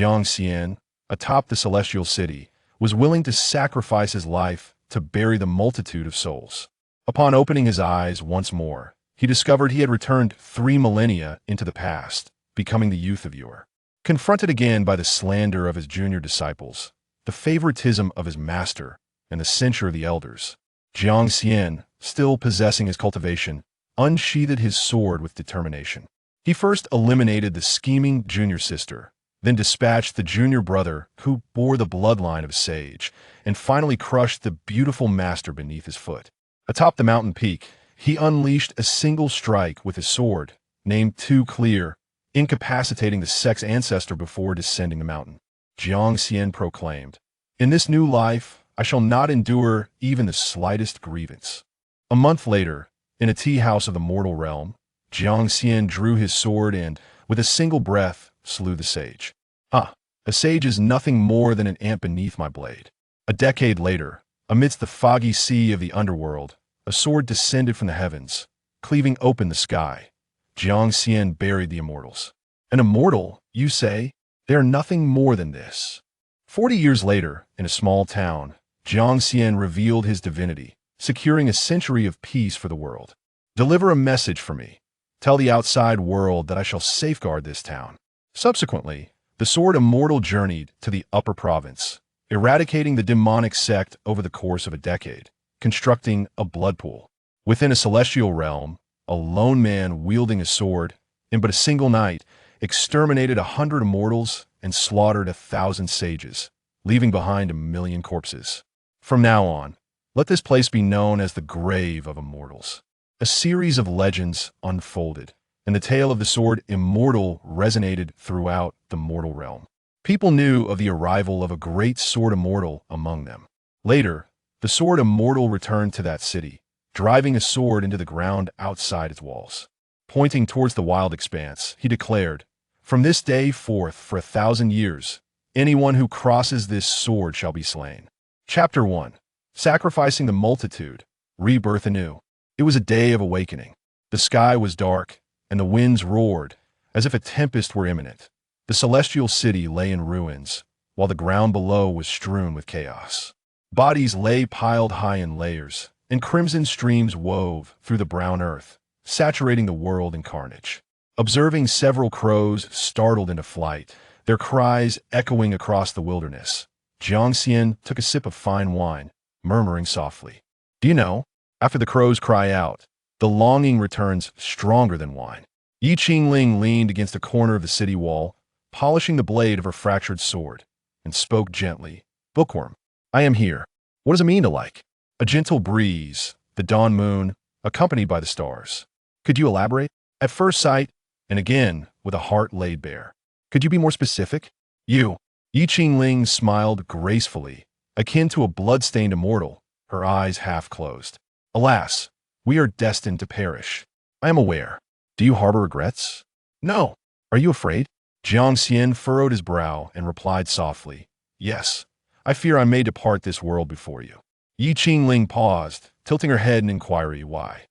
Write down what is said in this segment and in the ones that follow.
Jiang Xian, atop the celestial city, was willing to sacrifice his life to bury the multitude of souls. Upon opening his eyes once more, he discovered he had returned 3 millennia into the past, becoming the youth of yore. Confronted again by the slander of his junior disciples, the favoritism of his master, and the censure of the elders, Jiang Xian, still possessing his cultivation, unsheathed his sword with determination. He first eliminated the scheming junior sister, then dispatched the junior brother who bore the bloodline of a sage, and finally crushed the beautiful master beneath his foot. Atop the mountain peak, he unleashed a single strike with his sword, named Too Clear, incapacitating the sect's ancestor before descending the mountain. Jiang Xian proclaimed, "In this new life, I shall not endure even the slightest grievance." A month later, in a tea house of the mortal realm, Jiang Xian drew his sword and, with a single breath, slew the sage. "Ah, a sage is nothing more than an ant beneath my blade." A decade later, amidst the foggy sea of the underworld, a sword descended from the heavens, cleaving open the sky. Jiang Xian buried the immortals. An immortal, you say? They are nothing more than this. 40 years later, in a small town, Jiang Xian revealed his divinity, securing a century of peace for the world. "Deliver a message for me. Tell the outside world that I shall safeguard this town." Subsequently, the sword immortal journeyed to the upper province, eradicating the demonic sect over the course of a decade, constructing a blood pool. Within a celestial realm, a lone man wielding a sword, in but a single night, exterminated 100 immortals and slaughtered 1,000 sages, leaving behind 1,000,000 corpses. From now on, let this place be known as the grave of immortals. A series of legends unfolded, and the tale of the sword immortal resonated throughout the mortal realm. People knew of the arrival of a great sword immortal among them. Later, the sword immortal returned to that city, driving a sword into the ground outside its walls. Pointing towards the wild expanse, he declared, "From this day forth for 1,000 years, anyone who crosses this sword shall be slain." Chapter 1. Sacrificing the multitude, rebirth anew. It was a day of awakening. The sky was dark, and the winds roared, as if a tempest were imminent. The celestial city lay in ruins, while the ground below was strewn with chaos. Bodies lay piled high in layers, and crimson streams wove through the brown earth, saturating the world in carnage. Observing several crows startled into flight, their cries echoing across the wilderness, Jiang Xian took a sip of fine wine, murmuring softly, "Do you know, after the crows cry out, the longing returns stronger than wine." Yi Qingling leaned against a corner of the city wall, polishing the blade of her fractured sword, and spoke gently, "Bookworm, I am here. What does it mean to like?" A gentle breeze, the dawn moon, accompanied by the stars. "Could you elaborate?" At first sight, and again with a heart laid bare. "Could you be more specific?" "You." Yi Qingling smiled gracefully, akin to a blood-stained immortal, her eyes half closed. "Alas, we are destined to perish. I am aware. Do you harbor regrets?" "No." "Are you afraid?" Jiang Xian furrowed his brow and replied softly, "Yes, I fear I may depart this world before you." Yi Qingling paused, tilting her head in inquiry why.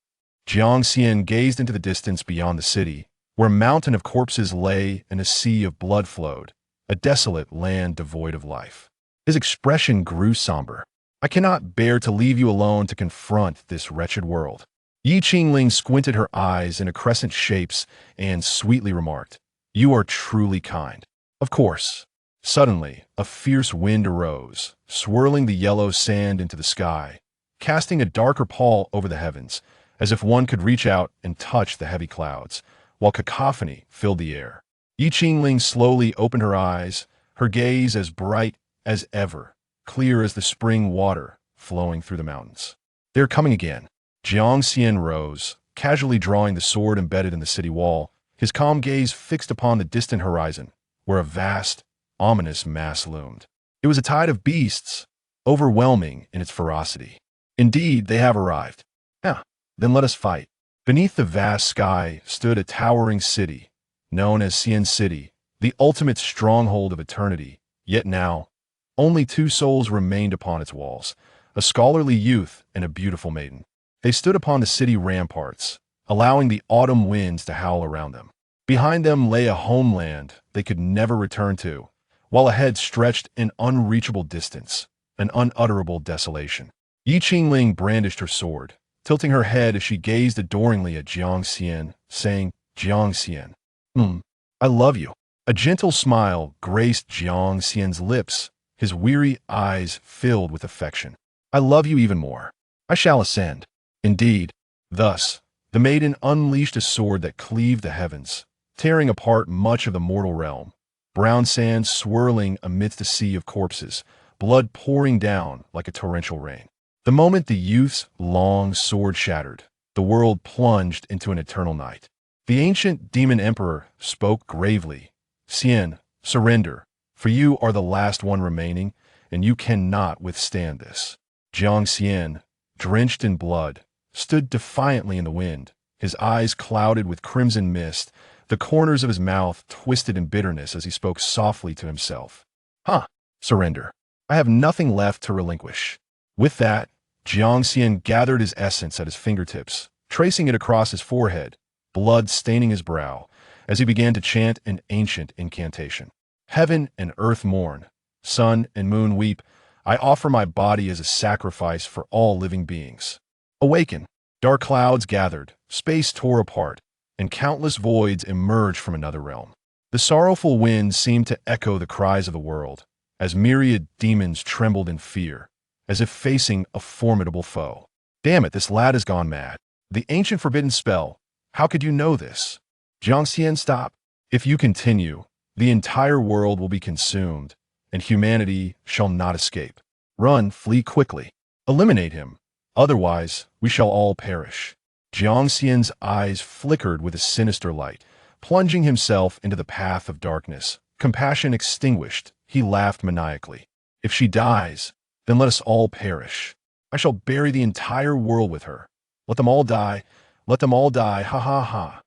Jiang Xian gazed into the distance beyond the city, where a mountain of corpses lay and a sea of blood flowed, a desolate land devoid of life. His expression grew somber. "I cannot bear to leave you alone to confront this wretched world." Yi Qingling squinted her eyes into crescent shapes and sweetly remarked, "You are truly kind." "Of course." Suddenly, a fierce wind arose, swirling the yellow sand into the sky, casting a darker pall over the heavens, as if one could reach out and touch the heavy clouds, while cacophony filled the air. Yi Qingling slowly opened her eyes, her gaze as bright as ever, clear as the spring water flowing through the mountains. "They're coming again." Jiang Xian rose, casually drawing the sword embedded in the city wall, his calm gaze fixed upon the distant horizon, where a vast, ominous mass loomed. It was a tide of beasts, overwhelming in its ferocity. "Indeed, they have arrived." "Yeah, then let us fight." Beneath the vast sky stood a towering city, known as Xian City, the ultimate stronghold of eternity. Yet now, only 2 souls remained upon its walls, a scholarly youth and a beautiful maiden. They stood upon the city ramparts, allowing the autumn winds to howl around them. Behind them lay a homeland they could never return to, while ahead stretched an unreachable distance, an unutterable desolation. Yi Qingling brandished her sword, tilting her head as she gazed adoringly at Jiang Xian, saying, Jiang Xian, I love you. A gentle smile graced Jiang Xian's lips, his weary eyes filled with affection. I love you even more. I shall ascend. Indeed. Thus, the maiden unleashed a sword that cleaved the heavens, tearing apart much of the mortal realm, brown sand swirling amidst a sea of corpses, blood pouring down like a torrential rain. The moment the youth's long sword shattered, the world plunged into an eternal night. The ancient demon emperor spoke gravely. Xian, surrender, for you are the last one remaining, and you cannot withstand this. Jiang Xian, drenched in blood, stood defiantly in the wind, his eyes clouded with crimson mist, the corners of his mouth twisted in bitterness as he spoke softly to himself. Surrender. I have nothing left to relinquish. With that, Jiang Xian gathered his essence at his fingertips, tracing it across his forehead, blood staining his brow, as he began to chant an ancient incantation. Heaven and earth mourn, sun and moon weep. I offer my body as a sacrifice for all living beings. Awaken. Dark clouds gathered, space tore apart, and countless voids emerged from another realm. The sorrowful winds seemed to echo the cries of the world, as myriad demons trembled in fear, as if facing a formidable foe. Damn it, this lad has gone mad. The ancient forbidden spell. How could you know this? Jiang Xian, stop. If you continue, the entire world will be consumed, and humanity shall not escape. Run, flee quickly. Eliminate him. Otherwise, we shall all perish. Jiang Xian's eyes flickered with a sinister light. Plunging himself into the path of darkness, compassion extinguished, he laughed maniacally. If she dies, then let us all perish. I shall bury the entire world with her. Let them all die. Let them all die. Ha ha ha.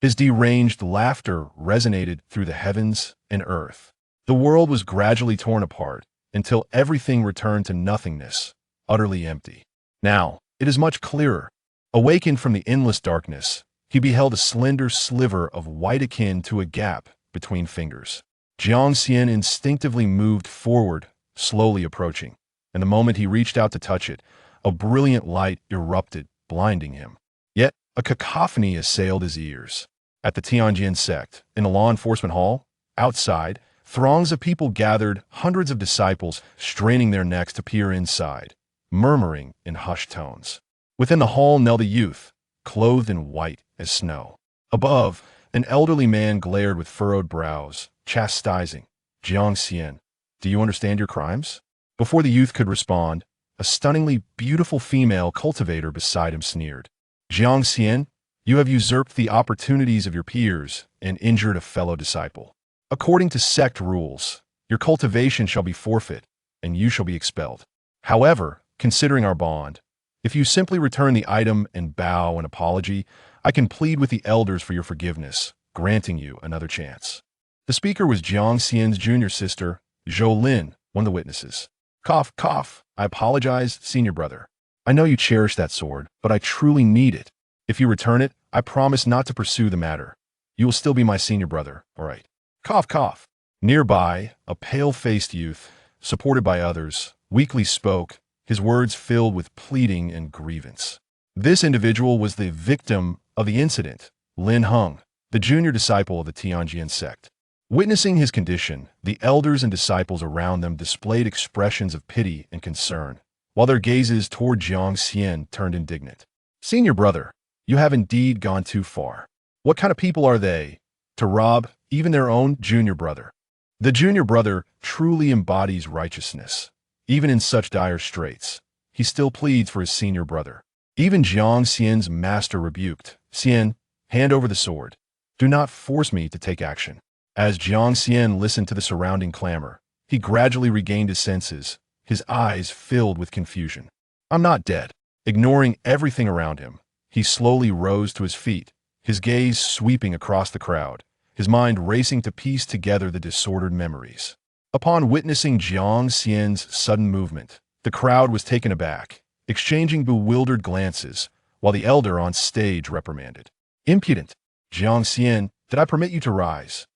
His deranged laughter resonated through the heavens and earth. The world was gradually torn apart until everything returned to nothingness, utterly empty. Now, it is much clearer. Awakened from the endless darkness, he beheld a slender sliver of white akin to a gap between fingers. Jiang Xian instinctively moved forward, slowly approaching, and the moment he reached out to touch it, a brilliant light erupted, blinding him. Yet, a cacophony assailed his ears. At the Tianjin sect, in the law enforcement hall, outside, throngs of people gathered, hundreds of disciples straining their necks to peer inside, murmuring in hushed tones. Within the hall knelt a youth, clothed in white as snow. Above, an elderly man glared with furrowed brows, chastising. Jiang Xian, do you understand your crimes? Before the youth could respond, a stunningly beautiful female cultivator beside him sneered. Jiang Xian, you have usurped the opportunities of your peers and injured a fellow disciple. According to sect rules, your cultivation shall be forfeit, and you shall be expelled. However, considering our bond, if you simply return the item and bow an apology, I can plead with the elders for your forgiveness, granting you another chance. The speaker was Jiang Xian's junior sister, Zhou Lin, one of the witnesses. Cough, cough. I apologize, senior brother. I know you cherish that sword, but I truly need it. If you return it, I promise not to pursue the matter. You will still be my senior brother, all right? Cough, cough. Nearby, a pale-faced youth, supported by others, weakly spoke, his words filled with pleading and grievance. This individual was the victim of the incident, Lin Heng, the junior disciple of the Tianjin sect. Witnessing his condition, the elders and disciples around them displayed expressions of pity and concern, while their gazes toward Jiang Xian turned indignant. Senior brother, you have indeed gone too far. What kind of people are they, to rob even their own junior brother? The junior brother truly embodies righteousness. Even in such dire straits, he still pleads for his senior brother. Even Jiang Xian's master rebuked, Xian, hand over the sword. Do not force me to take action. As Jiang Xian listened to the surrounding clamor, he gradually regained his senses, his eyes filled with confusion. I'm not dead. Ignoring everything around him, he slowly rose to his feet, his gaze sweeping across the crowd, his mind racing to piece together the disordered memories. Upon witnessing Jiang Xian's sudden movement, the crowd was taken aback, exchanging bewildered glances, while the elder on stage reprimanded. Impudent! Jiang Xian, did I permit you to rise?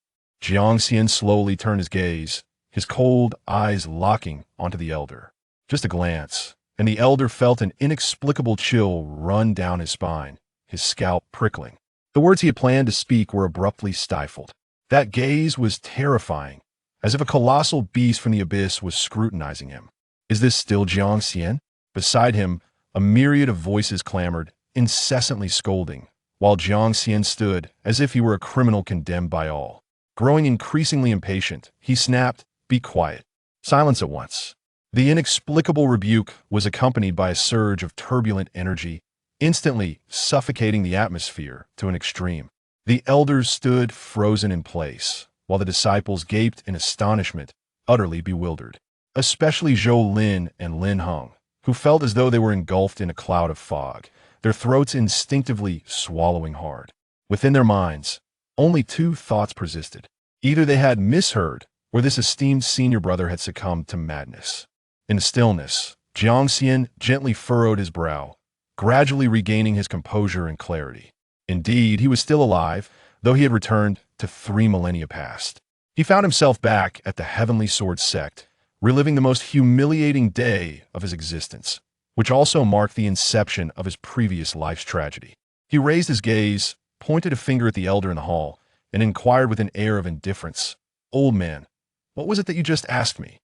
Jiang Xian slowly turned his gaze, his cold eyes locking onto the elder. Just a glance, and the elder felt an inexplicable chill run down his spine, his scalp prickling. The words he had planned to speak were abruptly stifled. That gaze was terrifying, as if a colossal beast from the abyss was scrutinizing him. Is this still Jiang Xian? Beside him, a myriad of voices clamored, incessantly scolding, while Jiang Xian stood as if he were a criminal condemned by all. Growing increasingly impatient, he snapped, "Be quiet." Silence at once. The inexplicable rebuke was accompanied by a surge of turbulent energy, instantly suffocating the atmosphere to an extreme. The elders stood frozen in place, while the disciples gaped in astonishment, utterly bewildered. Especially Zhou Lin and Lin Heng, who felt as though they were engulfed in a cloud of fog, their throats instinctively swallowing hard. Within their minds, only two thoughts persisted. Either they had misheard, or this esteemed senior brother had succumbed to madness. In the stillness, Jiang Xian gently furrowed his brow, gradually regaining his composure and clarity. Indeed, he was still alive, though he had returned to 3 millennia past. He found himself back at the Heavenly Sword sect, reliving the most humiliating day of his existence, which also marked the inception of his previous life's tragedy. He raised his gaze, pointed a finger at the elder in the hall, and inquired with an air of indifference, "Old man, what was it that you just asked me?"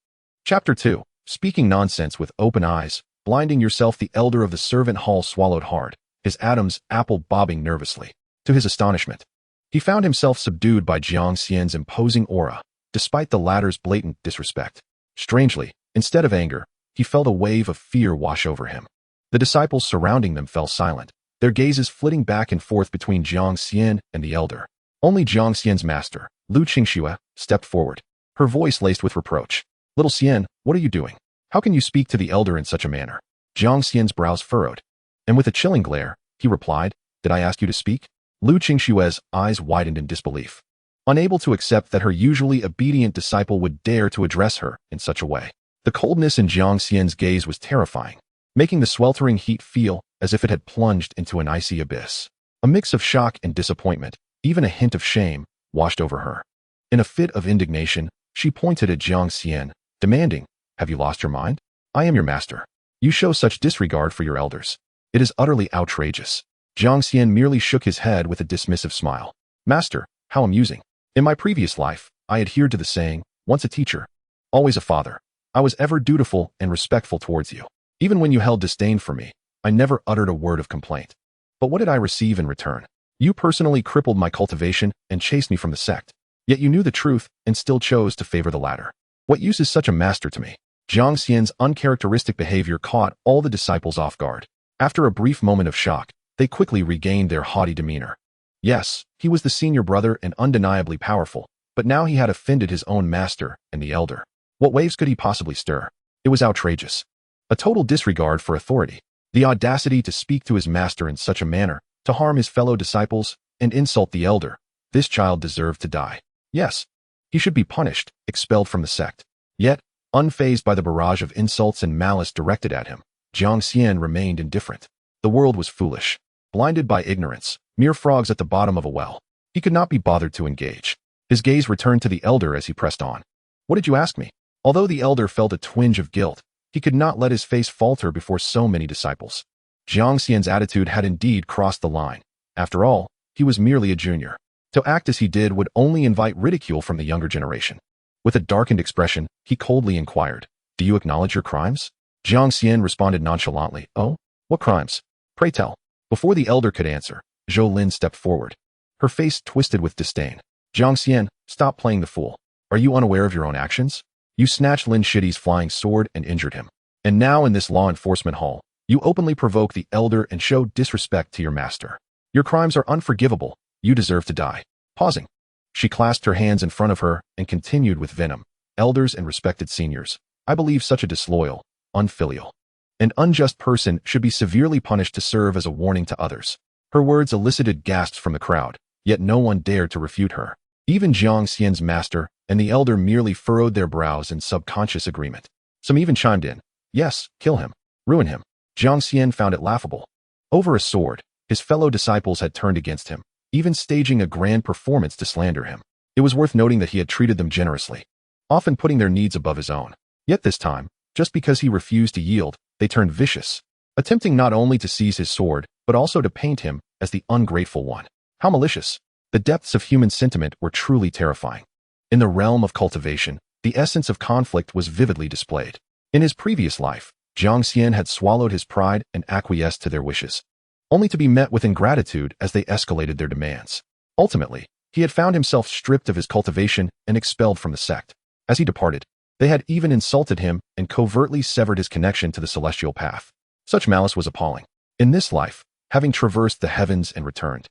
Chapter 2. Speaking nonsense with open eyes, blinding yourself. The elder of the servant hall swallowed hard, his atoms apple bobbing nervously. To his astonishment, he found himself subdued by Jiang Xian's imposing aura, despite the latter's blatant disrespect. Strangely, instead of anger, he felt a wave of fear wash over him. The disciples surrounding them fell silent, their gazes flitting back and forth between Jiang Xian and the elder. Only Jiang Xian's master, Lu Qingxue, stepped forward, her voice laced with reproach. "Little Xian, what are you doing? How can you speak to the elder in such a manner?" Jiang Xian's brows furrowed, and with a chilling glare, he replied, "Did I ask you to speak?" Lu Qingxue's eyes widened in disbelief, unable to accept that her usually obedient disciple would dare to address her in such a way. The coldness in Jiang Xian's gaze was terrifying, making the sweltering heat feel as if it had plunged into an icy abyss. A mix of shock and disappointment, even a hint of shame, washed over her. In a fit of indignation, she pointed at Jiang Xian, demanding, "Have you lost your mind? I am your master. You show such disregard for your elders. It is utterly outrageous." Jiang Xian merely shook his head with a dismissive smile. "Master, how amusing. In my previous life, I adhered to the saying, once a teacher, always a father. I was ever dutiful and respectful towards you. Even when you held disdain for me, I never uttered a word of complaint. But what did I receive in return? You personally crippled my cultivation and chased me from the sect. Yet you knew the truth and still chose to favor the latter. What use is such a master to me?" Jiang Xian's uncharacteristic behavior caught all the disciples off guard. After a brief moment of shock, they quickly regained their haughty demeanor. Yes, he was the senior brother and undeniably powerful, but now he had offended his own master and the elder. What waves could he possibly stir? It was outrageous. A total disregard for authority. The audacity to speak to his master in such a manner, to harm his fellow disciples, and insult the elder. This child deserved to die. Yes, he should be punished, expelled from the sect. Yet, unfazed by the barrage of insults and malice directed at him, Jiang Xian remained indifferent. The world was foolish, blinded by ignorance, mere frogs at the bottom of a well. He could not be bothered to engage. His gaze returned to the elder as he pressed on. "What did you ask me?" Although the elder felt a twinge of guilt, he could not let his face falter before so many disciples. Jiang Xian's attitude had indeed crossed the line. After all, he was merely a junior. To act as he did would only invite ridicule from the younger generation. With a darkened expression, he coldly inquired, "Do you acknowledge your crimes?" Jiang Xian responded nonchalantly, "Oh, what crimes? Pray tell." Before the elder could answer, Zhou Lin stepped forward, her face twisted with disdain. "Jiang Xian, stop playing the fool. Are you unaware of your own actions? You snatched Lin Shidi's flying sword and injured him. And now in this law enforcement hall, you openly provoke the elder and show disrespect to your master. Your crimes are unforgivable. You deserve to die." Pausing, she clasped her hands in front of her and continued with venom, "Elders and respected seniors, I believe such a disloyal, unfilial, and unjust person should be severely punished to serve as a warning to others." Her words elicited gasps from the crowd, yet no one dared to refute her. Even Jiang Xian's master and the elder merely furrowed their brows in subconscious agreement. Some even chimed in, "Yes, kill him, ruin him." Jiang Xian found it laughable. Over a sword, his fellow disciples had turned against him, even staging a grand performance to slander him. It was worth noting that he had treated them generously. often putting their needs above his own. Yet this time, just because he refused to yield, they turned vicious, attempting not only to seize his sword, but also to paint him as the ungrateful one. How malicious! The depths of human sentiment were truly terrifying. In the realm of cultivation, the essence of conflict was vividly displayed. In his previous life, Jiang Xian had swallowed his pride and acquiesced to their wishes, only to be met with ingratitude as they escalated their demands. Ultimately, he had found himself stripped of his cultivation and expelled from the sect. As he departed, they had even insulted him and covertly severed his connection to the celestial path. Such malice was appalling. In this life, having traversed the heavens and returned,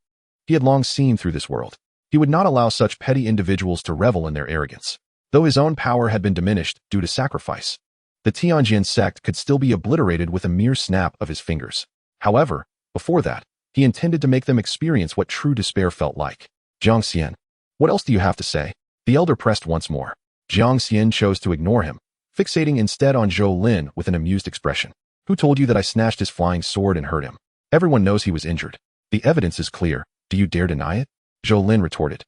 he had long seen through this world. He would not allow such petty individuals to revel in their arrogance. Though his own power had been diminished due to sacrifice, the Tianjin sect could still be obliterated with a mere snap of his fingers. However, before that, he intended to make them experience what true despair felt like. Jiang Xian, what else do you have to say? The elder pressed once more. Jiang Xian chose to ignore him, fixating instead on Zhou Lin with an amused expression. Who told you that I snatched his flying sword and hurt him? Everyone knows he was injured. The evidence is clear. Do you dare deny it? Zhou Lin retorted.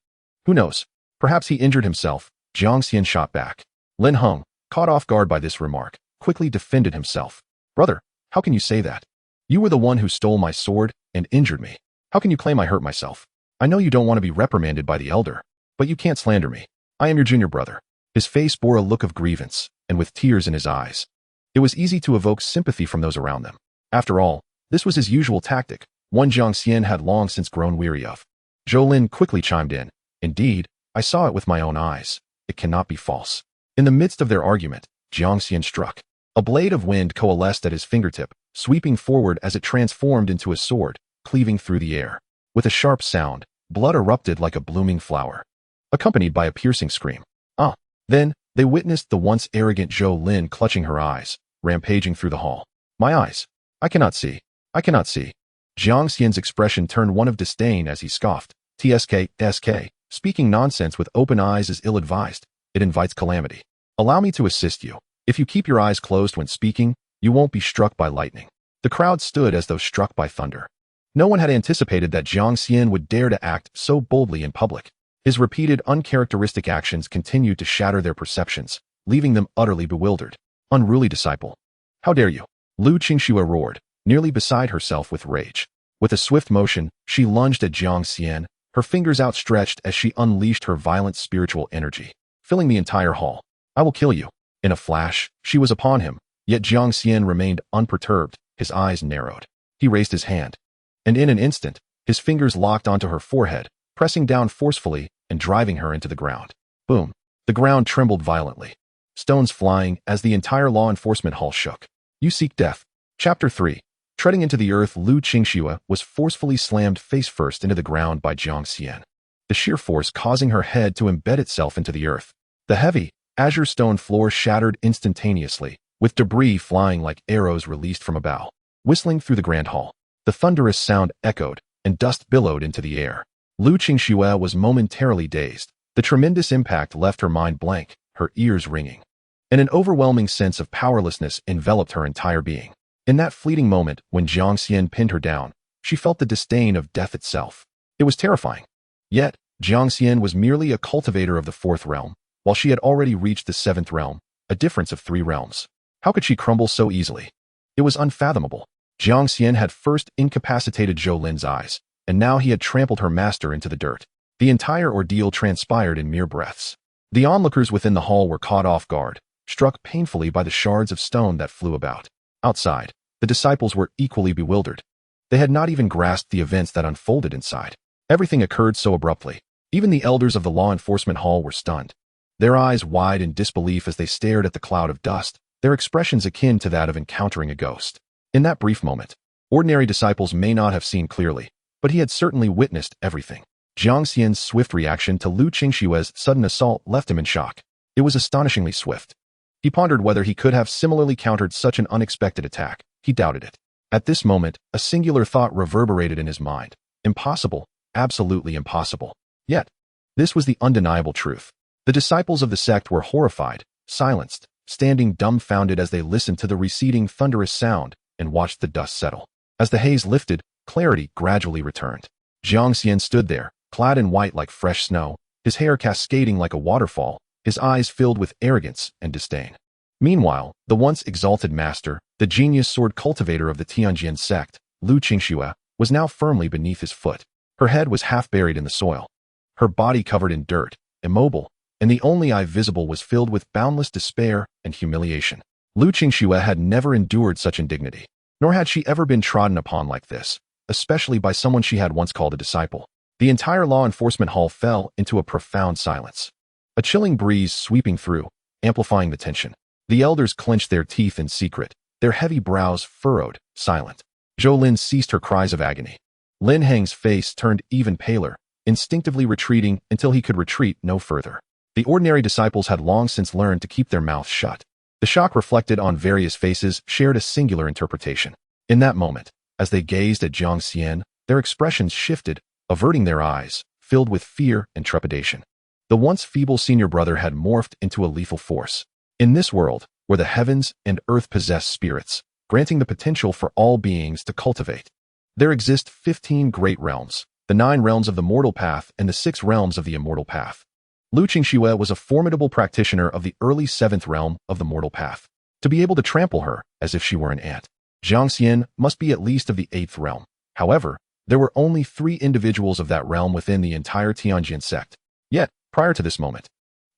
Who knows? Perhaps he injured himself. Jiang Xian shot back. Lin Heng, caught off guard by this remark, quickly defended himself. Brother, how can you say that? You were the one who stole my sword and injured me. How can you claim I hurt myself? I know you don't want to be reprimanded by the elder, but you can't slander me. I am your junior brother. His face bore a look of grievance, and with tears in his eyes, it was easy to evoke sympathy from those around them. After all, this was his usual tactic, one Jiang Xian had long since grown weary of. Zhou Lin quickly chimed in. Indeed, I saw it with my own eyes. It cannot be false. In the midst of their argument, Jiang Xian struck. A blade of wind coalesced at his fingertip, sweeping forward as it transformed into a sword, cleaving through the air. With a sharp sound, blood erupted like a blooming flower, accompanied by a piercing scream. Then, they witnessed the once arrogant Zhou Lin clutching her eyes, rampaging through the hall. My eyes. I cannot see. I cannot see. Jiang Xian's expression turned one of disdain as he scoffed. SK, speaking nonsense with open eyes is ill-advised. It invites calamity. Allow me to assist you. If you keep your eyes closed when speaking, you won't be struck by lightning. The crowd stood as though struck by thunder. No one had anticipated that Jiang Xian would dare to act so boldly in public. His repeated uncharacteristic actions continued to shatter their perceptions, leaving them utterly bewildered. Unruly disciple. How dare you? Lu Qingxue roared, nearly beside herself with rage. With a swift motion, she lunged at Jiang Xian, her fingers outstretched as she unleashed her violent spiritual energy, filling the entire hall. I will kill you. In a flash, she was upon him, yet Jiang Xian remained unperturbed, his eyes narrowed. He raised his hand, and in an instant, his fingers locked onto her forehead, pressing down forcefully and driving her into the ground. Boom. The ground trembled violently, stones flying as the entire law enforcement hall shook. You seek death. Chapter 3. Treading into the earth, Lu Qingxue was forcefully slammed face first into the ground by Jiang Xian, the sheer force causing her head to embed itself into the earth. The heavy, azure stone floor shattered instantaneously, with debris flying like arrows released from a bow. Whistling through the grand hall, the thunderous sound echoed, and dust billowed into the air. Lu Qingxue was momentarily dazed. The tremendous impact left her mind blank, her ears ringing, and an overwhelming sense of powerlessness enveloped her entire being. In that fleeting moment, when Jiang Xian pinned her down, she felt the disdain of death itself. It was terrifying. Yet, Jiang Xian was merely a cultivator of the 4th realm, while she had already reached the 7th realm, a difference of 3 realms. How could she crumble so easily? It was unfathomable. Jiang Xian had first incapacitated Zhou Lin's eyes, and now he had trampled her master into the dirt. The entire ordeal transpired in mere breaths. The onlookers within the hall were caught off guard, struck painfully by the shards of stone that flew about. Outside, the disciples were equally bewildered. They had not even grasped the events that unfolded inside. Everything occurred so abruptly. Even the elders of the law enforcement hall were stunned, their eyes wide in disbelief as they stared at the cloud of dust, their expressions akin to that of encountering a ghost. In that brief moment, ordinary disciples may not have seen clearly, but he had certainly witnessed everything. Jiang Xian's swift reaction to Lu Qingxue's sudden assault left him in shock. It was astonishingly swift. He pondered whether he could have similarly countered such an unexpected attack. He doubted it. At this moment, a singular thought reverberated in his mind. Impossible, absolutely impossible. Yet, this was the undeniable truth. The disciples of the sect were horrified, silenced, standing dumbfounded as they listened to the receding thunderous sound and watched the dust settle. As the haze lifted, clarity gradually returned. Jiang Xian stood there, clad in white like fresh snow, his hair cascading like a waterfall, his eyes filled with arrogance and disdain. Meanwhile, the once exalted master, the genius sword cultivator of the Tianjian sect, Lu Qingxue, was now firmly beneath his foot. Her head was half buried in the soil, her body covered in dirt, immobile, and the only eye visible was filled with boundless despair and humiliation. Lu Qingxue had never endured such indignity, nor had she ever been trodden upon like this, especially by someone she had once called a disciple. The entire law enforcement hall fell into a profound silence. A chilling breeze sweeping through, amplifying the tension. The elders clenched their teeth in secret, their heavy brows furrowed, silent. Zhou Lin ceased her cries of agony. Lin Heng's face turned even paler, instinctively retreating until he could retreat no further. The ordinary disciples had long since learned to keep their mouths shut. The shock reflected on various faces shared a singular interpretation. In that moment, as they gazed at Jiang Xian, their expressions shifted, averting their eyes, filled with fear and trepidation. The once feeble senior brother had morphed into a lethal force. In this world, where the heavens and earth possess spirits, granting the potential for all beings to cultivate, there exist 15 great realms, the 9 realms of the mortal path and the 6 realms of the immortal path. Lu Qingxue was a formidable practitioner of the early 7th realm of the mortal path. To be able to trample her as if she were an ant, Jiang Xian must be at least of the 8th realm. However, there were only 3 individuals of that realm within the entire Tianjian sect. Yet, prior to this moment,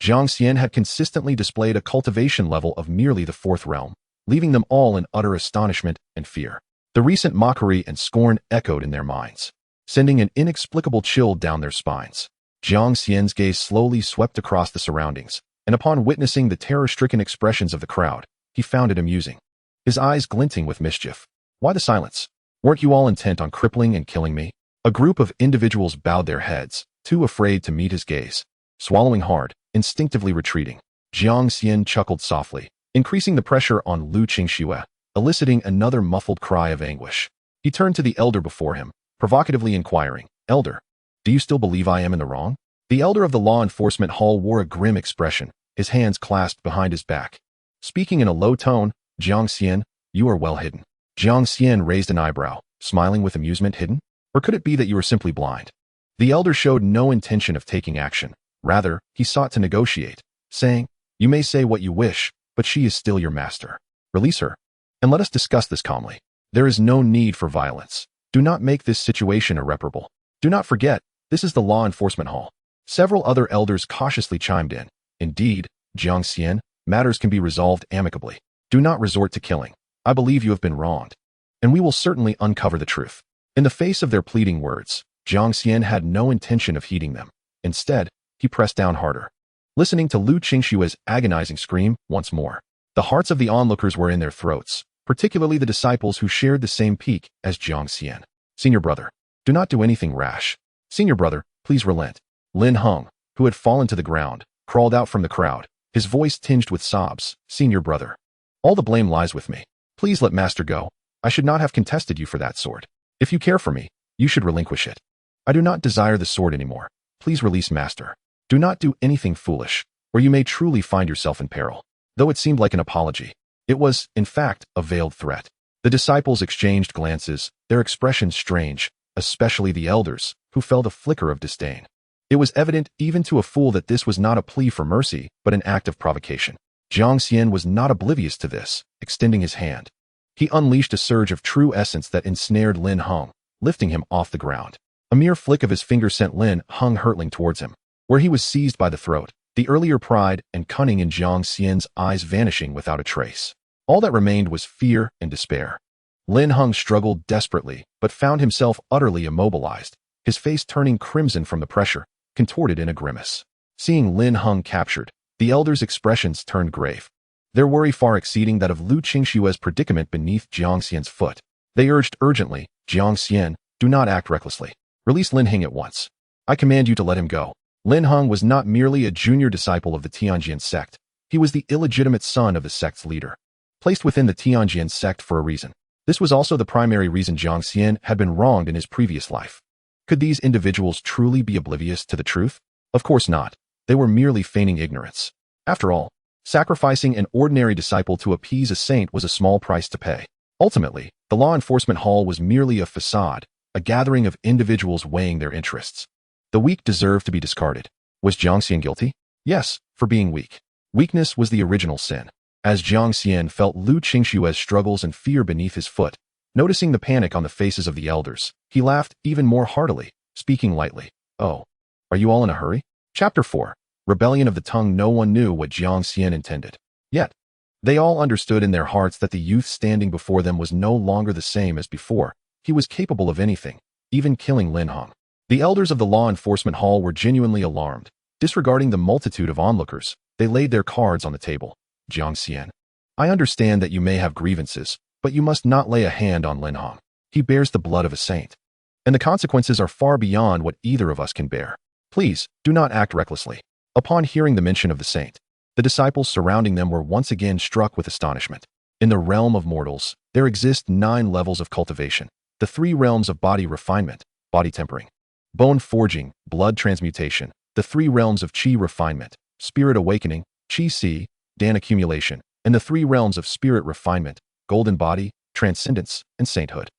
Jiang Xian had consistently displayed a cultivation level of merely the 4th realm, leaving them all in utter astonishment and fear. The recent mockery and scorn echoed in their minds, sending an inexplicable chill down their spines. Jiang Xian's gaze slowly swept across the surroundings, and upon witnessing the terror-stricken expressions of the crowd, he found it amusing, his eyes glinting with mischief. Why the silence? Weren't you all intent on crippling and killing me? A group of individuals bowed their heads, too afraid to meet his gaze. Swallowing hard, instinctively retreating, Jiang Xian chuckled softly, increasing the pressure on Lu Qingxue, eliciting another muffled cry of anguish. He turned to the elder before him, provocatively inquiring, "Elder, do you still believe I am in the wrong?" The elder of the law enforcement hall wore a grim expression, his hands clasped behind his back. Speaking in a low tone, "Jiang Xian, you are well hidden." Jiang Xian raised an eyebrow, smiling with amusement. Hidden? Or could it be that you are simply blind? The elder showed no intention of taking action. Rather, he sought to negotiate, saying, "You may say what you wish, but she is still your master. Release her, and let us discuss this calmly. There is no need for violence. Do not make this situation irreparable. Do not forget, this is the law enforcement hall." Several other elders cautiously chimed in. "Indeed, Jiang Xian, matters can be resolved amicably. Do not resort to killing. I believe you have been wronged, and we will certainly uncover the truth." In the face of their pleading words, Jiang Xian had no intention of heeding them. Instead, he pressed down harder, listening to Lu Qingxue's agonizing scream once more. The hearts of the onlookers were in their throats, particularly the disciples who shared the same peak as Jiang Xian. "Senior brother, do not do anything rash. Senior brother, please relent." Lin Heng, who had fallen to the ground, crawled out from the crowd, his voice tinged with sobs. "Senior brother, all the blame lies with me. Please let master go. I should not have contested you for that sword. If you care for me, you should relinquish it. I do not desire the sword anymore. Please release master. Do not do anything foolish, or you may truly find yourself in peril." Though it seemed like an apology, it was, in fact, a veiled threat. The disciples exchanged glances, their expressions strange, especially the elders, who felt a flicker of disdain. It was evident even to a fool that this was not a plea for mercy, but an act of provocation. Jiang Xian was not oblivious to this, extending his hand. He unleashed a surge of true essence that ensnared Lin Heng, lifting him off the ground. A mere flick of his finger sent Lin Heng hurtling towards him, where he was seized by the throat, the earlier pride and cunning in Jiang Xian's eyes vanishing without a trace. All that remained was fear and despair. Lin Heng struggled desperately, but found himself utterly immobilized, his face turning crimson from the pressure, contorted in a grimace. Seeing Lin Heng captured, the elders' expressions turned grave, their worry far exceeding that of Lu Qingxue's predicament beneath Jiang Xian's foot. They urged urgently, "Jiang Xian, do not act recklessly. Release Lin Heng at once. I command you to let him go." Lin Heng was not merely a junior disciple of the Tianjian sect. He was the illegitimate son of the sect's leader, placed within the Tianjian sect for a reason. This was also the primary reason Jiang Xian had been wronged in his previous life. Could these individuals truly be oblivious to the truth? Of course not. They were merely feigning ignorance. After all, sacrificing an ordinary disciple to appease a saint was a small price to pay. Ultimately, the law enforcement hall was merely a facade, a gathering of individuals weighing their interests. The weak deserved to be discarded. Was Jiang Xian guilty? Yes, for being weak. Weakness was the original sin. As Jiang Xian felt Lu Qingshue's struggles and fear beneath his foot, noticing the panic on the faces of the elders, he laughed even more heartily, speaking lightly. Oh, are you all in a hurry? Chapter 4. Rebellion of the Tongue. No one knew what Jiang Xian intended. Yet, they all understood in their hearts that the youth standing before them was no longer the same as before. He was capable of anything, even killing Lin Hong. The elders of the law enforcement hall were genuinely alarmed. Disregarding the multitude of onlookers, they laid their cards on the table. Jiang Xian, I understand that you may have grievances, but you must not lay a hand on Lin Hong. He bears the blood of a saint, and the consequences are far beyond what either of us can bear. Please, do not act recklessly. Upon hearing the mention of the saint, the disciples surrounding them were once again struck with astonishment. In the realm of mortals, there exist 9 levels of cultivation. The 3 realms of body refinement, body tempering, bone forging, blood transmutation, the 3 realms of qi refinement, spirit awakening, qi si, dan accumulation, and the 3 realms of spirit refinement, golden body, transcendence, and sainthood.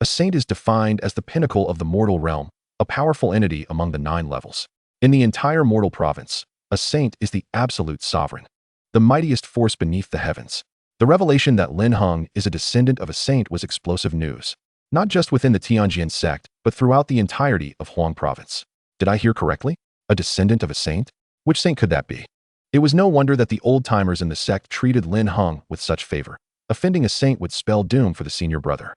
A saint is defined as the pinnacle of the mortal realm, a powerful entity among the 9 levels. In the entire mortal province, a saint is the absolute sovereign, the mightiest force beneath the heavens. The revelation that Lin Hong is a descendant of a saint was explosive news, not just within the Tianjian sect, but throughout the entirety of Huang province. Did I hear correctly? A descendant of a saint? Which saint could that be? It was no wonder that the old-timers in the sect treated Lin Hong with such favor. Offending a saint would spell doom for the senior brother.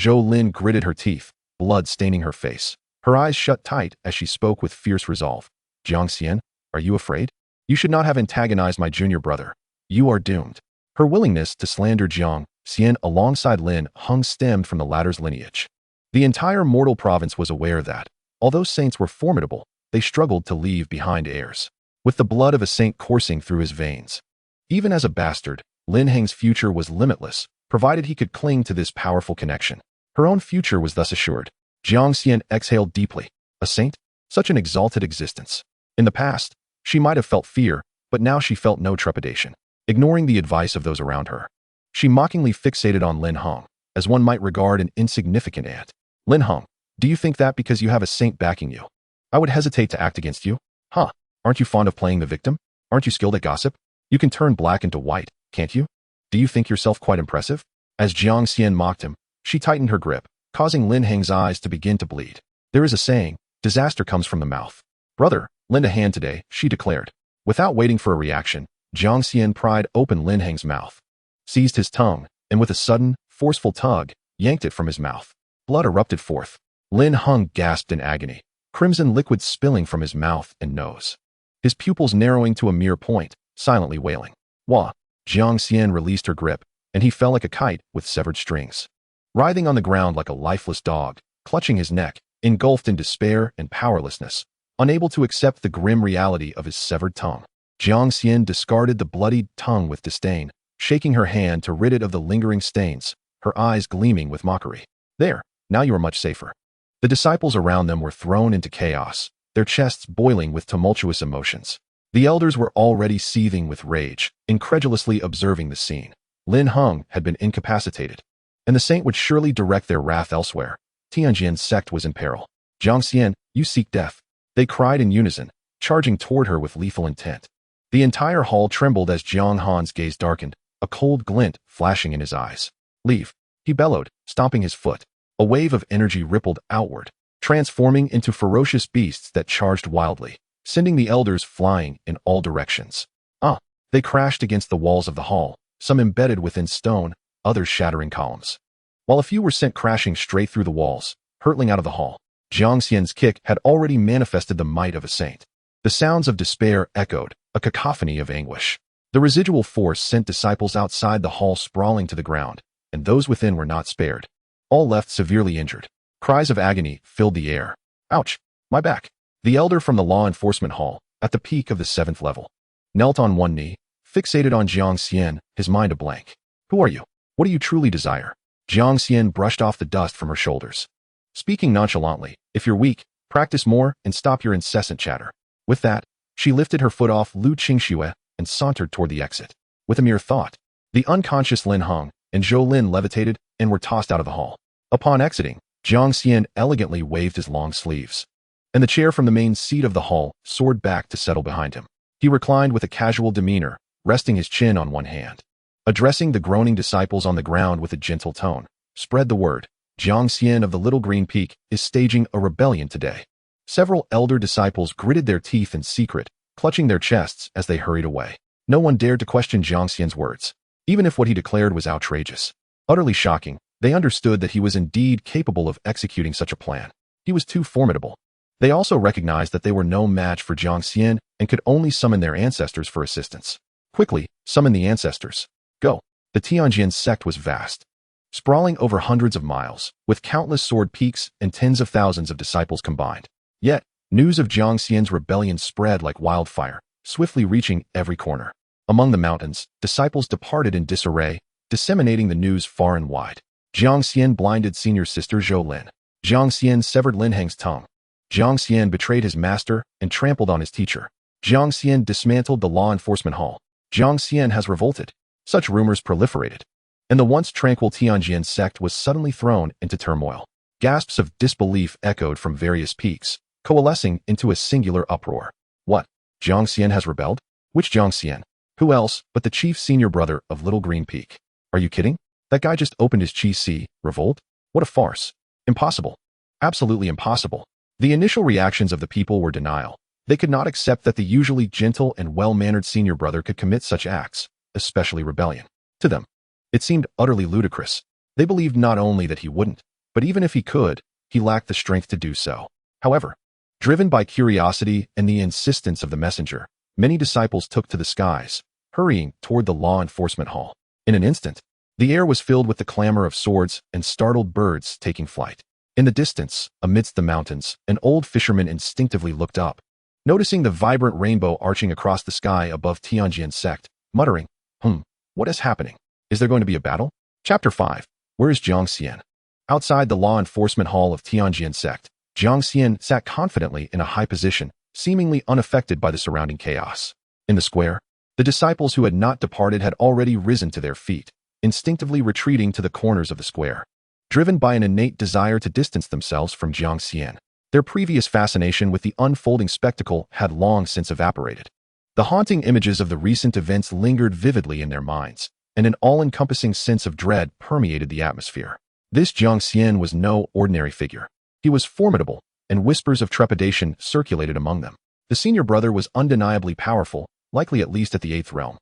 Zhou Lin gritted her teeth, blood staining her face. Her eyes shut tight as she spoke with fierce resolve. Jiang Xian, are you afraid? You should not have antagonized my junior brother. You are doomed. Her willingness to slander Jiang Xian alongside Lin Hong stemmed from the latter's lineage. The entire mortal province was aware that, although saints were formidable, they struggled to leave behind heirs, with the blood of a saint coursing through his veins. Even as a bastard, Lin Heng's future was limitless, provided he could cling to this powerful connection. Her own future was thus assured. Jiang Xian exhaled deeply. A saint? Such an exalted existence. In the past, she might have felt fear, but now she felt no trepidation. Ignoring the advice of those around her, she mockingly fixated on Lin Hong, as one might regard an insignificant ant. Lin Hong, do you think that because you have a saint backing you, I would hesitate to act against you? Huh? Aren't you fond of playing the victim? Aren't you skilled at gossip? You can turn black into white, can't you? Do you think yourself quite impressive? As Jiang Xian mocked him, she tightened her grip, causing Lin Heng's eyes to begin to bleed. There is a saying, disaster comes from the mouth. Brother, lend a hand today, she declared. Without waiting for a reaction, Jiang Xian pried open Lin Heng's mouth, seized his tongue, and with a sudden, forceful tug, yanked it from his mouth. Blood erupted forth. Lin Hong gasped in agony, crimson liquid spilling from his mouth and nose. His pupils narrowing to a mere point, silently wailing. Wah! Jiang Xian released her grip, and he fell like a kite with severed strings. Writhing on the ground like a lifeless dog, clutching his neck, engulfed in despair and powerlessness, unable to accept the grim reality of his severed tongue. Jiang Xian discarded the bloodied tongue with disdain, shaking her hand to rid it of the lingering stains, her eyes gleaming with mockery. There, now you are much safer. The disciples around them were thrown into chaos, their chests boiling with tumultuous emotions. The elders were already seething with rage, incredulously observing the scene. Lin Hong had been incapacitated, and the saint would surely direct their wrath elsewhere. Tianjian's sect was in peril. Jiang Xian, you seek death. They cried in unison, charging toward her with lethal intent. The entire hall trembled as Jiang Han's gaze darkened, a cold glint flashing in his eyes. Leave, he bellowed, stomping his foot. A wave of energy rippled outward, transforming into ferocious beasts that charged wildly, sending the elders flying in all directions. They crashed against the walls of the hall, some embedded within stone, others shattering columns. While a few were sent crashing straight through the walls, hurtling out of the hall. Jiang Xian's kick had already manifested the might of a saint. The sounds of despair echoed, a cacophony of anguish. The residual force sent disciples outside the hall sprawling to the ground, and those within were not spared. All left severely injured. Cries of agony filled the air. Ouch! My back! The elder from the law enforcement hall, at the peak of the 7th level, knelt on one knee, fixated on Jiang Xian, his mind a blank. Who are you? What do you truly desire? Jiang Xian brushed off the dust from her shoulders, speaking nonchalantly. If you're weak, practice more and stop your incessant chatter. With that, she lifted her foot off Lu Qingxue and sauntered toward the exit. With a mere thought, the unconscious Lin Hong and Zhou Lin levitated and were tossed out of the hall. Upon exiting, Jiang Xian elegantly waved his long sleeves, and the chair from the main seat of the hall soared back to settle behind him. He reclined with a casual demeanor, resting his chin on one hand. Addressing the groaning disciples on the ground with a gentle tone, "Spread the word. Jiang Xian of the Little Green Peak is staging a rebellion today." Several elder disciples gritted their teeth in secret, clutching their chests as they hurried away. No one dared to question Jiang Xian's words, even if what he declared was outrageous. Utterly shocking, they understood that he was indeed capable of executing such a plan. He was too formidable. They also recognized that they were no match for Jiang Xian and could only summon their ancestors for assistance. Quickly, summon the ancestors. Go. The Tianjian sect was vast, sprawling over hundreds of miles, with countless sword peaks and tens of thousands of disciples combined. Yet, news of Jiang Xian's rebellion spread like wildfire, swiftly reaching every corner. Among the mountains, disciples departed in disarray, disseminating the news far and wide. Jiang Xian blinded senior sister Zhou Lin. Jiang Xian severed Lin Heng's tongue. Jiang Xian betrayed his master and trampled on his teacher. Jiang Xian dismantled the law enforcement hall. Jiang Xian has revolted. Such rumors proliferated, and the once tranquil Tianjian sect was suddenly thrown into turmoil. Gasps of disbelief echoed from various peaks, coalescing into a singular uproar. What? Jiang Xian has rebelled? Which Jiang Xian? Who else but the chief senior brother of Little Green Peak? Are you kidding? That guy just opened his Qi revolt? What a farce. Impossible. Absolutely impossible. The initial reactions of the people were denial. They could not accept that the usually gentle and well-mannered senior brother could commit such acts, especially rebellion. To them, it seemed utterly ludicrous. They believed not only that he wouldn't, but even if he could, he lacked the strength to do so. However, driven by curiosity and the insistence of the messenger, many disciples took to the skies, hurrying toward the law enforcement hall. In an instant, the air was filled with the clamor of swords and startled birds taking flight. In the distance, amidst the mountains, an old fisherman instinctively looked up, noticing the vibrant rainbow arching across the sky above Tianjian sect, muttering, what is happening? Is there going to be a battle? Chapter 5. Where is Jiang Xian? Outside the law enforcement hall of Tianjian sect, Jiang Xian sat confidently in a high position, seemingly unaffected by the surrounding chaos. In the square, the disciples who had not departed had already risen to their feet, instinctively retreating to the corners of the square. Driven by an innate desire to distance themselves from Jiang Xian, their previous fascination with the unfolding spectacle had long since evaporated. The haunting images of the recent events lingered vividly in their minds, and an all-encompassing sense of dread permeated the atmosphere. This Jiang Xian was no ordinary figure. He was formidable, and whispers of trepidation circulated among them. The senior brother was undeniably powerful, likely at least at the 8th realm.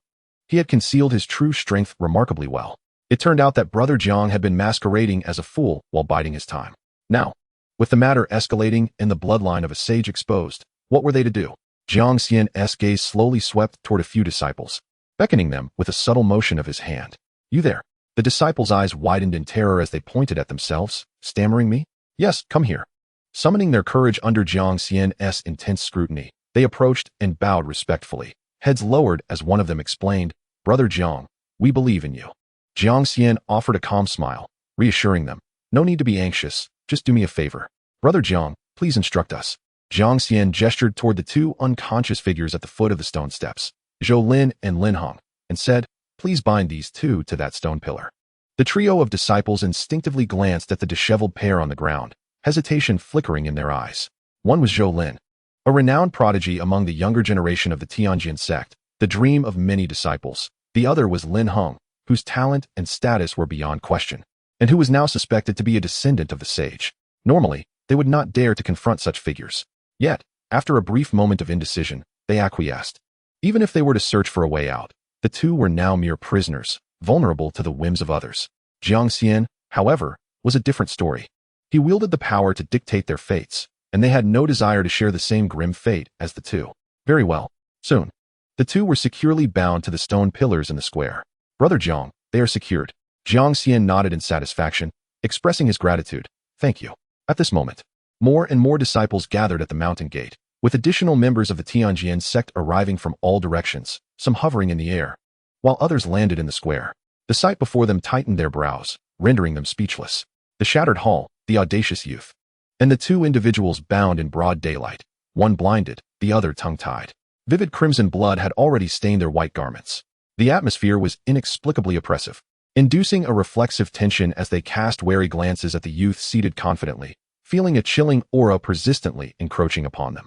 He had concealed his true strength remarkably well. It turned out that Brother Jiang had been masquerading as a fool while biding his time. Now, with the matter escalating and the bloodline of a sage exposed, what were they to do? Jiang Xian's gaze slowly swept toward a few disciples, beckoning them with a subtle motion of his hand. You there? The disciples' eyes widened in terror as they pointed at themselves, stammering, "Me? Yes, come here." Summoning their courage under Jiang Xian's intense scrutiny, they approached and bowed respectfully, heads lowered as one of them explained, "Brother Jiang, we believe in you." Jiang Xian offered a calm smile, reassuring them, "No need to be anxious, just do me a favor. Brother Jiang, please instruct us." Jiang Xian gestured toward the two unconscious figures at the foot of the stone steps, Zhou Lin and Lin Heng, and said, "Please bind these two to that stone pillar." The trio of disciples instinctively glanced at the disheveled pair on the ground, hesitation flickering in their eyes. One was Zhou Lin, a renowned prodigy among the younger generation of the Tianjian sect, the dream of many disciples. The other was Lin Heng, whose talent and status were beyond question, and who was now suspected to be a descendant of the sage. Normally, they would not dare to confront such figures. Yet, after a brief moment of indecision, they acquiesced. Even if they were to search for a way out, the two were now mere prisoners, vulnerable to the whims of others. Jiang Xian, however, was a different story. He wielded the power to dictate their fates, and they had no desire to share the same grim fate as the two. Very well. Soon, the two were securely bound to the stone pillars in the square. "Brother Jiang, they are secured." Jiang Xian nodded in satisfaction, expressing his gratitude. "Thank you." At this moment, more and more disciples gathered at the mountain gate, with additional members of the Tianjian sect arriving from all directions, some hovering in the air, while others landed in the square. The sight before them tightened their brows, rendering them speechless. The shattered hall, the audacious youth, and the two individuals bound in broad daylight, one blinded, the other tongue-tied. Vivid crimson blood had already stained their white garments. The atmosphere was inexplicably oppressive, inducing a reflexive tension as they cast wary glances at the youth seated confidently, feeling a chilling aura persistently encroaching upon them.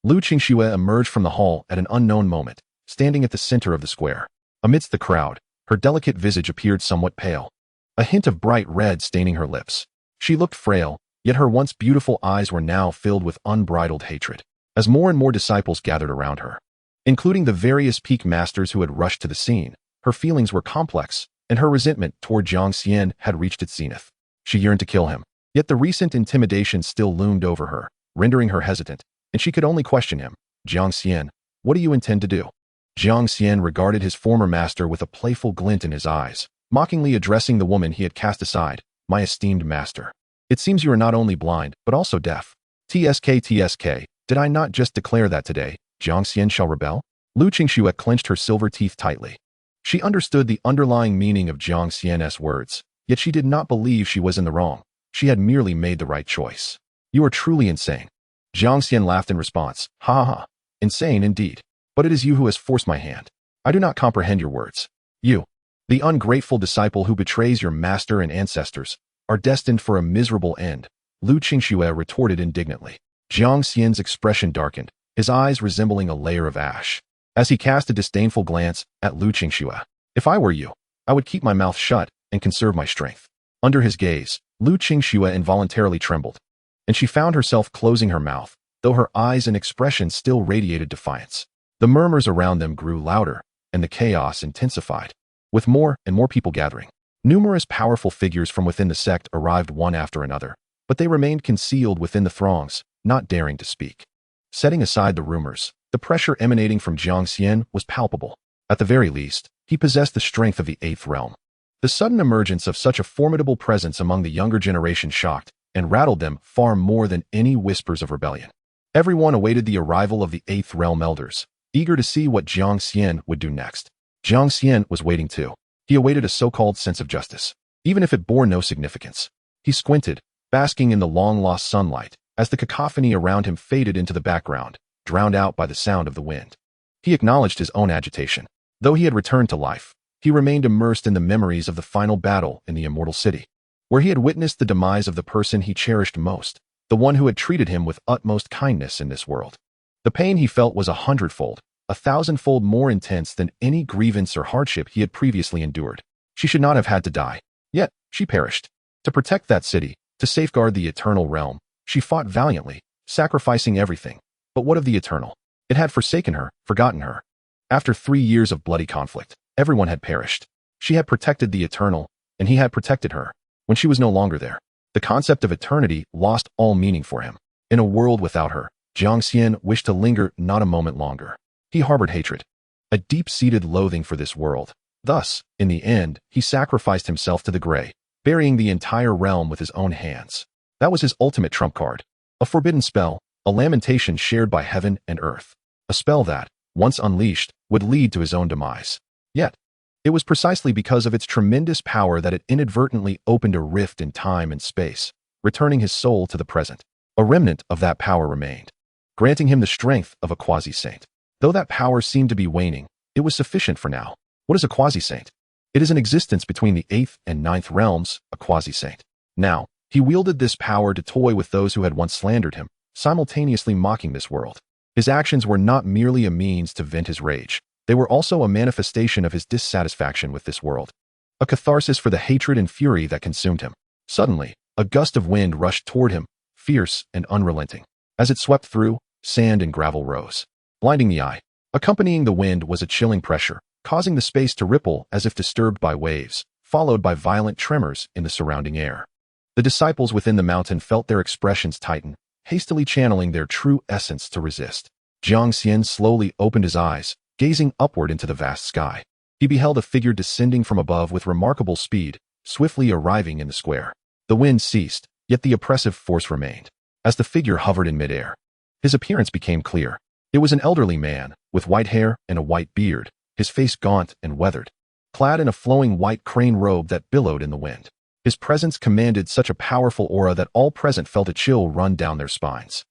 Lu Qingxue emerged from the hall at an unknown moment, standing at the center of the square. Amidst the crowd, her delicate visage appeared somewhat pale, a hint of bright red staining her lips. She looked frail, yet her once beautiful eyes were now filled with unbridled hatred. As more and more disciples gathered around her, including the various peak masters who had rushed to the scene, her feelings were complex, and her resentment toward Jiang Xian had reached its zenith. She yearned to kill him, yet the recent intimidation still loomed over her, rendering her hesitant, and she could only question him. Jiang Xian, what do you intend to do? Jiang Xian regarded his former master with a playful glint in his eyes, mockingly addressing the woman he had cast aside. My esteemed master, it seems you are not only blind, but also deaf. TSK, did I not just declare that today, Jiang Xian shall rebel? Lu Qingxue clenched her silver teeth tightly. She understood the underlying meaning of Jiang Xian's words, yet she did not believe she was in the wrong. She had merely made the right choice. You are truly insane. Jiang Xian laughed in response. Ha ha ha. Insane indeed. But it is you who has forced my hand. I do not comprehend your words. You, the ungrateful disciple who betrays your master and ancestors, are destined for a miserable end, Lu Qingxue retorted indignantly. Jiang Xian's expression darkened, his eyes resembling a layer of ash, as he cast a disdainful glance at Lu Qingxue. If I were you, I would keep my mouth shut and conserve my strength. Under his gaze, Lu Qingxue involuntarily trembled, and she found herself closing her mouth, though her eyes and expression still radiated defiance. The murmurs around them grew louder, and the chaos intensified, with more and more people gathering. Numerous powerful figures from within the sect arrived one after another, but they remained concealed within the throngs, not daring to speak. Setting aside the rumors, the pressure emanating from Jiang Xian was palpable. At the very least, he possessed the strength of the eighth realm. The sudden emergence of such a formidable presence among the younger generation shocked and rattled them far more than any whispers of rebellion. Everyone awaited the arrival of the eighth realm elders, eager to see what Jiang Xian would do next. Jiang Xian was waiting too. He awaited a so-called sense of justice, even if it bore no significance. He squinted, basking in the long-lost sunlight, as the cacophony around him faded into the background, drowned out by the sound of the wind. He acknowledged his own agitation. Though he had returned to life, he remained immersed in the memories of the final battle in the immortal city, where he had witnessed the demise of the person he cherished most, the one who had treated him with utmost kindness in this world. The pain he felt was 100-fold, 1,000-fold more intense than any grievance or hardship he had previously endured. She should not have had to die, yet she perished. To protect that city, to safeguard the eternal realm, she fought valiantly, sacrificing everything. But what of the eternal? It had forsaken her, forgotten her. After 3 years of bloody conflict, everyone had perished. She had protected the eternal, and he had protected her. When she was no longer there, the concept of eternity lost all meaning for him. In a world without her, Jiang Xian wished to linger not a moment longer. He harbored hatred, a deep-seated loathing for this world. Thus, in the end, he sacrificed himself to the gray, burying the entire realm with his own hands. That was his ultimate trump card. A forbidden spell, a lamentation shared by heaven and earth. A spell that, once unleashed, would lead to his own demise. Yet, it was precisely because of its tremendous power that it inadvertently opened a rift in time and space, returning his soul to the present. A remnant of that power remained, granting him the strength of a quasi-saint. Though that power seemed to be waning, it was sufficient for now. What is a quasi-saint? It is an existence between the 8th and 9th realms, a quasi-saint. Now, he wielded this power to toy with those who had once slandered him, simultaneously mocking this world. His actions were not merely a means to vent his rage. They were also a manifestation of his dissatisfaction with this world, a catharsis for the hatred and fury that consumed him. Suddenly, a gust of wind rushed toward him, fierce and unrelenting. As it swept through, sand and gravel rose, blinding the eye. Accompanying the wind was a chilling pressure, causing the space to ripple as if disturbed by waves, followed by violent tremors in the surrounding air. The disciples within the mountain felt their expressions tighten, hastily channeling their true essence to resist. Jiang Xian slowly opened his eyes, gazing upward into the vast sky. He beheld a figure descending from above with remarkable speed, swiftly arriving in the square. The wind ceased, yet the oppressive force remained. As the figure hovered in midair, his appearance became clear. It was an elderly man, with white hair and a white beard, his face gaunt and weathered, clad in a flowing white crane robe that billowed in the wind. His presence commanded such a powerful aura that all present felt a chill run down their spines.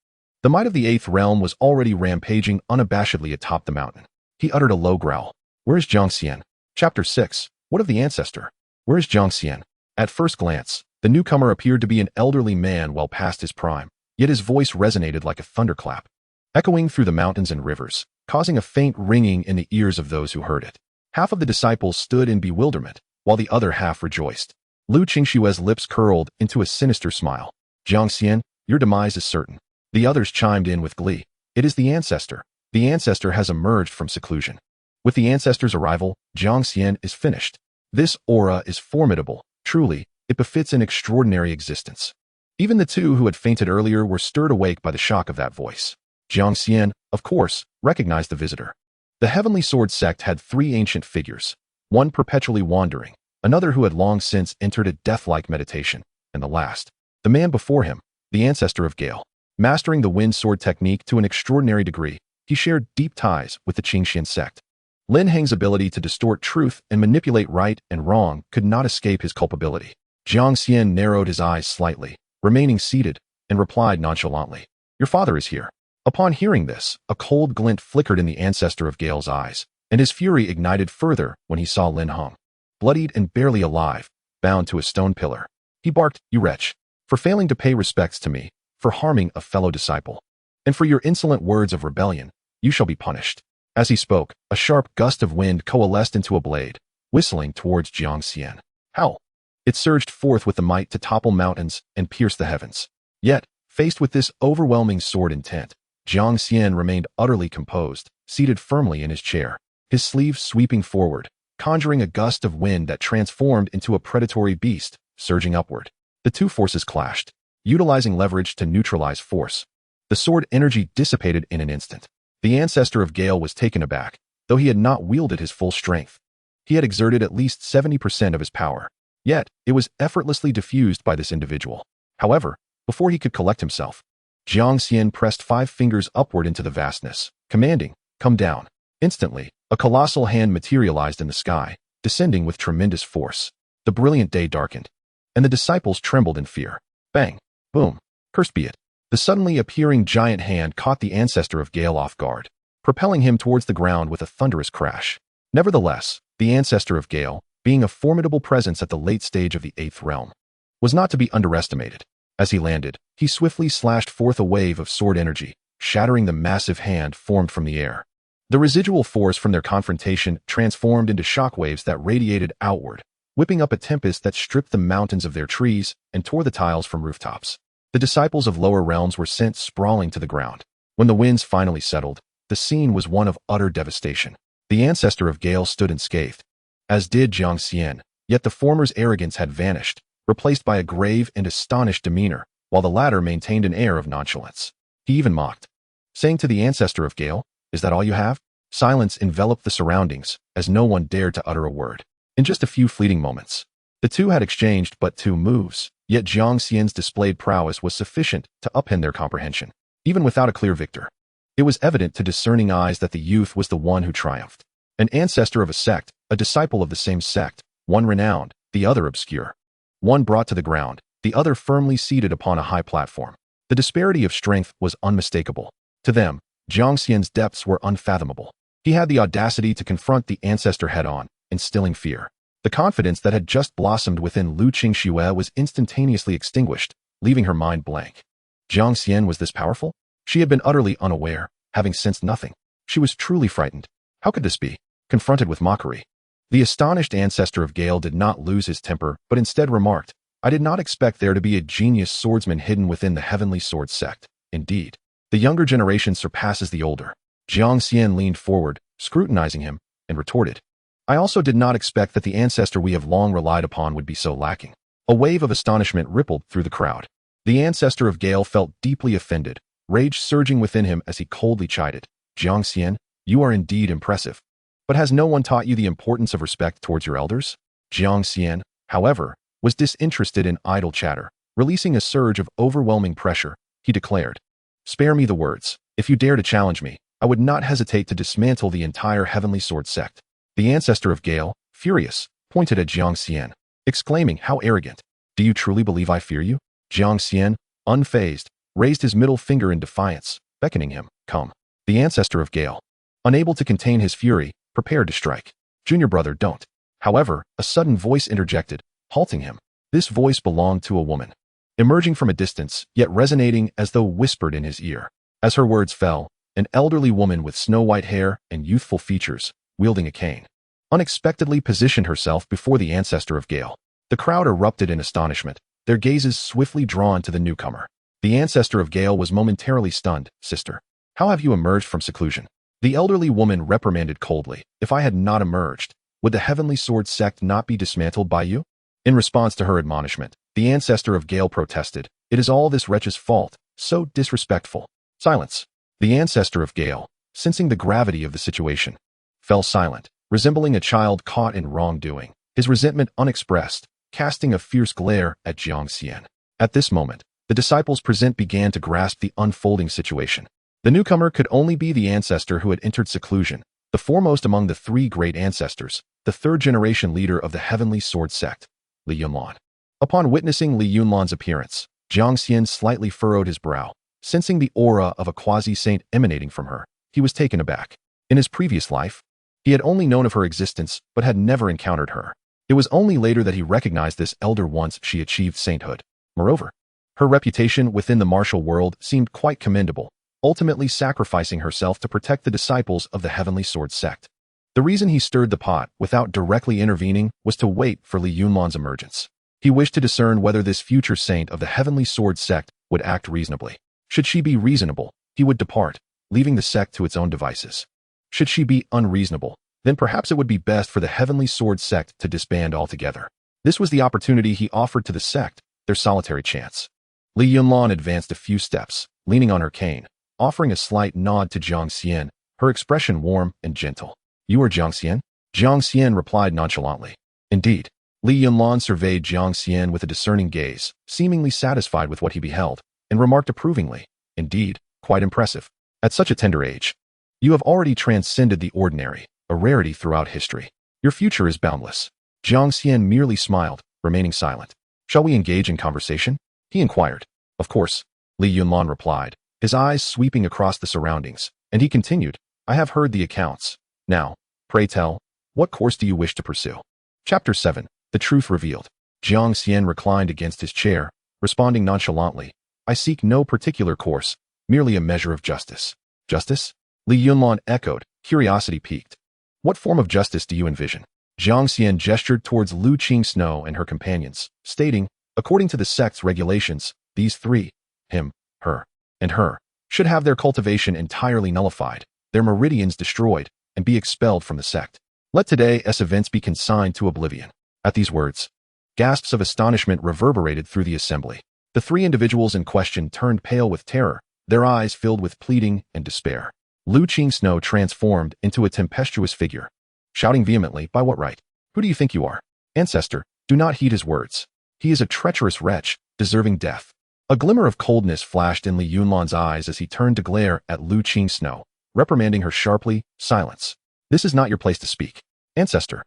The might of the 8th realm was already rampaging unabashedly atop the mountain. He uttered a low growl. Where is Jiang Xian? Chapter 6. What of the ancestor? Where is Jiang Xian? At first glance, the newcomer appeared to be an elderly man well past his prime, yet his voice resonated like a thunderclap. echoing through the mountains and rivers, causing a faint ringing in the ears of those who heard it. Half of the disciples stood in bewilderment, while the other half rejoiced. Lu Qingshue's lips curled into a sinister smile. Jiang Xian, your demise is certain. The others chimed in with glee. It is the ancestor. The ancestor has emerged from seclusion. With the ancestor's arrival, Jiang Xian is finished. This aura is formidable. Truly, it befits an extraordinary existence. Even the two who had fainted earlier were stirred awake by the shock of that voice. Jiang Xian, of course, recognized the visitor. The Heavenly Sword sect had three ancient figures, one perpetually wandering, another who had long since entered a death-like meditation, and the last, the man before him, the ancestor of Gale. Mastering the wind sword technique to an extraordinary degree, he shared deep ties with the Xianxian sect. Lin Heng's ability to distort truth and manipulate right and wrong could not escape his culpability. Jiang Xian narrowed his eyes slightly, remaining seated, and replied nonchalantly, "Your father is here." Upon hearing this, a cold glint flickered in the ancestor of Gale's eyes, and his fury ignited further when he saw Lin Heng, bloodied and barely alive, bound to a stone pillar. He barked, "You wretch, for failing to pay respects to me, for harming a fellow disciple, and for your insolent words of rebellion, you shall be punished." As he spoke, a sharp gust of wind coalesced into a blade, whistling towards Jiang Xian. Howl! It surged forth with the might to topple mountains and pierce the heavens. Yet, faced with this overwhelming sword intent, Jiang Xian remained utterly composed, seated firmly in his chair, his sleeves sweeping forward, conjuring a gust of wind that transformed into a predatory beast, surging upward. The two forces clashed, utilizing leverage to neutralize force. The sword energy dissipated in an instant. The ancestor of Gale was taken aback, though he had not wielded his full strength. He had exerted at least 70% of his power, yet it was effortlessly diffused by this individual. However, before he could collect himself, Jiang Xian pressed 5 fingers upward into the vastness, commanding, "Come down." Instantly, a colossal hand materialized in the sky, descending with tremendous force. The brilliant day darkened, and the disciples trembled in fear. Bang! Boom! Cursed be it! The suddenly appearing giant hand caught the ancestor of Gale off guard, propelling him towards the ground with a thunderous crash. Nevertheless, the ancestor of Gale, being a formidable presence at the late stage of the 8th realm, was not to be underestimated. As he landed, he swiftly slashed forth a wave of sword energy, shattering the massive hand formed from the air. The residual force from their confrontation transformed into shockwaves that radiated outward, whipping up a tempest that stripped the mountains of their trees and tore the tiles from rooftops. The disciples of lower realms were sent sprawling to the ground. When the winds finally settled, the scene was one of utter devastation. The ancestor of Gale stood unscathed, as did Jiang Xian, yet the former's arrogance had vanished, replaced by a grave and astonished demeanor, while the latter maintained an air of nonchalance. He even mocked, saying to the ancestor of Gale, "Is that all you have?" Silence enveloped the surroundings, as no one dared to utter a word. In just a few fleeting moments, the two had exchanged but 2 moves, yet Jiang Xian's displayed prowess was sufficient to upend their comprehension. Even without a clear victor, it was evident to discerning eyes that the youth was the one who triumphed. An ancestor of a sect, a disciple of the same sect, one renowned, the other obscure. One brought to the ground, the other firmly seated upon a high platform. The disparity of strength was unmistakable. To them, Jiang Xian's depths were unfathomable. He had the audacity to confront the ancestor head-on, instilling fear. The confidence that had just blossomed within Lu Qingshuo was instantaneously extinguished, leaving her mind blank. Jiang Xian was this powerful? She had been utterly unaware, having sensed nothing. She was truly frightened. How could this be? Confronted with mockery. The astonished ancestor of Gale did not lose his temper, but instead remarked, "I did not expect there to be a genius swordsman hidden within the Heavenly Sword sect. Indeed, the younger generation surpasses the older." Jiang Xian leaned forward, scrutinizing him, and retorted, "I also did not expect that the ancestor we have long relied upon would be so lacking." A wave of astonishment rippled through the crowd. The ancestor of Gale felt deeply offended, rage surging within him as he coldly chided, "Jiang Xian, you are indeed impressive. But has no one taught you the importance of respect towards your elders?" Jiang Xian, however, was disinterested in idle chatter. Releasing a surge of overwhelming pressure, he declared, "Spare me the words. If you dare to challenge me, I would not hesitate to dismantle the entire Heavenly Sword sect." The ancestor of Gale, furious, pointed at Jiang Xian, exclaiming, "How arrogant! Do you truly believe I fear you?" Jiang Xian, unfazed, raised his middle finger in defiance, beckoning him, "Come." The ancestor of Gale, unable to contain his fury, prepared to strike. "Junior brother, don't." However, a sudden voice interjected, halting him. This voice belonged to a woman, emerging from a distance, yet resonating as though whispered in his ear. As her words fell, an elderly woman with snow-white hair and youthful features, wielding a cane, unexpectedly positioned herself before the ancestor of Gale. The crowd erupted in astonishment, their gazes swiftly drawn to the newcomer. The ancestor of Gale was momentarily stunned. "Sister, how have you emerged from seclusion?" The elderly woman reprimanded coldly. "If I had not emerged, would the Heavenly Sword sect not be dismantled by you?" In response to her admonishment, the ancestor of Gale protested. "It is all this wretch's fault, so disrespectful." Silence. The ancestor of Gale, sensing the gravity of the situation, fell silent, resembling a child caught in wrongdoing, his resentment unexpressed, casting a fierce glare at Jiang Xian. At this moment, the disciples present began to grasp the unfolding situation. The newcomer could only be the ancestor who had entered seclusion, the foremost among the three great ancestors, the third-generation leader of the Heavenly Sword sect, Li Yunlan. Upon witnessing Li Yunlan's appearance, Jiang Xian slightly furrowed his brow. Sensing the aura of a quasi-saint emanating from her, he was taken aback. In his previous life, he had only known of her existence but had never encountered her. It was only later that he recognized this elder once she achieved sainthood. Moreover, her reputation within the martial world seemed quite commendable, ultimately sacrificing herself to protect the disciples of the Heavenly Sword sect. The reason he stirred the pot without directly intervening was to wait for Li Yunlan's emergence. He wished to discern whether this future saint of the Heavenly Sword sect would act reasonably. Should she be reasonable, he would depart, leaving the sect to its own devices. Should she be unreasonable, then perhaps it would be best for the Heavenly Sword sect to disband altogether. This was the opportunity he offered to the sect, their solitary chance. Li Yunlan advanced a few steps, leaning on her cane, offering a slight nod to Jiang Xian, her expression warm and gentle. "You are Jiang Xian?" Jiang Xian replied nonchalantly. "Indeed." Li Yunlan surveyed Jiang Xian with a discerning gaze, seemingly satisfied with what he beheld, and remarked approvingly, "Indeed, quite impressive. At such a tender age, you have already transcended the ordinary, a rarity throughout history. Your future is boundless." Jiang Xian merely smiled, remaining silent. "Shall we engage in conversation?" he inquired. "Of course," Li Yunlan replied, his eyes sweeping across the surroundings, and he continued, "I have heard the accounts. Now, pray tell, what course do you wish to pursue?" Chapter 7. The Truth Revealed. Jiang Xian reclined against his chair, responding nonchalantly, "I seek no particular course, merely a measure of justice." "Justice?" Li Yunlan echoed, curiosity piqued. "What form of justice do you envision?" Jiang Xian gestured towards Lu Qing and her companions, stating, "According to the sect's regulations, these three, him, her, and her, should have their cultivation entirely nullified, their meridians destroyed, and be expelled from the sect. Let today's events be consigned to oblivion." At these words, gasps of astonishment reverberated through the assembly. The three individuals in question turned pale with terror, their eyes filled with pleading and despair. Lu Qing transformed into a tempestuous figure, shouting vehemently, "By what right? Who do you think you are? Ancestor, do not heed his words. He is a treacherous wretch, deserving death." A glimmer of coldness flashed in Li Yunlan's eyes as he turned to glare at Lu Qing, reprimanding her sharply. "Silence. This is not your place to speak." "Ancestor."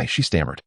She stammered.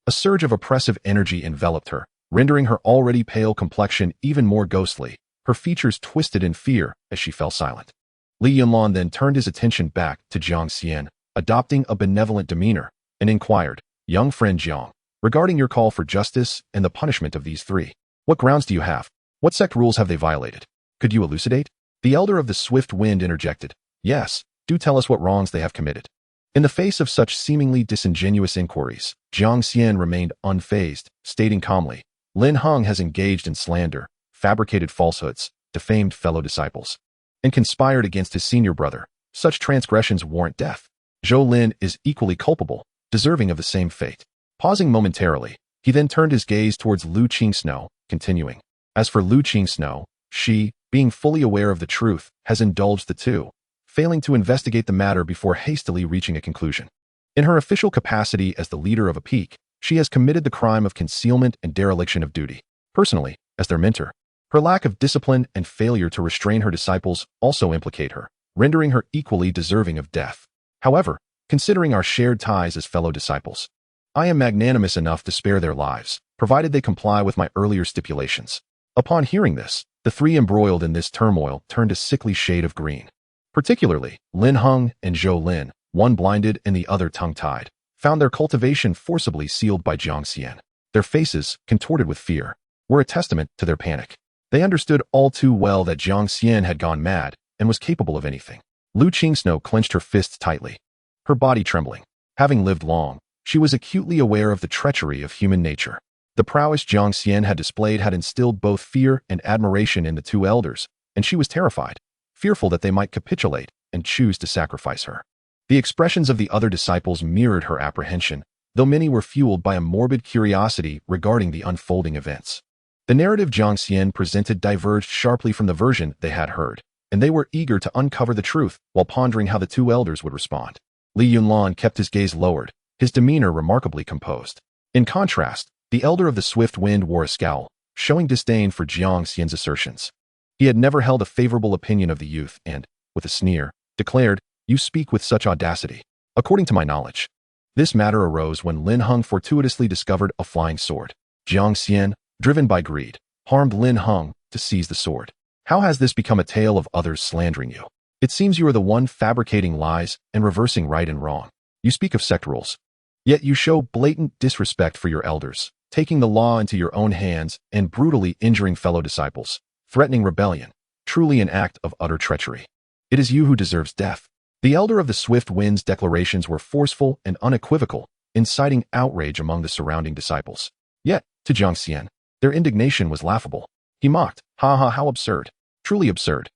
A surge of oppressive energy enveloped her, rendering her already pale complexion even more ghostly, her features twisted in fear as she fell silent. Li Yunlan then turned his attention back to Jiang Xian, adopting a benevolent demeanor, and inquired, "Young friend Jiang, regarding your call for justice and the punishment of these three, what grounds do you have? What sect rules have they violated? Could you elucidate?" The elder of the swift wind interjected, "Yes, do tell us what wrongs they have committed." In the face of such seemingly disingenuous inquiries, Jiang Xian remained unfazed, stating calmly, "Lin Heng has engaged in slander, fabricated falsehoods, defamed fellow disciples, and conspired against his senior brother. Such transgressions warrant death. Zhou Lin is equally culpable, deserving of the same fate." Pausing momentarily, he then turned his gaze towards Lu Qing, continuing, "As for Lu Qing, she, being fully aware of the truth, has indulged the two, failing to investigate the matter before hastily reaching a conclusion. In her official capacity as the leader of a peak, she has committed the crime of concealment and dereliction of duty. Personally, as their mentor, her lack of discipline and failure to restrain her disciples also implicate her, rendering her equally deserving of death. However, considering our shared ties as fellow disciples, I am magnanimous enough to spare their lives, provided they comply with my earlier stipulations." Upon hearing this, the three embroiled in this turmoil turned a sickly shade of green. Particularly, Lin Heng and Zhou Lin, one blinded and the other tongue-tied, found their cultivation forcibly sealed by Jiang Xian. Their faces, contorted with fear, were a testament to their panic. They understood all too well that Jiang Xian had gone mad, and was capable of anything. Lu Qingsno clenched her fists tightly, her body trembling. Having lived long, she was acutely aware of the treachery of human nature. The prowess Jiang Xian had displayed had instilled both fear and admiration in the two elders, and she was terrified, fearful that they might capitulate and choose to sacrifice her. The expressions of the other disciples mirrored her apprehension, though many were fueled by a morbid curiosity regarding the unfolding events. The narrative Jiang Xian presented diverged sharply from the version they had heard, and they were eager to uncover the truth while pondering how the two elders would respond. Li Yunlan kept his gaze lowered, his demeanor remarkably composed. In contrast, the elder of the swift wind wore a scowl, showing disdain for Jiang Xian's assertions. He had never held a favorable opinion of the youth and, with a sneer, declared, "You speak with such audacity. According to my knowledge." This matter arose when Lin Heng fortuitously discovered a flying sword. Jiang Xian, driven by greed, harmed Lin Heng to seize the sword. How has this become a tale of others slandering you? It seems you are the one fabricating lies and reversing right and wrong. You speak of sect rules. Yet you show blatant disrespect for your elders, taking the law into your own hands and brutally injuring fellow disciples, threatening rebellion, truly an act of utter treachery. It is you who deserves death. The elder of the swift wind's declarations were forceful and unequivocal, inciting outrage among the surrounding disciples. Yet, to Jiang Xian, their indignation was laughable. He mocked, "Ha ha, how absurd. Truly absurd.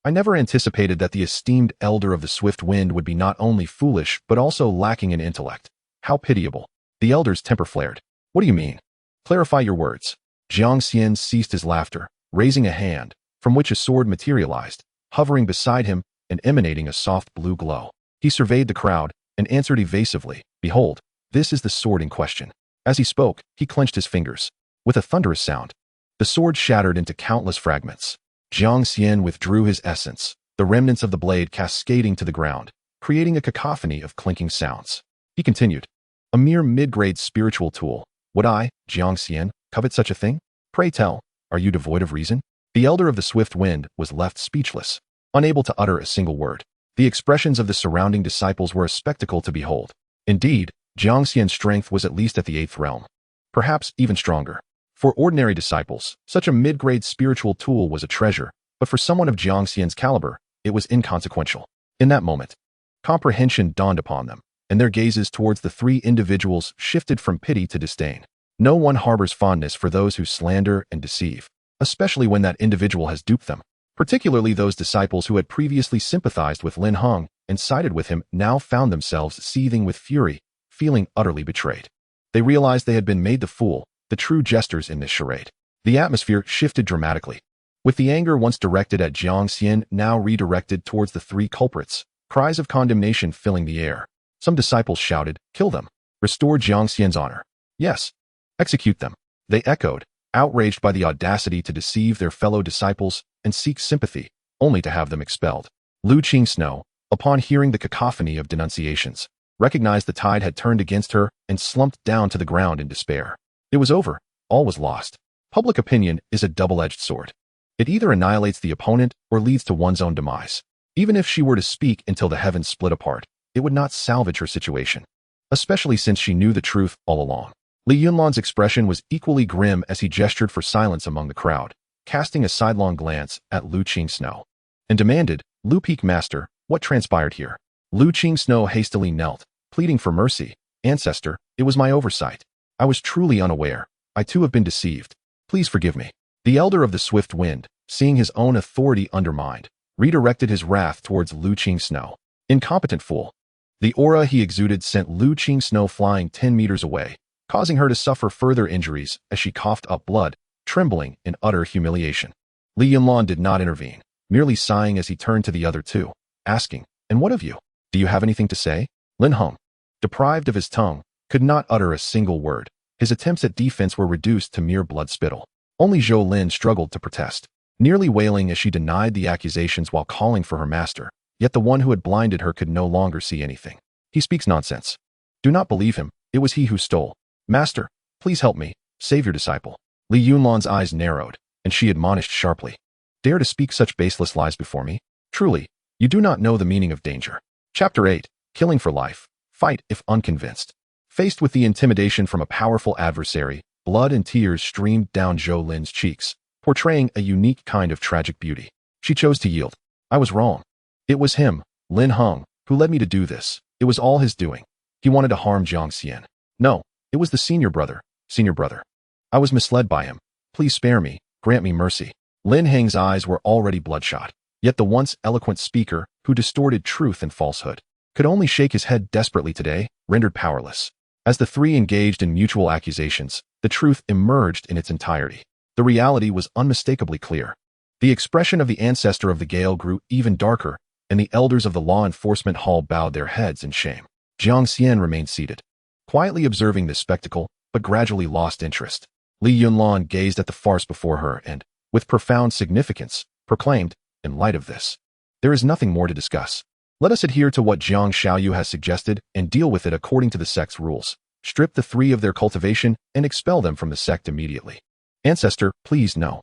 I never anticipated that the esteemed elder of the swift wind would be not only foolish but also lacking in intellect. How pitiable." The elder's temper flared. "What do you mean? Clarify your words." Jiang Xian ceased his laughter, raising a hand, from which a sword materialized, hovering beside him and emanating a soft blue glow. He surveyed the crowd and answered evasively, "Behold, this is the sword in question." As he spoke, he clenched his fingers. With a thunderous sound, the sword shattered into countless fragments. Jiang Xian withdrew his essence, the remnants of the blade cascading to the ground, creating a cacophony of clinking sounds. He continued, "A mere mid-grade spiritual tool. Would I, Jiang Xian, covet such a thing? Pray tell, are you devoid of reason?" The elder of the swift wind was left speechless, unable to utter a single word. The expressions of the surrounding disciples were a spectacle to behold. Indeed, Jiang Xian's strength was at least at the 8th realm, perhaps even stronger. For ordinary disciples, such a mid-grade spiritual tool was a treasure, but for someone of Jiang Xian's caliber, it was inconsequential. In that moment, comprehension dawned upon them, and their gazes towards the three individuals shifted from pity to disdain. No one harbors fondness for those who slander and deceive, especially when that individual has duped them. Particularly those disciples who had previously sympathized with Lin Heng and sided with him now found themselves seething with fury, feeling utterly betrayed. They realized they had been made the fool, the true jesters in this charade. The atmosphere shifted dramatically. With the anger once directed at Jiang Xian now redirected towards the three culprits, cries of condemnation filling the air. Some disciples shouted, "Kill them! Restore Jiang Xian's honor! Yes! Execute them!" They echoed, outraged by the audacity to deceive their fellow disciples and seek sympathy, only to have them expelled. Lu Qingsno, upon hearing the cacophony of denunciations, recognized the tide had turned against her and slumped down to the ground in despair. It was over. All was lost. Public opinion is a double-edged sword. It either annihilates the opponent or leads to one's own demise. Even if she were to speak until the heavens split apart, it would not salvage her situation, especially since she knew the truth all along. Li Yunlan's expression was equally grim as he gestured for silence among the crowd, casting a sidelong glance at Lu Qingsno, and demanded, "Lu Peak Master, what transpired here?" Lu Qingsno hastily knelt, pleading for mercy. "Ancestor, it was my oversight. I was truly unaware. I too have been deceived. Please forgive me." The elder of the swift wind, seeing his own authority undermined, redirected his wrath towards Lu Qingsno. Incompetent fool. The aura he exuded sent Lu Qingsno flying 10 meters away, causing her to suffer further injuries as she coughed up blood, trembling in utter humiliation. Li Yunlan did not intervene, merely sighing as he turned to the other two, asking, "And what of you? Do you have anything to say?" Lin Heng, deprived of his tongue, could not utter a single word. His attempts at defense were reduced to mere blood spittle. Only Zhou Lin struggled to protest, nearly wailing as she denied the accusations while calling for her master. Yet the one who had blinded her could no longer see anything. "He speaks nonsense. Do not believe him. It was he who stole. Master, please help me. Save your disciple." Li Yunlan's eyes narrowed, and she admonished sharply, "Dare to speak such baseless lies before me? Truly, you do not know the meaning of danger." Chapter 8. Killing for life. Fight if unconvinced. Faced with the intimidation from a powerful adversary, blood and tears streamed down Zhou Lin's cheeks, portraying a unique kind of tragic beauty. She chose to yield. I was wrong. It was him, Lin Heng, who led me to do this. It was all his doing. He wanted to harm Jiang Xian. No, it was the senior brother. I was misled by him. Please spare me, grant me mercy. Lin Heng's eyes were already bloodshot, yet the once eloquent speaker, who distorted truth and falsehood, could only shake his head desperately today, rendered powerless. As the three engaged in mutual accusations, the truth emerged in its entirety. The reality was unmistakably clear. The expression of the ancestor of the Gale grew even darker, and the elders of the law enforcement hall bowed their heads in shame. Jiang Xian remained seated, quietly observing this spectacle, but gradually lost interest. Li Yunlan gazed at the farce before her and, with profound significance, proclaimed, in light of this, there is nothing more to discuss. Let us adhere to what Jiang Xiaoyu has suggested and deal with it according to the sect's rules. Strip the three of their cultivation and expel them from the sect immediately. Ancestor, please no.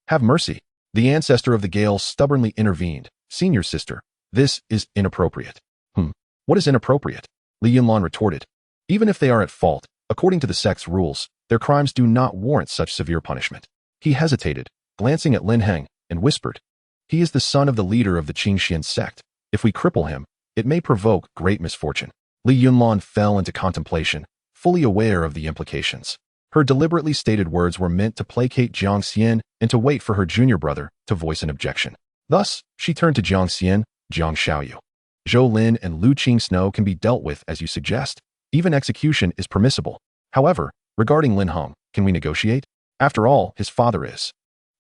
Have mercy. The ancestor of the Gale stubbornly intervened. Senior sister, this is inappropriate. What is inappropriate? Li Yunlan retorted. Even if they are at fault, according to the sect's rules, their crimes do not warrant such severe punishment. He hesitated, glancing at Lin Heng, and whispered, he is the son of the leader of the Qingxian sect. If we cripple him, it may provoke great misfortune. Li Yunlan fell into contemplation, fully aware of the implications. Her deliberately stated words were meant to placate Jiang Xian and to wait for her junior brother to voice an objection. Thus, she turned to Jiang Xian, Jiang Xiaoyu. Zhou Lin and Lu Qing can be dealt with as you suggest. Even execution is permissible. However, regarding Lin Heng, can we negotiate? After all, his father is.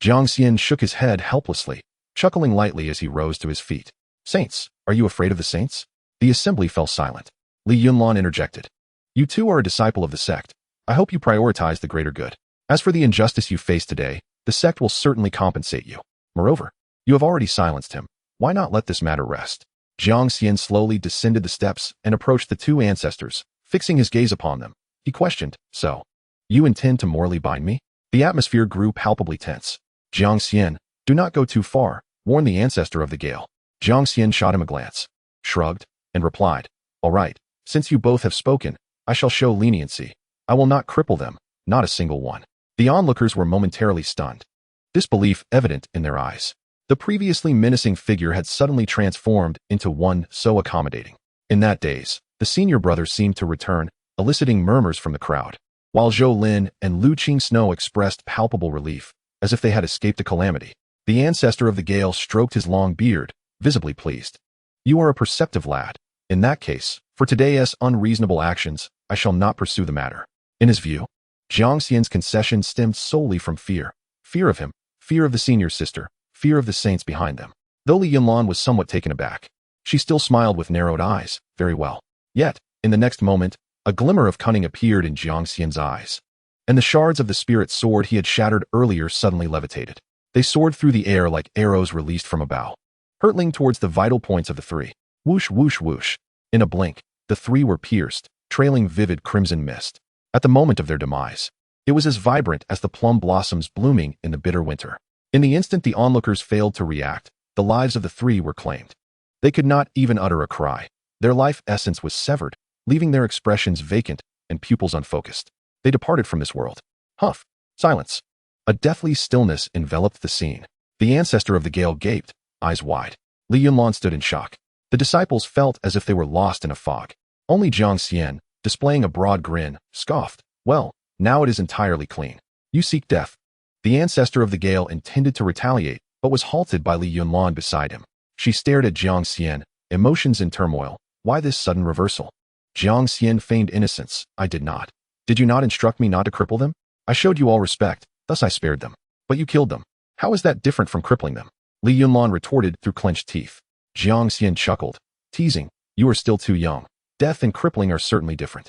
Jiang Xian shook his head helplessly, chuckling lightly as he rose to his feet. Saints, are you afraid of the saints? The assembly fell silent. Li Yunlan interjected. You too are a disciple of the sect. I hope you prioritize the greater good. As for the injustice you face today, the sect will certainly compensate you. Moreover, you have already silenced him. Why not let this matter rest? Jiang Xian slowly descended the steps and approached the two ancestors, fixing his gaze upon them. He questioned, so, you intend to morally bind me? The atmosphere grew palpably tense. Jiang Xian, do not go too far, warned the ancestor of the Gale. Jiang Xian shot him a glance, shrugged, and replied, all right, since you both have spoken, I shall show leniency. I will not cripple them, not a single one. The onlookers were momentarily stunned, disbelief evident in their eyes. The previously menacing figure had suddenly transformed into one so accommodating. In that daze, the senior brother seemed to return, eliciting murmurs from the crowd, while Zhou Lin and Lu Qing expressed palpable relief, as if they had escaped a calamity. The ancestor of the Gale stroked his long beard, visibly pleased. You are a perceptive lad. In that case, for today's unreasonable actions, I shall not pursue the matter. In his view, Jiang Xian's concession stemmed solely from fear. Fear of him, fear of the senior sister, fear of the saints behind them. Though Li Yunlan was somewhat taken aback, she still smiled with narrowed eyes. Very well. Yet, in the next moment, a glimmer of cunning appeared in Jiang Xian's eyes, and the shards of the spirit sword he had shattered earlier suddenly levitated. They soared through the air like arrows released from a bow, hurtling towards the vital points of the three. Whoosh, whoosh, whoosh. In a blink, the three were pierced, trailing vivid crimson mist. At the moment of their demise, it was as vibrant as the plum blossoms blooming in the bitter winter. In the instant the onlookers failed to react, the lives of the three were claimed. They could not even utter a cry. Their life essence was severed, leaving their expressions vacant and pupils unfocused. They departed from this world. Huff. Silence. A deathly stillness enveloped the scene. The ancestor of the Gale gaped, eyes wide. Li Yunlan stood in shock. The disciples felt as if they were lost in a fog. Only Jiang Xian, displaying a broad grin, scoffed. Well, now it is entirely clean. You seek death. The ancestor of the Gale intended to retaliate, but was halted by Li Yunlan beside him. She stared at Jiang Xian, emotions in turmoil. Why this sudden reversal? Jiang Xian feigned innocence. I did not. Did you not instruct me not to cripple them? I showed you all respect, thus I spared them. But you killed them. How is that different from crippling them? Li Yunlan retorted through clenched teeth. Jiang Xian chuckled, teasing, you are still too young. Death and crippling are certainly different.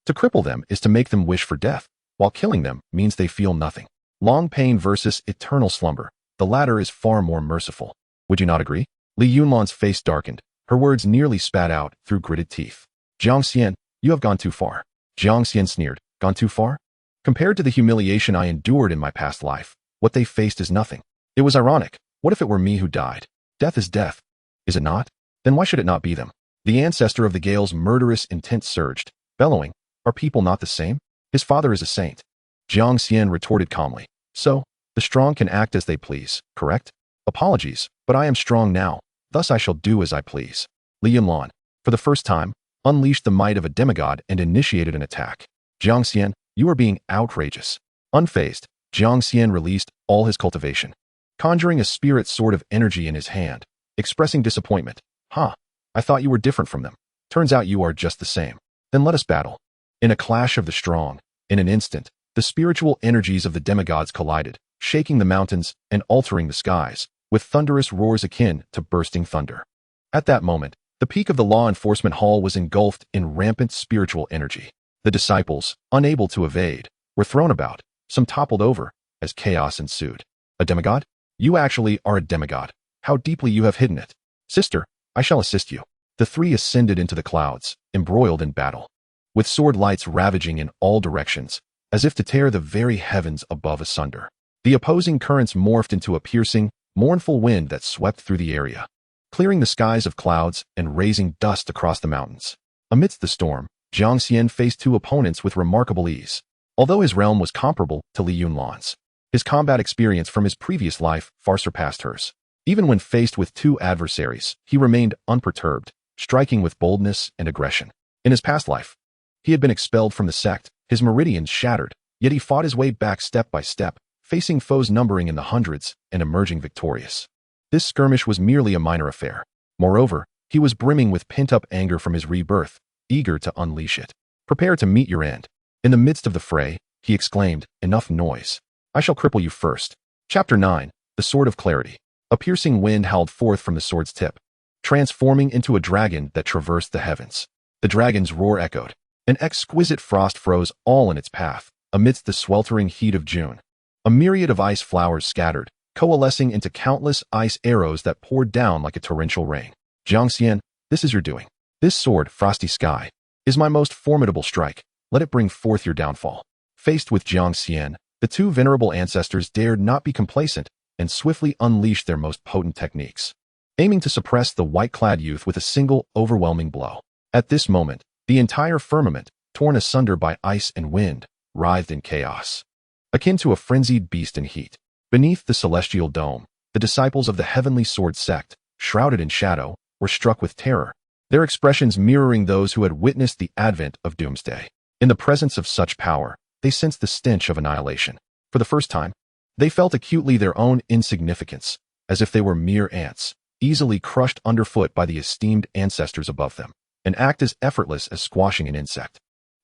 To cripple them is to make them wish for death, while killing them means they feel nothing. Long pain versus eternal slumber. The latter is far more merciful. Would you not agree? Li Yunlan's face darkened. Her words nearly spat out through gritted teeth. Jiang Xian, you have gone too far. Jiang Xian sneered. Gone too far? Compared to the humiliation I endured in my past life, what they faced is nothing. It was ironic. What if it were me who died? Death is death. Is it not? Then why should it not be them? The ancestor of the Gale's murderous intent surged, bellowing, are people not the same? His father is a saint. Jiang Xian retorted calmly. So, the strong can act as they please, correct? Apologies, but I am strong now. thus I shall do as I please. Li Yunlan, for the first time, unleashed the might of a demigod and initiated an attack. Jiang Xian, you are being outrageous. Unfazed, Jiang Xian released all his cultivation, conjuring a spirit sword of energy in his hand, expressing disappointment. I thought you were different from them. Turns out you are just the same. Then let us battle. In a clash of the strong, in an instant, the spiritual energies of the demigods collided, shaking the mountains and altering the skies, with thunderous roars akin to bursting thunder. At that moment, the peak of the law enforcement hall was engulfed in rampant spiritual energy. The disciples, unable to evade, were thrown about, some toppled over, as chaos ensued. A demigod? You actually are a demigod. How deeply you have hidden it. Sister, I shall assist you. The three ascended into the clouds, embroiled in battle, with sword lights ravaging in all directions, as if to tear the very heavens above asunder. The opposing currents morphed into a piercing, mournful wind that swept through the area, clearing the skies of clouds and raising dust across the mountains. Amidst the storm, Jiang Xian faced two opponents with remarkable ease. Although his realm was comparable to Li Yunlan's, his combat experience from his previous life far surpassed hers. Even when faced with two adversaries, he remained unperturbed, striking with boldness and aggression. In his past life, he had been expelled from the sect, his meridians shattered, yet he fought his way back step by step, facing foes numbering in the hundreds and emerging victorious. This skirmish was merely a minor affair. Moreover, he was brimming with pent-up anger from his rebirth, eager to unleash it. Prepare to meet your end. In the midst of the fray, he exclaimed, enough noise. I shall cripple you first. Chapter 9, The Sword of Clarity. A piercing wind howled forth from the sword's tip, transforming into a dragon that traversed the heavens. The dragon's roar echoed. An exquisite frost froze all in its path, amidst the sweltering heat of June. A myriad of ice flowers scattered, coalescing into countless ice arrows that poured down like a torrential rain. Jiang Xian, this is your doing. This sword, Frosty Sky, is my most formidable strike. Let it bring forth your downfall. Faced with Jiang Xian, the two venerable ancestors dared not be complacent and swiftly unleashed their most potent techniques, aiming to suppress the white-clad youth with a single, overwhelming blow. At this moment, the entire firmament, torn asunder by ice and wind, writhed in chaos, akin to a frenzied beast in heat. Beneath the celestial dome, the disciples of the heavenly sword sect, shrouded in shadow, were struck with terror, their expressions mirroring those who had witnessed the advent of doomsday. In the presence of such power, they sensed the stench of annihilation. For the first time, they felt acutely their own insignificance, as if they were mere ants, easily crushed underfoot by the esteemed ancestors above them, an act as effortless as squashing an insect.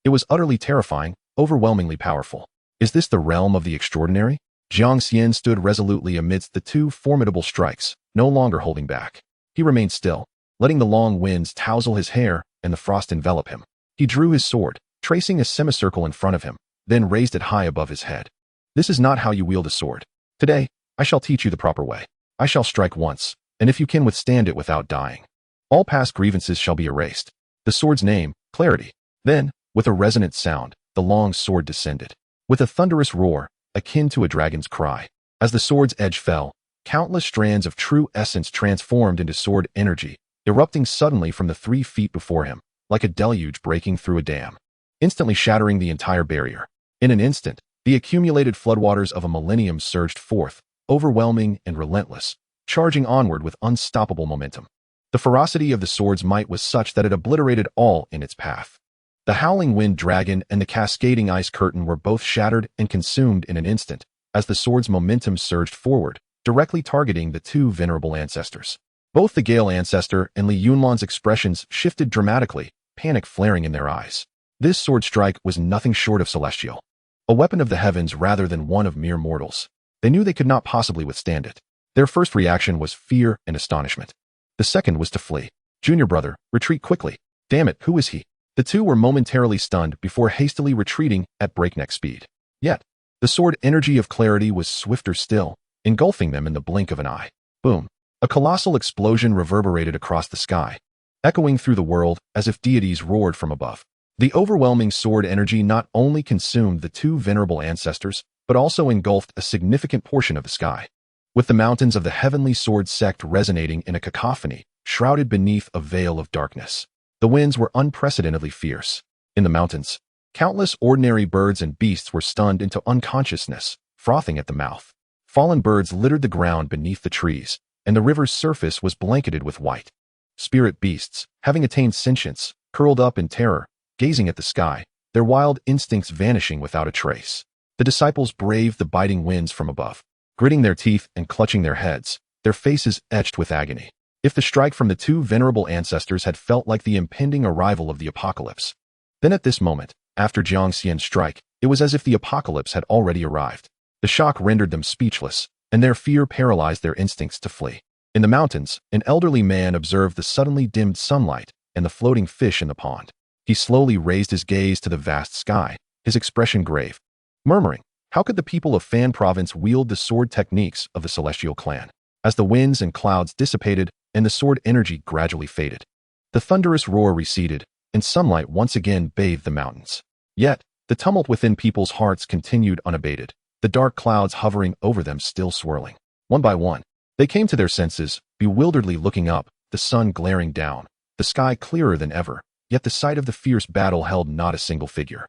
It was utterly terrifying, overwhelmingly powerful. Is this the realm of the extraordinary? Jiang Xian stood resolutely amidst the two formidable strikes, no longer holding back. He remained still, letting the long winds tousle his hair and the frost envelop him. He drew his sword, tracing a semicircle in front of him, then raised it high above his head. This is not how you wield a sword. Today, I shall teach you the proper way. I shall strike once, and if you can withstand it without dying, all past grievances shall be erased. The sword's name, Clarity. Then, with a resonant sound, the long sword descended. With a thunderous roar, akin to a dragon's cry, as the sword's edge fell, countless strands of true essence transformed into sword energy, erupting suddenly from the 3 feet before him, like a deluge breaking through a dam, instantly shattering the entire barrier. In an instant, the accumulated floodwaters of a millennium surged forth, overwhelming and relentless, charging onward with unstoppable momentum. The ferocity of the sword's might was such that it obliterated all in its path. The howling wind dragon and the cascading ice curtain were both shattered and consumed in an instant, as the sword's momentum surged forward, directly targeting the two venerable ancestors. Both the Gale ancestor and Li Yunlan's expressions shifted dramatically, panic flaring in their eyes. This sword strike was nothing short of celestial, a weapon of the heavens rather than one of mere mortals. They knew they could not possibly withstand it. Their first reaction was fear and astonishment. The second was to flee. Junior brother, retreat quickly. Damn it, who is he? The two were momentarily stunned before hastily retreating at breakneck speed. Yet, the sword energy of Clarity was swifter still, engulfing them in the blink of an eye. Boom. A colossal explosion reverberated across the sky, echoing through the world as if deities roared from above. The overwhelming sword energy not only consumed the two venerable ancestors, but also engulfed a significant portion of the sky, with the mountains of the heavenly sword sect resonating in a cacophony, shrouded beneath a veil of darkness. The winds were unprecedentedly fierce. In the mountains, countless ordinary birds and beasts were stunned into unconsciousness, frothing at the mouth. Fallen birds littered the ground beneath the trees, and the river's surface was blanketed with white. Spirit beasts, having attained sentience, curled up in terror, gazing at the sky, their wild instincts vanishing without a trace. The disciples braved the biting winds from above, gritting their teeth and clutching their heads, their faces etched with agony. If the strike from the two venerable ancestors had felt like the impending arrival of the apocalypse, then at this moment, after Jiang Xian's strike, it was as if the apocalypse had already arrived. The shock rendered them speechless, and their fear paralyzed their instincts to flee. In the mountains, an elderly man observed the suddenly dimmed sunlight and the floating fish in the pond. He slowly raised his gaze to the vast sky, his expression grave, murmuring, "How could the people of Fan Province wield the sword techniques of the celestial clan?" As the winds and clouds dissipated and the sword energy gradually faded, the thunderous roar receded, and sunlight once again bathed the mountains. Yet, the tumult within people's hearts continued unabated, the dark clouds hovering over them still swirling. One by one, they came to their senses, bewilderedly looking up, the sun glaring down, the sky clearer than ever, yet the sight of the fierce battle held not a single figure.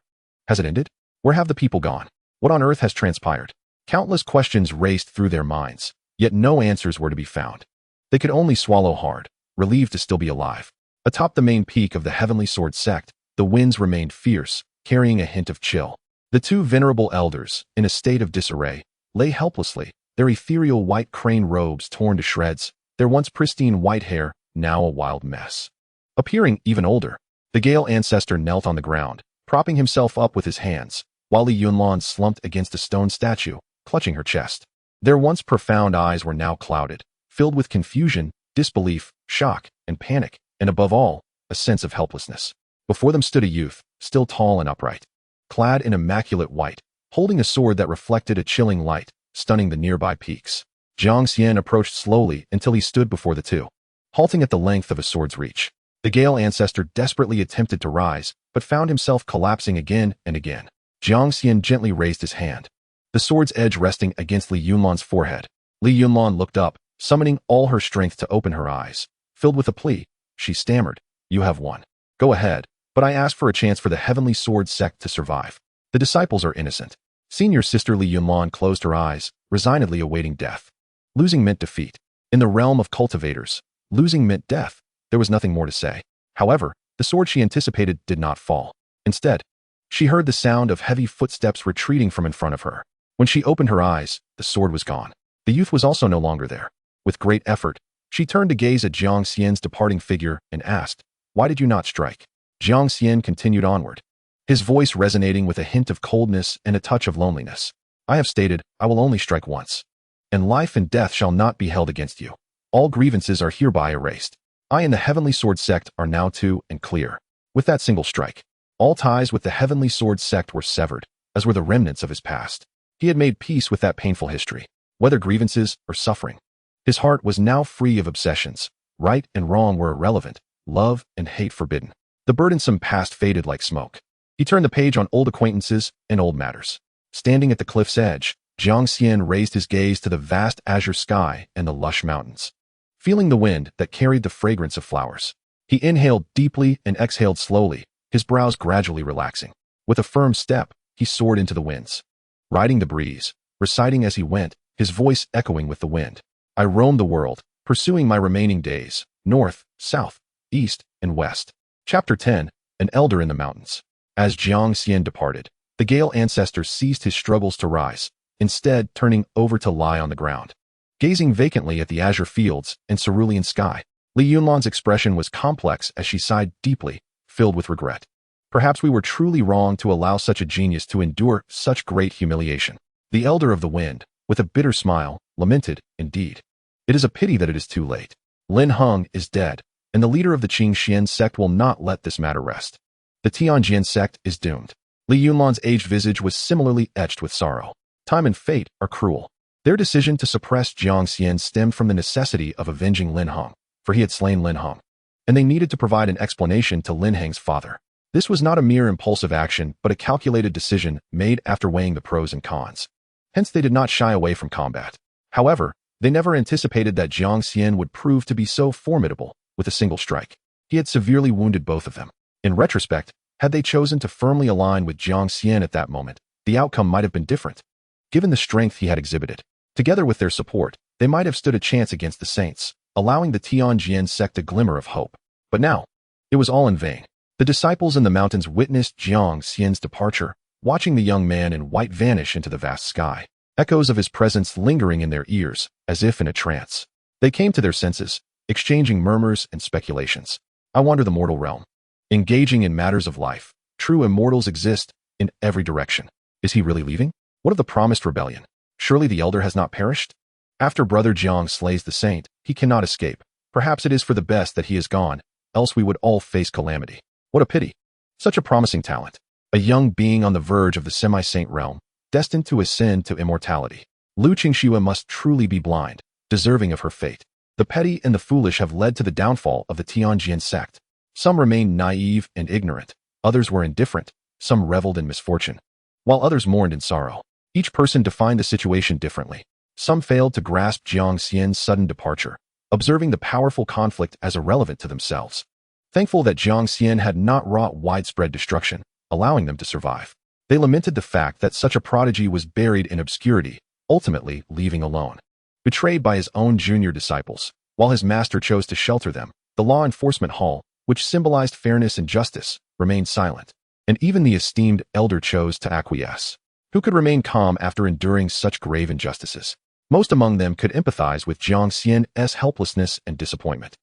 Has it ended? Where have the people gone? What on earth has transpired? Countless questions raced through their minds, yet no answers were to be found. They could only swallow hard, relieved to still be alive. Atop the main peak of the Heavenly Sword sect, the winds remained fierce, carrying a hint of chill. The two venerable elders, in a state of disarray, lay helplessly, their ethereal white crane robes torn to shreds, their once pristine white hair now a wild mess. Appearing even older, the Gale ancestor knelt on the ground, propping himself up with his hands, while Li Yunlan slumped against a stone statue, clutching her chest. Their once profound eyes were now clouded, filled with confusion, disbelief, shock, and panic, and above all, a sense of helplessness. Before them stood a youth, still tall and upright, clad in immaculate white, holding a sword that reflected a chilling light, stunning the nearby peaks. Jiang Xian approached slowly until he stood before the two, halting at the length of a sword's reach. The Gale ancestor desperately attempted to rise, but found himself collapsing again and again. Jiang Xian gently raised his hand, the sword's edge resting against Li Yunlan's forehead. Li Yunlan looked up, summoning all her strength to open her eyes. Filled with a plea, she stammered, "You have won. Go ahead, but I ask for a chance for the Heavenly Sword sect to survive. The disciples are innocent." Senior sister Li Yunlan closed her eyes, resignedly awaiting death. Losing meant defeat. In the realm of cultivators, losing meant death. There was nothing more to say. However, the sword she anticipated did not fall. Instead, she heard the sound of heavy footsteps retreating from in front of her. When she opened her eyes, the sword was gone. The youth was also no longer there. With great effort, she turned to gaze at Jiang Xian's departing figure and asked, "Why did you not strike?" Jiang Xian continued onward, his voice resonating with a hint of coldness and a touch of loneliness. "I have stated, I will only strike once, and life and death shall not be held against you. All grievances are hereby erased. I and the Heavenly Sword sect are now two and clear." With that single strike, all ties with the Heavenly Sword sect were severed, as were the remnants of his past. He had made peace with that painful history, whether grievances or suffering. His heart was now free of obsessions. Right and wrong were irrelevant, love and hate forbidden. The burdensome past faded like smoke. He turned the page on old acquaintances and old matters. Standing at the cliff's edge, Jiang Xian raised his gaze to the vast azure sky and the lush mountains. Feeling the wind that carried the fragrance of flowers, he inhaled deeply and exhaled slowly, his brows gradually relaxing. With a firm step, he soared into the winds, riding the breeze, reciting as he went, his voice echoing with the wind. "I roamed the world, pursuing my remaining days, north, south, east, and west." Chapter 10, An Elder in the Mountains. As Jiang Xian departed, the Gale ancestor ceased his struggles to rise, instead turning over to lie on the ground, gazing vacantly at the azure fields and cerulean sky. Li Yunlan's expression was complex as she sighed deeply, filled with regret. Perhaps we were truly wrong to allow such a genius to endure such great humiliation. The Elder of the Wind, with a bitter smile, lamented, "Indeed, it is a pity that it is too late. Lin Heng is dead, and the leader of the Xian sect will not let this matter rest. The Tianjin sect is doomed." Li Yunlan's aged visage was similarly etched with sorrow. Time and fate are cruel. Their decision to suppress Jiang Xian stemmed from the necessity of avenging Lin Heng, for he had slain Lin Heng, and they needed to provide an explanation to Lin Heng's father. This was not a mere impulsive action, but a calculated decision made after weighing the pros and cons. Hence they did not shy away from combat. However, they never anticipated that Jiang Xian would prove to be so formidable with a single strike. He had severely wounded both of them. In retrospect, had they chosen to firmly align with Jiang Xian at that moment, the outcome might have been different. Given the strength he had exhibited, together with their support, they might have stood a chance against the saints, allowing the Tianjian sect a glimmer of hope. But now, it was all in vain. The disciples in the mountains witnessed Jiang Xian's departure, watching the young man in white vanish into the vast sky, echoes of his presence lingering in their ears, as if in a trance. They came to their senses, exchanging murmurs and speculations. I wander the mortal realm, engaging in matters of life. True immortals exist in every direction. Is he really leaving? What of the promised rebellion? Surely the elder has not perished? After Brother Jiang slays the saint, he cannot escape. Perhaps it is for the best that he is gone, else we would all face calamity. What a pity. Such a promising talent. A young being on the verge of the semi-saint realm, destined to ascend to immortality. Lu Qingxue must truly be blind, deserving of her fate. The petty and the foolish have led to the downfall of the Tianjian sect. Some remained naive and ignorant, others were indifferent, some reveled in misfortune, while others mourned in sorrow. Each person defined the situation differently. Some failed to grasp Jiang Xian's sudden departure, observing the powerful conflict as irrelevant to themselves. Thankful that Jiang Xian had not wrought widespread destruction, allowing them to survive. They lamented the fact that such a prodigy was buried in obscurity, ultimately leaving alone. Betrayed by his own junior disciples, while his master chose to shelter them, the law enforcement hall, which symbolized fairness and justice, remained silent. And even the esteemed elder chose to acquiesce. Who could remain calm after enduring such grave injustices? Most among them could empathize with Jiang Xian's helplessness and disappointment.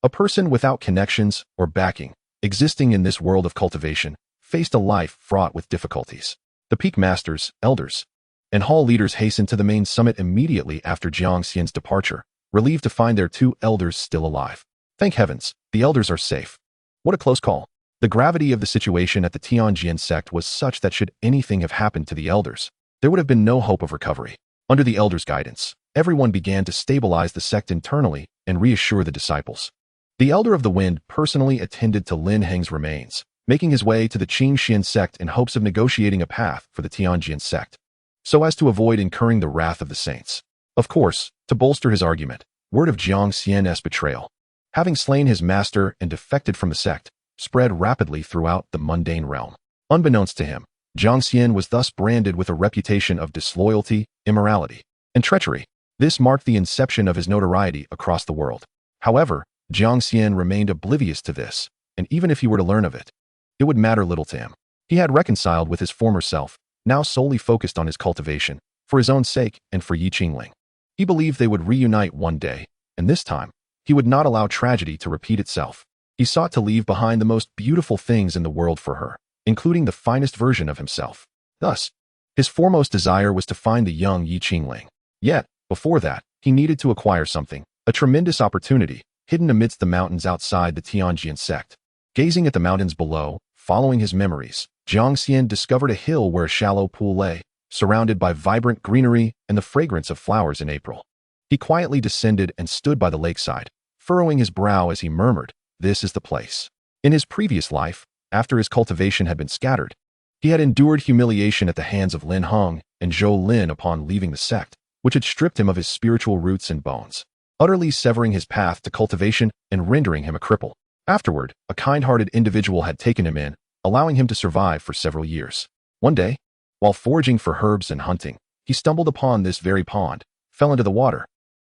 A person without connections or backing, existing in this world of cultivation, faced a life fraught with difficulties. The peak masters, elders, and hall leaders hastened to the main summit immediately after Jiang Xian's departure, relieved to find their two elders still alive. Thank heavens, the elders are safe. What a close call. The gravity of the situation at the Tianjian sect was such that should anything have happened to the elders, there would have been no hope of recovery. Under the elders' guidance, everyone began to stabilize the sect internally and reassure the disciples. The Elder of the Wind personally attended to Lin Heng's remains, making his way to the Xian sect in hopes of negotiating a path for the Tianjian sect, so as to avoid incurring the wrath of the saints. Of course, to bolster his argument, word of Jiang Xian's betrayal, having slain his master and defected from the sect, spread rapidly throughout the mundane realm. Unbeknownst to him, Jiang Xian was thus branded with a reputation of disloyalty, immorality, and treachery. This marked the inception of his notoriety across the world. However, Jiang Xian remained oblivious to this, and even if he were to learn of it, it would matter little to him. He had reconciled with his former self, now solely focused on his cultivation, for his own sake and for Yi Qingling. He believed they would reunite one day, and this time, he would not allow tragedy to repeat itself. He sought to leave behind the most beautiful things in the world for her, including the finest version of himself. Thus, his foremost desire was to find the young Yi Qingling. Yet, before that, he needed to acquire something, a tremendous opportunity, hidden amidst the mountains outside the Tianjian sect. Gazing at the mountains below, following his memories, Jiang Xian discovered a hill where a shallow pool lay, surrounded by vibrant greenery and the fragrance of flowers in April. He quietly descended and stood by the lakeside, furrowing his brow as he murmured, "This is the place." In his previous life, after his cultivation had been scattered, he had endured humiliation at the hands of Lin Heng and Zhou Lin upon leaving the sect, which had stripped him of his spiritual roots and bones, utterly severing his path to cultivation and rendering him a cripple. Afterward, a kind-hearted individual had taken him in, allowing him to survive for several years. One day, while foraging for herbs and hunting, he stumbled upon this very pond, fell into the water,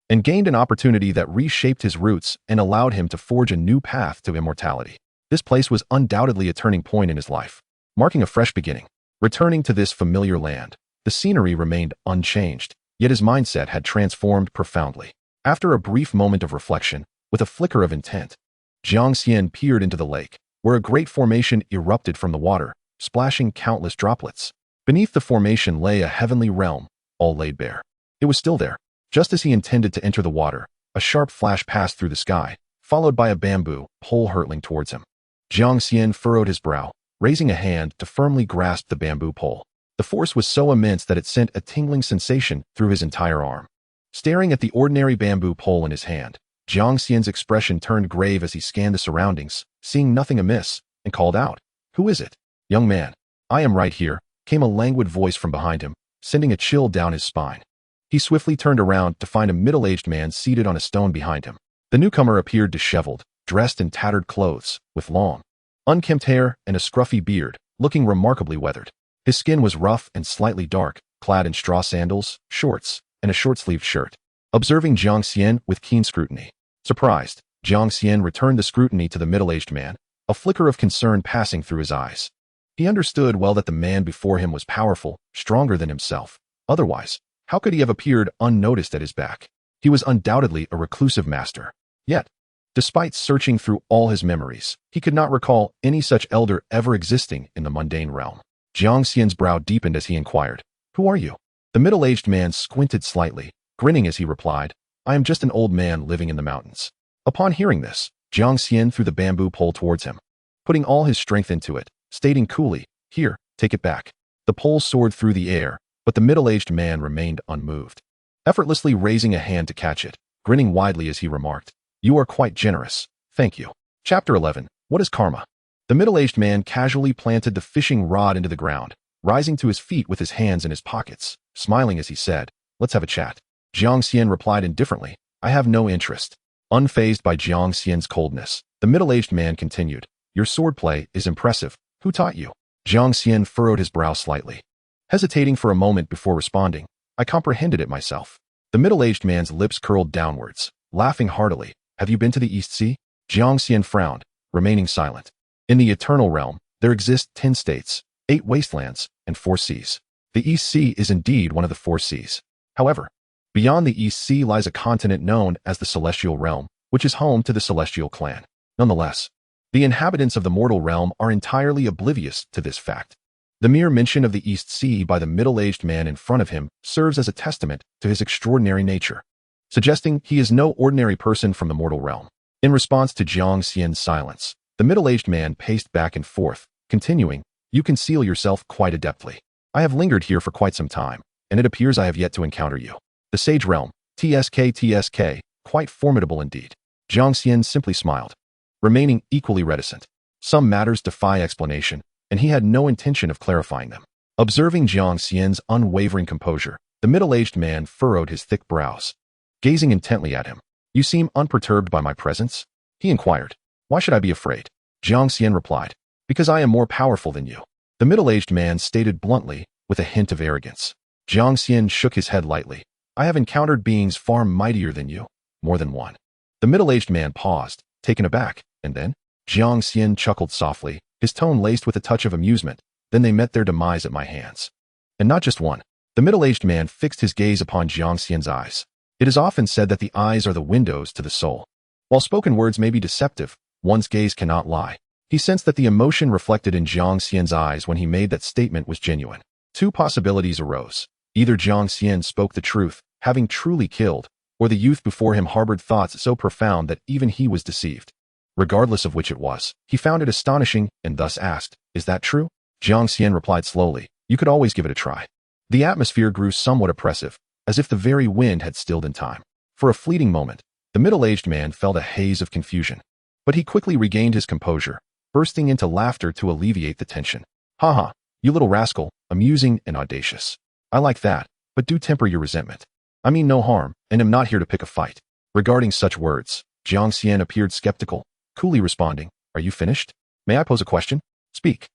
and gained an opportunity that reshaped his roots and allowed him to forge a new path to immortality. This place was undoubtedly a turning point in his life, marking a fresh beginning. Returning to this familiar land, the scenery remained unchanged, yet his mindset had transformed profoundly. After a brief moment of reflection, with a flicker of intent, Jiang Xian peered into the lake, where a great formation erupted from the water, splashing countless droplets. Beneath the formation lay a heavenly realm, all laid bare. It was still there. Just as he intended to enter the water, a sharp flash passed through the sky, followed by a bamboo pole hurtling towards him. Jiang Xian furrowed his brow, raising a hand to firmly grasp the bamboo pole. The force was so immense that it sent a tingling sensation through his entire arm. Staring at the ordinary bamboo pole in his hand, Jiang Xian's expression turned grave as he scanned the surroundings, seeing nothing amiss, and called out, "Who is it?" "Young man, I am right here," came a languid voice from behind him, sending a chill down his spine. He swiftly turned around to find a middle-aged man seated on a stone behind him. The newcomer appeared disheveled, dressed in tattered clothes, with long, unkempt hair and a scruffy beard, looking remarkably weathered. His skin was rough and slightly dark, clad in straw sandals, shorts, and a short-sleeved shirt. observing Jiang Xian with keen scrutiny. Surprised, Jiang Xian returned the scrutiny to the middle-aged man, a flicker of concern passing through his eyes. He understood well that the man before him was powerful, stronger than himself. Otherwise, how could he have appeared unnoticed at his back? He was undoubtedly a reclusive master. Yet, despite searching through all his memories, he could not recall any such elder ever existing in the mundane realm. Jiang Xian's brow deepened as he inquired, "Who are you?" The middle-aged man squinted slightly, grinning as he replied, "I am just an old man living in the mountains." Upon hearing this, Jiang Xian threw the bamboo pole towards him, putting all his strength into it, stating coolly, "Here, take it back." The pole soared through the air, but the middle-aged man remained unmoved, effortlessly raising a hand to catch it, grinning widely as he remarked, "You are quite generous. Thank you." Chapter 11. What is karma? The middle-aged man casually planted the fishing rod into the ground, rising to his feet with his hands in his pockets, smiling as he said, "Let's have a chat." Jiang Xian replied indifferently, "I have no interest." Unfazed by Jiang Xian's coldness, the middle-aged man continued, "Your swordplay is impressive. Who taught you?" Jiang Xian furrowed his brow slightly, hesitating for a moment before responding, "I comprehended it myself." The middle-aged man's lips curled downwards, laughing heartily. "Have you been to the East Sea?" Jiang Xian frowned, remaining silent. In the eternal realm, there exist 10 states, 8 wastelands, and 4 seas. The East Sea is indeed one of the 4 seas. However, beyond the East Sea lies a continent known as the Celestial Realm, which is home to the Celestial clan. Nonetheless, the inhabitants of the mortal realm are entirely oblivious to this fact. The mere mention of the East Sea by the middle-aged man in front of him serves as a testament to his extraordinary nature, suggesting he is no ordinary person from the mortal realm. In response to Jiang Xian's silence, the middle-aged man paced back and forth, continuing, "You conceal yourself quite adeptly. I have lingered here for quite some time, and it appears I have yet to encounter you. The Sage Realm, TSK, quite formidable indeed." Jiang Xian simply smiled, remaining equally reticent. Some matters defy explanation, and he had no intention of clarifying them. Observing Jiang Xian's unwavering composure, the middle-aged man furrowed his thick brows, gazing intently at him. "You seem unperturbed by my presence?" he inquired. "Why should I be afraid?" Jiang Xian replied, "Because I am more powerful than you." The middle-aged man stated bluntly, with a hint of arrogance. Jiang Xian shook his head lightly. "I have encountered beings far mightier than you, more than one." The middle-aged man paused, taken aback, and then? Jiang Xian chuckled softly, his tone laced with a touch of amusement. "Then they met their demise at my hands. And not just one." The middle-aged man fixed his gaze upon Jiang Xian's eyes. It is often said that the eyes are the windows to the soul. While spoken words may be deceptive, one's gaze cannot lie. He sensed that the emotion reflected in Jiang Xian's eyes when he made that statement was genuine. 2 possibilities arose. Either Jiang Xian spoke the truth, having truly killed, or the youth before him harbored thoughts so profound that even he was deceived. Regardless of which it was, he found it astonishing and thus asked, "Is that true?" Jiang Xian replied slowly, "You could always give it a try." The atmosphere grew somewhat oppressive, as if the very wind had stilled in time. For a fleeting moment, the middle-aged man felt a haze of confusion, but he quickly regained his composure, bursting into laughter to alleviate the tension. "Ha ha, you little rascal, amusing and audacious. I like that, but do temper your resentment. I mean no harm, and am not here to pick a fight." Regarding such words, Jiang Xian appeared skeptical, coolly responding, "Are you finished? May I pose a question? Speak."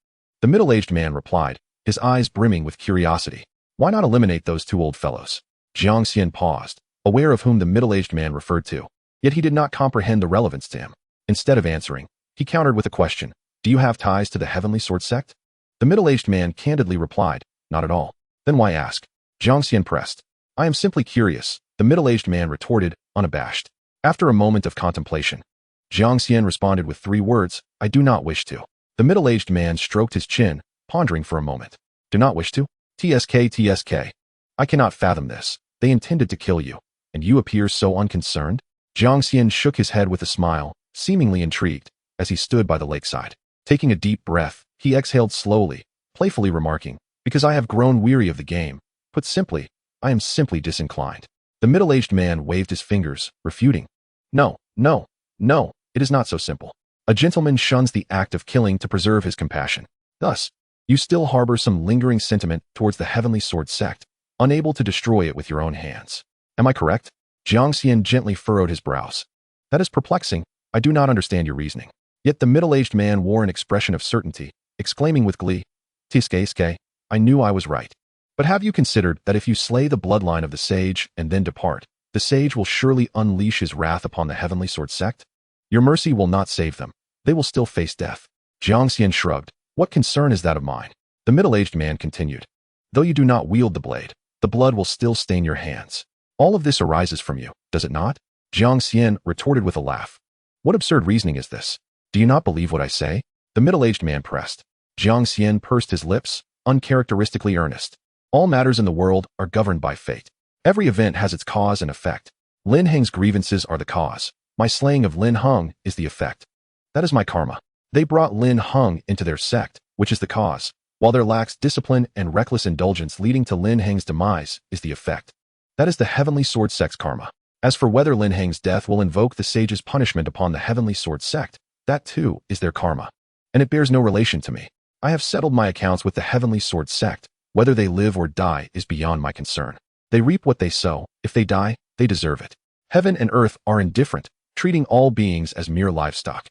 The middle-aged man replied, his eyes brimming with curiosity. "Why not eliminate those 2 old fellows?" Jiang Xian paused, aware of whom the middle-aged man referred to, yet he did not comprehend the relevance to him. Instead of answering, he countered with a question, "Do you have ties to the Heavenly Sword sect?" The middle-aged man candidly replied, "Not at all." "Then why ask?" Jiang Xian pressed. "I am simply curious," the middle-aged man retorted, unabashed. After a moment of contemplation, Jiang Xian responded with 3 words, "I do not wish to." The middle-aged man stroked his chin, pondering for a moment. "Do not wish to? TSK. I cannot fathom this. They intended to kill you, and you appear so unconcerned?" Jiang Xian shook his head with a smile, seemingly intrigued, as he stood by the lakeside. Taking a deep breath, he exhaled slowly, playfully remarking, "Because I have grown weary of the game. Put simply, I am simply disinclined." The middle-aged man waved his fingers, refuting. No, it is not so simple. A gentleman shuns the act of killing to preserve his compassion. Thus, you still harbor some lingering sentiment towards the Heavenly Sword sect, unable to destroy it with your own hands. Am I correct? Jiang Xian gently furrowed his brows. "That is perplexing. I do not understand your reasoning." Yet the middle-aged man wore an expression of certainty, exclaiming with glee, "Tiske, I knew I was right. But have you considered that if you slay the bloodline of the sage and then depart, The sage will surely unleash his wrath upon the heavenly sword sect. Your mercy will not save them. They will still face death. Jiang Xian shrugged. What concern is that of mine? The middle-aged man continued. Though you do not wield the blade, the blood will still stain your hands. All of this arises from you, does it not? Jiang Xian retorted with a laugh. What absurd reasoning is this? Do you not believe what I say? The middle-aged man pressed. Jiang Xian pursed his lips, uncharacteristically earnest. All matters in the world are governed by fate. Every event has its cause and effect. Lin Heng's grievances are the cause. My slaying of Lin Heng is the effect. That is my karma. They brought Lin Heng into their sect, which is the cause, while their lax discipline and reckless indulgence leading to Lin Heng's demise is the effect. That is the heavenly sword sect's karma. As for whether Lin Heng's death will invoke the sage's punishment upon the heavenly sword sect, that too is their karma. And it bears no relation to me. I have settled my accounts with the heavenly sword sect. Whether they live or die is beyond my concern. They reap what they sow. If they die, they deserve it. Heaven and earth are indifferent, treating all beings as mere livestock.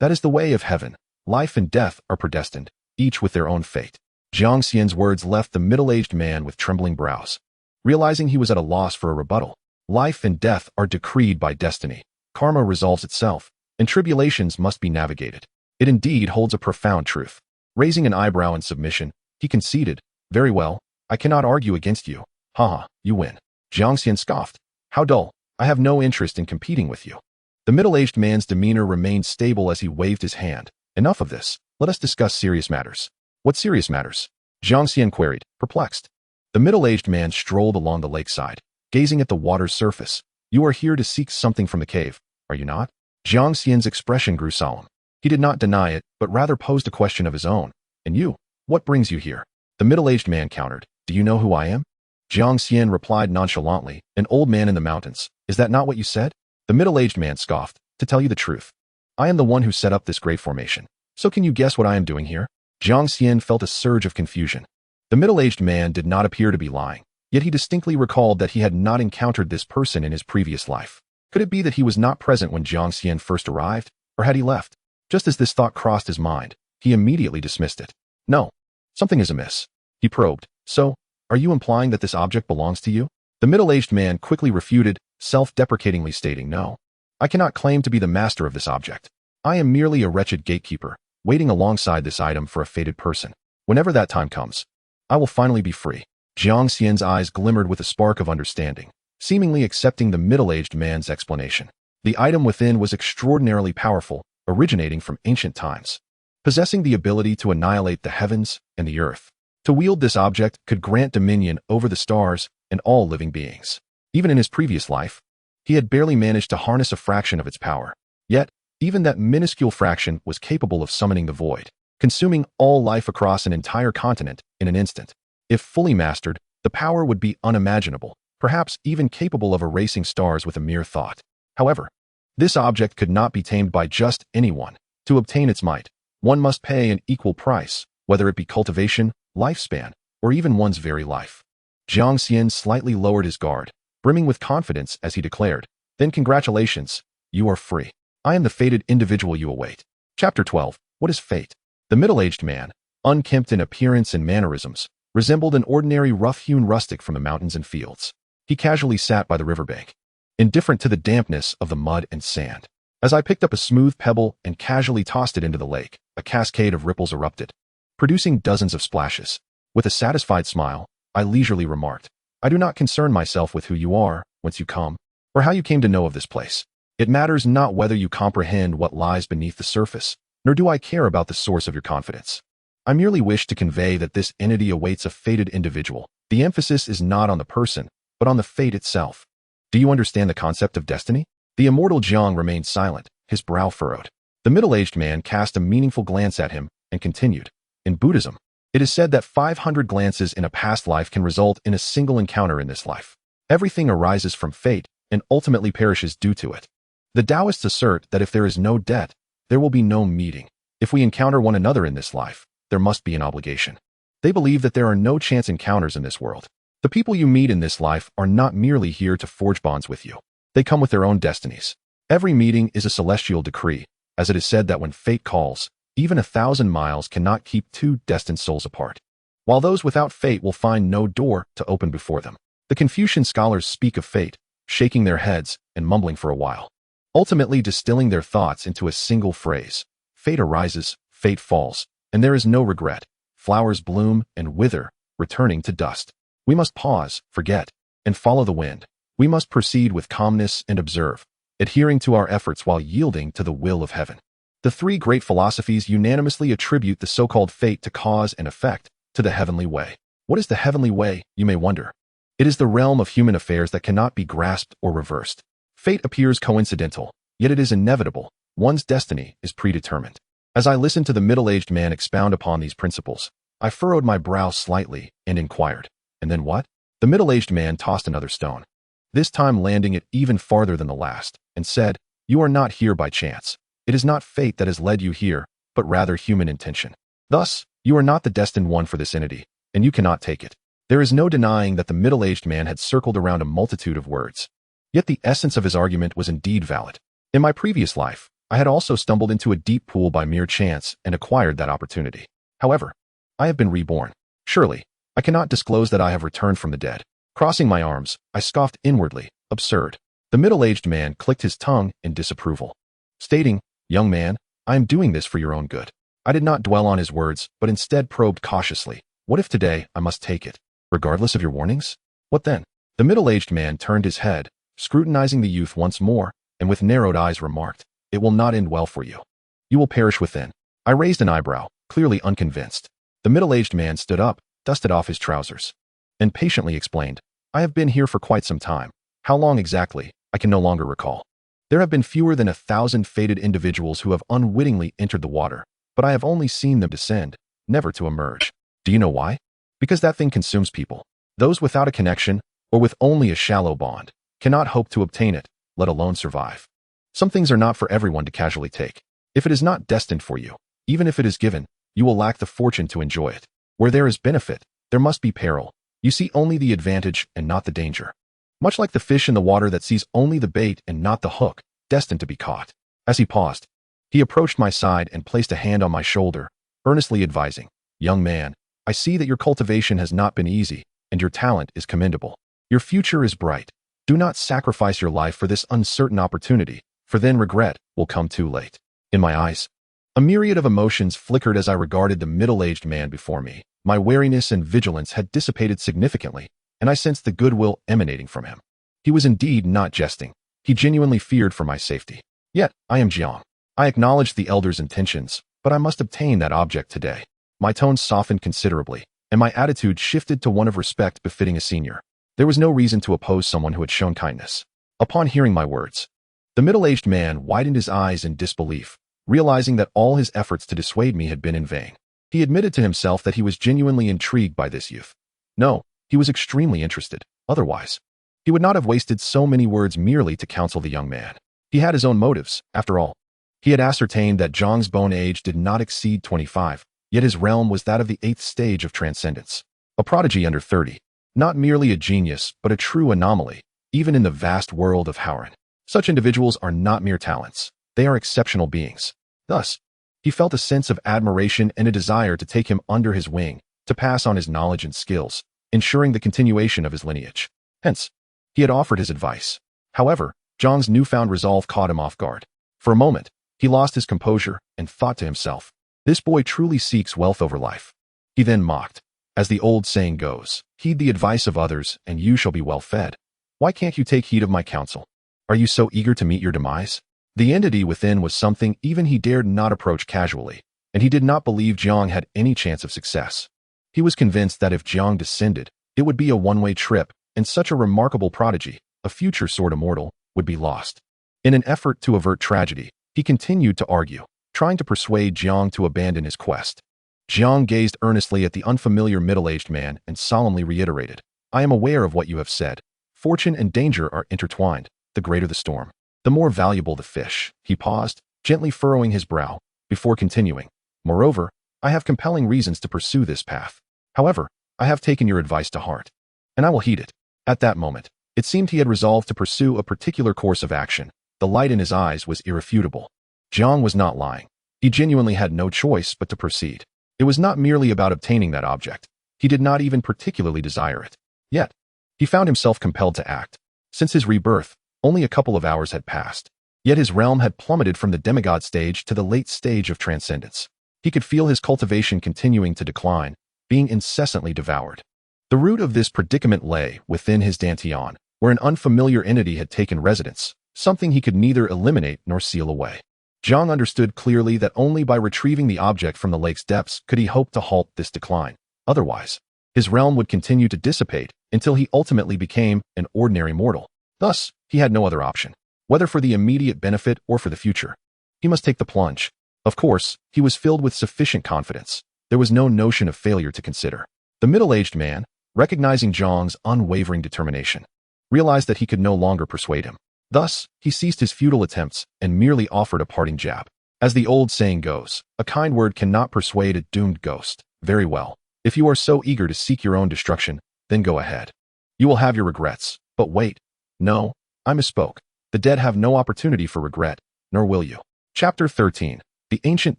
That is the way of heaven. Life and death are predestined, each with their own fate. Jiang Xian's words left the middle-aged man with trembling brows. Realizing he was at a loss for a rebuttal, life and death are decreed by destiny. Karma resolves itself, and tribulations must be navigated. It indeed holds a profound truth. Raising an eyebrow in submission, he conceded, Very well, I cannot argue against you. Haha, you win. Jiang Xian scoffed. How dull. I have no interest in competing with you. The middle-aged man's demeanor remained stable as he waved his hand. Enough of this. Let us discuss serious matters. What serious matters? Jiang Xian queried, perplexed. The middle-aged man strolled along the lakeside, gazing at the water's surface. You are here to seek something from the cave, are you not? Jiang Xian's expression grew solemn. He did not deny it, but rather posed a question of his own. And you? What brings you here? The middle-aged man countered. Do you know who I am? Jiang Xian replied nonchalantly, An old man in the mountains. Is that not what you said? The middle-aged man scoffed. To tell you the truth, I am the one who set up this great formation. So can you guess what I am doing here? Jiang Xian felt a surge of confusion. The middle-aged man did not appear to be lying, yet he distinctly recalled that he had not encountered this person in his previous life. Could it be that he was not present when Jiang Xian first arrived, or had he left? Just as this thought crossed his mind, he immediately dismissed it. No, something is amiss. He probed. So, are you implying that this object belongs to you? The middle-aged man quickly refuted, self-deprecatingly stating, No, I cannot claim to be the master of this object. I am merely a wretched gatekeeper, waiting alongside this item for a fated person. Whenever that time comes, I will finally be free. Jiang Xian's eyes glimmered with a spark of understanding, seemingly accepting the middle-aged man's explanation. The item within was extraordinarily powerful, originating from ancient times, possessing the ability to annihilate the heavens and the earth. To wield this object could grant dominion over the stars and all living beings. Even in his previous life, he had barely managed to harness a fraction of its power. Yet, even that minuscule fraction was capable of summoning the void, consuming all life across an entire continent in an instant. If fully mastered, the power would be unimaginable, perhaps even capable of erasing stars with a mere thought. However, this object could not be tamed by just anyone. To obtain its might, one must pay an equal price, whether it be cultivation, lifespan, or even one's very life. Jiang Xian slightly lowered his guard, brimming with confidence as he declared, Then congratulations, you are free. I am the fated individual you await. Chapter 12. What is fate? The middle-aged man, unkempt in appearance and mannerisms, resembled an ordinary rough-hewn rustic from the mountains and fields. He casually sat by the riverbank, indifferent to the dampness of the mud and sand. As I picked up a smooth pebble and casually tossed it into the lake, a cascade of ripples erupted, producing dozens of splashes. With a satisfied smile, I leisurely remarked, I do not concern myself with who you are, whence you come, or how you came to know of this place. It matters not whether you comprehend what lies beneath the surface, nor do I care about the source of your confidence. I merely wish to convey that this entity awaits a fated individual. The emphasis is not on the person, but on the fate itself. Do you understand the concept of destiny? The immortal Jiang remained silent, his brow furrowed. The middle-aged man cast a meaningful glance at him and continued. In Buddhism, it is said that 500 glances in a past life can result in a single encounter in this life. Everything arises from fate and ultimately perishes due to it. The Taoists assert that if there is no debt, there will be no meeting. If we encounter one another in this life, there must be an obligation. They believe that there are no chance encounters in this world. The people you meet in this life are not merely here to forge bonds with you. They come with their own destinies. Every meeting is a celestial decree, as it is said that when fate calls, even 1,000 miles cannot keep two destined souls apart. While those without fate will find no door to open before them. The Confucian scholars speak of fate shaking their heads and mumbling for a while, ultimately distilling their thoughts into a single phrase. Fate arises, fate falls, and there is no regret. Flowers bloom and wither, returning to dust. We must pause, forget, and follow the wind. We must proceed with calmness and observe, adhering to our efforts while yielding to the will of heaven. The three great philosophies unanimously attribute the so-called fate to cause and effect, to the heavenly way. What is the heavenly way, you may wonder? It is the realm of human affairs that cannot be grasped or reversed. Fate appears coincidental, yet it is inevitable. One's destiny is predetermined. As I listened to the middle-aged man expound upon these principles, I furrowed my brow slightly and inquired, "And then what?" The middle-aged man tossed another stone, this time landing it even farther than the last, and said, "You are not here by chance. It is not fate that has led you here, but rather human intention. Thus, you are not the destined one for this entity, and you cannot take it." There is no denying that the middle-aged man had circled around a multitude of words. Yet the essence of his argument was indeed valid. In my previous life, I had also stumbled into a deep pool by mere chance and acquired that opportunity. However, I have been reborn. Surely, I cannot disclose that I have returned from the dead. Crossing my arms, I scoffed inwardly. Absurd. The middle-aged man clicked his tongue in disapproval, stating, "Young man, I am doing this for your own good." I did not dwell on his words, but instead probed cautiously, "What if today I must take it, regardless of your warnings? What then?" The middle-aged man turned his head, scrutinizing the youth once more, and with narrowed eyes remarked, "It will not end well for you. You will perish within." I raised an eyebrow, clearly unconvinced. The middle-aged man stood up, dusted off his trousers, and patiently explained, "I have been here for quite some time. How long exactly, I can no longer recall. There have been fewer than 1,000 fated individuals who have unwittingly entered the water, but I have only seen them descend, never to emerge. Do you know why? Because that thing consumes people. Those without a connection, or with only a shallow bond, cannot hope to obtain it, let alone survive. Some things are not for everyone to casually take. If it is not destined for you, even if it is given, you will lack the fortune to enjoy it. Where there is benefit, there must be peril. You see only the advantage and not the danger. Much like the fish in the water that sees only the bait and not the hook, destined to be caught." As he paused, he approached my side and placed a hand on my shoulder, earnestly advising, "Young man, I see that your cultivation has not been easy, and your talent is commendable. Your future is bright. Do not sacrifice your life for this uncertain opportunity, for then regret will come too late." In my eyes, a myriad of emotions flickered as I regarded the middle-aged man before me. My wariness and vigilance had dissipated significantly, and I sensed the goodwill emanating from him. He was indeed not jesting. He genuinely feared for my safety. "Yet, I am Jiang. I acknowledge the elder's intentions, but I must obtain that object today." My tone softened considerably, and my attitude shifted to one of respect befitting a senior. There was no reason to oppose someone who had shown kindness. Upon hearing my words, the middle-aged man widened his eyes in disbelief, realizing that all his efforts to dissuade me had been in vain. He admitted to himself that he was genuinely intrigued by this youth. No, he was extremely interested. Otherwise, he would not have wasted so many words merely to counsel the young man. He had his own motives, after all. He had ascertained that Zhang's bone age did not exceed 25, yet his realm was that of the 8th stage of transcendence. A prodigy under 30. Not merely a genius, but a true anomaly, even in the vast world of Howren. Such individuals are not mere talents. They are exceptional beings. Thus, he felt a sense of admiration and a desire to take him under his wing, to pass on his knowledge and skills, ensuring the continuation of his lineage. Hence, he had offered his advice. However, Zhang's newfound resolve caught him off guard. For a moment, he lost his composure and thought to himself, "This boy truly seeks wealth over life." He then mocked. As the old saying goes, "Heed the advice of others, and you shall be well fed." Why can't you take heed of my counsel? Are you so eager to meet your demise? The entity within was something even he dared not approach casually, and he did not believe Jiang had any chance of success. He was convinced that if Jiang descended, it would be a one-way trip, and such a remarkable prodigy, a future sword immortal, would be lost. In an effort to avert tragedy, he continued to argue, trying to persuade Jiang to abandon his quest. Jiang gazed earnestly at the unfamiliar middle-aged man and solemnly reiterated, "I am aware of what you have said. Fortune and danger are intertwined. The greater the storm, the more valuable the fish." He paused, gently furrowing his brow, before continuing, "Moreover, I have compelling reasons to pursue this path. However, I have taken your advice to heart, and I will heed it." At that moment, it seemed he had resolved to pursue a particular course of action. The light in his eyes was irrefutable. Jiang was not lying. He genuinely had no choice but to proceed. It was not merely about obtaining that object. He did not even particularly desire it. Yet, he found himself compelled to act. Since his rebirth, only a couple of hours had passed. Yet his realm had plummeted from the demigod stage to the late stage of transcendence. He could feel his cultivation continuing to decline, being incessantly devoured. The root of this predicament lay within his dantian, where an unfamiliar entity had taken residence, something he could neither eliminate nor seal away. Jiang understood clearly that only by retrieving the object from the lake's depths could he hope to halt this decline. Otherwise, his realm would continue to dissipate until he ultimately became an ordinary mortal. Thus, he had no other option, whether for the immediate benefit or for the future. He must take the plunge. Of course, he was filled with sufficient confidence. There was no notion of failure to consider. The middle-aged man, recognizing Jiang's unwavering determination, realized that he could no longer persuade him. Thus, he ceased his futile attempts and merely offered a parting jab. As the old saying goes, a kind word cannot persuade a doomed ghost. Very well. If you are so eager to seek your own destruction, then go ahead. You will have your regrets. But wait. No, I misspoke. The dead have no opportunity for regret, nor will you. Chapter 13. The Ancient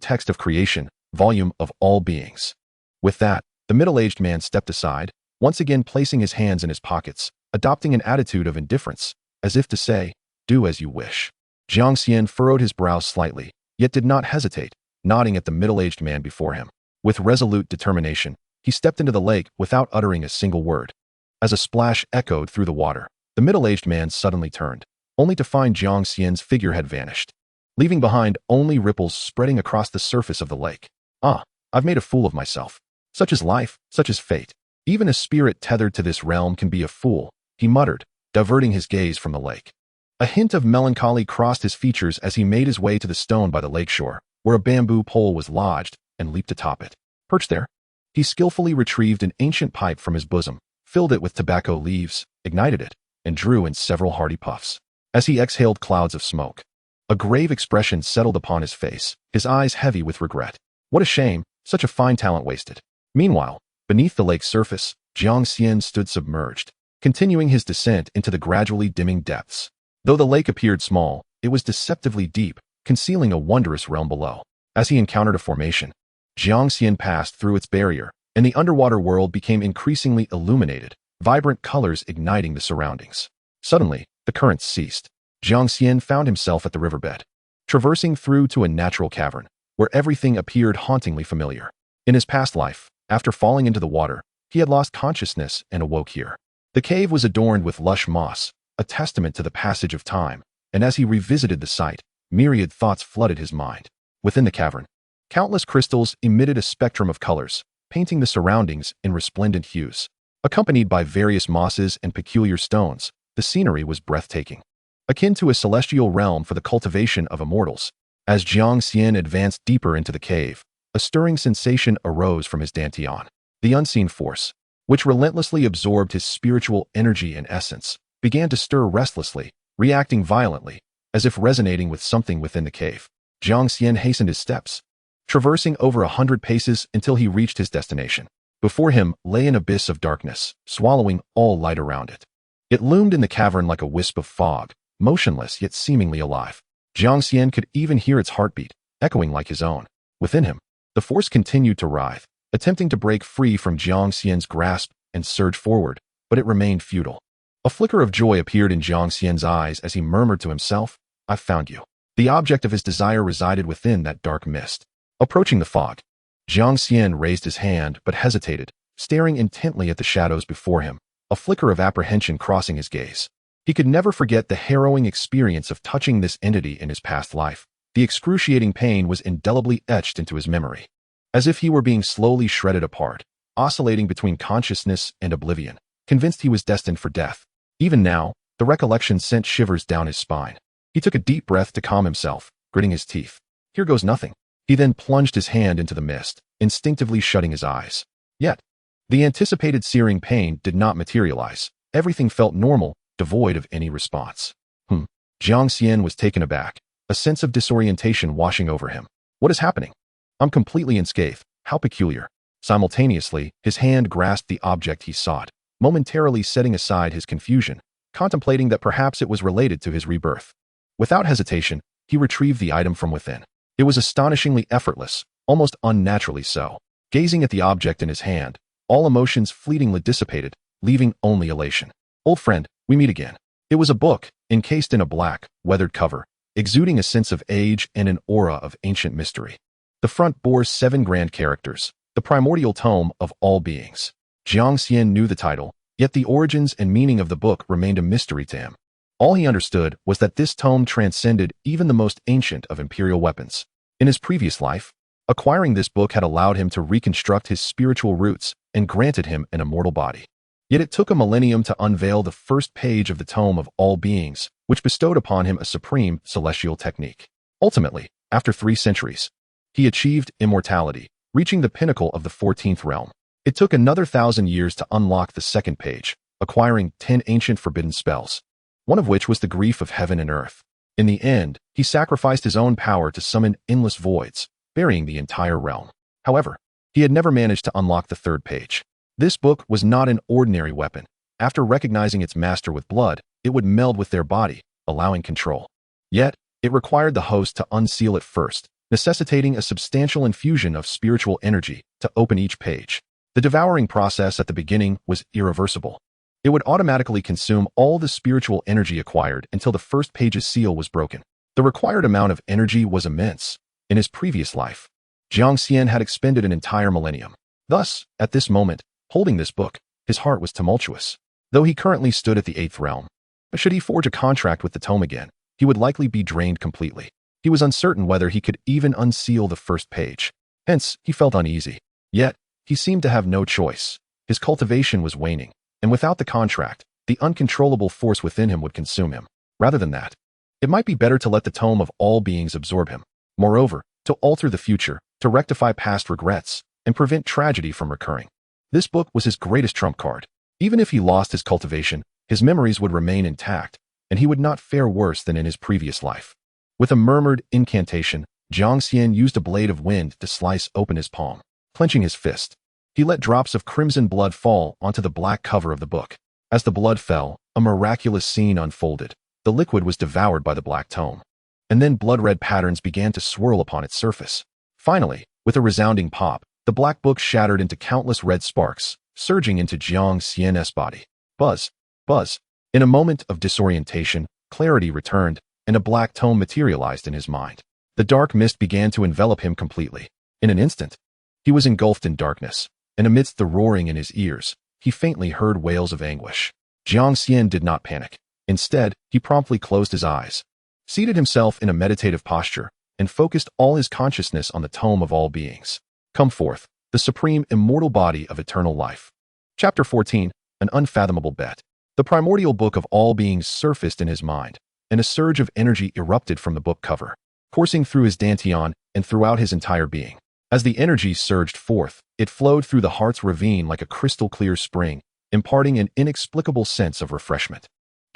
Text of Creation, Volume of All Beings. With that, the middle-aged man stepped aside, once again placing his hands in his pockets, adopting an attitude of indifference, as if to say, do as you wish. Jiang Xian furrowed his brow slightly, yet did not hesitate, nodding at the middle-aged man before him. With resolute determination, he stepped into the lake without uttering a single word. As a splash echoed through the water, the middle-aged man suddenly turned, only to find Jiang Xian's figure had vanished, leaving behind only ripples spreading across the surface of the lake. Ah, I've made a fool of myself. Such is life, such is fate. Even a spirit tethered to this realm can be a fool, he muttered, diverting his gaze from the lake. A hint of melancholy crossed his features as he made his way to the stone by the lakeshore, where a bamboo pole was lodged, and leaped atop it. Perched there, he skillfully retrieved an ancient pipe from his bosom, filled it with tobacco leaves, ignited it, and drew in several hearty puffs. As he exhaled clouds of smoke, a grave expression settled upon his face, his eyes heavy with regret. What a shame, such a fine talent wasted. Meanwhile, beneath the lake's surface, Jiang Xian stood submerged, continuing his descent into the gradually dimming depths. Though the lake appeared small, it was deceptively deep, concealing a wondrous realm below. As he encountered a formation, Jiang Xian passed through its barrier, and the underwater world became increasingly illuminated, vibrant colors igniting the surroundings. Suddenly, the currents ceased. Jiang Xian found himself at the riverbed, traversing through to a natural cavern, where everything appeared hauntingly familiar. In his past life, after falling into the water, he had lost consciousness and awoke here. The cave was adorned with lush moss, a testament to the passage of time, and as he revisited the site, myriad thoughts flooded his mind. Within the cavern, countless crystals emitted a spectrum of colors, painting the surroundings in resplendent hues. Accompanied by various mosses and peculiar stones, the scenery was breathtaking, akin to a celestial realm for the cultivation of immortals. As Jiang Xian advanced deeper into the cave, a stirring sensation arose from his dantian. The unseen force, which relentlessly absorbed his spiritual energy and essence, began to stir restlessly, reacting violently, as if resonating with something within the cave. Jiang Xian hastened his steps, traversing over 100 paces until he reached his destination. Before him lay an abyss of darkness, swallowing all light around it. It loomed in the cavern like a wisp of fog, motionless yet seemingly alive. Jiang Xian could even hear its heartbeat, echoing like his own. Within him, the force continued to writhe, attempting to break free from Jiang Xian's grasp and surge forward, but it remained futile. A flicker of joy appeared in Jiang Xian's eyes as he murmured to himself, "I've found you." The object of his desire resided within that dark mist. Approaching the fog, Jiang Xian raised his hand but hesitated, staring intently at the shadows before him, a flicker of apprehension crossing his gaze. He could never forget the harrowing experience of touching this entity in his past life. The excruciating pain was indelibly etched into his memory, as if he were being slowly shredded apart, oscillating between consciousness and oblivion, convinced he was destined for death. Even now, the recollection sent shivers down his spine. He took a deep breath to calm himself, gritting his teeth. Here goes nothing. He then plunged his hand into the mist, instinctively shutting his eyes. Yet, the anticipated searing pain did not materialize. Everything felt normal, devoid of any response. Jiang Xian was taken aback, a sense of disorientation washing over him. What is happening? I'm completely unscathed. How peculiar. Simultaneously, his hand grasped the object he sought, momentarily setting aside his confusion, contemplating that perhaps it was related to his rebirth. Without hesitation, he retrieved the item from within. It was astonishingly effortless, almost unnaturally so. Gazing at the object in his hand, all emotions fleetingly dissipated, leaving only elation. "Old friend, we meet again." It was a book, encased in a black, weathered cover, exuding a sense of age and an aura of ancient mystery. The front bore 7 grand characters, the primordial tome of all beings. Jiang Xian knew the title, yet the origins and meaning of the book remained a mystery to him. All he understood was that this tome transcended even the most ancient of imperial weapons. In his previous life, acquiring this book had allowed him to reconstruct his spiritual roots and granted him an immortal body. Yet it took a millennium to unveil the first page of the tome of all beings, which bestowed upon him a supreme celestial technique. Ultimately, after 3 centuries, he achieved immortality, reaching the pinnacle of the 14th realm. It took another 1,000 years to unlock the second page, acquiring 10 ancient forbidden spells, one of which was the grief of heaven and earth. In the end, he sacrificed his own power to summon endless voids, burying the entire realm. However, he had never managed to unlock the 3rd page. This book was not an ordinary weapon. After recognizing its master with blood, it would meld with their body, allowing control. Yet, it required the host to unseal it first, necessitating a substantial infusion of spiritual energy to open each page. The devouring process at the beginning was irreversible. It would automatically consume all the spiritual energy acquired until the first page's seal was broken. The required amount of energy was immense. In his previous life, Jiang Xian had expended an entire millennium. Thus, at this moment, holding this book, his heart was tumultuous. Though he currently stood at the 8th realm, but should he forge a contract with the tome again, he would likely be drained completely. He was uncertain whether he could even unseal the first page. Hence, he felt uneasy. Yet, he seemed to have no choice. His cultivation was waning, and without the contract, the uncontrollable force within him would consume him. Rather than that, it might be better to let the tome of all beings absorb him. Moreover, to alter the future, to rectify past regrets, and prevent tragedy from recurring. This book was his greatest trump card. Even if he lost his cultivation, his memories would remain intact, and he would not fare worse than in his previous life. With a murmured incantation, Jiang Xian used a blade of wind to slice open his palm. Clenching his fist, he let drops of crimson blood fall onto the black cover of the book. As the blood fell, a miraculous scene unfolded. The liquid was devoured by the black tome, and then blood-red patterns began to swirl upon its surface. Finally, with a resounding pop, the black book shattered into countless red sparks, surging into Jiang Xian's body. Buzz, buzz. In a moment of disorientation, clarity returned, and a black tome materialized in his mind. The dark mist began to envelop him completely. In an instant, he was engulfed in darkness, and amidst the roaring in his ears, he faintly heard wails of anguish. Jiang Xian did not panic. Instead, he promptly closed his eyes, seated himself in a meditative posture, and focused all his consciousness on the tome of all beings. Come forth, the supreme immortal body of eternal life. Chapter 14, An Unfathomable Bet. The primordial book of all beings surfaced in his mind, and a surge of energy erupted from the book cover, coursing through his dantian and throughout his entire being. As the energy surged forth, it flowed through the heart's ravine like a crystal-clear spring, imparting an inexplicable sense of refreshment.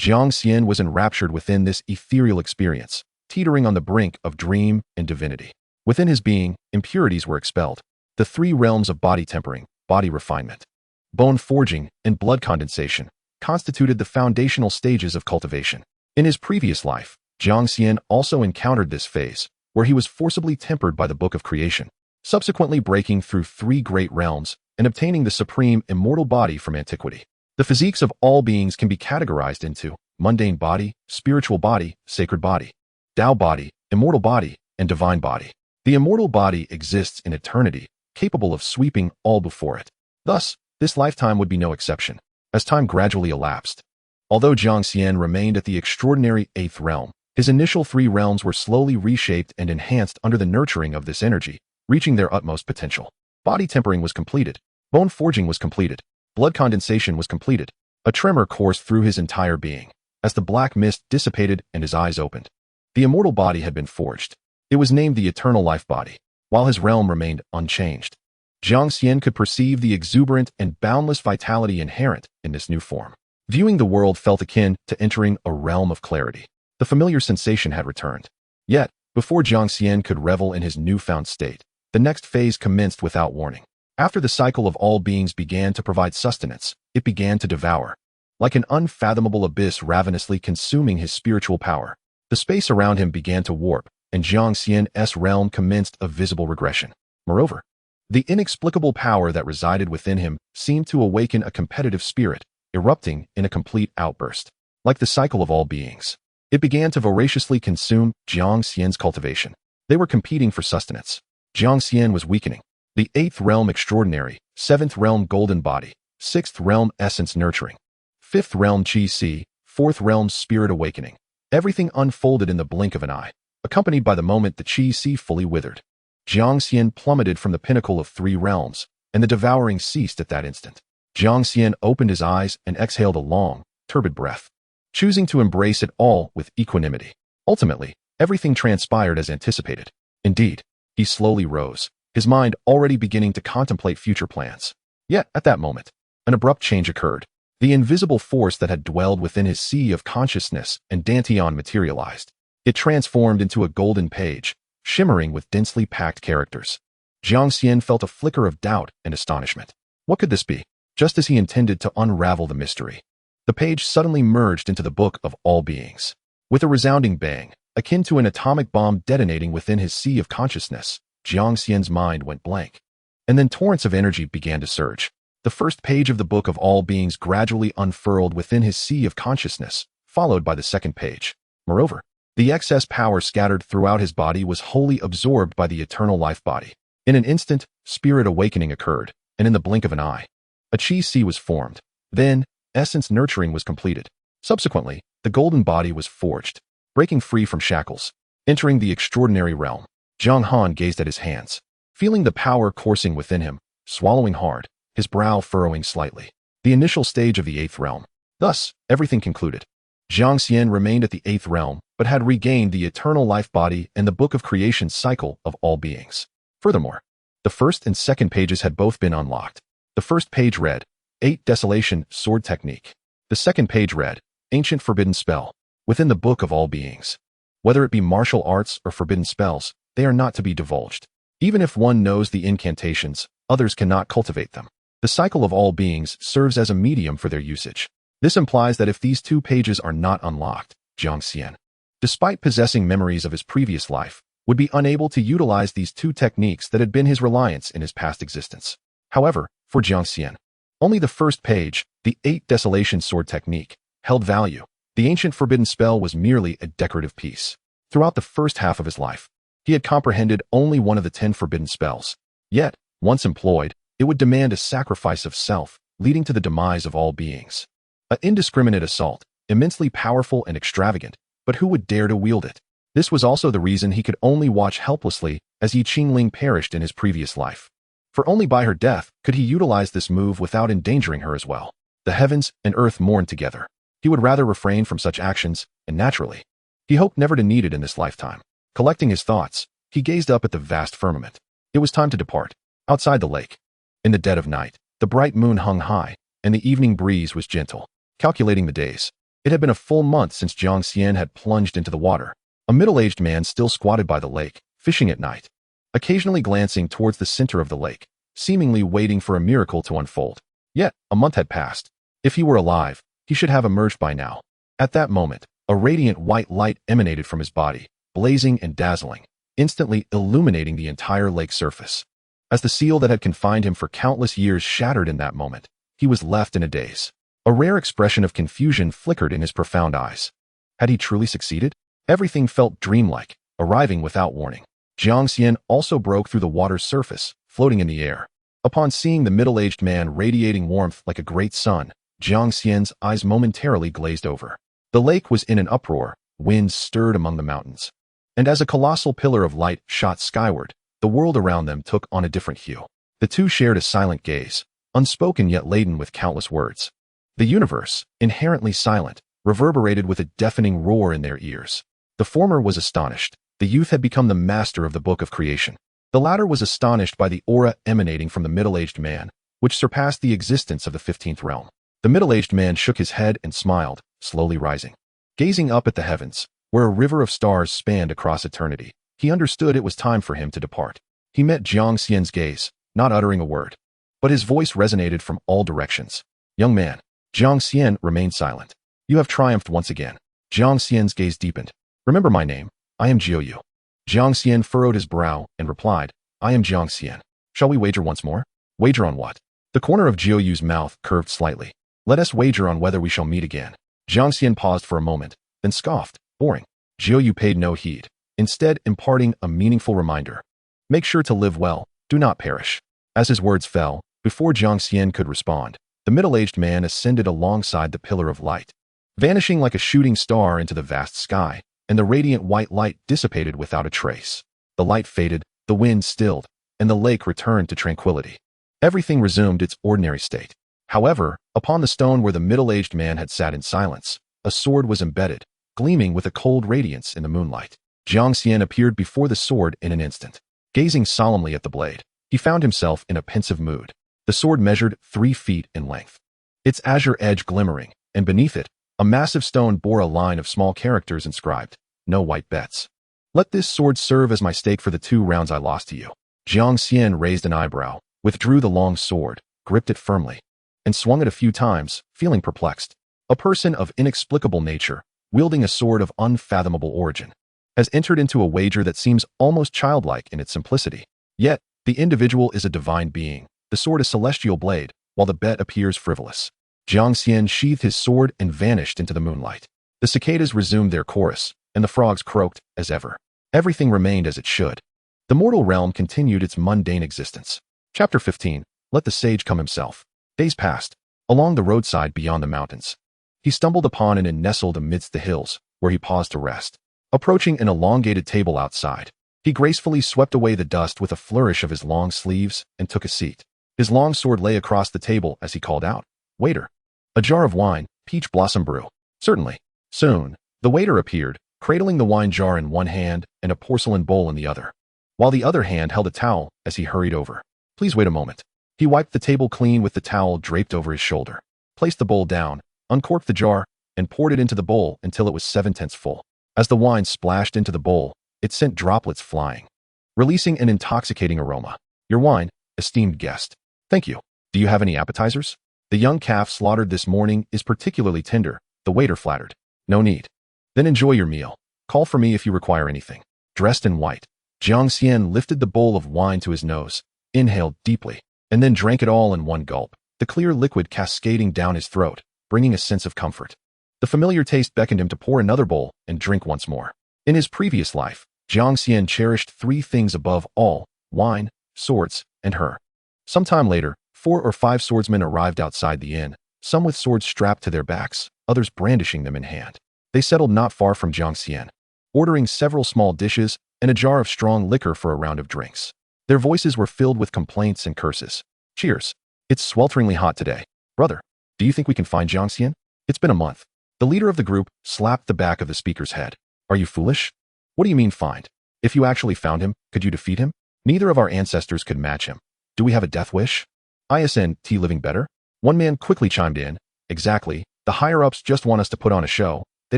Jiang Xian was enraptured within this ethereal experience, teetering on the brink of dream and divinity. Within his being, impurities were expelled. The 3 realms of body tempering, body refinement, bone forging, and blood condensation constituted the foundational stages of cultivation. In his previous life, Jiang Xian also encountered this phase, where he was forcibly tempered by the Book of Creation, subsequently breaking through 3 great realms and obtaining the supreme immortal body from antiquity. The physiques of all beings can be categorized into mundane body, spiritual body, sacred body, Tao body, immortal body, and divine body. The immortal body exists in eternity, capable of sweeping all before it. Thus, this lifetime would be no exception. As time gradually elapsed, although Jiang Xian remained at the extraordinary 8th realm, his initial 3 realms were slowly reshaped and enhanced under the nurturing of this energy, reaching their utmost potential. Body tempering was completed. Bone forging was completed. Blood condensation was completed. A tremor coursed through his entire being, as the black mist dissipated and his eyes opened. The immortal body had been forged. It was named the Eternal Life Body, while his realm remained unchanged. Jiang Xian could perceive the exuberant and boundless vitality inherent in this new form. Viewing the world felt akin to entering a realm of clarity. The familiar sensation had returned. Yet, before Jiang Xian could revel in his newfound state, the next phase commenced without warning. After the cycle of all beings began to provide sustenance, it began to devour. Like an unfathomable abyss ravenously consuming his spiritual power, the space around him began to warp, and Jiang Xian's realm commenced a visible regression. Moreover, the inexplicable power that resided within him seemed to awaken a competitive spirit, erupting in a complete outburst. Like the cycle of all beings, it began to voraciously consume Jiang Xian's cultivation. They were competing for sustenance. Jiang Xian was weakening. The 8th realm extraordinary, 7th realm golden body, 6th realm essence nurturing, 5th realm qi, 4th realm spirit awakening. Everything unfolded in the blink of an eye, accompanied by the moment the qi fully withered. Jiang Xian plummeted from the pinnacle of 3 realms, and the devouring ceased at that instant. Jiang Xian opened his eyes and exhaled a long, turbid breath, choosing to embrace it all with equanimity. Ultimately, everything transpired as anticipated. Indeed, he slowly rose, his mind already beginning to contemplate future plans. Yet, at that moment, an abrupt change occurred. The invisible force that had dwelled within his sea of consciousness and Dantian materialized. It transformed into a golden page, shimmering with densely packed characters. Jiang Xian felt a flicker of doubt and astonishment. What could this be? Just as he intended to unravel the mystery, the page suddenly merged into the book of all beings. With a resounding bang, akin to an atomic bomb detonating within his sea of consciousness, Jiang Xian's mind went blank. And then torrents of energy began to surge. The first page of the book of all beings gradually unfurled within his sea of consciousness, followed by the second page. Moreover, the excess power scattered throughout his body was wholly absorbed by the eternal life body. In an instant, spirit awakening occurred, and in the blink of an eye, a qi was formed. Then, essence nurturing was completed. Subsequently, the golden body was forged, breaking free from shackles. Entering the extraordinary realm, Zhang Han gazed at his hands, feeling the power coursing within him, swallowing hard, his brow furrowing slightly. The initial stage of the 8th realm. Thus, everything concluded. Jiang Xian remained at the 8th realm, but had regained the eternal life body and the book of creation cycle of all beings. Furthermore, the first and second pages had both been unlocked. The first page read, 8 Desolation Sword Technique. The second page read, Ancient Forbidden Spell, within the book of all beings. Whether it be martial arts or forbidden spells, they are not to be divulged. Even if one knows the incantations, others cannot cultivate them. The cycle of all beings serves as a medium for their usage. This implies that if these 2 pages are not unlocked, Jiang Xian, despite possessing memories of his previous life, would be unable to utilize these 2 techniques that had been his reliance in his past existence. However, for Jiang Xian, only the first page, the 8 Desolation Sword Technique, held value. The ancient forbidden spell was merely a decorative piece. Throughout the first half of his life, he had comprehended only one of the 10 forbidden spells. Yet, once employed, it would demand a sacrifice of self, leading to the demise of all beings. An indiscriminate assault, immensely powerful and extravagant, but who would dare to wield it? This was also the reason he could only watch helplessly as Yi Qingling perished in his previous life. For only by her death could he utilize this move without endangering her as well. The heavens and earth mourned together. He would rather refrain from such actions, and naturally, he hoped never to need it in this lifetime. Collecting his thoughts, he gazed up at the vast firmament. It was time to depart. Outside the lake, in the dead of night, the bright moon hung high, and the evening breeze was gentle. Calculating the days, it had been a full month since Jiang Xian had plunged into the water. A middle-aged man still squatted by the lake, fishing at night, occasionally glancing towards the center of the lake, seemingly waiting for a miracle to unfold. Yet, a month had passed. If he were alive, he should have emerged by now. At that moment, a radiant white light emanated from his body, blazing and dazzling, instantly illuminating the entire lake surface. As the seal that had confined him for countless years shattered in that moment, he was left in a daze. A rare expression of confusion flickered in his profound eyes. Had he truly succeeded? Everything felt dreamlike, arriving without warning. Jiang Xian also broke through the water's surface, floating in the air. Upon seeing the middle-aged man radiating warmth like a great sun, Jiang Xian's eyes momentarily glazed over. The lake was in an uproar, winds stirred among the mountains. And as a colossal pillar of light shot skyward, the world around them took on a different hue. The two shared a silent gaze, unspoken yet laden with countless words. The universe, inherently silent, reverberated with a deafening roar in their ears. The former was astonished. The youth had become the master of the book of creation. The latter was astonished by the aura emanating from the middle-aged man, which surpassed the existence of the 15th realm. The middle-aged man shook his head and smiled, slowly rising. Gazing up at the heavens, where a river of stars spanned across eternity, he understood it was time for him to depart. He met Jiang Xian's gaze, not uttering a word, but his voice resonated from all directions. Young man. Jiang Xian remained silent. You have triumphed once again. Jiang Xian's gaze deepened. Remember my name. I am Jiao. Jiang Xian furrowed his brow and replied, I am Jiang Xian. Shall we wager once more? Wager on what? The corner of Jiaoyu's mouth curved slightly. Let us wager on whether we shall meet again. Jiang Xian paused for a moment, then scoffed. Boring. Jiao Yu paid no heed, instead imparting a meaningful reminder. Make sure to live well, do not perish. As his words fell, before Jiang Xian could respond, the middle-aged man ascended alongside the pillar of light, vanishing like a shooting star into the vast sky, and the radiant white light dissipated without a trace. The light faded, the wind stilled, and the lake returned to tranquility. Everything resumed its ordinary state. However, upon the stone where the middle-aged man had sat in silence, a sword was embedded, gleaming with a cold radiance in the moonlight. Jiang Xian appeared before the sword in an instant. Gazing solemnly at the blade, he found himself in a pensive mood. The sword measured 3 feet in length, its azure edge glimmering, and beneath it, a massive stone bore a line of small characters inscribed, "No white bets. Let this sword serve as my stake for the 2 rounds I lost to you." Jiang Xian raised an eyebrow, withdrew the long sword, gripped it firmly, and swung it a few times, feeling perplexed. A person of inexplicable nature, wielding a sword of unfathomable origin, has entered into a wager that seems almost childlike in its simplicity. Yet, the individual is a divine being, the sword a celestial blade, while the bet appears frivolous. Jiang Xian sheathed his sword and vanished into the moonlight. The cicadas resumed their chorus, and the frogs croaked as ever. Everything remained as it should. The mortal realm continued its mundane existence. Chapter 15. Let the sage come himself. Days passed. Along the roadside beyond the mountains, he stumbled upon an inn nestled amidst the hills, where he paused to rest. Approaching an elongated table outside, he gracefully swept away the dust with a flourish of his long sleeves and took a seat. His long sword lay across the table as he called out, "Waiter, a jar of wine, peach blossom brew." "Certainly." Soon, the waiter appeared, cradling the wine jar in one hand and a porcelain bowl in the other, while the other hand held a towel as he hurried over. "Please wait a moment." He wiped the table clean with the towel draped over his shoulder, placed the bowl down, uncorked the jar, and poured it into the bowl until it was 7/10 full. As the wine splashed into the bowl, it sent droplets flying, releasing an intoxicating aroma. "Your wine, esteemed guest." "Thank you. Do you have any appetizers?" "The young calf slaughtered this morning is particularly tender," the waiter flattered. "No need." "Then enjoy your meal. Call for me if you require anything." Dressed in white, Jiang Xian lifted the bowl of wine to his nose, inhaled deeply, and then drank it all in one gulp, the clear liquid cascading down his throat, bringing a sense of comfort. The familiar taste beckoned him to pour another bowl and drink once more. In his previous life, Jiang Xian cherished 3 things above all: wine, swords, and her. Some time later, 4 or 5 swordsmen arrived outside the inn, some with swords strapped to their backs, others brandishing them in hand. They settled not far from Jiang Xian, ordering several small dishes and a jar of strong liquor for a round of drinks. Their voices were filled with complaints and curses. "Cheers. It's swelteringly hot today. Brother, do you think we can find Jiang Xian? It's been a month." The leader of the group slapped the back of the speaker's head. "Are you foolish? What do you mean find? If you actually found him, could you defeat him? Neither of our ancestors could match him. Do we have a death wish? Isn't living better?" One man quickly chimed in. "Exactly. The higher-ups just want us to put on a show. They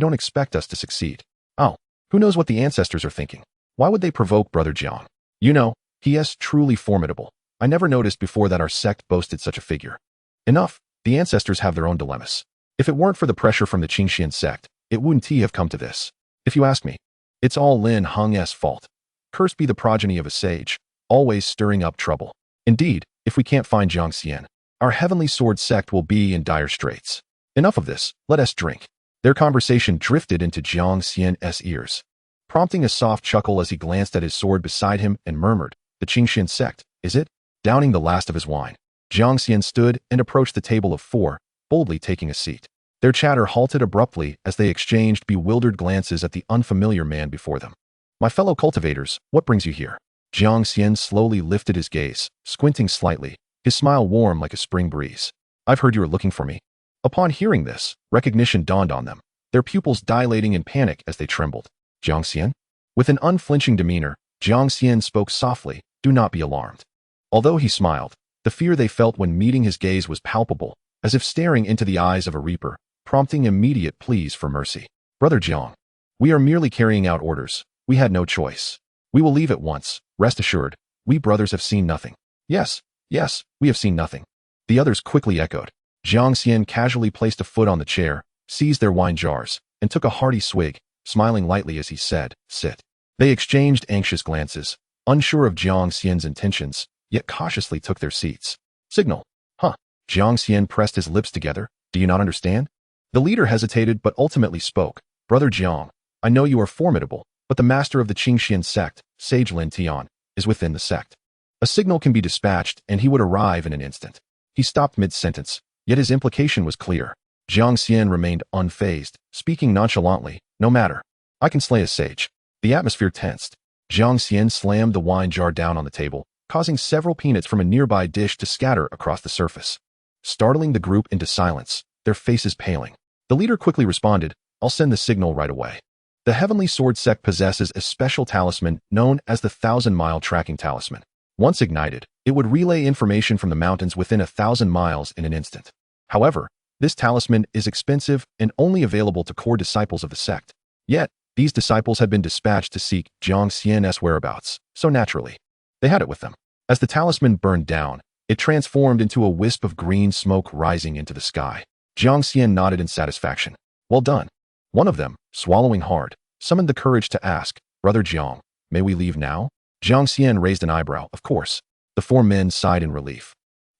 don't expect us to succeed." "Oh, who knows what the ancestors are thinking? Why would they provoke Brother Jiang? You know, he is truly formidable. I never noticed before that our sect boasted such a figure." "Enough. The ancestors have their own dilemmas. If it weren't for the pressure from the Xianxian sect, it wouldn't have come to this. If you ask me, it's all Lin Hong's fault. Cursed be the progeny of a sage, always stirring up trouble. Indeed, if we can't find Jiang Xian, our heavenly sword sect will be in dire straits. Enough of this, let us drink." Their conversation drifted into Jiang Xian's ears, prompting a soft chuckle as he glanced at his sword beside him and murmured, "The Xianxian sect, is it?" Downing the last of his wine, Jiang Xian stood and approached the table of 4, boldly taking a seat. Their chatter halted abruptly as they exchanged bewildered glances at the unfamiliar man before them. "My fellow cultivators, what brings you here?" Jiang Xian slowly lifted his gaze, squinting slightly, his smile warm like a spring breeze. "I've heard you are looking for me." Upon hearing this, recognition dawned on them, their pupils dilating in panic as they trembled. "Jiang Xian?" With an unflinching demeanor, Jiang Xian spoke softly, "Do not be alarmed." Although he smiled, the fear they felt when meeting his gaze was palpable, as if staring into the eyes of a reaper, prompting immediate pleas for mercy. "Brother Jiang, we are merely carrying out orders. We had no choice. We will leave at once. Rest assured, we brothers have seen nothing." "Yes, yes, we have seen nothing." The others quickly echoed. Jiang Xian casually placed a foot on the chair, seized their wine jars, and took a hearty swig, smiling lightly as he said, "Sit." They exchanged anxious glances, unsure of Jiang Xian's intentions, yet cautiously took their seats. "Signal." "Huh." Jiang Xian pressed his lips together. "Do you not understand? The leader hesitated but ultimately spoke. Brother Jiang, I know you are formidable, but the master of the Xian sect, Sage Lin Tian, is within the sect. A signal can be dispatched and he would arrive in an instant. He stopped mid-sentence, yet his implication was clear. Jiang Xian remained unfazed, speaking nonchalantly. No matter. I can slay a sage. The atmosphere tensed. Jiang Xian slammed the wine jar down on the table, causing several peanuts from a nearby dish to scatter across the surface, startling the group into silence, their faces paling. The leader quickly responded, I'll send the signal right away. The Heavenly Sword sect possesses a special talisman known as the 1,000-mile tracking talisman. Once ignited, it would relay information from the mountains within 1,000 miles in an instant. However, this talisman is expensive and only available to core disciples of the sect. Yet, these disciples had been dispatched to seek Jiang Xian's whereabouts, so naturally, they had it with them. As the talisman burned down, it transformed into a wisp of green smoke rising into the sky. Jiang Xian nodded in satisfaction. Well done. One of them, swallowing hard, summoned the courage to ask, Brother Jiang, may we leave now? Jiang Xian raised an eyebrow. Of course. The four men sighed in relief,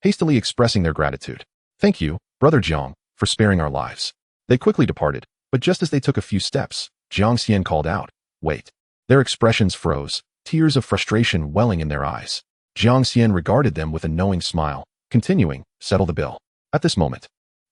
hastily expressing their gratitude. Thank you, Brother Jiang, for sparing our lives. They quickly departed, but just as they took a few steps, Jiang Xian called out, Wait. Their expressions froze, tears of frustration welling in their eyes. Jiang Xian regarded them with a knowing smile, continuing, Settle the bill. At this moment,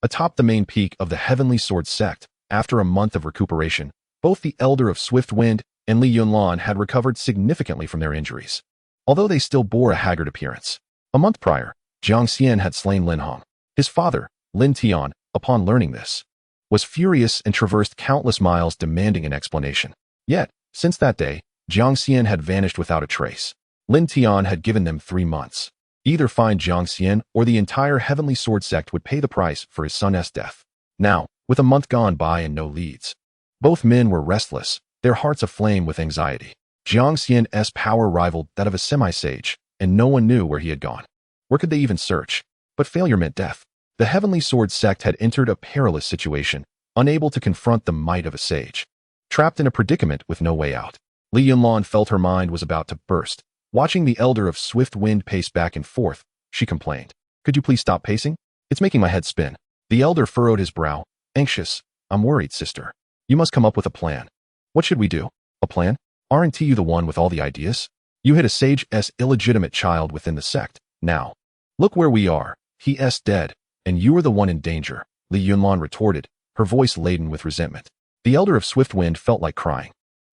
atop the main peak of the Heavenly Sword sect, after a month of recuperation, both the Elder of Swift Wind and Li Yunlan had recovered significantly from their injuries, although they still bore a haggard appearance. A month prior, Jiang Xian had slain Lin Hong. His father, Lin Tian, upon learning this, was furious and traversed countless miles demanding an explanation. Yet, since that day, Jiang Xian had vanished without a trace. Lin Tian had given them 3 months. Either find Jiang Xian or the entire Heavenly Sword sect would pay the price for his son's death. Now, with a month gone by and no leads, both men were restless, their hearts aflame with anxiety. Jiang Xian's power rivaled that of a semi-sage, and no one knew where he had gone. Where could they even search? But failure meant death. The Heavenly Sword sect had entered a perilous situation, unable to confront the might of a sage. Trapped in a predicament with no way out, Li Yunlan felt her mind was about to burst. Watching the Elder of Swift Wind pace back and forth, she complained. Could you please stop pacing? It's making my head spin. The Elder furrowed his brow, anxious. I'm worried, sister. You must come up with a plan. What should we do? A plan? Aren't you the one with all the ideas? You hid a sage's illegitimate child within the sect. Now, look where we are. He's dead, and you are the one in danger, Li Yunlan retorted, her voice laden with resentment. The Elder of Swift Wind felt like crying.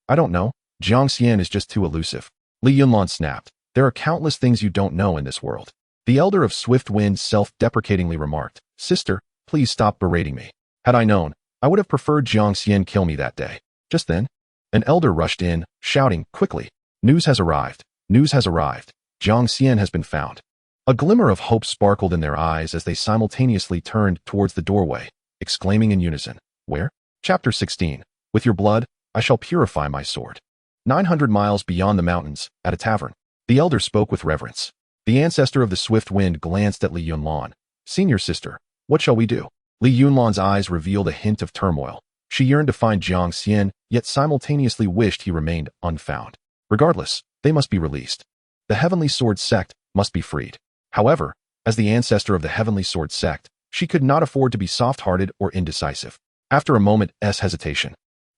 I don't know. Jiang Xian is just too elusive. Li Yunlan snapped. There are countless things you don't know in this world. The Elder of Swift Wind self-deprecatingly remarked, Sister, please stop berating me. Had I known, I would have preferred Jiang Xian kill me that day. Just then, an elder rushed in, shouting, Quickly! News has arrived. News has arrived. Jiang Xian has been found. A glimmer of hope sparkled in their eyes as they simultaneously turned towards the doorway, exclaiming in unison, Where? Chapter 16. With your blood, I shall purify my sword. 900 miles beyond the mountains, at a tavern, the elder spoke with reverence. The ancestor of the Swift Wind glanced at Li Yunlan. Senior sister, what shall we do? Li Yunlan's eyes revealed a hint of turmoil. She yearned to find Jiang Xian, yet simultaneously wished he remained unfound. Regardless, they must be released. The Heavenly Sword sect must be freed. However, as the ancestor of the Heavenly Sword sect, she could not afford to be soft-hearted or indecisive. After a moment's hesitation,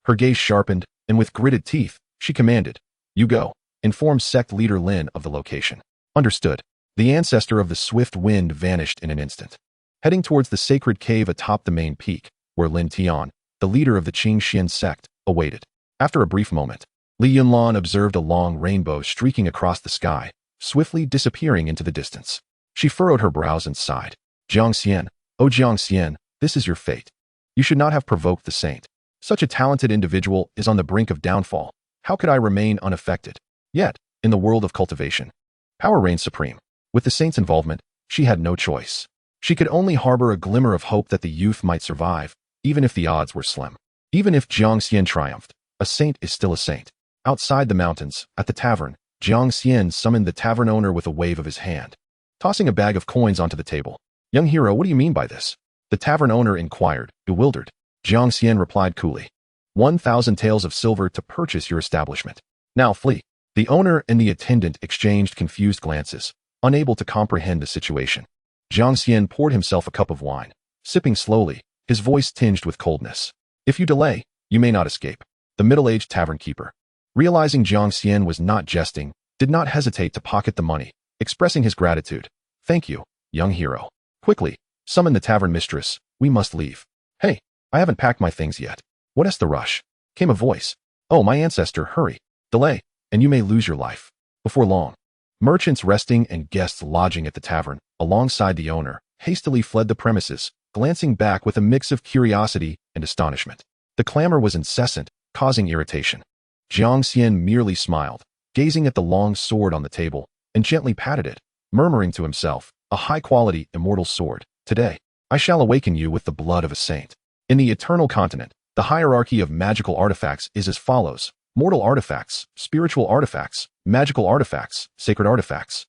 her gaze sharpened, and with gritted teeth, she commanded, You go. Inform sect leader Lin of the location. Understood. The ancestor of the Swift Wind vanished in an instant, heading towards the sacred cave atop the main peak, where Lin Tian, the leader of the Xian sect, awaited. After a brief moment, Li Yunlan observed a long rainbow streaking across the sky, swiftly disappearing into the distance. She furrowed her brows and sighed. Jiang Xian, oh Jiang Xian, this is your fate. You should not have provoked the saint. Such a talented individual is on the brink of downfall. How could I remain unaffected? Yet, in the world of cultivation, power reigns supreme. With the saint's involvement, she had no choice. She could only harbor a glimmer of hope that the youth might survive, even if the odds were slim. Even if Jiang Xian triumphed, a saint is still a saint. Outside the mountains, at the tavern, Jiang Xian summoned the tavern owner with a wave of his hand, tossing a bag of coins onto the table. Young hero, what do you mean by this? The tavern owner inquired, bewildered. Jiang Xian replied coolly, 1,000 taels of silver to purchase your establishment. Now flee. The owner and the attendant exchanged confused glances, unable to comprehend the situation. Jiang Xian poured himself a cup of wine. Sipping slowly, his voice tinged with coldness. If you delay, you may not escape. The middle-aged tavern keeper, realizing Jiang Xian was not jesting, did not hesitate to pocket the money, expressing his gratitude. Thank you, young hero. Quickly, summon the tavern mistress. We must leave. Hey, I haven't packed my things yet. What is the rush? Came a voice. Oh, my ancestor, hurry. Delay, and you may lose your life. Before long, merchants resting and guests lodging at the tavern, alongside the owner, hastily fled the premises, glancing back with a mix of curiosity and astonishment. The clamor was incessant, causing irritation. Jiang Xian merely smiled, gazing at the long sword on the table, and gently patted it, murmuring to himself, a high-quality immortal sword. Today, I shall awaken you with the blood of a saint. In the eternal continent, the hierarchy of magical artifacts is as follows: mortal artifacts, spiritual artifacts, magical artifacts, sacred artifacts.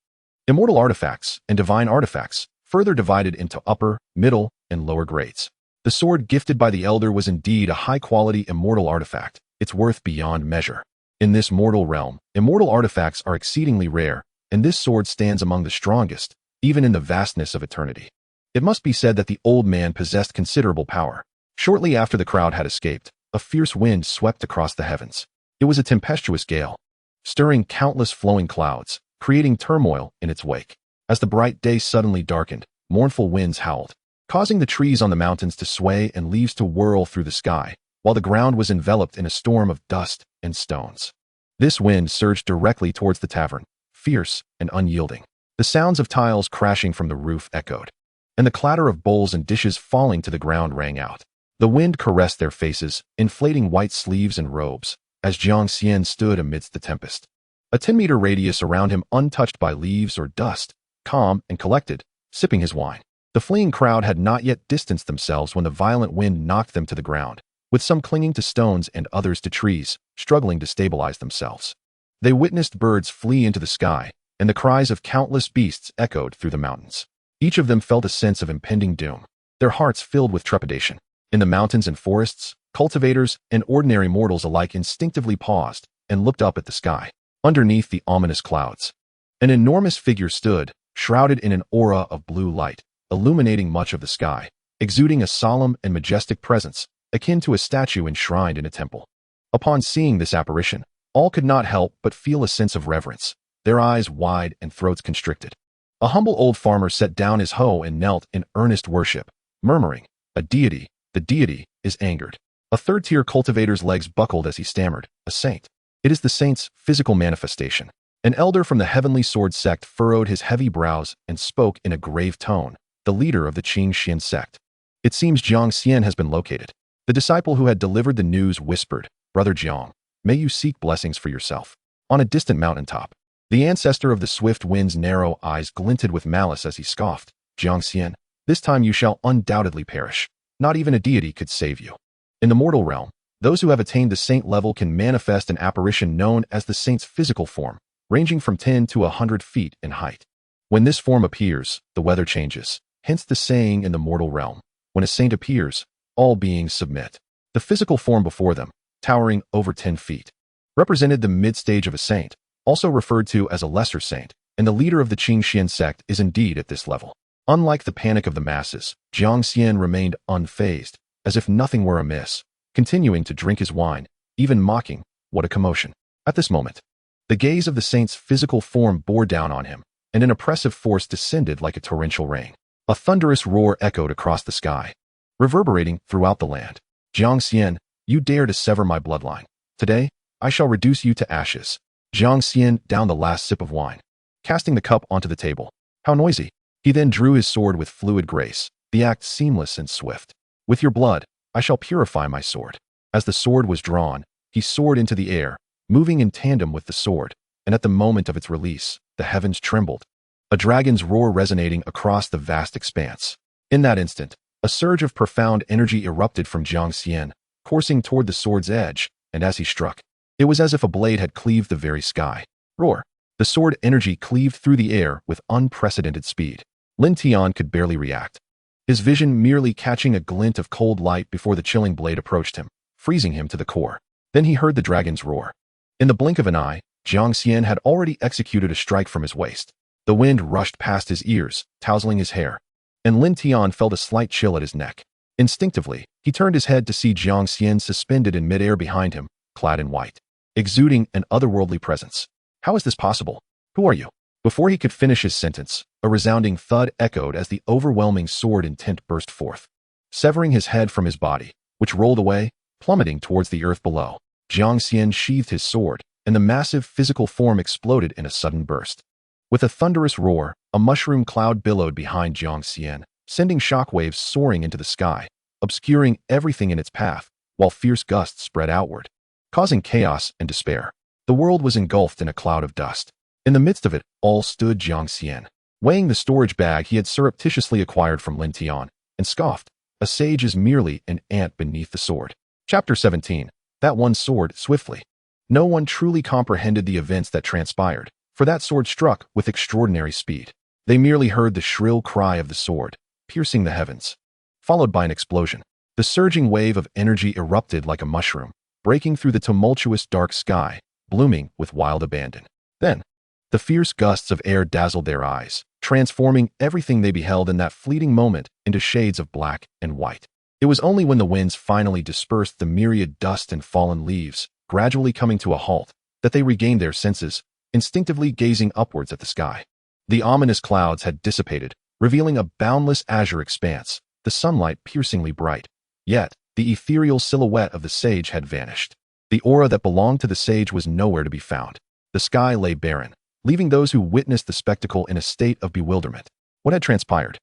Immortal artifacts and divine artifacts, further divided into upper, middle, and lower grades. The sword gifted by the elder was indeed a high-quality immortal artifact, its worth beyond measure. In this mortal realm, immortal artifacts are exceedingly rare, and this sword stands among the strongest, even in the vastness of eternity. It must be said that the old man possessed considerable power. Shortly after the crowd had escaped, a fierce wind swept across the heavens. It was a tempestuous gale, stirring countless flowing clouds, creating turmoil in its wake. As the bright day suddenly darkened, mournful winds howled, causing the trees on the mountains to sway and leaves to whirl through the sky, while the ground was enveloped in a storm of dust and stones. This wind surged directly towards the tavern, fierce and unyielding. The sounds of tiles crashing from the roof echoed, and the clatter of bowls and dishes falling to the ground rang out. The wind caressed their faces, inflating white sleeves and robes, as Jiang Xian stood amidst the tempest. A 10-meter radius around him untouched by leaves or dust, calm and collected, sipping his wine. The fleeing crowd had not yet distanced themselves when the violent wind knocked them to the ground, with some clinging to stones and others to trees, struggling to stabilize themselves. They witnessed birds flee into the sky, and the cries of countless beasts echoed through the mountains. Each of them felt a sense of impending doom, their hearts filled with trepidation. In the mountains and forests, cultivators and ordinary mortals alike instinctively paused and looked up at the sky. Underneath the ominous clouds, an enormous figure stood, shrouded in an aura of blue light, illuminating much of the sky, exuding a solemn and majestic presence, akin to a statue enshrined in a temple. Upon seeing this apparition, all could not help but feel a sense of reverence, their eyes wide and throats constricted. A humble old farmer set down his hoe and knelt in earnest worship, murmuring, "A deity, the deity, is angered." A third-tier cultivator's legs buckled as he stammered, "A saint. It is the saint's physical manifestation." An elder from the Heavenly Sword sect furrowed his heavy brows and spoke in a grave tone, the leader of the Jiang Xian sect. "It seems Jiang Xian has been located." The disciple who had delivered the news whispered, "Brother Jiang, may you seek blessings for yourself." On a distant mountaintop, the ancestor of the swift wind's narrow eyes glinted with malice as he scoffed, "Jiang Xian, this time you shall undoubtedly perish. Not even a deity could save you." In the mortal realm, those who have attained the saint level can manifest an apparition known as the saint's physical form, ranging from 10 to 100 feet in height. When this form appears, the weather changes, hence the saying in the mortal realm, "When a saint appears, all beings submit." The physical form before them, towering over 10 feet, represented the mid-stage of a saint, also referred to as a lesser saint, and the leader of the Jiang Xian sect is indeed at this level. Unlike the panic of the masses, Jiang Xian remained unfazed, as if nothing were amiss, continuing to drink his wine, even mocking, "What a commotion." At this moment, the gaze of the saint's physical form bore down on him, and an oppressive force descended like a torrential rain. A thunderous roar echoed across the sky, reverberating throughout the land. "Jiang Xian, you dare to sever my bloodline. Today, I shall reduce you to ashes." Jiang Xian downed the last sip of wine, casting the cup onto the table. "How noisy." He then drew his sword with fluid grace, the act seamless and swift. "With your blood, I shall purify my sword." As the sword was drawn, he soared into the air, moving in tandem with the sword, and at the moment of its release, the heavens trembled, a dragon's roar resonating across the vast expanse. In that instant, a surge of profound energy erupted from Jiang Xian, coursing toward the sword's edge, and as he struck, it was as if a blade had cleaved the very sky. Roar! The sword energy cleaved through the air with unprecedented speed. Lin Tian could barely react, his vision merely catching a glint of cold light before the chilling blade approached him, freezing him to the core. Then he heard the dragon's roar. In the blink of an eye, Jiang Xian had already executed a strike from his waist. The wind rushed past his ears, tousling his hair, and Lin Tian felt a slight chill at his neck. Instinctively, he turned his head to see Jiang Xian suspended in midair behind him, clad in white, exuding an otherworldly presence. How is this possible? Who are you? Before he could finish his sentence, a resounding thud echoed as the overwhelming sword intent burst forth, severing his head from his body, which rolled away, plummeting towards the earth below. Jiang Xian sheathed his sword, and the massive physical form exploded in a sudden burst. With a thunderous roar, a mushroom cloud billowed behind Jiang Xian, sending shockwaves soaring into the sky, obscuring everything in its path, while fierce gusts spread outward, causing chaos and despair. The world was engulfed in a cloud of dust. In the midst of it all stood Jiang Xian, weighing the storage bag he had surreptitiously acquired from Lin Tian, and scoffed, "A sage is merely an ant beneath the sword." Chapter 17. That one sword swiftly. No one truly comprehended the events that transpired, for that sword struck with extraordinary speed. They merely heard the shrill cry of the sword, piercing the heavens, followed by an explosion. The surging wave of energy erupted like a mushroom, breaking through the tumultuous dark sky, blooming with wild abandon. Then, the fierce gusts of air dazzled their eyes, transforming everything they beheld in that fleeting moment into shades of black and white. It was only when the winds finally dispersed the myriad dust and fallen leaves, gradually coming to a halt, that they regained their senses, instinctively gazing upwards at the sky. The ominous clouds had dissipated, revealing a boundless azure expanse, the sunlight piercingly bright. Yet, the ethereal silhouette of the sage had vanished. The aura that belonged to the sage was nowhere to be found. The sky lay barren, leaving those who witnessed the spectacle in a state of bewilderment. What had transpired?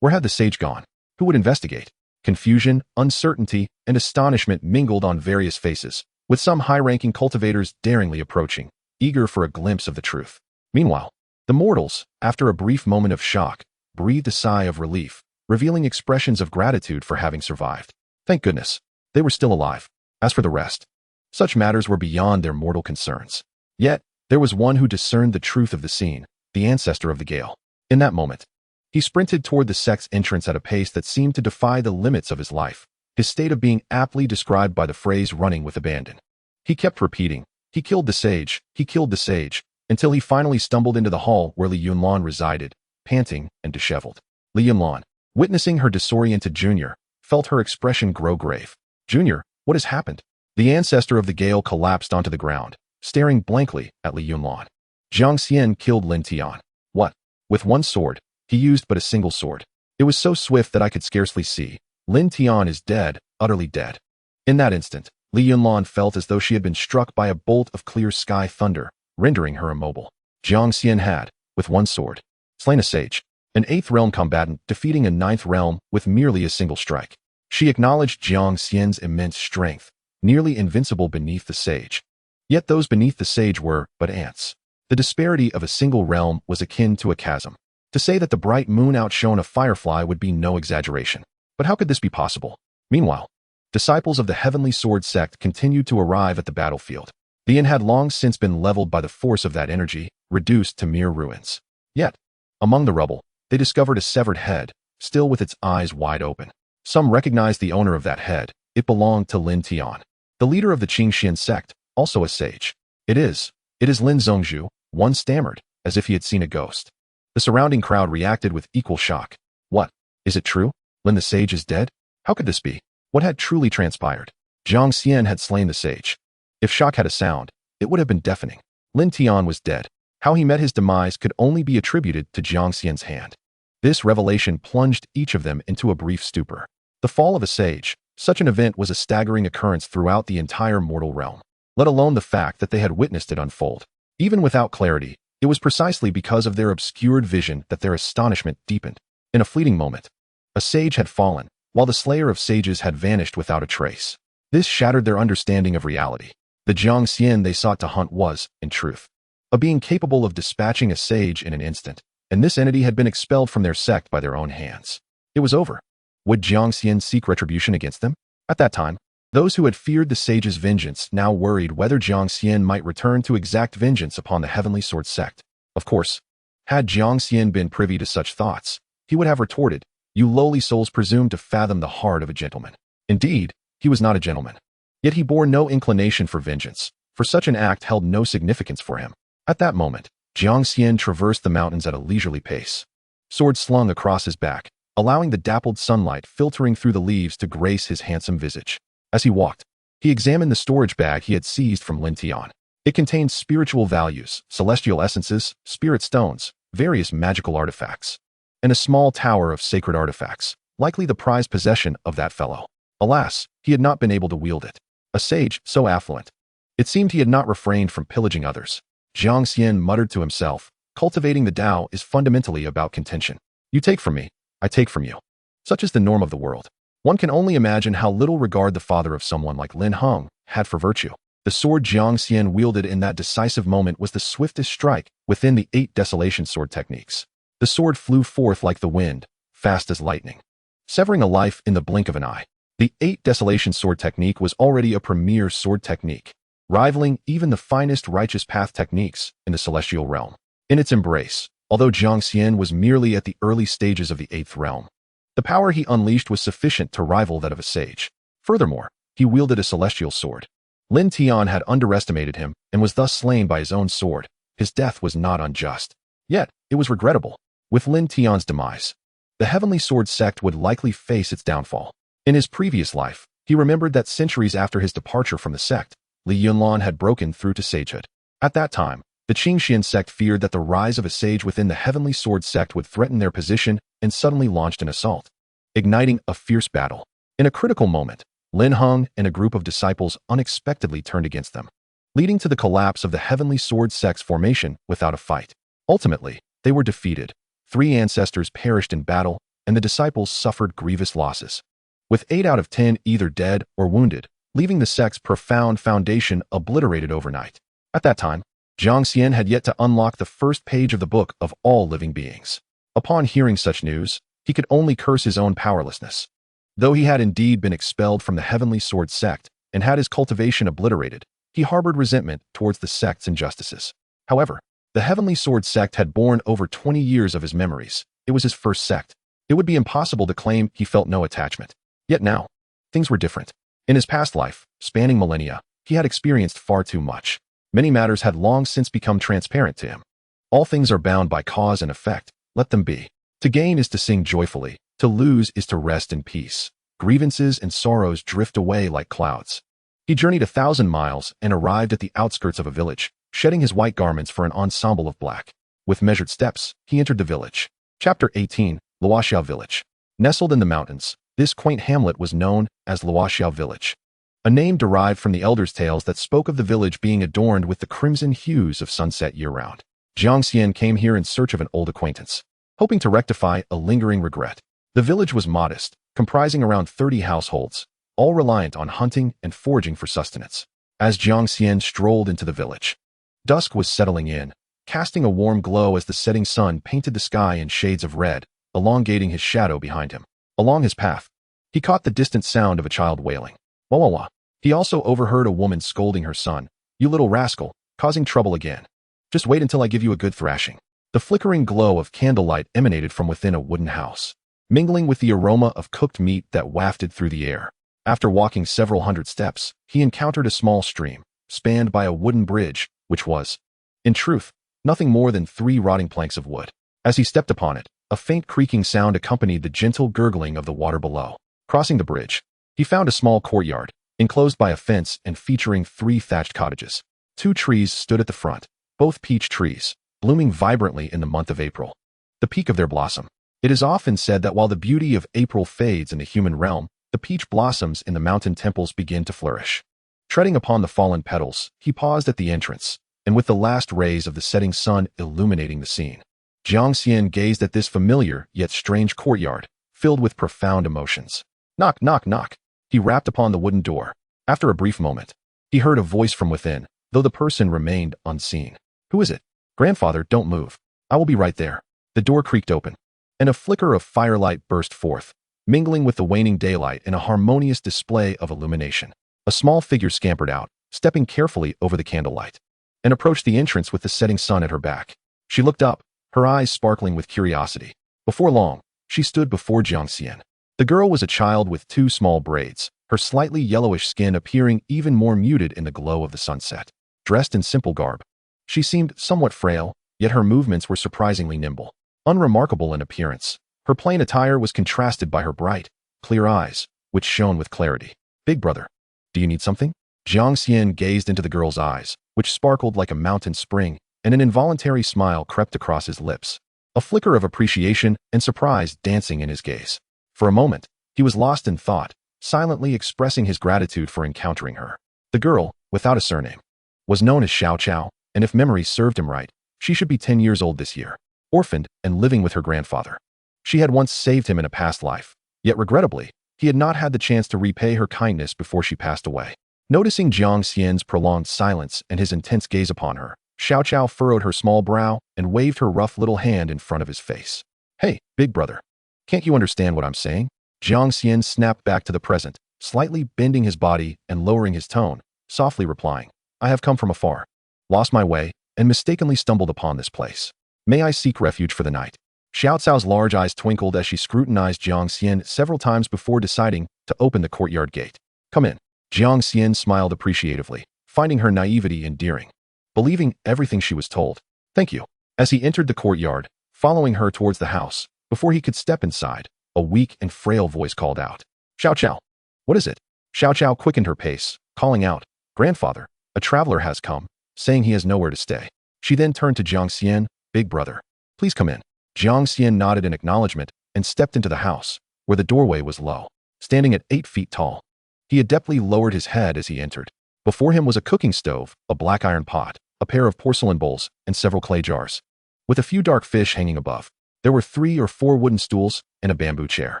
Where had the sage gone? Who would investigate? Confusion, uncertainty, and astonishment mingled on various faces, with some high-ranking cultivators daringly approaching, eager for a glimpse of the truth. Meanwhile, the mortals, after a brief moment of shock, breathed a sigh of relief, revealing expressions of gratitude for having survived. Thank goodness, they were still alive. As for the rest, such matters were beyond their mortal concerns. Yet, there was one who discerned the truth of the scene, the ancestor of the gale. In that moment, he sprinted toward the sect's entrance at a pace that seemed to defy the limits of his life, his state of being aptly described by the phrase running with abandon. He kept repeating, "He killed the sage, he killed the sage," until he finally stumbled into the hall where Li Yunlan resided, panting and disheveled. Li Yunlan, witnessing her disoriented junior, felt her expression grow grave. "Junior, what has happened?" The ancestor of the gale collapsed onto the ground, staring blankly at Li Yunlan. Jiang Xian killed Lin Tian. What? With one sword. He used but a single sword. It was so swift that I could scarcely see. Lin Tian is dead, utterly dead. In that instant, Li Yunlan felt as though she had been struck by a bolt of clear sky thunder, rendering her immobile. Jiang Xian had, with one sword, slain a sage, an 8th realm combatant defeating a 9th realm with merely a single strike. She acknowledged Jiang Xian's immense strength, nearly invincible beneath the sage. Yet those beneath the sage were but ants. The disparity of a single realm was akin to a chasm. To say that the bright moon outshone a firefly would be no exaggeration. But how could this be possible? Meanwhile, disciples of the Heavenly Sword sect continued to arrive at the battlefield. The inn had long since been leveled by the force of that energy, reduced to mere ruins. Yet, among the rubble, they discovered a severed head, still with its eyes wide open. Some recognized the owner of that head. It belonged to Lin Tian, the leader of the Xianxian sect, also a sage. It is Lin Zhongzhu," one stammered, as if he had seen a ghost. The surrounding crowd reacted with equal shock. What? Is it true? Lin the sage is dead? How could this be? What had truly transpired? Jiang Xian had slain the sage. If shock had a sound, it would have been deafening. Lin Tian was dead. How he met his demise could only be attributed to Jiang Xian's hand. This revelation plunged each of them into a brief stupor. The fall of a sage, such an event was a staggering occurrence throughout the entire mortal realm, let alone the fact that they had witnessed it unfold. Even without clarity, it was precisely because of their obscured vision that their astonishment deepened. In a fleeting moment, a sage had fallen, while the slayer of sages had vanished without a trace. This shattered their understanding of reality. The Jiang Xian they sought to hunt was, in truth, a being capable of dispatching a sage in an instant, and this entity had been expelled from their sect by their own hands. It was over. Would Jiang Xian seek retribution against them? At that time, those who had feared the sage's vengeance now worried whether Jiang Xian might return to exact vengeance upon the Heavenly Sword sect. Of course, had Jiang Xian been privy to such thoughts, he would have retorted, "You lowly souls presume to fathom the heart of a gentleman." Indeed, he was not a gentleman. Yet he bore no inclination for vengeance, for such an act held no significance for him. At that moment, Jiang Xian traversed the mountains at a leisurely pace. Sword slung across his back, allowing the dappled sunlight filtering through the leaves to grace his handsome visage. As he walked, he examined the storage bag he had seized from Lin Tian. It contained spiritual values, celestial essences, spirit stones, various magical artifacts, and a small tower of sacred artifacts, likely the prized possession of that fellow. Alas, he had not been able to wield it. A sage so affluent. It seemed he had not refrained from pillaging others. Jiang Xian muttered to himself, cultivating the Tao is fundamentally about contention. You take from me, I take from you. Such is the norm of the world. One can only imagine how little regard the father of someone like Lin Heng had for virtue. The sword Jiang Xian wielded in that decisive moment was the swiftest strike within the 8 desolation sword techniques. The sword flew forth like the wind, fast as lightning, severing a life in the blink of an eye. The 8 desolation sword technique was already a premier sword technique, rivaling even the finest righteous path techniques in the celestial realm. In its embrace, although Jiang Xian was merely at the early stages of the 8th realm, the power he unleashed was sufficient to rival that of a sage. Furthermore, he wielded a celestial sword. Lin Tian had underestimated him and was thus slain by his own sword. His death was not unjust. Yet, it was regrettable. With Lin Tian's demise, the Heavenly Sword sect would likely face its downfall. In his previous life, he remembered that centuries after his departure from the sect, Li Yunlan had broken through to sagehood. At that time, the Qingxian sect feared that the rise of a sage within the Heavenly Sword sect would threaten their position and suddenly launched an assault, igniting a fierce battle. In a critical moment, Lin Heng and a group of disciples unexpectedly turned against them, leading to the collapse of the Heavenly Sword sect's formation without a fight. Ultimately, they were defeated. 3 ancestors perished in battle, and the disciples suffered grievous losses, with 8 out of 10 either dead or wounded, leaving the sect's profound foundation obliterated overnight. At that time, Jiang Xian had yet to unlock the first page of the book of all living beings. Upon hearing such news, he could only curse his own powerlessness. Though he had indeed been expelled from the Heavenly Sword sect and had his cultivation obliterated, he harbored resentment towards the sect's injustices. However, the Heavenly Sword sect had borne over 20 years of his memories. It was his first sect. It would be impossible to claim he felt no attachment. Yet now, things were different. In his past life, spanning millennia, he had experienced far too much. Many matters had long since become transparent to him. All things are bound by cause and effect. Let them be. To gain is to sing joyfully. To lose is to rest in peace. Grievances and sorrows drift away like clouds. He journeyed 1,000 miles and arrived at the outskirts of a village, shedding his white garments for an ensemble of black. With measured steps, he entered the village. Chapter 18, Luoxiao Village. Nestled in the mountains, this quaint hamlet was known as Luoxiao Village, a name derived from the elders' tales that spoke of the village being adorned with the crimson hues of sunset year-round. Jiang Xian came here in search of an old acquaintance, hoping to rectify a lingering regret. The village was modest, comprising around 30 households, all reliant on hunting and foraging for sustenance. As Jiang Xian strolled into the village, dusk was settling in, casting a warm glow as the setting sun painted the sky in shades of red, elongating his shadow behind him. Along his path, he caught the distant sound of a child wailing. Wah wah wah. He also overheard a woman scolding her son. You little rascal, causing trouble again. Just wait until I give you a good thrashing. The flickering glow of candlelight emanated from within a wooden house, mingling with the aroma of cooked meat that wafted through the air. After walking several hundred steps, he encountered a small stream, spanned by a wooden bridge, which was, in truth, nothing more than 3 rotting planks of wood. As he stepped upon it, a faint creaking sound accompanied the gentle gurgling of the water below. Crossing the bridge, he found a small courtyard, enclosed by a fence and featuring 3 thatched cottages. 2 trees stood at the front, both peach trees, blooming vibrantly in the month of April, the peak of their blossom. It is often said that while the beauty of April fades in the human realm, the peach blossoms in the mountain temples begin to flourish. Treading upon the fallen petals, he paused at the entrance, and with the last rays of the setting sun illuminating the scene, Jiang Xian gazed at this familiar yet strange courtyard, filled with profound emotions. Knock, knock, knock. He rapped upon the wooden door. After a brief moment, he heard a voice from within, though the person remained unseen. Who is it? Grandfather, don't move. I will be right there. The door creaked open, and a flicker of firelight burst forth, mingling with the waning daylight in a harmonious display of illumination. A small figure scampered out, stepping carefully over the candlelight, and approached the entrance with the setting sun at her back. She looked up, her eyes sparkling with curiosity. Before long, she stood before Jiang Xian. The girl was a child with 2 small braids, her slightly yellowish skin appearing even more muted in the glow of the sunset. Dressed in simple garb, she seemed somewhat frail, yet her movements were surprisingly nimble. Unremarkable in appearance, Her plain attire was contrasted by her bright, clear eyes, which shone with clarity. "Big brother, do you need something?" Jiang Xian gazed into the girl's eyes, which sparkled like a mountain spring, and an involuntary smile crept across his lips. A flicker of appreciation and surprise dancing in his gaze. For a moment, he was lost in thought, silently expressing his gratitude for encountering her. The girl, without a surname, was known as Xiao, and if memory served him right, she should be 10 years old this year, orphaned and living with her grandfather. She had once saved him in a past life, yet regrettably, he had not had the chance to repay her kindness before she passed away. Noticing Jiang Xian's prolonged silence and his intense gaze upon her, Xiao furrowed her small brow and waved her rough little hand in front of his face. "Hey, big brother, can't you understand what I'm saying?" Jiang Xian snapped back to the present, slightly bending his body and lowering his tone, softly replying, "I have come from afar, lost my way, and mistakenly stumbled upon this place. May I seek refuge for the night?" Xiao Cao's large eyes twinkled as she scrutinized Jiang Xian several times before deciding to open the courtyard gate. "Come in." Jiang Xian smiled appreciatively, finding her naivety endearing, believing everything she was told. "Thank you." As he entered the courtyard, following her towards the house, before he could step inside, a weak and frail voice called out, Xiao. "What is it?" Xiao quickened her pace, calling out, "Grandfather, a traveler has come, saying he has nowhere to stay." She then turned to Jiang Xian, "Big brother, please come in." Jiang Xian nodded in acknowledgement and stepped into the house, where the doorway was low, standing at 8 feet tall. He adeptly lowered his head as he entered. Before him was a cooking stove, a black iron pot, a pair of porcelain bowls, and several clay jars. With a few dark fish hanging above, there were 3 or 4 wooden stools and a bamboo chair.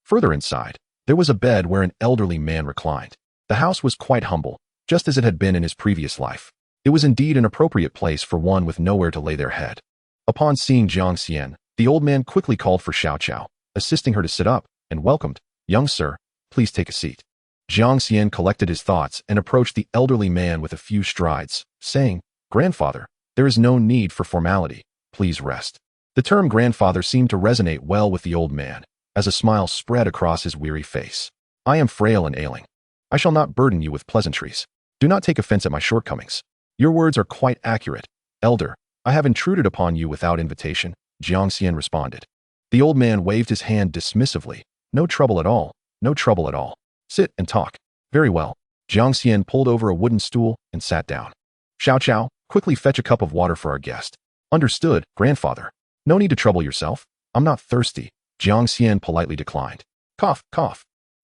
Further inside, there was a bed where an elderly man reclined. The house was quite humble, just as it had been in his previous life. It was indeed an appropriate place for one with nowhere to lay their head. Upon seeing Jiang Xian, the old man quickly called for Xiao, assisting her to sit up, and welcomed, "Young sir, please take a seat." Jiang Xian collected his thoughts and approached the elderly man with a few strides, saying, "Grandfather, there is no need for formality. Please rest." The term grandfather seemed to resonate well with the old man, as a smile spread across his weary face. "I am frail and ailing. I shall not burden you with pleasantries. Do not take offense at my shortcomings. Your words are quite accurate. Elder, I have intruded upon you without invitation," Jiang Xian responded. The old man waved his hand dismissively. "No trouble at all, no trouble at all. Sit and talk." "Very well." Jiang Xian pulled over a wooden stool and sat down. Xiao, quickly fetch a cup of water for our guest." "Understood, grandfather. No need to trouble yourself. I'm not thirsty," Jiang Xian politely declined. Cough.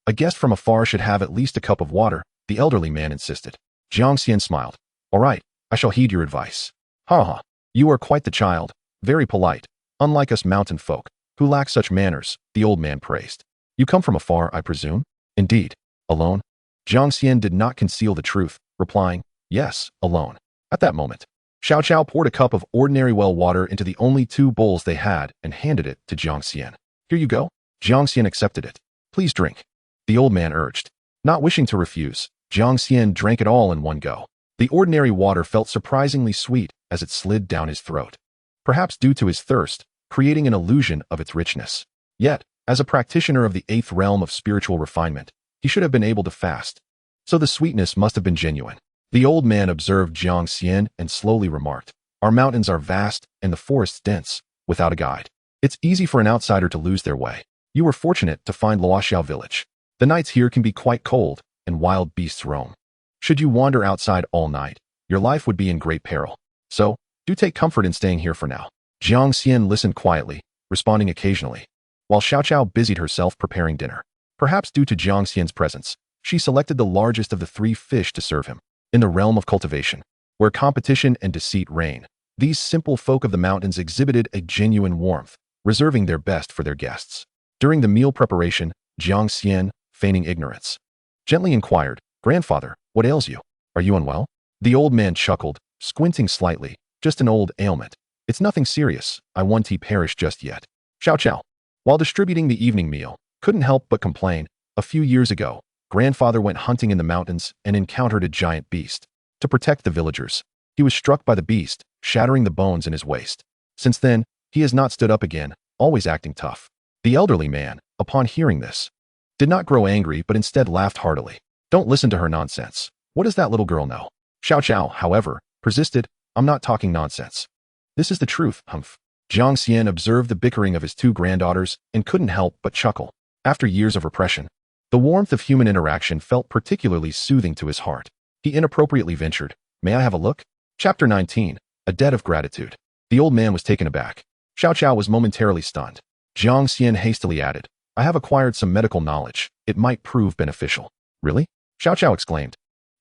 "A guest from afar should have at least a cup of water," the elderly man insisted. Jiang Xian smiled. "All right, I shall heed your advice." Ha. "You are quite the child, very polite, unlike us mountain folk, who lack such manners," the old man praised. "You come from afar, I presume?" "Indeed. Alone?" Jiang Xian did not conceal the truth, replying, "Yes, alone." At that moment, Xiao poured a cup of ordinary well water into the only 2 bowls they had and handed it to Jiang Xian. "Here you go." Jiang Xian accepted it. "Please drink," the old man urged. Not wishing to refuse, Jiang Xian drank it all in one go. The ordinary water felt surprisingly sweet as it slid down his throat, perhaps due to his thirst, creating an illusion of its richness. Yet, as a practitioner of the 8th realm of spiritual refinement, he should have been able to fast. So the sweetness must have been genuine. The old man observed Jiang Xian and slowly remarked, "Our mountains are vast and the forests dense, without a guide. It's easy for an outsider to lose their way. You were fortunate to find Luoxiao village. The nights here can be quite cold, and wild beasts roam. Should you wander outside all night, your life would be in great peril. So, do take comfort in staying here for now." Jiang Xian listened quietly, responding occasionally, while Xiao busied herself preparing dinner. Perhaps due to Jiang Xian's presence, she selected the largest of the 3 fish to serve him. In the realm of cultivation, where competition and deceit reign, these simple folk of the mountains exhibited a genuine warmth, reserving their best for their guests. During the meal preparation, Jiang Xian, feigning ignorance, gently inquired, "Grandfather, what ails you? Are you unwell?" The old man chuckled, squinting slightly, "Just an old ailment. It's nothing serious. I won't perish just yet." Xiao, while distributing the evening meal, couldn't help but complain. A few years ago, grandfather went hunting in the mountains and encountered a giant beast. To protect the villagers, he was struck by the beast, shattering the bones in his waist. Since then, he has not stood up again, always acting tough. The elderly man, upon hearing this, did not grow angry but instead laughed heartily. "Don't listen to her nonsense. What does that little girl know?" Xiao, however, persisted, "I'm not talking nonsense. This is the truth, humph." Jiang Xian observed the bickering of his two granddaughters and couldn't help but chuckle. After years of repression, the warmth of human interaction felt particularly soothing to his heart. He inappropriately ventured, "May I have a look?" Chapter 19. A Debt of Gratitude. The old man was taken aback. Xiao was momentarily stunned. Jiang Xian hastily added, "I have acquired some medical knowledge. It might prove beneficial." "Really?" Xiao exclaimed,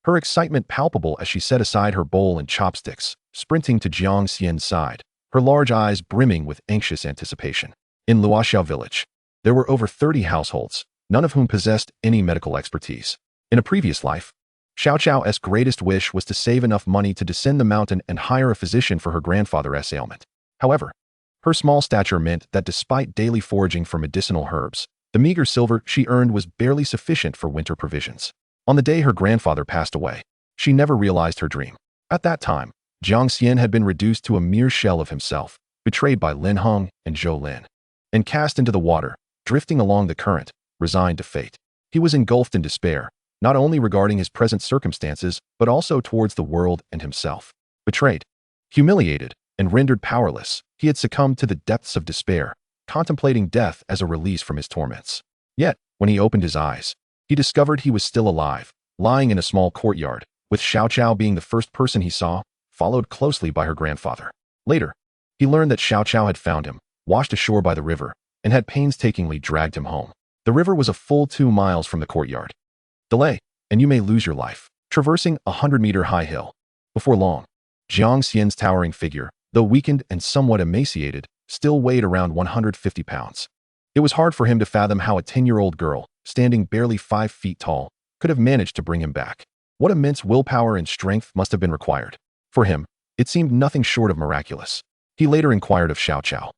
her excitement palpable as she set aside her bowl and chopsticks, sprinting to Jiang Xian's side, her large eyes brimming with anxious anticipation. In Luoxiao village, there were over 30 households, none of whom possessed any medical expertise. In a previous life, Xiao's greatest wish was to save enough money to descend the mountain and hire a physician for her grandfather's ailment. However, her small stature meant that despite daily foraging for medicinal herbs, the meager silver she earned was barely sufficient for winter provisions. On the day her grandfather passed away, she never realized her dream. At that time, Jiang Xian had been reduced to a mere shell of himself, betrayed by Lin Heng and Zhou Lin, and cast into the water, drifting along the current, resigned to fate. He was engulfed in despair, not only regarding his present circumstances, but also towards the world and himself. Betrayed, humiliated, and rendered powerless, he had succumbed to the depths of despair, contemplating death as a release from his torments. Yet, when he opened his eyes, he discovered he was still alive, lying in a small courtyard, with Xiao being the first person he saw, followed closely by her grandfather. Later, he learned that Xiao had found him, washed ashore by the river, and had painstakingly dragged him home. The river was a full 2 miles from the courtyard. Delay, and you may lose your life, traversing a 100-meter high hill. Before long, Jiang Xian's towering figure, though weakened and somewhat emaciated, still weighed around 150 pounds. It was hard for him to fathom how a 10-year-old girl, standing barely 5 feet tall, could have managed to bring him back. What immense willpower and strength must have been required. For him, it seemed nothing short of miraculous. He later inquired of Xiao,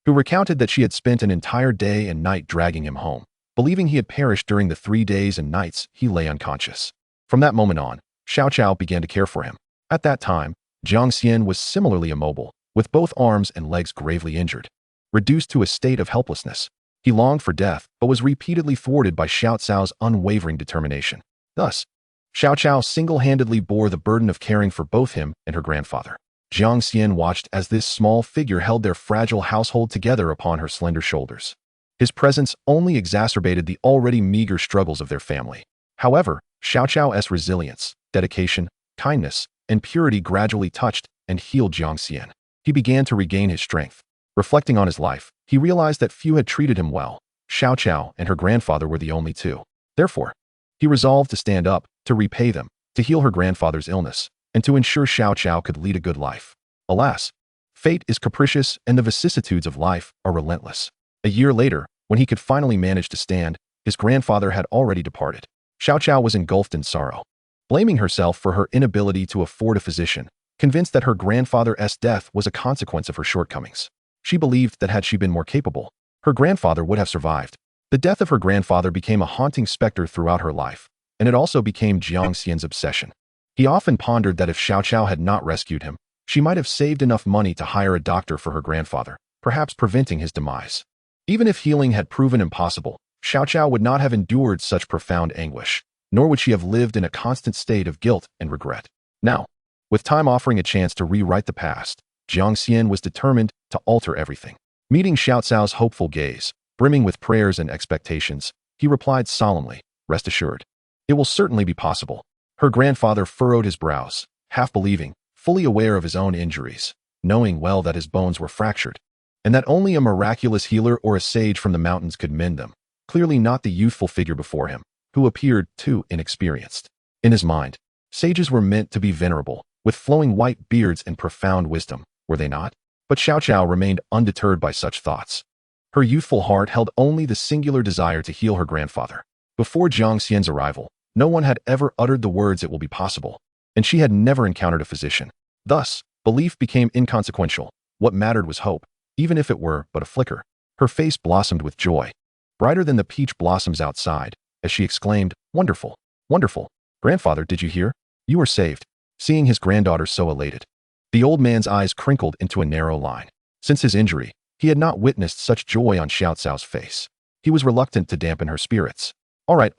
who recounted that she had spent an entire day and night dragging him home, believing he had perished during the 3 days and nights he lay unconscious. From that moment on, Xiao began to care for him. At that time, Jiang Xian was similarly immobile, with both arms and legs gravely injured. Reduced to a state of helplessness, he longed for death, but was repeatedly thwarted by Xiao's unwavering determination. Thus, Xiao single-handedly bore the burden of caring for both him and her grandfather. Jiang Xian watched as this small figure held their fragile household together upon her slender shoulders. His presence only exacerbated the already meager struggles of their family. However, Xiao's resilience, dedication, kindness, and purity gradually touched and healed Jiang Xian. He began to regain his strength. Reflecting on his life, he realized that few had treated him well. Xiao and her grandfather were the only two. Therefore, he resolved to stand up, to repay them, to heal her grandfather's illness, and to ensure Xiao could lead a good life. Alas, fate is capricious and the vicissitudes of life are relentless. A year later, when he could finally manage to stand, his grandfather had already departed. Xiao was engulfed in sorrow, blaming herself for her inability to afford a physician, convinced that her grandfather's death was a consequence of her shortcomings. She believed that had she been more capable, her grandfather would have survived. The death of her grandfather became a haunting specter throughout her life, and it also became Jiang Xian's obsession. He often pondered that if Xiao had not rescued him, she might have saved enough money to hire a doctor for her grandfather, perhaps preventing his demise. Even if healing had proven impossible, Xiao would not have endured such profound anguish, nor would she have lived in a constant state of guilt and regret. Now, with time offering a chance to rewrite the past, Jiang Xian was determined to alter everything. Meeting Xiao's hopeful gaze, brimming with prayers and expectations, he replied solemnly, "Rest assured, it will certainly be possible." Her grandfather furrowed his brows, half believing, fully aware of his own injuries, knowing well that his bones were fractured, and that only a miraculous healer or a sage from the mountains could mend them, clearly not the youthful figure before him, who appeared too inexperienced. In his mind, sages were meant to be venerable, with flowing white beards and profound wisdom, were they not? But Xiao remained undeterred by such thoughts. Her youthful heart held only the singular desire to heal her grandfather. Before Jiang Xian's arrival, no one had ever uttered the words "it will be possible," and she had never encountered a physician. Thus, belief became inconsequential. What mattered was hope, even if it were but a flicker. Her face blossomed with joy, brighter than the peach blossoms outside, as she exclaimed, "Wonderful, wonderful. Grandfather, did you hear? You are saved." Seeing his granddaughter so elated, the old man's eyes crinkled into a narrow line. Since his injury, he had not witnessed such joy on Xiao's face. He was reluctant to dampen her spirits. All right.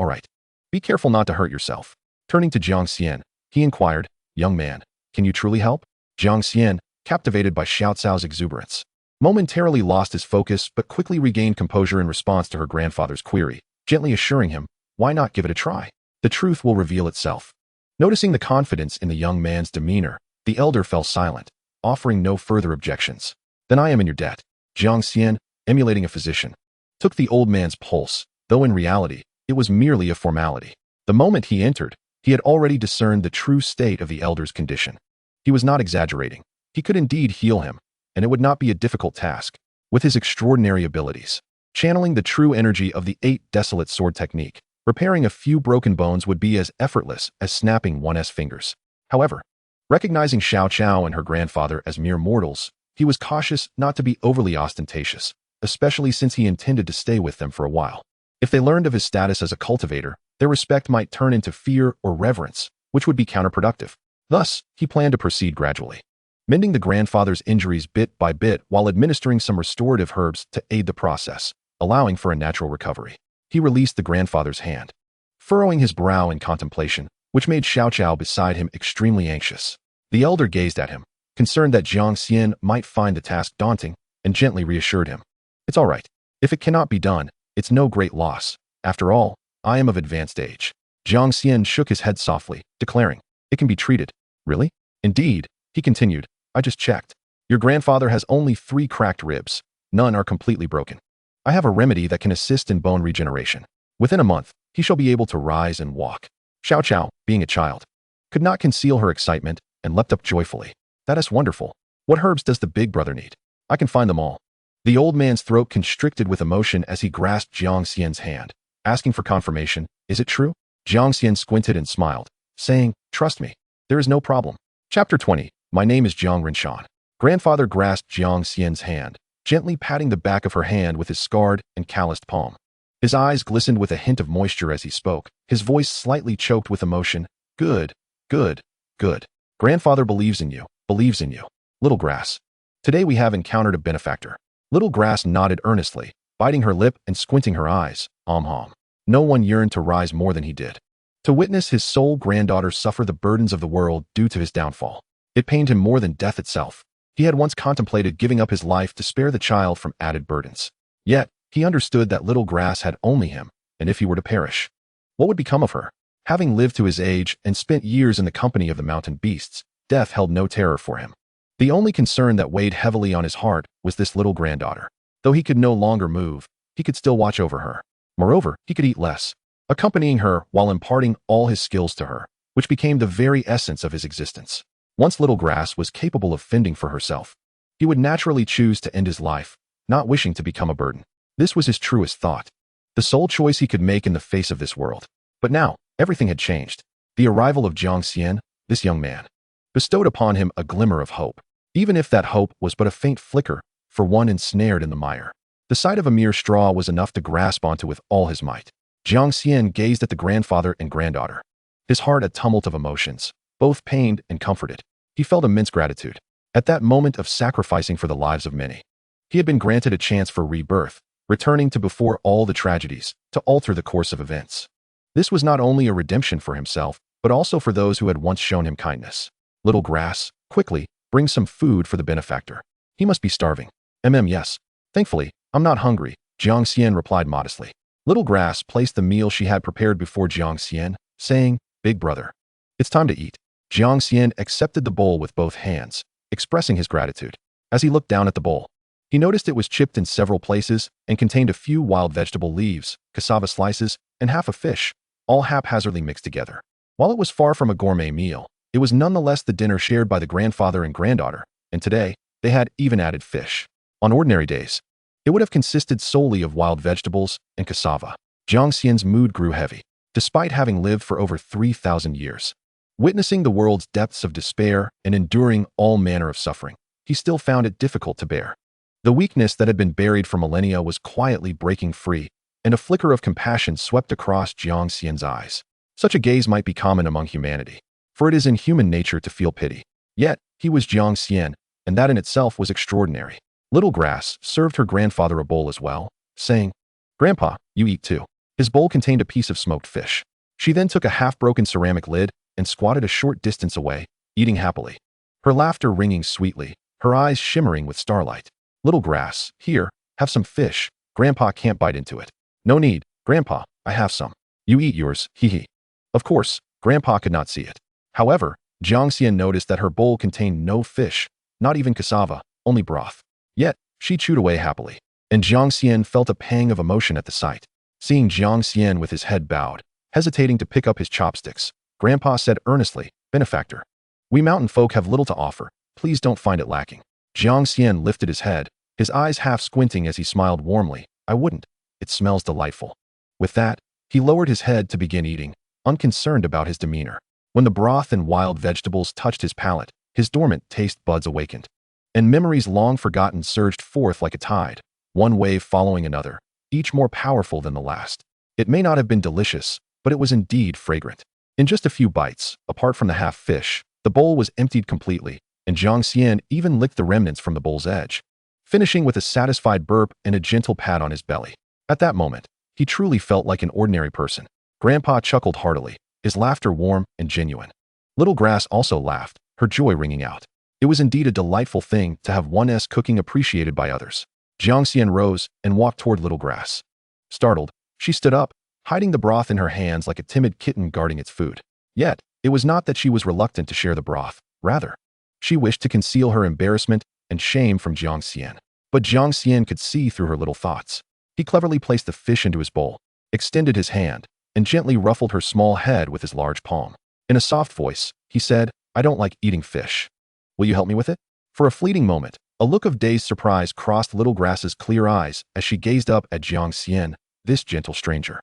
Be careful not to hurt yourself." Turning to Jiang Xian, he inquired, "Young man, can you truly help?" Jiang Xian, captivated by Xiao's exuberance, momentarily lost his focus but quickly regained composure in response to her grandfather's query, gently assuring him, "Why not give it a try? The truth will reveal itself." Noticing the confidence in the young man's demeanor, the elder fell silent, offering no further objections. "Then I am in your debt." Jiang Xian, emulating a physician, took the old man's pulse, though in reality, it was merely a formality. The moment he entered, he had already discerned the true state of the elder's condition. He was not exaggerating. He could indeed heal him, and it would not be a difficult task. With his extraordinary abilities, channeling the true energy of the 8 desolate sword technique, repairing a few broken bones would be as effortless as snapping one's fingers. However, recognizing Xiao Qiao and her grandfather as mere mortals, he was cautious not to be overly ostentatious, especially since he intended to stay with them for a while. If they learned of his status as a cultivator, their respect might turn into fear or reverence, which would be counterproductive. Thus, he planned to proceed gradually, mending the grandfather's injuries bit by bit while administering some restorative herbs to aid the process, allowing for a natural recovery. He released the grandfather's hand, furrowing his brow in contemplation, which made Xiao Qiao beside him extremely anxious. The elder gazed at him, concerned that Jiang Xian might find the task daunting, and gently reassured him. "It's all right. If it cannot be done, it's no great loss. After all, I am of advanced age." Jiang Xian shook his head softly, declaring, "It can be treated." "Really?" "Indeed," he continued. "I just checked. Your grandfather has only 3 cracked ribs. None are completely broken. I have a remedy that can assist in bone regeneration. Within a month, he shall be able to rise and walk." Xiao Qiao, being a child, could not conceal her excitement and leapt up joyfully. "That is wonderful. What herbs does the big brother need? I can find them all." The old man's throat constricted with emotion as he grasped Jiang Xian's hand, asking for confirmation. "Is it true?" Jiang Xian squinted and smiled, saying, "Trust me, there is no problem." Chapter 20. My name is Jiang Rinshan. Grandfather grasped Jiang Xian's hand, gently patting the back of her hand with his scarred and calloused palm. His eyes glistened with a hint of moisture as he spoke, his voice slightly choked with emotion. "Good, good, good. Grandfather believes in you, believes in you. Little Grass. Today we have encountered a benefactor." Little Grass nodded earnestly, biting her lip and squinting her eyes. No one yearned to rise more than he did. To witness his sole granddaughter suffer the burdens of the world due to his downfall. It pained him more than death itself. He had once contemplated giving up his life to spare the child from added burdens. Yet, he understood that Little Grass had only him, and if he were to perish, what would become of her? Having lived to his age and spent years in the company of the mountain beasts, death held no terror for him. The only concern that weighed heavily on his heart was this little granddaughter. Though he could no longer move, he could still watch over her. Moreover, he could eat less, accompanying her while imparting all his skills to her, which became the very essence of his existence. Once Little Grass was capable of fending for herself, he would naturally choose to end his life, not wishing to become a burden. This was his truest thought, the sole choice he could make in the face of this world. But now, everything had changed. The arrival of Jiang Xian, this young man, bestowed upon him a glimmer of hope, even if that hope was but a faint flicker for one ensnared in the mire. The sight of a mere straw was enough to grasp onto with all his might. Jiang Xian gazed at the grandfather and granddaughter, his heart a tumult of emotions, both pained and comforted. He felt immense gratitude. At that moment of sacrificing for the lives of many, he had been granted a chance for rebirth, returning to before all the tragedies, to alter the course of events. This was not only a redemption for himself, but also for those who had once shown him kindness. Little Grass, quickly, bring some food for the benefactor. He must be starving. Yes. Thankfully, I'm not hungry, Jiang Xian replied modestly. Little Grass placed the meal she had prepared before Jiang Xian, saying, "Big brother, it's time to eat." Jiang Xian accepted the bowl with both hands, expressing his gratitude. As he looked down at the bowl, he noticed it was chipped in several places and contained a few wild vegetable leaves, cassava slices, and half a fish, all haphazardly mixed together. While it was far from a gourmet meal, it was nonetheless the dinner shared by the grandfather and granddaughter, and today, they had even added fish. On ordinary days, it would have consisted solely of wild vegetables and cassava. Jiang Xian's mood grew heavy, despite having lived for over 3,000 years. Witnessing the world's depths of despair and enduring all manner of suffering, he still found it difficult to bear. The weakness that had been buried for millennia was quietly breaking free, and a flicker of compassion swept across Jiang Xian's eyes. Such a gaze might be common among humanity, for it is in human nature to feel pity. Yet, he was Jiang Xian, and that in itself was extraordinary. Little Grass served her grandfather a bowl as well, saying, "Grandpa, you eat too." His bowl contained a piece of smoked fish. She then took a half-broken ceramic lid and squatted a short distance away, eating happily, her laughter ringing sweetly, her eyes shimmering with starlight. Little grass, here, have some fish. Grandpa can't bite into it. No need, Grandpa, I have some. You eat yours, hee hee. Of course, Grandpa could not see it. However, Jiang Xian noticed that her bowl contained no fish, not even cassava, only broth. Yet, she chewed away happily. And Jiang Xian felt a pang of emotion at the sight. Seeing Jiang Xian with his head bowed, hesitating to pick up his chopsticks, Grandpa said earnestly, "Benefactor, we mountain folk have little to offer. Please don't find it lacking." Jiang Xian lifted his head, his eyes half squinting as he smiled warmly. "I wouldn't. It smells delightful." With that, he lowered his head to begin eating, unconcerned about his demeanor. When the broth and wild vegetables touched his palate, his dormant taste buds awakened. And memories long forgotten surged forth like a tide, one wave following another, each more powerful than the last. It may not have been delicious, but it was indeed fragrant. In just a few bites, apart from the half-fish, the bowl was emptied completely, and Jiang Xian even licked the remnants from the bowl's edge, finishing with a satisfied burp and a gentle pat on his belly. At that moment, he truly felt like an ordinary person. Grandpa chuckled heartily, his laughter warm and genuine. Little Grass also laughed, her joy ringing out. It was indeed a delightful thing to have one's cooking appreciated by others. Jiang Xian rose and walked toward Little Grass. Startled, she stood up, hiding the broth in her hands like a timid kitten guarding its food. Yet, it was not that she was reluctant to share the broth. Rather, she wished to conceal her embarrassment and shame from Jiang Xian. But Jiang Xian could see through her little thoughts. He cleverly placed the fish into his bowl, extended his hand, and gently ruffled her small head with his large palm. In a soft voice, he said, "I don't like eating fish. Will you help me with it?" For a fleeting moment, a look of dazed surprise crossed Little Grass's clear eyes as she gazed up at Jiang Xian, this gentle stranger.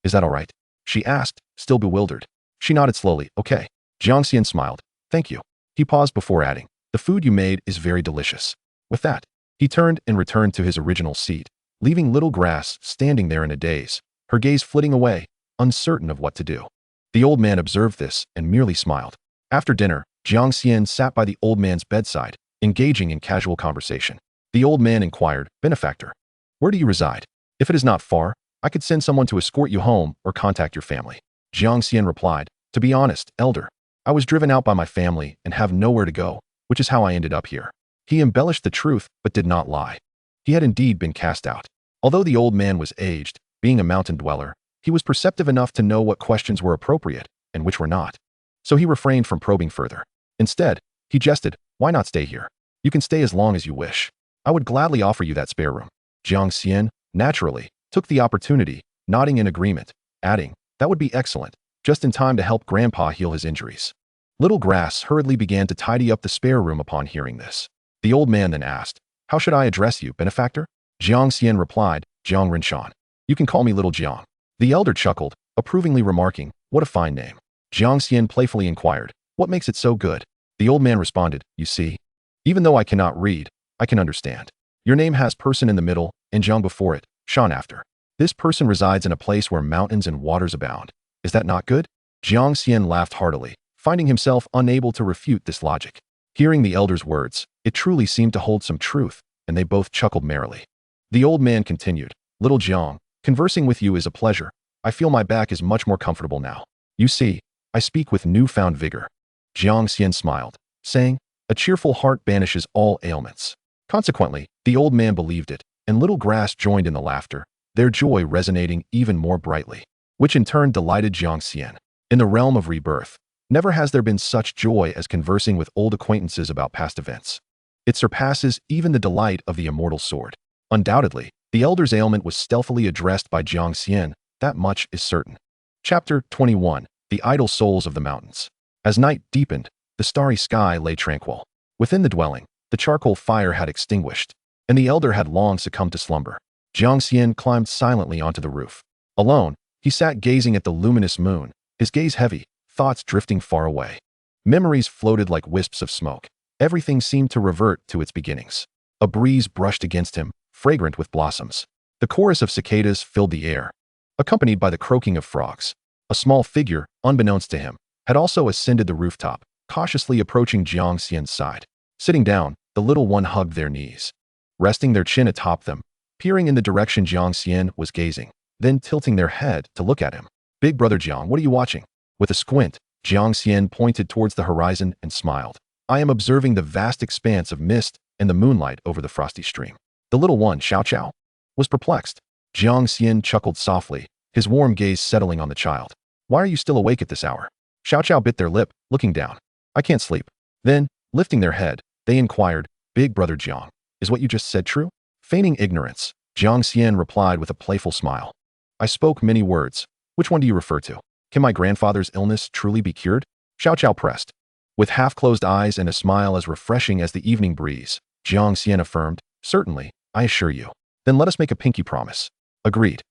"Is that all right?" she asked, still bewildered. She nodded slowly. "Okay." Jiang Xian smiled. "Thank you." He paused before adding, "The food you made is very delicious." With that, he turned and returned to his original seat, leaving Little Grass standing there in a daze, her gaze flitting away, uncertain of what to do. The old man observed this and merely smiled. After dinner, Jiang Xian sat by the old man's bedside, engaging in casual conversation. The old man inquired, "Benefactor, where do you reside? If it is not far, I could send someone to escort you home or contact your family." Jiang Xian replied, "To be honest, elder, I was driven out by my family and have nowhere to go, which is how I ended up here." He embellished the truth but did not lie. He had indeed been cast out. Although the old man was aged, being a mountain dweller, he was perceptive enough to know what questions were appropriate and which were not. So he refrained from probing further. Instead, he jested, "Why not stay here? You can stay as long as you wish. I would gladly offer you that spare room." Jiang Xian, naturally, took the opportunity, nodding in agreement, adding, "That would be excellent, just in time to help Grandpa heal his injuries." Little Grass hurriedly began to tidy up the spare room upon hearing this. The old man then asked, "How should I address you, benefactor?" Jiang Xian replied, "Jiang Rinshan. You can call me Little Jiang." The elder chuckled, approvingly remarking, "What a fine name." Jiang Xian playfully inquired, "What makes it so good?" The old man responded, "You see, even though I cannot read, I can understand. Your name has person in the middle and Jiang before it, Shan after. This person resides in a place where mountains and waters abound. Is that not good?" Jiang Xian laughed heartily, finding himself unable to refute this logic. Hearing the elder's words, it truly seemed to hold some truth, and they both chuckled merrily. The old man continued, "Little Jiang, conversing with you is a pleasure. I feel my back is much more comfortable now. You see, I speak with newfound vigor." Jiang Xian smiled, saying, "A cheerful heart banishes all ailments." Consequently, the old man believed it, and Little Grass joined in the laughter, their joy resonating even more brightly, which in turn delighted Jiang Xian. In the realm of rebirth, never has there been such joy as conversing with old acquaintances about past events. It surpasses even the delight of the immortal sword. Undoubtedly, the elder's ailment was stealthily addressed by Jiang Xian, that much is certain. Chapter 21. The Idle Souls of the Mountains. As night deepened, the starry sky lay tranquil. Within the dwelling, the charcoal fire had extinguished, and the elder had long succumbed to slumber. Jiang Xian climbed silently onto the roof. Alone, he sat gazing at the luminous moon, his gaze heavy, thoughts drifting far away. Memories floated like wisps of smoke. Everything seemed to revert to its beginnings. A breeze brushed against him, fragrant with blossoms. The chorus of cicadas filled the air, accompanied by the croaking of frogs. A small figure, unbeknownst to him, had also ascended the rooftop, cautiously approaching Jiang Xian's side. Sitting down, the little one hugged their knees, resting their chin atop them, peering in the direction Jiang Xian was gazing, then tilting their head to look at him. "Big brother Jiang, what are you watching?" With a squint, Jiang Xian pointed towards the horizon and smiled. "I am observing the vast expanse of mist and the moonlight over the frosty stream. The little one, Xiao, was perplexed. Jiang Xian chuckled softly, his warm gaze settling on the child. Why are you still awake at this hour? Xiao bit their lip, looking down. I can't sleep. Then, lifting their head, they inquired, Big brother Jiang, is what you just said true? Feigning ignorance, Jiang Xian replied with a playful smile. I spoke many words. Which one do you refer to? Can my grandfather's illness truly be cured? Xiao pressed. With half-closed eyes and a smile as refreshing as the evening breeze, Jiang Xian affirmed, Certainly, I assure you. Then let us make a pinky promise. Agreed.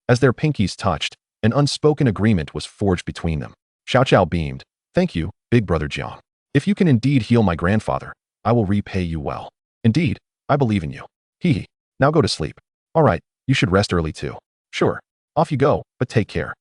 As their pinkies touched, an unspoken agreement was forged between them. Xiao beamed. Thank you, Big brother Jiang. If you can indeed heal my grandfather, I will repay you well. Indeed, I believe in you. Hee. Now go to sleep. All right, you should rest early too. Sure. Off you go, but take care.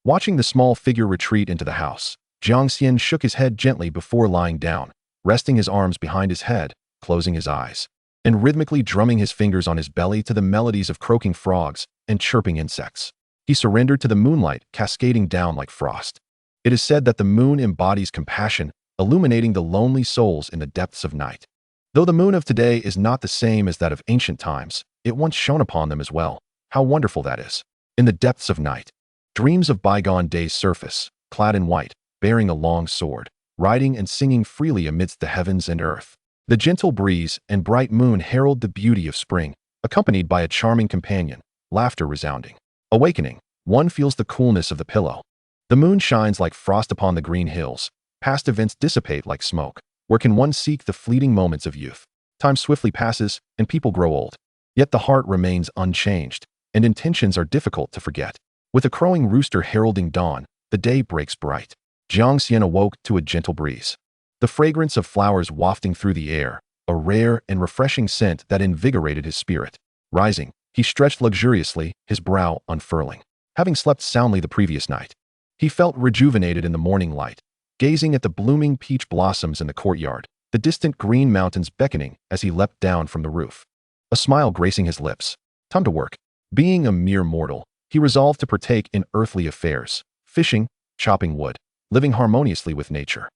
Watching the small figure retreat into the house, Jiang Xian shook his head gently before lying down, resting his arms behind his head, closing his eyes, and rhythmically drumming his fingers on his belly to the melodies of croaking frogs and chirping insects. He surrendered to the moonlight cascading down like frost. It is said that the moon embodies compassion, illuminating the lonely souls in the depths of night. Though the moon of today is not the same as that of ancient times, it once shone upon them as well. How wonderful that is. In the depths of night, dreams of bygone days surface, clad in white, bearing a long sword, riding and singing freely amidst the heavens and earth. The gentle breeze and bright moon herald the beauty of spring, accompanied by a charming companion, laughter resounding. Awakening, one feels the coolness of the pillow. The moon shines like frost upon the green hills. Past events dissipate like smoke. Where can one seek the fleeting moments of youth? Time swiftly passes, and people grow old. Yet the heart remains unchanged, and intentions are difficult to forget. With a crowing rooster heralding dawn, the day breaks bright. Jiang Xian awoke to a gentle breeze. The fragrance of flowers wafting through the air, a rare and refreshing scent that invigorated his spirit. Rising, he stretched luxuriously, his brow unfurling. Having slept soundly the previous night, he felt rejuvenated in the morning light, gazing at the blooming peach blossoms in the courtyard, the distant green mountains beckoning as he leapt down from the roof. A smile gracing his lips. Time to work. Being a mere mortal, he resolved to partake in earthly affairs, fishing, chopping wood, living harmoniously with nature.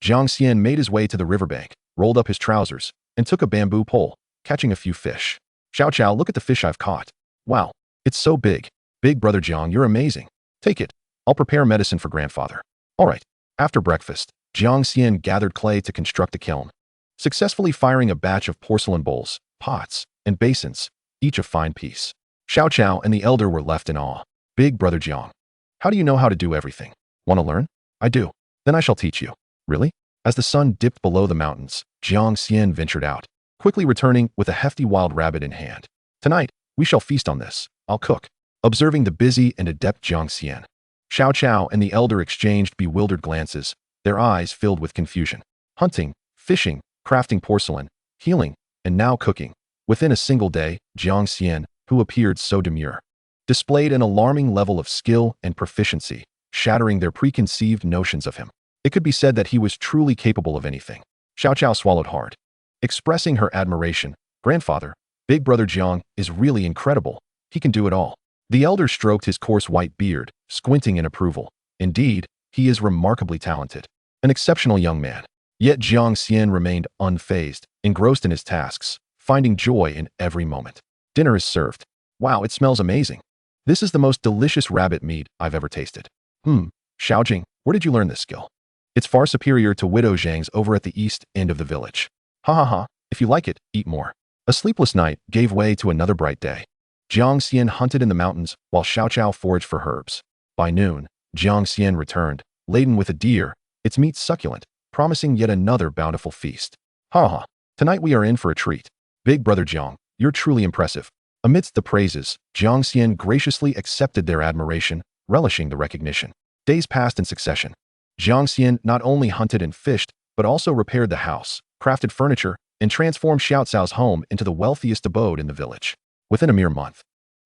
Jiang Xian made his way to the riverbank, rolled up his trousers, and took a bamboo pole, catching a few fish. Xiao, look at the fish I've caught. Wow, it's so big. Big brother Jiang, you're amazing. Take it. I'll prepare medicine for grandfather. All right. After breakfast, Jiang Xian gathered clay to construct a kiln, successfully firing a batch of porcelain bowls, pots, and basins, each a fine piece. Xiao and the elder were left in awe. Big brother Jiang, how do you know how to do everything? Want to learn? I do. Then I shall teach you. Really? As the sun dipped below the mountains, Jiang Xian ventured out, quickly returning with a hefty wild rabbit in hand. Tonight, we shall feast on this. I'll cook. Observing the busy and adept Jiang Xian, Xiao and the elder exchanged bewildered glances, their eyes filled with confusion. Hunting, fishing, crafting porcelain, healing, and now cooking. Within a single day, Jiang Xian, who appeared so demure, displayed an alarming level of skill and proficiency, shattering their preconceived notions of him. It could be said that he was truly capable of anything. Xiao swallowed hard, expressing her admiration. Grandfather, Big brother Jiang is really incredible. He can do it all. The elder stroked his coarse white beard, squinting in approval. Indeed, he is remarkably talented. An exceptional young man. Yet Jiang Xian remained unfazed, engrossed in his tasks, finding joy in every moment. Dinner is served. Wow, it smells amazing. This is the most delicious rabbit meat I've ever tasted. Xiaojing, where did you learn this skill? It's far superior to Widow Zhang's over at the east end of the village. Ha. If you like it, eat more. A sleepless night gave way to another bright day. Jiang Xian hunted in the mountains while Xiao foraged for herbs. By noon, Jiang Xian returned, laden with a deer, its meat succulent, promising yet another bountiful feast. Ha. Tonight we are in for a treat. Big brother Jiang, you're truly impressive. Amidst the praises, Jiang Xian graciously accepted their admiration, relishing the recognition. Days passed in succession. Jiang Xian not only hunted and fished, but also repaired the house, crafted furniture, and transformed Xiao's home into the wealthiest abode in the village. Within a mere month,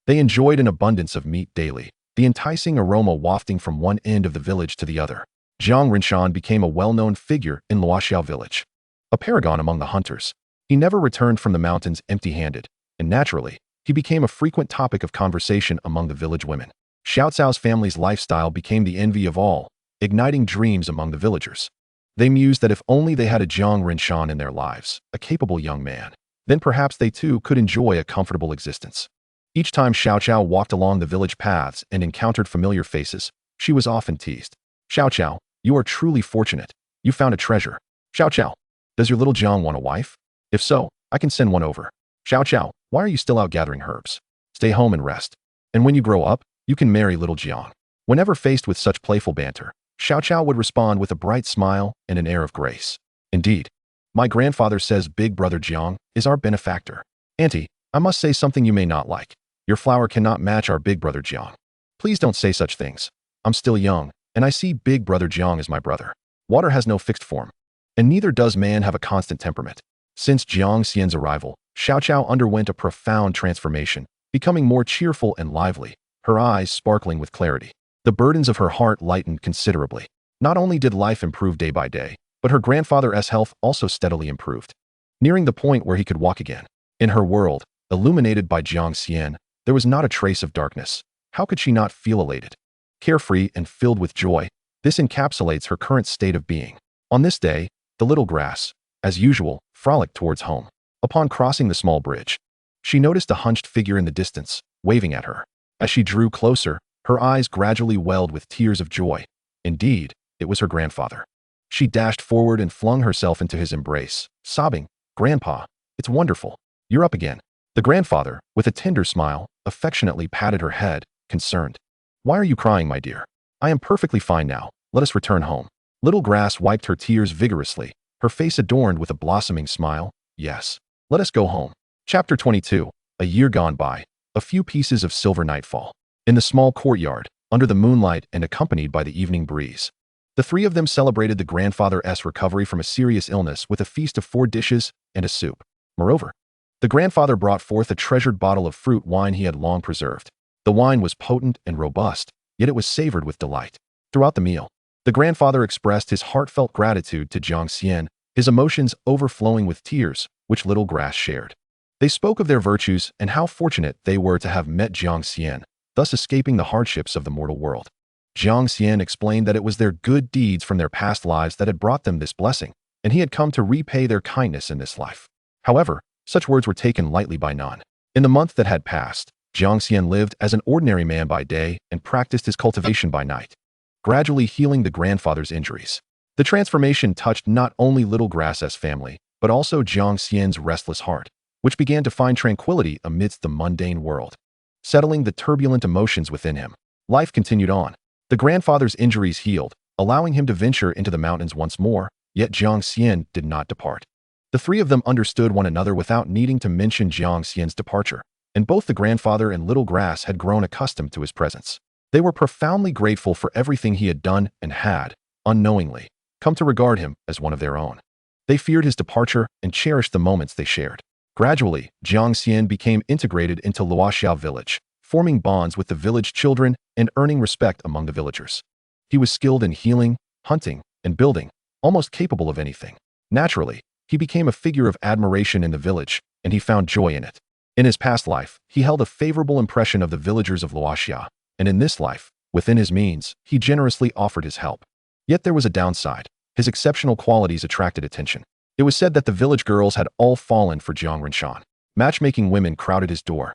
they enjoyed an abundance of meat daily, the enticing aroma wafting from one end of the village to the other. Jiang Rinshan became a well-known figure in Luoxiao village, a paragon among the hunters. He never returned from the mountains empty-handed, and naturally, he became a frequent topic of conversation among the village women. Xiao's family's lifestyle became the envy of all, igniting dreams among the villagers. They mused that if only they had a Jiang Rinshan in their lives, a capable young man, Then perhaps they too could enjoy a comfortable existence. Each time Xiao walked along the village paths and encountered familiar faces, she was often teased. Xiao, you are truly fortunate. You found a treasure. Xiao, does your little Jiang want a wife? If so, I can send one over. Xiao, why are you still out gathering herbs? Stay home and rest. And when you grow up, you can marry little Jiang. Whenever faced with such playful banter, Xiao would respond with a bright smile and an air of grace. Indeed, my grandfather says big brother Jiang is our benefactor. Auntie, I must say something you may not like. Your flower cannot match our big brother Jiang. Please don't say such things. I'm still young, and I see big brother Jiang as my brother. Water has no fixed form, and neither does man have a constant temperament. Since Jiang Xian's arrival, Xiao underwent a profound transformation, becoming more cheerful and lively, her eyes sparkling with clarity. The burdens of her heart lightened considerably. Not only did life improve day by day, but her grandfather's health also steadily improved, nearing the point where he could walk again. In her world, illuminated by Jiang Xian, there was not a trace of darkness. How could she not feel elated? Carefree and filled with joy, this encapsulates her current state of being. On this day, the little grass, as usual, frolicked towards home. Upon crossing the small bridge, she noticed a hunched figure in the distance, waving at her. As she drew closer, her eyes gradually welled with tears of joy. Indeed, it was her grandfather. She dashed forward and flung herself into his embrace, sobbing, "Grandpa, it's wonderful. You're up again." The grandfather, with a tender smile, affectionately patted her head, concerned. "Why are you crying, my dear? I am perfectly fine now. Let us return home." Little Grass wiped her tears vigorously, her face adorned with a blossoming smile. "Yes. Let us go home." Chapter 22. A year gone by. A few pieces of silver nightfall. In the small courtyard, under the moonlight and accompanied by the evening breeze, the three of them celebrated the grandfather's recovery from a serious illness with a feast of 4 dishes and a soup. Moreover, the grandfather brought forth a treasured bottle of fruit wine he had long preserved. The wine was potent and robust, yet it was savored with delight. Throughout the meal, the grandfather expressed his heartfelt gratitude to Jiang Xian, his emotions overflowing with tears, which Little Grass shared. They spoke of their virtues and how fortunate they were to have met Jiang Xian, thus escaping the hardships of the mortal world. Jiang Xian explained that it was their good deeds from their past lives that had brought them this blessing, and he had come to repay their kindness in this life. However, such words were taken lightly by none. In the month that had passed, Jiang Xian lived as an ordinary man by day and practiced his cultivation by night, gradually healing the grandfather's injuries. The transformation touched not only Little Grass's family, but also Jiang Xian's restless heart, which began to find tranquility amidst the mundane world. Settling the turbulent emotions within him, life continued on. The grandfather's injuries healed, allowing him to venture into the mountains once more, yet Jiang Xian did not depart. The three of them understood one another without needing to mention Jiang Xian's departure, and both the grandfather and Little Grass had grown accustomed to his presence. They were profoundly grateful for everything he had done and had, unknowingly, come to regard him as one of their own. They feared his departure and cherished the moments they shared. Gradually, Jiang Xian became integrated into Luoxia village, forming bonds with the village children and earning respect among the villagers. He was skilled in healing, hunting, and building, almost capable of anything. Naturally, he became a figure of admiration in the village, and he found joy in it. In his past life, he held a favorable impression of the villagers of Luoxia, and in this life, within his means, he generously offered his help. Yet there was a downside. His exceptional qualities attracted attention. It was said that the village girls had all fallen for Jiang Rinshan. Matchmaking women crowded his door,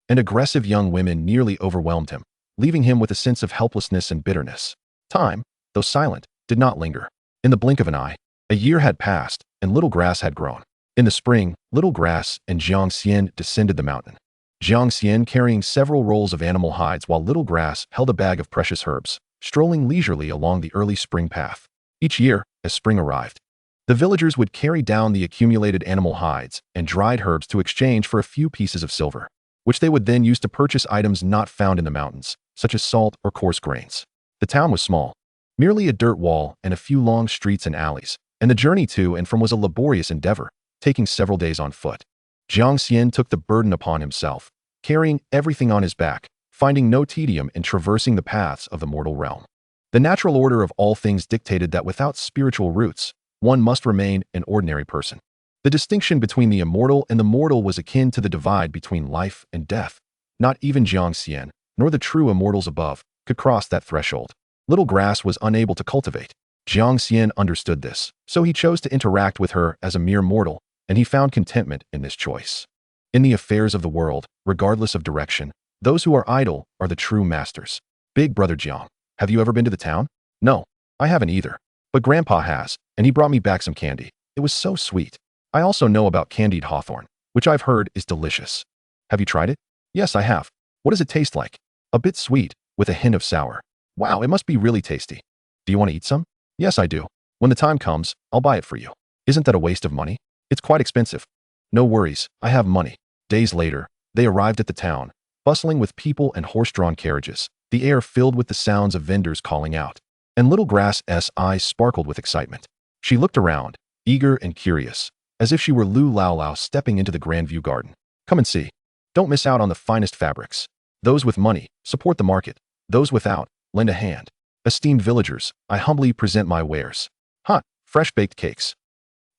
and aggressive young women nearly overwhelmed him, leaving him with a sense of helplessness and bitterness. Time, though silent, did not linger. In the blink of an eye, a year had passed, and Little Grass had grown. In the spring, Little Grass and Jiang Xian descended the mountain. Jiang Xian carrying several rolls of animal hides while Little Grass held a bag of precious herbs, strolling leisurely along the early spring path. Each year, as spring arrived, the villagers would carry down the accumulated animal hides and dried herbs to exchange for a few pieces of silver, which they would then use to purchase items not found in the mountains, such as salt or coarse grains. The town was small, merely a dirt wall and a few long streets and alleys, and the journey to and from was a laborious endeavor, taking several days on foot. Jiang Xian took the burden upon himself, carrying everything on his back, finding no tedium in traversing the paths of the mortal realm. The natural order of all things dictated that without spiritual roots, one must remain an ordinary person. The distinction between the immortal and the mortal was akin to the divide between life and death. Not even Jiang Xian, nor the true immortals above, could cross that threshold. Little Grass was unable to cultivate. Jiang Xian understood this, so he chose to interact with her as a mere mortal, and he found contentment in this choice. In the affairs of the world, regardless of direction, those who are idle are the true masters. Big brother Jiang, have you ever been to the town? No, I haven't either. But Grandpa has, and he brought me back some candy. It was so sweet. I also know about candied hawthorn, which I've heard is delicious. Have you tried it? Yes, I have. What does it taste like? A bit sweet, with a hint of sour. Wow, it must be really tasty. Do you want to eat some? Yes, I do. When the time comes, I'll buy it for you. Isn't that a waste of money? It's quite expensive. No worries, I have money. Days later, they arrived at the town, bustling with people and horse-drawn carriages, the air filled with the sounds of vendors calling out. And Little Grass's eyes sparkled with excitement. She looked around, eager and curious, as if she were Lu Lao Lao stepping into the Grandview Garden. Come and see. Don't miss out on the finest fabrics. Those with money, support the market. Those without, lend a hand. Esteemed villagers, I humbly present my wares. Hot, fresh-baked cakes.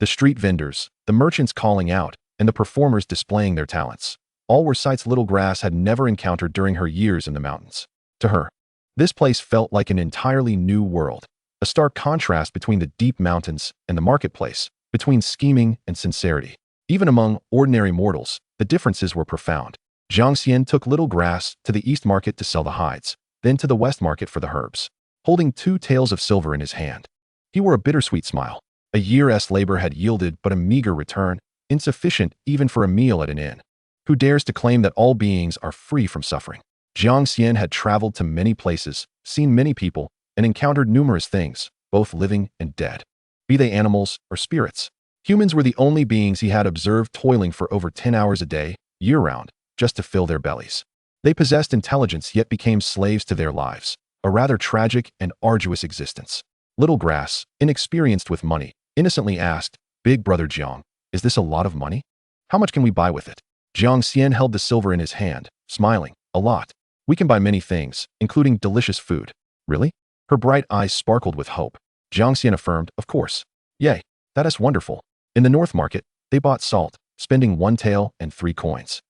The street vendors, the merchants calling out, and the performers displaying their talents. All were sights Little Grass had never encountered during her years in the mountains. To her, this place felt like an entirely new world, a stark contrast between the deep mountains and the marketplace, between scheming and sincerity. Even among ordinary mortals, the differences were profound. Jiang Xian took Little Grass to the east market to sell the hides, then to the west market for the herbs, holding 2 taels of silver in his hand. He wore a bittersweet smile. A year's labor had yielded but a meager return, insufficient even for a meal at an inn. Who dares to claim that all beings are free from suffering? Jiang Xian had traveled to many places, seen many people, and encountered numerous things, both living and dead. Be they animals or spirits. Humans were the only beings he had observed toiling for over 10 hours a day, year-round, just to fill their bellies. They possessed intelligence yet became slaves to their lives, a rather tragic and arduous existence. Little Grass, inexperienced with money, innocently asked, Big brother Jiang, is this a lot of money? How much can we buy with it? Jiang Xian held the silver in his hand, smiling. A lot. We can buy many things, including delicious food. Really? Her bright eyes sparkled with hope. Jiang Xian affirmed, of course. Yay, that is wonderful. In the north market, they bought salt, spending 1 tael and 3 coins.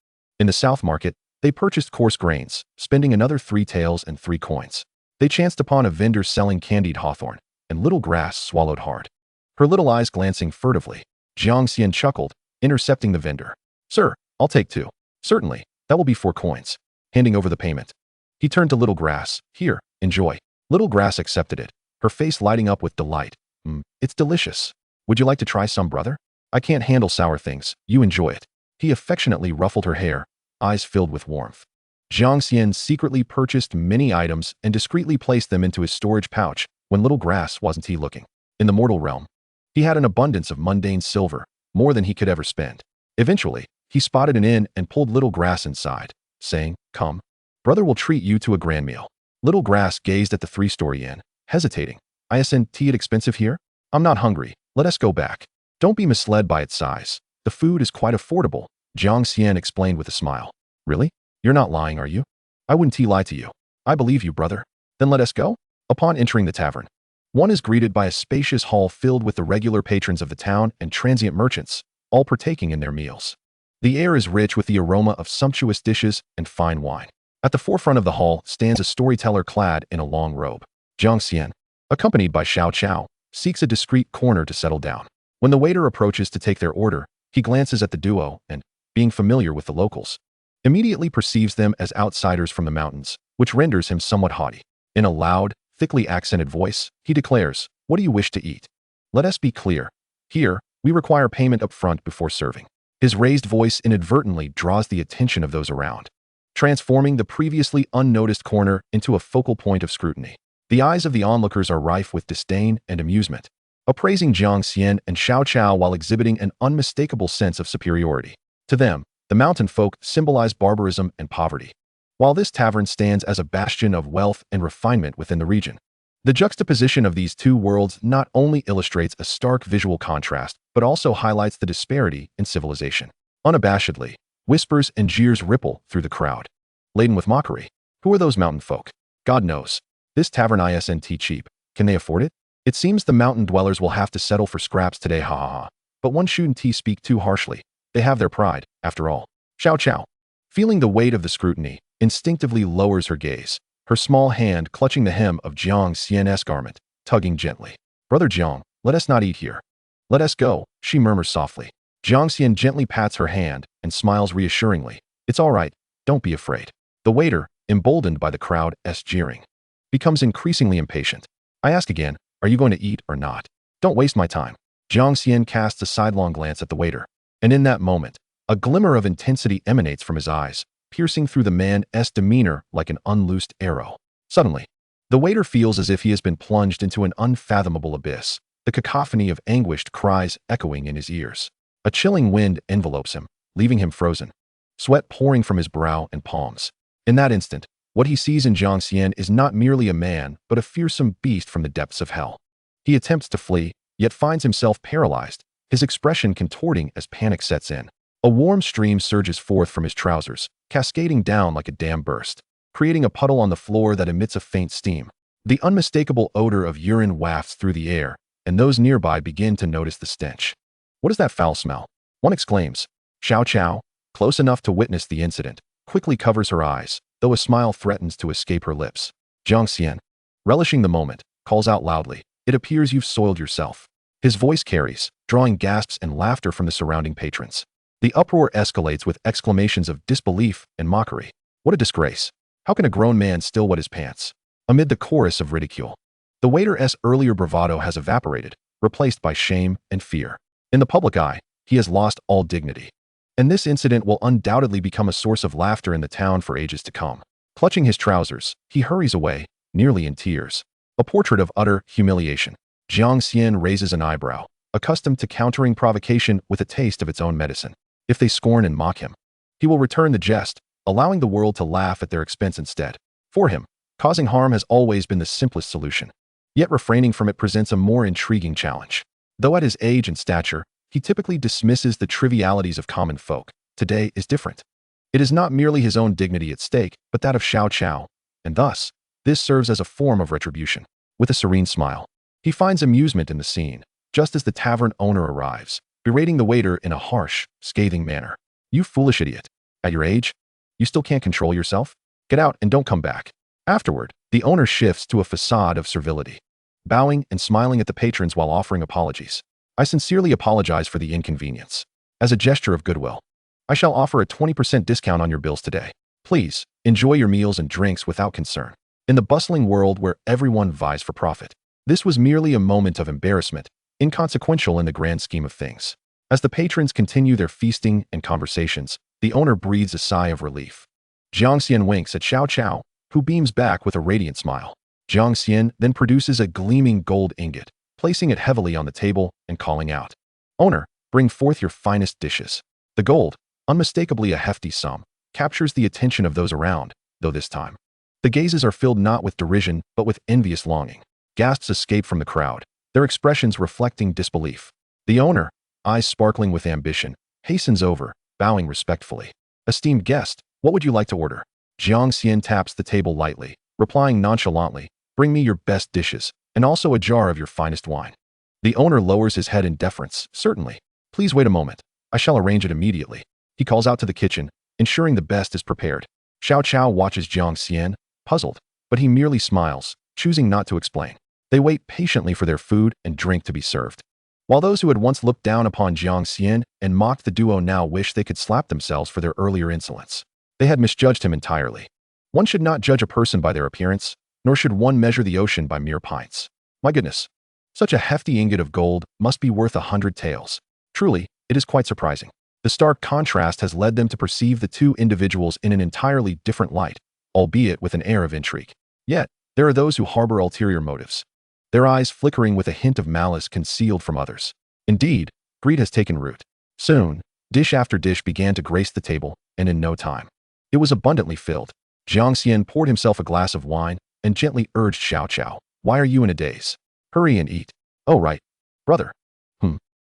In the south market, they purchased coarse grains, spending another 3 taels and 3 coins. They chanced upon a vendor selling candied hawthorn, and Little Grass swallowed hard. Her little eyes glancing furtively, Jiang Xian chuckled, intercepting the vendor. Sir, I'll take 2. Certainly, that will be 4 coins. Handing over the payment. He turned to Little Grass. Here, enjoy. Little Grass accepted it, her face lighting up with delight. It's delicious. Would you like to try some, brother? I can't handle sour things. You enjoy it. He affectionately ruffled her hair, eyes filled with warmth. Jiang Xian secretly purchased many items and discreetly placed them into his storage pouch when Little Grass wasn't he looking. In the mortal realm, he had an abundance of mundane silver, more than he could ever spend. Eventually, he spotted an inn and pulled Little Grass inside, saying, Come, brother will treat you to a grand meal. Little Grass gazed at the 3-story inn, hesitating. Isn't it expensive here? I'm not hungry. Let us go back. Don't be misled by its size. The food is quite affordable, Jiang Xian explained with a smile. Really? You're not lying, are you? I wouldn't lie to you. I believe you, brother. Then let us go. Upon entering the tavern, one is greeted by a spacious hall filled with the regular patrons of the town and transient merchants, all partaking in their meals. The air is rich with the aroma of sumptuous dishes and fine wine. At the forefront of the hall stands a storyteller clad in a long robe. Jiang Xian, accompanied by Xiao Chao, seeks a discreet corner to settle down. When the waiter approaches to take their order, he glances at the duo and, being familiar with the locals, immediately perceives them as outsiders from the mountains, which renders him somewhat haughty. In a loud, thickly accented voice, he declares, What do you wish to eat? Let us be clear. Here, we require payment up front before serving. His raised voice inadvertently draws the attention of those around, transforming the previously unnoticed corner into a focal point of scrutiny. The eyes of the onlookers are rife with disdain and amusement, appraising Jiang Xian and Xiao Chao while exhibiting an unmistakable sense of superiority. To them, the mountain folk symbolize barbarism and poverty, while this tavern stands as a bastion of wealth and refinement within the region. The juxtaposition of these two worlds not only illustrates a stark visual contrast, but also highlights the disparity in civilization. Unabashedly, whispers and jeers ripple through the crowd, laden with mockery. Who are those mountain folk? God knows. This tavern isn't cheap. Can they afford it? It seems the mountain dwellers will have to settle for scraps today, ha ha ha. But one shouldn't speak too harshly. They have their pride, after all. Xiao Chao, feeling the weight of the scrutiny, instinctively lowers her gaze, her small hand clutching the hem of Jiang Xian's garment, tugging gently. Brother Jiang, let us not eat here. Let us go, she murmurs softly. Jiang Xian gently pats her hand and smiles reassuringly. It's all right, don't be afraid. The waiter, emboldened by the crowd's jeering, becomes increasingly impatient. I ask again, are you going to eat or not? Don't waste my time. Jiang Xian casts a sidelong glance at the waiter, and in that moment, a glimmer of intensity emanates from his eyes, piercing through the man's demeanor like an unloosed arrow. Suddenly, the waiter feels as if he has been plunged into an unfathomable abyss, the cacophony of anguished cries echoing in his ears. A chilling wind envelopes him, leaving him frozen, sweat pouring from his brow and palms. In that instant, what he sees in Jiang Xian is not merely a man, but a fearsome beast from the depths of hell. He attempts to flee, yet finds himself paralyzed, his expression contorting as panic sets in. A warm stream surges forth from his trousers, cascading down like a dam burst, creating a puddle on the floor that emits a faint steam. The unmistakable odor of urine wafts through the air, and those nearby begin to notice the stench. What is that foul smell? One exclaims. Xiao Qiao, close enough to witness the incident, quickly covers her eyes, though a smile threatens to escape her lips. Jiang Xian, relishing the moment, calls out loudly, "It appears you've soiled yourself." His voice carries, drawing gasps and laughter from the surrounding patrons. The uproar escalates with exclamations of disbelief and mockery. What a disgrace! How can a grown man still wet his pants? Amid the chorus of ridicule, the waiter's earlier bravado has evaporated, replaced by shame and fear. In the public eye, he has lost all dignity. And this incident will undoubtedly become a source of laughter in the town for ages to come. Clutching his trousers, he hurries away, nearly in tears. A portrait of utter humiliation. Jiang Xian raises an eyebrow, accustomed to countering provocation with a taste of its own medicine. If they scorn and mock him, he will return the jest, allowing the world to laugh at their expense instead. For him, causing harm has always been the simplest solution. Yet refraining from it presents a more intriguing challenge. Though at his age and stature, he typically dismisses the trivialities of common folk. Today is different. It is not merely his own dignity at stake, but that of Xiao Qiao, and thus, this serves as a form of retribution. With a serene smile, he finds amusement in the scene, just as the tavern owner arrives, berating the waiter in a harsh, scathing manner. You foolish idiot. At your age, you still can't control yourself? Get out and don't come back. Afterward, the owner shifts to a facade of servility, bowing and smiling at the patrons while offering apologies. I sincerely apologize for the inconvenience. As a gesture of goodwill, I shall offer a 20% discount on your bills today. Please, enjoy your meals and drinks without concern. In the bustling world where everyone vies for profit, this was merely a moment of embarrassment, inconsequential in the grand scheme of things. As the patrons continue their feasting and conversations, the owner breathes a sigh of relief. Jiang Xian winks at Xiao Qiao, who beams back with a radiant smile. Jiang Xian then produces a gleaming gold ingot, placing it heavily on the table and calling out, "Owner, bring forth your finest dishes." The gold, unmistakably a hefty sum, captures the attention of those around, though this time, the gazes are filled not with derision but with envious longing. Gasps escape from the crowd, their expressions reflecting disbelief. The owner, eyes sparkling with ambition, hastens over, bowing respectfully. "Esteemed guest, what would you like to order?" Jiang Xian taps the table lightly, replying nonchalantly, "Bring me your best dishes, and also a jar of your finest wine." The owner lowers his head in deference. "Certainly. Please wait a moment. I shall arrange it immediately." He calls out to the kitchen, ensuring the best is prepared. Xiao Qiao watches Jiang Xian, puzzled, but he merely smiles, choosing not to explain. They wait patiently for their food and drink to be served. While those who had once looked down upon Jiang Xian and mocked the duo now wish they could slap themselves for their earlier insolence. They had misjudged him entirely. One should not judge a person by their appearance, nor should one measure the ocean by mere pints. My goodness, such a hefty ingot of gold must be worth 100 taels. Truly, it is quite surprising. The stark contrast has led them to perceive the two individuals in an entirely different light, albeit with an air of intrigue. Yet, there are those who harbor ulterior motives, their eyes flickering with a hint of malice concealed from others. Indeed, greed has taken root. Soon, dish after dish began to grace the table, and in no time, it was abundantly filled. Jiang Xian poured himself a glass of wine and gently urged Xiao Qiao, "Why are you in a daze? Hurry and eat." "Oh right, brother.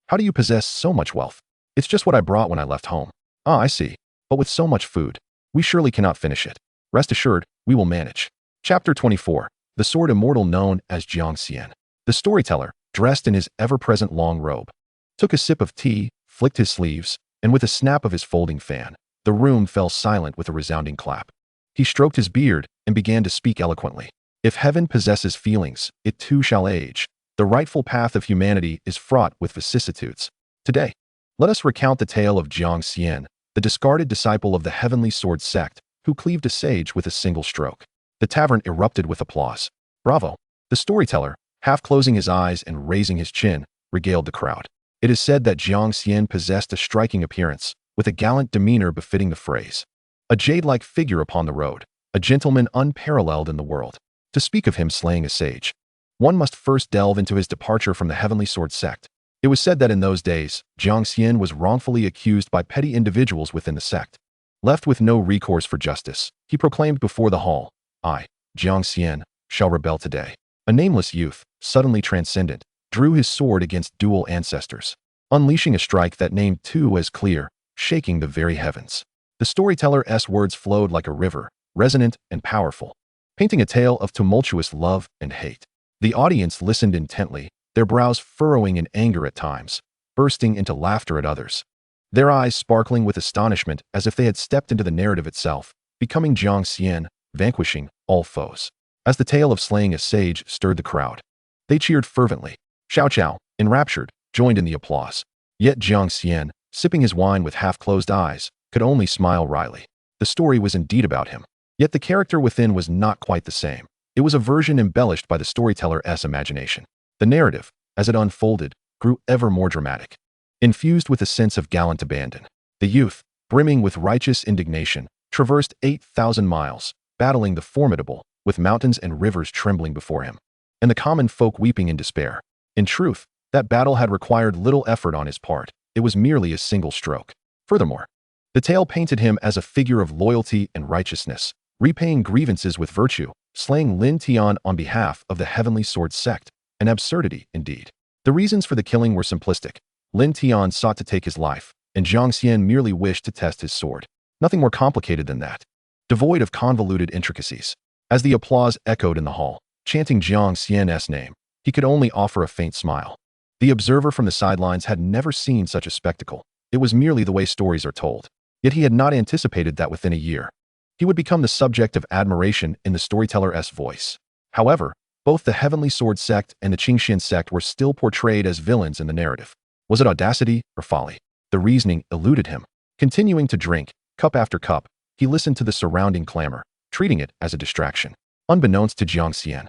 How do you possess so much wealth?" "It's just what I brought when I left home." "Ah, I see. But with so much food, we surely cannot finish it. Rest assured, we will manage." Chapter 24. The Sword Immortal known as Jiang Xian. The storyteller, dressed in his ever-present long robe, took a sip of tea, flicked his sleeves, and with a snap of his folding fan, the room fell silent with a resounding clap. He stroked his beard and began to speak eloquently. "If heaven possesses feelings, it too shall age. The rightful path of humanity is fraught with vicissitudes. Today, Let us recount the tale of Jiang Xian, the discarded disciple of the heavenly sword sect, who cleaved a sage with a single stroke. The tavern erupted with applause. Bravo! The storyteller, half closing his eyes and raising his chin, regaled the crowd. It is said that Jiang Xian possessed a striking appearance, with a gallant demeanor befitting the phrase. A jade-like figure upon the road, a gentleman unparalleled in the world. To speak of him slaying a sage, one must first delve into his departure from the heavenly sword sect. It was said that in those days, Jiang Xian was wrongfully accused by petty individuals within the sect. Left with no recourse for justice, he proclaimed before the hall, "I, Jiang Xian, shall rebel today." A nameless youth, suddenly transcendent, drew his sword against dual ancestors, unleashing a strike that named two as clear, shaking the very heavens. The storyteller's words flowed like a river, resonant and powerful, painting a tale of tumultuous love and hate. The audience listened intently, their brows furrowing in anger at times, bursting into laughter at others. Their eyes sparkling with astonishment as if they had stepped into the narrative itself, becoming Jiang Xian, vanquishing all foes. As the tale of slaying a sage stirred the crowd, they cheered fervently. Xiao, enraptured, joined in the applause. Yet Jiang Xian, sipping his wine with half-closed eyes, could only smile wryly. The story was indeed about him, yet the character within was not quite the same. It was a version embellished by the storyteller's imagination. The narrative, as it unfolded, grew ever more dramatic, infused with a sense of gallant abandon. The youth, brimming with righteous indignation, traversed 8,000 miles, battling the formidable, with mountains and rivers trembling before him, and the common folk weeping in despair. In truth, that battle had required little effort on his part. It was merely a single stroke. Furthermore, the tale painted him as a figure of loyalty and righteousness, repaying grievances with virtue, slaying Lin Tian on behalf of the heavenly sword sect. An absurdity, indeed. The reasons for the killing were simplistic. Lin Tian sought to take his life, and Jiang Xian merely wished to test his sword. Nothing more complicated than that. Devoid of convoluted intricacies. As the applause echoed in the hall, chanting Jiang Xian's name, he could only offer a faint smile. The observer from the sidelines had never seen such a spectacle. It was merely the way stories are told. Yet he had not anticipated that within a year, he would become the subject of admiration in the storyteller's voice. However, both the Heavenly Sword sect and the Xianxian sect were still portrayed as villains in the narrative. Was it audacity or folly? The reasoning eluded him. Continuing to drink, cup after cup, he listened to the surrounding clamor, treating it as a distraction. Unbeknownst to Jiang Xian,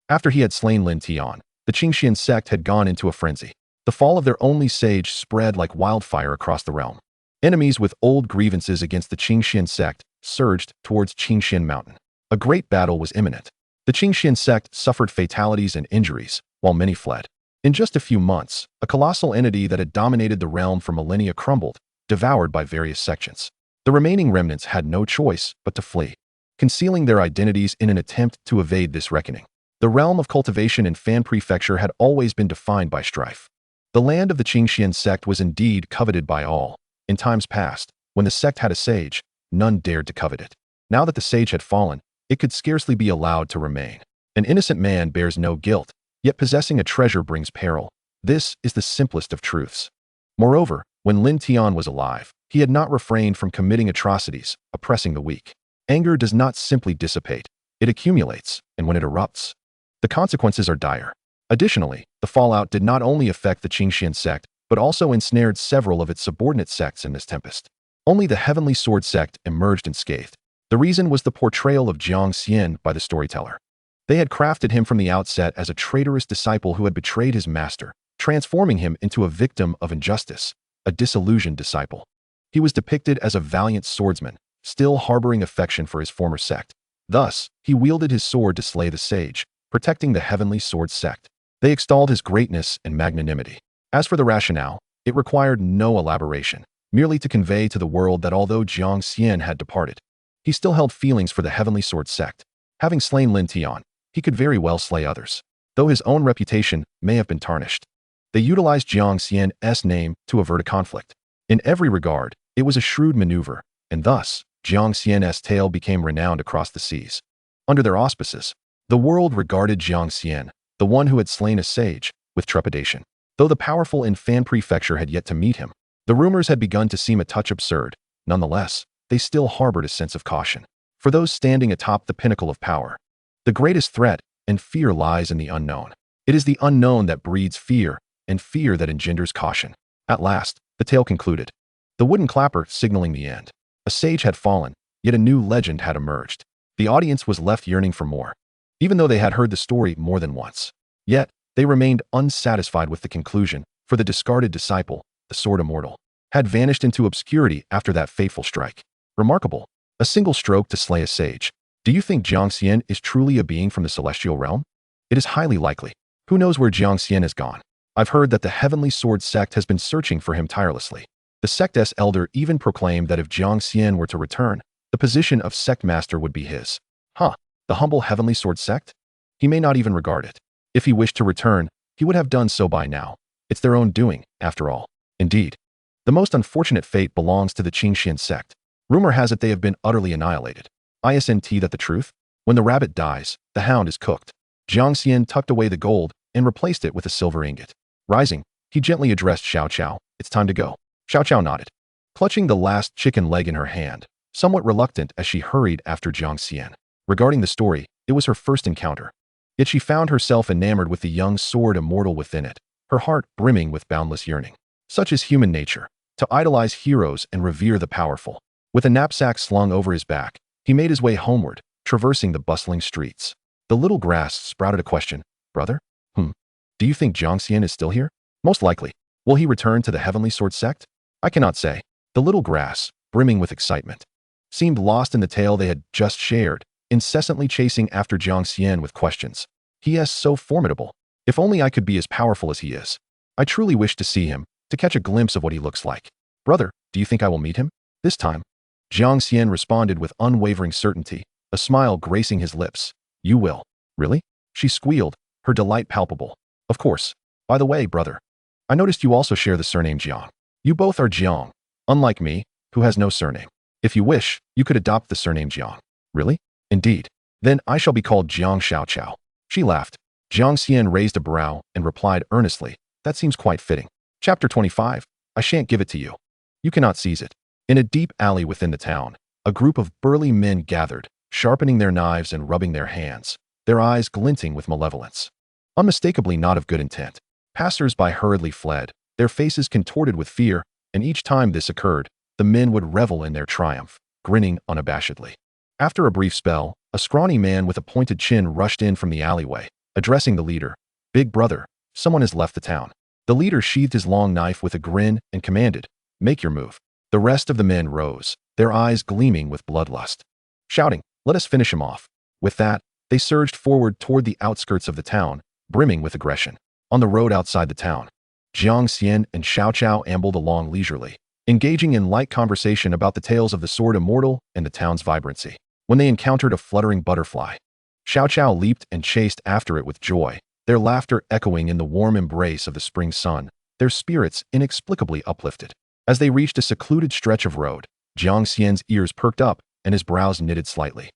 after he had slain Lin Tian, the Xianxian sect had gone into a frenzy. The fall of their only sage spread like wildfire across the realm. Enemies with old grievances against the Xianxian sect surged towards Xianxian Mountain. A great battle was imminent. The Xianxian sect suffered fatalities and injuries, while many fled. In just a few months, a colossal entity that had dominated the realm for millennia crumbled, devoured by various sections. The remaining remnants had no choice but to flee, concealing their identities in an attempt to evade this reckoning. The realm of cultivation in Fan Prefecture had always been defined by strife. The land of the Xianxian sect was indeed coveted by all. In times past, when the sect had a sage, none dared to covet it. Now that the sage had fallen, it could scarcely be allowed to remain. An innocent man bears no guilt, yet possessing a treasure brings peril. This is the simplest of truths. Moreover, when Lin Tian was alive, he had not refrained from committing atrocities, oppressing the weak. Anger does not simply dissipate, it accumulates, and when it erupts, the consequences are dire. Additionally, the fallout did not only affect the Xianxian sect, but also ensnared several of its subordinate sects in this tempest. Only the Heavenly Sword sect emerged unscathed. The reason was the portrayal of Jiang Xian by the storyteller. They had crafted him from the outset as a traitorous disciple who had betrayed his master, transforming him into a victim of injustice, a disillusioned disciple. He was depicted as a valiant swordsman, still harboring affection for his former sect. Thus, he wielded his sword to slay the sage, protecting the Heavenly Sword sect. They extolled his greatness and magnanimity. As for the rationale, it required no elaboration, merely to convey to the world that although Jiang Xian had departed, he still held feelings for the Heavenly Sword sect. Having slain Lin Tian, he could very well slay others, though his own reputation may have been tarnished. They utilized Jiang Xian's name to avert a conflict. In every regard, it was a shrewd maneuver, and thus, Jiang Xian's tale became renowned across the seas. Under their auspices, the world regarded Jiang Xian, the one who had slain a sage, with trepidation. Though the powerful in Fan Prefecture had yet to meet him, the rumors had begun to seem a touch absurd. Nonetheless, they still harbored a sense of caution. For those standing atop the pinnacle of power, the greatest threat and fear lies in the unknown. It is the unknown that breeds fear, and fear that engenders caution. At last, the tale concluded. The wooden clapper signaling the end. A sage had fallen, yet a new legend had emerged. The audience was left yearning for more, even though they had heard the story more than once. Yet, they remained unsatisfied with the conclusion, for the discarded disciple, the sword immortal, had vanished into obscurity after that fateful strike. Remarkable. A single stroke to slay a sage. Do you think Jiang Xian is truly a being from the celestial realm? It is highly likely. Who knows where Jiang Xian has gone? I've heard that the Heavenly Sword sect has been searching for him tirelessly. The sect's elder even proclaimed that if Jiang Xian were to return, the position of sect master would be his. Huh, the humble Heavenly Sword sect? He may not even regard it. If he wished to return, he would have done so by now. It's their own doing, after all. Indeed. The most unfortunate fate belongs to the Xianxian sect. Rumor has it they have been utterly annihilated. Isn't that the truth? When the rabbit dies, the hound is cooked. Jiang Xian tucked away the gold and replaced it with a silver ingot. Rising, he gently addressed Xiao, "It's time to go." Xiao nodded, clutching the last chicken leg in her hand, somewhat reluctant as she hurried after Jiang Xian. Regarding the story, it was her first encounter. Yet she found herself enamored with the young sword immortal within it, her heart brimming with boundless yearning. Such is human nature, to idolize heroes and revere the powerful. With a knapsack slung over his back, he made his way homeward, traversing the bustling streets. The little grass sprouted a question. "Brother? Do you think Jiang Xian is still here?" "Most likely. Will he return to the Heavenly Sword sect?" "I cannot say." The little grass, brimming with excitement, seemed lost in the tale they had just shared, incessantly chasing after Jiang Xian with questions. "He is so formidable. If only I could be as powerful as he is. I truly wish to see him, to catch a glimpse of what he looks like." "Brother, do you think I will meet him?" "This time." Jiang Xian responded with unwavering certainty, a smile gracing his lips. "You will." "Really?" She squealed, her delight palpable. "Of course. By the way, brother, I noticed you also share the surname Jiang. You both are Jiang, unlike me, who has no surname. If you wish, you could adopt the surname Jiang." "Really?" "Indeed. Then I shall be called Jiang Xiaoqiao." She laughed. Jiang Xian raised a brow and replied earnestly, "That seems quite fitting." Chapter 25. I shan't give it to you. You cannot seize it. In a deep alley within the town, a group of burly men gathered, sharpening their knives and rubbing their hands, their eyes glinting with malevolence. Unmistakably not of good intent. Passers-by hurriedly fled, their faces contorted with fear, and each time this occurred, the men would revel in their triumph, grinning unabashedly. After a brief spell, a scrawny man with a pointed chin rushed in from the alleyway, addressing the leader. "Big brother, someone has left the town." The leader sheathed his long knife with a grin and commanded, "Make your move." The rest of the men rose, their eyes gleaming with bloodlust, shouting, "Let us finish him off." With that, they surged forward toward the outskirts of the town, brimming with aggression. On the road outside the town, Jiang Xian and Xiao ambled along leisurely, engaging in light conversation about the tales of the sword immortal and the town's vibrancy. When they encountered a fluttering butterfly, Xiao leaped and chased after it with joy, their laughter echoing in the warm embrace of the spring sun, their spirits inexplicably uplifted. As they reached a secluded stretch of road, Jiang Xian's ears perked up and his brows knitted slightly.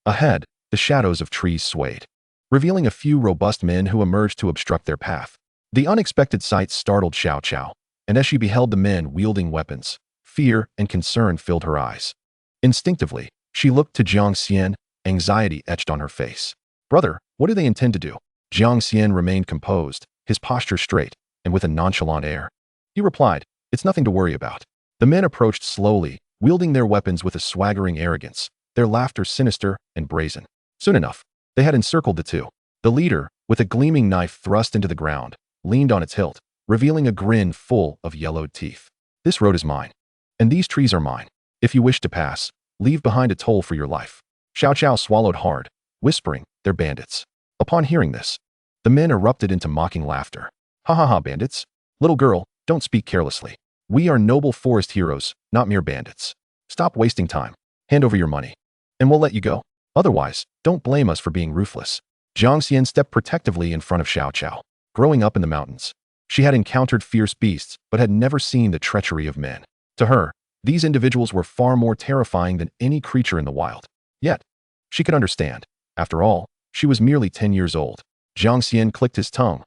Ahead, the shadows of trees swayed, revealing a few robust men who emerged to obstruct their path. The unexpected sight startled Xiao, and as she beheld the men wielding weapons, fear and concern filled her eyes. Instinctively, she looked to Jiang Xian, anxiety etched on her face. "Brother, what do they intend to do?" Jiang Xian remained composed, his posture straight, and with a nonchalant air. He replied, "It's nothing to worry about." The men approached slowly, wielding their weapons with a swaggering arrogance, their laughter sinister and brazen. Soon enough, they had encircled the two. The leader, with a gleaming knife thrust into the ground, leaned on its hilt, revealing a grin full of yellowed teeth. "This road is mine, and these trees are mine. If you wish to pass, leave behind a toll for your life." Xiao swallowed hard, whispering, "They're bandits." Upon hearing this, the men erupted into mocking laughter. "Ha, bandits? Little girl, don't speak carelessly. We are noble forest heroes, not mere bandits. Stop wasting time. Hand over your money, and we'll let you go. Otherwise, don't blame us for being ruthless." Jiang Xian stepped protectively in front of Xiao. Growing up in the mountains, she had encountered fierce beasts but had never seen the treachery of men. To her, these individuals were far more terrifying than any creature in the wild. Yet, she could understand. After all, she was merely 10 years old. Jiang Xian clicked his tongue.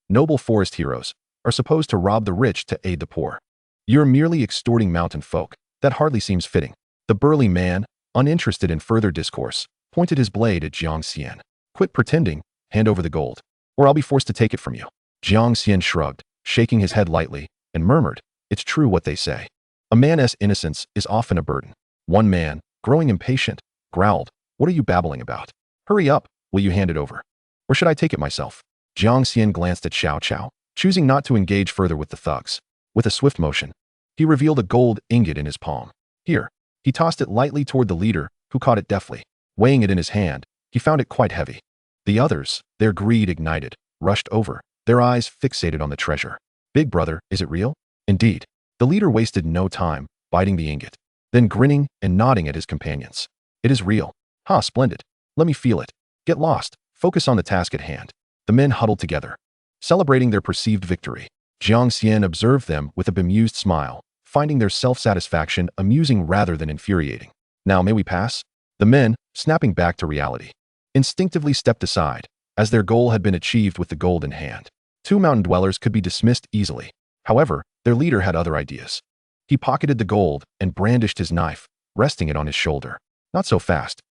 Noble forest heroes are supposed to rob the rich to aid the poor. You're merely extorting mountain folk. That hardly seems fitting." The burly man, uninterested in further discourse, pointed his blade at Jiang Xian. "Quit pretending, hand over the gold, or I'll be forced to take it from you." Jiang Xian shrugged, shaking his head lightly, and murmured, "It's true what they say. A man's innocence is often a burden." One man, growing impatient, growled, "What are you babbling about? Hurry up, will you hand it over? Or should I take it myself?" Jiang Xian glanced at Xiao, choosing not to engage further with the thugs. With a swift motion, he revealed a gold ingot in his palm. "Here." He tossed it lightly toward the leader, who caught it deftly. Weighing it in his hand, he found it quite heavy. The others, their greed ignited, rushed over, their eyes fixated on the treasure. "Big brother, is it real?" "Indeed." The leader wasted no time, biting the ingot, then grinning and nodding at his companions. "It is real." "Ha, splendid. Let me feel it." "Get lost. Focus on the task at hand." The men huddled together, celebrating their perceived victory. Jiang Xian observed them with a bemused smile, finding their self-satisfaction amusing rather than infuriating. "Now may we pass?" The men, snapping back to reality, instinctively stepped aside, as their goal had been achieved with the gold in hand. Two mountain dwellers could be dismissed easily. However, their leader had other ideas. He pocketed the gold and brandished his knife, resting it on his shoulder. "Not so fast."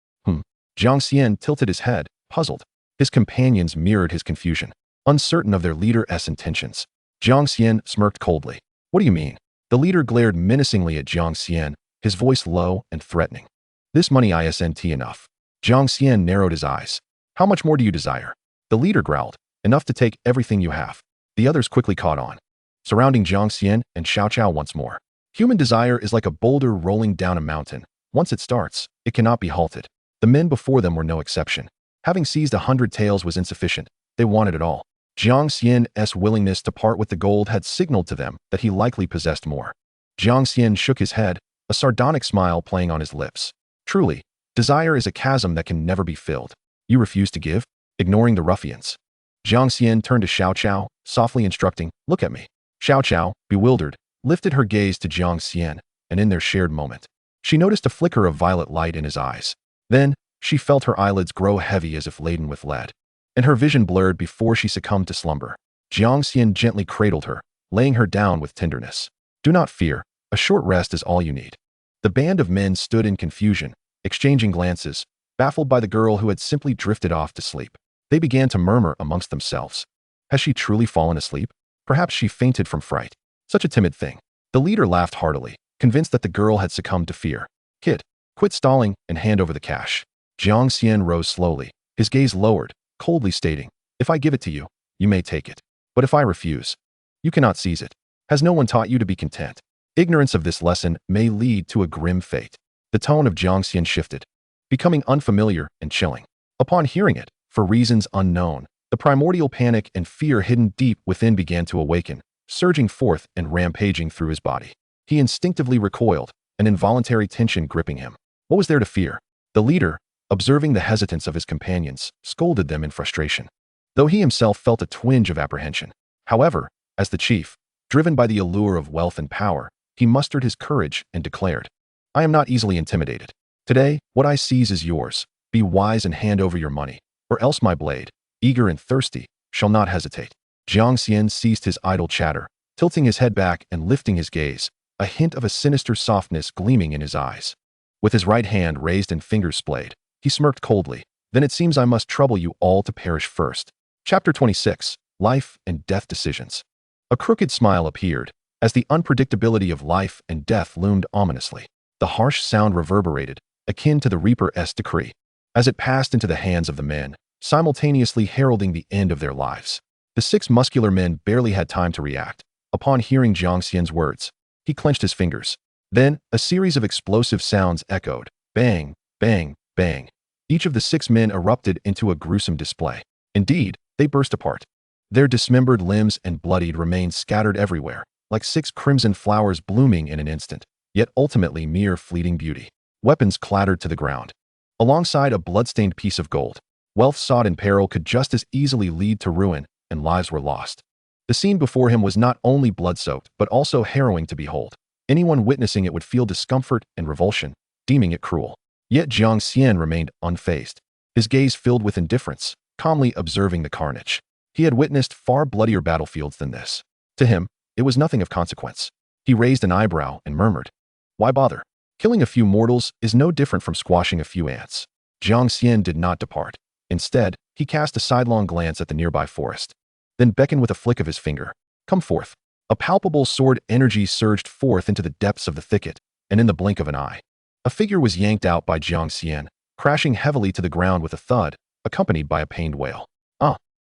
Jiang Xian tilted his head, puzzled. His companions mirrored his confusion, uncertain of their leader's intentions. Jiang Xian smirked coldly. "What do you mean?" The leader glared menacingly at Jiang Xian, his voice low and threatening. "This money isn't enough." Jiang Xian narrowed his eyes. "How much more do you desire?" The leader growled, "Enough to take everything you have." The others quickly caught on, surrounding Jiang Xian and Xiao once more. Human desire is like a boulder rolling down a mountain. Once it starts, it cannot be halted. The men before them were no exception. Having seized 100 taels was insufficient. They wanted it all. Jiang Xian's willingness to part with the gold had signaled to them that he likely possessed more. Jiang Xian shook his head, a sardonic smile playing on his lips. "Truly, desire is a chasm that can never be filled. You refuse to give?" Ignoring the ruffians, Jiang Xian turned to Xiao, softly instructing, "Look at me." Xiao, bewildered, lifted her gaze to Jiang Xian, and in their shared moment, she noticed a flicker of violet light in his eyes. Then, she felt her eyelids grow heavy as if laden with lead, and her vision blurred before she succumbed to slumber. Jiang Xian gently cradled her, laying her down with tenderness. "Do not fear, a short rest is all you need." The band of men stood in confusion, exchanging glances, baffled by the girl who had simply drifted off to sleep. They began to murmur amongst themselves. Has she truly fallen asleep? Perhaps she fainted from fright. Such a timid thing. The leader laughed heartily, convinced that the girl had succumbed to fear. "Kid, quit stalling and hand over the cash." Jiang Xian rose slowly, his gaze lowered, coldly stating, "If I give it to you, you may take it. But if I refuse, you cannot seize it. Has no one taught you to be content? Ignorance of this lesson may lead to a grim fate." The tone of Jiang Xian shifted, becoming unfamiliar and chilling. Upon hearing it, for reasons unknown, the primordial panic and fear hidden deep within began to awaken, surging forth and rampaging through his body. He instinctively recoiled, an involuntary tension gripping him. What was there to fear? The leader, observing the hesitance of his companions, scolded them in frustration, though he himself felt a twinge of apprehension. However, as the chief, driven by the allure of wealth and power, he mustered his courage and declared, "I am not easily intimidated. Today, what I seize is yours. Be wise and hand over your money, or else my blade, eager and thirsty, shall not hesitate." Jiang Xian ceased his idle chatter, tilting his head back and lifting his gaze, a hint of a sinister softness gleaming in his eyes. With his right hand raised and fingers splayed, he smirked coldly. "Then it seems I must trouble you all to perish first." Chapter 26. Life and Death Decisions. A crooked smile appeared, as the unpredictability of life and death loomed ominously. The harsh sound reverberated, akin to the Reaper's decree, as it passed into the hands of the men, simultaneously heralding the end of their lives. The 6 muscular men barely had time to react. Upon hearing Jiang Xian's words, he clenched his fingers. Then, a series of explosive sounds echoed. Bang, bang, bang. Each of the 6 men erupted into a gruesome display. Indeed, they burst apart. Their dismembered limbs and bloodied remains scattered everywhere, like 6 crimson flowers blooming in an instant, yet ultimately mere fleeting beauty. Weapons clattered to the ground. Alongside a blood-stained piece of gold, wealth sought in peril could just as easily lead to ruin, and lives were lost. The scene before him was not only blood-soaked, but also harrowing to behold. Anyone witnessing it would feel discomfort and revulsion, deeming it cruel. Yet Jiang Xian remained unfazed, his gaze filled with indifference, calmly observing the carnage. He had witnessed far bloodier battlefields than this. To him, it was nothing of consequence. He raised an eyebrow and murmured, "Why bother? Killing a few mortals is no different from squashing a few ants." Jiang Xian did not depart. Instead, he cast a sidelong glance at the nearby forest, then beckoned with a flick of his finger. "Come forth." A palpable sword energy surged forth into the depths of the thicket, and in the blink of an eye, a figure was yanked out by Jiang Xian, crashing heavily to the ground with a thud, accompanied by a pained wail.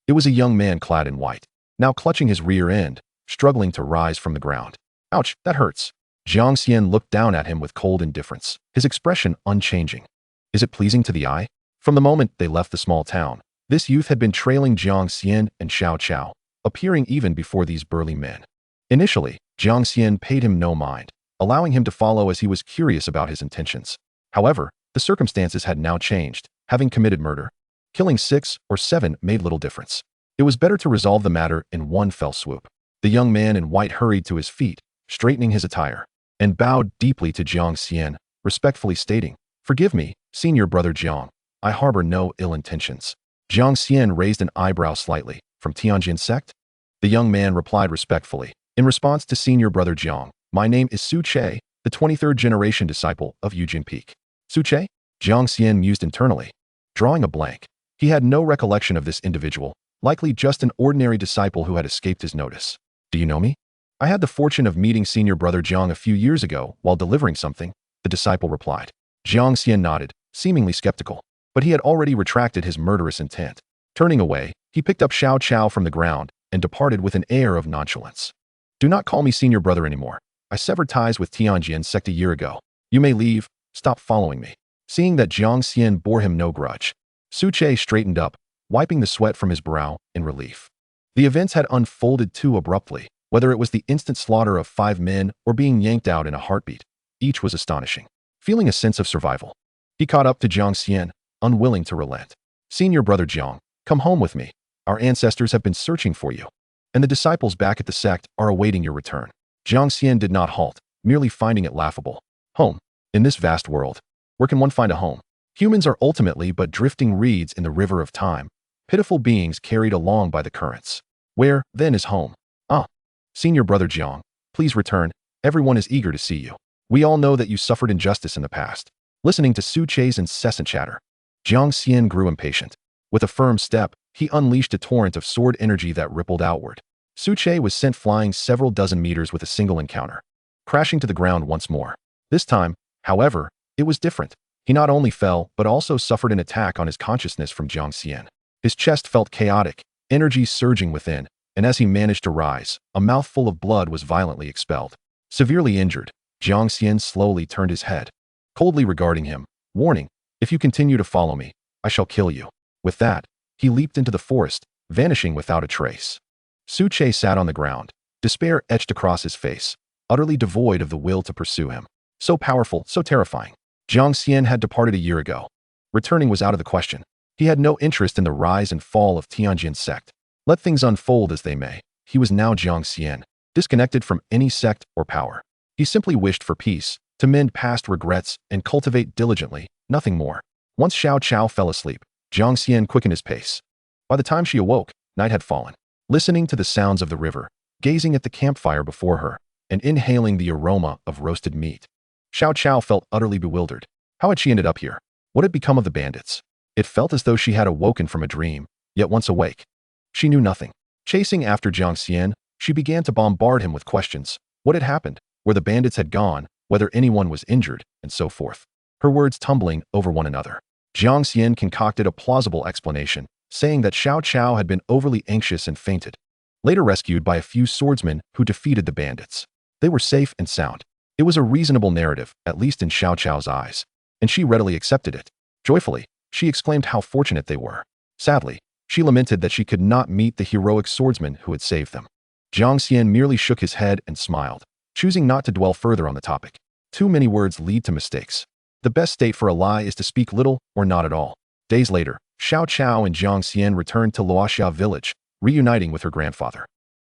It was a young man clad in white, now clutching his rear end, struggling to rise from the ground. Ouch, that hurts. Jiang Xian looked down at him with cold indifference, his expression unchanging. Is it pleasing to the eye? From the moment they left the small town, this youth had been trailing Jiang Xian and Xiao Chao, appearing even before these burly men. Initially, Jiang Xian paid him no mind, allowing him to follow as he was curious about his intentions. However, the circumstances had now changed. Having committed murder, killing 6 or 7 made little difference. It was better to resolve the matter in one fell swoop. The young man in white hurried to his feet, straightening his attire, and bowed deeply to Jiang Xian, respectfully stating, "Forgive me, senior brother Jiang. I harbor no ill intentions." Jiang Xian raised an eyebrow slightly. "From Tianjin sect?" The young man replied respectfully. "In response to senior brother Jiang, my name is Su Che, the 23rd generation disciple of Yujin Peak." Su Che? Jiang Xian mused internally, drawing a blank. He had no recollection of this individual, likely just an ordinary disciple who had escaped his notice. "Do you know me?" "I had the fortune of meeting senior brother Jiang a few years ago while delivering something," the disciple replied. Jiang Xian nodded, seemingly skeptical, but he had already retracted his murderous intent. Turning away, he picked up Xiao Chao from the ground and departed with an air of nonchalance. "Do not call me senior brother anymore. I severed ties with Tianjin sect a year ago. You may leave. Stop following me." Seeing that Jiang Xian bore him no grudge, Su Che straightened up, wiping the sweat from his brow in relief. The events had unfolded too abruptly, whether it was the instant slaughter of 5 men or being yanked out in a heartbeat. Each was astonishing. Feeling a sense of survival, he caught up to Jiang Xian, unwilling to relent. "Senior brother Jiang, come home with me. Our ancestors have been searching for you, and the disciples back at the sect are awaiting your return." Jiang Xian did not halt, merely finding it laughable. Home. In this vast world, where can one find a home? Humans are ultimately but drifting reeds in the river of time, pitiful beings carried along by the currents. Where, then, is home? Senior brother Jiang, please return. Everyone is eager to see you. We all know that you suffered injustice in the past. Listening to Su Che's incessant chatter, Jiang Xian grew impatient. With a firm step, he unleashed a torrent of sword energy that rippled outward. Su Che was sent flying several dozen meters with a single encounter, crashing to the ground once more. This time, however, it was different. He not only fell, but also suffered an attack on his consciousness from Jiang Xian. His chest felt chaotic, energy surging within, and as he managed to rise, a mouthful of blood was violently expelled. Severely injured, Jiang Xian slowly turned his head, coldly regarding him, warning, "If you continue to follow me, I shall kill you." With that, he leaped into the forest, vanishing without a trace. Su Che sat on the ground, despair etched across his face, utterly devoid of the will to pursue him. So powerful, so terrifying. Jiang Xian had departed a year ago. Returning was out of the question. He had no interest in the rise and fall of Tianjin sect. Let things unfold as they may, he was now Jiang Xian, disconnected from any sect or power. He simply wished for peace, to mend past regrets and cultivate diligently, nothing more. Once Xiao Chao fell asleep, Jiang Xian quickened his pace. By the time she awoke, night had fallen. Listening to the sounds of the river, gazing at the campfire before her, and inhaling the aroma of roasted meat, Xiao Chao felt utterly bewildered. How had she ended up here? What had become of the bandits? It felt as though she had awoken from a dream, yet once awake, she knew nothing. Chasing after Jiang Xian, she began to bombard him with questions. What had happened? Where the bandits had gone? Whether anyone was injured? And so forth. Her words tumbling over one another. Jiang Xian concocted a plausible explanation, saying that Xiao Chao had been overly anxious and fainted, later rescued by a few swordsmen who defeated the bandits. They were safe and sound. It was a reasonable narrative, at least in Xiao Chao's eyes, and she readily accepted it. Joyfully, she exclaimed how fortunate they were. Sadly, she lamented that she could not meet the heroic swordsman who had saved them. Jiang Xian merely shook his head and smiled, choosing not to dwell further on the topic. Too many words lead to mistakes. The best state for a lie is to speak little or not at all. Days later, Xiao Chao and Jiang Xian returned to Luoxia village, reuniting with her grandfather.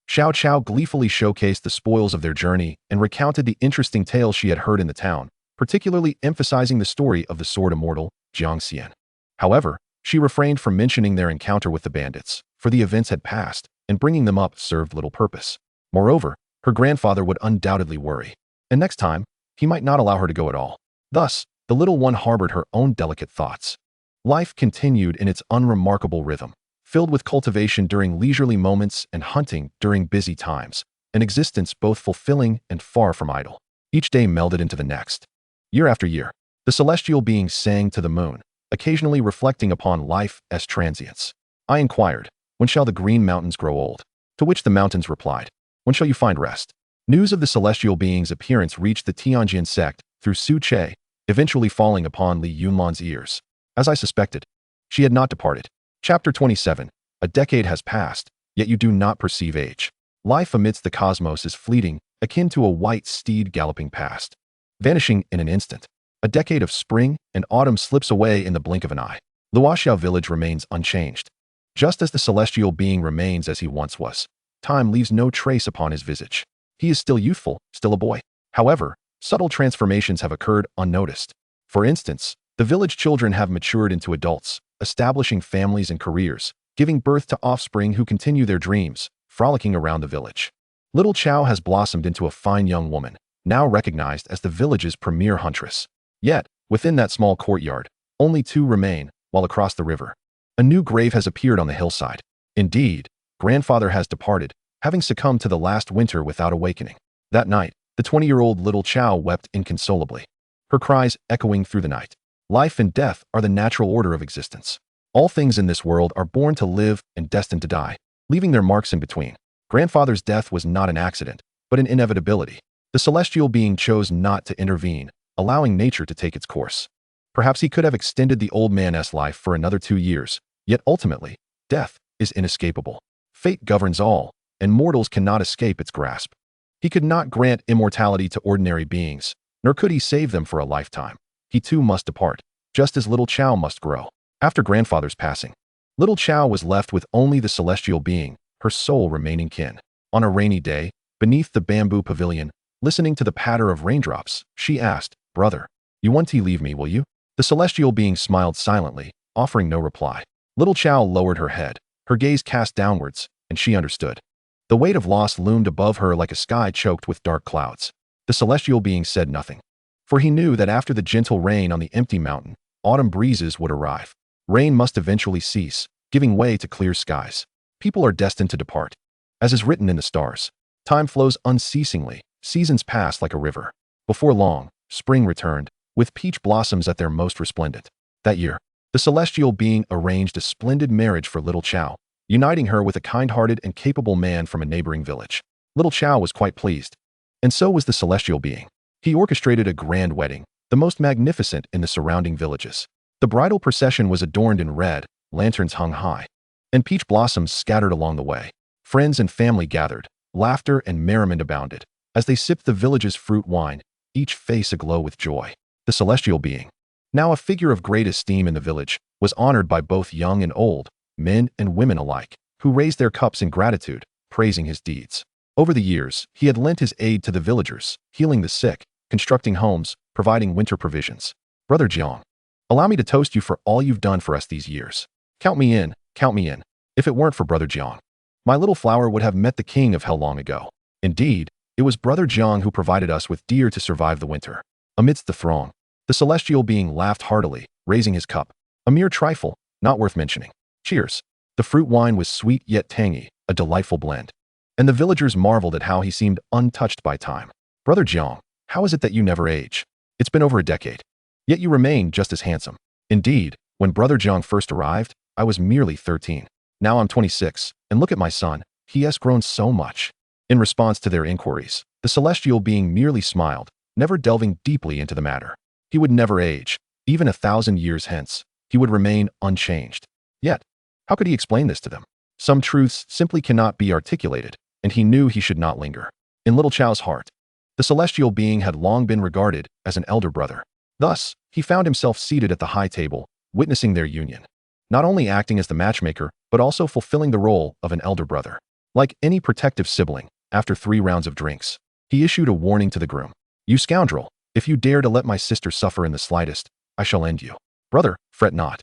Xiao Chao gleefully showcased the spoils of their journey and recounted the interesting tales she had heard in the town, particularly emphasizing the story of the sword immortal, Jiang Xian. However, she refrained from mentioning their encounter with the bandits, for the events had passed, and bringing them up served little purpose. Moreover, her grandfather would undoubtedly worry, and next time, he might not allow her to go at all. Thus, the little one harbored her own delicate thoughts. Life continued in its unremarkable rhythm, filled with cultivation during leisurely moments and hunting during busy times, an existence both fulfilling and far from idle. Each day melded into the next. Year after year, the celestial being sang to the moon, occasionally reflecting upon life as transience. I inquired, "When shall the green mountains grow old?" To which the mountains replied, "When shall you find rest?" News of the celestial being's appearance reached the Tianjin sect through Su Che, eventually falling upon Li Yunlan's ears. As I suspected, she had not departed. Chapter 27. A decade has passed, yet you do not perceive age. Life amidst the cosmos is fleeting, akin to a white steed galloping past, vanishing in an instant. A decade of spring and autumn slips away in the blink of an eye. Luoxiao village remains unchanged. Just as the celestial being remains as he once was, time leaves no trace upon his visage. He is still youthful, still a boy. However, subtle transformations have occurred unnoticed. For instance, the village children have matured into adults, establishing families and careers, giving birth to offspring who continue their dreams, frolicking around the village. Little Chow has blossomed into a fine young woman, now recognized as the village's premier huntress. Yet, within that small courtyard, only two remain, while across the river, a new grave has appeared on the hillside. Indeed, grandfather has departed, having succumbed to the last winter without awakening. That night, the 20-year-old little Chow wept inconsolably, her cries echoing through the night. Life and death are the natural order of existence. All things in this world are born to live and destined to die, leaving their marks in between. Grandfather's death was not an accident, but an inevitability. The celestial being chose not to intervene, allowing nature to take its course. Perhaps he could have extended the old man's life for another 2 years, yet ultimately, death is inescapable. Fate governs all, and mortals cannot escape its grasp. He could not grant immortality to ordinary beings, nor could he save them for a lifetime. He too must depart, just as little Chow must grow. After grandfather's passing, little Chow was left with only the celestial being, her sole remaining kin. On a rainy day, beneath the bamboo pavilion, listening to the patter of raindrops, she asked, "Brother, you won't leave me, will you?" The celestial being smiled silently, offering no reply. Little Chow lowered her head, her gaze cast downwards, and she understood. The weight of loss loomed above her like a sky choked with dark clouds. The celestial being said nothing, for he knew that after the gentle rain on the empty mountain, autumn breezes would arrive. Rain must eventually cease, giving way to clear skies. People are destined to depart. As is written in the stars, time flows unceasingly, seasons pass like a river. Before long, spring returned, with peach blossoms at their most resplendent. That year, the celestial being arranged a splendid marriage for little Chow, uniting her with a kind-hearted and capable man from a neighboring village. Little Chow was quite pleased, and so was the celestial being. He orchestrated a grand wedding, the most magnificent in the surrounding villages. The bridal procession was adorned in red, lanterns hung high, and peach blossoms scattered along the way. Friends and family gathered, laughter and merriment abounded. As they sipped the village's fruit wine, each face aglow with joy. The celestial being, now a figure of great esteem in the village, was honored by both young and old, men and women alike, who raised their cups in gratitude, praising his deeds. Over the years, he had lent his aid to the villagers, healing the sick, constructing homes, providing winter provisions. Brother Jiang, allow me to toast you for all you've done for us these years. Count me in, count me in. If it weren't for Brother Jiang, my little flower would have met the king of hell long ago. Indeed, it was Brother Jiang who provided us with deer to survive the winter. Amidst the throng, the celestial being laughed heartily, raising his cup. A mere trifle, not worth mentioning. Cheers. The fruit wine was sweet yet tangy, a delightful blend. And the villagers marveled at how he seemed untouched by time. Brother Jiang, how is it that you never age? It's been over a decade, yet you remain just as handsome. Indeed, when Brother Jiang first arrived, I was merely 13. Now I'm 26, and look at my son, he has grown so much. In response to their inquiries, the celestial being merely smiled, never delving deeply into the matter. He would never age. Even 1,000 years hence, he would remain unchanged. Yet, how could he explain this to them? Some truths simply cannot be articulated, and he knew he should not linger. In little Chow's heart, the celestial being had long been regarded as an elder brother. Thus, he found himself seated at the high table, witnessing their union, not only acting as the matchmaker, but also fulfilling the role of an elder brother. Like any protective sibling, after 3 rounds of drinks, he issued a warning to the groom. "You scoundrel, if you dare to let my sister suffer in the slightest, I shall end you. Brother, fret not.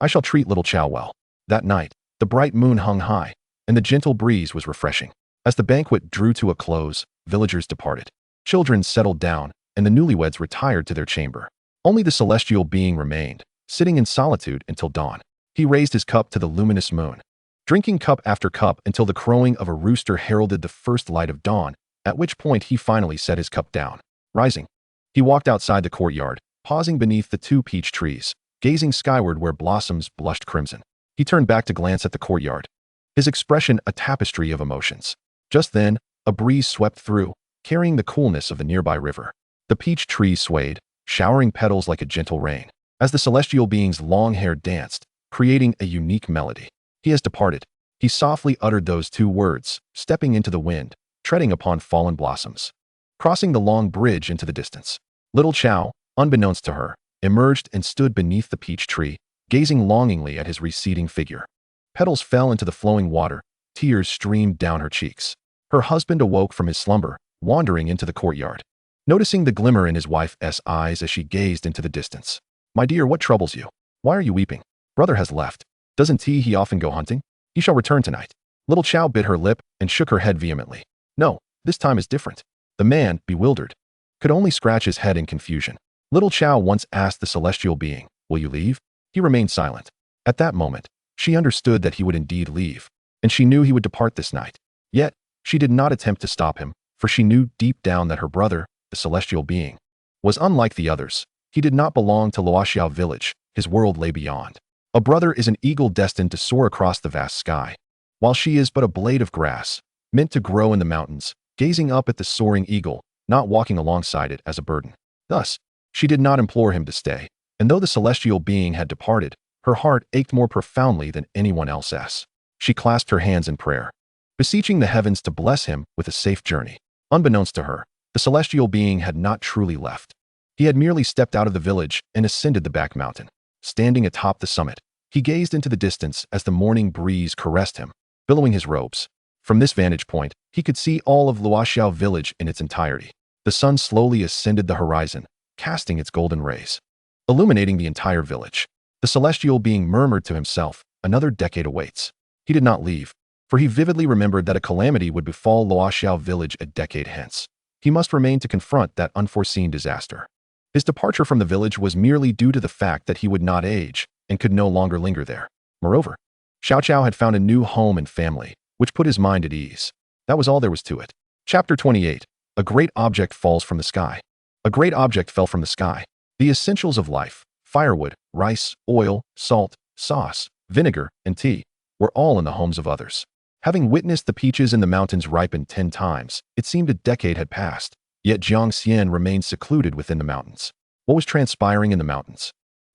I shall treat little Chow well." That night, the bright moon hung high, and the gentle breeze was refreshing. As the banquet drew to a close, villagers departed. Children settled down, and the newlyweds retired to their chamber. Only the celestial being remained, sitting in solitude until dawn. He raised his cup to the luminous moon, drinking cup after cup until the crowing of a rooster heralded the first light of dawn, at which point he finally set his cup down. Rising, he walked outside the courtyard, pausing beneath the 2 peach trees, gazing skyward where blossoms blushed crimson. He turned back to glance at the courtyard, his expression a tapestry of emotions. Just then, a breeze swept through, carrying the coolness of the nearby river. The peach trees swayed, showering petals like a gentle rain, as the celestial being's long hair danced, creating a unique melody. He has departed. He softly uttered those 2 words, stepping into the wind, treading upon fallen blossoms. Crossing the long bridge into the distance, little Xiao, unbeknownst to her, emerged and stood beneath the peach tree, gazing longingly at his receding figure. Petals fell into the flowing water, tears streamed down her cheeks. Her husband awoke from his slumber, wandering into the courtyard, noticing the glimmer in his wife's eyes as she gazed into the distance. "My dear, what troubles you? Why are you weeping? Brother has left. Doesn't he often go hunting? He shall return tonight." Little Xiao bit her lip and shook her head vehemently. "No, this time is different." The man, bewildered, could only scratch his head in confusion. Little Xiao once asked the celestial being, "Will you leave?" He remained silent. At that moment, she understood that he would indeed leave, and she knew he would depart this night. Yet, she did not attempt to stop him, for she knew deep down that her brother, the celestial being, was unlike the others. He did not belong to Luoxiao village. His world lay beyond. A brother is an eagle destined to soar across the vast sky, while she is but a blade of grass, meant to grow in the mountains, gazing up at the soaring eagle, not walking alongside it as a burden. Thus, she did not implore him to stay, and though the celestial being had departed, her heart ached more profoundly than anyone else's. She clasped her hands in prayer, beseeching the heavens to bless him with a safe journey. Unbeknownst to her, the celestial being had not truly left. He had merely stepped out of the village and ascended the back mountain. Standing atop the summit, he gazed into the distance as the morning breeze caressed him, billowing his robes. From this vantage point, he could see all of Luoxiao village in its entirety. The sun slowly ascended the horizon, casting its golden rays, illuminating the entire village. The celestial being murmured to himself, "Another decade awaits." He did not leave, for he vividly remembered that a calamity would befall Luoxiao village a decade hence. He must remain to confront that unforeseen disaster. His departure from the village was merely due to the fact that he would not age and could no longer linger there. Moreover, Xiao Xiao had found a new home and family, which put his mind at ease. That was all there was to it. Chapter 28. A great object falls from the sky. A great object fell from the sky. The essentials of life, firewood, rice, oil, salt, sauce, vinegar, and tea, were all in the homes of others. Having witnessed the peaches in the mountains ripen 10 times, it seemed a decade had passed. Yet Jiang Xian remained secluded within the mountains. What was transpiring in the mountains?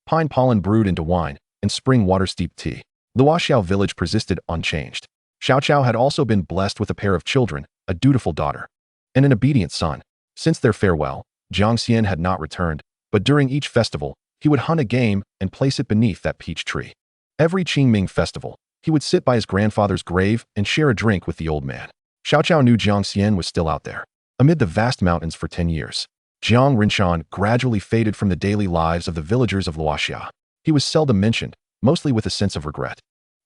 Pine pollen brewed into wine, and spring water steeped tea. Luoxiao village persisted unchanged. Xiao Xiao had also been blessed with a pair of children, a dutiful daughter, and an obedient son. Since their farewell, Jiang Xian had not returned, but during each festival, he would hunt a game and place it beneath that peach tree. Every Qingming festival, he would sit by his grandfather's grave and share a drink with the old man. Xiao Xiao knew Jiang Xian was still out there, amid the vast mountains for 10 years. Jiang Rinshan gradually faded from the daily lives of the villagers of Luoxia. He was seldom mentioned, mostly with a sense of regret.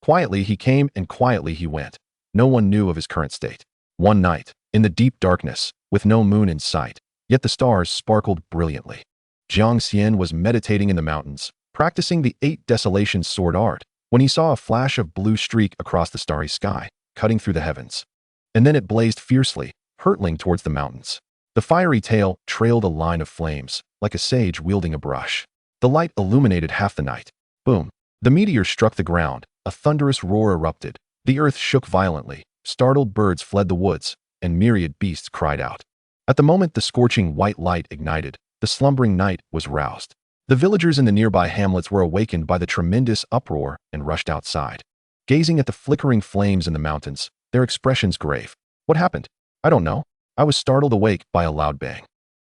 Quietly he came and quietly he went. No one knew of his current state. One night, in the deep darkness, with no moon in sight, yet the stars sparkled brilliantly, Jiang Xian was meditating in the mountains, practicing the 8 desolations sword art, when he saw a flash of blue streak across the starry sky, cutting through the heavens. And then it blazed fiercely, hurtling towards the mountains. The fiery tail trailed a line of flames, like a sage wielding a brush. The light illuminated half the night. Boom! The meteor struck the ground, a thunderous roar erupted, the earth shook violently, startled birds fled the woods, and myriad beasts cried out. At the moment the scorching white light ignited, the slumbering night was roused. The villagers in the nearby hamlets were awakened by the tremendous uproar and rushed outside. Gazing at the flickering flames in the mountains, their expressions grave. "What happened?" "I don't know. I was startled awake by a loud bang.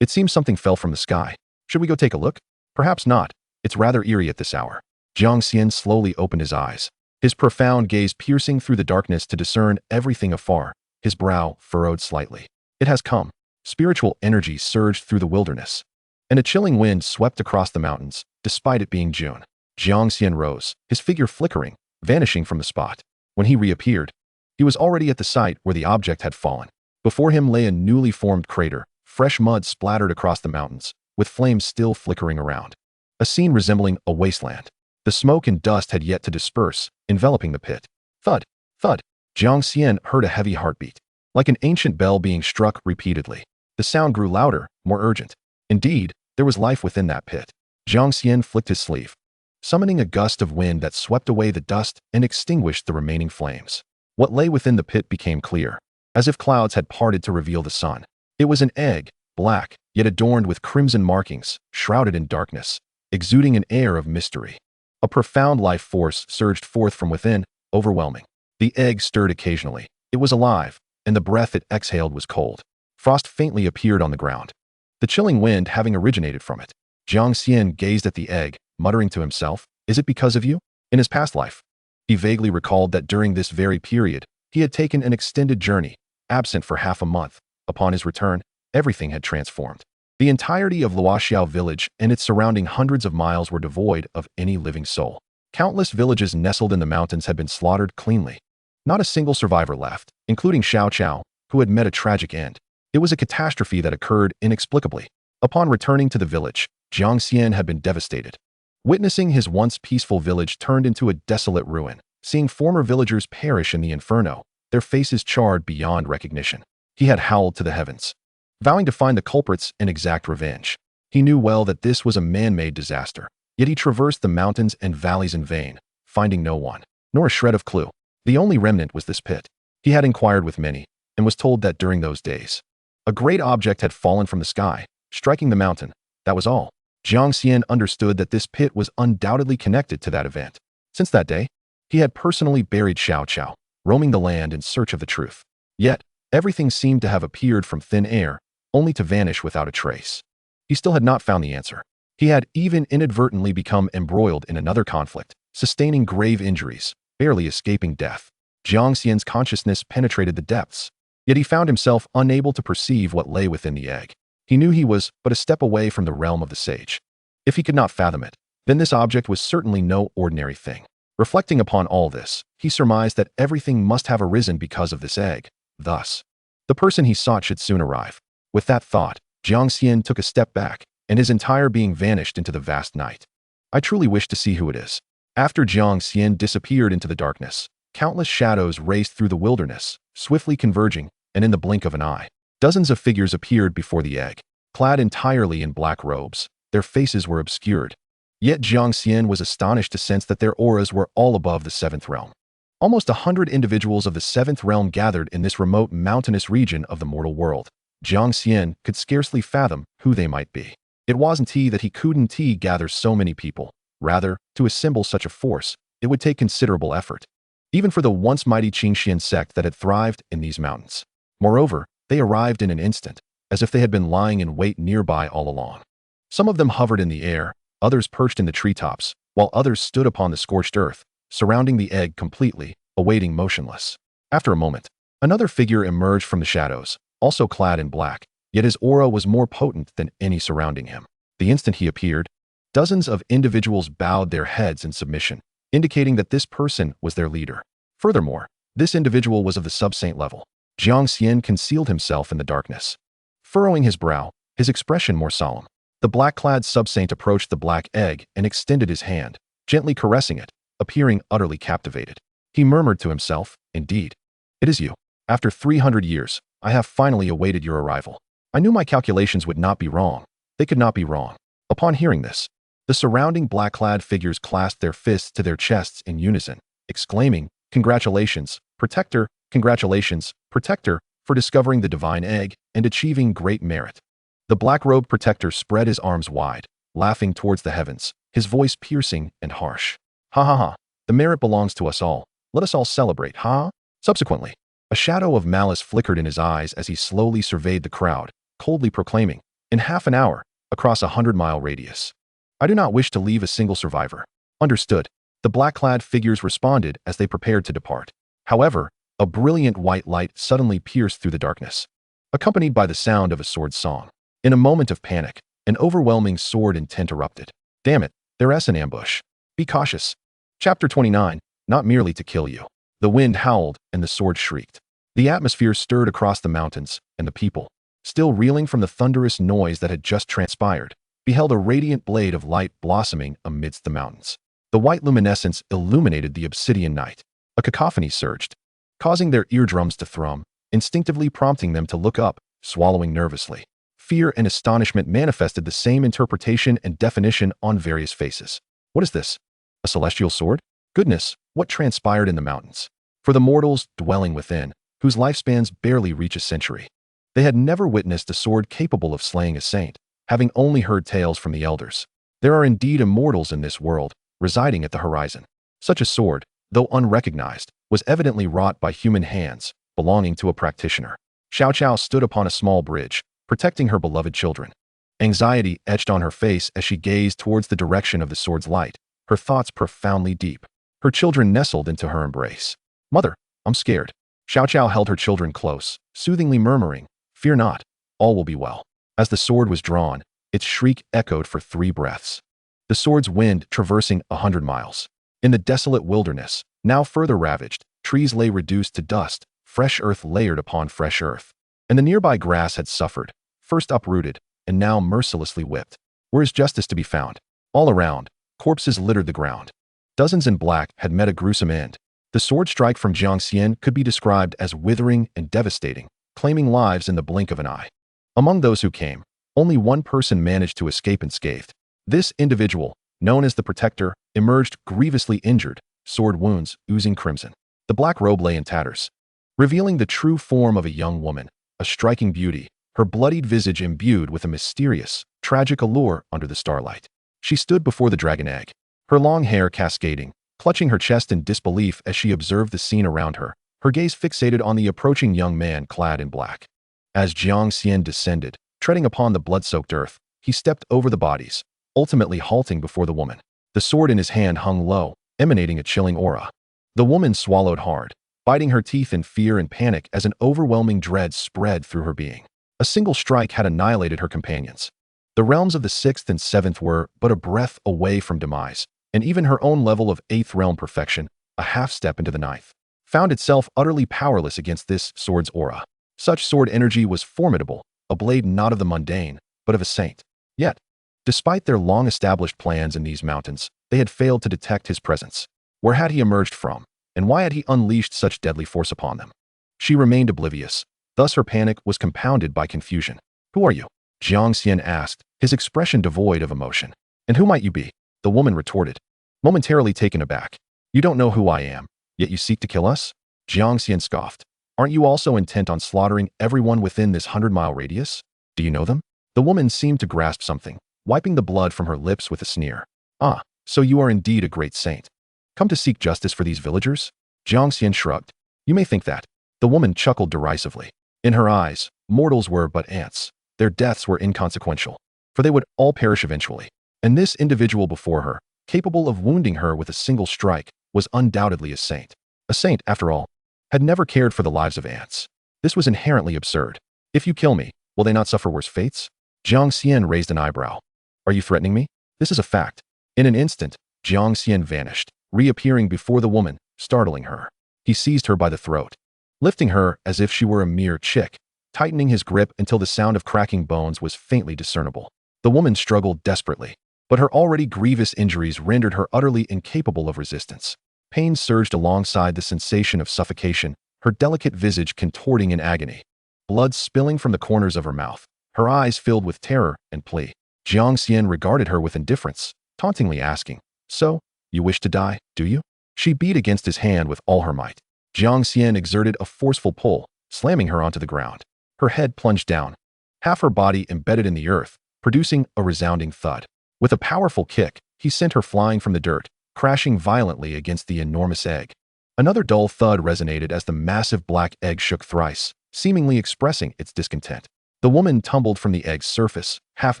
It seems something fell from the sky. Should we go take a look?" "Perhaps not. It's rather eerie at this hour." Jiang Xian slowly opened his eyes, his profound gaze piercing through the darkness to discern everything afar, his brow furrowed slightly. It has come. Spiritual energy surged through the wilderness, and a chilling wind swept across the mountains, despite it being June. Jiang Xian rose, his figure flickering, vanishing from the spot. When he reappeared, he was already at the site where the object had fallen. Before him lay a newly formed crater, fresh mud splattered across the mountains, with flames still flickering around. A scene resembling a wasteland. The smoke and dust had yet to disperse, enveloping the pit. Thud! Thud. Jiang Xian heard a heavy heartbeat, like an ancient bell being struck repeatedly. The sound grew louder, more urgent. Indeed, there was life within that pit. Jiang Xian flicked his sleeve, summoning a gust of wind that swept away the dust and extinguished the remaining flames. What lay within the pit became clear, as if clouds had parted to reveal the sun. It was an egg, black, yet adorned with crimson markings, shrouded in darkness, exuding an air of mystery. A profound life force surged forth from within, overwhelming. The egg stirred occasionally. It was alive, and the breath it exhaled was cold. Frost faintly appeared on the ground, the chilling wind having originated from it. Jiang Xian gazed at the egg, muttering to himself, "Is it because of you?" In his past life, he vaguely recalled that during this very period, he had taken an extended journey, absent for half a month. Upon his return, everything had transformed. The entirety of Luoxiao village and its surrounding hundreds of miles were devoid of any living soul. Countless villages nestled in the mountains had been slaughtered cleanly. Not a single survivor left, including Xiao Qiao, who had met a tragic end. It was a catastrophe that occurred inexplicably. Upon returning to the village, Jiang Xian had been devastated. Witnessing his once peaceful village turned into a desolate ruin, seeing former villagers perish in the inferno, their faces charred beyond recognition. He had howled to the heavens, vowing to find the culprits and exact revenge. He knew well that this was a man-made disaster, yet he traversed the mountains and valleys in vain, finding no one, nor a shred of clue. The only remnant was this pit. He had inquired with many, and was told that during those days, a great object had fallen from the sky, striking the mountain. That was all. Jiang Xian understood that this pit was undoubtedly connected to that event. Since that day, he had personally buried Xiao Qiao, roaming the land in search of the truth. Yet, everything seemed to have appeared from thin air, only to vanish without a trace. He still had not found the answer. He had even inadvertently become embroiled in another conflict, sustaining grave injuries, barely escaping death. Jiang Xian's consciousness penetrated the depths, yet he found himself unable to perceive what lay within the egg. He knew he was but a step away from the realm of the sage. If he could not fathom it, then this object was certainly no ordinary thing. Reflecting upon all this, he surmised that everything must have arisen because of this egg. Thus, the person he sought should soon arrive. With that thought, Jiang Xian took a step back, and his entire being vanished into the vast night. I truly wish to see who it is. After Jiang Xian disappeared into the darkness, countless shadows raced through the wilderness, swiftly converging, and in the blink of an eye, dozens of figures appeared before the egg, clad entirely in black robes. Their faces were obscured. Yet Jiang Xian was astonished to sense that their auras were all above the seventh realm. Almost 100 individuals of the seventh realm gathered in this remote mountainous region of the mortal world. Jiang Xian could scarcely fathom who they might be. It wasn't that he couldn't gather so many people. Rather, to assemble such a force, it would take considerable effort, even for the once mighty Xianxian sect that had thrived in these mountains. Moreover, they arrived in an instant, as if they had been lying in wait nearby all along. Some of them hovered in the air, others perched in the treetops, while others stood upon the scorched earth, surrounding the egg completely, awaiting motionless. After a moment, another figure emerged from the shadows, also clad in black, yet his aura was more potent than any surrounding him. The instant he appeared, dozens of individuals bowed their heads in submission, indicating that this person was their leader. Furthermore, this individual was of the sub-saint level. Jiang Xian concealed himself in the darkness, furrowing his brow, his expression more solemn. The black-clad sub-saint approached the black egg and extended his hand, gently caressing it, appearing utterly captivated. He murmured to himself, "Indeed, it is you. After 300 years, I have finally awaited your arrival. I knew my calculations would not be wrong. They could not be wrong." Upon hearing this, the surrounding black-clad figures clasped their fists to their chests in unison, exclaiming, "Congratulations, Protector, congratulations, Protector, for discovering the divine egg and achieving great merit." The black-robed Protector spread his arms wide, laughing towards the heavens, his voice piercing and harsh. "Ha ha ha, the merit belongs to us all. Let us all celebrate, ha?" Subsequently, a shadow of malice flickered in his eyes as he slowly surveyed the crowd, coldly proclaiming, "In half an hour, across a 100-mile radius. I do not wish to leave a single survivor." Understood. The black-clad figures responded as they prepared to depart. However, a brilliant white light suddenly pierced through the darkness, accompanied by the sound of a sword song. In a moment of panic, an overwhelming sword intent erupted. "Damn it, there's an ambush. Be cautious." Chapter 29, Not merely to kill you. The wind howled and the sword shrieked. The atmosphere stirred across the mountains, and the people, still reeling from the thunderous noise that had just transpired, beheld a radiant blade of light blossoming amidst the mountains. The white luminescence illuminated the obsidian night. A cacophony surged, causing their eardrums to thrum, instinctively prompting them to look up, swallowing nervously. Fear and astonishment manifested the same interpretation and definition on various faces. What is this? A celestial sword? Goodness, what transpired in the mountains? For the mortals dwelling within, whose lifespans barely reach a century, they had never witnessed a sword capable of slaying a saint, having only heard tales from the elders. There are indeed immortals in this world, residing at the horizon. Such a sword, though unrecognized, was evidently wrought by human hands, belonging to a practitioner. Xiao stood upon a small bridge, protecting her beloved children. Anxiety etched on her face as she gazed towards the direction of the sword's light, her thoughts profoundly deep. Her children nestled into her embrace. "Mother, I'm scared." Xiao held her children close, soothingly murmuring, "Fear not, all will be well." As the sword was drawn, its shriek echoed for 3 breaths. The sword's wind traversing 100 miles. In the desolate wilderness, now further ravaged, trees lay reduced to dust, fresh earth layered upon fresh earth. And the nearby grass had suffered, first uprooted, and now mercilessly whipped. Where is justice to be found? All around, corpses littered the ground. Dozens in black had met a gruesome end. The sword strike from Jiang Xian could be described as withering and devastating, claiming lives in the blink of an eye. Among those who came, only one person managed to escape unscathed. This individual, known as the Protector, emerged grievously injured, sword wounds oozing crimson. The black robe lay in tatters, revealing the true form of a young woman, a striking beauty, her bloodied visage imbued with a mysterious, tragic allure under the starlight. She stood before the dragon egg, her long hair cascading, clutching her chest in disbelief as she observed the scene around her, her gaze fixated on the approaching young man clad in black. As Jiang Xian descended, treading upon the blood-soaked earth, he stepped over the bodies, ultimately halting before the woman. The sword in his hand hung low, emanating a chilling aura. The woman swallowed hard, biting her teeth in fear and panic as an overwhelming dread spread through her being. A single strike had annihilated her companions. The realms of the 6th and 7th were but a breath away from demise, and even her own level of 8th realm perfection, a half-step into the 9th, found itself utterly powerless against this sword's aura. Such sword energy was formidable, a blade not of the mundane, but of a saint. Yet, despite their long-established plans in these mountains, they had failed to detect his presence. Where had he emerged from, and why had he unleashed such deadly force upon them? She remained oblivious. Thus her panic was compounded by confusion. "Who are you?" Jiang Xian asked, his expression devoid of emotion. "And who might you be?" the woman retorted, momentarily taken aback. "You don't know who I am, yet you seek to kill us?" Jiang Xian scoffed. "Aren't you also intent on slaughtering everyone within this 100-mile radius? Do you know them?" The woman seemed to grasp something, wiping the blood from her lips with a sneer. "Ah, so you are indeed a great saint. Come to seek justice for these villagers?" Jiang Xian shrugged. "You may think that." The woman chuckled derisively. In her eyes, mortals were but ants. Their deaths were inconsequential, for they would all perish eventually. And this individual before her, capable of wounding her with a single strike, was undoubtedly a saint. A saint, after all, had never cared for the lives of ants. This was inherently absurd. "If you kill me, will they not suffer worse fates?" Jiang Xian raised an eyebrow. "Are you threatening me? This is a fact." In an instant, Jiang Xian vanished, reappearing before the woman, startling her. He seized her by the throat, lifting her as if she were a mere chick, tightening his grip until the sound of cracking bones was faintly discernible. The woman struggled desperately, but her already grievous injuries rendered her utterly incapable of resistance. Pain surged alongside the sensation of suffocation, her delicate visage contorting in agony. Blood spilling from the corners of her mouth, her eyes filled with terror and plea. Jiang Xian regarded her with indifference, tauntingly asking, "So, you wish to die, do you?" She beat against his hand with all her might. Jiang Xian exerted a forceful pull, slamming her onto the ground. Her head plunged down, half her body embedded in the earth, producing a resounding thud. With a powerful kick, he sent her flying from the dirt, crashing violently against the enormous egg. Another dull thud resonated as the massive black egg shook thrice, seemingly expressing its discontent. The woman tumbled from the egg's surface, half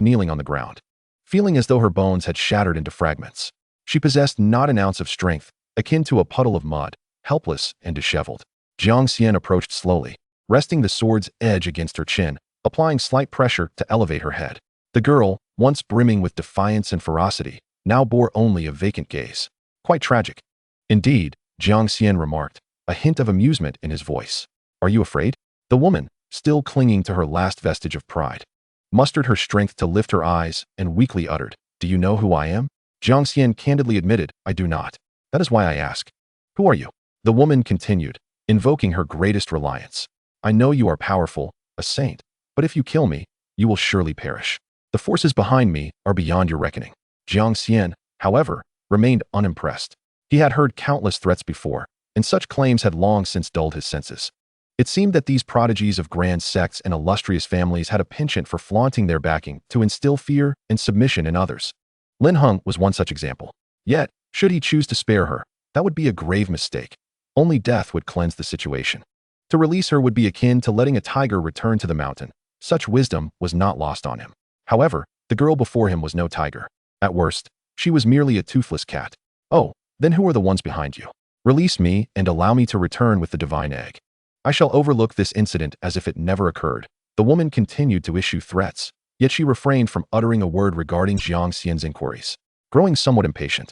kneeling on the ground, feeling as though her bones had shattered into fragments. She possessed not an ounce of strength, akin to a puddle of mud, helpless and disheveled. Jiang Xian approached slowly, resting the sword's edge against her chin, applying slight pressure to elevate her head. The girl, once brimming with defiance and ferocity, now bore only a vacant gaze. "Quite tragic." "Indeed," Jiang Xian remarked, a hint of amusement in his voice. "Are you afraid?" The woman, still clinging to her last vestige of pride, mustered her strength to lift her eyes and weakly uttered, "Do you know who I am?" Jiang Xian candidly admitted, "I do not. That is why I ask." "Who are you?" The woman continued, invoking her greatest reliance. I know you are powerful, a saint, but if you kill me, you will surely perish. The forces behind me are beyond your reckoning. Jiang Xian, however, remained unimpressed. He had heard countless threats before, and such claims had long since dulled his senses. It seemed that these prodigies of grand sects and illustrious families had a penchant for flaunting their backing to instill fear and submission in others. Lin Heng was one such example. Yet, should he choose to spare her, that would be a grave mistake. Only death would cleanse the situation. To release her would be akin to letting a tiger return to the mountain. Such wisdom was not lost on him. However, the girl before him was no tiger. At worst, she was merely a toothless cat. Oh, then who are the ones behind you? Release me and allow me to return with the divine egg. I shall overlook this incident as if it never occurred. The woman continued to issue threats, yet she refrained from uttering a word regarding Jiang Xian's inquiries. Growing somewhat impatient,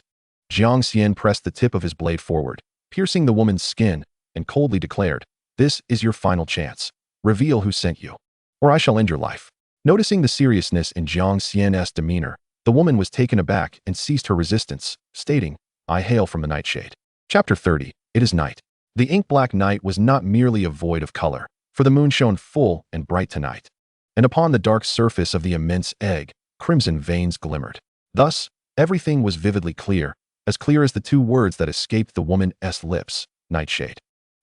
Jiang Xian pressed the tip of his blade forward, piercing the woman's skin, and coldly declared, "This is your final chance. Reveal who sent you, or I shall end your life." Noticing the seriousness in Jiang Xian's demeanor, the woman was taken aback and ceased her resistance, stating, "I hail from the nightshade." Chapter 30. It is night. The ink-black night was not merely a void of color, for the moon shone full and bright tonight. And upon the dark surface of the immense egg, crimson veins glimmered. Thus, everything was vividly clear as the two words that escaped the woman's lips, nightshade.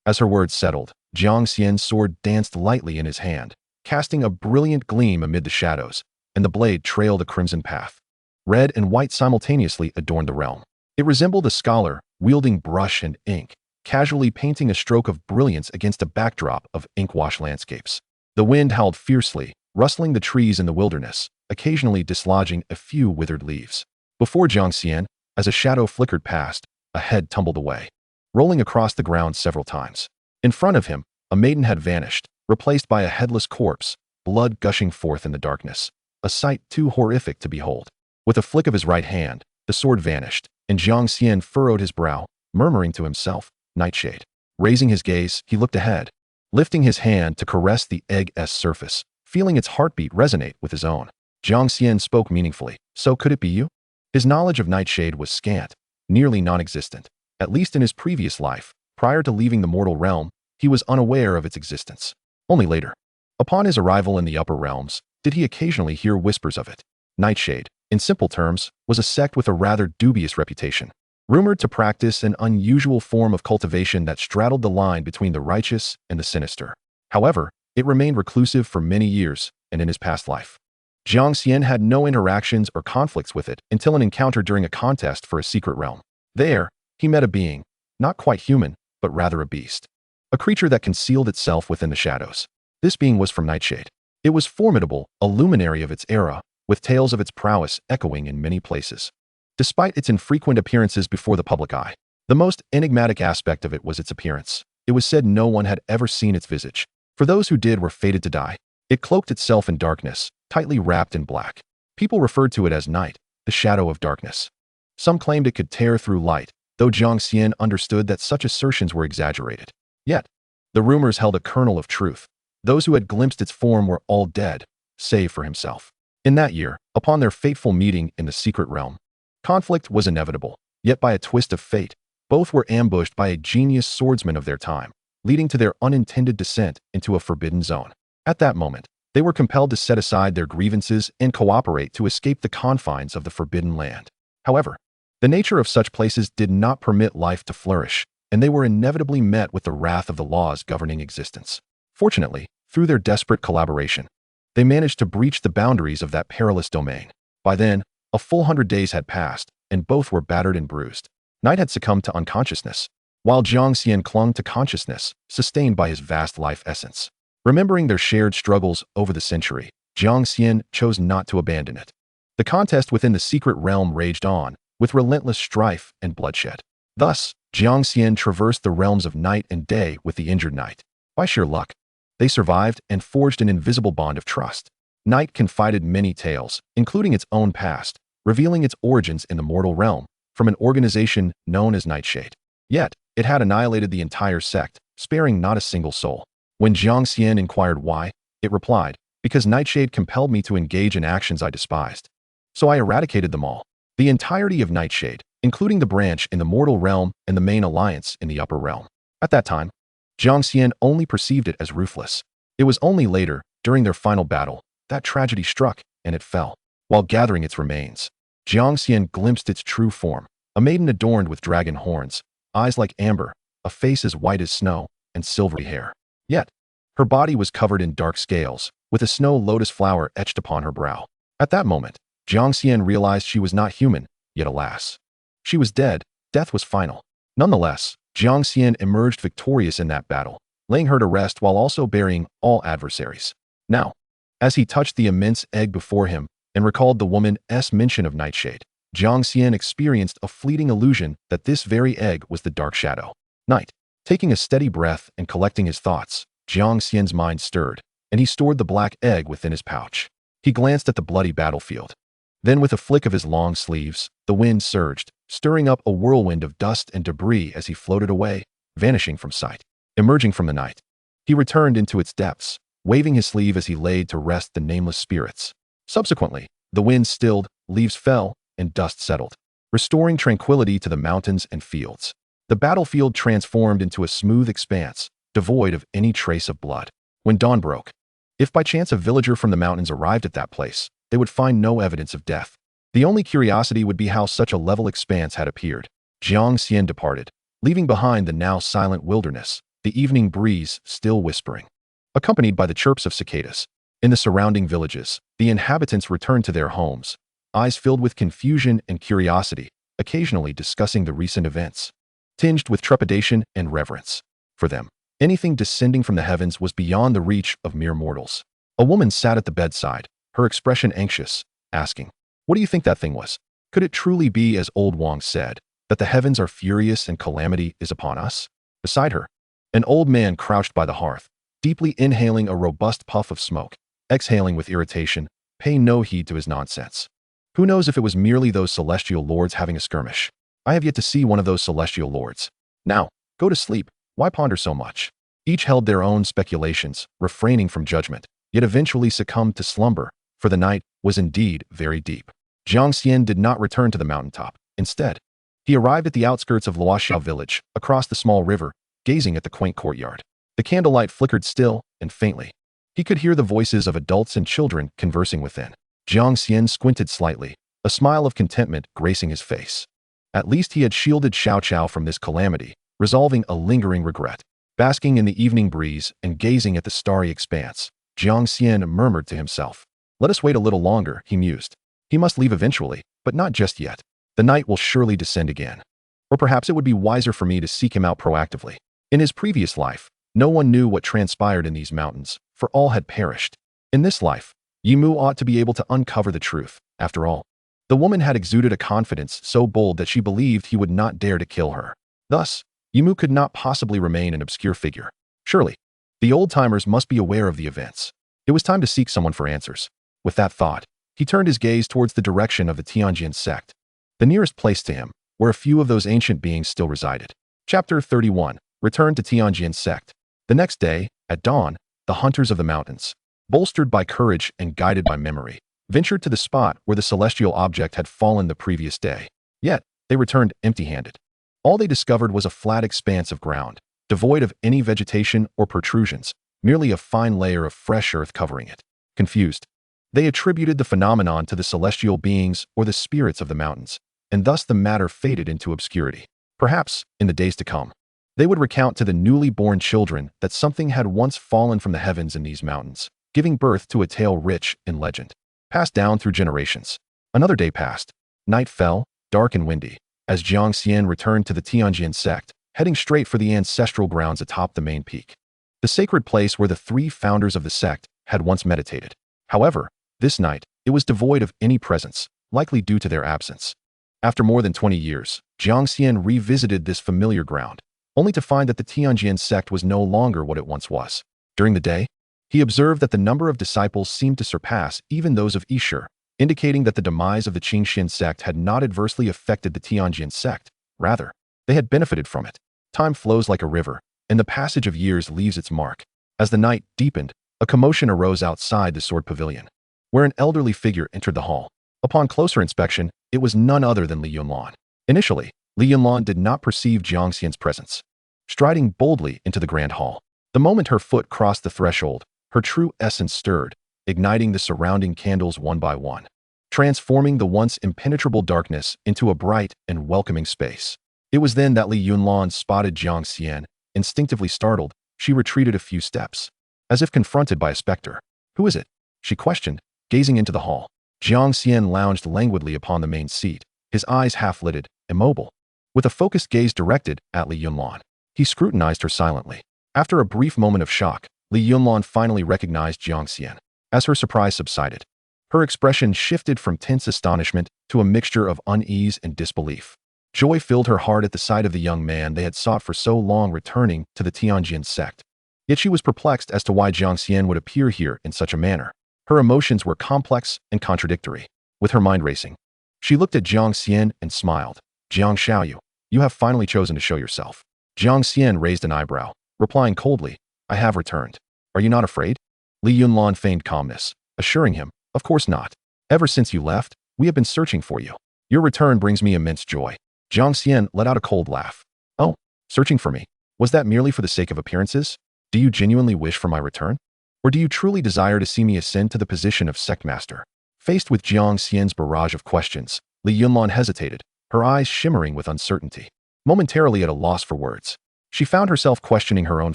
As her words settled, Jiang Xian's sword danced lightly in his hand, casting a brilliant gleam amid the shadows, and the blade trailed a crimson path. Red and white simultaneously adorned the realm. It resembled a scholar, wielding brush and ink, casually painting a stroke of brilliance against a backdrop of ink-washed landscapes. The wind howled fiercely, rustling the trees in the wilderness, occasionally dislodging a few withered leaves. Before Jiang Xian, as a shadow flickered past, a head tumbled away, rolling across the ground several times. In front of him, a maiden had vanished, replaced by a headless corpse, blood gushing forth in the darkness, a sight too horrific to behold. With a flick of his right hand, the sword vanished, and Jiang Xian furrowed his brow, murmuring to himself, "Nightshade." Raising his gaze, he looked ahead, lifting his hand to caress the egg's surface, feeling its heartbeat resonate with his own. Jiang Xian spoke meaningfully, "So could it be you?" His knowledge of Nightshade was scant, nearly non-existent. At least in his previous life, prior to leaving the mortal realm, he was unaware of its existence. Only later, upon his arrival in the upper realms, did he occasionally hear whispers of it. Nightshade, in simple terms, was a sect with a rather dubious reputation, rumored to practice an unusual form of cultivation that straddled the line between the righteous and the sinister. However, it remained reclusive for many years, and in his past life, Jiang Xian had no interactions or conflicts with it until an encounter during a contest for a secret realm. There, he met a being, not quite human, but rather a beast. A creature that concealed itself within the shadows. This being was from Nightshade. It was formidable, a luminary of its era, with tales of its prowess echoing in many places. Despite its infrequent appearances before the public eye, the most enigmatic aspect of it was its appearance. It was said no one had ever seen its visage. For those who did were fated to die. It cloaked itself in darkness, tightly wrapped in black. People referred to it as night, the shadow of darkness. Some claimed it could tear through light, though Jiang Xian understood that such assertions were exaggerated. Yet, the rumors held a kernel of truth. Those who had glimpsed its form were all dead, save for himself. In that year, upon their fateful meeting in the secret realm, conflict was inevitable, yet by a twist of fate, both were ambushed by a genius swordsman of their time, leading to their unintended descent into a forbidden zone. At that moment, they were compelled to set aside their grievances and cooperate to escape the confines of the forbidden land. However, the nature of such places did not permit life to flourish, and they were inevitably met with the wrath of the laws governing existence. Fortunately, through their desperate collaboration, they managed to breach the boundaries of that perilous domain. By then, a full 100 days had passed, and both were battered and bruised. Night had succumbed to unconsciousness, while Jiang Xian clung to consciousness, sustained by his vast life essence. Remembering their shared struggles over the century, Jiang Xian chose not to abandon it. The contest within the secret realm raged on, with relentless strife and bloodshed. Thus, Jiang Xian traversed the realms of night and day with the injured Night. By sheer luck, they survived and forged an invisible bond of trust. Night confided many tales, including its own past, revealing its origins in the mortal realm, from an organization known as Nightshade. Yet, it had annihilated the entire sect, sparing not a single soul. When Jiang Xian inquired why, it replied, "Because Nightshade compelled me to engage in actions I despised. So I eradicated them all." The entirety of Nightshade, including the branch in the mortal realm and the main alliance in the upper realm. At that time, Jiang Xian only perceived it as ruthless. It was only later, during their final battle, that tragedy struck, and it fell. While gathering its remains, Jiang Xian glimpsed its true form, a maiden adorned with dragon horns, eyes like amber, a face as white as snow, and silvery hair. Yet, her body was covered in dark scales, with a snow lotus flower etched upon her brow. At that moment, Jiang Xian realized she was not human, yet alas, she was dead. Death was final. Nonetheless, Jiang Xian emerged victorious in that battle, laying her to rest while also burying all adversaries. Now, as he touched the immense egg before him and recalled the woman's mention of Nightshade, Jiang Xian experienced a fleeting illusion that this very egg was the dark shadow. Night. Taking a steady breath and collecting his thoughts, Jiang Xian's mind stirred, and he stored the black egg within his pouch. He glanced at the bloody battlefield. Then with a flick of his long sleeves, the wind surged, stirring up a whirlwind of dust and debris as he floated away, vanishing from sight. Emerging from the night, he returned into its depths, waving his sleeve as he laid to rest the nameless spirits. Subsequently, the wind stilled, leaves fell, and dust settled, restoring tranquility to the mountains and fields. The battlefield transformed into a smooth expanse, devoid of any trace of blood. When dawn broke, if by chance a villager from the mountains arrived at that place, they would find no evidence of death. The only curiosity would be how such a level expanse had appeared. Jiang Xian departed, leaving behind the now silent wilderness, the evening breeze still whispering. Accompanied by the chirps of cicadas, in the surrounding villages, the inhabitants returned to their homes, eyes filled with confusion and curiosity, occasionally discussing the recent events, tinged with trepidation and reverence. For them, anything descending from the heavens was beyond the reach of mere mortals. A woman sat at the bedside, her expression anxious, asking, "What do you think that thing was? Could it truly be, as old Wang said, that the heavens are furious and calamity is upon us?" Beside her, an old man crouched by the hearth, deeply inhaling a robust puff of smoke, exhaling with irritation, paying no heed to his nonsense. Who knows if it was merely those celestial lords having a skirmish? I have yet to see one of those celestial lords. Now, go to sleep. Why ponder so much? Each held their own speculations, refraining from judgment, yet eventually succumbed to slumber, for the night was indeed very deep. Jiang Xian did not return to the mountaintop. Instead, he arrived at the outskirts of Luoxiao village, across the small river, gazing at the quaint courtyard. The candlelight flickered still and faintly. He could hear the voices of adults and children conversing within. Jiang Xian squinted slightly, a smile of contentment gracing his face. At least he had shielded Xiao from this calamity, resolving a lingering regret. Basking in the evening breeze and gazing at the starry expanse, Jiang Xian murmured to himself. "Let us wait a little longer," he mused. "He must leave eventually, but not just yet. The night will surely descend again. Or perhaps it would be wiser for me to seek him out proactively." In his previous life, no one knew what transpired in these mountains, for all had perished. In this life, Yimu ought to be able to uncover the truth. After all, the woman had exuded a confidence so bold that she believed he would not dare to kill her. Thus, Yimu could not possibly remain an obscure figure. Surely, the old-timers must be aware of the events. It was time to seek someone for answers. With that thought, he turned his gaze towards the direction of the Tianjin sect, the nearest place to him, where a few of those ancient beings still resided. Chapter 31. Return to Tianjin sect. The next day, at dawn, the hunters of the mountains, bolstered by courage and guided by memory, ventured to the spot where the celestial object had fallen the previous day. Yet, they returned empty-handed. All they discovered was a flat expanse of ground, devoid of any vegetation or protrusions, merely a fine layer of fresh earth covering it. Confused, they attributed the phenomenon to the celestial beings or the spirits of the mountains, and thus the matter faded into obscurity. Perhaps, in the days to come, they would recount to the newly born children that something had once fallen from the heavens in these mountains, giving birth to a tale rich in legend, passed down through generations. Another day passed. Night fell, dark and windy, as Jiang Xian returned to the Tianjin sect, heading straight for the ancestral grounds atop the main peak, the sacred place where the three founders of the sect had once meditated. However, this night, it was devoid of any presence, likely due to their absence. After more than 20 years, Jiang Xian revisited this familiar ground, only to find that the Tianjin sect was no longer what it once was. During the day, he observed that the number of disciples seemed to surpass even those of Yishur, indicating that the demise of the Qingxian sect had not adversely affected the Tianjin sect. Rather, they had benefited from it. Time flows like a river, and the passage of years leaves its mark. As the night deepened, a commotion arose outside the sword pavilion, where an elderly figure entered the hall. Upon closer inspection, it was none other than Li Yunlan. Initially, Li Yunlan did not perceive Jiang Xian's presence. striding boldly into the grand hall. The moment her foot crossed the threshold, her true essence stirred, igniting the surrounding candles one by one, transforming the once impenetrable darkness into a bright and welcoming space. It was then that Li Yunlan spotted Jiang Xian. Instinctively startled, she retreated a few steps, as if confronted by a specter. "Who is it?" she questioned, gazing into the hall. Jiang Xian lounged languidly upon the main seat, his eyes half-lidded, immobile, with a focused gaze directed at Li Yunlan. He scrutinized her silently. After a brief moment of shock, Li Yunlan finally recognized Jiang Xian. As her surprise subsided, her expression shifted from tense astonishment to a mixture of unease and disbelief. Joy filled her heart at the sight of the young man they had sought for so long returning to the Tianjin sect. Yet she was perplexed as to why Jiang Xian would appear here in such a manner. Her emotions were complex and contradictory. With her mind racing, she looked at Jiang Xian and smiled. "Jiang Xiaoyu, you have finally chosen to show yourself." Jiang Xian raised an eyebrow, replying coldly, "I have returned. Are you not afraid?" Li Yunlan feigned calmness, assuring him, "Of course not. Ever since you left, we have been searching for you. Your return brings me immense joy." Jiang Xian let out a cold laugh. "Oh, searching for me? Was that merely for the sake of appearances? Do you genuinely wish for my return? Or do you truly desire to see me ascend to the position of sect master?" Faced with Jiang Xian's barrage of questions, Li Yunlan hesitated, her eyes shimmering with uncertainty. Momentarily at a loss for words, she found herself questioning her own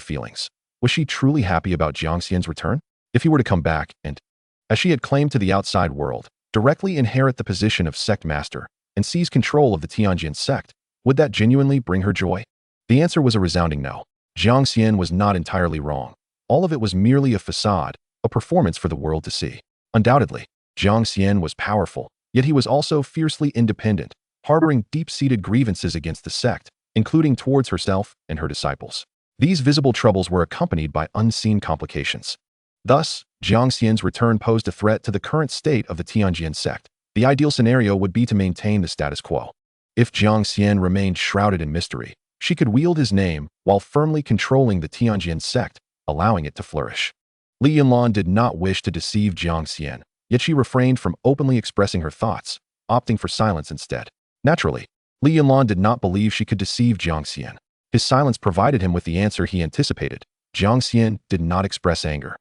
feelings. Was she truly happy about Jiang Xian's return? If he were to come back and, as she had claimed to the outside world, directly inherit the position of sect master and seize control of the Tianjin sect, would that genuinely bring her joy? The answer was a resounding no. Jiang Xian was not entirely wrong. All of it was merely a facade, a performance for the world to see. Undoubtedly, Jiang Xian was powerful, yet he was also fiercely independent, harboring deep-seated grievances against the sect, including towards herself and her disciples. These visible troubles were accompanied by unseen complications. Thus, Jiang Xian's return posed a threat to the current state of the Tianjin sect. The ideal scenario would be to maintain the status quo. If Jiang Xian remained shrouded in mystery, she could wield his name while firmly controlling the Tianjin sect, allowing it to flourish. Li Yunlan did not wish to deceive Jiang Xian, yet she refrained from openly expressing her thoughts, opting for silence instead. Naturally, Li Yunlan did not believe she could deceive Jiang Xian. His silence provided him with the answer he anticipated. Jiang Xian did not express anger,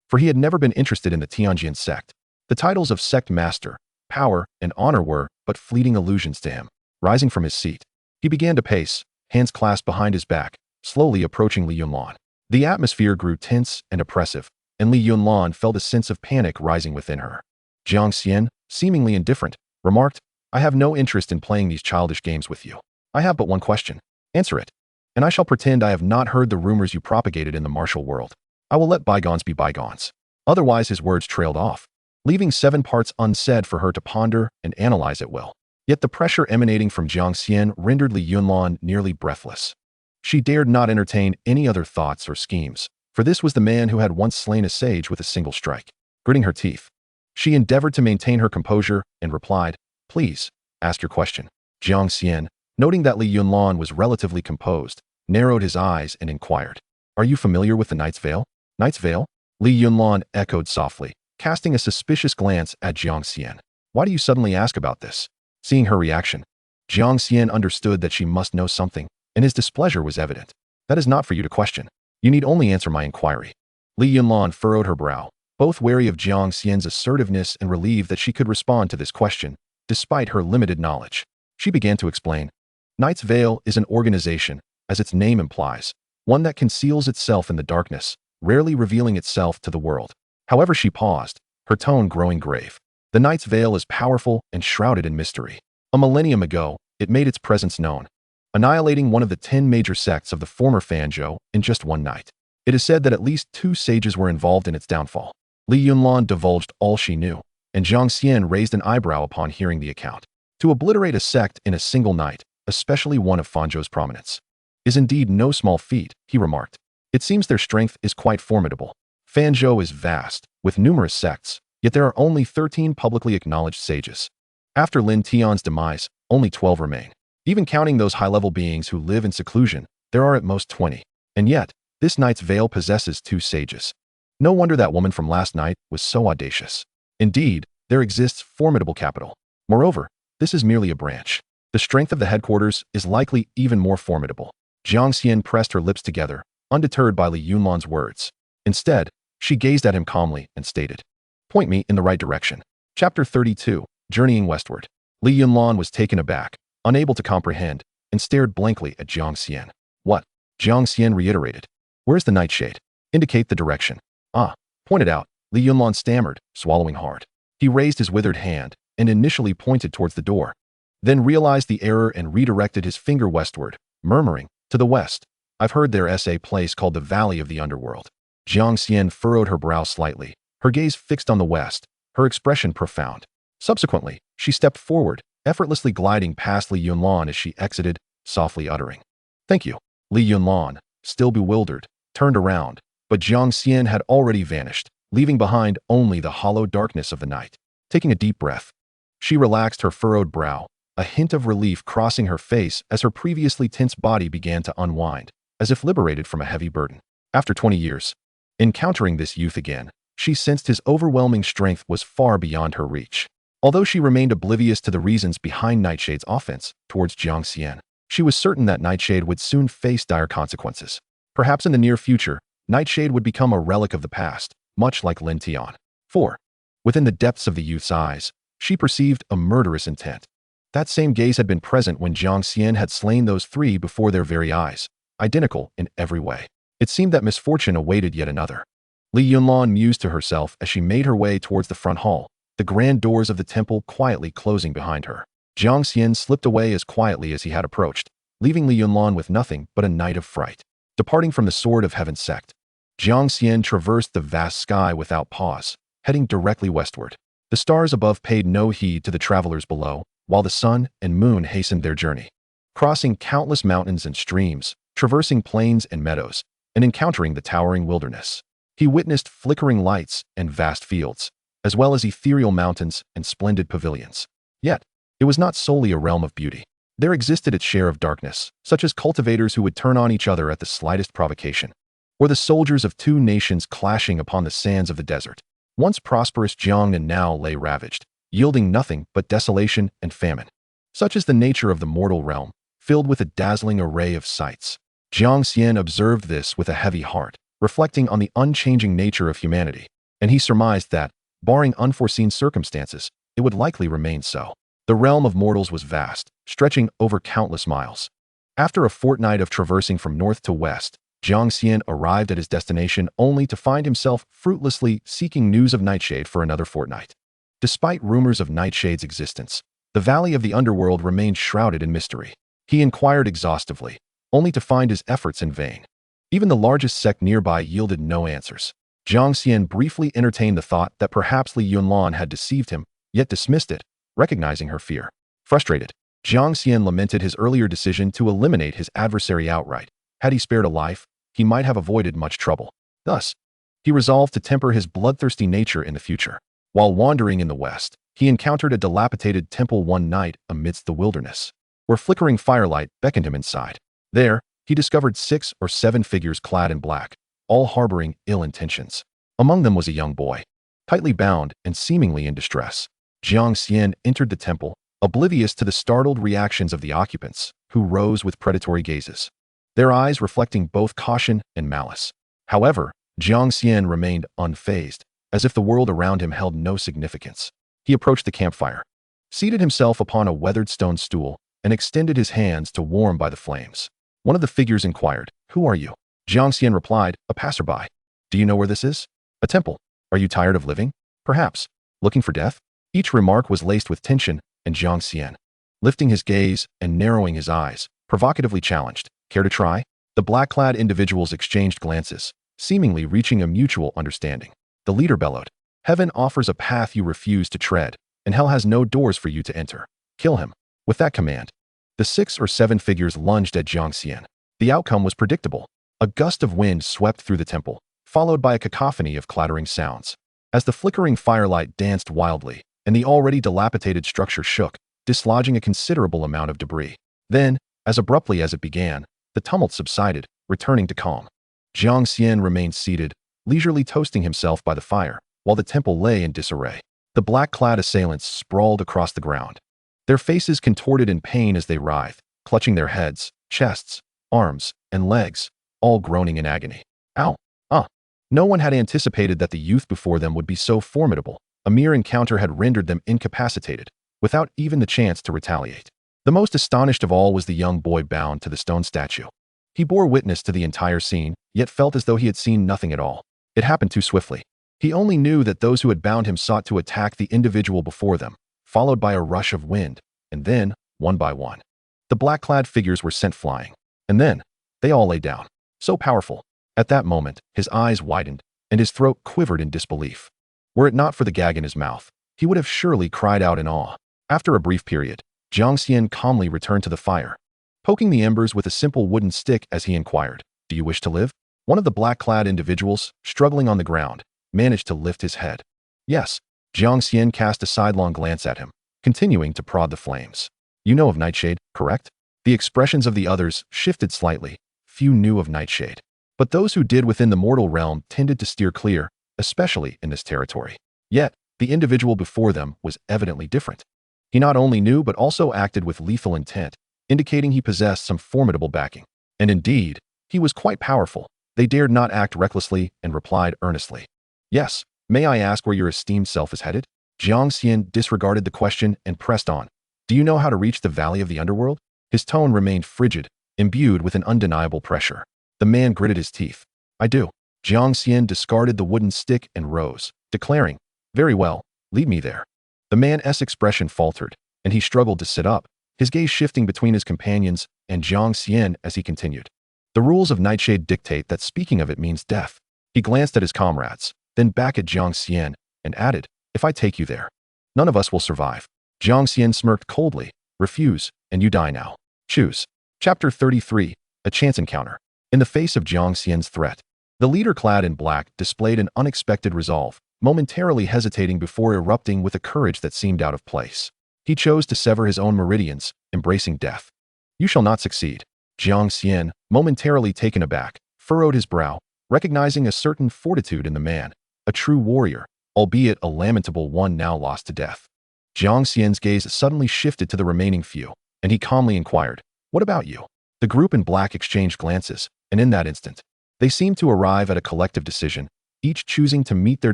for he had never been interested in the Tianjin sect. The titles of sect master, power, and honor were but fleeting illusions to him. Rising from his seat, he began to pace, hands clasped behind his back, slowly approaching Li Yunlan. The atmosphere grew tense and oppressive, and Li Yunlan felt a sense of panic rising within her. Jiang Xian, seemingly indifferent, remarked, "I have no interest in playing these childish games with you. I have but one question. Answer it, and I shall pretend I have not heard the rumors you propagated in the martial world. I will let bygones be bygones." Otherwise, his words trailed off, leaving 7 parts unsaid for her to ponder and analyze at will. Yet the pressure emanating from Jiang Xian rendered Li Yunlan nearly breathless. She dared not entertain any other thoughts or schemes, for this was the man who had once slain a sage with a single strike. Gritting her teeth, she endeavored to maintain her composure and replied, "Please, ask your question." Jiang Xian, noting that Li Yunlan was relatively composed, narrowed his eyes and inquired, "Are you familiar with the Knight's Veil?" "Knight's Veil?" Li Yunlan echoed softly, casting a suspicious glance at Jiang Xian. "Why do you suddenly ask about this?" Seeing her reaction, Jiang Xian understood that she must know something, and his displeasure was evident. "That is not for you to question. You need only answer my inquiry." Li Yunlan furrowed her brow, both wary of Jiang Xian's assertiveness and relieved that she could respond to this question, despite her limited knowledge. She began to explain. Knight's Veil is an organization, as its name implies, one that conceals itself in the darkness, rarely revealing itself to the world. However, she paused, her tone growing grave. The Knight's Veil is powerful and shrouded in mystery. A millennium ago, it made its presence known, annihilating one of the 10 major sects of the former Fanzhou in just one night. It is said that at least 2 sages were involved in its downfall. Li Yunlan divulged all she knew, and Jiang Xian raised an eyebrow upon hearing the account. To obliterate a sect in a single night, especially one of Fanzhou's prominence, is indeed no small feat, he remarked. It seems their strength is quite formidable. Fanzhou is vast, with numerous sects, yet there are only 13 publicly acknowledged sages. After Lin Tian's demise, only 12 remain. Even counting those high-level beings who live in seclusion, there are at most 20. And yet, this Knight's Veil possesses 2 sages. No wonder that woman from last night was so audacious. Indeed, there exists formidable capital. Moreover, this is merely a branch. The strength of the headquarters is likely even more formidable. Jiang Xian pressed her lips together, undeterred by Li Yunlan's words. Instead, she gazed at him calmly and stated, "Point me in the right direction." Chapter 32, Journeying Westward. Li Yunlan was taken aback, unable to comprehend, and stared blankly at Jiang Xian. "What?" Jiang Xian reiterated. "Where's the nightshade? Indicate the direction." "Ah," pointed out, Li Yunlan stammered, swallowing hard. He raised his withered hand and initially pointed towards the door, then realized the error and redirected his finger westward, murmuring, "To the west. I've heard there's a place called the Valley of the Underworld." Jiang Xian furrowed her brow slightly, her gaze fixed on the west, her expression profound. Subsequently, she stepped forward, effortlessly gliding past Li Yunlan as she exited, softly uttering, "Thank you." Li Yunlan, still bewildered, turned around, but Jiang Xian had already vanished, leaving behind only the hollow darkness of the night. Taking a deep breath, she relaxed her furrowed brow, a hint of relief crossing her face as her previously tense body began to unwind, as if liberated from a heavy burden. After 20 years, encountering this youth again, she sensed his overwhelming strength was far beyond her reach. Although she remained oblivious to the reasons behind Nightshade's offense towards Jiang Xian, she was certain that Nightshade would soon face dire consequences. Perhaps in the near future, Nightshade would become a relic of the past, much like Lin Tian. 4. Within the depths of the youth's eyes, she perceived a murderous intent. That same gaze had been present when Jiang Xian had slain those three before their very eyes, identical in every way. It seemed that misfortune awaited yet another. Li Yunlan mused to herself as she made her way towards the front hall, the grand doors of the temple quietly closing behind her. Jiang Xian slipped away as quietly as he had approached, leaving Li Yunlan with nothing but a night of fright. Departing from the Sword of Heaven sect, Jiang Xian traversed the vast sky without pause, heading directly westward. The stars above paid no heed to the travelers below, while the sun and moon hastened their journey. Crossing countless mountains and streams, traversing plains and meadows, and encountering the towering wilderness. He witnessed flickering lights and vast fields, as well as ethereal mountains and splendid pavilions. Yet, it was not solely a realm of beauty. There existed its share of darkness, such as cultivators who would turn on each other at the slightest provocation, or the soldiers of two nations clashing upon the sands of the desert. Once prosperous Jiangnan now lay ravaged, yielding nothing but desolation and famine. Such is the nature of the mortal realm, filled with a dazzling array of sights. Jiang Xian observed this with a heavy heart, reflecting on the unchanging nature of humanity, and he surmised that, barring unforeseen circumstances, it would likely remain so. The realm of mortals was vast, stretching over countless miles. After a fortnight of traversing from north to west, Jiang Xian arrived at his destination only to find himself fruitlessly seeking news of Nightshade for another fortnight. Despite rumors of Nightshade's existence, the Valley of the Underworld remained shrouded in mystery. He inquired exhaustively, only to find his efforts in vain. Even the largest sect nearby yielded no answers. Jiang Xian briefly entertained the thought that perhaps Li Yunlan had deceived him, yet dismissed it, recognizing her fear. Frustrated, Jiang Xian lamented his earlier decision to eliminate his adversary outright. Had he spared a life, he might have avoided much trouble. Thus, he resolved to temper his bloodthirsty nature in the future. While wandering in the west, he encountered a dilapidated temple one night amidst the wilderness, where flickering firelight beckoned him inside. There, he discovered 6 or 7 figures clad in black, all harboring ill intentions. Among them was a young boy, tightly bound and seemingly in distress. Jiang Xian entered the temple, oblivious to the startled reactions of the occupants, who rose with predatory gazes, their eyes reflecting both caution and malice. However, Jiang Xian remained unfazed, as if the world around him held no significance. He approached the campfire, seated himself upon a weathered stone stool, and extended his hands to warm by the flames. One of the figures inquired, "Who are you?" Jiang Xian replied, "A passerby." "Do you know where this is?" "A temple." "Are you tired of living?" "Perhaps." "Looking for death?" Each remark was laced with tension, and Jiang Xian, lifting his gaze and narrowing his eyes, provocatively challenged, "Care to try?" The black-clad individuals exchanged glances, seemingly reaching a mutual understanding. The leader bellowed, "Heaven offers a path you refuse to tread, and hell has no doors for you to enter. Kill him." With that command, the 6 or 7 figures lunged at Jiang Xian. The outcome was predictable. A gust of wind swept through the temple, followed by a cacophony of clattering sounds. As the flickering firelight danced wildly, and the already dilapidated structure shook, dislodging a considerable amount of debris. Then, as abruptly as it began, the tumult subsided, returning to calm. Jiang Xian remained seated, leisurely toasting himself by the fire, while the temple lay in disarray. The black-clad assailants sprawled across the ground, their faces contorted in pain as they writhed, clutching their heads, chests, arms, and legs, all groaning in agony. Ow! Ah! No one had anticipated that the youth before them would be so formidable. A mere encounter had rendered them incapacitated, without even the chance to retaliate. The most astonished of all was the young boy bound to the stone statue. He bore witness to the entire scene, yet felt as though he had seen nothing at all. It happened too swiftly. He only knew that those who had bound him sought to attack the individual before them, followed by a rush of wind, and then, one by one, the black-clad figures were sent flying. And then, they all lay down. So powerful. At that moment, his eyes widened, and his throat quivered in disbelief. Were it not for the gag in his mouth, he would have surely cried out in awe. After a brief period, Jiang Xian calmly returned to the fire, poking the embers with a simple wooden stick as he inquired, "Do you wish to live?" One of the black-clad individuals, struggling on the ground, managed to lift his head. Yes. Jiang Xian cast a sidelong glance at him, continuing to prod the flames. "You know of Nightshade, correct?" The expressions of the others shifted slightly. Few knew of Nightshade, but those who did within the mortal realm tended to steer clear, especially in this territory. Yet, the individual before them was evidently different. He not only knew but also acted with lethal intent, indicating he possessed some formidable backing. And indeed, he was quite powerful. They dared not act recklessly and replied earnestly. "Yes, may I ask where your esteemed self is headed?" Jiang Xian disregarded the question and pressed on. "Do you know how to reach the valley of the underworld?" His tone remained frigid, imbued with an undeniable pressure. The man gritted his teeth. "I do." Jiang Xian discarded the wooden stick and rose, declaring, "Very well, lead me there." The man's expression faltered, and he struggled to sit up, his gaze shifting between his companions and Jiang Xian as he continued. "The rules of Nightshade dictate that speaking of it means death." He glanced at his comrades, then back at Jiang Xian, and added, "If I take you there, none of us will survive." Jiang Xian smirked coldly. "Refuse, and you die now. Choose." Chapter 33, A Chance Encounter. In the face of Jiang Xian's threat, the leader clad in black displayed an unexpected resolve, momentarily hesitating before erupting with a courage that seemed out of place. He chose to sever his own meridians, embracing death. "You shall not succeed." Jiang Xian, momentarily taken aback, furrowed his brow, recognizing a certain fortitude in the man, a true warrior, albeit a lamentable one now lost to death. Jiang Xian's gaze suddenly shifted to the remaining few, and he calmly inquired, "What about you?" The group in black exchanged glances, and in that instant, they seemed to arrive at a collective decision, each choosing to meet their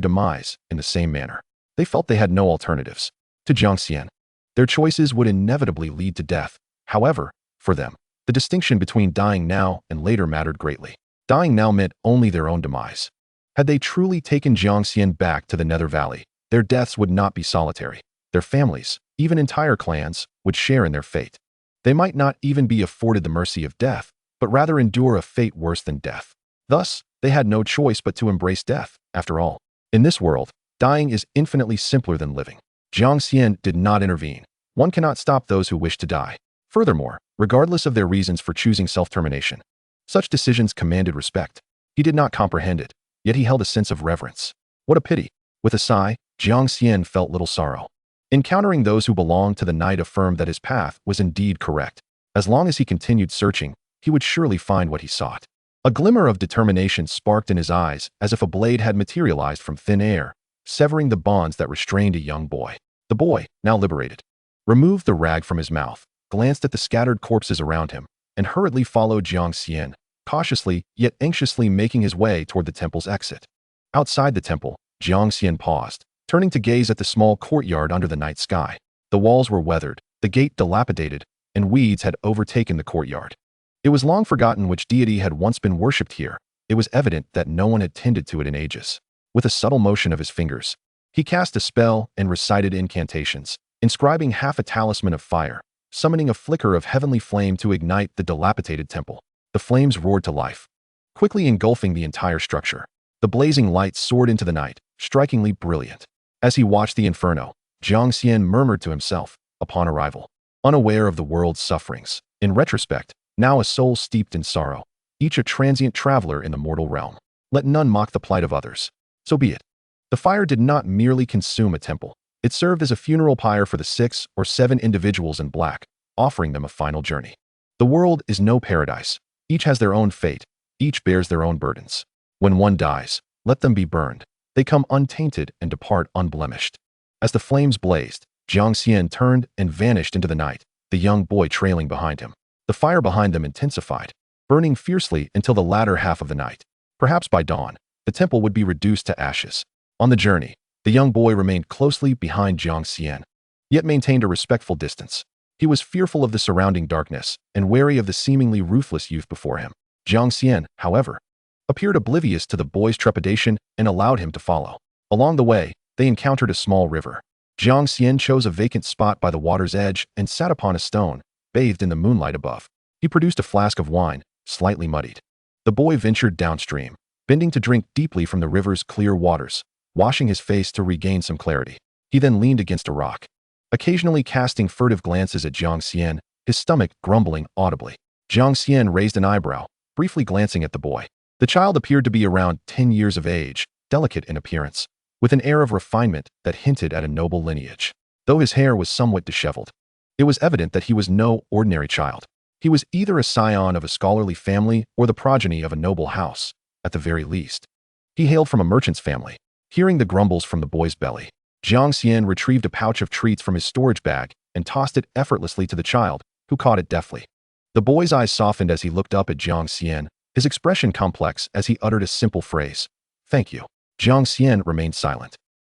demise in the same manner. They felt they had no alternatives. To Jiang Xian, their choices would inevitably lead to death. However, for them, the distinction between dying now and later mattered greatly. Dying now meant only their own demise. Had they truly taken Jiang Xian back to the Nether Valley, their deaths would not be solitary. Their families, even entire clans, would share in their fate. They might not even be afforded the mercy of death, but rather endure a fate worse than death. Thus, they had no choice but to embrace death. After all, in this world, dying is infinitely simpler than living. Jiang Xian did not intervene. One cannot stop those who wish to die. Furthermore, regardless of their reasons for choosing self-termination, such decisions commanded respect. He did not comprehend it, yet he held a sense of reverence. What a pity. With a sigh, Jiang Xian felt little sorrow. Encountering those who belonged to the night affirmed that his path was indeed correct. As long as he continued searching, he would surely find what he sought. A glimmer of determination sparked in his eyes as if a blade had materialized from thin air, severing the bonds that restrained a young boy. The boy, now liberated, removed the rag from his mouth, glanced at the scattered corpses around him, and hurriedly followed Jiang Xian, cautiously yet anxiously making his way toward the temple's exit. Outside the temple, Jiang Xian paused, turning to gaze at the small courtyard under the night sky. The walls were weathered, the gate dilapidated, and weeds had overtaken the courtyard. It was long forgotten which deity had once been worshipped here. It was evident that no one had tended to it in ages. With a subtle motion of his fingers, he cast a spell and recited incantations, inscribing half a talisman of fire, summoning a flicker of heavenly flame to ignite the dilapidated temple. The flames roared to life, quickly engulfing the entire structure. The blazing light soared into the night, strikingly brilliant. As he watched the inferno, Jiang Xian murmured to himself, upon arrival, unaware of the world's sufferings. In retrospect, now a soul steeped in sorrow, each a transient traveler in the mortal realm. Let none mock the plight of others. So be it. The fire did not merely consume a temple. It served as a funeral pyre for the 6 or 7 individuals in black, offering them a final journey. The world is no paradise. Each has their own fate. Each bears their own burdens. When one dies, let them be burned. They come untainted and depart unblemished. As the flames blazed, Jiang Xian turned and vanished into the night, the young boy trailing behind him. The fire behind them intensified, burning fiercely until the latter half of the night. Perhaps by dawn, the temple would be reduced to ashes. On the journey, the young boy remained closely behind Jiang Xian, yet maintained a respectful distance. He was fearful of the surrounding darkness and wary of the seemingly ruthless youth before him. Jiang Xian, however, appeared oblivious to the boy's trepidation and allowed him to follow. Along the way, they encountered a small river. Jiang Xian chose a vacant spot by the water's edge and sat upon a stone, bathed in the moonlight above. He produced a flask of wine, slightly muddied. The boy ventured downstream, bending to drink deeply from the river's clear waters, washing his face to regain some clarity. He then leaned against a rock, occasionally casting furtive glances at Jiang Xian, his stomach grumbling audibly. Jiang Xian raised an eyebrow, briefly glancing at the boy. The child appeared to be around 10 years of age, delicate in appearance, with an air of refinement that hinted at a noble lineage. Though his hair was somewhat disheveled, it was evident that he was no ordinary child. He was either a scion of a scholarly family or the progeny of a noble house, at the very least. He hailed from a merchant's family. Hearing the grumbles from the boy's belly, Jiang Xian retrieved a pouch of treats from his storage bag and tossed it effortlessly to the child, who caught it deftly. The boy's eyes softened as he looked up at Jiang Xian, his expression complex as he uttered a simple phrase, "Thank you." Jiang Xian remained silent,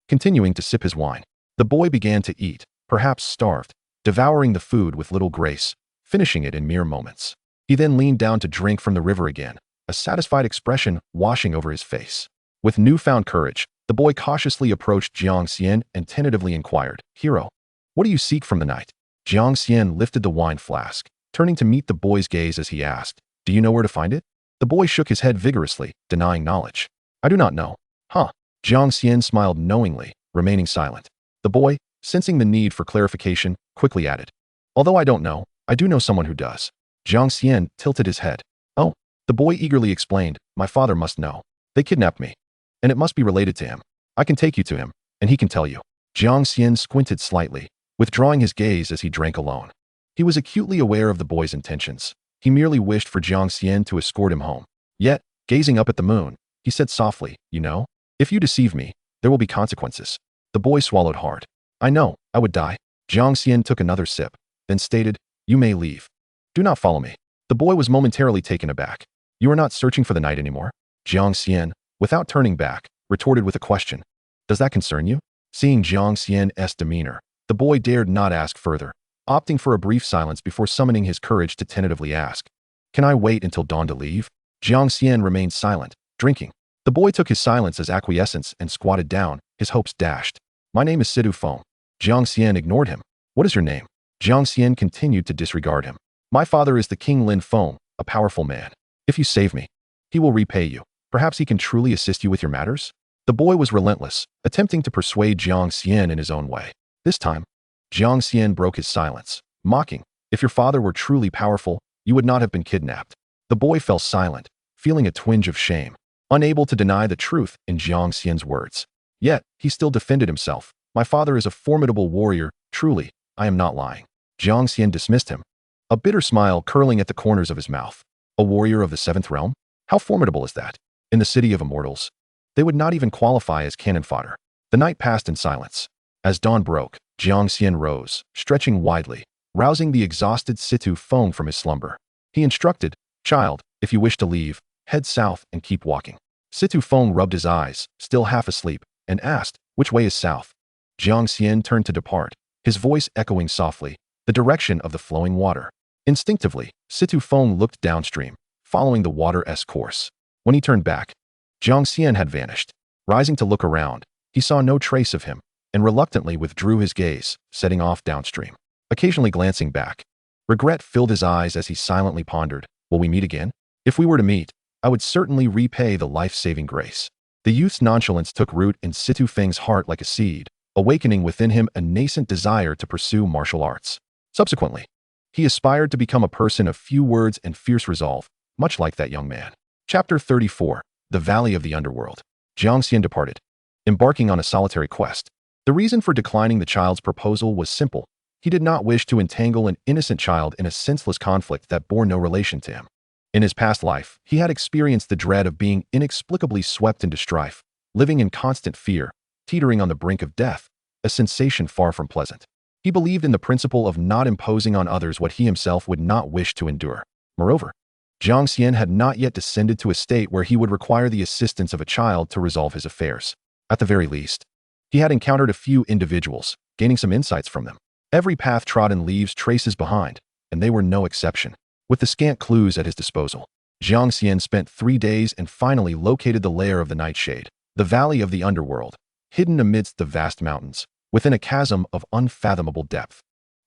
continuing to sip his wine. The boy began to eat, perhaps starved, devouring the food with little grace, finishing it in mere moments. He then leaned down to drink from the river again, a satisfied expression washing over his face. With newfound courage, the boy cautiously approached Jiang Xian and tentatively inquired, "Hero, what do you seek from the night?" Jiang Xian lifted the wine flask, turning to meet the boy's gaze as he asked, "Do you know where to find it?" The boy shook his head vigorously, denying knowledge. "I do not know." "Huh." Jiang Xian smiled knowingly, remaining silent. The boy, sensing the need for clarification, quickly added, "Although I don't know, I do know someone who does." Jiang Xian tilted his head. "Oh." The boy eagerly explained, "My father must know. They kidnapped me, and it must be related to him. I can take you to him, and he can tell you." Jiang Xian squinted slightly, withdrawing his gaze as he drank alone. He was acutely aware of the boy's intentions. He merely wished for Jiang Xian to escort him home. Yet, gazing up at the moon, he said softly, "You know, if you deceive me, there will be consequences." The boy swallowed hard. "I know, I would die." Jiang Xian took another sip, then stated, "You may leave. Do not follow me." The boy was momentarily taken aback. "You are not searching for the night anymore?" Jiang Xian, without turning back, retorted with a question. "Does that concern you?" Seeing Jiang Xian's demeanor, the boy dared not ask further, opting for a brief silence before summoning his courage to tentatively ask, "Can I wait until dawn to leave?" Jiang Xian remained silent, drinking. The boy took his silence as acquiescence and squatted down, his hopes dashed. "My name is Sidu Feng." Jiang Xian ignored him. "What is your name?" Jiang Xian continued to disregard him. "My father is the King Lin Feng, a powerful man. If you save me, he will repay you. Perhaps he can truly assist you with your matters?" The boy was relentless, attempting to persuade Jiang Xian in his own way. This time, Jiang Xian broke his silence, mocking, "If your father were truly powerful, you would not have been kidnapped." The boy fell silent, feeling a twinge of shame, unable to deny the truth in Jiang Xian's words. Yet, he still defended himself. "My father is a formidable warrior, truly, I am not lying." Jiang Xian dismissed him, a bitter smile curling at the corners of his mouth. "A warrior of the seventh realm? How formidable is that? In the city of Immortals, they would not even qualify as cannon fodder." The night passed in silence. As dawn broke, Jiang Xian rose, stretching widely, rousing the exhausted Situ Feng from his slumber. He instructed, "Child, if you wish to leave, head south and keep walking." Situ Feng rubbed his eyes, still half asleep, and asked, "Which way is south?" Jiang Xian turned to depart, his voice echoing softly, "The direction of the flowing water." Instinctively, Situ Feng looked downstream, following the water's course. When he turned back, Jiang Xian had vanished. Rising to look around, he saw no trace of him, and reluctantly withdrew his gaze, setting off downstream. Occasionally glancing back, regret filled his eyes as he silently pondered, "Will we meet again? If we were to meet, I would certainly repay the life-saving grace." The youth's nonchalance took root in Situ Feng's heart like a seed, awakening within him a nascent desire to pursue martial arts. Subsequently, he aspired to become a person of few words and fierce resolve, much like that young man. Chapter 34. The Valley of the Underworld. Jiang Xian departed, embarking on a solitary quest. The reason for declining the child's proposal was simple. He did not wish to entangle an innocent child in a senseless conflict that bore no relation to him. In his past life, he had experienced the dread of being inexplicably swept into strife, living in constant fear, teetering on the brink of death, a sensation far from pleasant. He believed in the principle of not imposing on others what he himself would not wish to endure. Moreover, Jiang Xian had not yet descended to a state where he would require the assistance of a child to resolve his affairs. At the very least, he had encountered a few individuals, gaining some insights from them. Every path trodden leaves traces behind, and they were no exception. With the scant clues at his disposal, Jiang Xian spent 3 days and finally located the lair of the Nightshade, the valley of the underworld, hidden amidst the vast mountains, within a chasm of unfathomable depth.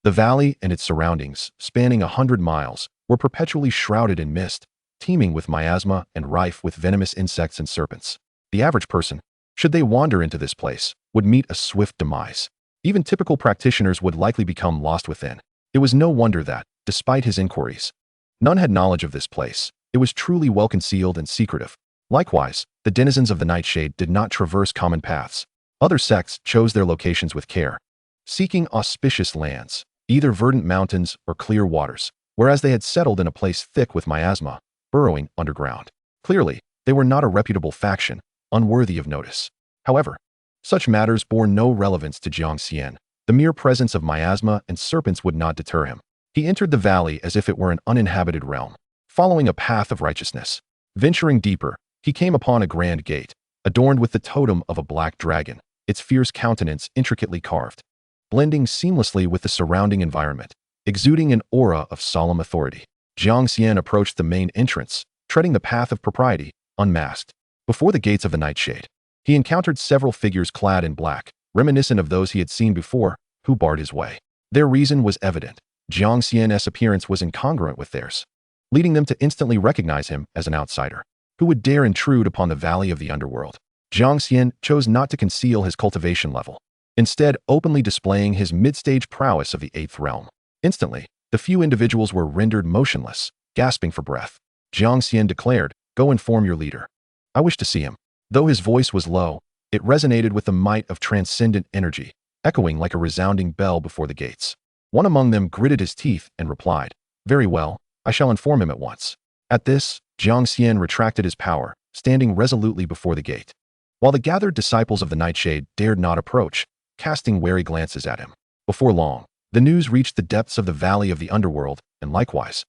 The valley and its surroundings, spanning 100 miles, were perpetually shrouded in mist, teeming with miasma and rife with venomous insects and serpents. The average person, should they wander into this place, would meet a swift demise. Even typical practitioners would likely become lost within. It was no wonder that, despite his inquiries, none had knowledge of this place. It was truly well concealed and secretive. Likewise, the denizens of the Nightshade did not traverse common paths. Other sects chose their locations with care, seeking auspicious lands, either verdant mountains or clear waters, whereas they had settled in a place thick with miasma, burrowing underground. Clearly, they were not a reputable faction, unworthy of notice. However, such matters bore no relevance to Jiang Xian. The mere presence of miasma and serpents would not deter him. He entered the valley as if it were an uninhabited realm, following a path of righteousness. Venturing deeper, he came upon a grand gate, adorned with the totem of a black dragon, its fierce countenance intricately carved, blending seamlessly with the surrounding environment, exuding an aura of solemn authority. Jiang Xian approached the main entrance, treading the path of propriety, unmasked. Before the gates of the Nightshade, he encountered several figures clad in black, reminiscent of those he had seen before, who barred his way. Their reason was evident. Jiang Xian's appearance was incongruent with theirs, leading them to instantly recognize him as an outsider. Who would dare intrude upon the valley of the underworld? Jiang Xian chose not to conceal his cultivation level, instead openly displaying his mid-stage prowess of the 8th realm. Instantly, the few individuals were rendered motionless, gasping for breath. Jiang Xian declared, "Go inform your leader. I wish to see him." Though his voice was low, it resonated with the might of transcendent energy, echoing like a resounding bell before the gates. One among them gritted his teeth and replied, "Very well, I shall inform him at once." At this, Jiang Xian retracted his power, standing resolutely before the gate, while the gathered disciples of the Nightshade dared not approach, casting wary glances at him. Before long, the news reached the depths of the valley of the underworld, and likewise,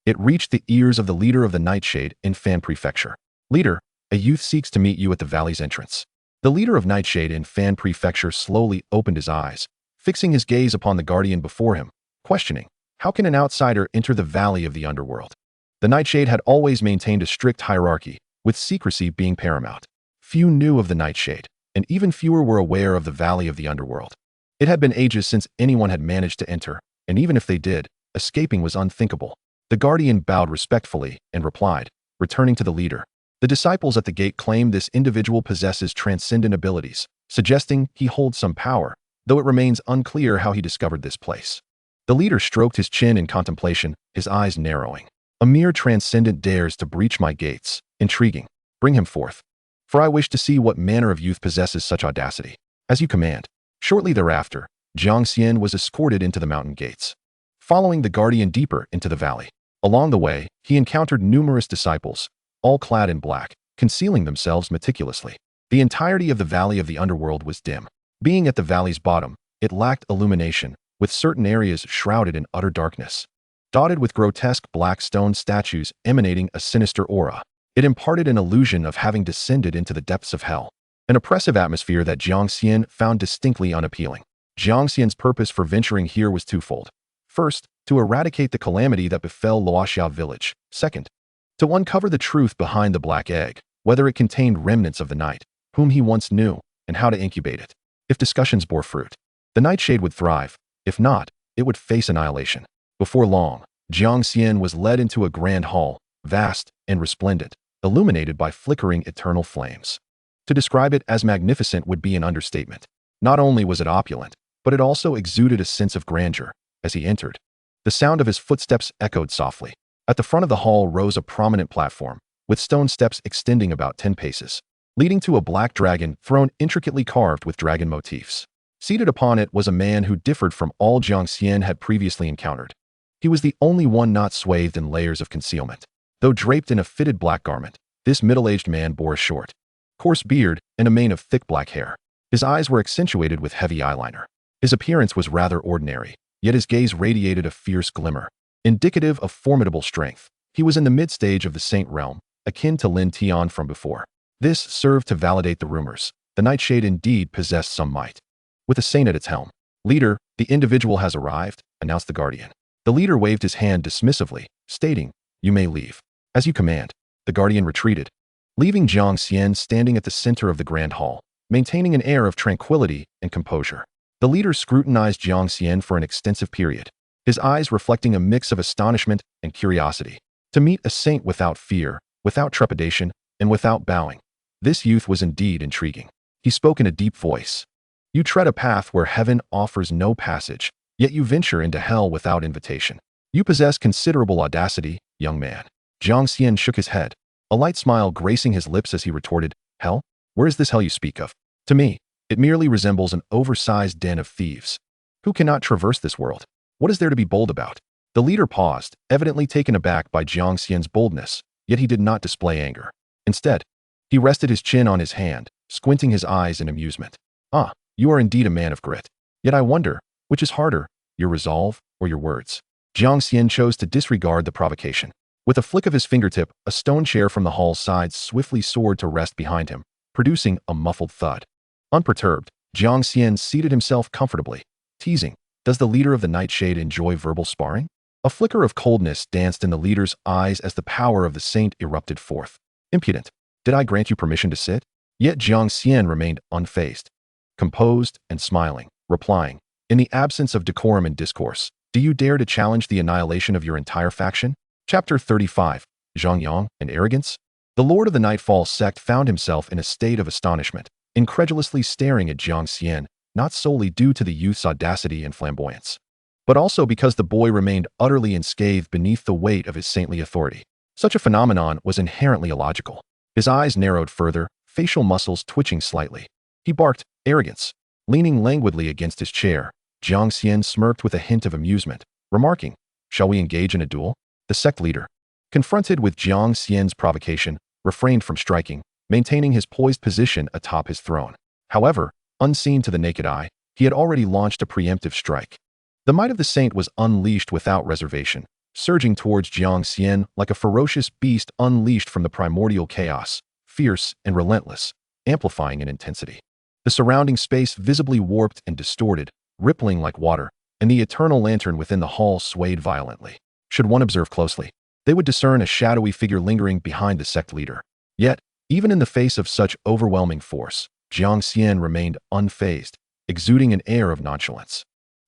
it reached the ears of the leader of the Nightshade in Fan Prefecture. "Leader, a youth seeks to meet you at the valley's entrance." The leader of Nightshade in Fan Prefecture slowly opened his eyes, fixing his gaze upon the guardian before him, questioning, how can an outsider enter the valley of the underworld? The Nightshade had always maintained a strict hierarchy, with secrecy being paramount. Few knew of the Nightshade, and even fewer were aware of the valley of the underworld. It had been ages since anyone had managed to enter, and even if they did, escaping was unthinkable. The guardian bowed respectfully and replied, returning to the leader, "The disciples at the gate claim this individual possesses transcendent abilities, suggesting he holds some power, though it remains unclear how he discovered this place." The leader stroked his chin in contemplation, his eyes narrowing. "A mere transcendent dares to breach my gates. Intriguing. Bring him forth, for I wish to see what manner of youth possesses such audacity." "As you command." Shortly thereafter, Jiang Xian was escorted into the mountain gates, following the guardian deeper into the valley. Along the way, he encountered numerous disciples, all clad in black, concealing themselves meticulously. The entirety of the valley of the underworld was dim. Being at the valley's bottom, it lacked illumination, with certain areas shrouded in utter darkness, dotted with grotesque black stone statues emanating a sinister aura. It imparted an illusion of having descended into the depths of hell, an oppressive atmosphere that Jiang Xian found distinctly unappealing. Jiang Xian's purpose for venturing here was twofold. First, to eradicate the calamity that befell Luoxiao village. Second, to uncover the truth behind the black egg, whether it contained remnants of the night, whom he once knew, and how to incubate it. If discussions bore fruit, the Nightshade would thrive. If not, it would face annihilation. Before long, Jiang Xian was led into a grand hall, vast and resplendent, illuminated by flickering eternal flames. To describe it as magnificent would be an understatement. Not only was it opulent, but it also exuded a sense of grandeur. As he entered, the sound of his footsteps echoed softly. At the front of the hall rose a prominent platform, with stone steps extending about 10 paces, leading to a black dragon throne intricately carved with dragon motifs. Seated upon it was a man who differed from all Jiang Xian had previously encountered. He was the only one not swathed in layers of concealment. Though draped in a fitted black garment, this middle-aged man bore a short, coarse beard and a mane of thick black hair. His eyes were accentuated with heavy eyeliner. His appearance was rather ordinary, yet his gaze radiated a fierce glimmer, indicative of formidable strength. He was in the mid-stage of the saint realm, akin to Lin Tian from before. This served to validate the rumors. The nightshade indeed possessed some might. With a saint at its helm. "Leader, the individual has arrived," announced the guardian. The leader waved his hand dismissively, stating, "You may leave." "As you command." The guardian retreated, leaving Jiang Xian standing at the center of the grand hall, maintaining an air of tranquility and composure. The leader scrutinized Jiang Xian for an extensive period, his eyes reflecting a mix of astonishment and curiosity. To meet a saint without fear, without trepidation, and without bowing, this youth was indeed intriguing. He spoke in a deep voice. "You tread a path where heaven offers no passage, yet you venture into hell without invitation. You possess considerable audacity, young man." Jiang Xian shook his head, a light smile gracing his lips as he retorted, "Hell? Where is this hell you speak of? To me, it merely resembles an oversized den of thieves. Who cannot traverse this world? What is there to be bold about?" The leader paused, evidently taken aback by Jiang Xian's boldness, yet he did not display anger. Instead, he rested his chin on his hand, squinting his eyes in amusement. "Ah, you are indeed a man of grit. Yet I wonder, which is harder, your resolve or your words?" Jiang Xian chose to disregard the provocation. With a flick of his fingertip, a stone chair from the hall's side swiftly soared to rest behind him, producing a muffled thud. Unperturbed, Jiang Xian seated himself comfortably, teasing, "Does the leader of the Nightshade enjoy verbal sparring?" A flicker of coldness danced in the leader's eyes as the power of the saint erupted forth. "Impudent! Did I grant you permission to sit?" Yet Jiang Xian remained unfazed, composed and smiling, replying, "In the absence of decorum and discourse, do you dare to challenge the annihilation of your entire faction?" Chapter 35. Zhang Yang and Arrogance. The Lord of the Nightfall sect found himself in a state of astonishment, incredulously staring at Jiang Xian, not solely due to the youth's audacity and flamboyance, but also because the boy remained utterly unscathed beneath the weight of his saintly authority. Such a phenomenon was inherently illogical. His eyes narrowed further, facial muscles twitching slightly. He barked, "Arrogance!" Leaning languidly against his chair, Jiang Xian smirked with a hint of amusement, remarking, "Shall we engage in a duel?" The sect leader, confronted with Jiang Xian's provocation, refrained from striking, maintaining his poised position atop his throne. However, unseen to the naked eye, he had already launched a preemptive strike. The might of the saint was unleashed without reservation, surging towards Jiang Xian like a ferocious beast unleashed from the primordial chaos, fierce and relentless, amplifying in intensity. The surrounding space visibly warped and distorted, rippling like water, and the eternal lantern within the hall swayed violently. Should one observe closely, they would discern a shadowy figure lingering behind the sect leader. Yet, even in the face of such overwhelming force, Jiang Xian remained unfazed, exuding an air of nonchalance.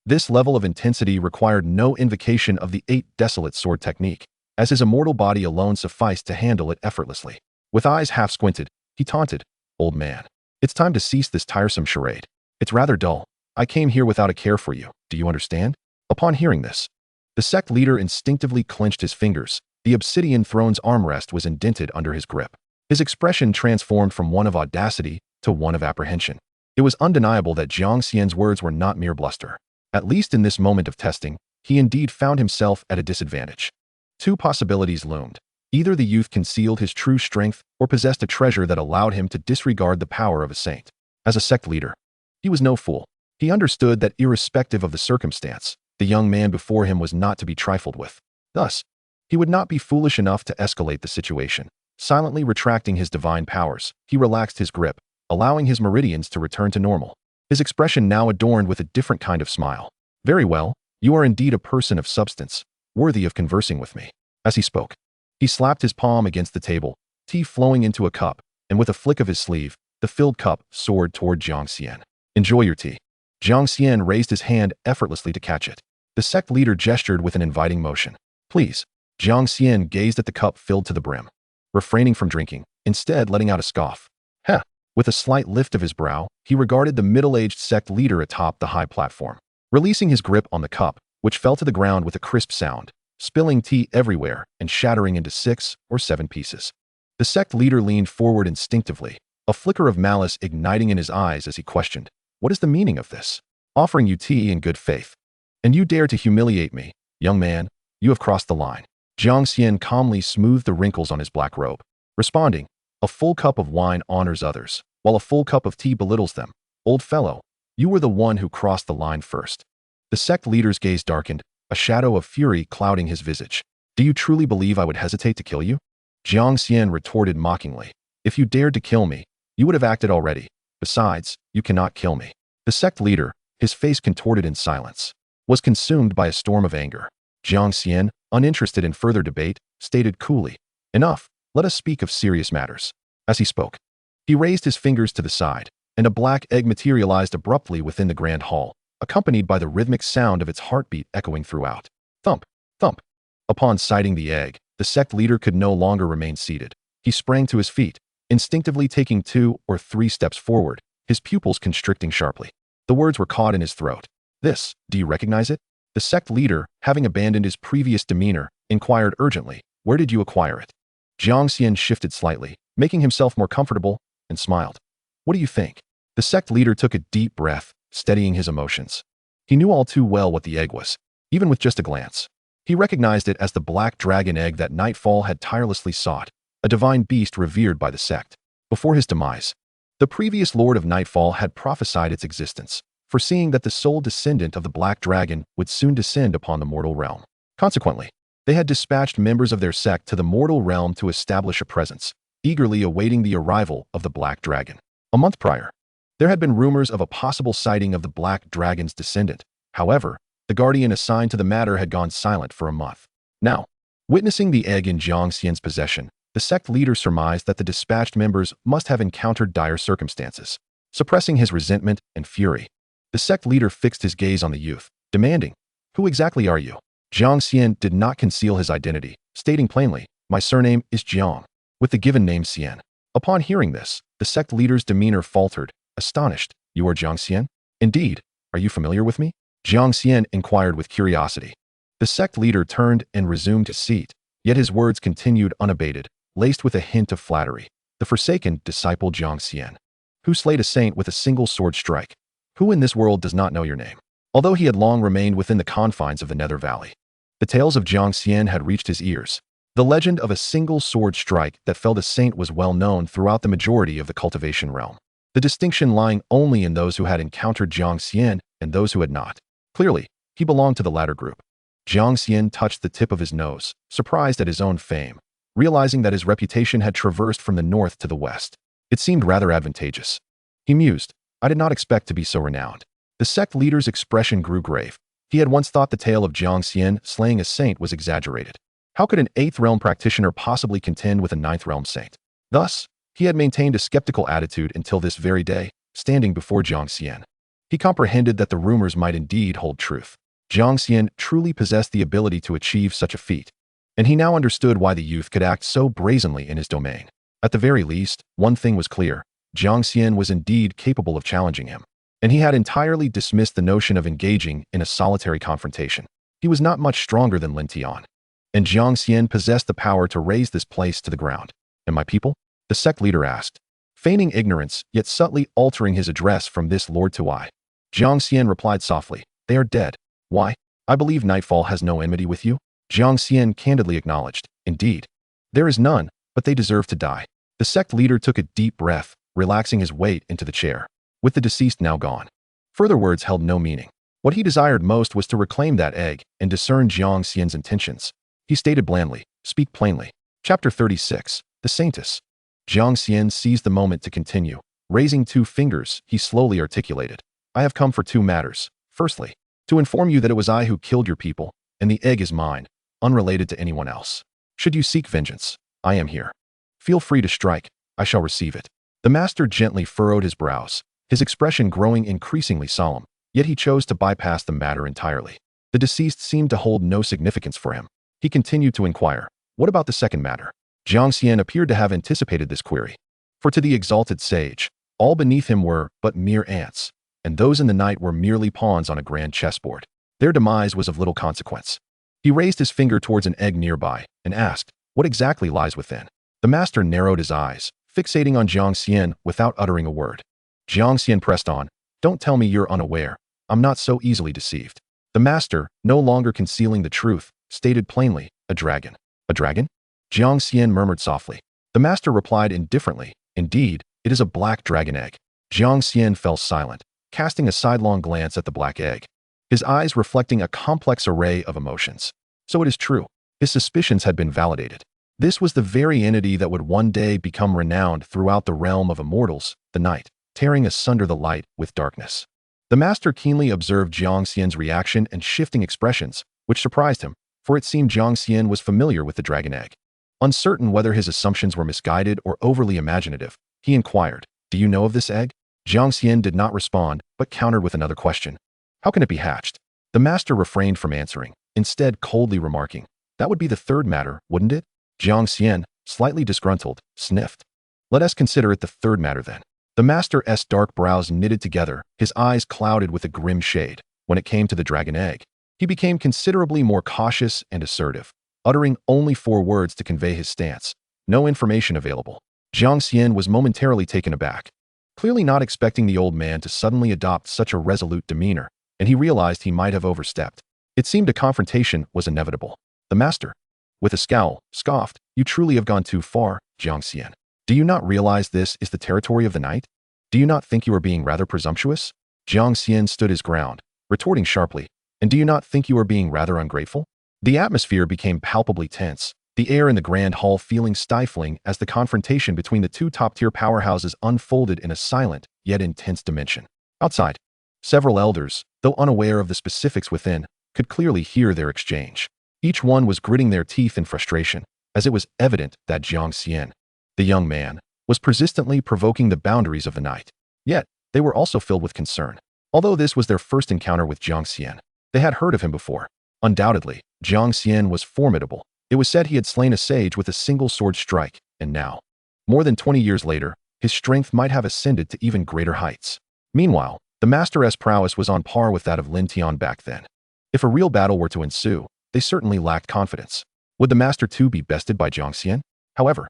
This level of intensity required no invocation of the 8 desolate sword technique, as his immortal body alone sufficed to handle it effortlessly. With eyes half squinted, he taunted, "Old man, it's time to cease this tiresome charade. It's rather dull. I came here without a care for you, do you understand?" Upon hearing this, the sect leader instinctively clenched his fingers. The obsidian throne's armrest was indented under his grip. His expression transformed from one of audacity to one of apprehension. It was undeniable that Jiang Xian's words were not mere bluster. At least in this moment of testing, he indeed found himself at a disadvantage. 2 possibilities loomed. Either the youth concealed his true strength or possessed a treasure that allowed him to disregard the power of a saint. As a sect leader, he was no fool. He understood that irrespective of the circumstance, the young man before him was not to be trifled with. Thus, he would not be foolish enough to escalate the situation. Silently retracting his divine powers, he relaxed his grip, allowing his meridians to return to normal. His expression now adorned with a different kind of smile. "Very well, you are indeed a person of substance, worthy of conversing with me." As he spoke, he slapped his palm against the table, tea flowing into a cup, and with a flick of his sleeve, the filled cup soared toward Jiang Xian. "Enjoy your tea." Jiang Xian raised his hand effortlessly to catch it. The sect leader gestured with an inviting motion. "Please." Jiang Xian gazed at the cup filled to the brim, refraining from drinking, instead letting out a scoff. "Heh." With a slight lift of his brow, he regarded the middle-aged sect leader atop the high platform, releasing his grip on the cup, which fell to the ground with a crisp sound, spilling tea everywhere and shattering into 6 or 7 pieces. The sect leader leaned forward instinctively, a flicker of malice igniting in his eyes as he questioned, "What is the meaning of this? Offering you tea in good faith. And you dare to humiliate me, young man, you have crossed the line." Jiang Xian calmly smoothed the wrinkles on his black robe, responding, "A full cup of wine honors others, while a full cup of tea belittles them. Old fellow, you were the one who crossed the line first." The sect leader's gaze darkened, a shadow of fury clouding his visage. Do you truly believe I would hesitate to kill you? Jiang Xian retorted mockingly. If you dared to kill me, you would have acted already. Besides, you cannot kill me. The sect leader, his face contorted in silence, was consumed by a storm of anger. Jiang Xian, uninterested in further debate, stated coolly, "Enough, let us speak of serious matters." As he spoke, he raised his fingers to the side, and a black egg materialized abruptly within the grand hall, accompanied by the rhythmic sound of its heartbeat echoing throughout. Thump, thump. Upon sighting the egg, the sect leader could no longer remain seated. He sprang to his feet, instinctively taking 2 or 3 steps forward, his pupils constricting sharply. The words were caught in his throat. "This, do you recognize it?" The sect leader, having abandoned his previous demeanor, inquired urgently, "Where did you acquire it?" Jiang Xian shifted slightly, making himself more comfortable, and smiled. "What do you think?" The sect leader took a deep breath, steadying his emotions. He knew all too well what the egg was, even with just a glance. He recognized it as the black dragon egg that Nightfall had tirelessly sought, a divine beast revered by the sect. Before his demise, the previous Lord of Nightfall had prophesied its existence, foreseeing that the sole descendant of the black dragon would soon descend upon the mortal realm. Consequently, they had dispatched members of their sect to the mortal realm to establish a presence, eagerly awaiting the arrival of the black dragon. A month prior, there had been rumors of a possible sighting of the black dragon's descendant. However, the guardian assigned to the matter had gone silent for a month. Now, witnessing the egg in Jiang Xian's possession, the sect leader surmised that the dispatched members must have encountered dire circumstances. Suppressing his resentment and fury, the sect leader fixed his gaze on the youth, demanding, "Who exactly are you?" Jiang Xian did not conceal his identity, stating plainly, "My surname is Jiang, with the given name Xian." Upon hearing this, the sect leader's demeanor faltered, astonished. "You are Jiang Xian? Indeed. Are you familiar with me?" Jiang Xian inquired with curiosity. The sect leader turned and resumed his seat, yet his words continued unabated, laced with a hint of flattery. "The forsaken disciple Jiang Xian, who slayed a saint with a single sword strike. Who in this world does not know your name?" Although he had long remained within the confines of the Nether Valley, the tales of Jiang Xian had reached his ears. The legend of a single sword strike that felled a saint was well known throughout the majority of the cultivation realm, the distinction lying only in those who had encountered Jiang Xian and those who had not. Clearly, he belonged to the latter group. Jiang Xian touched the tip of his nose, surprised at his own fame, realizing that his reputation had traversed from the north to the west. It seemed rather advantageous. He mused, "I did not expect to be so renowned." The sect leader's expression grew grave. He had once thought the tale of Jiang Xian slaying a saint was exaggerated. How could an 8th realm practitioner possibly contend with a 9th realm saint? Thus, he had maintained a skeptical attitude until this very day, standing before Jiang Xian. He comprehended that the rumors might indeed hold truth. Jiang Xian truly possessed the ability to achieve such a feat, and he now understood why the youth could act so brazenly in his domain. At the very least, one thing was clear: Jiang Xian was indeed capable of challenging him, and he had entirely dismissed the notion of engaging in a solitary confrontation. He was not much stronger than Lin Tian, and Jiang Xian possessed the power to raise this place to the ground. "And my people?" the sect leader asked, feigning ignorance, yet subtly altering his address from this lord to I. Jiang Xian replied softly, "They are dead." "Why? I believe Nightfall has no enmity with you." Jiang Xian candidly acknowledged, "Indeed, there is none, but they deserve to die." The sect leader took a deep breath, relaxing his weight into the chair. With the deceased now gone, further words held no meaning. What he desired most was to reclaim that egg and discern Jiang Xian's intentions. He stated blandly, "Speak plainly." Chapter 36, The Saintess. Jiang Xian seized the moment to continue. Raising 2 fingers, he slowly articulated, "I have come for 2 matters. Firstly, to inform you that it was I who killed your people, and the egg is mine, unrelated to anyone else. Should you seek vengeance, I am here. Feel free to strike, I shall receive it." The master gently furrowed his brows, his expression growing increasingly solemn, yet he chose to bypass the matter entirely. The deceased seemed to hold no significance for him. He continued to inquire, "What about the second matter?" Jiang Xian appeared to have anticipated this query, for to the exalted sage, all beneath him were but mere ants, and those in the night were merely pawns on a grand chessboard. Their demise was of little consequence. He raised his finger towards an egg nearby and asked, "What exactly lies within?" The master narrowed his eyes, fixating on Jiang Xian without uttering a word. Jiang Xian pressed on, "Don't tell me you're unaware. I'm not so easily deceived." The master, no longer concealing the truth, stated plainly, "A dragon." "A dragon?" Jiang Xian murmured softly. The master replied indifferently, "Indeed, it is a black dragon egg." Jiang Xian fell silent, casting a sidelong glance at the black egg, his eyes reflecting a complex array of emotions. "So it is true. His suspicions had been validated. This was the very entity that would one day become renowned throughout the realm of immortals, the night, tearing asunder the light with darkness. The master keenly observed Jiang Xian's reaction and shifting expressions, which surprised him, for it seemed Jiang Xian was familiar with the dragon egg. Uncertain whether his assumptions were misguided or overly imaginative, he inquired, "Do you know of this egg?" Jiang Xian did not respond, but countered with another question. "How can it be hatched?" The master refrained from answering, instead coldly remarking, "That would be the third matter, wouldn't it?" Jiang Xian, slightly disgruntled, sniffed. "Let us consider it the third matter then." The master's dark brows knitted together, his eyes clouded with a grim shade. When it came to the dragon egg, he became considerably more cautious and assertive, uttering only 4 words to convey his stance. "No information available." Jiang Xian was momentarily taken aback, clearly not expecting the old man to suddenly adopt such a resolute demeanor, and he realized he might have overstepped. It seemed a confrontation was inevitable. The master, with a scowl, scoffed, "You truly have gone too far, Jiang Xian. Do you not realize this is the territory of the night? Do you not think you are being rather presumptuous?" Jiang Xian stood his ground, retorting sharply, "And do you not think you are being rather ungrateful?" The atmosphere became palpably tense, the air in the grand hall feeling stifling as the confrontation between the two top-tier powerhouses unfolded in a silent, yet intense dimension. Outside, several elders, though unaware of the specifics within, could clearly hear their exchange. Each one was gritting their teeth in frustration, as it was evident that Jiang Xian, the young man, was persistently provoking the boundaries of the night. Yet, they were also filled with concern. Although this was their first encounter with Jiang Xian, they had heard of him before. Undoubtedly, Jiang Xian was formidable. It was said he had slain a sage with a single sword strike, and now, more than 20 years later, his strength might have ascended to even greater heights. Meanwhile, the master's prowess was on par with that of Lin Tian back then. If a real battle were to ensue, they certainly lacked confidence. Would the master too be bested by Jiang Xian? However,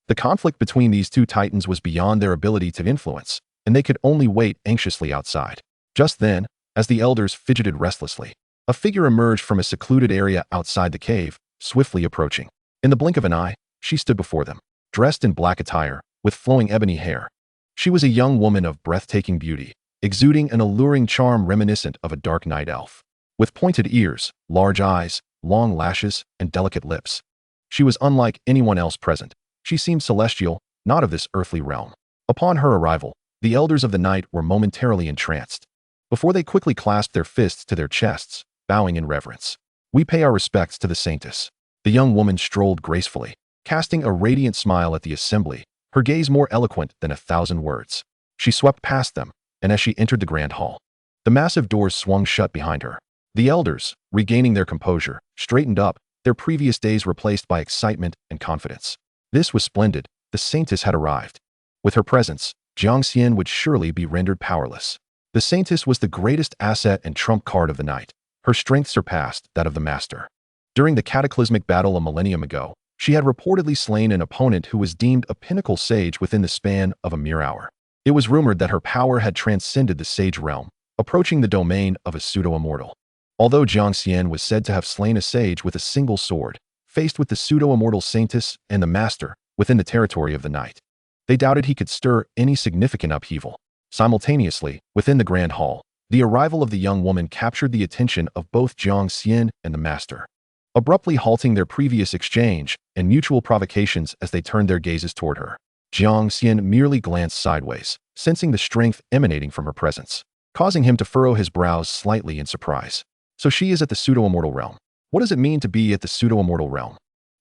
the conflict between these two titans was beyond their ability to influence, and they could only wait anxiously outside. Just then, as the elders fidgeted restlessly, a figure emerged from a secluded area outside the cave, swiftly approaching. In the blink of an eye, she stood before them, dressed in black attire, with flowing ebony hair. She was a young woman of breathtaking beauty, exuding an alluring charm reminiscent of a dark night elf. With pointed ears, large eyes, long lashes, and delicate lips, she was unlike anyone else present. She seemed celestial, not of this earthly realm. Upon her arrival, the elders of the night were momentarily entranced. Before they quickly clasped their fists to their chests, bowing in reverence. "We pay our respects to the saintess." The young woman strolled gracefully, casting a radiant smile at the assembly, her gaze more eloquent than 1,000 words. She swept past them, and as she entered the grand hall, the massive doors swung shut behind her. The elders, regaining their composure, straightened up, their previous days replaced by excitement and confidence. This was splendid. The saintess had arrived. With her presence, Jiang Xian would surely be rendered powerless. The saintess was the greatest asset and trump card of the night. Her strength surpassed that of the master. During the cataclysmic battle a millennium ago, she had reportedly slain an opponent who was deemed a pinnacle sage within the span of a mere hour. It was rumored that her power had transcended the sage realm, approaching the domain of a pseudo-immortal. Although Jiang Xian was said to have slain a sage with a single sword, faced with the pseudo-immortal saintess and the master within the territory of the night, they doubted he could stir any significant upheaval. Simultaneously, within the grand hall, the arrival of the young woman captured the attention of both Jiang Xian and the master, abruptly halting their previous exchange and mutual provocations as they turned their gazes toward her. Jiang Xian merely glanced sideways, sensing the strength emanating from her presence, causing him to furrow his brows slightly in surprise. So she is at the pseudo-immortal realm. What does it mean to be at the pseudo-immortal realm?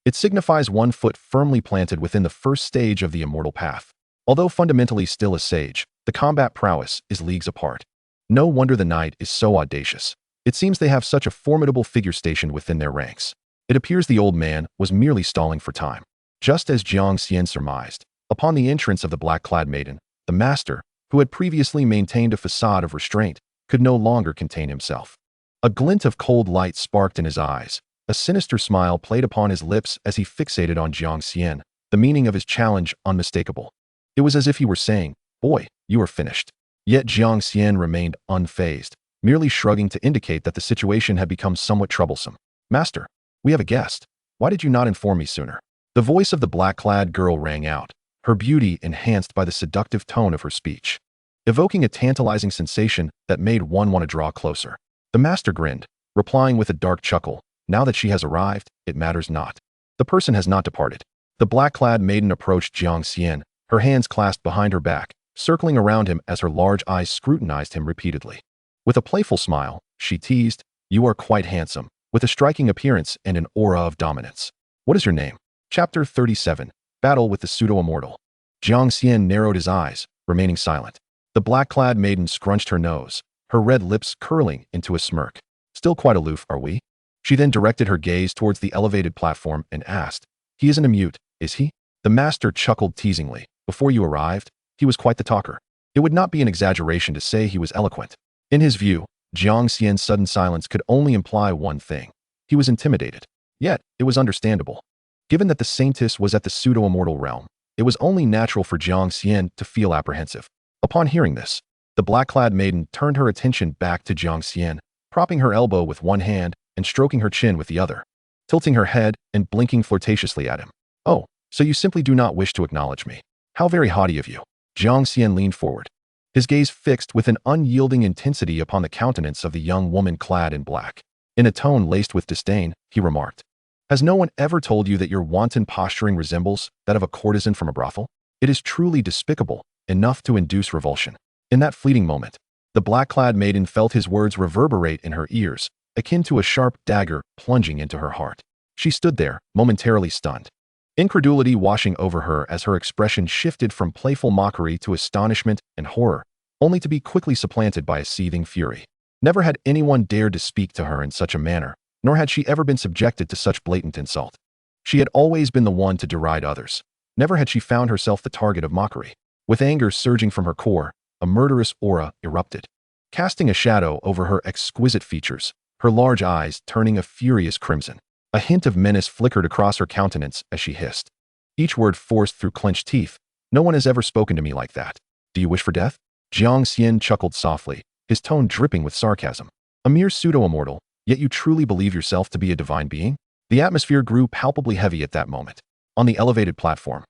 It signifies one foot firmly planted within the first stage of the immortal path. Although fundamentally still a sage, the combat prowess is leagues apart. No wonder the knight is so audacious. It seems they have such a formidable figure stationed within their ranks. It appears the old man was merely stalling for time. Just as Jiang Xian surmised, upon the entrance of the black-clad maiden, the master, who had previously maintained a facade of restraint, could no longer contain himself. A glint of cold light sparked in his eyes. A sinister smile played upon his lips as he fixated on Jiang Xian, the meaning of his challenge unmistakable. It was as if he were saying, "Boy, you are finished." Yet Jiang Xian remained unfazed, merely shrugging to indicate that the situation had become somewhat troublesome. "Master, we have a guest. Why did you not inform me sooner?" The voice of the black-clad girl rang out, her beauty enhanced by the seductive tone of her speech, evoking a tantalizing sensation that made one want to draw closer. The master grinned, replying with a dark chuckle, Now that she has arrived, it matters not. The person has not departed. The black-clad maiden approached Jiang Xian, her hands clasped behind her back, circling around him as her large eyes scrutinized him repeatedly. With a playful smile, she teased, "You are quite handsome, with a striking appearance and an aura of dominance. What is your name?" Chapter 37. Battle with the Pseudo-Immortal. Jiang Xian narrowed his eyes, remaining silent. The black-clad maiden scrunched her nose, her red lips curling into a smirk. "Still quite aloof, are we?" She then directed her gaze towards the elevated platform and asked, "He isn't a mute, is he?" The master chuckled teasingly. "Before you arrived, he was quite the talker. It would not be an exaggeration to say he was eloquent." In his view, Jiang Xian's sudden silence could only imply one thing. He was intimidated. Yet, it was understandable. Given that the saintess was at the pseudo-immortal realm, it was only natural for Jiang Xian to feel apprehensive. Upon hearing this, the black-clad maiden turned her attention back to Jiang Xian, propping her elbow with one hand and stroking her chin with the other, tilting her head and blinking flirtatiously at him. "Oh, so you simply do not wish to acknowledge me. How very haughty of you." Jiang Xian leaned forward, his gaze fixed with an unyielding intensity upon the countenance of the young woman clad in black. In a tone laced with disdain, he remarked, "Has no one ever told you that your wanton posturing resembles that of a courtesan from a brothel? It is truly despicable, enough to induce revulsion." In that fleeting moment, the black-clad maiden felt his words reverberate in her ears, akin to a sharp dagger plunging into her heart. She stood there, momentarily stunned, incredulity washing over her as her expression shifted from playful mockery to astonishment and horror, only to be quickly supplanted by a seething fury. Never had anyone dared to speak to her in such a manner, nor had she ever been subjected to such blatant insult. She had always been the one to deride others. Never had she found herself the target of mockery. With anger surging from her core, a murderous aura erupted, casting a shadow over her exquisite features, her large eyes turning a furious crimson. A hint of menace flickered across her countenance as she hissed, each word forced through clenched teeth. "No one has ever spoken to me like that. Do you wish for death?" Jiang Xian chuckled softly, his tone dripping with sarcasm. "A mere pseudo-immortal, yet you truly believe yourself to be a divine being?" The atmosphere grew palpably heavy at that moment. On the elevated platform,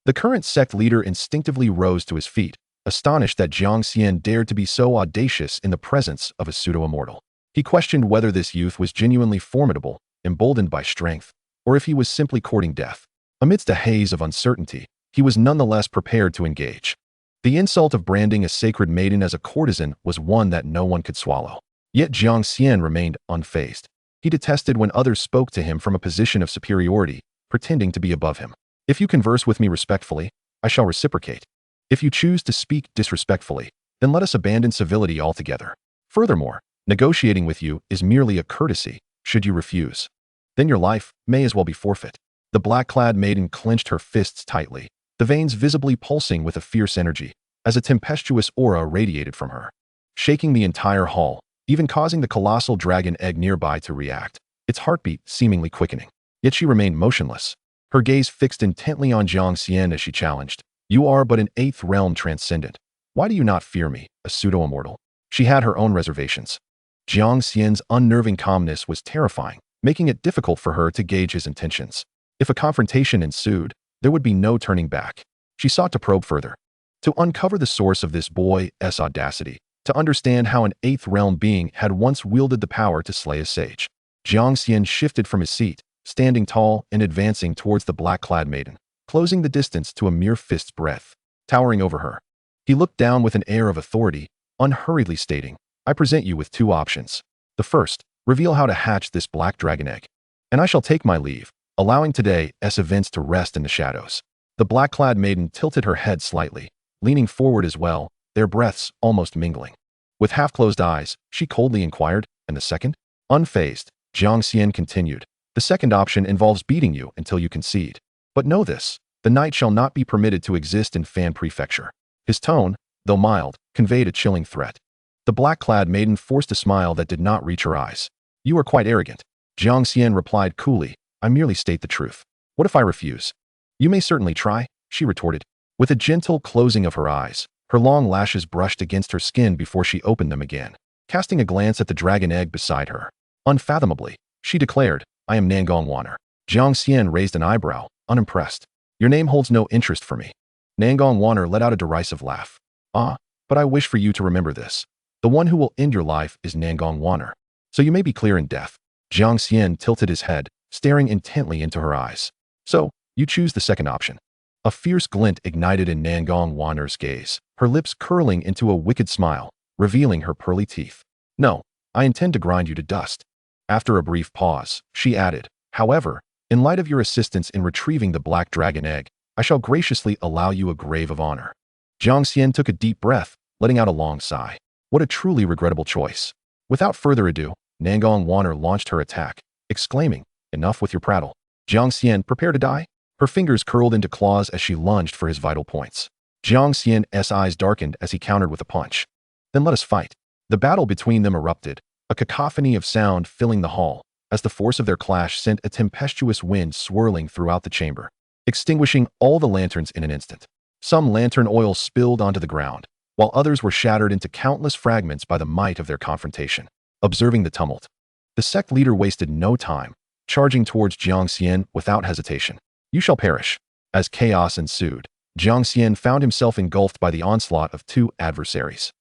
the current sect leader instinctively rose to his feet, astonished that Jiang Xian dared to be so audacious in the presence of a pseudo-immortal. He questioned whether this youth was genuinely formidable, emboldened by strength, or if he was simply courting death. Amidst a haze of uncertainty, he was nonetheless prepared to engage. The insult of branding a sacred maiden as a courtesan was one that no one could swallow. Yet Jiang Xian remained unfazed. He detested when others spoke to him from a position of superiority, pretending to be above him. "If you converse with me respectfully, I shall reciprocate. If you choose to speak disrespectfully, then let us abandon civility altogether. Furthermore, negotiating with you is merely a courtesy. Should you refuse, then your life may as well be forfeit." The black-clad maiden clenched her fists tightly, the veins visibly pulsing with a fierce energy, as a tempestuous aura radiated from her, shaking the entire hall, even causing the colossal dragon egg nearby to react, its heartbeat seemingly quickening. Yet she remained motionless, her gaze fixed intently on Jiang Xian as she challenged, "You are but an eighth realm transcendent. Why do you not fear me, a pseudo-immortal?" She had her own reservations. Jiang Xian's unnerving calmness was terrifying, making it difficult for her to gauge his intentions. If a confrontation ensued, there would be no turning back. She sought to probe further, to uncover the source of this boy's audacity, to understand how an eighth realm being had once wielded the power to slay a sage. Jiang Xian shifted from his seat, standing tall and advancing towards the black-clad maiden, closing the distance to a mere fist's breadth. Towering over her, he looked down with an air of authority, unhurriedly stating, "I present you with two options. The first, reveal how to hatch this black dragon egg, and I shall take my leave, allowing today's events to rest in the shadows." The black-clad maiden tilted her head slightly, leaning forward as well, their breaths almost mingling. With half-closed eyes, she coldly inquired, "And the second?" Unfazed, Jiang Xian continued, "The second option involves beating you until you concede. But know this, the knight shall not be permitted to exist in Fan Prefecture." His tone, though mild, conveyed a chilling threat. The black-clad maiden forced a smile that did not reach her eyes. "You are quite arrogant." Jiang Xian replied coolly, "I merely state the truth. What if I refuse?" "You may certainly try," she retorted. With a gentle closing of her eyes, her long lashes brushed against her skin before she opened them again, casting a glance at the dragon egg beside her. Unfathomably, she declared, "I am Nangong Waner." Jiang Xian raised an eyebrow, unimpressed. "Your name holds no interest for me." Nangong Waner let out a derisive laugh. "Ah, but I wish for you to remember this. The one who will end your life is Nangong Waner. So you may be clear in death." Jiang Xian tilted his head, staring intently into her eyes. So, you choose the second option. A fierce glint ignited in Nangong Wanner's gaze, her lips curling into a wicked smile, revealing her pearly teeth. No, I intend to grind you to dust. After a brief pause, she added, however, in light of your assistance in retrieving the black dragon egg, I shall graciously allow you a grave of honor. Jiang Xian took a deep breath, letting out a long sigh. What a truly regrettable choice. Without further ado, Nangong Wanner launched her attack, exclaiming, enough with your prattle. Jiang Xian, prepare to die? Her fingers curled into claws as she lunged for his vital points. Jiang Xian's eyes darkened as he countered with a punch. Then let us fight. The battle between them erupted, a cacophony of sound filling the hall, as the force of their clash sent a tempestuous wind swirling throughout the chamber, extinguishing all the lanterns in an instant. Some lantern oil spilled onto the ground, while others were shattered into countless fragments by the might of their confrontation. Observing the tumult, the sect leader wasted no time, charging towards Jiang Xian without hesitation. You shall perish. As chaos ensued, Jiang Xian found himself engulfed by the onslaught of two adversaries.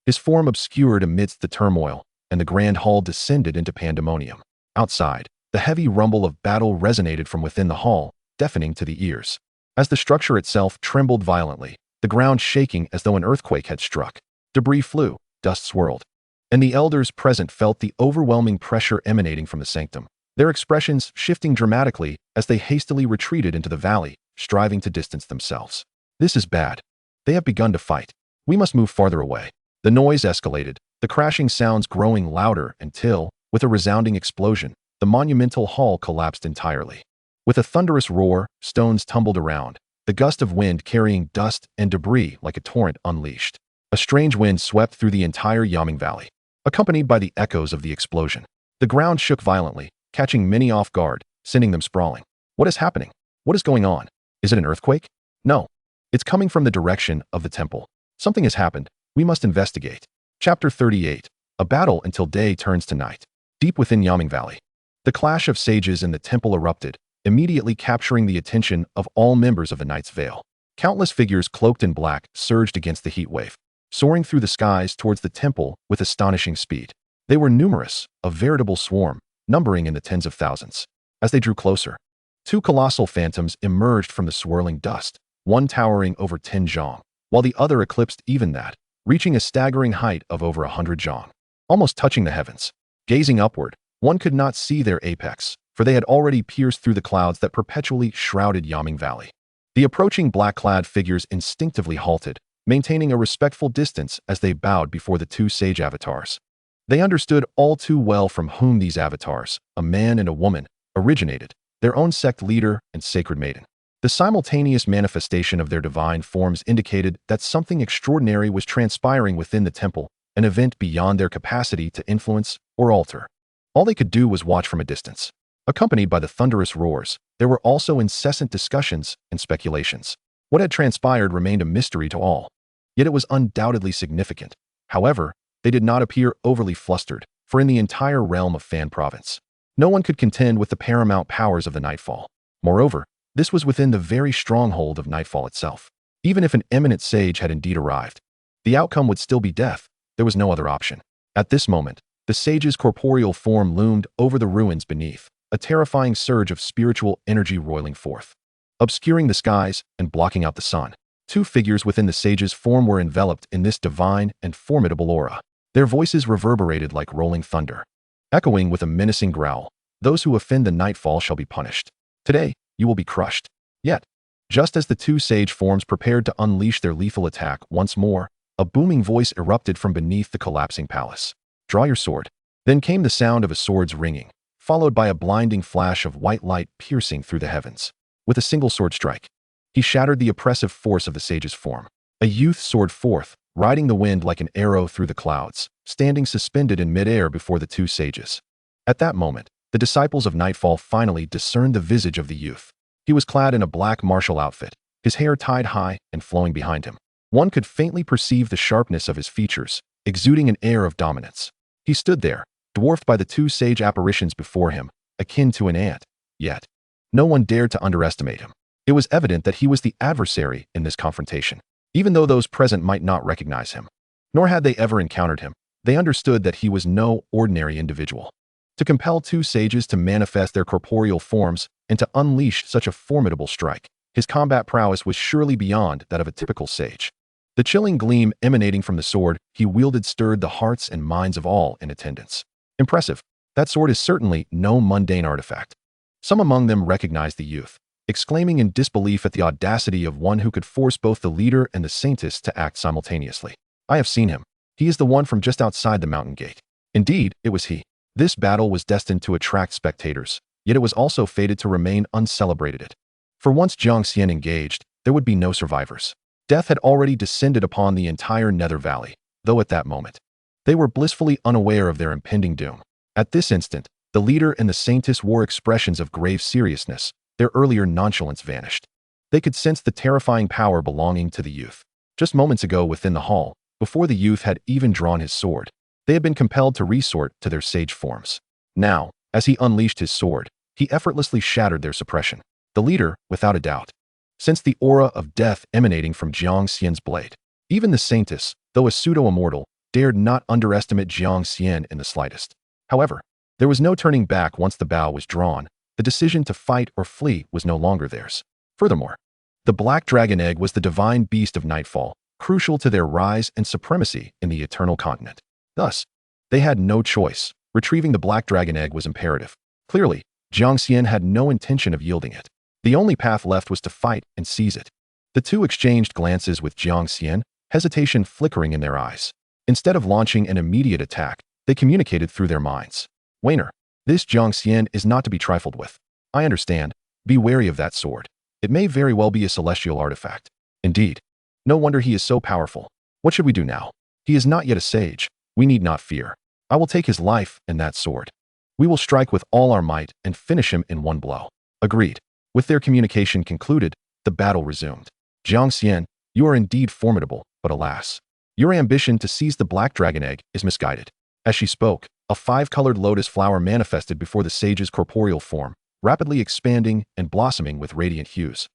His form obscured amidst the turmoil, and the grand hall descended into pandemonium. Outside, the heavy rumble of battle resonated from within the hall, deafening to the ears. As the structure itself trembled violently, the ground shaking as though an earthquake had struck. Debris flew, dust swirled, and the elders present felt the overwhelming pressure emanating from the sanctum, their expressions shifting dramatically as they hastily retreated into the valley, striving to distance themselves. This is bad. They have begun to fight. We must move farther away. The noise escalated, the crashing sounds growing louder until, with a resounding explosion, the monumental hall collapsed entirely. With a thunderous roar, stones tumbled around, the gust of wind carrying dust and debris like a torrent unleashed. A strange wind swept through the entire Yaming Valley, accompanied by the echoes of the explosion. The ground shook violently, catching many off guard, sending them sprawling. What is happening? What is going on? Is it an earthquake? No. It's coming from the direction of the temple. Something has happened. We must investigate. Chapter 38. A battle until day turns to night. Deep within Yaming Valley, the clash of sages in the temple erupted, immediately capturing the attention of all members of the Knight's Vale. Countless figures cloaked in black surged against the heat wave, soaring through the skies towards the temple with astonishing speed. They were numerous, a veritable swarm, numbering in the tens of thousands. As they drew closer, two colossal phantoms emerged from the swirling dust, one towering over 10 zhang, while the other eclipsed even that, reaching a staggering height of over 100 zhang, almost touching the heavens. Gazing upward, one could not see their apex, for they had already pierced through the clouds that perpetually shrouded Yaming Valley. The approaching black-clad figures instinctively halted, maintaining a respectful distance as they bowed before the two sage avatars. They understood all too well from whom these avatars, a man and a woman, originated, their own sect leader and sacred maiden. The simultaneous manifestation of their divine forms indicated that something extraordinary was transpiring within the temple, an event beyond their capacity to influence or alter. All they could do was watch from a distance. Accompanied by the thunderous roars, there were also incessant discussions and speculations. What had transpired remained a mystery to all. Yet it was undoubtedly significant. However, they did not appear overly flustered, for in the entire realm of Fan Province, no one could contend with the paramount powers of the Nightfall. Moreover, this was within the very stronghold of Nightfall itself. Even if an eminent sage had indeed arrived, the outcome would still be death. There was no other option. At this moment, the sage's corporeal form loomed over the ruins beneath, a terrifying surge of spiritual energy roiling forth, obscuring the skies and blocking out the sun. Two figures within the sage's form were enveloped in this divine and formidable aura. Their voices reverberated like rolling thunder, echoing with a menacing growl. Those who offend the Nightfall shall be punished. Today, you will be crushed. Yet, just as the two sage forms prepared to unleash their lethal attack once more, a booming voice erupted from beneath the collapsing palace. Draw your sword. Then came the sound of a sword's ringing, followed by a blinding flash of white light piercing through the heavens. With a single sword strike, he shattered the oppressive force of the sage's form. A youth soared forth, riding the wind like an arrow through the clouds, standing suspended in midair before the two sages. At that moment, the disciples of Nightfall finally discerned the visage of the youth. He was clad in a black martial outfit, his hair tied high and flowing behind him. One could faintly perceive the sharpness of his features, exuding an air of dominance. He stood there, dwarfed by the two sage apparitions before him, akin to an ant. Yet, no one dared to underestimate him. It was evident that he was the adversary in this confrontation. Even though those present might not recognize him, nor had they ever encountered him, they understood that he was no ordinary individual. To compel two sages to manifest their corporeal forms and to unleash such a formidable strike, his combat prowess was surely beyond that of a typical sage. The chilling gleam emanating from the sword he wielded stirred the hearts and minds of all in attendance. Impressive. That sword is certainly no mundane artifact. Some among them recognized the youth, exclaiming in disbelief at the audacity of one who could force both the leader and the saintess to act simultaneously. I have seen him. He is the one from just outside the mountain gate. Indeed, it was he. This battle was destined to attract spectators, yet it was also fated to remain uncelebrated. For once Jiang Xian engaged, there would be no survivors. Death had already descended upon the entire Nether Valley, though at that moment, they were blissfully unaware of their impending doom. At this instant, the leader and the saintess wore expressions of grave seriousness. Their earlier nonchalance vanished. They could sense the terrifying power belonging to the youth. Just moments ago within the hall, before the youth had even drawn his sword, they had been compelled to resort to their sage forms. Now, as he unleashed his sword, he effortlessly shattered their suppression. The leader, without a doubt, sensed the aura of death emanating from Jiang Xian's blade. Even the saintess, though a pseudo-immortal, dared not underestimate Jiang Xian in the slightest. However, there was no turning back once the bow was drawn. The decision to fight or flee was no longer theirs. Furthermore, the black dragon egg was the divine beast of nightfall, crucial to their rise and supremacy in the eternal continent. Thus, they had no choice. Retrieving the black dragon egg was imperative. Clearly, Jiang Xian had no intention of yielding it. The only path left was to fight and seize it. The two exchanged glances with Jiang Xian, hesitation flickering in their eyes. Instead of launching an immediate attack, they communicated through their minds. Wainer, this Jiang Xian is not to be trifled with. I understand. Be wary of that sword. It may very well be a celestial artifact. Indeed. No wonder he is so powerful. What should we do now? He is not yet a sage. We need not fear. I will take his life and that sword. We will strike with all our might and finish him in one blow. Agreed. With their communication concluded, the battle resumed. Jiang Xian, you are indeed formidable, but alas, your ambition to seize the black dragon egg is misguided. As she spoke, a five-colored lotus flower manifested before the sage's corporeal form, rapidly expanding and blossoming with radiant hues,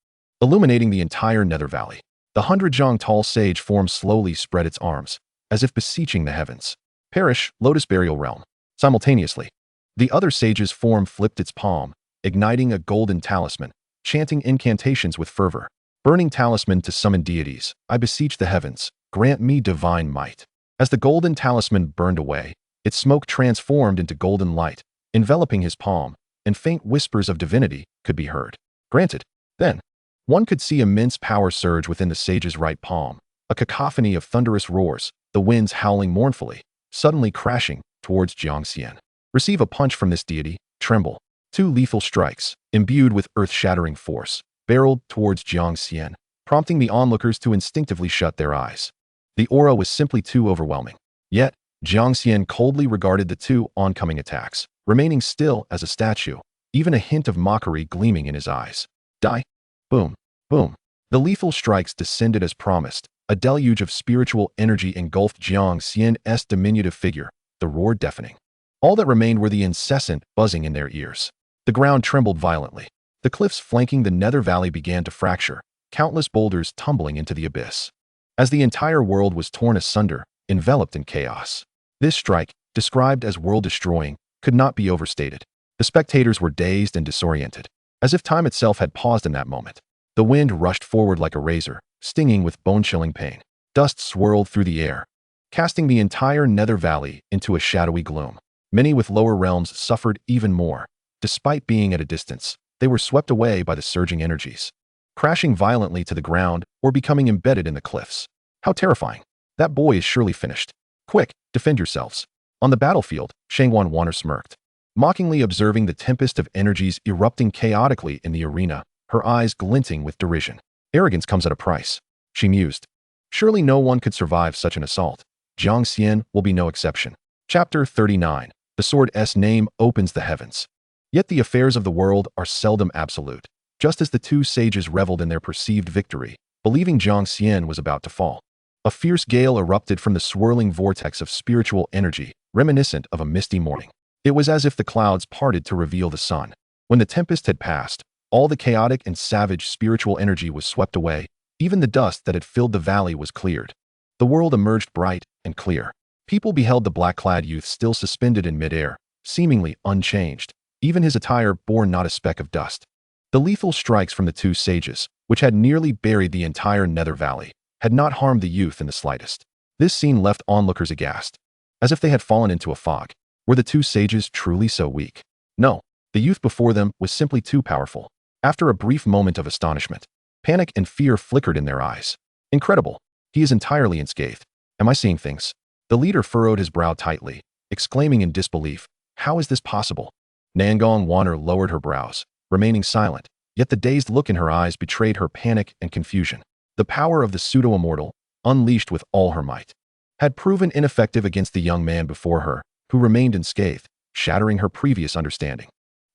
illuminating the entire Nether Valley. The 100-jong-tall sage form slowly spread its arms, as if beseeching the heavens. Perish, Lotus Burial Realm. Simultaneously, the other sage's form flipped its palm, igniting a golden talisman, chanting incantations with fervor. Burning talisman to summon deities, I beseech the heavens, grant me divine might. As the golden talisman burned away, its smoke transformed into golden light, enveloping his palm, and faint whispers of divinity could be heard. Granted. Then, one could see immense power surge within the sage's right palm, a cacophony of thunderous roars, the winds howling mournfully, suddenly crashing towards Jiang Xian. Receive a punch from this deity, tremble. Two lethal strikes, imbued with earth-shattering force, barreled towards Jiang Xian, prompting the onlookers to instinctively shut their eyes. The aura was simply too overwhelming. Yet, Jiang Xian coldly regarded the two oncoming attacks, remaining still as a statue, even a hint of mockery gleaming in his eyes. Die. Boom. Boom. The lethal strikes descended as promised. A deluge of spiritual energy engulfed Jiang Xian's diminutive figure, the roar deafening. All that remained were the incessant buzzing in their ears. The ground trembled violently. The cliffs flanking the Nether Valley began to fracture, countless boulders tumbling into the abyss. As the entire world was torn asunder, enveloped in chaos. This strike, described as world-destroying, could not be overstated. The spectators were dazed and disoriented, as if time itself had paused in that moment. The wind rushed forward like a razor, stinging with bone-chilling pain. Dust swirled through the air, casting the entire Nether Valley into a shadowy gloom. Many with lower realms suffered even more. Despite being at a distance, they were swept away by the surging energies, crashing violently to the ground or becoming embedded in the cliffs. How terrifying. That boy is surely finished. Quick, defend yourselves. On the battlefield, Shangwan Wanner smirked, mockingly observing the tempest of energies erupting chaotically in the arena, her eyes glinting with derision. Arrogance comes at a price, she mused. Surely no one could survive such an assault. Jiang Xian will be no exception. Chapter 39. The sword's name opens the heavens. Yet the affairs of the world are seldom absolute. Just as the two sages reveled in their perceived victory, believing Jiang Xian was about to fall, a fierce gale erupted from the swirling vortex of spiritual energy, reminiscent of a misty morning. It was as if the clouds parted to reveal the sun. When the tempest had passed, all the chaotic and savage spiritual energy was swept away. Even the dust that had filled the valley was cleared. The world emerged bright and clear. People beheld the black-clad youth still suspended in midair, seemingly unchanged. Even his attire bore not a speck of dust. The lethal strikes from the two sages, which had nearly buried the entire Nether Valley, had not harmed the youth in the slightest. This scene left onlookers aghast, as if they had fallen into a fog. Were the two sages truly so weak? No, the youth before them was simply too powerful. After a brief moment of astonishment, panic and fear flickered in their eyes. Incredible. He is entirely unscathed. Am I seeing things? The leader furrowed his brow tightly, exclaiming in disbelief, "How is this possible?" Nangong Wanner lowered her brows, remaining silent, yet the dazed look in her eyes betrayed her panic and confusion. The power of the pseudo-immortal, unleashed with all her might, had proven ineffective against the young man before her, who remained unscathed, shattering her previous understanding.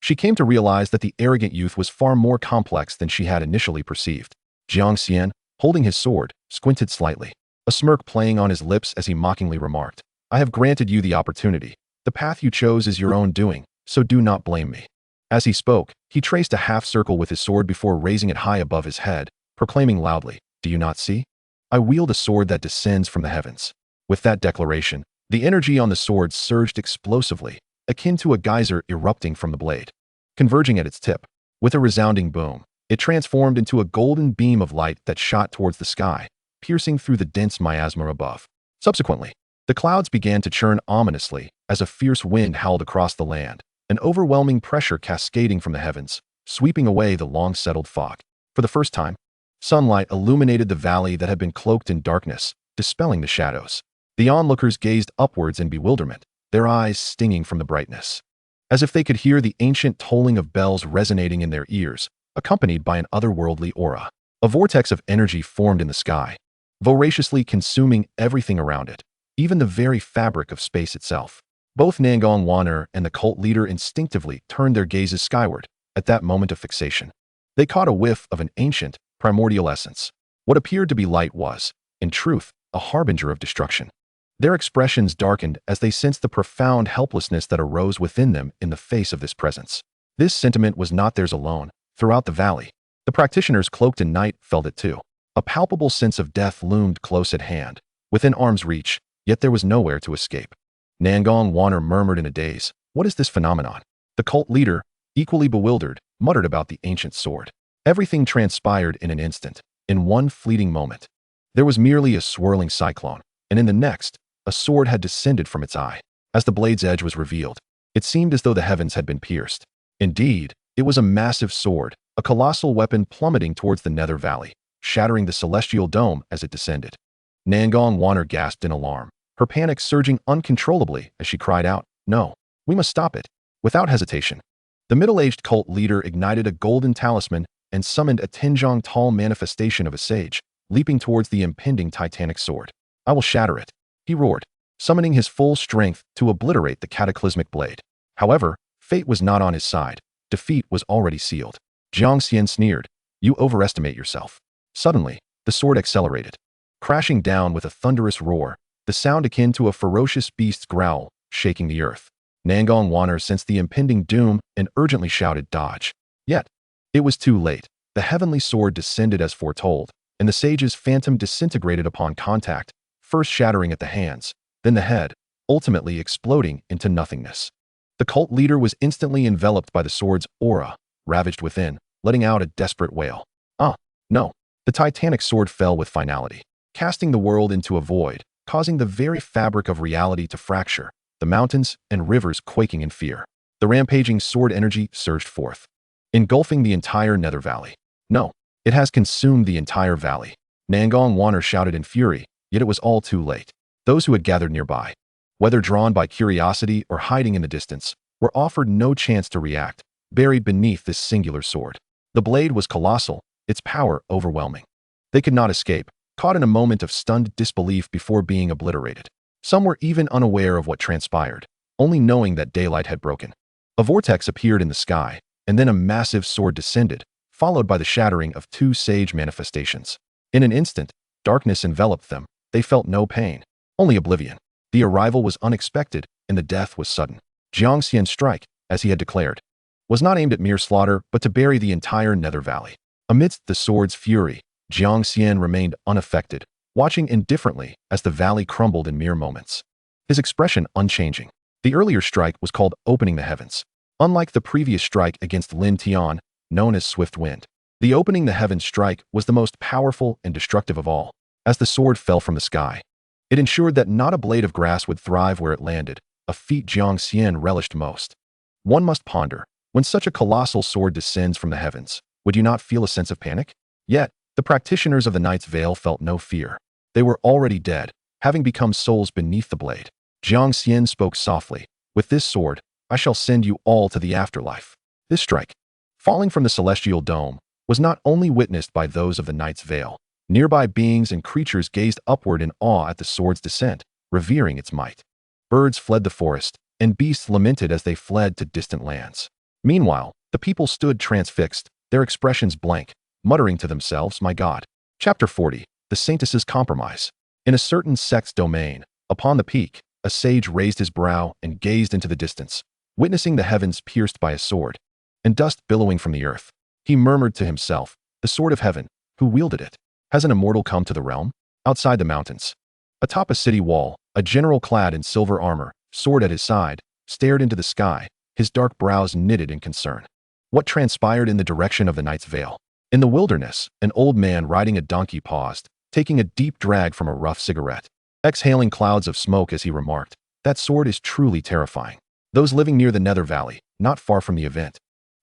She came to realize that the arrogant youth was far more complex than she had initially perceived. Jiang Xian, holding his sword, squinted slightly, a smirk playing on his lips as he mockingly remarked, "I have granted you the opportunity. The path you chose is your own doing, so do not blame me." As he spoke, he traced a half-circle with his sword before raising it high above his head, proclaiming loudly, "Do you not see? I wield a sword that descends from the heavens." With that declaration, the energy on the sword surged explosively, akin to a geyser erupting from the blade. Converging at its tip, with a resounding boom, it transformed into a golden beam of light that shot towards the sky, piercing through the dense miasma above. Subsequently, the clouds began to churn ominously as a fierce wind howled across the land, an overwhelming pressure cascading from the heavens, sweeping away the long-settled fog. For the first time, sunlight illuminated the valley that had been cloaked in darkness, dispelling the shadows. The onlookers gazed upwards in bewilderment, their eyes stinging from the brightness, as if they could hear the ancient tolling of bells resonating in their ears, accompanied by an otherworldly aura. A vortex of energy formed in the sky, voraciously consuming everything around it, even the very fabric of space itself. Both Nangong Wanner and the cult leader instinctively turned their gazes skyward at that moment of fixation. They caught a whiff of an ancient, primordial essence. What appeared to be light was, in truth, a harbinger of destruction. Their expressions darkened as they sensed the profound helplessness that arose within them in the face of this presence. This sentiment was not theirs alone. Throughout the valley, the practitioners cloaked in night felt it too. A palpable sense of death loomed close at hand, within arm's reach, yet there was nowhere to escape. Nangong Wanner murmured in a daze, "What is this phenomenon?" The cult leader, equally bewildered, muttered about the ancient sword. Everything transpired in an instant, in one fleeting moment. There was merely a swirling cyclone, and in the next, a sword had descended from its eye. As the blade's edge was revealed, it seemed as though the heavens had been pierced. Indeed, it was a massive sword, a colossal weapon plummeting towards the Nether Valley, shattering the celestial dome as it descended. Nangong Wanner gasped in alarm, her panic surging uncontrollably as she cried out, "No, we must stop it." Without hesitation, the middle-aged cult leader ignited a golden talisman and summoned a 10-jong tall manifestation of a sage, leaping towards the impending titanic sword. "I will shatter it," he roared, summoning his full strength to obliterate the cataclysmic blade. However, fate was not on his side. Defeat was already sealed. Jiang Xian sneered, "You overestimate yourself." Suddenly, the sword accelerated, crashing down with a thunderous roar, the sound akin to a ferocious beast's growl, shaking the earth. Nangong Wanner sensed the impending doom and urgently shouted, "Dodge." Yet, it was too late. The heavenly sword descended as foretold, and the sage's phantom disintegrated upon contact, first shattering at the hands, then the head, ultimately exploding into nothingness. The cult leader was instantly enveloped by the sword's aura, ravaged within, letting out a desperate wail. "Ah, no." The titanic sword fell with finality, casting the world into a void, causing the very fabric of reality to fracture, the mountains and rivers quaking in fear. The rampaging sword energy surged forth, engulfing the entire Nether Valley. "No, it has consumed the entire valley." Nangong Wanner shouted in fury, yet it was all too late. Those who had gathered nearby, whether drawn by curiosity or hiding in the distance, were offered no chance to react, buried beneath this singular sword. The blade was colossal, its power overwhelming. They could not escape, caught in a moment of stunned disbelief before being obliterated. Some were even unaware of what transpired, only knowing that daylight had broken. A vortex appeared in the sky, and then a massive sword descended, followed by the shattering of two sage manifestations. In an instant, darkness enveloped them. They felt no pain, only oblivion. The arrival was unexpected, and the death was sudden. Jiang Xian's strike, as he had declared, was not aimed at mere slaughter, but to bury the entire Nether Valley. Amidst the sword's fury, Jiang Xian remained unaffected, watching indifferently as the valley crumbled in mere moments. His expression unchanging. The earlier strike was called opening the heavens. Unlike the previous strike against Lin Tian, known as swift wind, the opening the heavens strike was the most powerful and destructive of all. As the sword fell from the sky, it ensured that not a blade of grass would thrive where it landed, a feat Jiang Xian relished most. One must ponder, when such a colossal sword descends from the heavens, would you not feel a sense of panic? Yet, the practitioners of the Knight's Veil felt no fear. They were already dead, having become souls beneath the blade. Jiang Xian spoke softly, "With this sword, I shall send you all to the afterlife." This strike, falling from the celestial dome, was not only witnessed by those of the Knight's Veil. Nearby beings and creatures gazed upward in awe at the sword's descent, revering its might. Birds fled the forest, and beasts lamented as they fled to distant lands. Meanwhile, the people stood transfixed, their expressions blank, muttering to themselves, "My God." Chapter 40. The Saintess's Compromise. In a certain sect's domain, upon the peak, a sage raised his brow and gazed into the distance, witnessing the heavens pierced by a sword, and dust billowing from the earth. He murmured to himself, "The sword of heaven, who wielded it? Has an immortal come to the realm?" Outside the mountains, atop a city wall, a general clad in silver armor, sword at his side, stared into the sky, his dark brows knitted in concern. What transpired in the direction of the Knight's Veil? In the wilderness, an old man riding a donkey paused, taking a deep drag from a rough cigarette, exhaling clouds of smoke as he remarked, "That sword is truly terrifying." Those living near the Nether Valley, not far from the event,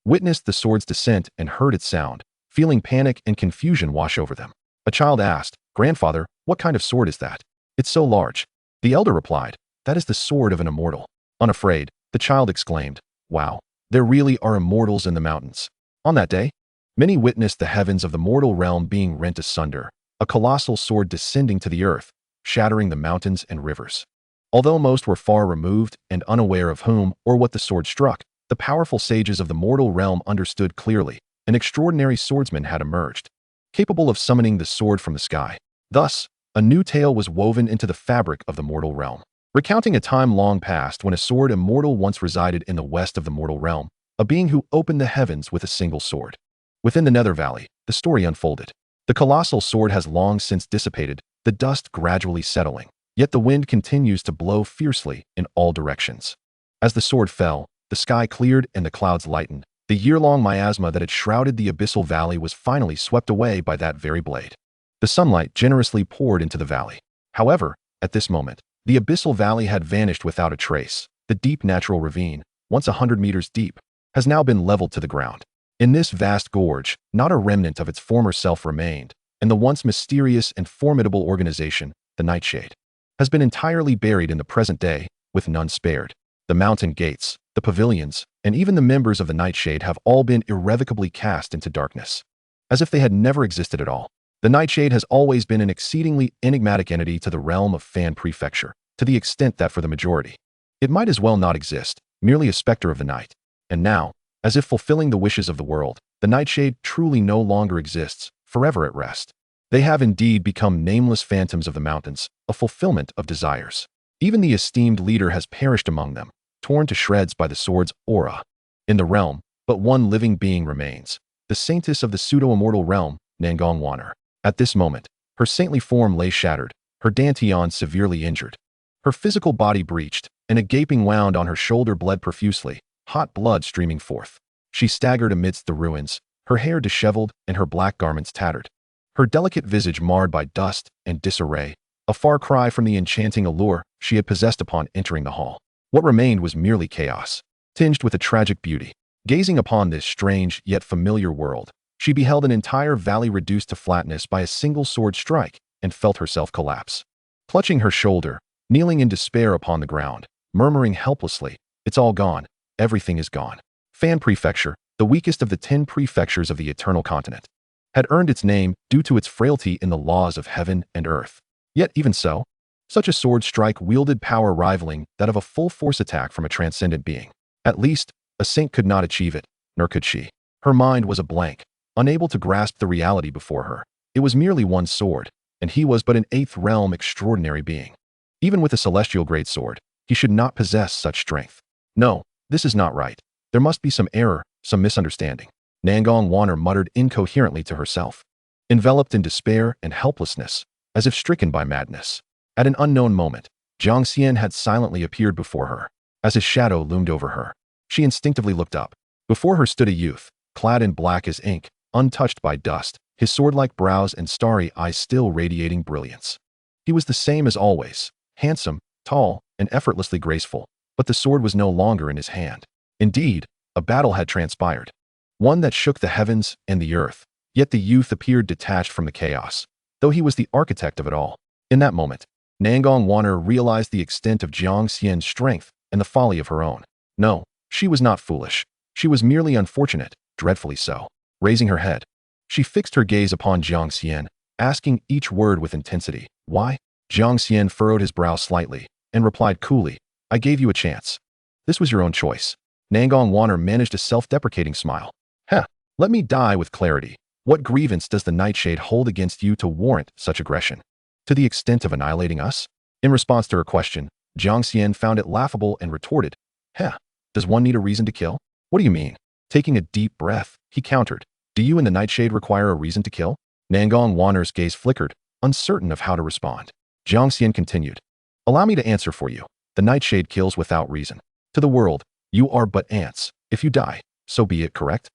witnessed the sword's descent and heard its sound, feeling panic and confusion wash over them. A child asked, "Grandfather, what kind of sword is that? It's so large." The elder replied, "That is the sword of an immortal." Unafraid, the child exclaimed, "Wow, there really are immortals in the mountains." On that day, many witnessed the heavens of the mortal realm being rent asunder, a colossal sword descending to the earth, shattering the mountains and rivers. Although most were far removed and unaware of whom or what the sword struck, the powerful sages of the mortal realm understood clearly. An extraordinary swordsman had emerged, capable of summoning the sword from the sky. Thus, a new tale was woven into the fabric of the mortal realm, recounting a time long past when a sword immortal once resided in the west of the mortal realm, a being who opened the heavens with a single sword. Within the Nether Valley, the story unfolded. The colossal sword has long since dissipated, the dust gradually settling, yet the wind continues to blow fiercely in all directions. As the sword fell, the sky cleared and the clouds lightened. The year-long miasma that had shrouded the abyssal valley was finally swept away by that very blade. The sunlight generously poured into the valley. However, at this moment, the abyssal valley had vanished without a trace. The deep natural ravine, once 100 meters deep, has now been leveled to the ground. In this vast gorge, not a remnant of its former self remained, and the once mysterious and formidable organization, the Nightshade, has been entirely buried in the present day, with none spared. The mountain gates, the pavilions, and even the members of the Nightshade have all been irrevocably cast into darkness, as if they had never existed at all. The Nightshade has always been an exceedingly enigmatic entity to the realm of Fan Prefecture, to the extent that for the majority, it might as well not exist, merely a specter of the night. And now, as if fulfilling the wishes of the world, the Nightshade truly no longer exists, forever at rest. They have indeed become nameless phantoms of the mountains, a fulfillment of desires. Even the esteemed leader has perished among them, torn to shreds by the sword's aura. In the realm, but one living being remains, the saintess of the pseudo-immortal realm, Nangong Waner. At this moment, her saintly form lay shattered, her dantian severely injured, her physical body breached, and a gaping wound on her shoulder bled profusely, hot blood streaming forth. She staggered amidst the ruins, her hair disheveled and her black garments tattered, her delicate visage marred by dust and disarray, a far cry from the enchanting allure she had possessed upon entering the hall. What remained was merely chaos, tinged with a tragic beauty. Gazing upon this strange yet familiar world, she beheld an entire valley reduced to flatness by a single sword strike and felt herself collapse. Clutching her shoulder, kneeling in despair upon the ground, murmuring helplessly, "It's all gone, everything is gone." Fan Prefecture, the weakest of the 10 prefectures of the Eternal Continent, had earned its name due to its frailty in the laws of heaven and earth. Yet even so, such a sword strike wielded power rivaling that of a full-force attack from a transcendent being. At least, a saint could not achieve it, nor could she. Her mind was a blank, unable to grasp the reality before her. It was merely one sword, and he was but an 8th realm extraordinary being. Even with a celestial great sword, he should not possess such strength. No, this is not right. There must be some error, some misunderstanding. Nangong Waner muttered incoherently to herself, enveloped in despair and helplessness, as if stricken by madness. At an unknown moment, Jiang Xian had silently appeared before her. as his shadow loomed over her. She instinctively looked up. Before her stood a youth, clad in black as ink, untouched by dust, his sword-like brows and starry eyes still radiating brilliance. He was the same as always, handsome, tall, and effortlessly graceful, but the sword was no longer in his hand. Indeed, a battle had transpired, one that shook the heavens and the earth, yet the youth appeared detached from the chaos, though he was the architect of it all. In that moment, Nangong Wanner realized the extent of Jiang Xian's strength and the folly of her own. No, she was not foolish. She was merely unfortunate, dreadfully so. Raising her head, she fixed her gaze upon Jiang Xian, asking each word with intensity. Why? Jiang Xian furrowed his brow slightly and replied coolly, I gave you a chance. This was your own choice. Nangong Wanner managed a self-deprecating smile. Let me die with clarity. What grievance does the Nightshade hold against you to warrant such aggression? To the extent of annihilating us? In response to her question, Jiang Xian found it laughable and retorted, does one need a reason to kill? What do you mean? Taking a deep breath, he countered, do you and the Nightshade require a reason to kill? Nangong Wanner's gaze flickered, uncertain of how to respond. Jiang Xian continued, allow me to answer for you. The Nightshade kills without reason. To the world, you are but ants. If you die, so be it, correct?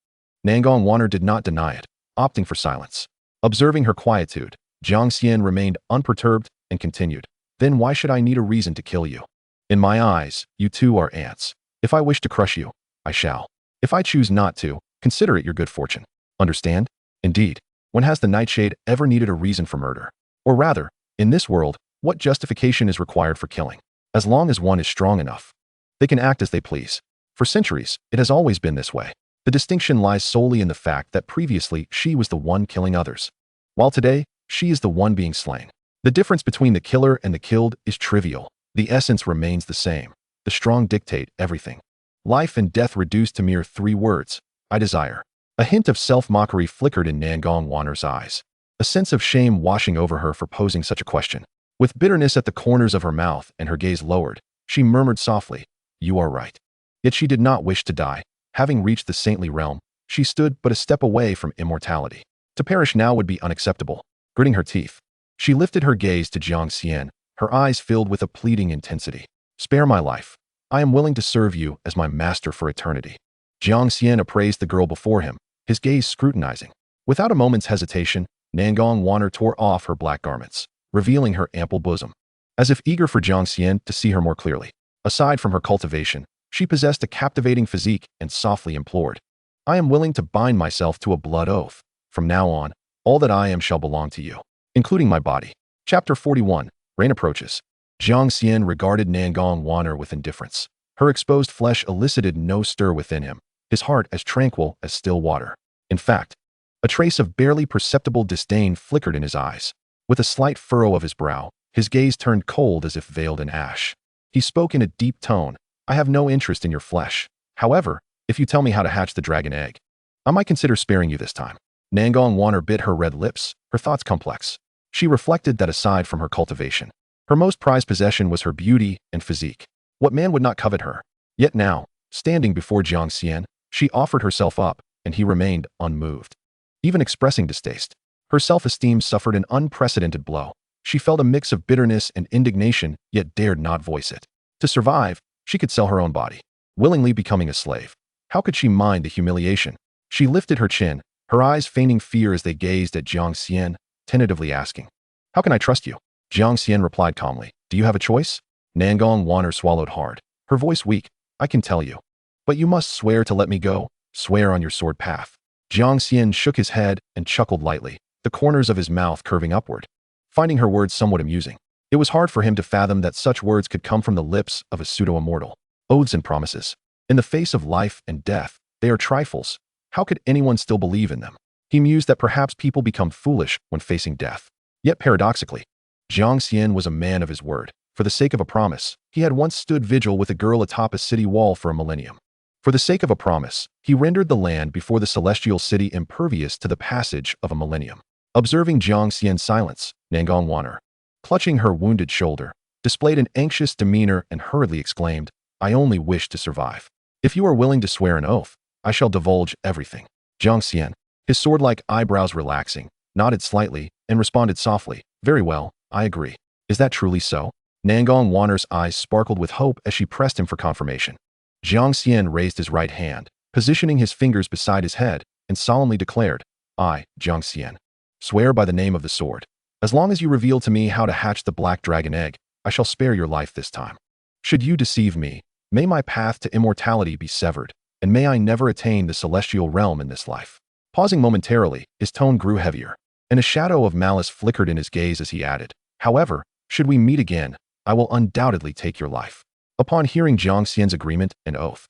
Nangong Wanner did not deny it, opting for silence. Observing her quietude, Jiang Xian remained unperturbed and continued, then why should I need a reason to kill you? In my eyes, you too are ants. If I wish to crush you, I shall. If I choose not to, consider it your good fortune. Understand? Indeed, when has the Nightshade ever needed a reason for murder? Or rather, in this world, what justification is required for killing? As long as one is strong enough, they can act as they please. For centuries, it has always been this way. The distinction lies solely in the fact that previously she was the one killing others, while today, she is the one being slain. The difference between the killer and the killed is trivial. The essence remains the same. The strong dictate everything. Life and death reduced to mere 3 words. I desire. A hint of self-mockery flickered in Nangong Wanner's eyes, a sense of shame washing over her for posing such a question. With bitterness at the corners of her mouth and her gaze lowered, she murmured softly, you are right. Yet she did not wish to die. Having reached the saintly realm, she stood but a step away from immortality. To perish now would be unacceptable. Gritting her teeth, she lifted her gaze to Jiang Xian, her eyes filled with a pleading intensity. Spare my life. I am willing to serve you as my master for eternity. Jiang Xian appraised the girl before him, his gaze scrutinizing. Without a moment's hesitation, Nangong Wanner tore off her black garments, revealing her ample bosom, as if eager for Jiang Xian to see her more clearly. Aside from her cultivation, she possessed a captivating physique and softly implored, I am willing to bind myself to a blood oath. From now on, all that I am shall belong to you, including my body. Chapter 41. Rain approaches. Jiang Xian regarded Nangong Wanner with indifference. Her exposed flesh elicited no stir within him, his heart as tranquil as still water. In fact, a trace of barely perceptible disdain flickered in his eyes. With a slight furrow of his brow, his gaze turned cold as if veiled in ash. He spoke in a deep tone, I have no interest in your flesh. However, if you tell me how to hatch the dragon egg, I might consider sparing you this time. Nangong Wanner bit her red lips, her thoughts complex. She reflected that aside from her cultivation, her most prized possession was her beauty and physique. What man would not covet her? Yet now, standing before Jiang Xian, she offered herself up, and he remained unmoved. Even expressing distaste, her self-esteem suffered an unprecedented blow. She felt a mix of bitterness and indignation, yet dared not voice it. To survive, she could sell her own body, willingly becoming a slave. How could she mind the humiliation? She lifted her chin, her eyes feigning fear as they gazed at Jiang Xian, tentatively asking, how can I trust you? Jiang Xian replied calmly, do you have a choice? Nangong Wanner swallowed hard, her voice weak, I can tell you. But you must swear to let me go, swear on your sword path. Jiang Xian shook his head and chuckled lightly, the corners of his mouth curving upward, finding her words somewhat amusing. It was hard for him to fathom that such words could come from the lips of a pseudo-immortal. Oaths and promises. In the face of life and death, they are trifles. How could anyone still believe in them? He mused that perhaps people become foolish when facing death. Yet paradoxically, Jiang Xian was a man of his word. For the sake of a promise, he had once stood vigil with a girl atop a city wall for a millennium. For the sake of a promise, he rendered the land before the celestial city impervious to the passage of a millennium. Observing Jiang Xian's silence, Nangong Wanner, clutching her wounded shoulder, displayed an anxious demeanor and hurriedly exclaimed, I only wish to survive. If you are willing to swear an oath, I shall divulge everything. Jiang Xian, his sword-like eyebrows relaxing, nodded slightly and responded softly, very well, I agree. Is that truly so? Nangong Wanner's eyes sparkled with hope as she pressed him for confirmation. Jiang Xian raised his right hand, positioning his fingers beside his head, and solemnly declared, I, Jiang Xian, swear by the name of the sword. As long as you reveal to me how to hatch the black dragon egg, I shall spare your life this time. Should you deceive me, may my path to immortality be severed, and may I never attain the celestial realm in this life. Pausing momentarily, his tone grew heavier, and a shadow of malice flickered in his gaze as he added, however, should we meet again, I will undoubtedly take your life. Upon hearing Jiang Xian's agreement and oath,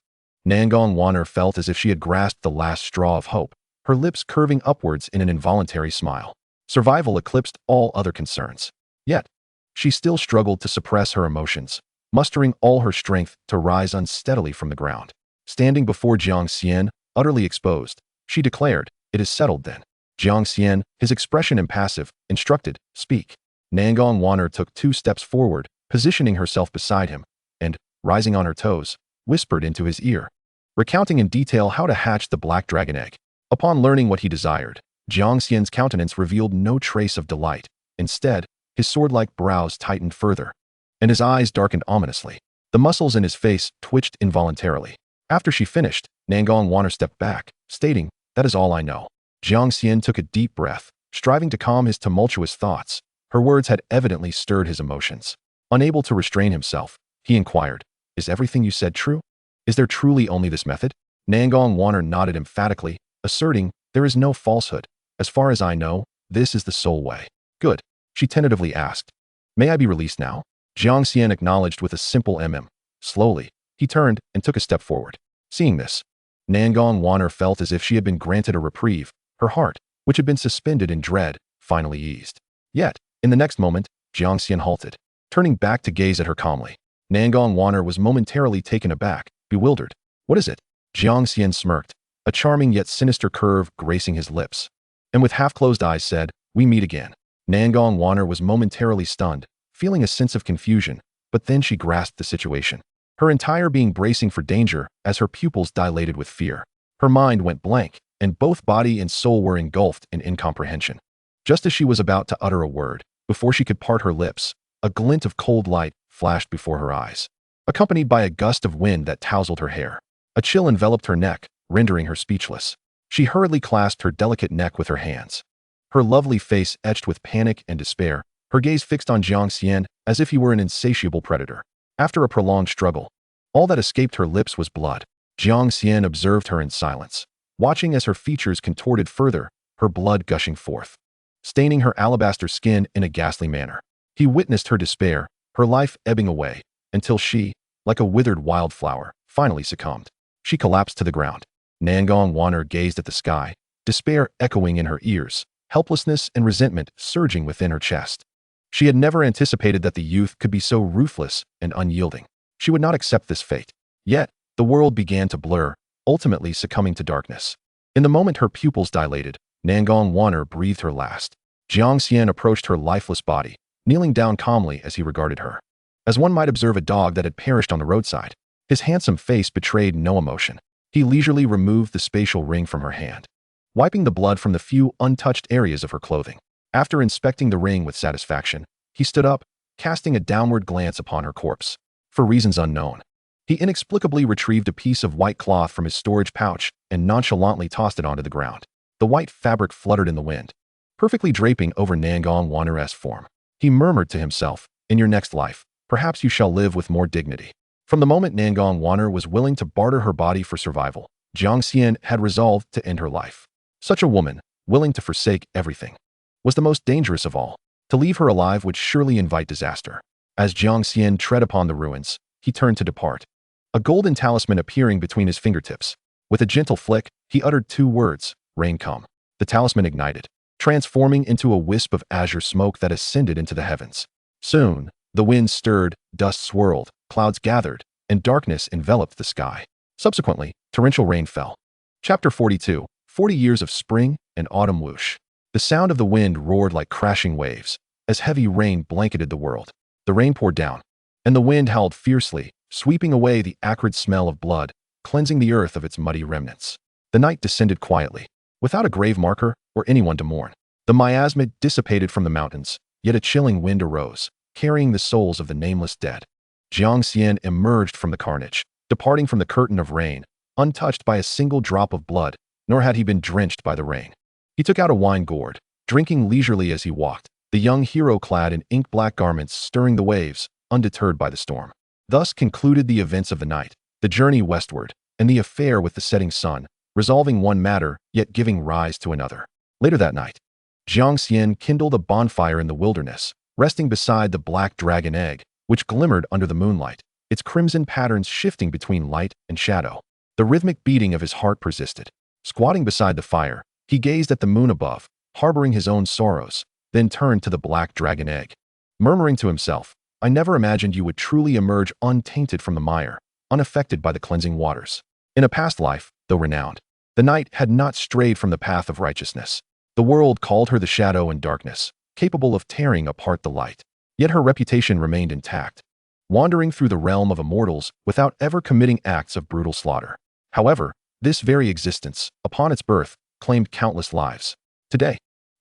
Nangong Wanner felt as if she had grasped the last straw of hope, her lips curving upwards in an involuntary smile. Survival eclipsed all other concerns. Yet, she still struggled to suppress her emotions, mustering all her strength to rise unsteadily from the ground. Standing before Jiang Xian, utterly exposed, she declared, it is settled then. Jiang Xian, his expression impassive, instructed, speak. Nangong Wanner took 2 steps forward, positioning herself beside him, and, rising on her toes, whispered into his ear, recounting in detail how to hatch the black dragon egg. Upon learning what he desired, Jiang Xian's countenance revealed no trace of delight. Instead, his sword-like brows tightened further, and his eyes darkened ominously. The muscles in his face twitched involuntarily. After she finished, Nangong Wanner stepped back, stating, that is all I know. Jiang Xian took a deep breath, striving to calm his tumultuous thoughts. Her words had evidently stirred his emotions. Unable to restrain himself, he inquired, is everything you said true? Is there truly only this method? Nangong Wanner nodded emphatically, asserting, there is no falsehood. As far as I know, this is the sole way. Good. She tentatively asked, may I be released now? Jiang Xian acknowledged with a simple Slowly, he turned and took a step forward. Seeing this, Nangong Wanner felt as if she had been granted a reprieve. Her heart, which had been suspended in dread, finally eased. Yet, in the next moment, Jiang Xian halted, turning back to gaze at her calmly. Nangong Wanner was momentarily taken aback, bewildered. What is it? Jiang Xian smirked, a charming yet sinister curve gracing his lips, and with half-closed eyes said, we meet again. Nangong Wanner was momentarily stunned, feeling a sense of confusion, but then she grasped the situation. Her entire being bracing for danger as her pupils dilated with fear. Her mind went blank, and both body and soul were engulfed in incomprehension. Just as she was about to utter a word, before she could part her lips, a glint of cold light flashed before her eyes, accompanied by a gust of wind that tousled her hair. A chill enveloped her neck, rendering her speechless. She hurriedly clasped her delicate neck with her hands. Her lovely face etched with panic and despair, her gaze fixed on Jiang Xian as if he were an insatiable predator. After a prolonged struggle, all that escaped her lips was blood. Jiang Xian observed her in silence, watching as her features contorted further, her blood gushing forth, staining her alabaster skin in a ghastly manner. He witnessed her despair, her life ebbing away, until she, like a withered wildflower, finally succumbed. She collapsed to the ground. Nangong Wanner gazed at the sky, despair echoing in her ears, helplessness and resentment surging within her chest. She had never anticipated that the youth could be so ruthless and unyielding. She would not accept this fate. Yet, the world began to blur, ultimately succumbing to darkness. In the moment her pupils dilated, Nangong Wanner breathed her last. Jiang Xian approached her lifeless body, kneeling down calmly as he regarded her, as one might observe a dog that had perished on the roadside. His handsome face betrayed no emotion. He leisurely removed the spatial ring from her hand, wiping the blood from the few untouched areas of her clothing. After inspecting the ring with satisfaction, he stood up, casting a downward glance upon her corpse. For reasons unknown, he inexplicably retrieved a piece of white cloth from his storage pouch and nonchalantly tossed it onto the ground. The white fabric fluttered in the wind, perfectly draping over Nangong Wanner's form. He murmured to himself, in your next life, perhaps you shall live with more dignity. From the moment Nangong Wanner was willing to barter her body for survival, Jiang Xian had resolved to end her life. Such a woman, willing to forsake everything, was the most dangerous of all. To leave her alive would surely invite disaster. As Jiang Xian tread upon the ruins, he turned to depart, a golden talisman appearing between his fingertips. With a gentle flick, he uttered 2 words, rain come. The talisman ignited, transforming into a wisp of azure smoke that ascended into the heavens. Soon, the wind stirred, dust swirled, clouds gathered, and darkness enveloped the sky. Subsequently, torrential rain fell. Chapter 42, 40 Years of Spring and Autumn Whoosh. The sound of the wind roared like crashing waves, as heavy rain blanketed the world. The rain poured down, and the wind howled fiercely, sweeping away the acrid smell of blood, cleansing the earth of its muddy remnants. The night descended quietly, without a grave marker or anyone to mourn. The miasma dissipated from the mountains, yet a chilling wind arose, carrying the souls of the nameless dead. Jiang Xian emerged from the carnage, departing from the curtain of rain, untouched by a single drop of blood, nor had he been drenched by the rain. He took out a wine gourd, drinking leisurely as he walked, the young hero clad in ink-black garments stirring the waves, undeterred by the storm. Thus concluded the events of the night, the journey westward, and the affair with the setting sun, resolving one matter, yet giving rise to another. Later that night, Jiang Xian kindled a bonfire in the wilderness, resting beside the black dragon egg, which glimmered under the moonlight, its crimson patterns shifting between light and shadow. The rhythmic beating of his heart persisted. Squatting beside the fire, he gazed at the moon above, harboring his own sorrows, then turned to the black dragon egg. Murmuring to himself, "I never imagined you would truly emerge untainted from the mire, unaffected by the cleansing waters." In a past life, though renowned, the knight had not strayed from the path of righteousness. The world called her the shadow and darkness, capable of tearing apart the light. Yet her reputation remained intact, wandering through the realm of immortals without ever committing acts of brutal slaughter. However, this very existence, upon its birth, claimed countless lives. Today,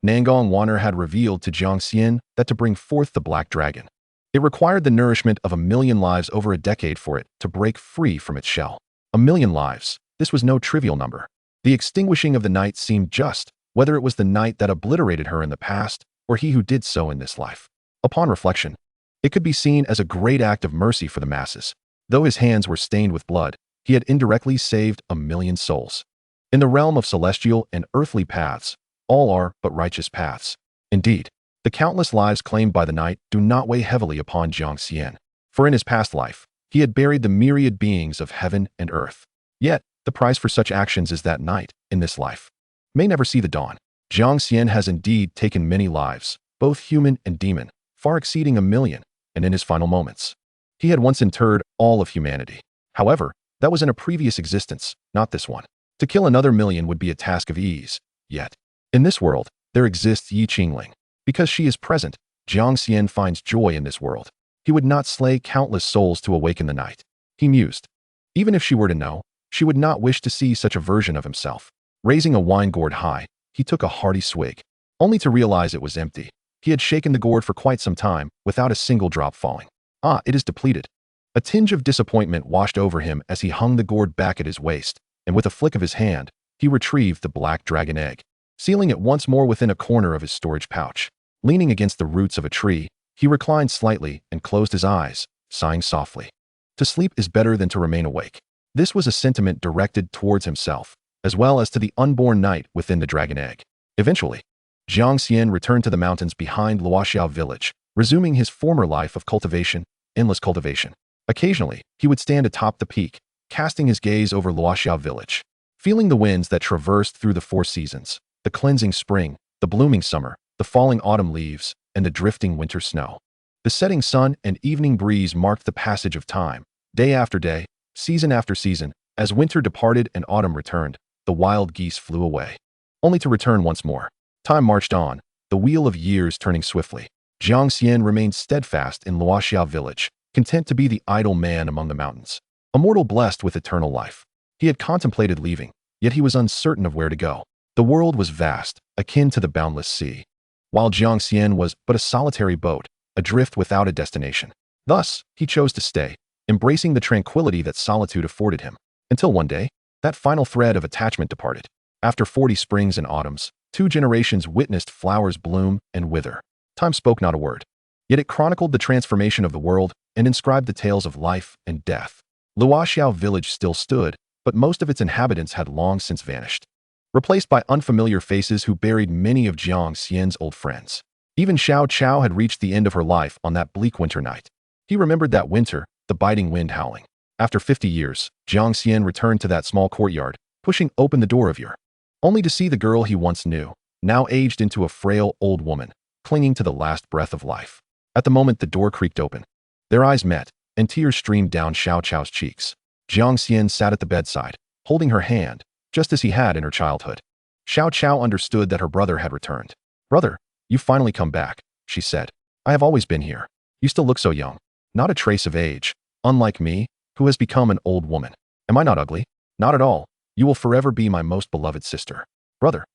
Nangong Wanner had revealed to Jiang Xian that to bring forth the black dragon, it required the nourishment of 1,000,000 lives over a decade for it to break free from its shell. 1,000,000 lives, this was no trivial number. The extinguishing of the night seemed just, whether it was the night that obliterated her in the past, or he who did so in this life. Upon reflection, it could be seen as a great act of mercy for the masses. Though his hands were stained with blood, he had indirectly saved 1,000,000 souls. In the realm of celestial and earthly paths, all are but righteous paths. Indeed, the countless lives claimed by the night do not weigh heavily upon Jiang Xian, for in his past life, he had buried the myriad beings of heaven and earth. Yet, the price for such actions is that night, in this life, may never see the dawn. Jiang Xian has indeed taken many lives, both human and demon, far exceeding 1,000,000, and in his final moments, he had once interred all of humanity. However, that was in a previous existence, not this one. To kill another 1,000,000 would be a task of ease. Yet, in this world, there exists Yi Qingling. Because she is present, Jiang Xian finds joy in this world. He would not slay countless souls to awaken the night. He mused. Even if she were to know, she would not wish to see such a version of himself. Raising a wine gourd high, he took a hearty swig, only to realize it was empty. He had shaken the gourd for quite some time, without a single drop falling. Ah, it is depleted. A tinge of disappointment washed over him as he hung the gourd back at his waist, and with a flick of his hand, he retrieved the black dragon egg, sealing it once more within a corner of his storage pouch. Leaning against the roots of a tree, he reclined slightly and closed his eyes, sighing softly. To sleep is better than to remain awake. This was a sentiment directed towards himself, as well as to the unborn knight within the dragon egg. Eventually, Jiang Xian returned to the mountains behind Luoxiao village, resuming his former life of cultivation, endless cultivation. Occasionally, he would stand atop the peak, casting his gaze over Luoxiao village, feeling the winds that traversed through the 4 seasons, the cleansing spring, the blooming summer, the falling autumn leaves, and the drifting winter snow. The setting sun and evening breeze marked the passage of time, day after day, season after season. As winter departed and autumn returned, the wild geese flew away, only to return once more. Time marched on, the wheel of years turning swiftly. Jiang Xian remained steadfast in Luoxiao village, content to be the idle man among the mountains, a mortal blessed with eternal life. He had contemplated leaving, yet he was uncertain of where to go. The world was vast, akin to the boundless sea, while Jiang Xian was but a solitary boat, adrift without a destination. Thus, he chose to stay, embracing the tranquility that solitude afforded him, until one day, that final thread of attachment departed. After 40 springs and autumns, 2 generations witnessed flowers bloom and wither. Time spoke not a word, yet it chronicled the transformation of the world and inscribed the tales of life and death. Luoxiao village still stood, but most of its inhabitants had long since vanished, replaced by unfamiliar faces who buried many of Jiang Xian's old friends. Even Xiao Chao had reached the end of her life on that bleak winter night. He remembered that winter, the biting wind howling. After 50 years, Jiang Xian returned to that small courtyard, pushing open the door of yore, only to see the girl he once knew, now aged into a frail old woman, clinging to the last breath of life. At the moment the door creaked open, their eyes met, and tears streamed down Xiao Chao's cheeks. Jiang Xian sat at the bedside, holding her hand, just as he had in her childhood. Xiao Chao understood that her brother had returned. "Brother, you've finally come back," she said. "I have always been here. You still look so young. Not a trace of age, unlike me, who has become an old woman. Am I not ugly? Not at all. You will forever be my most beloved sister. Brother,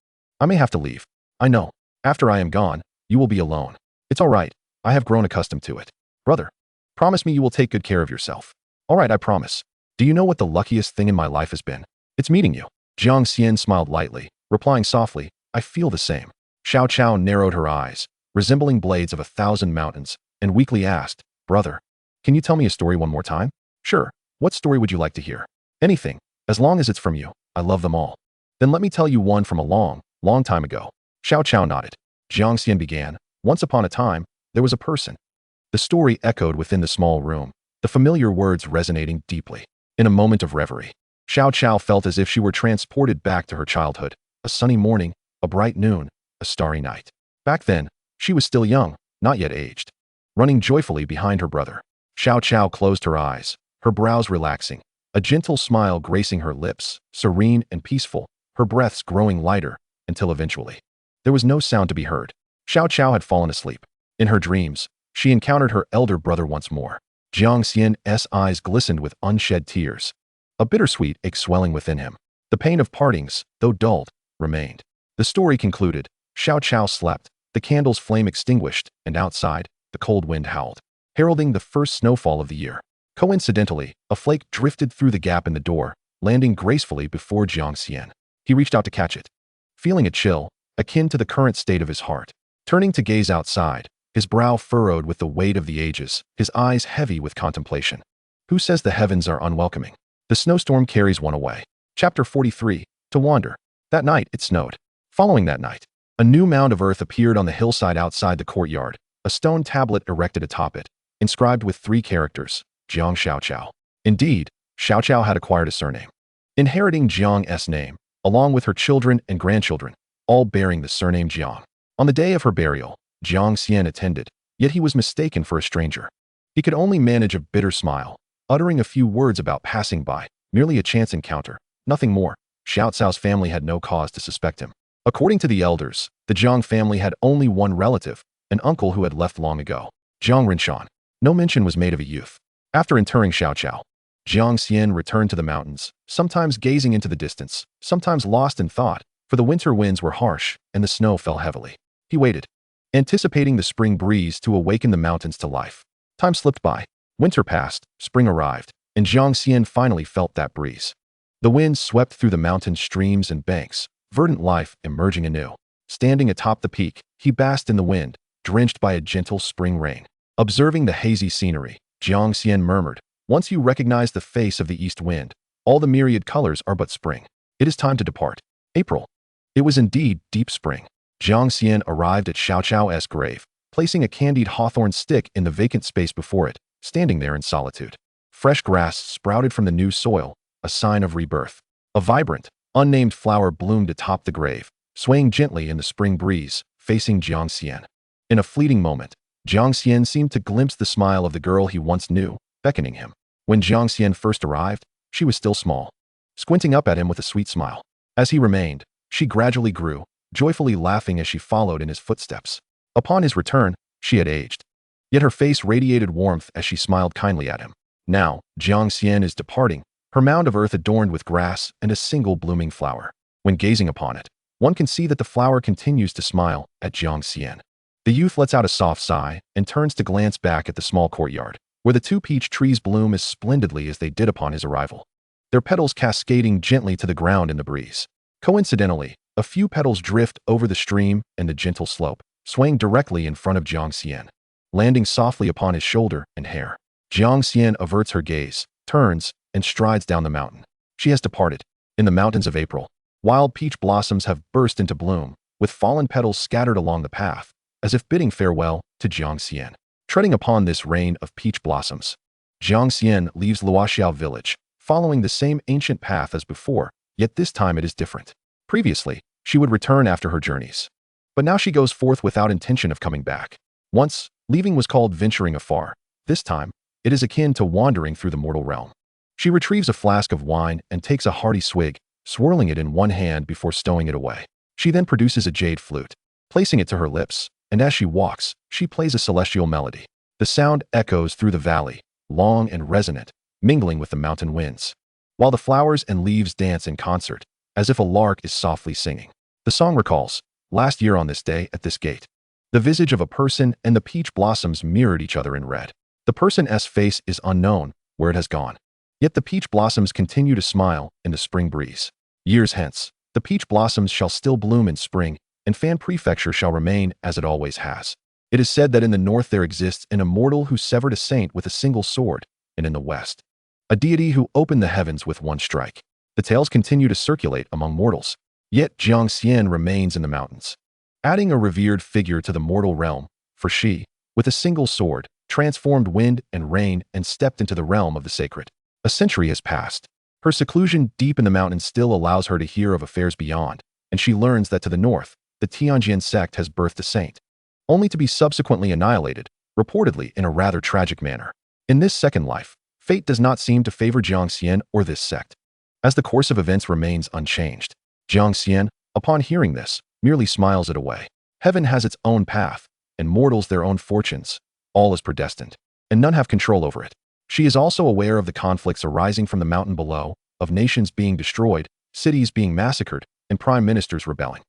I may have to leave. I know. After I am gone, you will be alone. It's all right. I have grown accustomed to it. Brother, promise me you will take good care of yourself. All right, I promise. Do you know what the luckiest thing in my life has been? It's meeting you. Jiang Xian smiled lightly, replying softly, I feel the same. Xiao narrowed her eyes, resembling blades of 1,000 mountains, and weakly asked, Brother, can you tell me a story one more time? Sure. What story would you like to hear? Anything, as long as it's from you. I love them all. Then let me tell you one from a long, long time ago. Xiao nodded. Jiang Xian began, Once upon a time, there was a person. The story echoed within the small room, the familiar words resonating deeply. In a moment of reverie, Xiao felt as if she were transported back to her childhood, a sunny morning, a bright noon, a starry night. Back then, she was still young, not yet aged. Running joyfully behind her brother, Xiao closed her eyes, her brows relaxing, a gentle smile gracing her lips, serene and peaceful, her breaths growing lighter, until eventually, there was no sound to be heard. Xiao had fallen asleep. In her dreams, she encountered her elder brother once more. Jiang Xian's eyes glistened with unshed tears, a bittersweet ache swelling within him. The pain of partings, though dulled, remained. The story concluded. Xiao slept, the candle's flame extinguished, and outside, the cold wind howled, heralding the first snowfall of the year. Coincidentally, a flake drifted through the gap in the door, landing gracefully before Jiang Xian. He reached out to catch it, feeling a chill, akin to the current state of his heart. Turning to gaze outside, his brow furrowed with the weight of the ages, his eyes heavy with contemplation. Who says the heavens are unwelcoming? The snowstorm carries one away. Chapter 43, To Wander. That night, it snowed. Following that night, a new mound of earth appeared on the hillside outside the courtyard, a stone tablet erected atop it, inscribed with 3 characters, Jiang Xiao. Indeed, Xiao had acquired a surname, inheriting Jiang's name, along with her children and grandchildren, all bearing the surname Jiang. On the day of her burial, Jiang Xian attended, yet he was mistaken for a stranger. He could only manage a bitter smile, uttering a few words about passing by, merely a chance encounter, nothing more. Xiao's family had no cause to suspect him. According to the elders, the Jiang family had only one relative, an uncle who had left long ago, Jiang Rinshan. No mention was made of a youth. After interring Xiao, Jiang Xian returned to the mountains, sometimes gazing into the distance, sometimes lost in thought, for the winter winds were harsh and the snow fell heavily. He waited, anticipating the spring breeze to awaken the mountains to life. Time slipped by. Winter passed, spring arrived, and Jiang Xian finally felt that breeze. The winds swept through the mountain streams and banks, verdant life emerging anew. Standing atop the peak, he basked in the wind, drenched by a gentle spring rain. Observing the hazy scenery, Jiang Xian murmured, Once you recognize the face of the east wind, all the myriad colors are but spring. It is time to depart. April. It was indeed deep spring. Jiang Xian arrived at Xiao's grave, placing a candied hawthorn stick in the vacant space before it, standing there in solitude. Fresh grass sprouted from the new soil, a sign of rebirth. A vibrant, unnamed flower bloomed atop the grave, swaying gently in the spring breeze, facing Jiang Xian. In a fleeting moment, Jiang Xian seemed to glimpse the smile of the girl he once knew, beckoning him. When Jiang Xian first arrived, she was still small, squinting up at him with a sweet smile. As he remained, she gradually grew, joyfully laughing as she followed in his footsteps. Upon his return, she had aged. Yet her face radiated warmth as she smiled kindly at him. Now, Jiang Xian is departing, her mound of earth adorned with grass and a single blooming flower. When gazing upon it, one can see that the flower continues to smile at Jiang Xian. The youth lets out a soft sigh and turns to glance back at the small courtyard, where the 2 peach trees bloom as splendidly as they did upon his arrival, their petals cascading gently to the ground in the breeze. Coincidentally, a few petals drift over the stream and the gentle slope, swaying directly in front of Jiang Xian, landing softly upon his shoulder and hair. Jiang Xian averts her gaze, turns, and strides down the mountain. She has departed. In the mountains of April, wild peach blossoms have burst into bloom, with fallen petals scattered along the path, as if bidding farewell to Jiang Xian. Treading upon this rain of peach blossoms, Jiang Xian leaves Luoxiao village, following the same ancient path as before, yet this time it is different. Previously, she would return after her journeys. But now she goes forth without intention of coming back. Once, leaving was called venturing afar. This time, it is akin to wandering through the mortal realm. She retrieves a flask of wine and takes a hearty swig, swirling it in one hand before stowing it away. She then produces a jade flute, placing it to her lips, and as she walks, she plays a celestial melody. The sound echoes through the valley, long and resonant, mingling with the mountain winds, while the flowers and leaves dance in concert, as if a lark is softly singing. The song recalls, last year on this day at this gate, The visage of a person and the peach blossoms mirrored each other in red. The person's face is unknown, where it has gone. Yet the peach blossoms continue to smile in the spring breeze. Years hence, the peach blossoms shall still bloom in spring, and Fan Prefecture shall remain as it always has. It is said that in the north there exists an immortal who severed a saint with a single sword, and in the west, a deity who opened the heavens with one strike. The tales continue to circulate among mortals. Yet Jiang Xian remains in the mountains, adding a revered figure to the mortal realm, for she, with a single sword, transformed wind and rain and stepped into the realm of the sacred. A century has passed. Her seclusion deep in the mountains still allows her to hear of affairs beyond, and she learns that to the north, the Tianjian sect has birthed a saint, only to be subsequently annihilated, reportedly in a rather tragic manner. In this second life, fate does not seem to favor Jiang Xian or this sect, as the course of events remains unchanged. Jiang Xian, upon hearing this, merely smiles it away. Heaven has its own path, and mortals their own fortunes. All is predestined, and none have control over it. She is also aware of the conflicts arising from the mountain below, of nations being destroyed, cities being massacred, and prime ministers rebelling.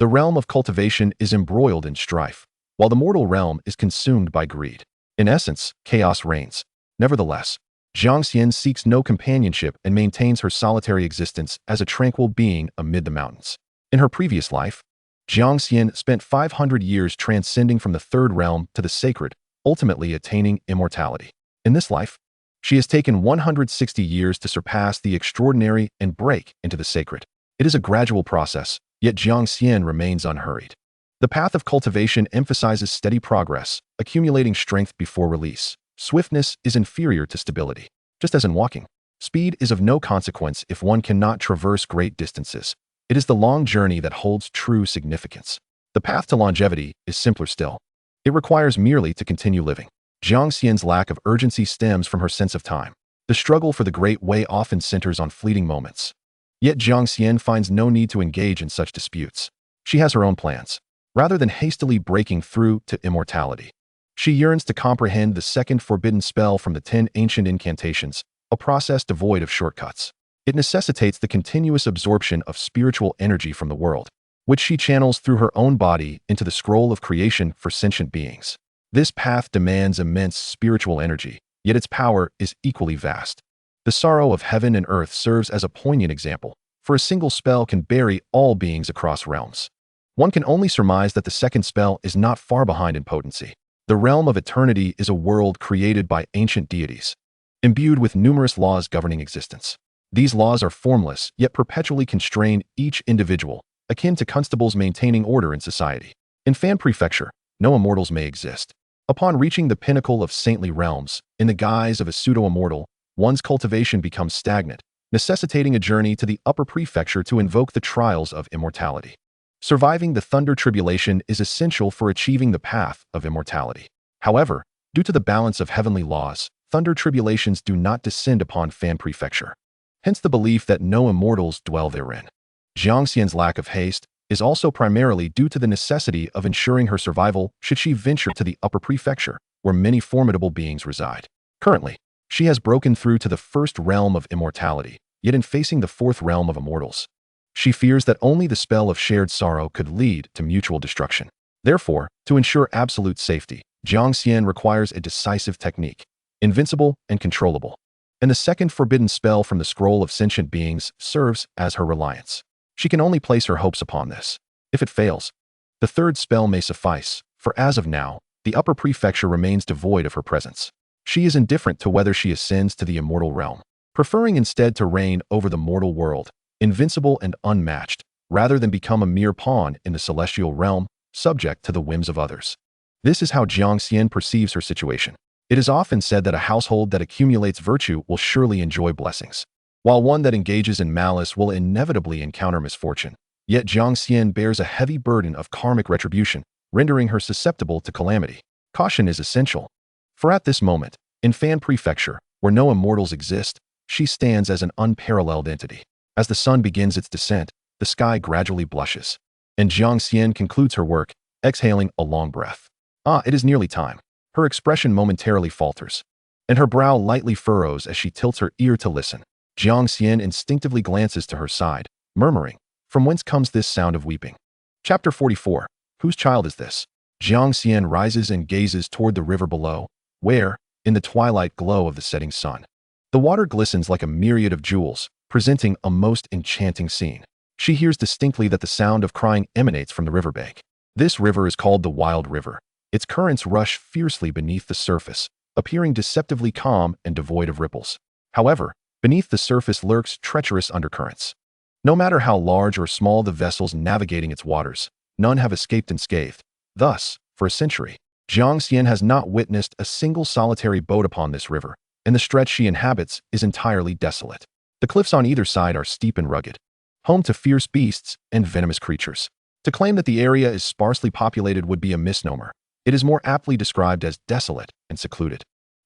The realm of cultivation is embroiled in strife, while the mortal realm is consumed by greed. In essence, chaos reigns. Nevertheless, Jiang Xian seeks no companionship and maintains her solitary existence as a tranquil being amid the mountains. In her previous life, Jiang Xian spent 500 years transcending from the third realm to the sacred, ultimately attaining immortality. In this life, she has taken 160 years to surpass the extraordinary and break into the sacred. It is a gradual process, yet Jiang Xian remains unhurried. The path of cultivation emphasizes steady progress, accumulating strength before release. Swiftness is inferior to stability. Just as in walking, speed is of no consequence if one cannot traverse great distances. It is the long journey that holds true significance. The path to longevity is simpler still. It requires merely to continue living. Jiang Xian's lack of urgency stems from her sense of time. The struggle for the great way often centers on fleeting moments. Yet Jiang Xian finds no need to engage in such disputes. She has her own plans, rather than hastily breaking through to immortality. She yearns to comprehend the second forbidden spell from the 10 ancient incantations, a process devoid of shortcuts. It necessitates the continuous absorption of spiritual energy from the world, which she channels through her own body into the scroll of creation for sentient beings. This path demands immense spiritual energy, yet its power is equally vast. The sorrow of heaven and earth serves as a poignant example, for a single spell can bury all beings across realms. One can only surmise that the second spell is not far behind in potency. The realm of eternity is a world created by ancient deities, imbued with numerous laws governing existence. These laws are formless, yet perpetually constrain each individual, akin to constables maintaining order in society. In Fan Prefecture, no immortals may exist. Upon reaching the pinnacle of saintly realms, in the guise of a pseudo-immortal, one's cultivation becomes stagnant, necessitating a journey to the upper prefecture to invoke the trials of immortality. Surviving the thunder tribulation is essential for achieving the path of immortality. However, due to the balance of heavenly laws, thunder tribulations do not descend upon Fan Prefecture. Hence the belief that no immortals dwell therein. Jiang Xian's lack of haste is also primarily due to the necessity of ensuring her survival should she venture to the upper prefecture, where many formidable beings reside. Currently, she has broken through to the first realm of immortality, yet in facing the fourth realm of immortals, she fears that only the spell of shared sorrow could lead to mutual destruction. Therefore, to ensure absolute safety, Jiang Xian requires a decisive technique, invincible and controllable. And the second forbidden spell from the scroll of sentient beings serves as her reliance. She can only place her hopes upon this. If it fails, the third spell may suffice, for as of now, the upper prefecture remains devoid of her presence. She is indifferent to whether she ascends to the immortal realm, preferring instead to reign over the mortal world, invincible and unmatched, rather than become a mere pawn in the celestial realm, subject to the whims of others. This is how Jiang Xian perceives her situation. It is often said that a household that accumulates virtue will surely enjoy blessings, while one that engages in malice will inevitably encounter misfortune. Yet Jiang Xian bears a heavy burden of karmic retribution, rendering her susceptible to calamity. Caution is essential, for at this moment, in Fan Prefecture, where no immortals exist, she stands as an unparalleled entity. As the sun begins its descent, the sky gradually blushes, and Jiang Xian concludes her work, exhaling a long breath. It is nearly time. Her expression momentarily falters, and her brow lightly furrows as she tilts her ear to listen. Jiang Xian instinctively glances to her side, murmuring, "From whence comes this sound of weeping?" Chapter 44. Whose child is this? Jiang Xian rises and gazes toward the river below, where, in the twilight glow of the setting sun, the water glistens like a myriad of jewels, presenting a most enchanting scene. She hears distinctly that the sound of crying emanates from the riverbank. This river is called the Wild River. Its currents rush fiercely beneath the surface, appearing deceptively calm and devoid of ripples. However, beneath the surface lurks treacherous undercurrents. No matter how large or small the vessels navigating its waters, none have escaped unscathed. Thus, for a century, Jiang Xian has not witnessed a single solitary boat upon this river, and the stretch she inhabits is entirely desolate. The cliffs on either side are steep and rugged, home to fierce beasts and venomous creatures. To claim that the area is sparsely populated would be a misnomer. It is more aptly described as desolate and secluded.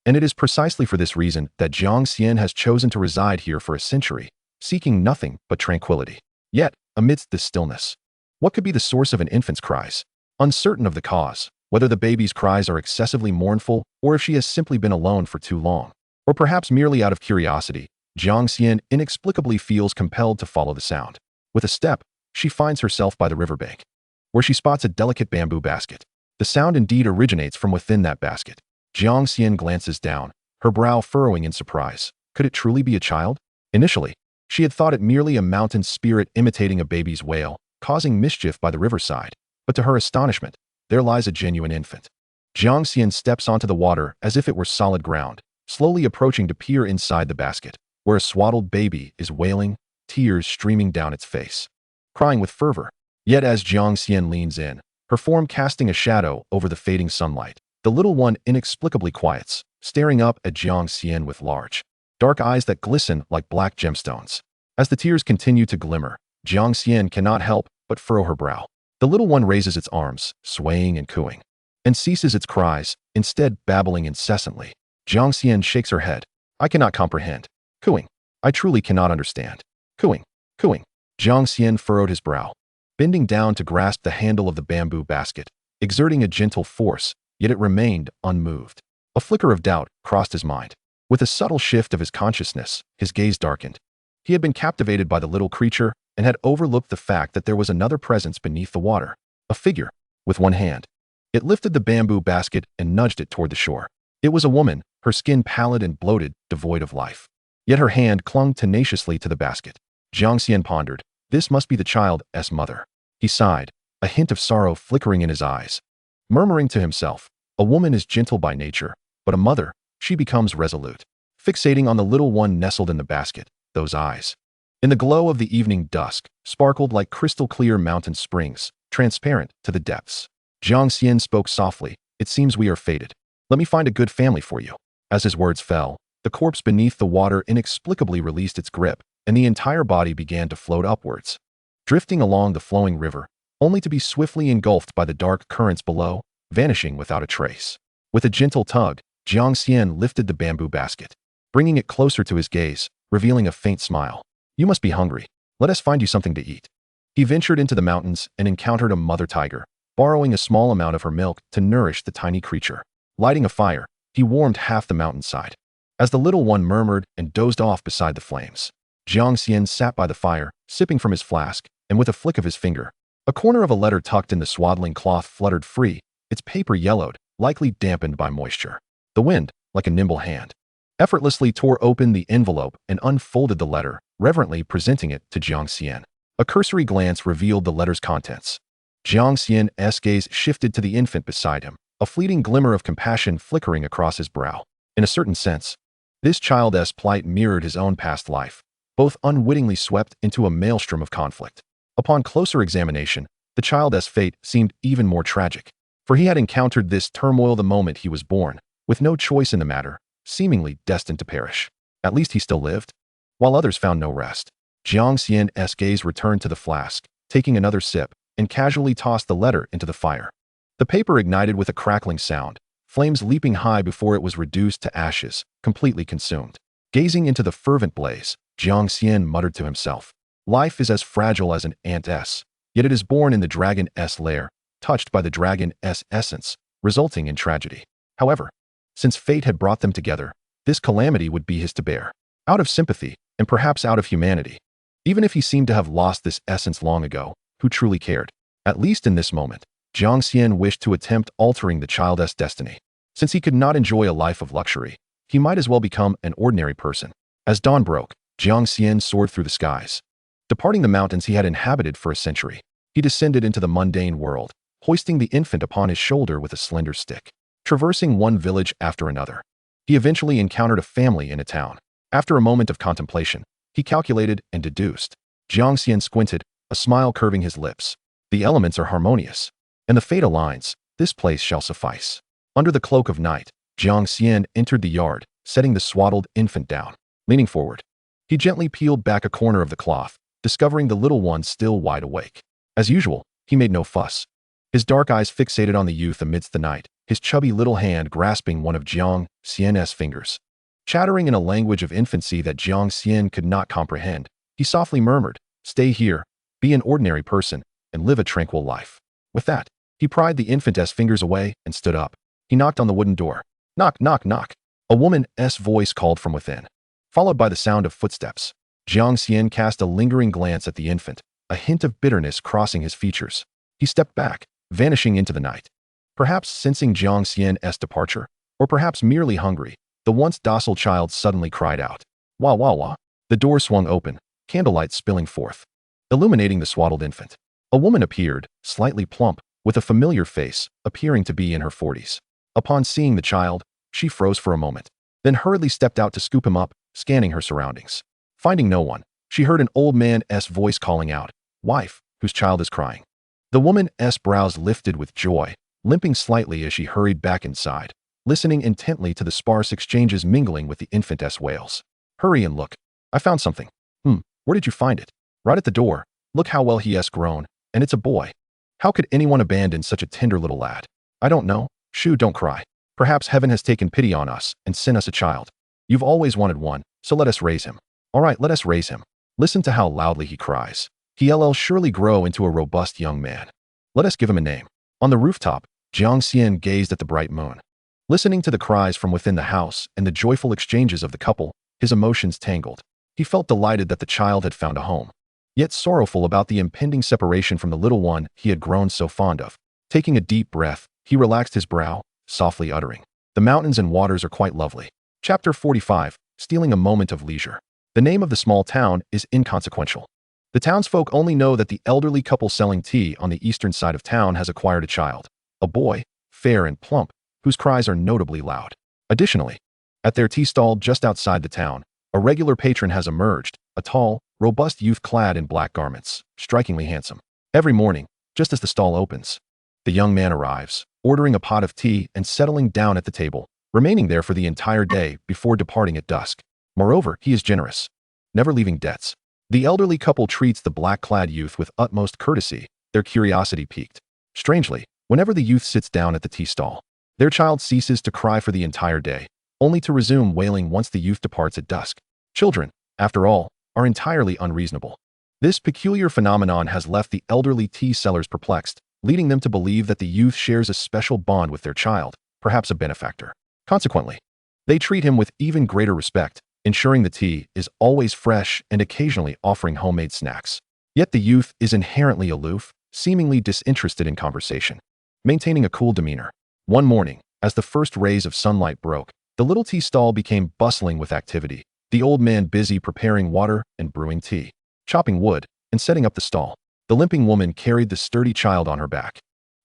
And it is precisely for this reason that Jiang Xian has chosen to reside here for a century, seeking nothing but tranquility. Yet, amidst this stillness, what could be the source of an infant's cries? Uncertain of the cause, whether the baby's cries are excessively mournful or if she has simply been alone for too long, or perhaps merely out of curiosity, Jiang Xian inexplicably feels compelled to follow the sound. With a step, she finds herself by the riverbank, where she spots a delicate bamboo basket. The sound indeed originates from within that basket. Jiang Xian glances down, her brow furrowing in surprise. Could it truly be a child? Initially, she had thought it merely a mountain spirit imitating a baby's wail, causing mischief by the riverside. But to her astonishment, there lies a genuine infant. Jiang Xian steps onto the water as if it were solid ground, slowly approaching to peer inside the basket, where a swaddled baby is wailing, tears streaming down its face, crying with fervor. Yet as Jiang Xian leans in, her form casting a shadow over the fading sunlight, the little one inexplicably quiets, staring up at Jiang Xian with large, dark eyes that glisten like black gemstones. As the tears continue to glimmer, Jiang Xian cannot help but furrow her brow. The little one raises its arms, swaying and cooing, and ceases its cries, instead babbling incessantly. Jiang Xian shakes her head. I cannot comprehend. Cooing. I truly cannot understand. Cooing. Cooing. Jiang Xian furrowed his brow, bending down to grasp the handle of the bamboo basket, exerting a gentle force, yet it remained unmoved. A flicker of doubt crossed his mind. With a subtle shift of his consciousness, his gaze darkened. He had been captivated by the little creature and had overlooked the fact that there was another presence beneath the water. A figure, with one hand. It lifted the bamboo basket and nudged it toward the shore. It was a woman, her skin pallid and bloated, devoid of life. Yet her hand clung tenaciously to the basket. Jiang Xian pondered, this must be the child's mother. He sighed, a hint of sorrow flickering in his eyes. Murmuring to himself, a woman is gentle by nature, but a mother, she becomes resolute. Fixating on the little one nestled in the basket, those eyes, in the glow of the evening dusk, sparkled like crystal-clear mountain springs, transparent to the depths. Jiang Xian spoke softly, it seems we are fated. Let me find a good family for you. As his words fell, the corpse beneath the water inexplicably released its grip, and the entire body began to float upwards, drifting along the flowing river, only to be swiftly engulfed by the dark currents below, vanishing without a trace. With a gentle tug, Jiang Xian lifted the bamboo basket, bringing it closer to his gaze, revealing a faint smile. You must be hungry. Let us find you something to eat. He ventured into the mountains and encountered a mother tiger, borrowing a small amount of her milk to nourish the tiny creature. Lighting a fire, he warmed half the mountainside. As the little one murmured and dozed off beside the flames, Jiang Xian sat by the fire, sipping from his flask, and with a flick of his finger, a corner of a letter tucked in the swaddling cloth fluttered free, its paper yellowed, likely dampened by moisture. The wind, like a nimble hand, effortlessly tore open the envelope and unfolded the letter, reverently presenting it to Jiang Xian. A cursory glance revealed the letter's contents. Jiang Xian's gaze shifted to the infant beside him, a fleeting glimmer of compassion flickering across his brow. In a certain sense, this child's plight mirrored his own past life, both unwittingly swept into a maelstrom of conflict. Upon closer examination, the child's fate seemed even more tragic, for he had encountered this turmoil the moment he was born, with no choice in the matter, seemingly destined to perish. At least he still lived, while others found no rest. Jiang Xian's gaze returned to the flask, taking another sip, and casually tossed the letter into the fire. The paper ignited with a crackling sound, flames leaping high before it was reduced to ashes, completely consumed. Gazing into the fervent blaze, Jiang Xian muttered to himself, life is as fragile as an ant's, yet it is born in the dragon's lair, touched by the dragon's essence, resulting in tragedy. However, since fate had brought them together, this calamity would be his to bear, out of sympathy, and perhaps out of humanity. Even if he seemed to have lost this essence long ago, who truly cared? At least in this moment, Jiang Xian wished to attempt altering the child's destiny. Since he could not enjoy a life of luxury, he might as well become an ordinary person. As dawn broke, Jiang Xian soared through the skies. Departing the mountains he had inhabited for a century, he descended into the mundane world, hoisting the infant upon his shoulder with a slender stick. Traversing one village after another, he eventually encountered a family in a town. After a moment of contemplation, he calculated and deduced. Jiang Xian squinted, a smile curving his lips. The elements are harmonious, and the fate aligns. This place shall suffice. Under the cloak of night, Jiang Xian entered the yard, setting the swaddled infant down. Leaning forward, he gently peeled back a corner of the cloth, discovering the little one still wide awake. As usual, he made no fuss. His dark eyes fixated on the youth amidst the night, his chubby little hand grasping one of Jiang Xian's fingers. Chattering in a language of infancy that Jiang Xian could not comprehend, he softly murmured, "Stay here, be an ordinary person, and live a tranquil life." With that, he pried the infant's fingers away and stood up. He knocked on the wooden door. Knock, knock, knock. A woman's voice called from within, followed by the sound of footsteps. Jiang Xian cast a lingering glance at the infant, a hint of bitterness crossing his features. He stepped back, vanishing into the night. Perhaps sensing Jiang Xian's departure, or perhaps merely hungry, the once docile child suddenly cried out. Wah wah wah. The door swung open, candlelight spilling forth, illuminating the swaddled infant. A woman appeared, slightly plump, with a familiar face, appearing to be in her 40s. Upon seeing the child, she froze for a moment, then hurriedly stepped out to scoop him up, scanning her surroundings. Finding no one, she heard an old man's voice calling out, "Wife, whose child is crying?" The woman's brows lifted with joy, limping slightly as she hurried back inside, listening intently to the sparse exchanges mingling with the infant's wails. "Hurry and look. I found something." Where did you find it?" "Right at the door. Look how well he has grown, and it's a boy." "How could anyone abandon such a tender little lad?" "I don't know. Shoo, don't cry. Perhaps heaven has taken pity on us and sent us a child. You've always wanted one, so let us raise him." "All right, let us raise him. Listen to how loudly he cries. He'll surely grow into a robust young man. Let us give him a name." On the rooftop, Jiang Xian gazed at the bright moon. Listening to the cries from within the house and the joyful exchanges of the couple, his emotions tangled. He felt delighted that the child had found a home, yet sorrowful about the impending separation from the little one he had grown so fond of. Taking a deep breath, he relaxed his brow, softly uttering, "The mountains and waters are quite lovely." Chapter 45, Stealing a Moment of Leisure. The name of the small town is inconsequential. The townsfolk only know that the elderly couple selling tea on the eastern side of town has acquired a child, a boy, fair and plump, whose cries are notably loud. Additionally, at their tea stall just outside the town, a regular patron has emerged, a tall, robust youth clad in black garments, strikingly handsome. Every morning, just as the stall opens, the young man arrives, ordering a pot of tea and settling down at the table, remaining there for the entire day before departing at dusk. Moreover, he is generous, never leaving debts. The elderly couple treats the black-clad youth with utmost courtesy, their curiosity piqued. Strangely, whenever the youth sits down at the tea stall, their child ceases to cry for the entire day, only to resume wailing once the youth departs at dusk. Children, after all, are entirely unreasonable. This peculiar phenomenon has left the elderly tea sellers perplexed, leading them to believe that the youth shares a special bond with their child, perhaps a benefactor. Consequently, they treat him with even greater respect, ensuring the tea is always fresh and occasionally offering homemade snacks. Yet the youth is inherently aloof, seemingly disinterested in conversation, maintaining a cool demeanor. One morning, as the first rays of sunlight broke, the little tea stall became bustling with activity, the old man busy preparing water and brewing tea, chopping wood, and setting up the stall. The limping woman carried the sturdy child on her back,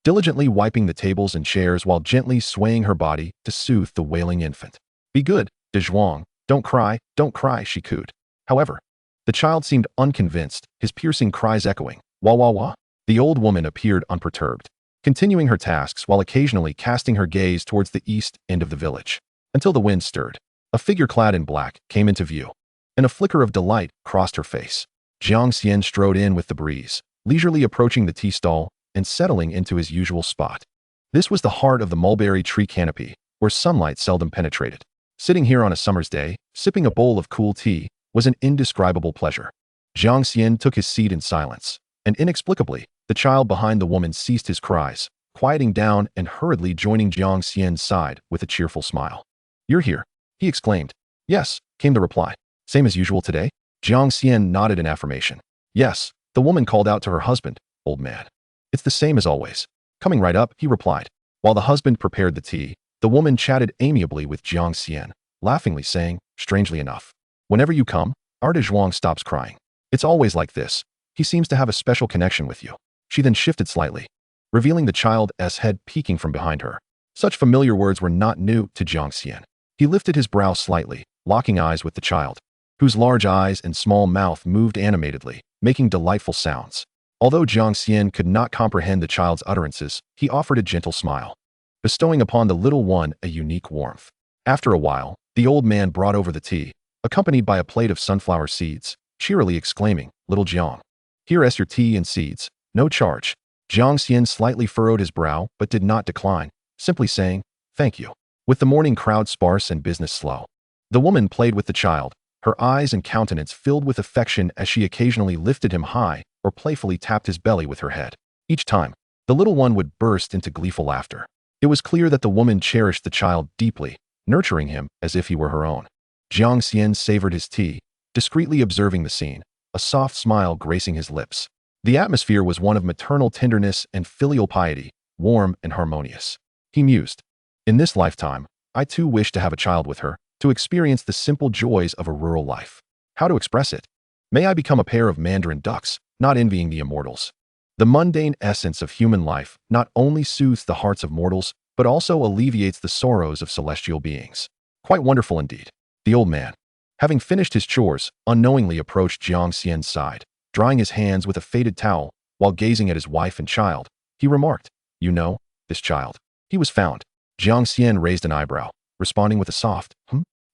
diligently wiping the tables and chairs while gently swaying her body to soothe the wailing infant. "Be good, De Zhuang. Don't cry," she cooed. However, the child seemed unconvinced, his piercing cries echoing, "Wah wah wah." The old woman appeared unperturbed, continuing her tasks while occasionally casting her gaze towards the east end of the village. Until the wind stirred, a figure clad in black came into view, and a flicker of delight crossed her face. Jiang Xian strode in with the breeze, leisurely approaching the tea stall and settling into his usual spot. This was the heart of the mulberry tree canopy, where sunlight seldom penetrated. Sitting here on a summer's day, sipping a bowl of cool tea, was an indescribable pleasure. Jiang Xian took his seat in silence, and inexplicably, the child behind the woman ceased his cries, quieting down and hurriedly joining Jiang Xian's side with a cheerful smile. "You're here," he exclaimed. "Yes," came the reply. "Same as usual today?" Jiang Xian nodded in affirmation. "Yes," the woman called out to her husband, "Old man. It's the same as always. Coming right up, he replied. While the husband prepared the tea, the woman chatted amiably with Jiang Xian, laughingly saying, strangely enough, whenever you come, our Zhuang stops crying. It's always like this. He seems to have a special connection with you. She then shifted slightly, revealing the child's head peeking from behind her. Such familiar words were not new to Jiang Xian. He lifted his brow slightly, locking eyes with the child, whose large eyes and small mouth moved animatedly, making delightful sounds. Although Jiang Xian could not comprehend the child's utterances, he offered a gentle smile, bestowing upon the little one a unique warmth. After a while, the old man brought over the tea, accompanied by a plate of sunflower seeds, cheerily exclaiming, "Little Jiang, here is your tea and seeds, no charge." Jiang Xian slightly furrowed his brow but did not decline, simply saying, "Thank you." With the morning crowd sparse and business slow, the woman played with the child, her eyes and countenance filled with affection as she occasionally lifted him high or playfully tapped his belly with her head. Each time, the little one would burst into gleeful laughter. It was clear that the woman cherished the child deeply, nurturing him as if he were her own. Jiang Xian savored his tea, discreetly observing the scene, a soft smile gracing his lips. The atmosphere was one of maternal tenderness and filial piety, warm and harmonious. He mused, in this lifetime, I too wish to have a child with her, to experience the simple joys of a rural life. How to express it? May I become a pair of mandarin ducks, not envying the immortals. The mundane essence of human life not only soothes the hearts of mortals, but also alleviates the sorrows of celestial beings. Quite wonderful indeed. The old man, having finished his chores, unknowingly approached Jiang Xian's side, drying his hands with a faded towel while gazing at his wife and child. He remarked, "You know, this child. He was found." Jiang Xian raised an eyebrow, responding with a soft,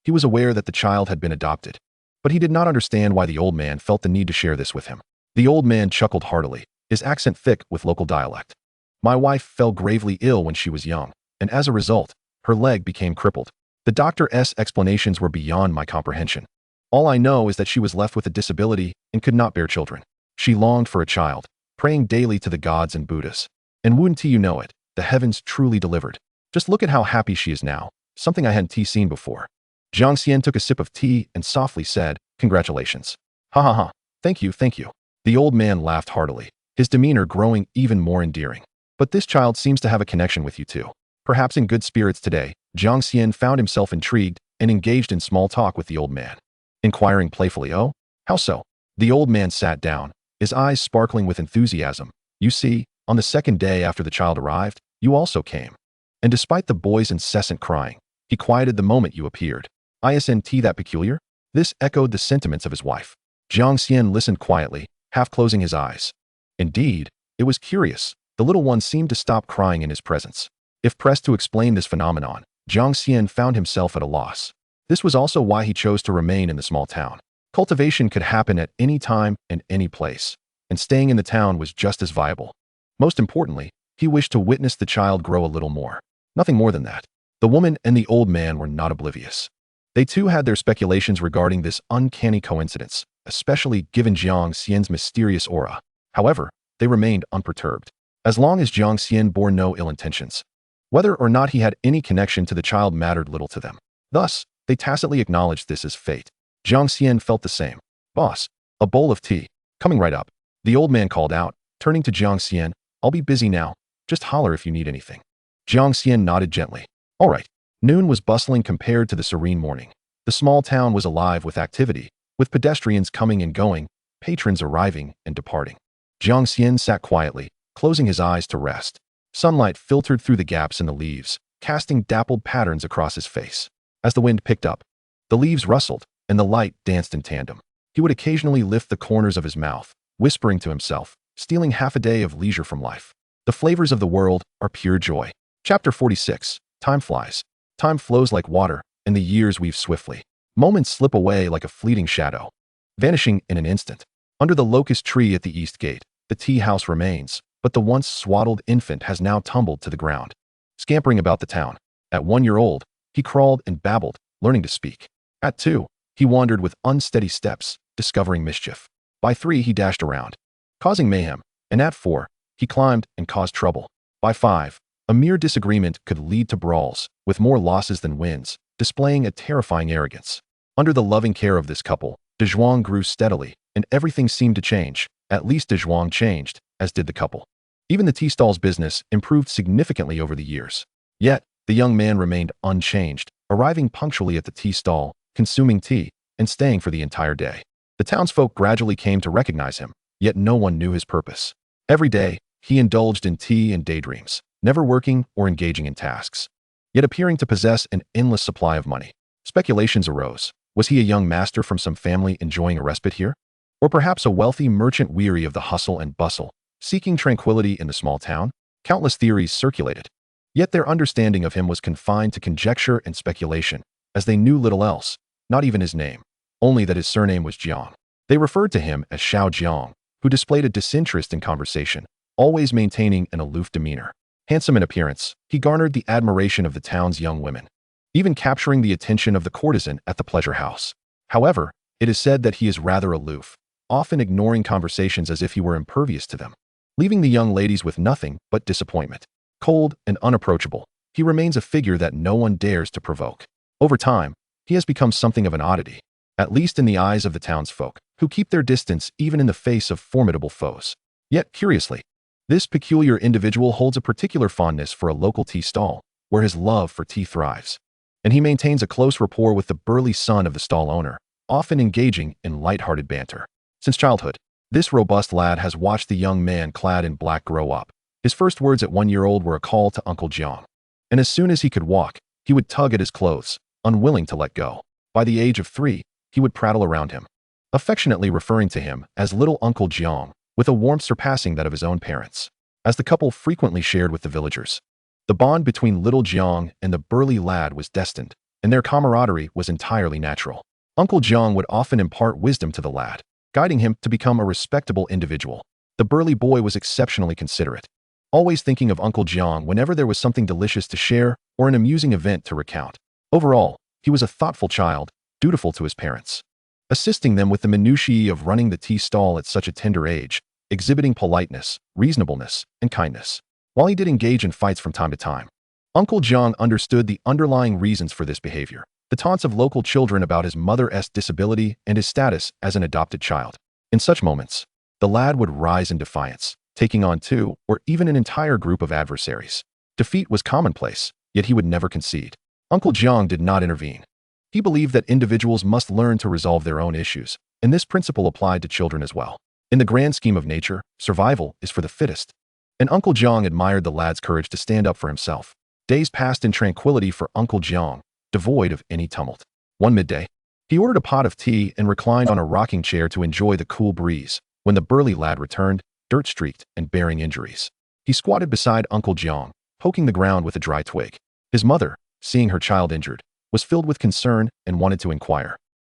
He was aware that the child had been adopted, but he did not understand why the old man felt the need to share this with him. The old man chuckled heartily, his accent thick with local dialect. My wife fell gravely ill when she was young, and as a result, her leg became crippled. The doctor's explanations were beyond my comprehension. All I know is that she was left with a disability and could not bear children. She longed for a child, praying daily to the gods and Buddhas. And wouldn't you know it, the heavens truly delivered. Just look at how happy she is now, something I hadn't seen before. Jiang Xian took a sip of tea and softly said, "Congratulations." "Ha ha ha, thank you, thank you." The old man laughed heartily, his demeanor growing even more endearing. "But this child seems to have a connection with you too." Perhaps in good spirits today, Jiang Xian found himself intrigued and engaged in small talk with the old man. Inquiring playfully, "Oh, how so?" The old man sat down, his eyes sparkling with enthusiasm. "You see, on the second day after the child arrived, you also came. And despite the boy's incessant crying, he quieted the moment you appeared. Isn't that peculiar?" This echoed the sentiments of his wife. Jiang Xian listened quietly, half closing his eyes. Indeed, it was curious. The little one seemed to stop crying in his presence. If pressed to explain this phenomenon, Jiang Xian found himself at a loss. This was also why he chose to remain in the small town. Cultivation could happen at any time and any place, and staying in the town was just as viable. Most importantly, he wished to witness the child grow a little more. Nothing more than that. The woman and the old man were not oblivious. They too had their speculations regarding this uncanny coincidence, especially given Jiang Xian's mysterious aura. However, they remained unperturbed. As long as Jiang Xian bore no ill intentions, whether or not he had any connection to the child mattered little to them. Thus, they tacitly acknowledged this as fate. Jiang Xian felt the same. "Boss, a bowl of tea." Coming right up, the old man called out, turning to Jiang Xian, "I'll be busy now. Just holler if you need anything." Jiang Xian nodded gently. All right. Noon was bustling compared to the serene morning. The small town was alive with activity, with pedestrians coming and going, patrons arriving and departing. Jiang Xian sat quietly, closing his eyes to rest. Sunlight filtered through the gaps in the leaves, casting dappled patterns across his face. As the wind picked up, the leaves rustled, and the light danced in tandem. He would occasionally lift the corners of his mouth, whispering to himself, stealing half a day of leisure from life. The flavors of the world are pure joy. Chapter 46. Time flies. Time flows like water, and the years weave swiftly. Moments slip away like a fleeting shadow, vanishing in an instant. Under the locust tree at the east gate, the tea house remains, but the once swaddled infant has now tumbled to the ground. Scampering about the town. At 1 year old, he crawled and babbled, learning to speak. At 2, he wandered with unsteady steps, discovering mischief. By 3, he dashed around, causing mayhem, and at 4, he climbed and caused trouble. By 5, a mere disagreement could lead to brawls, with more losses than wins, displaying a terrifying arrogance. Under the loving care of this couple, Zhuang grew steadily, and everything seemed to change. At least Zhuang changed, as did the couple. Even the tea stall's business improved significantly over the years. Yet, the young man remained unchanged, arriving punctually at the tea stall, consuming tea, and staying for the entire day. The townsfolk gradually came to recognize him, yet no one knew his purpose. Every day, he indulged in tea and daydreams, never working or engaging in tasks, yet appearing to possess an endless supply of money. Speculations arose. Was he a young master from some family enjoying a respite here? Or perhaps a wealthy merchant weary of the hustle and bustle, seeking tranquility in the small town? Countless theories circulated. Yet their understanding of him was confined to conjecture and speculation, as they knew little else, not even his name, only that his surname was Jiang. They referred to him as Xiao Jiang, who displayed a disinterest in conversation, always maintaining an aloof demeanor. Handsome in appearance, he garnered the admiration of the town's young women, even capturing the attention of the courtesan at the pleasure house. However, it is said that he is rather aloof, often ignoring conversations as if he were impervious to them, leaving the young ladies with nothing but disappointment. Cold and unapproachable, he remains a figure that no one dares to provoke. Over time, he has become something of an oddity, at least in the eyes of the townsfolk, who keep their distance even in the face of formidable foes. Yet, curiously, this peculiar individual holds a particular fondness for a local tea stall, where his love for tea thrives. And he maintains a close rapport with the burly son of the stall owner, often engaging in light-hearted banter. Since childhood, this robust lad has watched the young man clad in black grow up. His first words at 1 year old were a call to Uncle Jiang. And as soon as he could walk, he would tug at his clothes, unwilling to let go. By the age of 3, he would prattle around him, affectionately referring to him as little Uncle Jiang, with a warmth surpassing that of his own parents. As the couple frequently shared with the villagers, the bond between little Jiang and the burly lad was destined, and their camaraderie was entirely natural. Uncle Jiang would often impart wisdom to the lad, guiding him to become a respectable individual. The burly boy was exceptionally considerate, always thinking of Uncle Jiang whenever there was something delicious to share or an amusing event to recount. Overall, he was a thoughtful child, dutiful to his parents, assisting them with the minutiae of running the tea stall at such a tender age, exhibiting politeness, reasonableness, and kindness. While he did engage in fights from time to time, Uncle Jiang understood the underlying reasons for this behavior, the taunts of local children about his mother's disability and his status as an adopted child. In such moments, the lad would rise in defiance, taking on 2 or even an entire group of adversaries. Defeat was commonplace, yet he would never concede. Uncle Jiang did not intervene. He believed that individuals must learn to resolve their own issues, and this principle applied to children as well. In the grand scheme of nature, survival is for the fittest. And Uncle Jiang admired the lad's courage to stand up for himself. Days passed in tranquility for Uncle Jiang, devoid of any tumult. One midday, he ordered a pot of tea and reclined on a rocking chair to enjoy the cool breeze. When the burly lad returned, dirt-streaked and bearing injuries, he squatted beside Uncle Jiang, poking the ground with a dry twig. His mother, seeing her child injured, was filled with concern and wanted to inquire,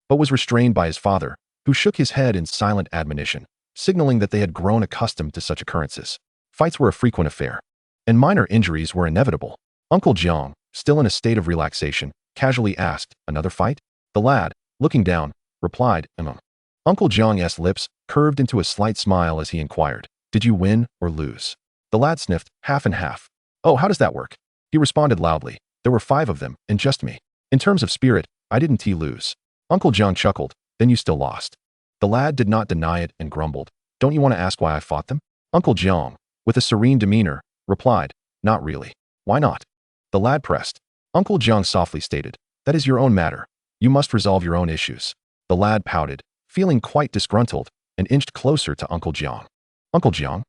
but was restrained by his father, who shook his head in silent admonition, signaling that they had grown accustomed to such occurrences. Fights were a frequent affair, and minor injuries were inevitable. Uncle Jiang, still in a state of relaxation, casually asked, "Another fight?" The lad, looking down, replied, Uncle Jiang's lips curved into a slight smile as he inquired, "Did you win or lose?" The lad sniffed, half and half. "Oh, how does that work?" He responded loudly, "There were 5 of them, and just me. In terms of spirit, I didn't lose." Uncle Jiang chuckled, "Then you still lost." The lad did not deny it and grumbled, "Don't you want to ask why I fought them?" Uncle Jiang, with a serene demeanor, replied, "Not really." "Why not?" The lad pressed. Uncle Jiang softly stated, "That is your own matter. You must resolve your own issues." The lad pouted, feeling quite disgruntled, and inched closer to Uncle Jiang. "Uncle Jiang,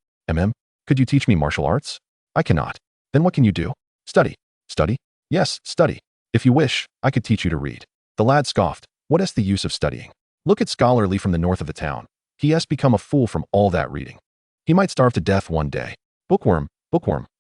could you teach me martial arts?" "I cannot." "Then what can you do?" "Study." "Study?" "Yes, study. If you wish, I could teach you to read." The lad scoffed, "What is the use of studying? Look at Scholarly from the north of the town. He has become a fool from all that reading. He might starve to death one day." Bookworm,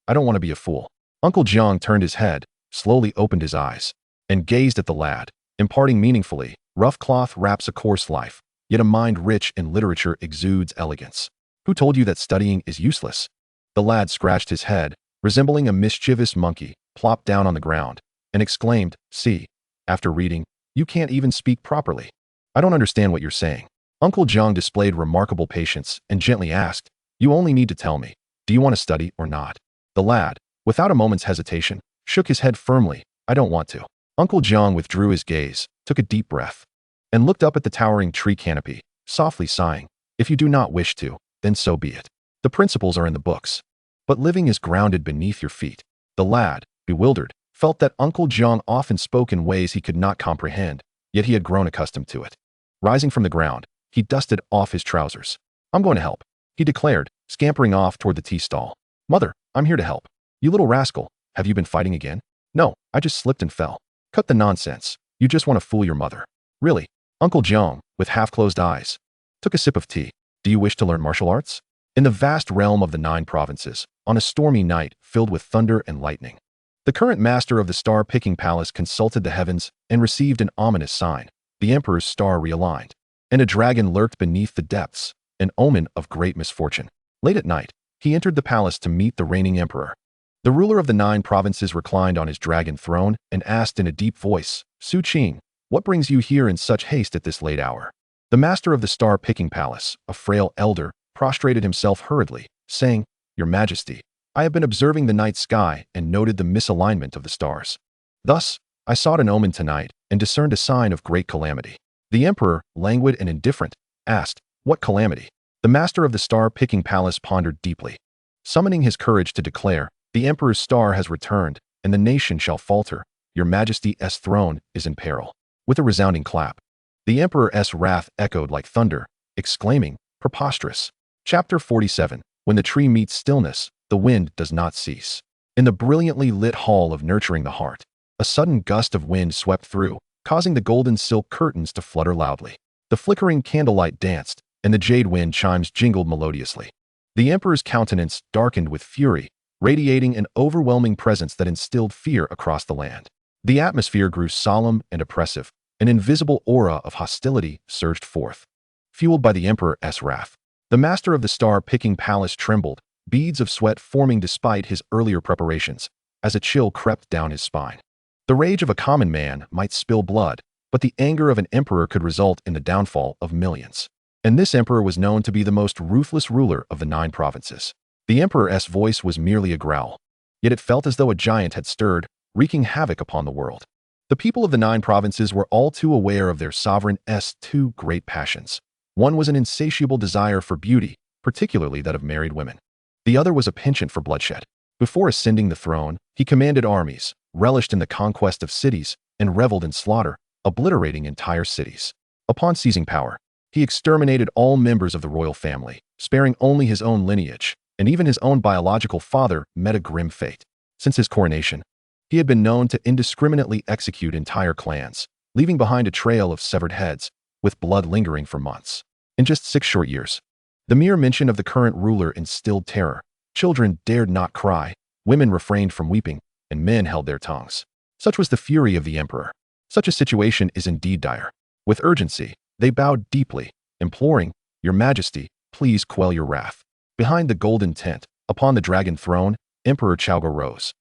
I don't want to be a fool." Uncle Jiang turned his head, slowly opened his eyes, and gazed at the lad, imparting meaningfully, "Rough cloth wraps a coarse life, yet a mind rich in literature exudes elegance. Who told you that studying is useless?" The lad scratched his head, resembling a mischievous monkey, plopped down on the ground, and exclaimed, "See, after reading, you can't even speak properly. I don't understand what you're saying." Uncle Jiang displayed remarkable patience and gently asked, "You only need to tell me, do you want to study or not?" The lad, without a moment's hesitation, shook his head firmly, "I don't want to." Uncle Jiang withdrew his gaze, took a deep breath, and looked up at the towering tree canopy, softly sighing, "If you do not wish to, then so be it. The principles are in the books. but living is grounded beneath your feet. The lad, bewildered, felt that Uncle Jiang often spoke in ways he could not comprehend, yet he had grown accustomed to it. Rising from the ground, he dusted off his trousers. "I'm going to help," he declared, scampering off toward the tea stall. "Mother, I'm here to help." "You little rascal, have you been fighting again?" "No, I just slipped and fell." "Cut the nonsense. You just want to fool your mother." "Really?" Uncle Jiang, with half-closed eyes, took a sip of tea. "Do you wish to learn martial arts?" In the vast realm of the 9 provinces, on a stormy night filled with thunder and lightning, the current master of the star-picking palace consulted the heavens and received an ominous sign. The emperor's star realigned, and a dragon lurked beneath the depths, an omen of great misfortune. Late at night, he entered the palace to meet the reigning emperor. The ruler of the 9 provinces reclined on his dragon throne and asked in a deep voice, "Su Qing, what brings you here in such haste at this late hour?" The master of the star-picking palace, a frail elder, prostrated himself hurriedly, saying, "Your Majesty, I have been observing the night sky and noted the misalignment of the stars. Thus, I sought an omen tonight and discerned a sign of great calamity." The emperor, languid and indifferent, asked, "What calamity?" The master of the star-picking palace pondered deeply. Summoning his courage to declare, "The emperor's star has returned, and the nation shall falter. Your Majesty's throne is in peril." With a resounding clap, the emperor's wrath echoed like thunder, exclaiming, "Preposterous." Chapter 47. When the tree meets stillness, the wind does not cease. In the brilliantly lit hall of nurturing the heart, a sudden gust of wind swept through, causing the golden silk curtains to flutter loudly. The flickering candlelight danced, and the jade wind chimes jingled melodiously. The emperor's countenance darkened with fury, radiating an overwhelming presence that instilled fear across the land. The atmosphere grew solemn and oppressive. An invisible aura of hostility surged forth, fueled by the emperor's wrath. The master of the star-picking palace trembled, beads of sweat forming despite his earlier preparations, as a chill crept down his spine. The rage of a common man might spill blood, but the anger of an emperor could result in the downfall of millions. And this emperor was known to be the most ruthless ruler of the 9 provinces. The emperor's voice was merely a growl, yet it felt as though a giant had stirred, wreaking havoc upon the world. The people of the 9 provinces were all too aware of their sovereign's 2 great passions. One was an insatiable desire for beauty, particularly that of married women. The other was a penchant for bloodshed. Before ascending the throne, he commanded armies, relished in the conquest of cities, and reveled in slaughter, obliterating entire cities. Upon seizing power, he exterminated all members of the royal family, sparing only his own lineage, and even his own biological father met a grim fate. Since his coronation, he had been known to indiscriminately execute entire clans, leaving behind a trail of severed heads, with blood lingering for months. In just 6 short years, the mere mention of the current ruler instilled terror. Children dared not cry, women refrained from weeping, and men held their tongues. Such was the fury of the emperor. Such a situation is indeed dire. With urgency, they bowed deeply, imploring, "Your Majesty, please quell your wrath." Behind the golden tent, upon the dragon throne, Emperor Chaoga rose,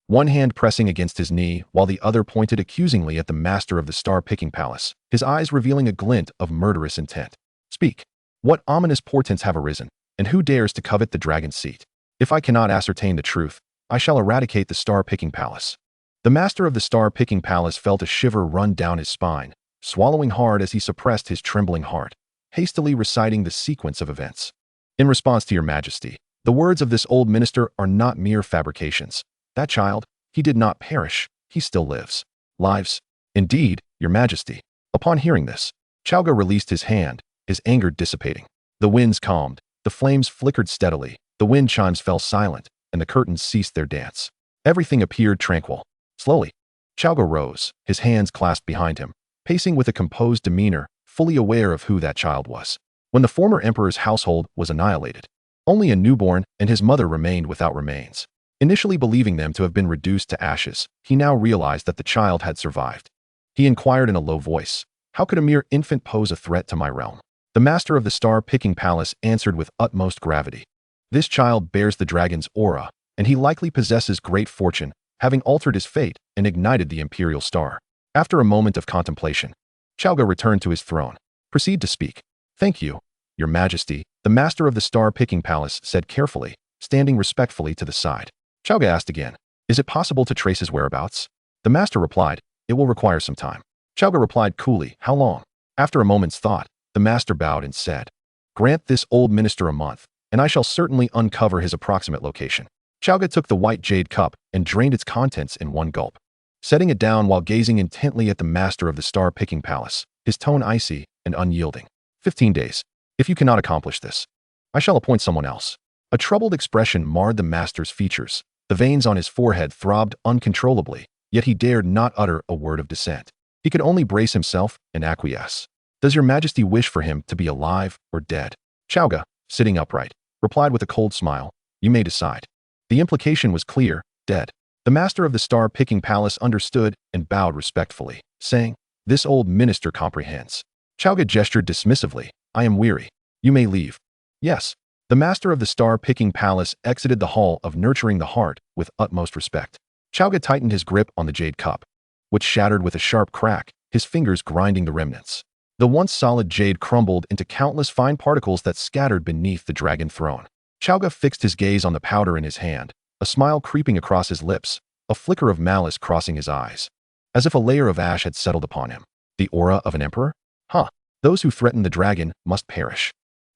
one hand pressing against his knee while the other pointed accusingly at the master of the star-picking palace, his eyes revealing a glint of murderous intent. "Speak. What ominous portents have arisen, and who dares to covet the dragon's seat? If I cannot ascertain the truth, I shall eradicate the star-picking palace." The master of the star-picking palace felt a shiver run down his spine, swallowing hard as he suppressed his trembling heart, hastily reciting the sequence of events. "In response to your Majesty, the words of this old minister are not mere fabrications. That child, he did not perish, he still lives. Lives? Indeed, your Majesty." Upon hearing this, Chaoga released his hand, his anger dissipating. The winds calmed, the flames flickered steadily, the wind chimes fell silent, and the curtains ceased their dance. Everything appeared tranquil. Slowly, Chaoga rose, his hands clasped behind him, pacing with a composed demeanor, fully aware of who that child was. When the former emperor's household was annihilated, only a newborn and his mother remained without remains. Initially believing them to have been reduced to ashes, he now realized that the child had survived. He inquired in a low voice, "How could a mere infant pose a threat to my realm?" The master of the star-picking palace answered with utmost gravity, "This child bears the dragon's aura, and he likely possesses great fortune, having altered his fate and ignited the imperial star." After a moment of contemplation, Chaoga returned to his throne. "Proceed to speak." "Thank you, your Majesty," the master of the star-picking palace said carefully, standing respectfully to the side. Chaoga asked again, "Is it possible to trace his whereabouts?" The master replied, "It will require some time." Chaoga replied coolly, "How long?" After a moment's thought, the master bowed and said, "Grant this old minister a month, and I shall certainly uncover his approximate location." Chowga took the white jade cup and drained its contents in one gulp. Setting it down while gazing intently at the master of the star-picking palace, his tone icy and unyielding. 15 days. If you cannot accomplish this, I shall appoint someone else. A troubled expression marred the master's features. The veins on his forehead throbbed uncontrollably, yet he dared not utter a word of dissent. He could only brace himself and acquiesce. Does your majesty wish for him to be alive or dead? Chowga, sitting upright, replied with a cold smile. You may decide. The implication was clear, dead. The master of the star-picking palace understood and bowed respectfully, saying, This old minister comprehends. Chowga gestured dismissively. I am weary. You may leave. Yes. The master of the star-picking palace exited the hall of nurturing the heart with utmost respect. Chowga tightened his grip on the jade cup, which shattered with a sharp crack, his fingers grinding the remnants. The once solid jade crumbled into countless fine particles that scattered beneath the dragon throne. Chowga fixed his gaze on the powder in his hand, a smile creeping across his lips, a flicker of malice crossing his eyes, as if a layer of ash had settled upon him. The aura of an emperor? Huh. Those who threaten the dragon must perish.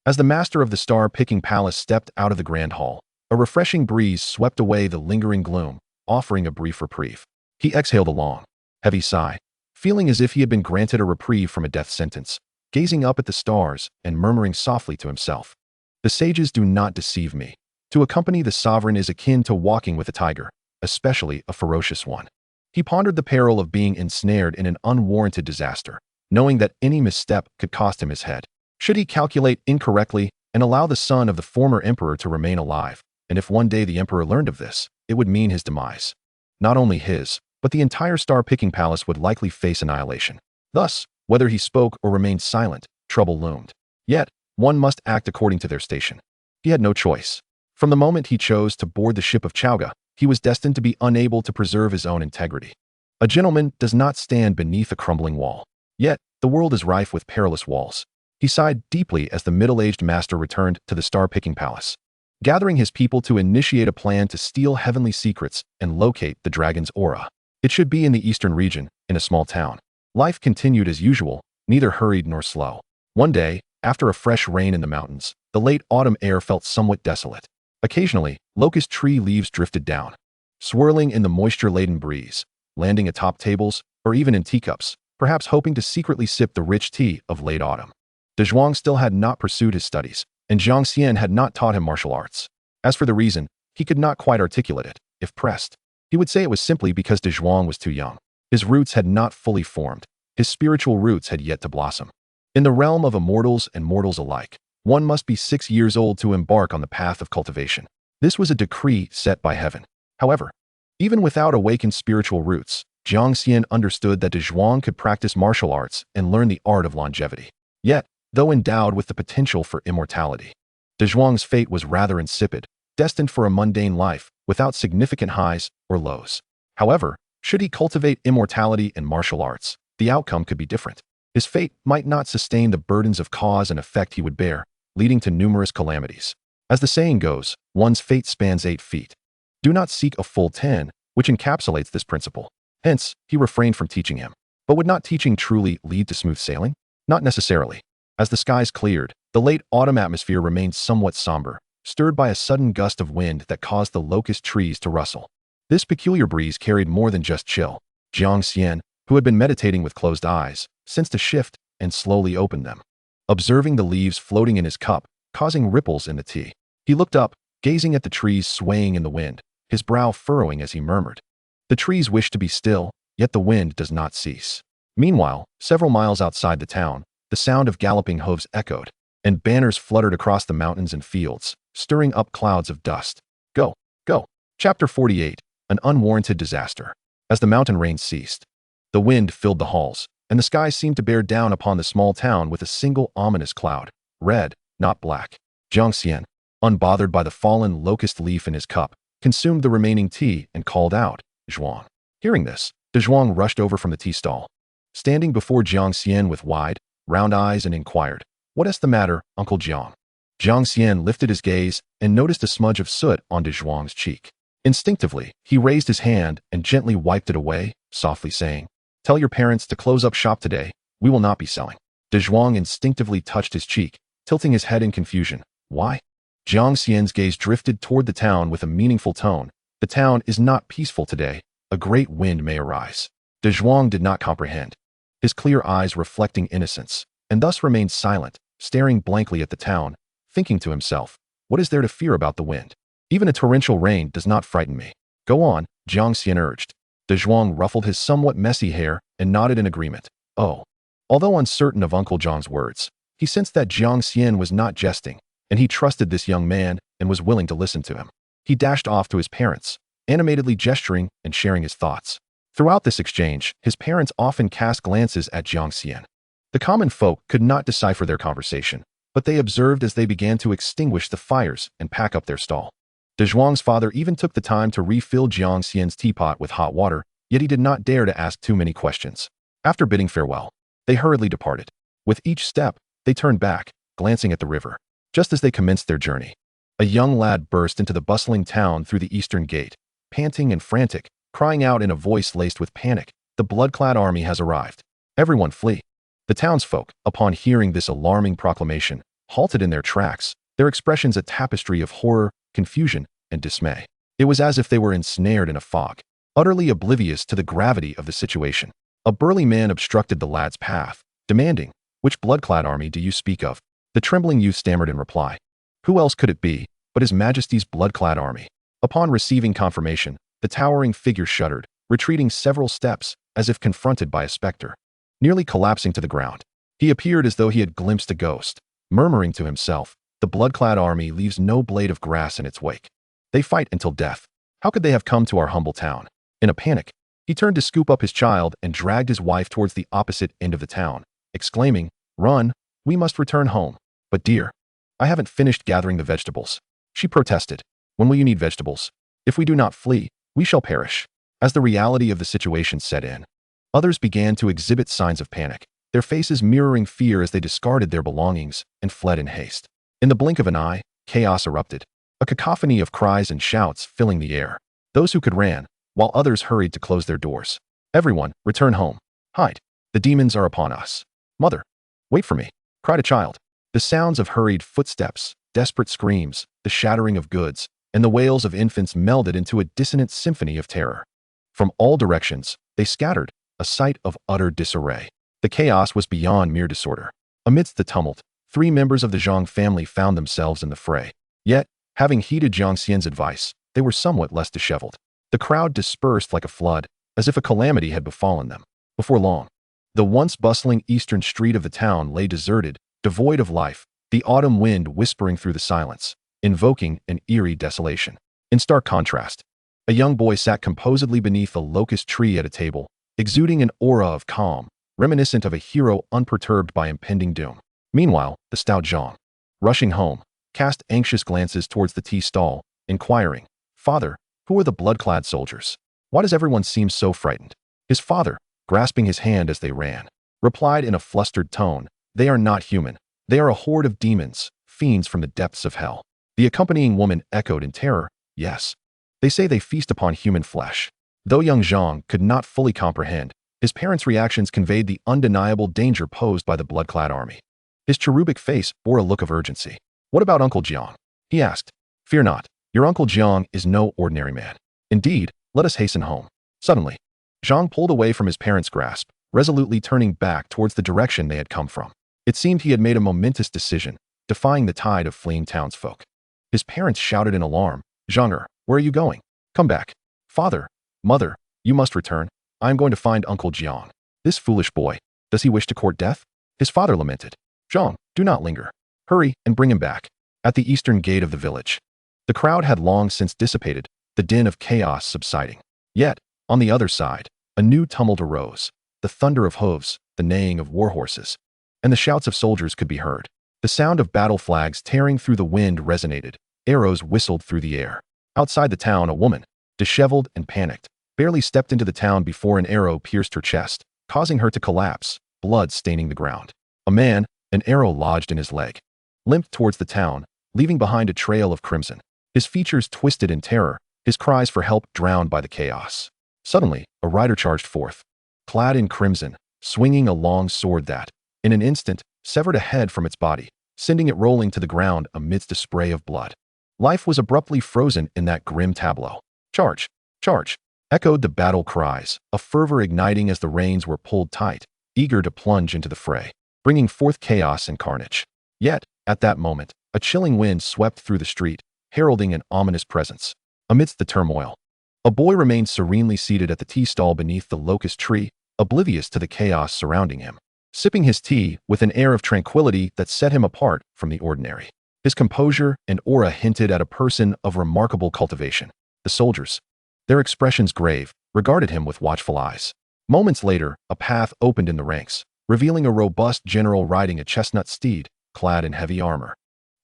As the master of the star-picking palace stepped out of the grand hall, a refreshing breeze swept away the lingering gloom, offering a brief reprieve. He exhaled a long, heavy sigh, feeling as if he had been granted a reprieve from a death sentence, gazing up at the stars and murmuring softly to himself. The sages do not deceive me. To accompany the sovereign is akin to walking with a tiger, especially a ferocious one. He pondered the peril of being ensnared in an unwarranted disaster, knowing that any misstep could cost him his head. Should he calculate incorrectly and allow the son of the former emperor to remain alive, and if one day the emperor learned of this, it would mean his demise. Not only his, but the entire star-picking palace would likely face annihilation. Thus, whether he spoke or remained silent, trouble loomed. Yet, one must act according to their station. He had no choice. From the moment he chose to board the ship of Chowga, he was destined to be unable to preserve his own integrity. A gentleman does not stand beneath a crumbling wall. Yet, the world is rife with perilous walls. He sighed deeply as the middle-aged master returned to the star-picking palace, gathering his people to initiate a plan to steal heavenly secrets and locate the dragon's aura. It should be in the eastern region, in a small town. Life continued as usual, neither hurried nor slow. One day, after a fresh rain in the mountains, the late autumn air felt somewhat desolate. Occasionally, locust tree leaves drifted down, swirling in the moisture-laden breeze, landing atop tables or even in teacups, perhaps hoping to secretly sip the rich tea of late autumn. Zhuang still had not pursued his studies, and Jiang Xian had not taught him martial arts. As for the reason, he could not quite articulate it. If pressed, he would say it was simply because Zhuang was too young. His roots had not fully formed. His spiritual roots had yet to blossom. In the realm of immortals and mortals alike, one must be 6 years old to embark on the path of cultivation. This was a decree set by heaven. However, even without awakened spiritual roots, Jiang Xian understood that Zhuang could practice martial arts and learn the art of longevity. Yet, though endowed with the potential for immortality, Zhuang's fate was rather insipid, destined for a mundane life without significant highs or lows. However, should he cultivate immortality in martial arts, the outcome could be different. His fate might not sustain the burdens of cause and effect he would bear, leading to numerous calamities. As the saying goes, one's fate spans 8 feet. Do not seek a full 10, which encapsulates this principle. Hence, he refrained from teaching him. But would not teaching truly lead to smooth sailing? Not necessarily. As the skies cleared, the late autumn atmosphere remained somewhat somber, stirred by a sudden gust of wind that caused the locust trees to rustle. This peculiar breeze carried more than just chill. Jiang Xian, who had been meditating with closed eyes, sensed a shift and slowly opened them, observing the leaves floating in his cup, causing ripples in the tea. He looked up, gazing at the trees swaying in the wind, his brow furrowing as he murmured, "The trees wish to be still, yet the wind does not cease." Meanwhile, several miles outside the town, the sound of galloping hooves echoed, and banners fluttered across the mountains and fields, stirring up clouds of dust. Go, go. Chapter 48, An Unwarranted Disaster. As the mountain rain ceased, the wind filled the halls, and the sky seemed to bear down upon the small town with a single ominous cloud, red, not black. Jiang Xian, unbothered by the fallen locust leaf in his cup, consumed the remaining tea and called out, "Zhuang." Hearing this, Zhuang rushed over from the tea stall, standing before Jiang Xian with wide, round eyes and inquired, "What is the matter, Uncle Jiang?" Jiang Xian lifted his gaze and noticed a smudge of soot on Zhuang's cheek. Instinctively, he raised his hand and gently wiped it away, softly saying, "Tell your parents to close up shop today. We will not be selling." Zhuang instinctively touched his cheek, tilting his head in confusion. "Why? Jiang Xian's gaze drifted toward the town with a meaningful tone. The town is not peaceful today. A great wind may arise. De Zhuang did not comprehend, his clear eyes reflecting innocence, and thus remained silent, staring blankly at the town, thinking to himself, what is there to fear about the wind? Even a torrential rain does not frighten me. Go on, Jiang Xian urged. De Zhuang ruffled his somewhat messy hair and nodded in agreement. Oh. Although uncertain of Uncle Jiang's words, he sensed that Jiang Xian was not jesting, and he trusted this young man and was willing to listen to him. He dashed off to his parents, animatedly gesturing and sharing his thoughts. Throughout this exchange, his parents often cast glances at Jiang Xian. The common folk could not decipher their conversation, but they observed as they began to extinguish the fires and pack up their stall. De Zhuang's father even took the time to refill Jiang Xian's teapot with hot water, yet he did not dare to ask too many questions. After bidding farewell, they hurriedly departed. With each step, they turned back, glancing at the river. Just as they commenced their journey, a young lad burst into the bustling town through the eastern gate, panting and frantic, crying out in a voice laced with panic, "The blood-clad army has arrived. Everyone flee." The townsfolk, upon hearing this alarming proclamation, halted in their tracks, their expressions a tapestry of horror, confusion, and dismay. It was as if they were ensnared in a fog, utterly oblivious to the gravity of the situation. A burly man obstructed the lad's path, demanding, "Which blood-clad army do you speak of?" The trembling youth stammered in reply. Who else could it be but His Majesty's blood-clad army? Upon receiving confirmation, the towering figure shuddered, retreating several steps as if confronted by a specter. Nearly collapsing to the ground, he appeared as though he had glimpsed a ghost, murmuring to himself, "The blood-clad army leaves no blade of grass in its wake. They fight until death. How could they have come to our humble town?" In a panic, he turned to scoop up his child and dragged his wife towards the opposite end of the town, exclaiming, "Run, we must return home." "But dear, I haven't finished gathering the vegetables," she protested. "When will you need vegetables? If we do not flee, we shall perish." As the reality of the situation set in, others began to exhibit signs of panic, their faces mirroring fear as they discarded their belongings and fled in haste. In the blink of an eye, chaos erupted, a cacophony of cries and shouts filling the air. Those who could ran, while others hurried to close their doors. "Everyone, return home. Hide. The demons are upon us." "Mother, wait for me," cried a child. The sounds of hurried footsteps, desperate screams, the shattering of goods, and the wails of infants melded into a dissonant symphony of terror. From all directions, they scattered, a sight of utter disarray. The chaos was beyond mere disorder. Amidst the tumult, 3 members of the Zhang family found themselves in the fray. Yet, having heeded Jiang Xian's advice, they were somewhat less disheveled. The crowd dispersed like a flood, as if a calamity had befallen them. Before long, the once bustling eastern street of the town lay deserted, devoid of life, the autumn wind whispering through the silence, invoking an eerie desolation. In stark contrast, a young boy sat composedly beneath a locust tree at a table, exuding an aura of calm, reminiscent of a hero unperturbed by impending doom. Meanwhile, the stout Zhang, rushing home, cast anxious glances towards the tea stall, inquiring, "Father, who are the blood-clad soldiers? Why does everyone seem so frightened?" His father, grasping his hand as they ran, replied in a flustered tone, "They are not human. They are a horde of demons, fiends from the depths of hell." The accompanying woman echoed in terror, "Yes. They say they feast upon human flesh." Though young Zhang could not fully comprehend, his parents' reactions conveyed the undeniable danger posed by the blood-clad army. His cherubic face bore a look of urgency. "What about Uncle Jiang?" he asked. "Fear not. Your Uncle Jiang is no ordinary man. Indeed, let us hasten home." Suddenly, Zhang pulled away from his parents' grasp, resolutely turning back towards the direction they had come from. It seemed he had made a momentous decision, defying the tide of fleeing townsfolk. His parents shouted in alarm, "Zhang, where are you going? Come back. Father, mother, you must return. I am going to find Uncle Jiang. This foolish boy, does he wish to court death?" His father lamented. "Zhang, do not linger. Hurry and bring him back." At the eastern gate of the village, the crowd had long since dissipated, the din of chaos subsiding. Yet, on the other side, a new tumult arose. The thunder of hooves, the neighing of war horses, and the shouts of soldiers could be heard. The sound of battle flags tearing through the wind resonated. Arrows whistled through the air. Outside the town, a woman, disheveled and panicked, barely stepped into the town before an arrow pierced her chest, causing her to collapse, blood staining the ground. A man, an arrow lodged in his leg, limped towards the town, leaving behind a trail of crimson. His features twisted in terror, his cries for help drowned by the chaos. Suddenly, a rider charged forth, clad in crimson, swinging a long sword that, in an instant, severed a head from its body, sending it rolling to the ground amidst a spray of blood. Life was abruptly frozen in that grim tableau. Charge! Charge! Echoed the battle cries, a fervor igniting as the reins were pulled tight, eager to plunge into the fray, bringing forth chaos and carnage. Yet, at that moment, a chilling wind swept through the street, heralding an ominous presence. Amidst the turmoil, a boy remained serenely seated at the tea stall beneath the locust tree, oblivious to the chaos surrounding him, sipping his tea with an air of tranquility that set him apart from the ordinary. His composure and aura hinted at a person of remarkable cultivation. The soldiers, their expressions grave, regarded him with watchful eyes. Moments later, a path opened in the ranks, revealing a robust general riding a chestnut steed, clad in heavy armor,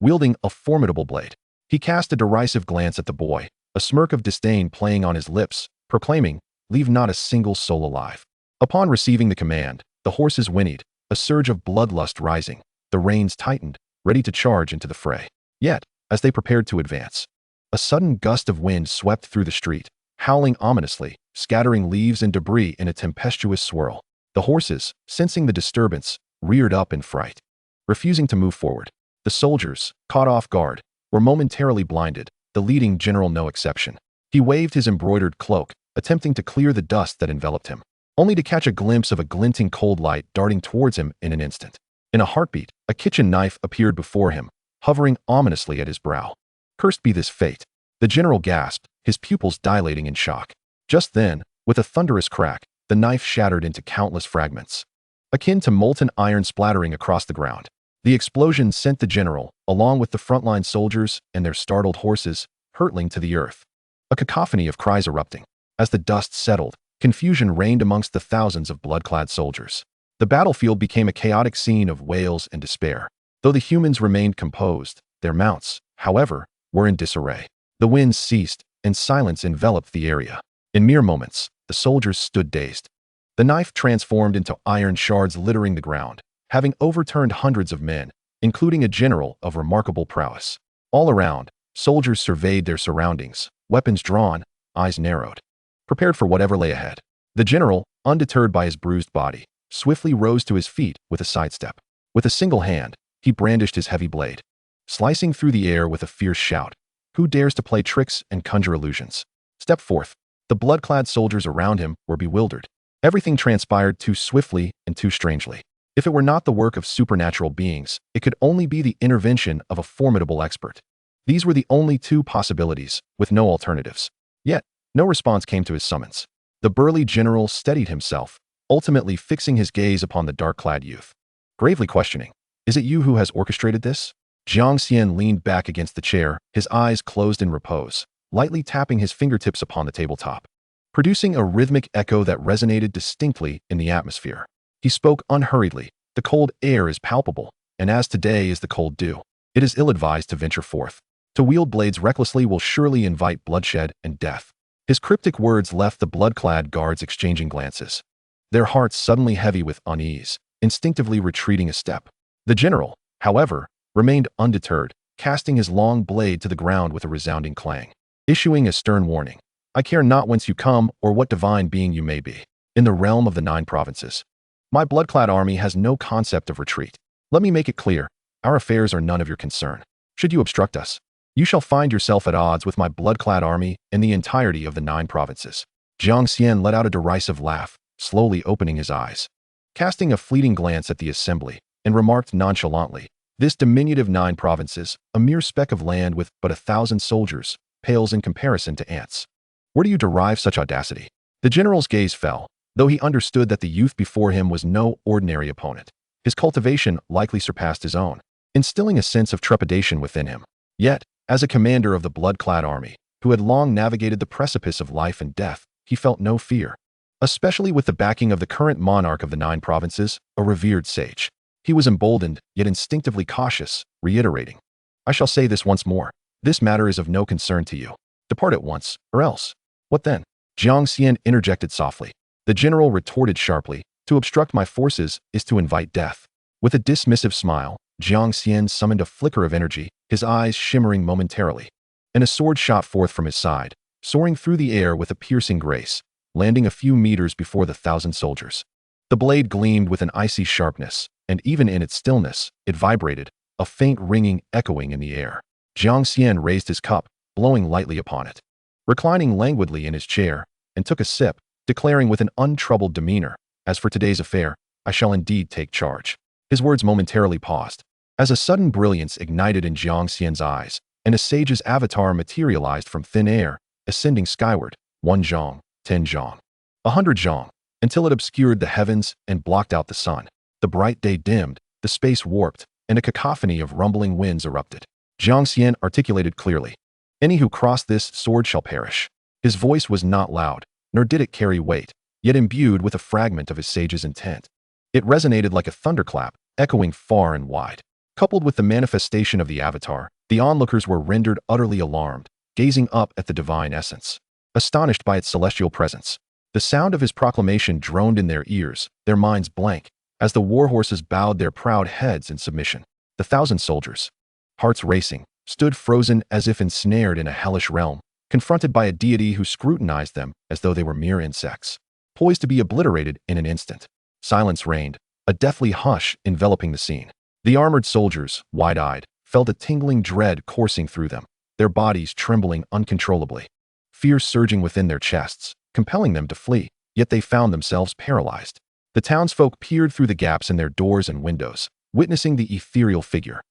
wielding a formidable blade. He cast a derisive glance at the boy, a smirk of disdain playing on his lips, proclaiming, "Leave not a single soul alive." Upon receiving the command, the horses whinnied, a surge of bloodlust rising, the reins tightened, ready to charge into the fray. Yet, as they prepared to advance, a sudden gust of wind swept through the street, howling ominously, scattering leaves and debris in a tempestuous swirl. The horses, sensing the disturbance, reared up in fright, refusing to move forward. The soldiers, caught off guard, were momentarily blinded, the leading general no exception. He waved his embroidered cloak, attempting to clear the dust that enveloped him, only to catch a glimpse of a glinting cold light darting towards him in an instant. In a heartbeat, a kitchen knife appeared before him, hovering ominously at his brow. Cursed be this fate! The general gasped, his pupils dilating in shock. Just then, with a thunderous crack, the knife shattered into countless fragments, akin to molten iron splattering across the ground. The explosion sent the general, along with the frontline soldiers and their startled horses, hurtling to the earth. A cacophony of cries erupting. As the dust settled, confusion reigned amongst the thousands of blood-clad soldiers. The battlefield became a chaotic scene of wails and despair. Though the humans remained composed, their mounts, however, were in disarray. The winds ceased, and silence enveloped the area. In mere moments, the soldiers stood dazed. The knife transformed into iron shards littering the ground, having overturned hundreds of men, including a general of remarkable prowess. All around, soldiers surveyed their surroundings, weapons drawn, eyes narrowed, prepared for whatever lay ahead. The general, undeterred by his bruised body, swiftly rose to his feet with a sidestep. With a single hand, he brandished his heavy blade, slicing through the air with a fierce shout. Who dares to play tricks and conjure illusions? Step forth. The blood-clad soldiers around him were bewildered. Everything transpired too swiftly and too strangely. If it were not the work of supernatural beings, it could only be the intervention of a formidable expert. These were the only two possibilities, with no alternatives. Yet, no response came to his summons. The burly general steadied himself, ultimately fixing his gaze upon the dark-clad youth, gravely questioning, "Is it you who has orchestrated this?" Jiang Xian leaned back against the chair, his eyes closed in repose, lightly tapping his fingertips upon the tabletop, producing a rhythmic echo that resonated distinctly in the atmosphere. He spoke unhurriedly. "The cold air is palpable, and as today is the cold dew, it is ill-advised to venture forth. To wield blades recklessly will surely invite bloodshed and death." His cryptic words left the blood-clad guards exchanging glances, their hearts suddenly heavy with unease, instinctively retreating a step. The general, however, remained undeterred, casting his long blade to the ground with a resounding clang, issuing a stern warning. "I care not whence you come or what divine being you may be. In the realm of the 9 provinces, my blood-clad army has no concept of retreat. Let me make it clear, our affairs are none of your concern. Should you obstruct us, you shall find yourself at odds with my blood-clad army and the entirety of the 9 provinces." Jiang Xian let out a derisive laugh, slowly opening his eyes, casting a fleeting glance at the assembly, and remarked nonchalantly, "This diminutive 9 provinces, a mere speck of land with but 1,000 soldiers, pales in comparison to ants. Where do you derive such audacity?" The general's gaze fell, though he understood that the youth before him was no ordinary opponent. His cultivation likely surpassed his own, instilling a sense of trepidation within him. Yet, as a commander of the blood-clad army, who had long navigated the precipice of life and death, he felt no fear, especially with the backing of the current monarch of the 9 provinces, a revered sage. He was emboldened, yet instinctively cautious, reiterating, "I shall say this once more. This matter is of no concern to you. Depart at once, or else." "What then?" Jiang Xian interjected softly. The general retorted sharply, "To obstruct my forces is to invite death." With a dismissive smile, Jiang Xian summoned a flicker of energy, his eyes shimmering momentarily, and a sword shot forth from his side, soaring through the air with a piercing grace, landing a few meters before the 1,000 soldiers. The blade gleamed with an icy sharpness, and even in its stillness, it vibrated, a faint ringing echoing in the air. Jiang Xian raised his cup, blowing lightly upon it, reclining languidly in his chair, and took a sip, declaring with an untroubled demeanor, "As for today's affair, I shall indeed take charge." His words momentarily paused, as a sudden brilliance ignited in Jiang Xian's eyes, and a sage's avatar materialized from thin air, ascending skyward, 1 zhang, 10 zhang, 100 zhang, until it obscured the heavens and blocked out the sun. The bright day dimmed, the space warped, and a cacophony of rumbling winds erupted. Jiang Xian articulated clearly, "Any who cross this sword shall perish." His voice was not loud, nor did it carry weight, yet imbued with a fragment of his sage's intent. It resonated like a thunderclap, echoing far and wide. Coupled with the manifestation of the avatar, the onlookers were rendered utterly alarmed, gazing up at the divine essence, astonished by its celestial presence. The sound of his proclamation droned in their ears, their minds blank, as the warhorses bowed their proud heads in submission. The 1,000 soldiers, hearts racing, stood frozen as if ensnared in a hellish realm, confronted by a deity who scrutinized them as though they were mere insects, poised to be obliterated in an instant. Silence reigned, a deathly hush enveloping the scene. The armored soldiers, wide-eyed, felt a tingling dread coursing through them, their bodies trembling uncontrollably, fear surging within their chests, compelling them to flee, yet they found themselves paralyzed. The townsfolk peered through the gaps in their doors and windows, witnessing the ethereal figure,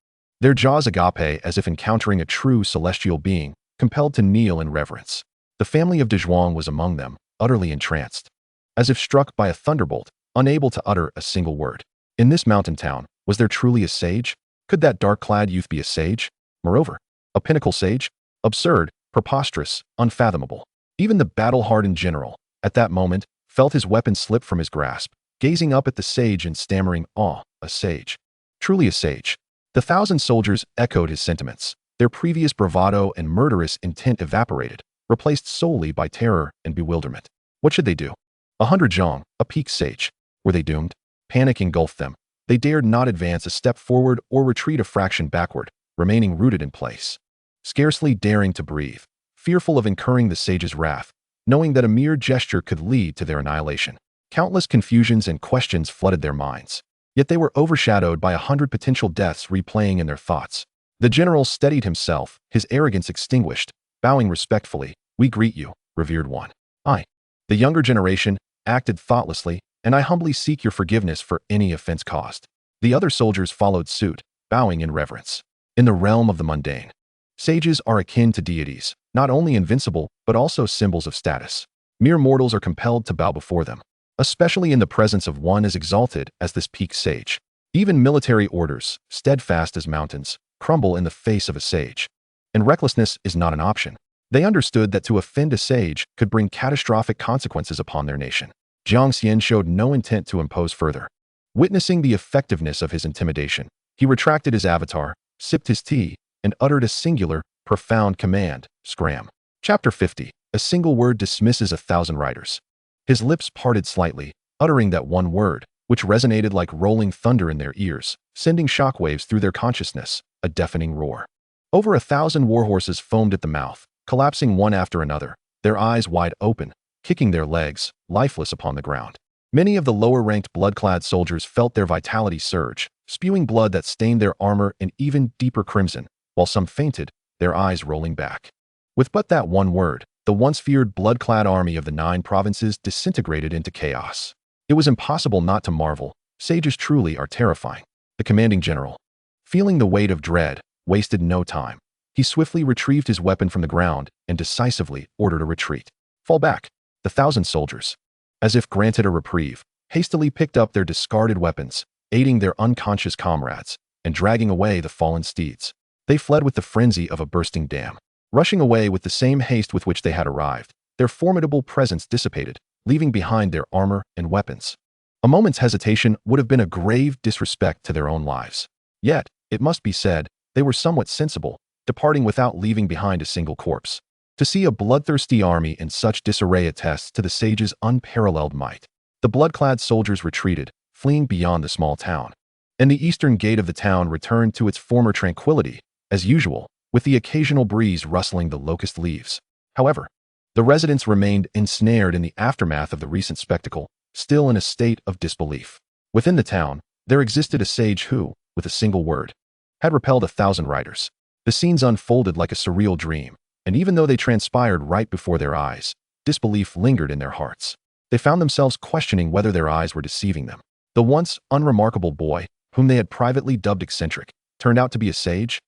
their jaws agape as if encountering a true celestial being, compelled to kneel in reverence. The family of De Zhuang was among them, utterly entranced, as if struck by a thunderbolt, unable to utter a single word. In this mountain town, was there truly a sage? Could that dark-clad youth be a sage? Moreover, a pinnacle sage? Absurd, preposterous, unfathomable. Even the battle-hardened general, at that moment, felt his weapon slip from his grasp, gazing up at the sage in stammering awe. A sage. Truly a sage. The 1,000 soldiers echoed his sentiments, their previous bravado and murderous intent evaporated, replaced solely by terror and bewilderment. What should they do? 100 zhang, a peak sage. Were they doomed? Panic engulfed them. They dared not advance a step forward or retreat a fraction backward, remaining rooted in place, scarcely daring to breathe, fearful of incurring the sage's wrath, knowing that a mere gesture could lead to their annihilation. Countless confusions and questions flooded their minds, yet they were overshadowed by 100 potential deaths replaying in their thoughts. The general steadied himself, his arrogance extinguished, bowing respectfully, "We greet you, revered one. I, the younger generation, acted thoughtlessly, and I humbly seek your forgiveness for any offense caused." The other soldiers followed suit, bowing in reverence. In the realm of the mundane, sages are akin to deities, not only invincible, but also symbols of status. Mere mortals are compelled to bow before them, especially in the presence of one as exalted as this peak sage. Even military orders, steadfast as mountains, crumble in the face of a sage. And recklessness is not an option. They understood that to offend a sage could bring catastrophic consequences upon their nation. Jiang Xian showed no intent to impose further. Witnessing the effectiveness of his intimidation, he retracted his avatar, sipped his tea, and uttered a singular, profound command, "Scram." Chapter 50. A single word dismisses 1,000 riders. His lips parted slightly, uttering that one word, which resonated like rolling thunder in their ears, sending shockwaves through their consciousness, a deafening roar. Over 1,000 warhorses foamed at the mouth, collapsing one after another, their eyes wide open, kicking their legs, lifeless upon the ground. Many of the lower-ranked blood-clad soldiers felt their vitality surge, spewing blood that stained their armor in even deeper crimson, while some fainted, their eyes rolling back. With but that one word, the once-feared blood-clad army of the 9 provinces disintegrated into chaos. It was impossible not to marvel. Sages truly are terrifying. The commanding general, feeling the weight of dread, wasted no time. He swiftly retrieved his weapon from the ground and decisively ordered a retreat. "Fall back." The 1,000 soldiers, as if granted a reprieve, hastily picked up their discarded weapons, aiding their unconscious comrades, and dragging away the fallen steeds. They fled with the frenzy of a bursting dam, rushing away with the same haste with which they had arrived. Their formidable presence dissipated, leaving behind their armor and weapons. A moment's hesitation would have been a grave disrespect to their own lives. Yet, it must be said, they were somewhat sensible, departing without leaving behind a single corpse. To see a bloodthirsty army in such disarray attests to the sage's unparalleled might. The blood-clad soldiers retreated, fleeing beyond the small town. And the eastern gate of the town returned to its former tranquility, as usual, with the occasional breeze rustling the locust leaves. However, the residents remained ensnared in the aftermath of the recent spectacle, still in a state of disbelief. Within the town, there existed a sage who, with a single word, had repelled 1,000 riders. The scenes unfolded like a surreal dream, and even though they transpired right before their eyes, disbelief lingered in their hearts. They found themselves questioning whether their eyes were deceiving them. The once unremarkable boy, whom they had privately dubbed eccentric, turned out to be a sage?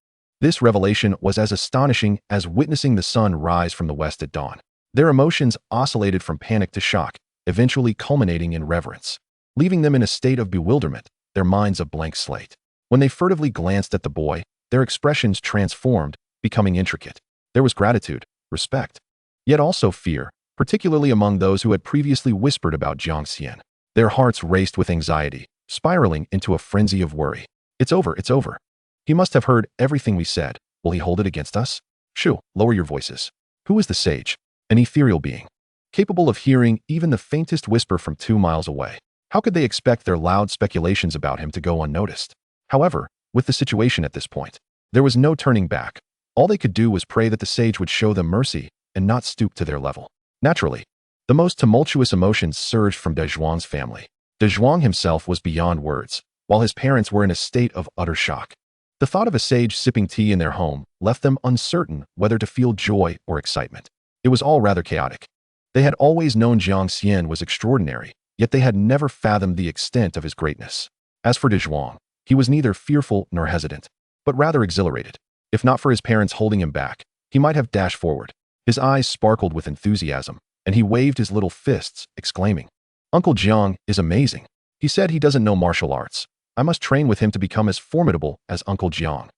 This revelation was as astonishing as witnessing the sun rise from the west at dawn. Their emotions oscillated from panic to shock, eventually culminating in reverence. Leaving them in a state of bewilderment, their minds a blank slate. When they furtively glanced at the boy, their expressions transformed, becoming intricate. There was gratitude, respect, yet also fear, particularly among those who had previously whispered about Jiang Xian. Their hearts raced with anxiety, spiraling into a frenzy of worry. It's over, it's over. He must have heard everything we said. Will he hold it against us? Shoo, lower your voices. Who is the sage? An ethereal being, capable of hearing even the faintest whisper from 2 miles away. How could they expect their loud speculations about him to go unnoticed? However, with the situation at this point, there was no turning back. All they could do was pray that the sage would show them mercy and not stoop to their level. Naturally, the most tumultuous emotions surged from De Zhuang's family. De Zhuang himself was beyond words, while his parents were in a state of utter shock. The thought of a sage sipping tea in their home left them uncertain whether to feel joy or excitement. It was all rather chaotic. They had always known Jiang Xian was extraordinary, yet they had never fathomed the extent of his greatness. As for De Zhuang, he was neither fearful nor hesitant, but rather exhilarated. If not for his parents holding him back, he might have dashed forward. His eyes sparkled with enthusiasm, and he waved his little fists, exclaiming, "Uncle Jiang is amazing. He said he doesn't know martial arts. I must train with him to become as formidable as Uncle Jiang."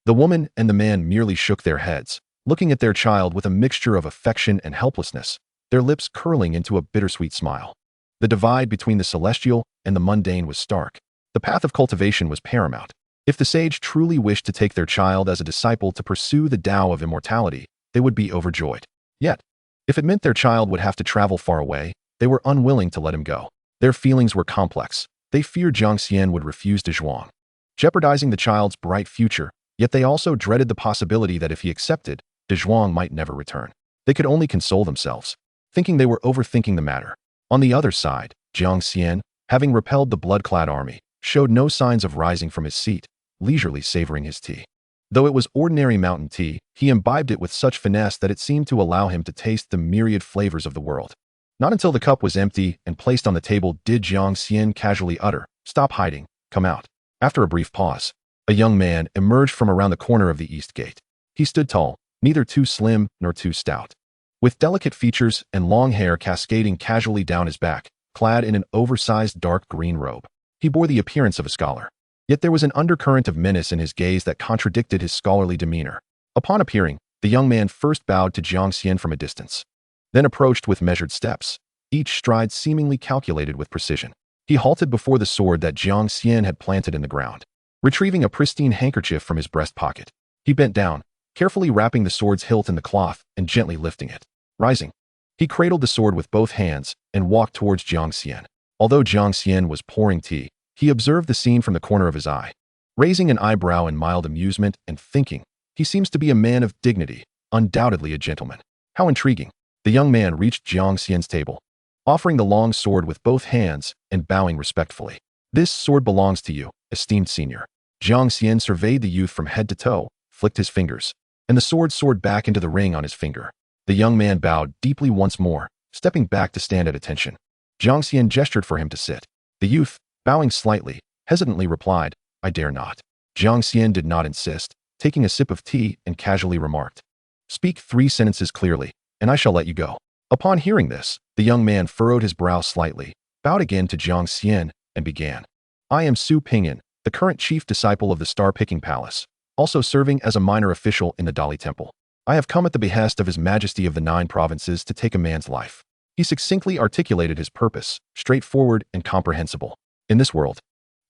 The woman and the man merely shook their heads, looking at their child with a mixture of affection and helplessness, their lips curling into a bittersweet smile. The divide between the celestial and the mundane was stark. The path of cultivation was paramount. If the sage truly wished to take their child as a disciple to pursue the Tao of immortality, they would be overjoyed. Yet, if it meant their child would have to travel far away, they were unwilling to let him go. Their feelings were complex. They feared Jiang Xian would refuse De Zhuang, jeopardizing the child's bright future, yet they also dreaded the possibility that if he accepted, De Zhuang might never return. They could only console themselves, thinking they were overthinking the matter. On the other side, Jiang Xian, having repelled the blood-clad army, showed no signs of rising from his seat, leisurely savoring his tea. Though it was ordinary mountain tea, he imbibed it with such finesse that it seemed to allow him to taste the myriad flavors of the world. Not until the cup was empty and placed on the table did Jiang Xian casually utter, "Stop hiding, come out." After a brief pause, a young man emerged from around the corner of the east gate. He stood tall, neither too slim nor too stout, with delicate features and long hair cascading casually down his back, clad in an oversized dark green robe. He bore the appearance of a scholar. Yet there was an undercurrent of menace in his gaze that contradicted his scholarly demeanor. Upon appearing, the young man first bowed to Jiang Xian from a distance, then approached with measured steps, each stride seemingly calculated with precision. He halted before the sword that Jiang Xian had planted in the ground. Retrieving a pristine handkerchief from his breast pocket, he bent down, carefully wrapping the sword's hilt in the cloth and gently lifting it. Rising, he cradled the sword with both hands and walked towards Jiang Xian. Although Jiang Xian was pouring tea, he observed the scene from the corner of his eye, raising an eyebrow in mild amusement and thinking, he seems to be a man of dignity, undoubtedly a gentleman. How intriguing. The young man reached Jiang Xian's table, offering the long sword with both hands and bowing respectfully. "This sword belongs to you, esteemed senior." Jiang Xian surveyed the youth from head to toe, flicked his fingers, and the sword soared back into the ring on his finger. The young man bowed deeply once more, stepping back to stand at attention. Jiang Xian gestured for him to sit. The youth, bowing slightly, hesitantly replied, "I dare not." Jiang Xian did not insist, taking a sip of tea and casually remarked, "Speak 3 sentences clearly, and I shall let you go." Upon hearing this, the young man furrowed his brow slightly, bowed again to Jiang Xian, and began. "I am Su Pingyan, the current chief disciple of the Star-Picking Palace, also serving as a minor official in the Dali Temple. I have come at the behest of His Majesty of the 9 provinces to take a man's life." He succinctly articulated his purpose, straightforward and comprehensible. In this world,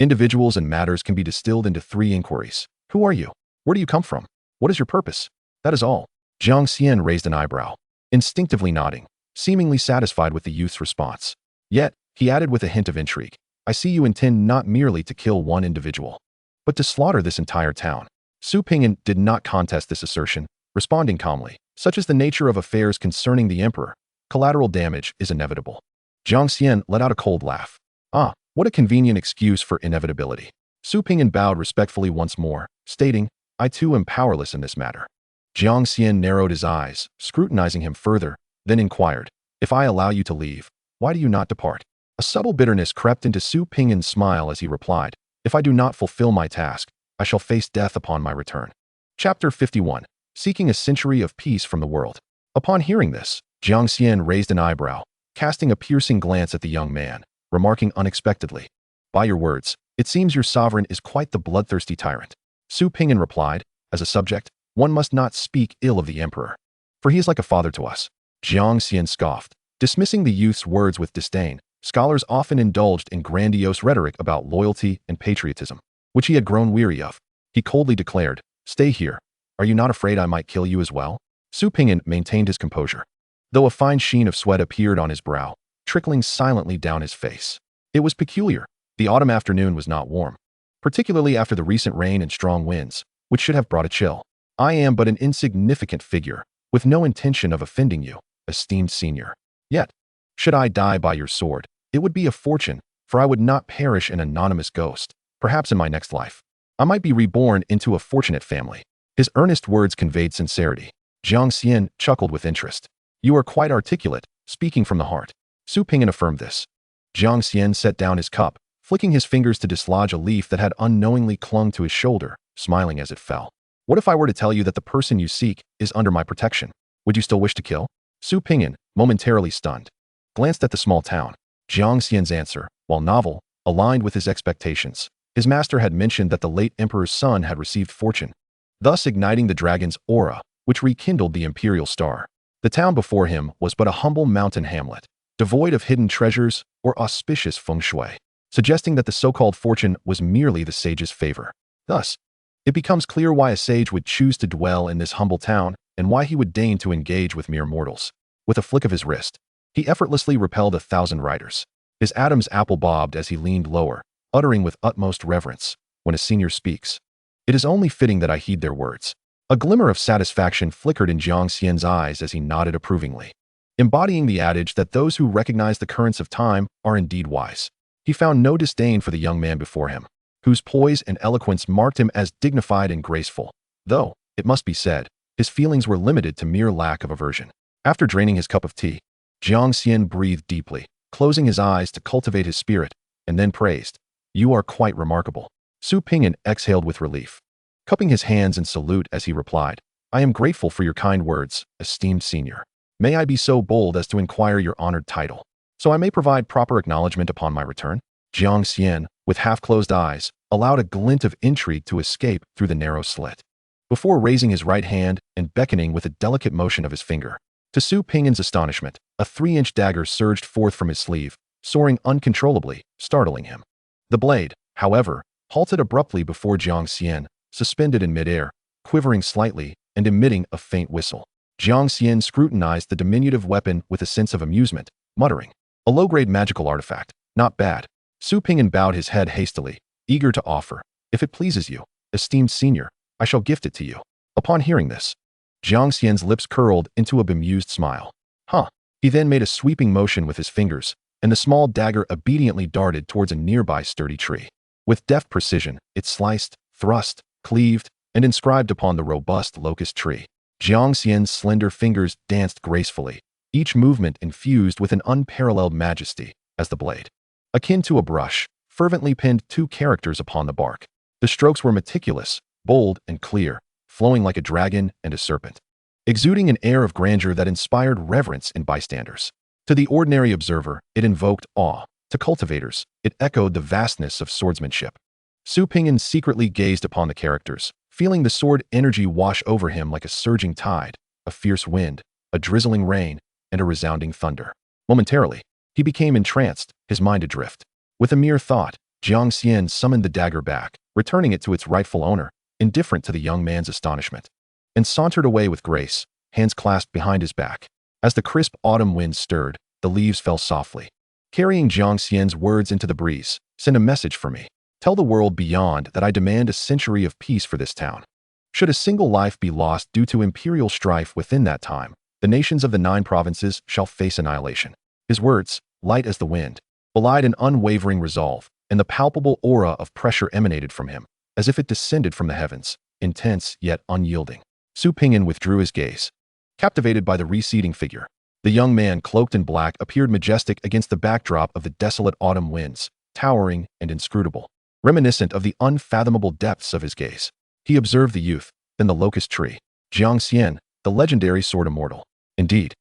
individuals and matters can be distilled into 3 inquiries. Who are you? Where do you come from? What is your purpose? That is all. Jiang Xian raised an eyebrow, instinctively nodding, seemingly satisfied with the youth's response. Yet, he added with a hint of intrigue, "I see you intend not merely to kill one individual, but to slaughter this entire town." Su Pingyan did not contest this assertion, responding calmly, "Such is the nature of affairs concerning the emperor. Collateral damage is inevitable." Jiang Xian let out a cold laugh. "Ah, what a convenient excuse for inevitability." Su Pingyan bowed respectfully once more, stating, "I too am powerless in this matter." Jiang Xian narrowed his eyes, scrutinizing him further, then inquired, "If I allow you to leave, why do you not depart?" A subtle bitterness crept into Su Pingyan's smile as he replied, "If I do not fulfill my task, I shall face death upon my return." Chapter 51. Seeking a century of peace from the world. Upon hearing this, Jiang Xian raised an eyebrow, casting a piercing glance at the young man, remarking unexpectedly, "By your words, it seems your sovereign is quite the bloodthirsty tyrant." Su Pingyan replied, "As a subject, one must not speak ill of the emperor, for he is like a father to us." Jiang Xian scoffed, dismissing the youth's words with disdain. Scholars often indulged in grandiose rhetoric about loyalty and patriotism, which he had grown weary of. He coldly declared, "Stay here. Are you not afraid I might kill you as well?" Su Pingyan maintained his composure, though a fine sheen of sweat appeared on his brow, trickling silently down his face. It was peculiar. The autumn afternoon was not warm, particularly after the recent rain and strong winds, which should have brought a chill. "I am but an insignificant figure, with no intention of offending you, esteemed senior. Yet, should I die by your sword, it would be a fortune, for I would not perish an anonymous ghost. Perhaps in my next life, I might be reborn into a fortunate family." His earnest words conveyed sincerity. Jiang Xian chuckled with interest. "You are quite articulate, speaking from the heart." Su Pingyan affirmed this. Jiang Xian set down his cup, flicking his fingers to dislodge a leaf that had unknowingly clung to his shoulder, smiling as it fell. "What if I were to tell you that the person you seek is under my protection? Would you still wish to kill?" Su Pingyan, momentarily stunned, glanced at the small town. Jiang Xian's answer, while novel, aligned with his expectations. His master had mentioned that the late emperor's son had received fortune, thus igniting the dragon's aura, which rekindled the imperial star. The town before him was but a humble mountain hamlet, devoid of hidden treasures or auspicious feng shui, suggesting that the so-called fortune was merely the sage's favor. Thus, it becomes clear why a sage would choose to dwell in this humble town and why he would deign to engage with mere mortals. With a flick of his wrist, he effortlessly repelled 1,000 riders. His Adam's apple bobbed as he leaned lower, uttering with utmost reverence, "When a senior speaks, it is only fitting that I heed their words." A glimmer of satisfaction flickered in Jiang Xian's eyes as he nodded approvingly, embodying the adage that those who recognize the currents of time are indeed wise. He found no disdain for the young man before him, whose poise and eloquence marked him as dignified and graceful, though, it must be said, his feelings were limited to mere lack of aversion. After draining his cup of tea, Jiang Xian breathed deeply, closing his eyes to cultivate his spirit, and then praised, "You are quite remarkable." Su Pingyan exhaled with relief, cupping his hands in salute as he replied, "I am grateful for your kind words, esteemed senior. May I be so bold as to inquire your honored title, so I may provide proper acknowledgement upon my return?" Jiang Xian, with half-closed eyes, allowed a glint of intrigue to escape through the narrow slit, before raising his right hand and beckoning with a delicate motion of his finger. To Su Pingyan's astonishment, a 3-inch dagger surged forth from his sleeve, soaring uncontrollably, startling him. The blade, however, halted abruptly before Jiang Xian, suspended in midair, quivering slightly and emitting a faint whistle. Jiang Xian scrutinized the diminutive weapon with a sense of amusement, muttering, "A low-grade magical artifact. Not bad." Su Pingyan bowed his head hastily, eager to offer, "If it pleases you, esteemed senior, I shall gift it to you." Upon hearing this, Jiang Xian's lips curled into a bemused smile. "Huh." He then made a sweeping motion with his fingers, and the small dagger obediently darted towards a nearby sturdy tree. With deft precision, it sliced, thrust, cleaved, and inscribed upon the robust locust tree. Jiang Xian's slender fingers danced gracefully, each movement infused with an unparalleled majesty, as the blade, akin to a brush, fervently pinned 2 characters upon the bark. The strokes were meticulous, bold, and clear, flowing like a dragon and a serpent, exuding an air of grandeur that inspired reverence in bystanders. To the ordinary observer, it invoked awe. To cultivators, it echoed the vastness of swordsmanship. Su Pingyan secretly gazed upon the characters, feeling the sword energy wash over him like a surging tide, a fierce wind, a drizzling rain, and a resounding thunder. Momentarily, he became entranced, his mind adrift. With a mere thought, Jiang Xian summoned the dagger back, returning it to its rightful owner, indifferent to the young man's astonishment, and sauntered away with grace, hands clasped behind his back. As the crisp autumn wind stirred, the leaves fell softly, carrying Jiang Xian's words into the breeze. "Send a message for me. Tell the world beyond that I demand a century of peace for this town. Should a single life be lost due to imperial strife within that time, the nations of the 9 provinces shall face annihilation." His words, light as the wind, belied an unwavering resolve, and the palpable aura of pressure emanated from him, as if it descended from the heavens, intense yet unyielding. Su Pingyan withdrew his gaze, captivated by the receding figure. The young man, cloaked in black, appeared majestic against the backdrop of the desolate autumn winds, towering and inscrutable, reminiscent of the unfathomable depths of his gaze. He observed the youth, then the locust tree. Jiang Xian, the legendary sword immortal. Indeed,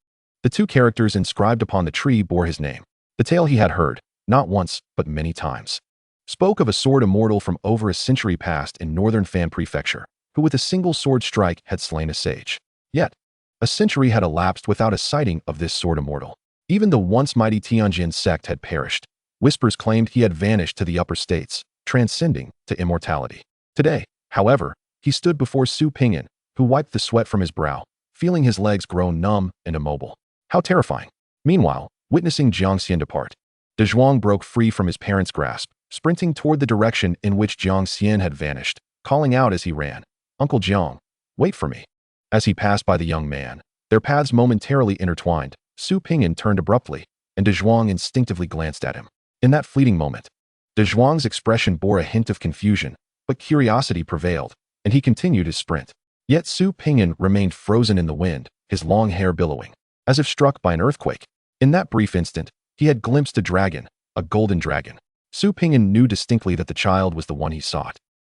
the two characters inscribed upon the tree bore his name. The tale he had heard, not once, but many times, spoke of a sword immortal from over a century past in northern Fan Prefecture, who with a single sword strike had slain a sage. Yet, a century had elapsed without a sighting of this sword immortal. Even the once mighty Tianjin sect had perished. Whispers claimed he had vanished to the upper states, transcending to immortality. Today, however, he stood before Su Pingyan, who wiped the sweat from his brow, feeling his legs grow numb and immobile. How terrifying! Meanwhile, witnessing Jiang Xian depart, De Zhuang broke free from his parents' grasp, sprinting toward the direction in which Jiang Xian had vanished, calling out as he ran, "Uncle Jiang, wait for me." As he passed by the young man, their paths momentarily intertwined. Su Pingyan turned abruptly, and De Zhuang instinctively glanced at him. In that fleeting moment, De Zhuang's expression bore a hint of confusion, but curiosity prevailed, and he continued his sprint. Yet Su Pingyan remained frozen in the wind, his long hair billowing, as if struck by an earthquake. In that brief instant, he had glimpsed a dragon, a golden dragon. Su Pingyan knew distinctly that the child was the one he sought,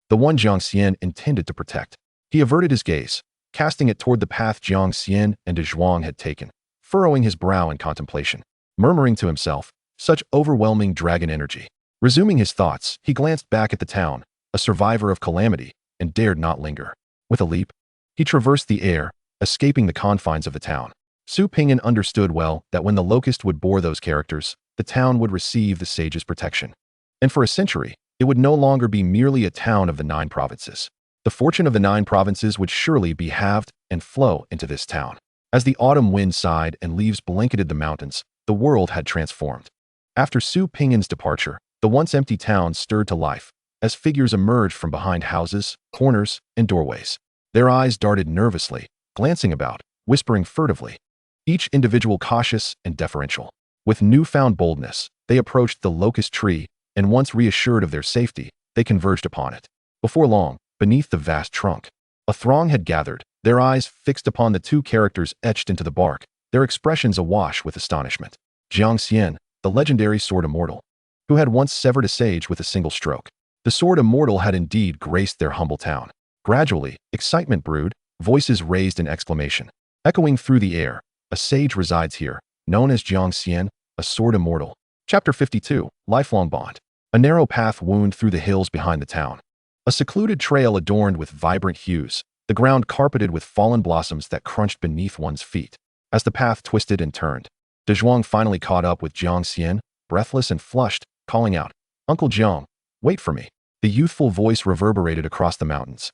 the one Jiang Xian intended to protect. He averted his gaze, casting it toward the path Jiang Xian and De Zhuang had taken, furrowing his brow in contemplation, murmuring to himself, such overwhelming dragon energy. Resuming his thoughts, he glanced back at the town, a survivor of calamity, and dared not linger. With a leap, he traversed the air, escaping the confines of the town. Su Pingyan understood well that when the locust would bore those characters, the town would receive the sage's protection. And for a century, it would no longer be merely a town of the 9 provinces. The fortune of the 9 provinces would surely be halved and flow into this town. As the autumn wind sighed and leaves blanketed the mountains, the world had transformed. After Su Pingyan's departure, the once empty town stirred to life, as figures emerged from behind houses, corners, and doorways. Their eyes darted nervously, glancing about, whispering furtively, each individual cautious and deferential. With newfound boldness, they approached the locust tree, and once reassured of their safety, they converged upon it. Before long, beneath the vast trunk, a throng had gathered, their eyes fixed upon the 2 characters etched into the bark, their expressions awash with astonishment. Jiang Xian, the legendary sword immortal, who had once severed a sage with a single stroke. The sword immortal had indeed graced their humble town. Gradually, excitement brewed, voices raised in exclamation. Echoing through the air, "A sage resides here, known as Jiang Xian, a sword immortal." Chapter 52, Lifelong Bond. A narrow path wound through the hills behind the town. A secluded trail adorned with vibrant hues, the ground carpeted with fallen blossoms that crunched beneath one's feet. As the path twisted and turned, De Zhuang finally caught up with Jiang Xian, breathless and flushed, calling out, "Uncle Jiang, wait for me." The youthful voice reverberated across the mountains,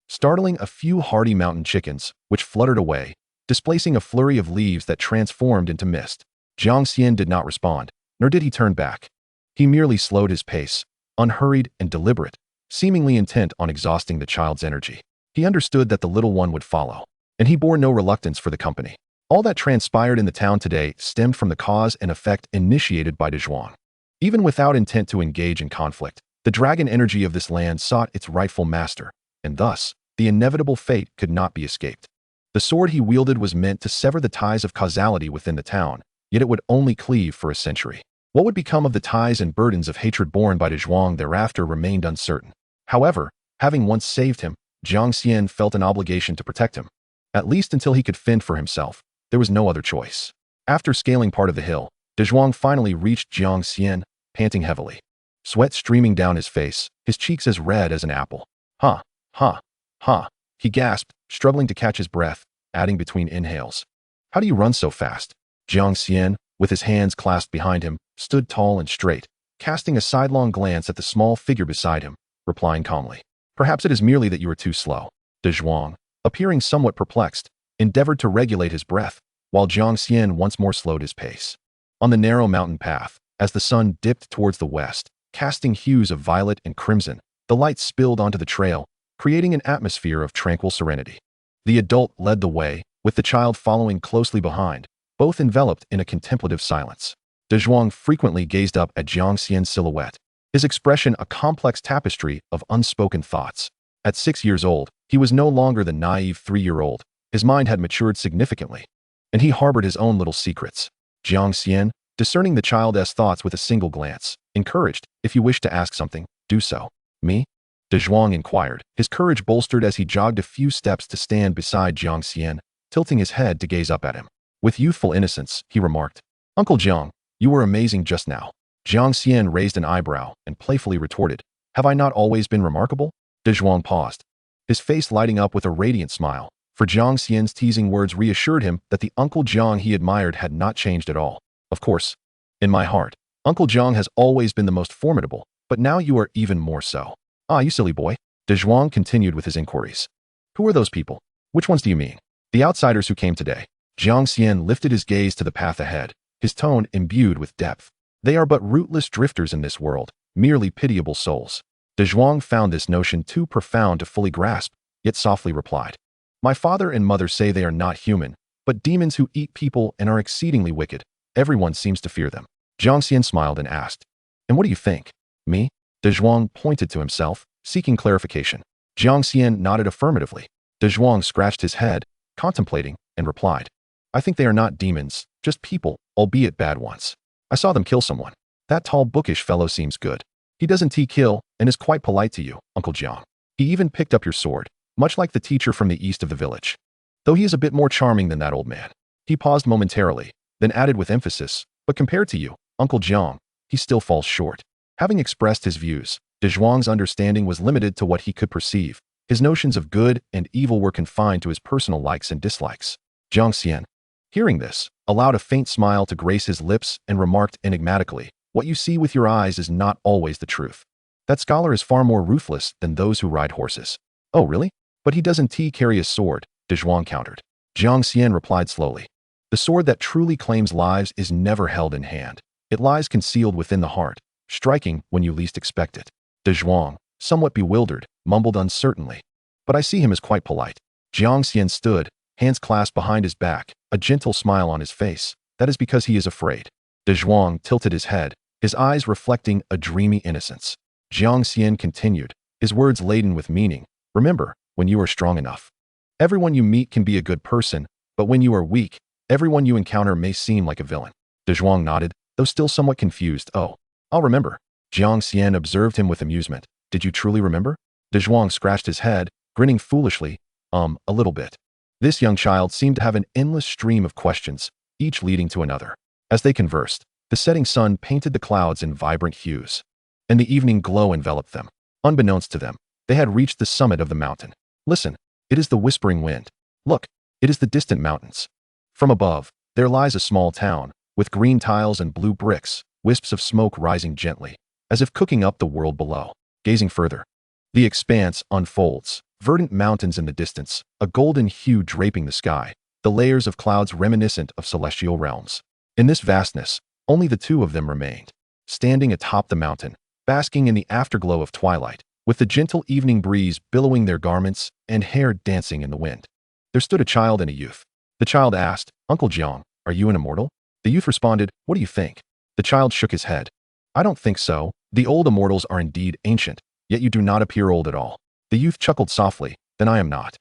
startling a few hardy mountain chickens, which fluttered away, displacing a flurry of leaves that transformed into mist. Jiang Xian did not respond, nor did he turn back. He merely slowed his pace, unhurried and deliberate, seemingly intent on exhausting the child's energy. He understood that the little one would follow, and he bore no reluctance for the company. All that transpired in the town today stemmed from the cause and effect initiated by De Zhuang. Even without intent to engage in conflict, the dragon energy of this land sought its rightful master, and thus, the inevitable fate could not be escaped. The sword he wielded was meant to sever the ties of causality within the town, yet it would only cleave for a century. What would become of the ties and burdens of hatred borne by De Zhuang thereafter remained uncertain. However, having once saved him, Jiang Xian felt an obligation to protect him. At least until he could fend for himself, there was no other choice. After scaling part of the hill, De Zhuang finally reached Jiang Xian, panting heavily. Sweat streaming down his face, his cheeks as red as an apple. "Ha, ha, ha," he gasped, struggling to catch his breath, adding between inhales. "How do you run so fast?" Jiang Xian, with his hands clasped behind him, stood tall and straight, casting a sidelong glance at the small figure beside him, replying calmly, "Perhaps it is merely that you are too slow." De Zhuang, appearing somewhat perplexed, endeavored to regulate his breath, while Jiang Xian once more slowed his pace. On the narrow mountain path, as the sun dipped towards the west, casting hues of violet and crimson, the light spilled onto the trail, creating an atmosphere of tranquil serenity. The adult led the way, with the child following closely behind, both enveloped in a contemplative silence. De Zhuang frequently gazed up at Jiang Xian's silhouette, his expression a complex tapestry of unspoken thoughts. At 6 years old, he was no longer the naive 3-year-old. His mind had matured significantly, and he harbored his own little secrets. Jiang Xian, discerning the child's thoughts with a single glance, encouraged, "If you wish to ask something, do so." "Me?" De Zhuang inquired, his courage bolstered as he jogged a few steps to stand beside Jiang Xian, tilting his head to gaze up at him. With youthful innocence, he remarked, "Uncle Jiang, you were amazing just now." Jiang Xian raised an eyebrow and playfully retorted, "Have I not always been remarkable?" De Zhuang paused, his face lighting up with a radiant smile, for Jiang Xian's teasing words reassured him that the Uncle Jiang he admired had not changed at all. "Of course, in my heart, Uncle Jiang has always been the most formidable, but now you are even more so." "Ah, you silly boy." De Zhuang continued with his inquiries. "Who are those people? Which ones do you mean?" "The outsiders who came today." Jiang Xian lifted his gaze to the path ahead, his tone imbued with depth. "They are but rootless drifters in this world, merely pitiable souls." De Zhuang found this notion too profound to fully grasp, yet softly replied, "My father and mother say they are not human, but demons who eat people and are exceedingly wicked. Everyone seems to fear them." Jiang Xian smiled and asked, "And what do you think?" "Me?" De Zhuang pointed to himself, seeking clarification. Jiang Xian nodded affirmatively. De Zhuang scratched his head, contemplating, and replied, "I think they are not demons, just people, albeit bad ones. I saw them kill someone. That tall bookish fellow seems good. He doesn't kill and is quite polite to you, Uncle Jiang. He even picked up your sword, much like the teacher from the east of the village. Though he is a bit more charming than that old man." He paused momentarily, then added with emphasis, "But compared to you, Uncle Jiang, he still falls short." Having expressed his views, De Zhuang's understanding was limited to what he could perceive. His notions of good and evil were confined to his personal likes and dislikes. Jiang Xian, hearing this, allowed a faint smile to grace his lips and remarked enigmatically, "What you see with your eyes is not always the truth. That scholar is far more ruthless than those who ride horses." "Oh, really? But he doesn't carry a sword," De Zhuang countered. Jiang Xian replied slowly, "The sword that truly claims lives is never held in hand. It lies concealed within the heart, striking when you least expect it." De Zhuang, somewhat bewildered, mumbled uncertainly, "But I see him as quite polite." Jiang Xian stood, hands clasped behind his back, a gentle smile on his face. "That is because he is afraid." De Zhuang tilted his head, his eyes reflecting a dreamy innocence. Jiang Xian continued, his words laden with meaning, "Remember, when you are strong enough, everyone you meet can be a good person, but when you are weak, everyone you encounter may seem like a villain." De Zhuang nodded, though still somewhat confused. "Oh, I'll remember." Jiang Xian observed him with amusement. "Did you truly remember?" De Zhuang scratched his head, grinning foolishly. A little bit." This young child seemed to have an endless stream of questions, each leading to another. As they conversed, the setting sun painted the clouds in vibrant hues, and the evening glow enveloped them. Unbeknownst to them, they had reached the summit of the mountain. "Listen, it is the whispering wind. Look, it is the distant mountains. From above, there lies a small town, with green tiles and blue bricks, wisps of smoke rising gently, as if cooking up the world below." Gazing further, the expanse unfolds, verdant mountains in the distance, a golden hue draping the sky, the layers of clouds reminiscent of celestial realms. In this vastness, only the two of them remained, standing atop the mountain, basking in the afterglow of twilight, with the gentle evening breeze billowing their garments and hair dancing in the wind. There stood a child and a youth. The child asked, "Uncle Jiang, are you an immortal?" The youth responded, "What do you think?" The child shook his head. "I don't think so. The old immortals are indeed ancient, yet you do not appear old at all." The youth chuckled softly, "Then I am not."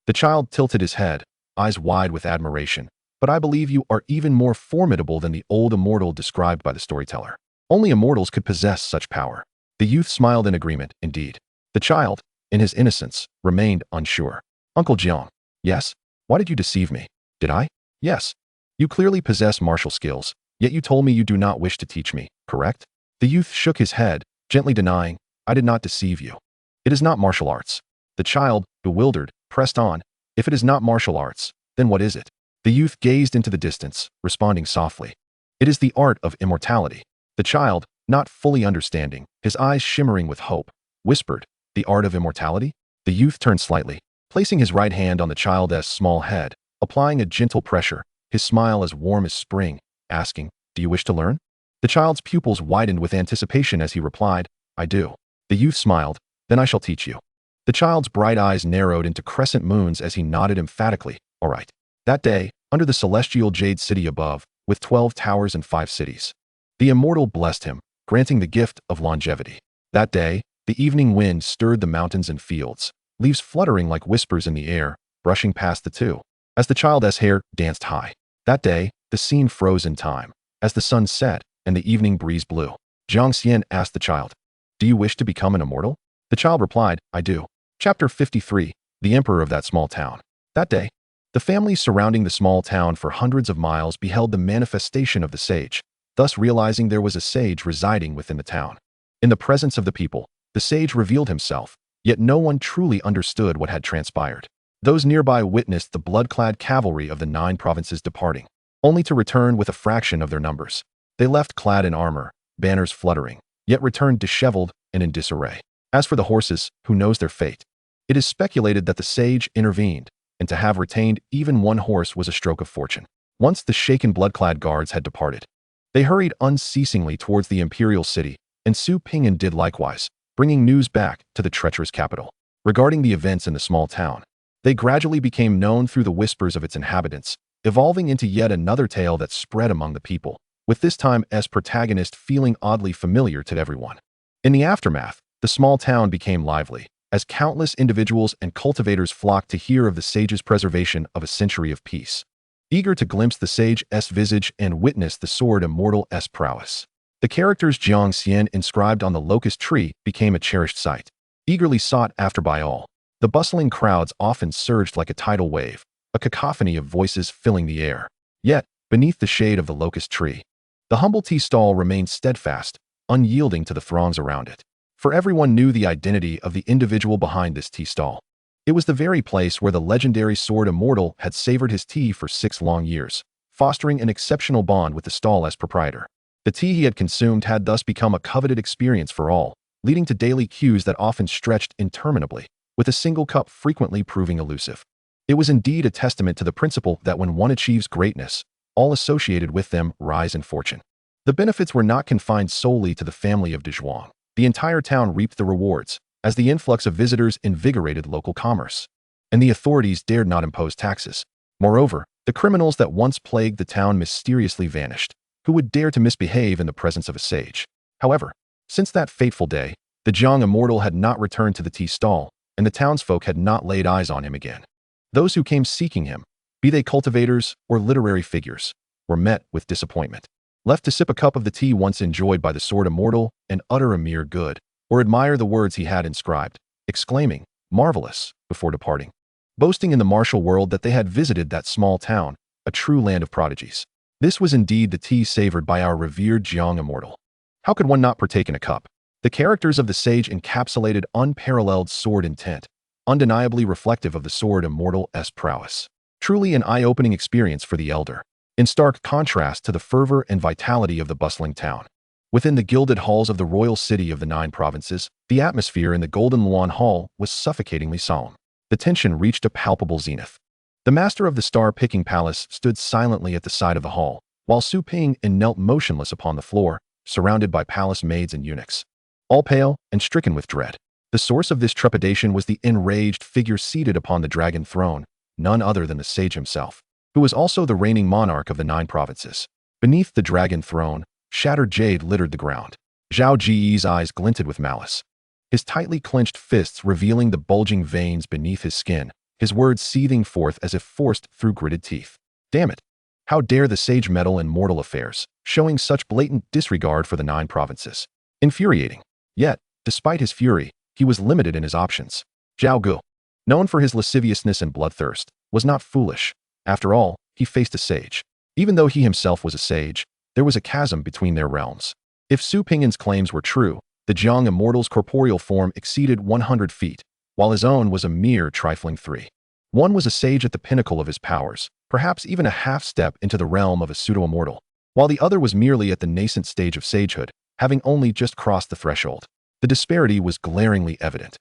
The child tilted his head, eyes wide with admiration. "But I believe you are even more formidable than the old immortal described by the storyteller. Only immortals could possess such power." The youth smiled in agreement, indeed. The child, in his innocence, remained unsure. "Uncle Jiang." "Yes? Why did you deceive me?" "Did I?" "Yes. You clearly possess martial skills, yet you told me you do not wish to teach me, correct?" The youth shook his head, gently denying, "I did not deceive you. It is not martial arts." The child, bewildered, pressed on, "If it is not martial arts, then what is it?" The youth gazed into the distance, responding softly, "It is the art of immortality." The child, not fully understanding, his eyes shimmering with hope, whispered, "The art of immortality?" The youth turned slightly, placing his right hand on the child's small head, applying a gentle pressure, his smile as warm as spring, asking, "Do you wish to learn?" The child's pupils widened with anticipation as he replied, "I do." The youth smiled, "Then I shall teach you." The child's bright eyes narrowed into crescent moons as he nodded emphatically, "All right." That day, under the celestial jade city above, with 12 towers and 5 cities, the immortal blessed him, granting the gift of longevity. That day, the evening wind stirred the mountains and fields, leaves fluttering like whispers in the air, brushing past the two, as the child's hair danced high. That day, the scene froze in time, as the sun set and the evening breeze blew. Jiang Xian asked the child, "Do you wish to become an immortal?" The child replied, "I do." Chapter 53, The Emperor of that small town. That day, the families surrounding the small town for hundreds of miles beheld the manifestation of the sage, thus realizing there was a sage residing within the town. In the presence of the people, the sage revealed himself, yet no one truly understood what had transpired. Those nearby witnessed the blood-clad cavalry of the 9 provinces departing, only to return with a fraction of their numbers. They left clad in armor, banners fluttering, yet returned disheveled and in disarray. As for the horses, who knows their fate? It is speculated that the sage intervened, and to have retained even one horse was a stroke of fortune. Once the shaken blood-clad guards had departed, they hurried unceasingly towards the imperial city, and Su Ping'an did likewise, bringing news back to the treacherous capital. Regarding the events in the small town, they gradually became known through the whispers of its inhabitants, evolving into yet another tale that spread among the people, with this time as protagonist feeling oddly familiar to everyone. In the aftermath, the small town became lively, as countless individuals and cultivators flocked to hear of the sage's preservation of a century of peace, eager to glimpse the sage's visage and witness the sword immortal's prowess. The characters Jiang Xian inscribed on the locust tree became a cherished sight, eagerly sought after by all. The bustling crowds often surged like a tidal wave, a cacophony of voices filling the air. Yet, beneath the shade of the locust tree, the humble tea stall remained steadfast, unyielding to the throngs around it. For everyone knew the identity of the individual behind this tea stall. It was the very place where the legendary sword immortal had savored his tea for 6 long years, fostering an exceptional bond with the stall's proprietor. The tea he had consumed had thus become a coveted experience for all, leading to daily queues that often stretched interminably, with a single cup frequently proving elusive. It was indeed a testament to the principle that when one achieves greatness, all associated with them rise in fortune. The benefits were not confined solely to the family of De Zhuang. The entire town reaped the rewards, as the influx of visitors invigorated local commerce, and the authorities dared not impose taxes. Moreover, the criminals that once plagued the town mysteriously vanished. Who would dare to misbehave in the presence of a sage? However, since that fateful day, the Jiang immortal had not returned to the tea stall, and the townsfolk had not laid eyes on him again. Those who came seeking him, be they cultivators or literary figures, were met with disappointment. Left to sip a cup of the tea once enjoyed by the sword immortal and utter a mere good, or admire the words he had inscribed, exclaiming, "Marvelous," before departing, boasting in the martial world that they had visited that small town, a true land of prodigies. This was indeed the tea savored by our revered Jiang immortal. How could one not partake in a cup? The characters of the sage encapsulated unparalleled sword intent, undeniably reflective of the sword immortal's prowess. Truly an eye-opening experience for the elder, in stark contrast to the fervor and vitality of the bustling town. Within the gilded halls of the royal city of the 9 provinces, the atmosphere in the Golden Luan Hall was suffocatingly solemn. The tension reached a palpable zenith. The master of the star-picking palace stood silently at the side of the hall, while Su Ping'an knelt motionless upon the floor, surrounded by palace maids and eunuchs, all pale and stricken with dread. The source of this trepidation was the enraged figure seated upon the dragon throne, none other than the sage himself, who was also the reigning monarch of the 9 provinces. Beneath the dragon throne, shattered jade littered the ground. Zhao Ji's eyes glinted with malice, his tightly clenched fists revealing the bulging veins beneath his skin, his words seething forth as if forced through gritted teeth. Damn it! How dare the sage meddle in mortal affairs, showing such blatant disregard for the 9 provinces? Infuriating. Yet, despite his fury, he was limited in his options. Zhao Gu, known for his lasciviousness and bloodthirst, was not foolish. After all, he faced a sage. Even though he himself was a sage, there was a chasm between their realms. If Su Ping'an's claims were true, the Jiang immortal's corporeal form exceeded 100 feet, while his own was a mere trifling 3. One was a sage at the pinnacle of his powers, perhaps even a half-step into the realm of a pseudo-immortal, while the other was merely at the nascent stage of sagehood, having only just crossed the threshold. The disparity was glaringly evident.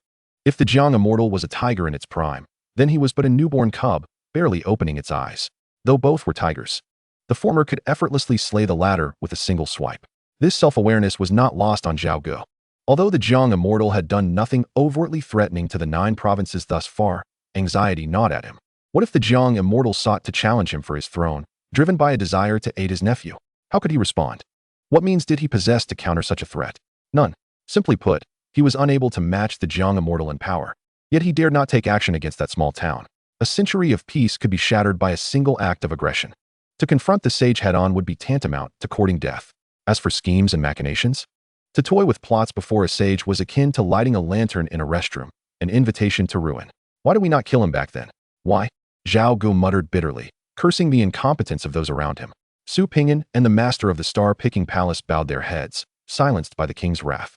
If the Jiang immortal was a tiger in its prime, then he was but a newborn cub, barely opening its eyes. Though both were tigers, the former could effortlessly slay the latter with a single swipe. This self-awareness was not lost on Zhao Gu. Although the Jiang immortal had done nothing overtly threatening to the 9 provinces thus far, anxiety gnawed at him. What if the Jiang immortal sought to challenge him for his throne, driven by a desire to aid his nephew? How could he respond? What means did he possess to counter such a threat? None. Simply put, He was unable to match the Jiang immortal in power, yet he dared not take action against that small town. A century of peace could be shattered by a single act of aggression. To confront the sage head-on would be tantamount to courting death. As for schemes and machinations, to toy with plots before a sage was akin to lighting a lantern in a restroom, an invitation to ruin. Why did we not kill him back then? Why? Zhao Gu muttered bitterly, cursing the incompetence of those around him. Su Pingyan and the master of the star-picking palace bowed their heads, silenced by the king's wrath.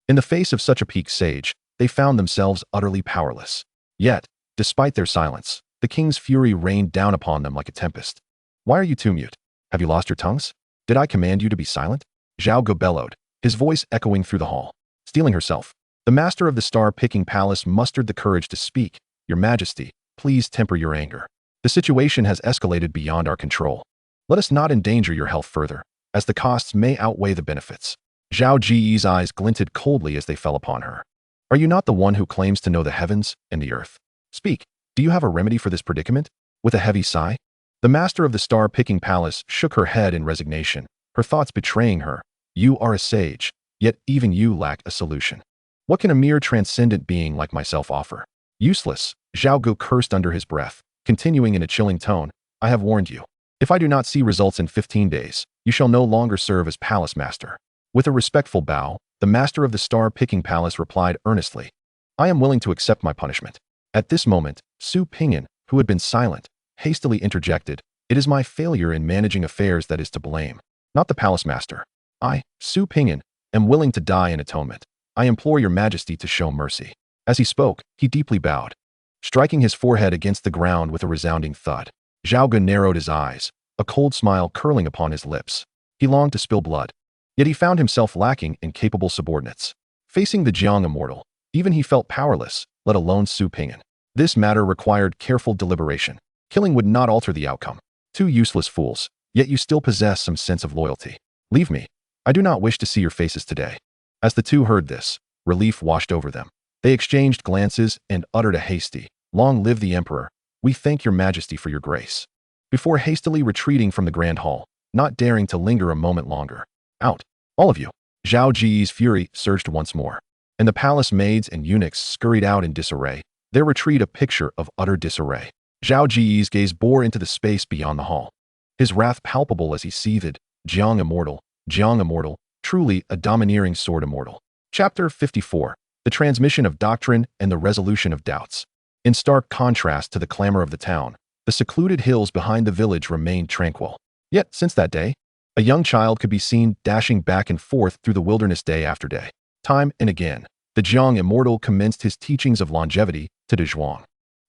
In the face of such a peak sage, they found themselves utterly powerless. Yet, despite their silence, the king's fury rained down upon them like a tempest. Why are you two mute? Have you lost your tongues? Did I command you to be silent? Zhao Gu bellowed, his voice echoing through the hall. Steeling herself, the master of the star-picking palace mustered the courage to speak. Your Majesty, please temper your anger. The situation has escalated beyond our control. Let us not endanger your health further, as the costs may outweigh the benefits. Zhao Ji's eyes glinted coldly as they fell upon her. Are you not the one who claims to know the heavens and the earth? Speak, do you have a remedy for this predicament? With a heavy sigh, the master of the star-picking palace shook her head in resignation, her thoughts betraying her. You are a sage, yet even you lack a solution. What can a mere transcendent being like myself offer? Useless, Zhao Gu cursed under his breath, continuing in a chilling tone. I have warned you. If I do not see results in 15 days, you shall no longer serve as palace master. With a respectful bow, the master of the star-picking palace replied earnestly, I am willing to accept my punishment. At this moment, Su Pingyan, who had been silent, hastily interjected, It is my failure in managing affairs that is to blame, not the palace master. I, Su Pingyan, am willing to die in atonement. I implore your Majesty to show mercy. As he spoke, he deeply bowed, striking his forehead against the ground with a resounding thud. Zhao Gu narrowed his eyes, a cold smile curling upon his lips. He longed to spill blood, yet he found himself lacking in capable subordinates. Facing the Jiang immortal, even he felt powerless, let alone Su Pingyan. This matter required careful deliberation. Killing would not alter the outcome. Two useless fools, yet you still possess some sense of loyalty. Leave me. I do not wish to see your faces today. As the two heard this, relief washed over them. They exchanged glances and uttered a hasty, Long live the Emperor. We thank your Majesty for your grace. Before hastily retreating from the grand hall, not daring to linger a moment longer. Out, all of you. Zhao Ji's fury surged once more, and the palace maids and eunuchs scurried out in disarray, their retreat a picture of utter disarray. Zhao Ji's gaze bore into the space beyond the hall, his wrath palpable as he seethed, Jiang immortal, truly a domineering sword immortal. Chapter 54. The transmission of doctrine and the resolution of doubts. In stark contrast to the clamor of the town, the secluded hills behind the village remained tranquil. Yet, since that day, a young child could be seen dashing back and forth through the wilderness day after day. Time and again, the Jiang immortal commenced his teachings of longevity to De Zhuang.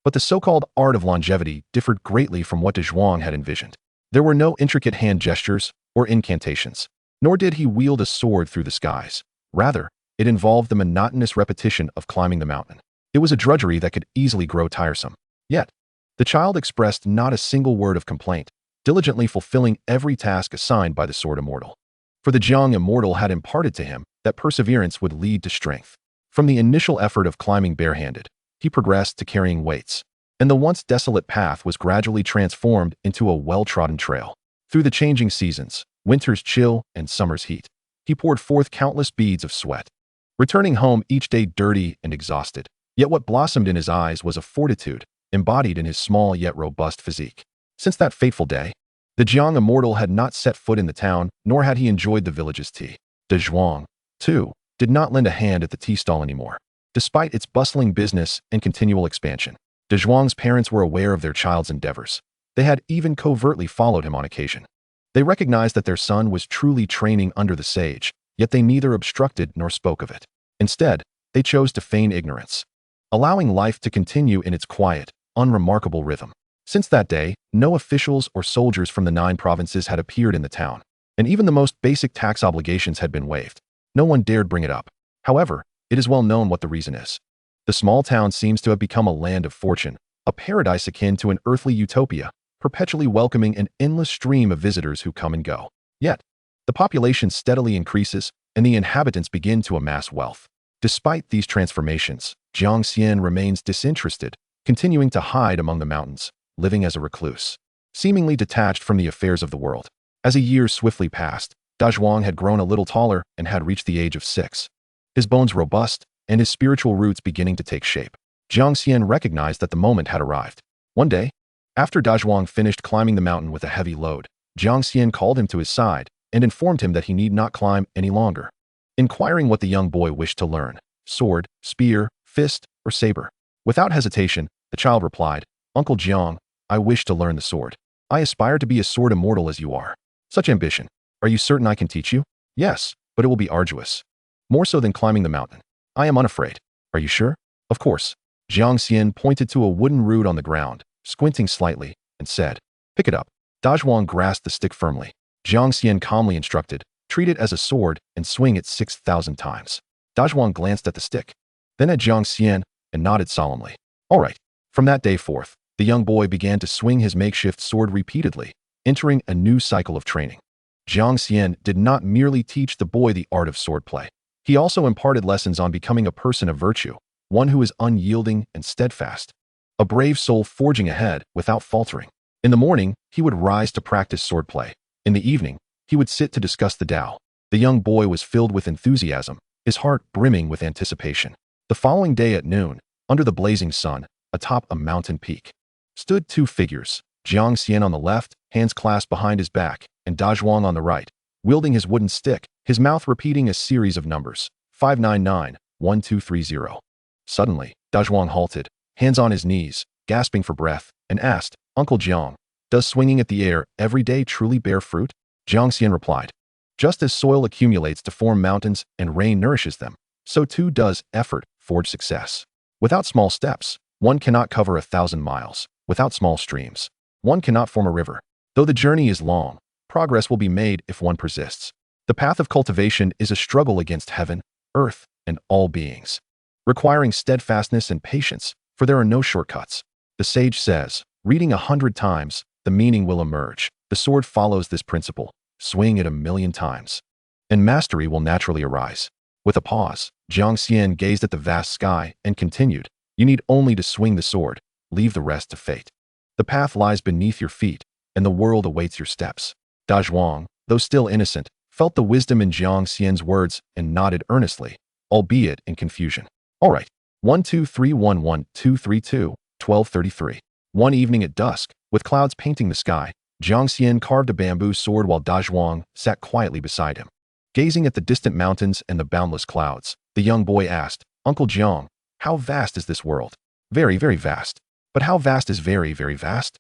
But the so-called art of longevity differed greatly from what De Zhuang had envisioned. There were no intricate hand gestures or incantations, nor did he wield a sword through the skies. Rather, it involved the monotonous repetition of climbing the mountain. It was a drudgery that could easily grow tiresome. Yet, the child expressed not a single word of complaint, diligently fulfilling every task assigned by the sword immortal. For the Jiang immortal had imparted to him that perseverance would lead to strength. From the initial effort of climbing barehanded, he progressed to carrying weights, and the once desolate path was gradually transformed into a well-trodden trail. Through the changing seasons, winter's chill and summer's heat, he poured forth countless beads of sweat, returning home each day dirty and exhausted. Yet what blossomed in his eyes was a fortitude embodied in his small yet robust physique. Since that fateful day, the Jiang immortal had not set foot in the town, nor had he enjoyed the village's tea. De Zhuang, too, did not lend a hand at the tea stall anymore. Despite its bustling business and continual expansion, De Zhuang's parents were aware of their child's endeavors. They had even covertly followed him on occasion. They recognized that their son was truly training under the sage, yet they neither obstructed nor spoke of it. Instead, they chose to feign ignorance, allowing life to continue in its quiet, unremarkable rhythm. Since that day, no officials or soldiers from the 9 provinces had appeared in the town, and even the most basic tax obligations had been waived. No one dared bring it up. However, it is well known what the reason is. The small town seems to have become a land of fortune, a paradise akin to an earthly utopia, perpetually welcoming an endless stream of visitors who come and go. Yet, the population steadily increases, and the inhabitants begin to amass wealth. Despite these transformations, Jiang Xian remains disinterested, continuing to hide among the mountains, living as a recluse, seemingly detached from the affairs of the world. As a year swiftly passed, Da Zhuang had grown a little taller and had reached the age of 6. His bones robust, and his spiritual roots beginning to take shape. Jiang Xian recognized that the moment had arrived. One day, after Dazhuang finished climbing the mountain with a heavy load, Jiang Xian called him to his side and informed him that he need not climb any longer. Inquiring what the young boy wished to learn, sword, spear, fist, or saber. Without hesitation, the child replied, "Uncle Jiang, I wish to learn the sword. I aspire to be a sword immortal as you are." "Such ambition. Are you certain I can teach you?" "Yes, but it will be arduous. More so than climbing the mountain." "I am unafraid." "Are you sure?" "Of course." Jiang Xian pointed to a wooden root on the ground, squinting slightly, and said, "Pick it up." Dazhuang grasped the stick firmly. Jiang Xian calmly instructed, "Treat it as a sword and swing it 6,000 times." Dazhuang glanced at the stick, then at Jiang Xian, and nodded solemnly. "All right." From that day forth, the young boy began to swing his makeshift sword repeatedly, entering a new cycle of training. Jiang Xian did not merely teach the boy the art of swordplay. He also imparted lessons on becoming a person of virtue, one who is unyielding and steadfast, a brave soul forging ahead without faltering. In the morning, he would rise to practice swordplay. In the evening, he would sit to discuss the Tao. The young boy was filled with enthusiasm, his heart brimming with anticipation. The following day at noon, under the blazing sun, atop a mountain peak, stood two figures, Jiang Xian on the left, hands clasped behind his back, and Dazhuang on the right, wielding his wooden stick, his mouth repeating a series of numbers, 599, 1230. Suddenly, Dazhuang halted, hands on his knees, gasping for breath, and asked, "Uncle Jiang, does swinging at the air every day truly bear fruit?" Jiang Xian replied, "Just as soil accumulates to form mountains and rain nourishes them, so too does effort forge success. Without small steps, one cannot cover 1,000 miles. Without small streams, one cannot form a river. Though the journey is long, progress will be made if one persists. The path of cultivation is a struggle against heaven, earth, and all beings, requiring steadfastness and patience, for there are no shortcuts. The sage says, reading 100 times, the meaning will emerge. The sword follows this principle. Swing it 1,000,000 times, and mastery will naturally arise." With a pause, Jiang Xian gazed at the vast sky and continued, "You need only to swing the sword, leave the rest to fate. The path lies beneath your feet, and the world awaits your steps." Dazhuang, though still innocent, felt the wisdom in Jiang Xian's words and nodded earnestly, albeit in confusion. "All right. 12311 1233. One evening at dusk, with clouds painting the sky, Jiang Xian carved a bamboo sword while Dazhuang sat quietly beside him. Gazing at the distant mountains and the boundless clouds, the young boy asked, "Uncle Jiang, how vast is this world?" "Very, very vast." "But how vast is very, very vast?"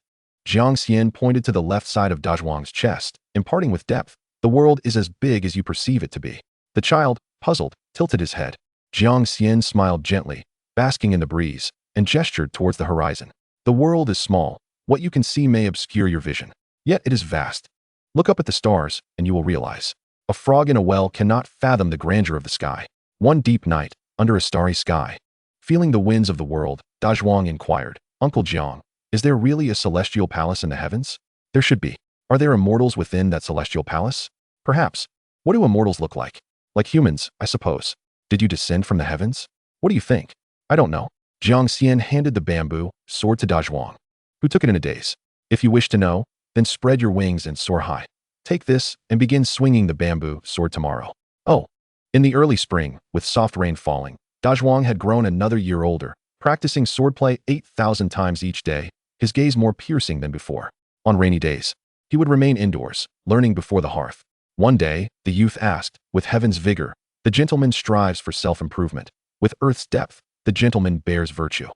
Jiang Xian pointed to the left side of Dazhuang's chest, imparting with depth, "The world is as big as you perceive it to be." The child, puzzled, tilted his head. Jiang Xian smiled gently, basking in the breeze, and gestured towards the horizon. "The world is small. What you can see may obscure your vision. Yet it is vast. Look up at the stars, and you will realize. A frog in a well cannot fathom the grandeur of the sky." One deep night, under a starry sky, feeling the winds of the world, Dazhuang inquired, "Uncle Jiang, is there really a celestial palace in the heavens?" "There should be." "Are there immortals within that celestial palace?" "Perhaps." "What do immortals look like?" "Like humans, I suppose." "Did you descend from the heavens?" "What do you think?" "I don't know." Jiang Xian handed the bamboo sword to Dazhuang, who took it in a daze. "If you wish to know, then spread your wings and soar high. Take this and begin swinging the bamboo sword tomorrow." Oh. In the early spring, with soft rain falling, Dazhuang had grown another year older, practicing swordplay 8,000 times each day, his gaze more piercing than before. On rainy days, he would remain indoors, learning before the hearth. One day, the youth asked, "With heaven's vigor, the gentleman strives for self-improvement. With earth's depth, the gentleman bears virtue.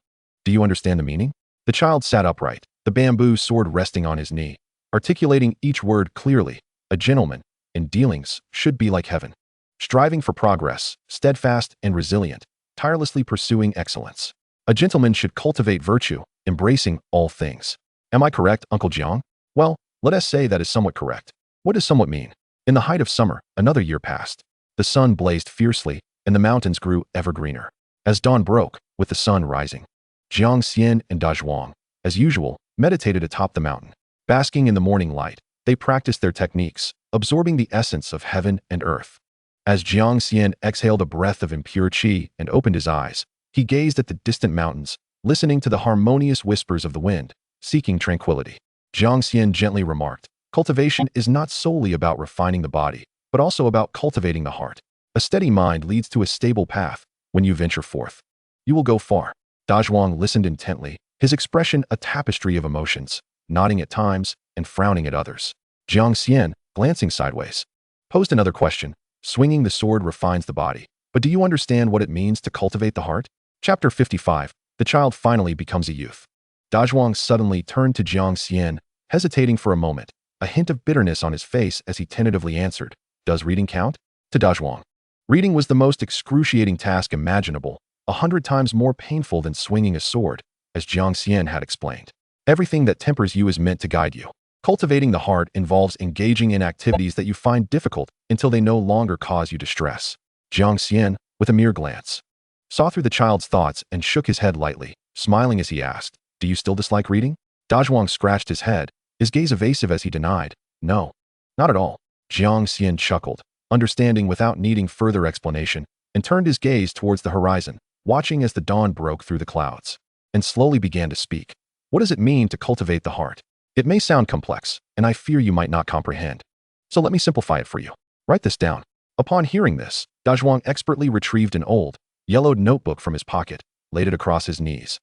Do you understand the meaning?" The child sat upright, the bamboo sword resting on his knee, articulating each word clearly. "A gentleman, in dealings, should be like heaven, striving for progress, steadfast and resilient, tirelessly pursuing excellence. A gentleman should cultivate virtue, embracing all things." Am I correct, Uncle Jiang? Well, let us say that is somewhat correct. What does somewhat mean? In the height of summer, another year passed. The sun blazed fiercely, and the mountains grew ever greener. As dawn broke, with the sun rising, Jiang Xian and Dazhuang, as usual, meditated atop the mountain. Basking in the morning light, they practiced their techniques, absorbing the essence of heaven and earth. As Jiang Xian exhaled a breath of impure qi and opened his eyes, he gazed at the distant mountains, listening to the harmonious whispers of the wind, seeking tranquility. Jiang Xian gently remarked, "Cultivation is not solely about refining the body, but also about cultivating the heart. A steady mind leads to a stable path, When you venture forth, you will go far. Dazhuang listened intently, his expression a tapestry of emotions, nodding at times and frowning at others. Jiang Xian, glancing sideways, posed another question. Swinging the sword refines the body, but do you understand what it means to cultivate the heart? Chapter 55. The child finally becomes a youth. Dazhuang suddenly turned to Jiang Xian, hesitating for a moment, a hint of bitterness on his face as he tentatively answered, "Does reading count?" To Dazhuang, reading was the most excruciating task imaginable, 100 times more painful than swinging a sword, as Jiang Xian had explained. Everything that tempers you is meant to guide you. Cultivating the heart involves engaging in activities that you find difficult until they no longer cause you distress. Jiang Xian, with a mere glance, saw through the child's thoughts and shook his head lightly, smiling as he asked, "Do you still dislike reading?" Dazhuang scratched his head, his gaze evasive as he denied, "No, not at all." Jiang Xian chuckled, understanding without needing further explanation, and turned his gaze towards the horizon, watching as the dawn broke through the clouds, and slowly began to speak. "What does it mean to cultivate the heart? It may sound complex, and I fear you might not comprehend. So let me simplify it for you. Write this down." Upon hearing this, Dazhuang expertly retrieved an old, yellowed notebook from his pocket, laid it across his knees,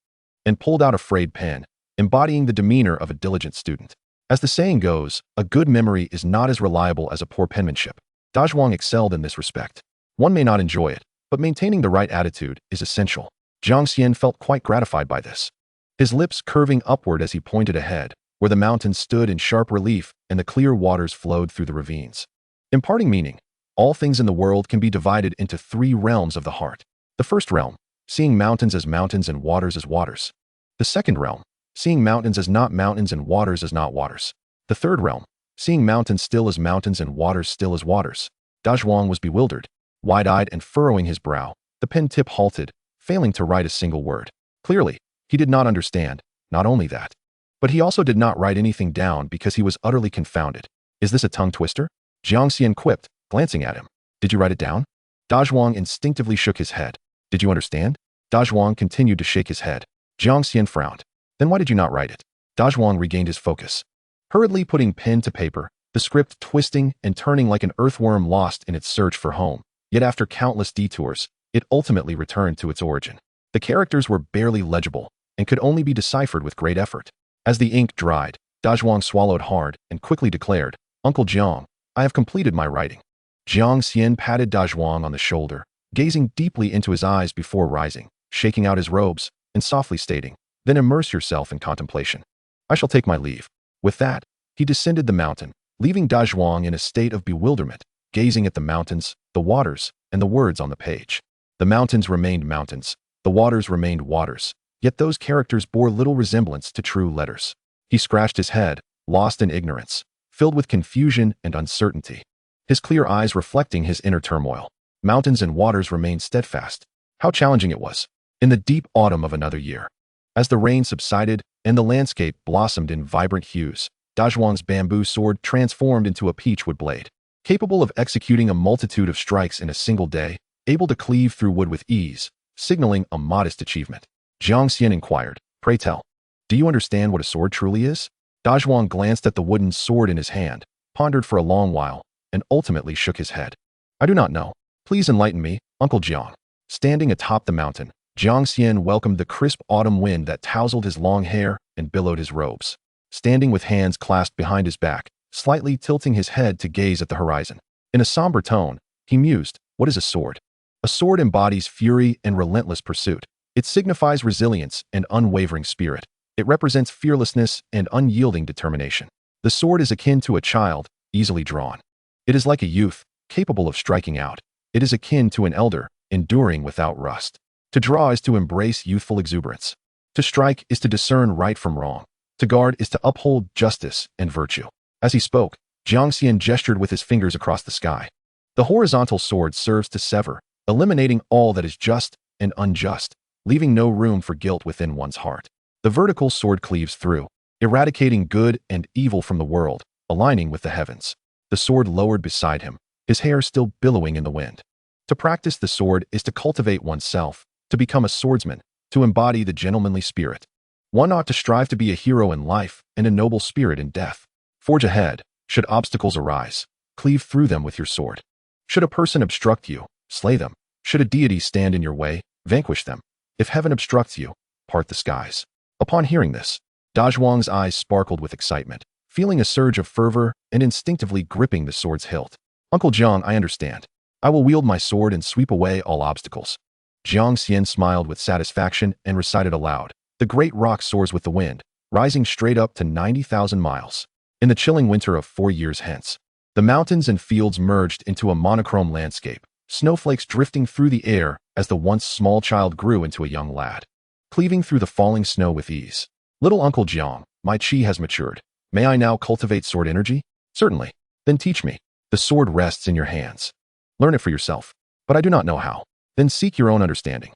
and pulled out a frayed pen, embodying the demeanor of a diligent student. As the saying goes, a good memory is not as reliable as a poor penmanship. Dazhuang excelled in this respect. One may not enjoy it, but maintaining the right attitude is essential. Jiang Xian felt quite gratified by this, his lips curving upward as he pointed ahead, where the mountains stood in sharp relief and the clear waters flowed through the ravines. Imparting meaning, all things in the world can be divided into 3 realms of the heart. The first realm, seeing mountains as mountains and waters as waters. The second realm, seeing mountains as not mountains and waters as not waters. The third realm, seeing mountains still as mountains and waters still as waters. Dazhuang was bewildered, wide-eyed and furrowing his brow. The pen tip halted, failing to write a single word. Clearly, he did not understand. Not only that, but he also did not write anything down because he was utterly confounded. "Is this a tongue twister?" Jiang Xian quipped, glancing at him. "Did you write it down?" Dazhuang instinctively shook his head. "Did you understand?" Dazhuang continued to shake his head. Jiang Xian frowned. "Then why did you not write it?" Dazhuang regained his focus, hurriedly putting pen to paper, the script twisting and turning like an earthworm lost in its search for home. Yet after countless detours, it ultimately returned to its origin. The characters were barely legible and could only be deciphered with great effort. As the ink dried, Dazhuang swallowed hard and quickly declared, "Uncle Jiang, I have completed my writing." Jiang Xian patted Dazhuang on the shoulder, gazing deeply into his eyes before rising, shaking out his robes, and softly stating, "Then immerse yourself in contemplation. I shall take my leave." With that, he descended the mountain, leaving Dazhuang in a state of bewilderment, gazing at the mountains, the waters, and the words on the page. The mountains remained mountains, the waters remained waters, yet those characters bore little resemblance to true letters. He scratched his head, lost in ignorance, filled with confusion and uncertainty, his clear eyes reflecting his inner turmoil. Mountains and waters remained steadfast. How challenging it was. In the deep autumn of another year, as the rain subsided and the landscape blossomed in vibrant hues, Dazhuang's bamboo sword transformed into a peachwood blade, capable of executing a multitude of strikes in a single day, able to cleave through wood with ease, signaling a modest achievement. Jiang Xian inquired, "Pray tell, do you understand what a sword truly is?" Dazhuang glanced at the wooden sword in his hand, pondered for a long while, and ultimately shook his head. "I do not know. Please enlighten me, Uncle Jiang." Standing atop the mountain, Jiang Xian welcomed the crisp autumn wind that tousled his long hair and billowed his robes. Standing with hands clasped behind his back, slightly tilting his head to gaze at the horizon. In a somber tone, he mused, "What is a sword?" A sword embodies fury and relentless pursuit. It signifies resilience and unwavering spirit. It represents fearlessness and unyielding determination. The sword is akin to a child, easily drawn. It is like a youth, capable of striking out. It is akin to an elder, enduring without rust. To draw is to embrace youthful exuberance. To strike is to discern right from wrong. To guard is to uphold justice and virtue. As he spoke, Jiang Xian gestured with his fingers across the sky. The horizontal sword serves to sever, eliminating all that is just and unjust, leaving no room for guilt within one's heart. The vertical sword cleaves through, eradicating good and evil from the world, aligning with the heavens. The sword lowered beside him, his hair still billowing in the wind. To practice the sword is to cultivate oneself, to become a swordsman, to embody the gentlemanly spirit. One ought to strive to be a hero in life and a noble spirit in death. Forge ahead, should obstacles arise. Cleave through them with your sword. Should a person obstruct you, slay them. Should a deity stand in your way, vanquish them. If heaven obstructs you, part the skies. Upon hearing this, Dazhuang's eyes sparkled with excitement, feeling a surge of fervor and instinctively gripping the sword's hilt. Uncle Jiang, I understand. I will wield my sword and sweep away all obstacles. Jiang Xian smiled with satisfaction and recited aloud. The great rock soars with the wind, rising straight up to 90,000 miles. In the chilling winter of 4 years hence, the mountains and fields merged into a monochrome landscape, snowflakes drifting through the air as the once small child grew into a young lad, cleaving through the falling snow with ease. Little Uncle Jiang, my qi has matured. May I now cultivate sword energy? Certainly. Then teach me. The sword rests in your hands. Learn it for yourself. But I do not know how. Then seek your own understanding.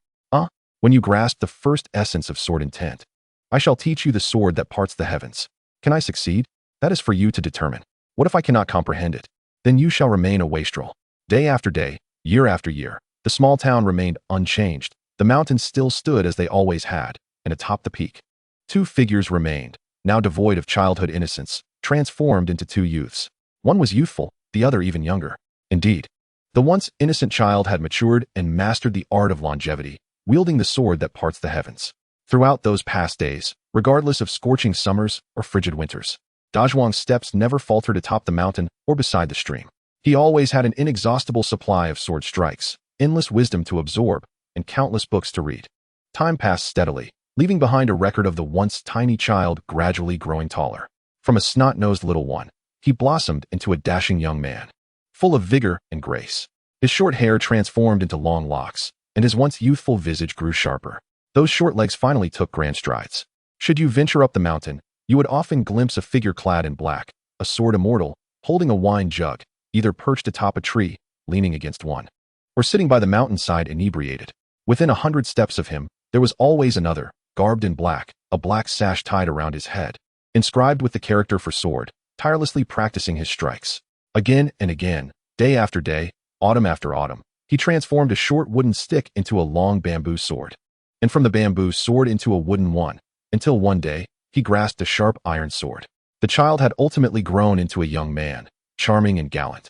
When you grasp the first essence of sword intent, I shall teach you the sword that parts the heavens. Can I succeed? That is for you to determine. What if I cannot comprehend it? Then you shall remain a wastrel. Day after day, year after year, the small town remained unchanged. The mountains still stood as they always had, and atop the peak, 2 figures remained, now devoid of childhood innocence, transformed into 2 youths. One was youthful, the other even younger. Indeed, the once innocent child had matured and mastered the art of longevity, wielding the sword that parts the heavens. Throughout those past days, regardless of scorching summers or frigid winters, Dazhuang's steps never faltered atop the mountain or beside the stream. He always had an inexhaustible supply of sword strikes, endless wisdom to absorb, and countless books to read. Time passed steadily, leaving behind a record of the once tiny child gradually growing taller. From a snot-nosed little one, he blossomed into a dashing young man, full of vigor and grace. His short hair transformed into long locks, and his once youthful visage grew sharper. Those short legs finally took grand strides. Should you venture up the mountain, you would often glimpse a figure clad in black, a sword immortal, holding a wine jug, either perched atop a tree, leaning against one, or sitting by the mountainside inebriated. Within 100 steps of him, there was always another, garbed in black, a black sash tied around his head, inscribed with the character for sword, tirelessly practicing his strikes. Again and again, day after day, autumn after autumn, he transformed a short wooden stick into a long bamboo sword, and from the bamboo sword into a wooden one, until one day, he grasped a sharp iron sword. The child had ultimately grown into a young man, charming and gallant,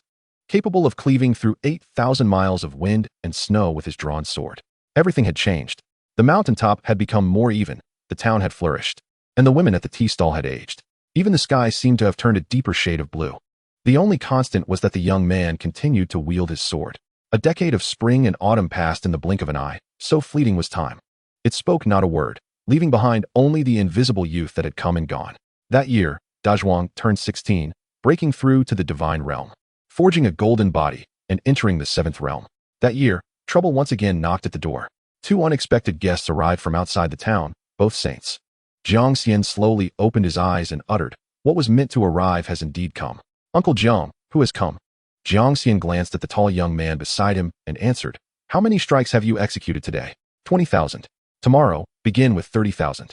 capable of cleaving through 8,000 miles of wind and snow with his drawn sword. Everything had changed. The mountaintop had become more even, the town had flourished, and the women at the tea stall had aged. Even the sky seemed to have turned a deeper shade of blue. The only constant was that the young man continued to wield his sword. A decade of spring and autumn passed in the blink of an eye, so fleeting was time. It spoke not a word, leaving behind only the invisible youth that had come and gone. That year, Dazhuang turned 16, breaking through to the divine realm, forging a golden body, and entering the 7th realm. That year, trouble once again knocked at the door. 2 unexpected guests arrived from outside the town, both saints. Jiang Xian slowly opened his eyes and uttered, "What was meant to arrive has indeed come." "Uncle Jiang, who has come?" Jiang Xian glanced at the tall young man beside him and answered, "How many strikes have you executed today?" 20,000. "Tomorrow, begin with 30,000.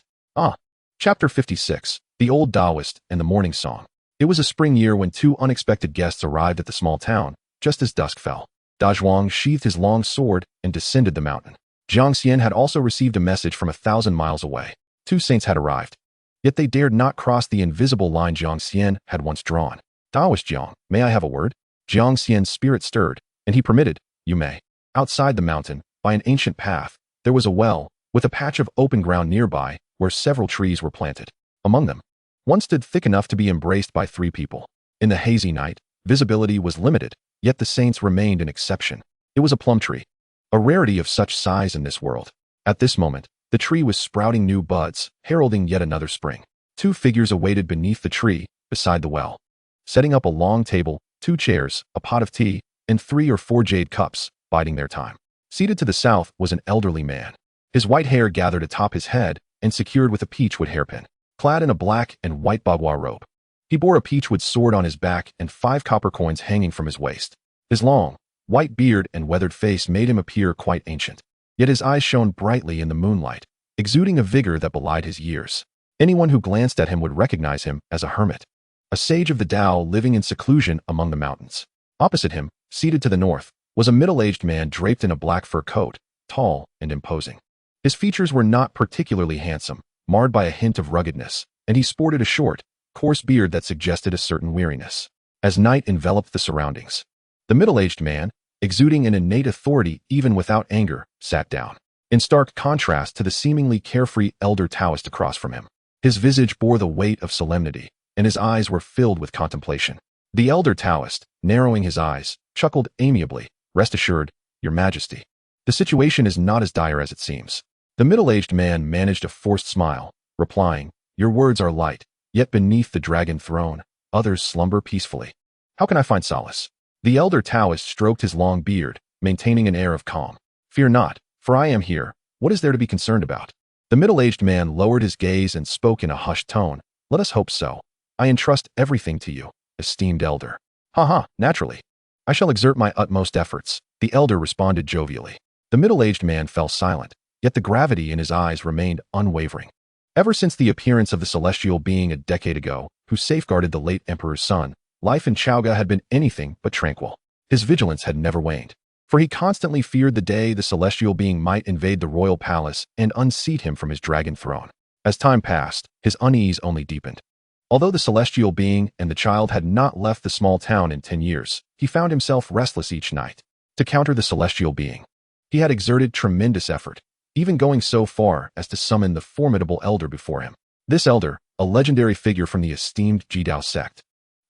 Chapter 56, The Old Taoist and the Morning Song. It was a spring year when 2 unexpected guests arrived at the small town, just as dusk fell. Dazhuang sheathed his long sword and descended the mountain. Jiang Xian had also received a message from 1,000 miles away. 2 saints had arrived. Yet they dared not cross the invisible line Jiang Xian had once drawn. "Taoist Jiang, may I have a word?" Jiang Xian's spirit stirred, and he permitted, "You may." Outside the mountain, by an ancient path, there was a well, with a patch of open ground nearby, where several trees were planted. Among them, one stood thick enough to be embraced by 3 people. In the hazy night, visibility was limited, yet the saints remained an exception. It was a plum tree, a rarity of such size in this world. At this moment, the tree was sprouting new buds, heralding yet another spring. 2 figures awaited beneath the tree, beside the well, setting up a long table, 2 chairs, a pot of tea, and 3 or 4 jade cups, biding their time. Seated to the south was an elderly man, his white hair gathered atop his head and secured with a peachwood hairpin, clad in a black and white bagua robe. He bore a peachwood sword on his back and 5 copper coins hanging from his waist. His long, white beard and weathered face made him appear quite ancient, yet his eyes shone brightly in the moonlight, exuding a vigor that belied his years. Anyone who glanced at him would recognize him as a hermit, a sage of the Tao living in seclusion among the mountains. Opposite him, seated to the north, was a middle-aged man draped in a black fur coat, tall and imposing. His features were not particularly handsome, marred by a hint of ruggedness, and he sported a short, coarse beard that suggested a certain weariness. As night enveloped the surroundings, the middle-aged man, exuding an innate authority even without anger, sat down, in stark contrast to the seemingly carefree elder Taoist across from him. His visage bore the weight of solemnity, and his eyes were filled with contemplation. The elder Taoist, narrowing his eyes, chuckled amiably. "Rest assured, Your Majesty. The situation is not as dire as it seems." The middle-aged man managed a forced smile, replying, "Your words are light, yet beneath the dragon throne, others slumber peacefully. How can I find solace?" The elder Taoist stroked his long beard, maintaining an air of calm. "Fear not, for I am here. What is there to be concerned about?" The middle-aged man lowered his gaze and spoke in a hushed tone. "Let us hope so. I entrust everything to you, esteemed elder." Naturally. "I shall exert my utmost efforts," the elder responded jovially. The middle-aged man fell silent, yet the gravity in his eyes remained unwavering. Ever since the appearance of the celestial being a decade ago, who safeguarded the late emperor's son, life in Chaoga had been anything but tranquil. His vigilance had never waned, for he constantly feared the day the celestial being might invade the royal palace and unseat him from his dragon throne. As time passed, his unease only deepened. Although the celestial being and the child had not left the small town in 10 years, he found himself restless each night. To counter the celestial being, he had exerted tremendous effort, even going so far as to summon the formidable elder before him. This elder, a legendary figure from the esteemed Jidao sect,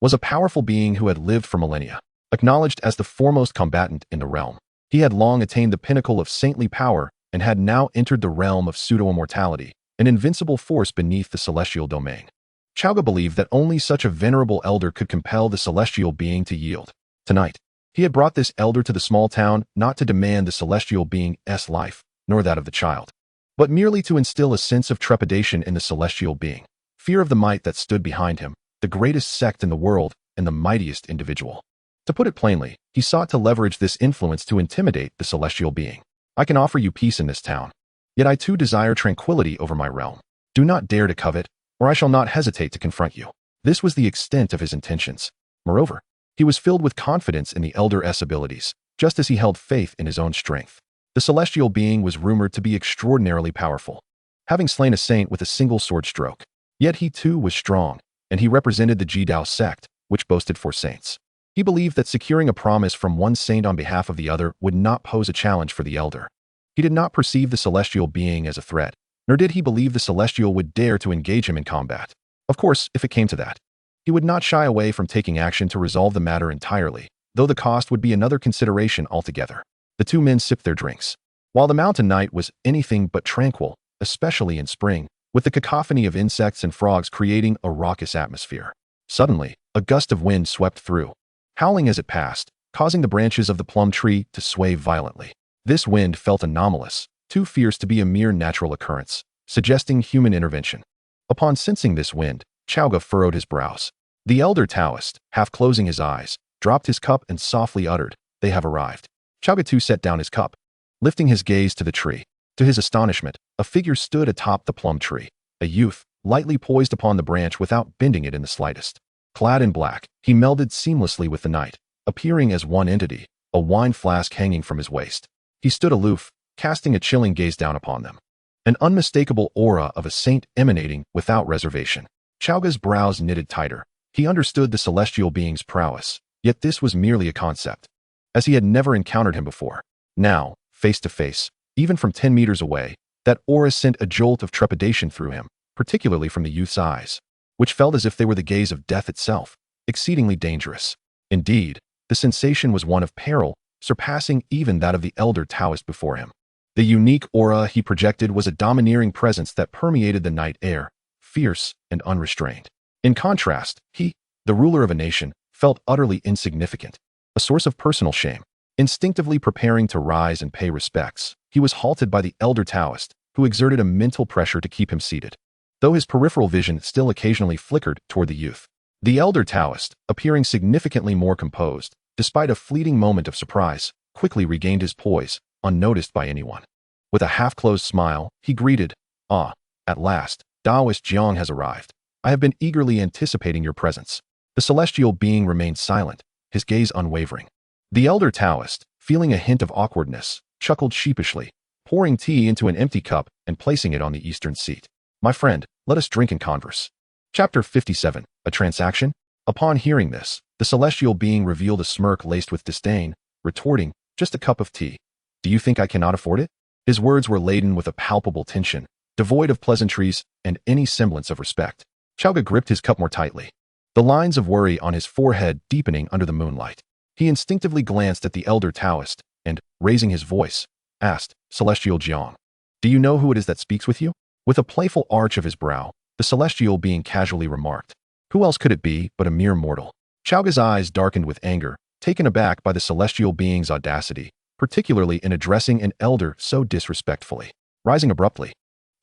was a powerful being who had lived for millennia. Acknowledged as the foremost combatant in the realm, he had long attained the pinnacle of saintly power and had now entered the realm of pseudo-immortality, an invincible force beneath the celestial domain. Chaoga believed that only such a venerable elder could compel the celestial being to yield. Tonight, he had brought this elder to the small town not to demand the celestial being's life, nor that of the child, but merely to instill a sense of trepidation in the celestial being, fear of the might that stood behind him, the greatest sect in the world and the mightiest individual. To put it plainly, he sought to leverage this influence to intimidate the celestial being. "I can offer you peace in this town, yet I too desire tranquility over my realm. Do not dare to covet, or I shall not hesitate to confront you." This was the extent of his intentions. Moreover, he was filled with confidence in the elder's abilities, just as he held faith in his own strength. The celestial being was rumored to be extraordinarily powerful, having slain a saint with a single sword stroke. Yet he too was strong, and he represented the Jidao sect, which boasted 4 saints. He believed that securing a promise from one saint on behalf of the other would not pose a challenge for the elder. He did not perceive the celestial being as a threat, nor did he believe the celestial would dare to engage him in combat. Of course, if it came to that, he would not shy away from taking action to resolve the matter entirely, though the cost would be another consideration altogether. The two men sipped their drinks. While the mountain night was anything but tranquil, especially in spring, with the cacophony of insects and frogs creating a raucous atmosphere. Suddenly, a gust of wind swept through, howling as it passed, causing the branches of the plum tree to sway violently. This wind felt anomalous, too fierce to be a mere natural occurrence, suggesting human intervention. Upon sensing this wind, Chaoga furrowed his brows. The elder Taoist, half closing his eyes, dropped his cup and softly uttered, "They have arrived." Chaoga too set down his cup, lifting his gaze to the tree. To his astonishment, a figure stood atop the plum tree, a youth, lightly poised upon the branch without bending it in the slightest. Clad in black, he melded seamlessly with the night, appearing as one entity, a wine flask hanging from his waist. He stood aloof, casting a chilling gaze down upon them, an unmistakable aura of a saint emanating without reservation. Chaoga's brows knitted tighter. He understood the celestial being's prowess, yet this was merely a concept, as he had never encountered him before. Now, face to face, even from 10 meters away, that aura sent a jolt of trepidation through him, particularly from the youth's eyes, which felt as if they were the gaze of death itself, exceedingly dangerous. Indeed, the sensation was one of peril, surpassing even that of the elder Taoist before him. The unique aura he projected was a domineering presence that permeated the night air, fierce and unrestrained. In contrast, he, the ruler of a nation, felt utterly insignificant, a source of personal shame. Instinctively preparing to rise and pay respects, he was halted by the elder Taoist, who exerted a mental pressure to keep him seated, though his peripheral vision still occasionally flickered toward the youth. The elder Taoist, appearing significantly more composed, despite a fleeting moment of surprise, quickly regained his poise, unnoticed by anyone. With a half-closed smile, he greeted, "Ah, at last, Taoist Jiang has arrived. I have been eagerly anticipating your presence." The celestial being remained silent, his gaze unwavering. The elder Taoist, feeling a hint of awkwardness, chuckled sheepishly, pouring tea into an empty cup and placing it on the eastern seat. "My friend, let us drink and converse." Chapter 57, A Transaction? Upon hearing this, the celestial being revealed a smirk laced with disdain, retorting, Just a cup of tea. Do you think I cannot afford it? His words were laden with a palpable tension, devoid of pleasantries and any semblance of respect. Xiaoga gripped his cup more tightly, the lines of worry on his forehead deepening under the moonlight. He instinctively glanced at the elder Taoist and, raising his voice, asked, Celestial Jiang, do you know who it is that speaks with you? With a playful arch of his brow, the celestial being casually remarked, who else could it be but a mere mortal? Xiaoga's eyes darkened with anger, taken aback by the celestial being's audacity, particularly in addressing an elder so disrespectfully. Rising abruptly,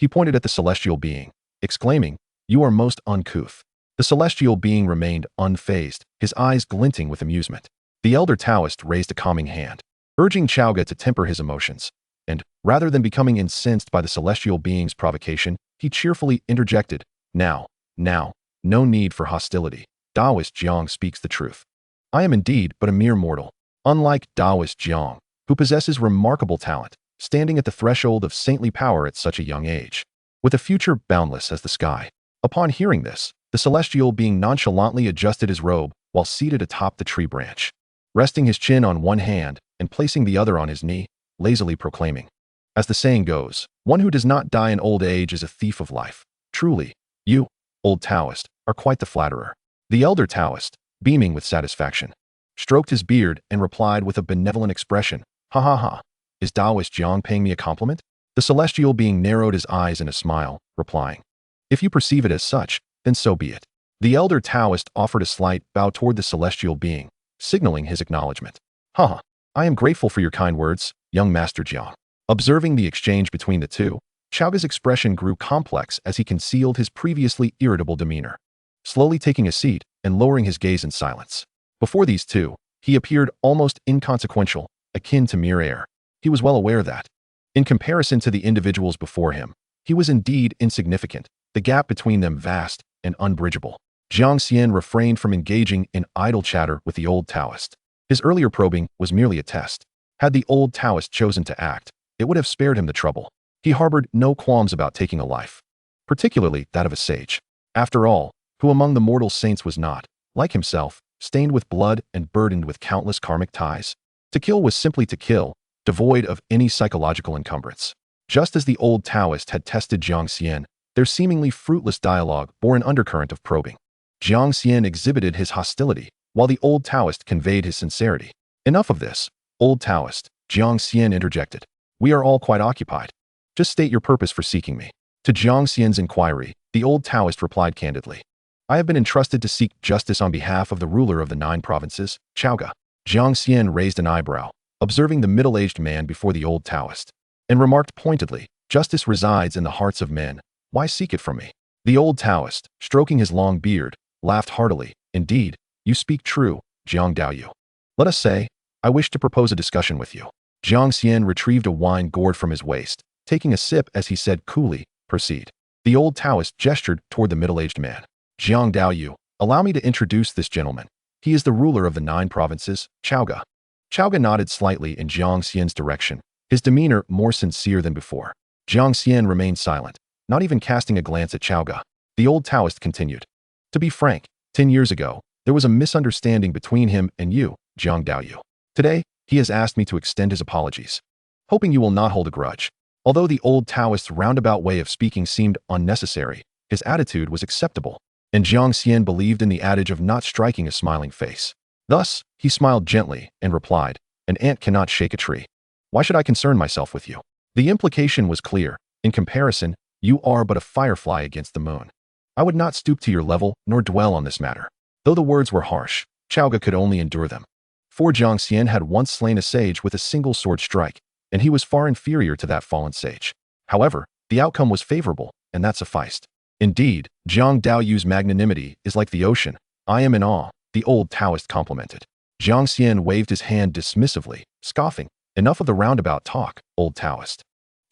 he pointed at the celestial being, exclaiming, you are most uncouth. The celestial being remained unfazed, his eyes glinting with amusement. The elder Taoist raised a calming hand, urging Xiaoga to temper his emotions, and, rather than becoming incensed by the celestial being's provocation, he cheerfully interjected, Now, no need for hostility. Taoist Jiang speaks the truth. I am indeed but a mere mortal, unlike Taoist Jiang, who possesses remarkable talent, standing at the threshold of saintly power at such a young age, with a future boundless as the sky. Upon hearing this, the celestial being nonchalantly adjusted his robe while seated atop the tree branch, resting his chin on one hand and placing the other on his knee, lazily proclaiming, as the saying goes, one who does not die in old age is a thief of life. Truly, you, old Taoist, are quite the flatterer. The elder Taoist, beaming with satisfaction, stroked his beard and replied with a benevolent expression, Ha ha ha, is Taoist Jiang paying me a compliment? The celestial being narrowed his eyes in a smile, replying, if you perceive it as such, then so be it. The elder Taoist offered a slight bow toward the celestial being, signaling his acknowledgement. Ha! I am grateful for your kind words, young Master Jiang. Observing the exchange between the two, Xiaoga's expression grew complex as he concealed his previously irritable demeanor, slowly taking a seat and lowering his gaze in silence. Before these two, he appeared almost inconsequential, akin to mere air. He was well aware that, in comparison to the individuals before him, he was indeed insignificant, the gap between them vast and unbridgeable. Jiang Xian refrained from engaging in idle chatter with the old Taoist. His earlier probing was merely a test. Had the old Taoist chosen to act, it would have spared him the trouble. He harbored no qualms about taking a life, particularly that of a sage. After all, who among the mortal saints was not, like himself, stained with blood and burdened with countless karmic ties? To kill was simply to kill, devoid of any psychological encumbrance. Just as the old Taoist had tested Jiang Xian, their seemingly fruitless dialogue bore an undercurrent of probing. Jiang Xian exhibited his hostility, while the old Taoist conveyed his sincerity. Enough of this, old Taoist, Jiang Xian interjected. We are all quite occupied. Just state your purpose for seeking me. To Jiang Xian's inquiry, the old Taoist replied candidly. I have been entrusted to seek justice on behalf of the ruler of the 9 provinces, Xiaoga. Jiang Xian raised an eyebrow, observing the middle-aged man before the old Taoist, and remarked pointedly, justice resides in the hearts of men. Why seek it from me? The old Taoist, stroking his long beard, laughed heartily. Indeed, you speak true, Jiang Daoyu. Let us say, I wish to propose a discussion with you. Jiang Xian retrieved a wine gourd from his waist, taking a sip as he said coolly, proceed. The old Taoist gestured toward the middle-aged man. Jiang Daoyu, allow me to introduce this gentleman. He is the ruler of the 9 provinces, Xiaoga. Xiaoga nodded slightly in Jiang Xian's direction, his demeanor more sincere than before. Jiang Xian remained silent, not even casting a glance at Xiaoga. The old Taoist continued. To be frank, 10 years ago, there was a misunderstanding between him and you, Jiang Daoyu. Today, he has asked me to extend his apologies, hoping you will not hold a grudge. Although the old Taoist's roundabout way of speaking seemed unnecessary, his attitude was acceptable, and Jiang Xian believed in the adage of not striking a smiling face. Thus, he smiled gently and replied, an ant cannot shake a tree. Why should I concern myself with you? The implication was clear. In comparison, you are but a firefly against the moon. I would not stoop to your level nor dwell on this matter. Though the words were harsh, Xiaoga could only endure them. For Jiang Xian had once slain a sage with a single sword strike, and he was far inferior to that fallen sage. However, the outcome was favorable, and that sufficed. Indeed, Jiang Daoyu's magnanimity is like the ocean. I am in awe, the old Taoist complimented. Jiang Xian waved his hand dismissively, scoffing. Enough of the roundabout talk, old Taoist.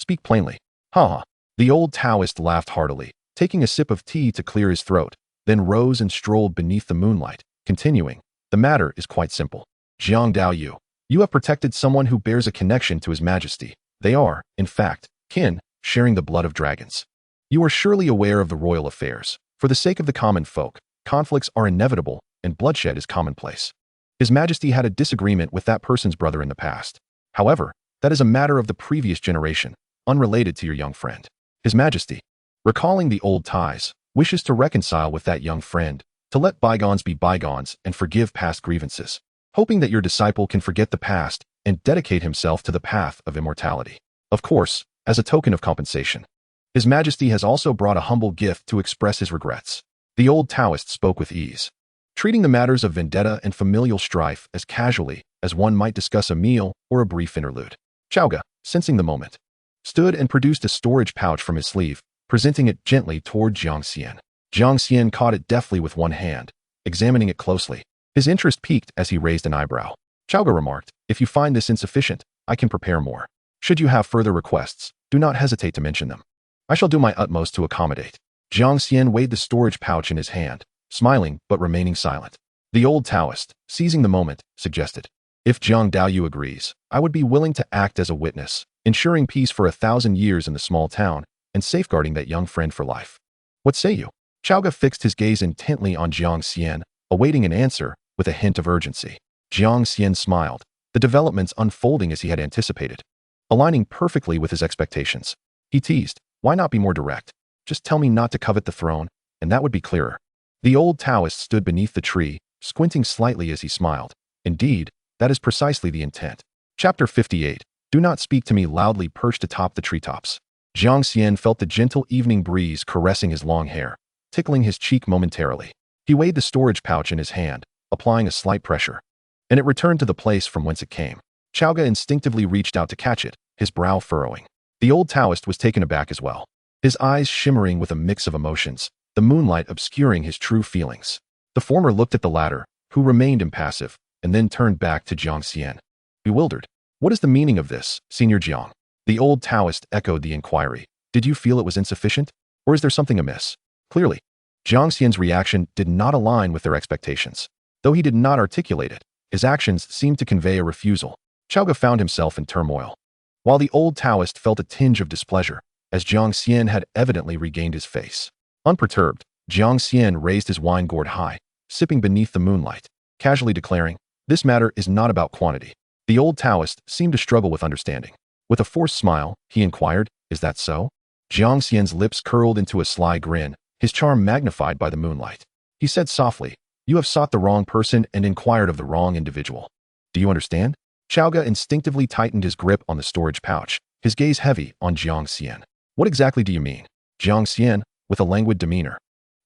Speak plainly. Ha ha. The old Taoist laughed heartily, taking a sip of tea to clear his throat, then rose and strolled beneath the moonlight, continuing. The matter is quite simple. Jiang Daoyu, you have protected someone who bears a connection to His Majesty. They are, in fact, kin, sharing the blood of dragons. You are surely aware of the royal affairs. For the sake of the common folk, conflicts are inevitable and bloodshed is commonplace. His Majesty had a disagreement with that person's brother in the past. However, that is a matter of the previous generation, unrelated to your young friend. His Majesty, recalling the old ties, wishes to reconcile with that young friend, to let bygones be bygones and forgive past grievances, hoping that your disciple can forget the past and dedicate himself to the path of immortality. Of course, as a token of compensation. His Majesty has also brought a humble gift to express his regrets. The old Taoist spoke with ease, treating the matters of vendetta and familial strife as casually as one might discuss a meal or a brief interlude. Xiaoga, sensing the moment, stood and produced a storage pouch from his sleeve, presenting it gently toward Jiang Xian. Jiang Xian caught it deftly with one hand, examining it closely. His interest piqued as he raised an eyebrow. Xiaoga remarked, "If you find this insufficient, I can prepare more. Should you have further requests, do not hesitate to mention them. I shall do my utmost to accommodate." Jiang Xian weighed the storage pouch in his hand, smiling but remaining silent. The old Taoist, seizing the moment, suggested, "If Jiang Daoyu agrees, I would be willing to act as a witness, ensuring peace for 1,000 years in the small town and safeguarding that young friend for life. What say you?" Xiaoga fixed his gaze intently on Jiang Xian, awaiting an answer with a hint of urgency. Jiang Xian smiled, the developments unfolding as he had anticipated, aligning perfectly with his expectations. He teased, "Why not be more direct? Just tell me not to covet the throne, and that would be clearer." The old Taoist stood beneath the tree, squinting slightly as he smiled. "Indeed, that is precisely the intent." Chapter 58. Do not speak to me loudly perched atop the treetops. Jiang Xian felt the gentle evening breeze caressing his long hair, tickling his cheek momentarily. He weighed the storage pouch in his hand, applying a slight pressure, and it returned to the place from whence it came. Xiaoga instinctively reached out to catch it, his brow furrowing. The old Taoist was taken aback as well, his eyes shimmering with a mix of emotions, the moonlight obscuring his true feelings. The former looked at the latter, who remained impassive, and then turned back to Jiang Xian, bewildered. "What is the meaning of this, Senior Jiang?" The old Taoist echoed the inquiry. "Did you feel it was insufficient? Or is there something amiss?" Clearly, Jiang Xian's reaction did not align with their expectations. Though he did not articulate it, his actions seemed to convey a refusal. Xiaoga found himself in turmoil, while the old Taoist felt a tinge of displeasure, as Jiang Xian had evidently regained his face. Unperturbed, Jiang Xian raised his wine gourd high, sipping beneath the moonlight, casually declaring, "This matter is not about quantity." The old Taoist seemed to struggle with understanding. With a forced smile, he inquired, "Is that so?" Jiang Xian's lips curled into a sly grin, his charm magnified by the moonlight. He said softly, "You have sought the wrong person and inquired of the wrong individual. Do you understand?" Xiaoga instinctively tightened his grip on the storage pouch, his gaze heavy on Jiang Xian. "What exactly do you mean?" Jiang Xian, with a languid demeanor,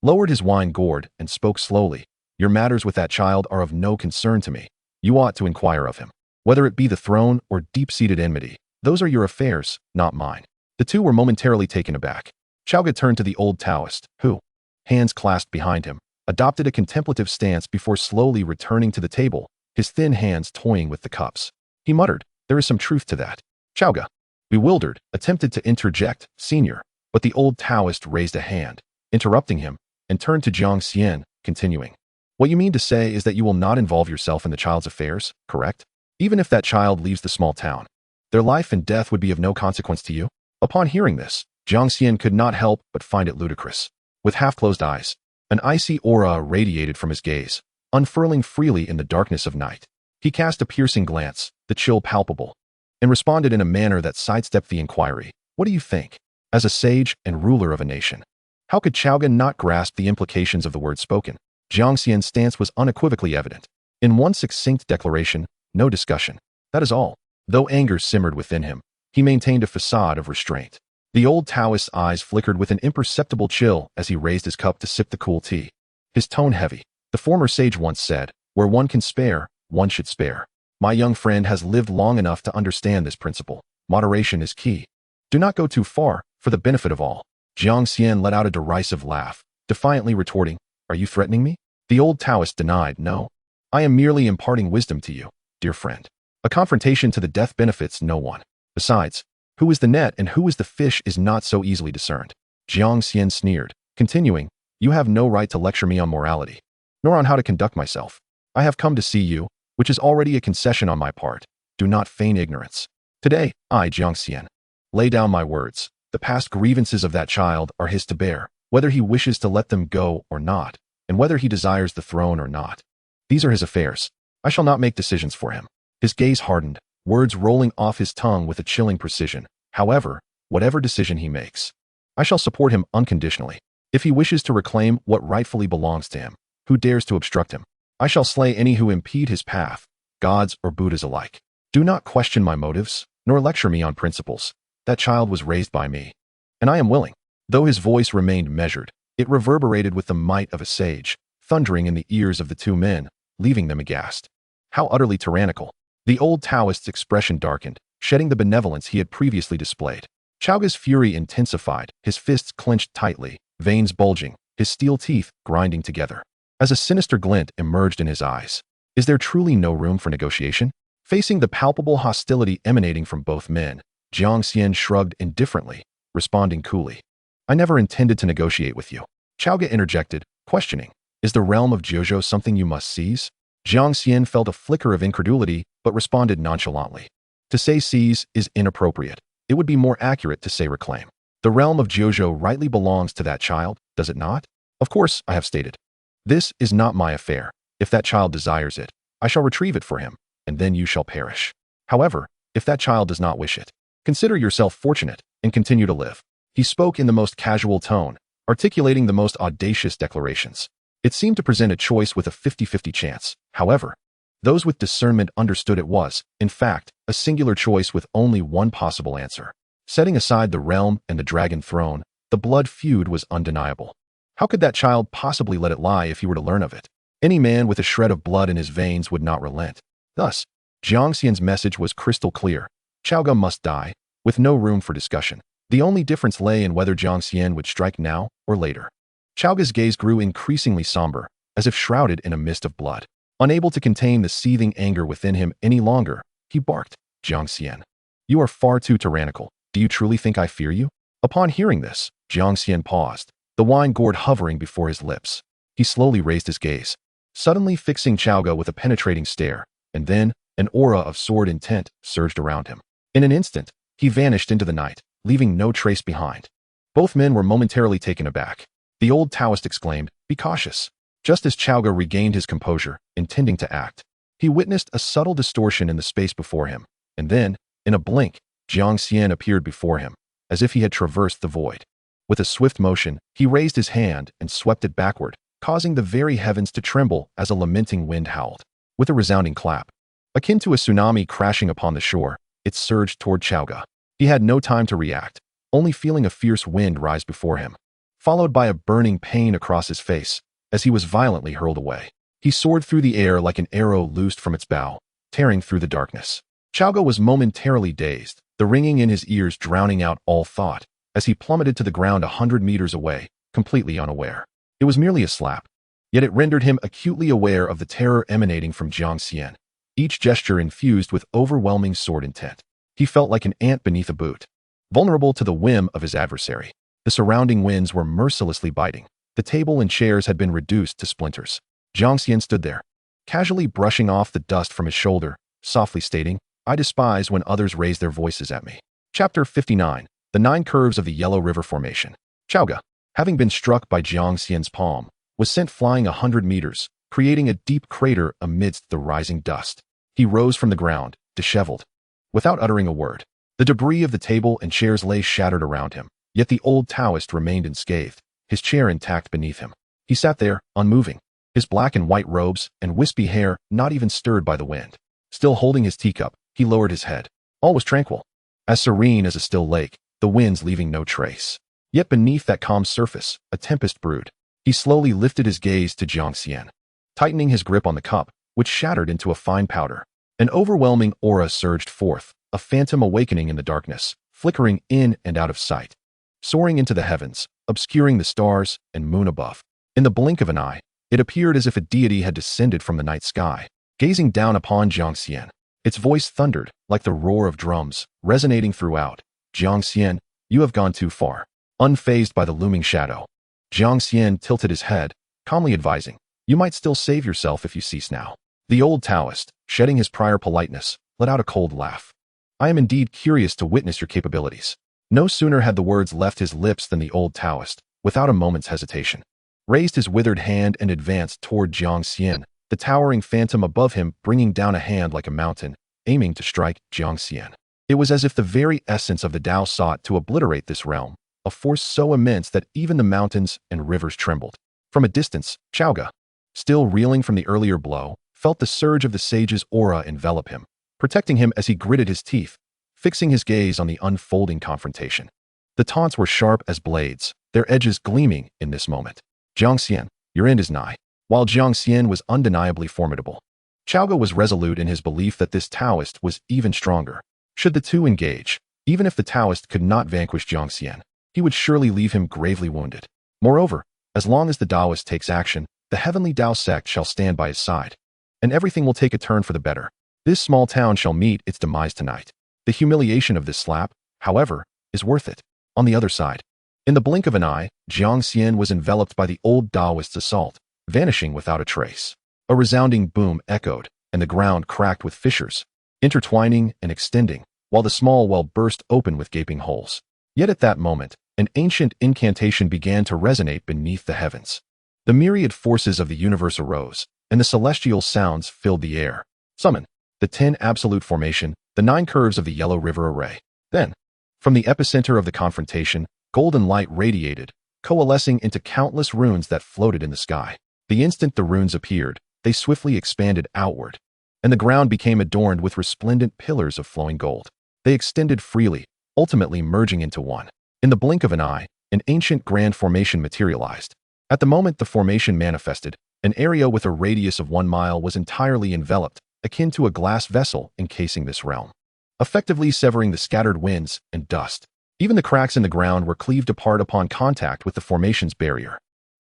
lowered his wine gourd and spoke slowly. "Your matters with that child are of no concern to me. You ought to inquire of him. Whether it be the throne or deep-seated enmity, those are your affairs, not mine." The two were momentarily taken aback. Xiaoga turned to the old Taoist, who, hands clasped behind him, adopted a contemplative stance before slowly returning to the table, his thin hands toying with the cups. He muttered, "There is some truth to that." Xiaoga, bewildered, attempted to interject, "Senior," but the old Taoist raised a hand, interrupting him, and turned to Jiang Xian, continuing, "What you mean to say is that you will not involve yourself in the child's affairs, correct? Even if that child leaves the small town, their life and death would be of no consequence to you?" Upon hearing this, Jiang Xian could not help but find it ludicrous. With half-closed eyes, an icy aura radiated from his gaze, unfurling freely in the darkness of night. He cast a piercing glance, the chill palpable, and responded in a manner that sidestepped the inquiry. "What do you think?" As a sage and ruler of a nation, how could Xiaoga not grasp the implications of the words spoken? Jiang Xian's stance was unequivocally evident. In one succinct declaration, no discussion. That is all. Though anger simmered within him, he maintained a facade of restraint. The old Taoist's eyes flickered with an imperceptible chill as he raised his cup to sip the cool tea, his tone heavy. The former sage once said, "Where one can spare, one should spare." My young friend has lived long enough to understand this principle. Moderation is key. Do not go too far, for the benefit of all. Jiang Xian let out a derisive laugh, defiantly retorting, "Are you threatening me?" The old Taoist denied, "No. I am merely imparting wisdom to you, dear friend. A confrontation to the death benefits no one. Besides, who is the net and who is the fish is not so easily discerned." Jiang Xian sneered, continuing, "You have no right to lecture me on morality, nor on how to conduct myself. I have come to see you, which is already a concession on my part. Do not feign ignorance. Today, I, Jiang Xian, lay down my words. The past grievances of that child are his to bear, whether he wishes to let them go or not, and whether he desires the throne or not. These are his affairs. I shall not make decisions for him." His gaze hardened, words rolling off his tongue with a chilling precision. However, whatever decision he makes, I shall support him unconditionally. If he wishes to reclaim what rightfully belongs to him, who dares to obstruct him? I shall slay any who impede his path, gods or Buddhas alike. Do not question my motives, nor lecture me on principles. That child was raised by me, and I am willing. Though his voice remained measured, it reverberated with the might of a sage, thundering in the ears of the two men, leaving them aghast. How utterly tyrannical! The old Taoist's expression darkened, shedding the benevolence he had previously displayed. Chaoga's fury intensified, his fists clenched tightly, veins bulging, his steel teeth grinding together. As a sinister glint emerged in his eyes, is there truly no room for negotiation? Facing the palpable hostility emanating from both men, Jiang Xian shrugged indifferently, responding coolly. I never intended to negotiate with you. Chaoga interjected, questioning. Is the realm of Jiuzhou something you must seize? Jiang Xian felt a flicker of incredulity, but responded nonchalantly. To say seize is inappropriate. It would be more accurate to say reclaim. The realm of Jiuzhou rightly belongs to that child, does it not? Of course, I have stated. This is not my affair. If that child desires it, I shall retrieve it for him, and then you shall perish. However, if that child does not wish it, consider yourself fortunate and continue to live. He spoke in the most casual tone, articulating the most audacious declarations. It seemed to present a choice with a 50-50 chance. However, those with discernment understood it was, in fact, a singular choice with only one possible answer. Setting aside the realm and the dragon throne, the blood feud was undeniable. How could that child possibly let it lie if he were to learn of it? Any man with a shred of blood in his veins would not relent. Thus, Jiang Xian's message was crystal clear. Chaoga must die, with no room for discussion. The only difference lay in whether Jiang Xian would strike now or later. Chaoga's gaze grew increasingly somber, as if shrouded in a mist of blood. Unable to contain the seething anger within him any longer, he barked, Jiang Xian, you are far too tyrannical. Do you truly think I fear you? Upon hearing this, Jiang Xian paused, the wine gourd hovering before his lips. He slowly raised his gaze, suddenly fixing Chaoga with a penetrating stare, and then an aura of sword intent surged around him. In an instant, he vanished into the night, leaving no trace behind. Both men were momentarily taken aback. The old Taoist exclaimed, be cautious. Just as Chaoga regained his composure, intending to act, he witnessed a subtle distortion in the space before him, and then, in a blink, Jiang Xian appeared before him, as if he had traversed the void. With a swift motion, he raised his hand and swept it backward, causing the very heavens to tremble as a lamenting wind howled. With a resounding clap, akin to a tsunami crashing upon the shore, it surged toward Chaoga. He had no time to react, only feeling a fierce wind rise before him, followed by a burning pain across his face, as he was violently hurled away. He soared through the air like an arrow loosed from its bow, tearing through the darkness. Chaoga was momentarily dazed, the ringing in his ears drowning out all thought, as he plummeted to the ground 100 meters away, completely unaware. It was merely a slap, yet it rendered him acutely aware of the terror emanating from Jiang Xian, each gesture infused with overwhelming sword intent. He felt like an ant beneath a boot, vulnerable to the whim of his adversary. The surrounding winds were mercilessly biting. The table and chairs had been reduced to splinters. Jiang Xian stood there, casually brushing off the dust from his shoulder, softly stating, I despise when others raise their voices at me. Chapter 59. The 9 Curves of the Yellow River Formation. Chaoga, having been struck by Jiang Xian's palm, was sent flying 100 meters, creating a deep crater amidst the rising dust. He rose from the ground, disheveled, without uttering a word. The debris of the table and chairs lay shattered around him, yet the old Taoist remained unscathed, his chair intact beneath him. He sat there, unmoving, his black and white robes and wispy hair not even stirred by the wind. Still holding his teacup, he lowered his head. All was tranquil, as serene as a still lake, the winds leaving no trace. Yet beneath that calm surface, a tempest brewed. He slowly lifted his gaze to Jiang Xian, tightening his grip on the cup, which shattered into a fine powder. An overwhelming aura surged forth, a phantom awakening in the darkness, flickering in and out of sight, soaring into the heavens, obscuring the stars and moon above. In the blink of an eye, it appeared as if a deity had descended from the night sky, gazing down upon Jiang Xian. Its voice thundered, like the roar of drums, resonating throughout. Jiang Xian, you have gone too far. Unfazed by the looming shadow, Jiang Xian tilted his head, calmly advising, you might still save yourself if you cease now. The old Taoist, shedding his prior politeness, let out a cold laugh. I am indeed curious to witness your capabilities. No sooner had the words left his lips than the old Taoist, without a moment's hesitation, raised his withered hand and advanced toward Jiang Xian, the towering phantom above him bringing down a hand like a mountain, aiming to strike Jiang Xian. It was as if the very essence of the Tao sought to obliterate this realm, a force so immense that even the mountains and rivers trembled. From a distance, Xiaoge, still reeling from the earlier blow, felt the surge of the sage's aura envelop him, protecting him as he gritted his teeth, fixing his gaze on the unfolding confrontation. The taunts were sharp as blades, their edges gleaming in this moment. Jiang Xian, your end is nigh. While Jiang Xian was undeniably formidable, Xiaoge was resolute in his belief that this Taoist was even stronger. Should the two engage, even if the Taoist could not vanquish Jiang Xian, he would surely leave him gravely wounded. Moreover, as long as the Taoist takes action, the heavenly Tao sect shall stand by his side, and everything will take a turn for the better. This small town shall meet its demise tonight. The humiliation of this slap, however, is worth it. On the other side, in the blink of an eye, Jiang Xian was enveloped by the old Taoist's assault, vanishing without a trace. A resounding boom echoed, and the ground cracked with fissures, intertwining and extending, while the small well burst open with gaping holes. Yet at that moment, an ancient incantation began to resonate beneath the heavens. The myriad forces of the universe arose, and the celestial sounds filled the air. Summon the 10 absolute formation, the 9 curves of the Yellow River array. Then, from the epicenter of the confrontation, golden light radiated, coalescing into countless runes that floated in the sky. The instant the runes appeared, they swiftly expanded outward, and the ground became adorned with resplendent pillars of flowing gold. They extended freely, ultimately merging into one. In the blink of an eye, an ancient grand formation materialized. At the moment the formation manifested, an area with a radius of 1 mile was entirely enveloped, akin to a glass vessel encasing this realm, effectively severing the scattered winds and dust. Even the cracks in the ground were cleaved apart upon contact with the formation's barrier.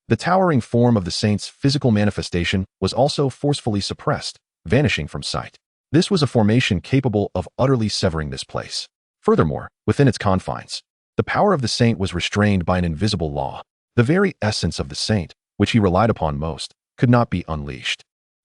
The towering form of the saint's physical manifestation was also forcefully suppressed, vanishing from sight. This was a formation capable of utterly severing this place. Furthermore, within its confines, the power of the saint was restrained by an invisible law. The very essence of the saint, which he relied upon most, could not be unleashed.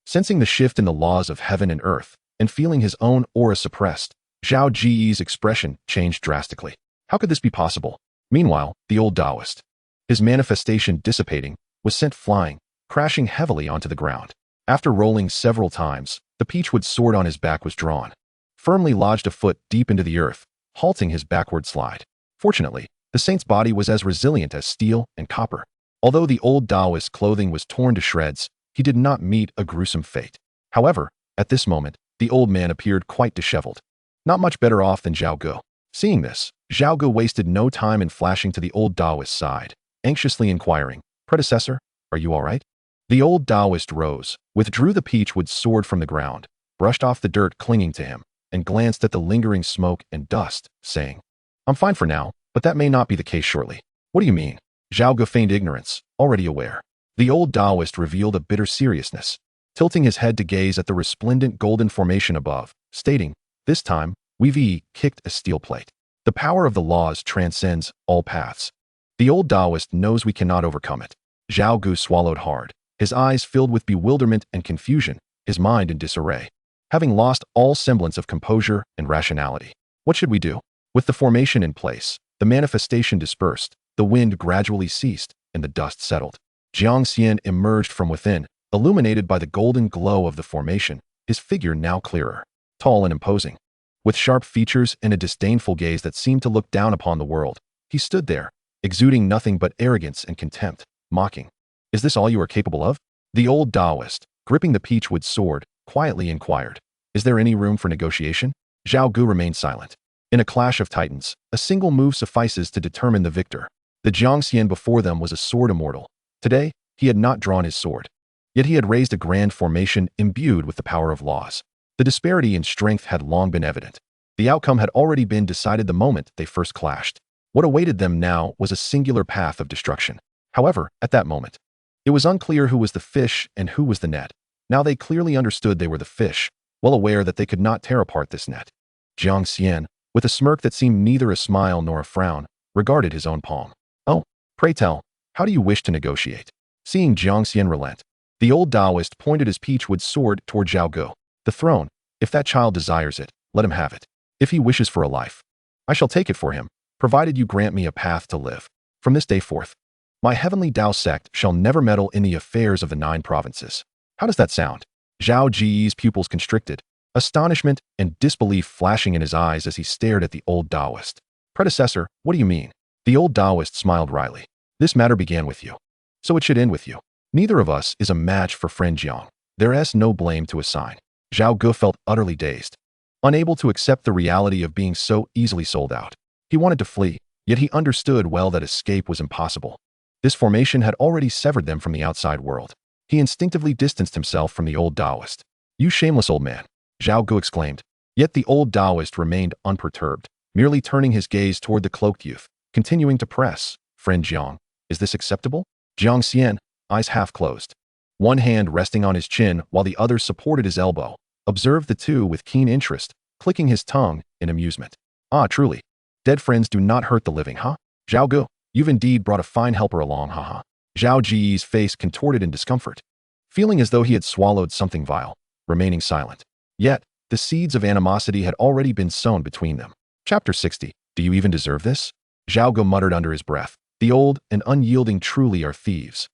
Sensing the shift in the laws of heaven and earth, and feeling his own aura suppressed, Zhao Ji's expression changed drastically. How could this be possible? Meanwhile, the old Taoist, his manifestation dissipating, was sent flying, crashing heavily onto the ground. After rolling several times, the peachwood sword on his back was drawn, firmly lodged a foot deep into the earth, halting his backward slide. Fortunately, the saint's body was as resilient as steel and copper. Although the old Taoist's clothing was torn to shreds, he did not meet a gruesome fate. However, at this moment, the old man appeared quite disheveled, not much better off than Zhao Ge. Seeing this, Zhao Ge wasted no time in flashing to the old Taoist's side, anxiously inquiring, "Predecessor, are you all right?" The old Taoist rose, withdrew the peachwood sword from the ground, brushed off the dirt clinging to him, and glanced at the lingering smoke and dust, saying, "I'm fine for now, but that may not be the case shortly." "What do you mean?" Zhao Ge feigned ignorance, already aware. The old Taoist revealed a bitter seriousness, tilting his head to gaze at the resplendent golden formation above, stating, "This time, we've kicked a steel plate. The power of the laws transcends all paths. The old Taoist knows we cannot overcome it." Zhao Ge swallowed hard, his eyes filled with bewilderment and confusion, his mind in disarray, having lost all semblance of composure and rationality. What should we do? With the formation in place, the manifestation dispersed, the wind gradually ceased, and the dust settled. Jiang Xian emerged from within, illuminated by the golden glow of the formation, his figure now clearer, tall and imposing. With sharp features and a disdainful gaze that seemed to look down upon the world, he stood there, exuding nothing but arrogance and contempt, mocking. "Is this all you are capable of?" The old Taoist, gripping the peachwood sword, quietly inquired. "Is there any room for negotiation?" Zhao Ge remained silent. In a clash of titans, a single move suffices to determine the victor. The Jiang Xian before them was a sword immortal. Today, he had not drawn his sword. Yet he had raised a grand formation imbued with the power of laws. The disparity in strength had long been evident. The outcome had already been decided the moment they first clashed. What awaited them now was a singular path of destruction. However, at that moment, it was unclear who was the fish and who was the net. Now they clearly understood they were the fish, well aware that they could not tear apart this net. Jiang Xian, with a smirk that seemed neither a smile nor a frown, regarded his own palm. "Oh, pray tell, how do you wish to negotiate?" Seeing Jiang Xian relent, the old Taoist pointed his peachwood sword toward Zhao Ge. "The throne, if that child desires it, let him have it. If he wishes for a life, I shall take it for him, provided you grant me a path to live. From this day forth, my heavenly Tao sect shall never meddle in the affairs of the 9 provinces." How does that sound? Zhao Ji's pupils constricted, astonishment and disbelief flashing in his eyes as he stared at the old Taoist. Predecessor, what do you mean? The old Taoist smiled wryly. This matter began with you. So it should end with you. Neither of us is a match for friend Jiang. There is no blame to assign. Zhao Gu felt utterly dazed, unable to accept the reality of being so easily sold out. He wanted to flee, yet he understood well that escape was impossible. This formation had already severed them from the outside world. He instinctively distanced himself from the old Taoist. You shameless old man, Zhao Gu exclaimed. Yet the old Taoist remained unperturbed, merely turning his gaze toward the cloaked youth, continuing to press. Friend Jiang, is this acceptable? Jiang Xian, eyes half closed, one hand resting on his chin while the other supported his elbow, observed the two with keen interest, clicking his tongue in amusement. Ah, truly. Dead friends do not hurt the living, huh? Zhao Gu, you've indeed brought a fine helper along, haha. Zhao Ji's face contorted in discomfort, feeling as though he had swallowed something vile, remaining silent. Yet, the seeds of animosity had already been sown between them. Chapter 60. Do you even deserve this? Zhao Gu muttered under his breath. The old and unyielding truly are thieves.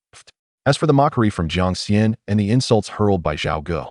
As for the mockery from Jiang Xian and the insults hurled by Zhao Gu,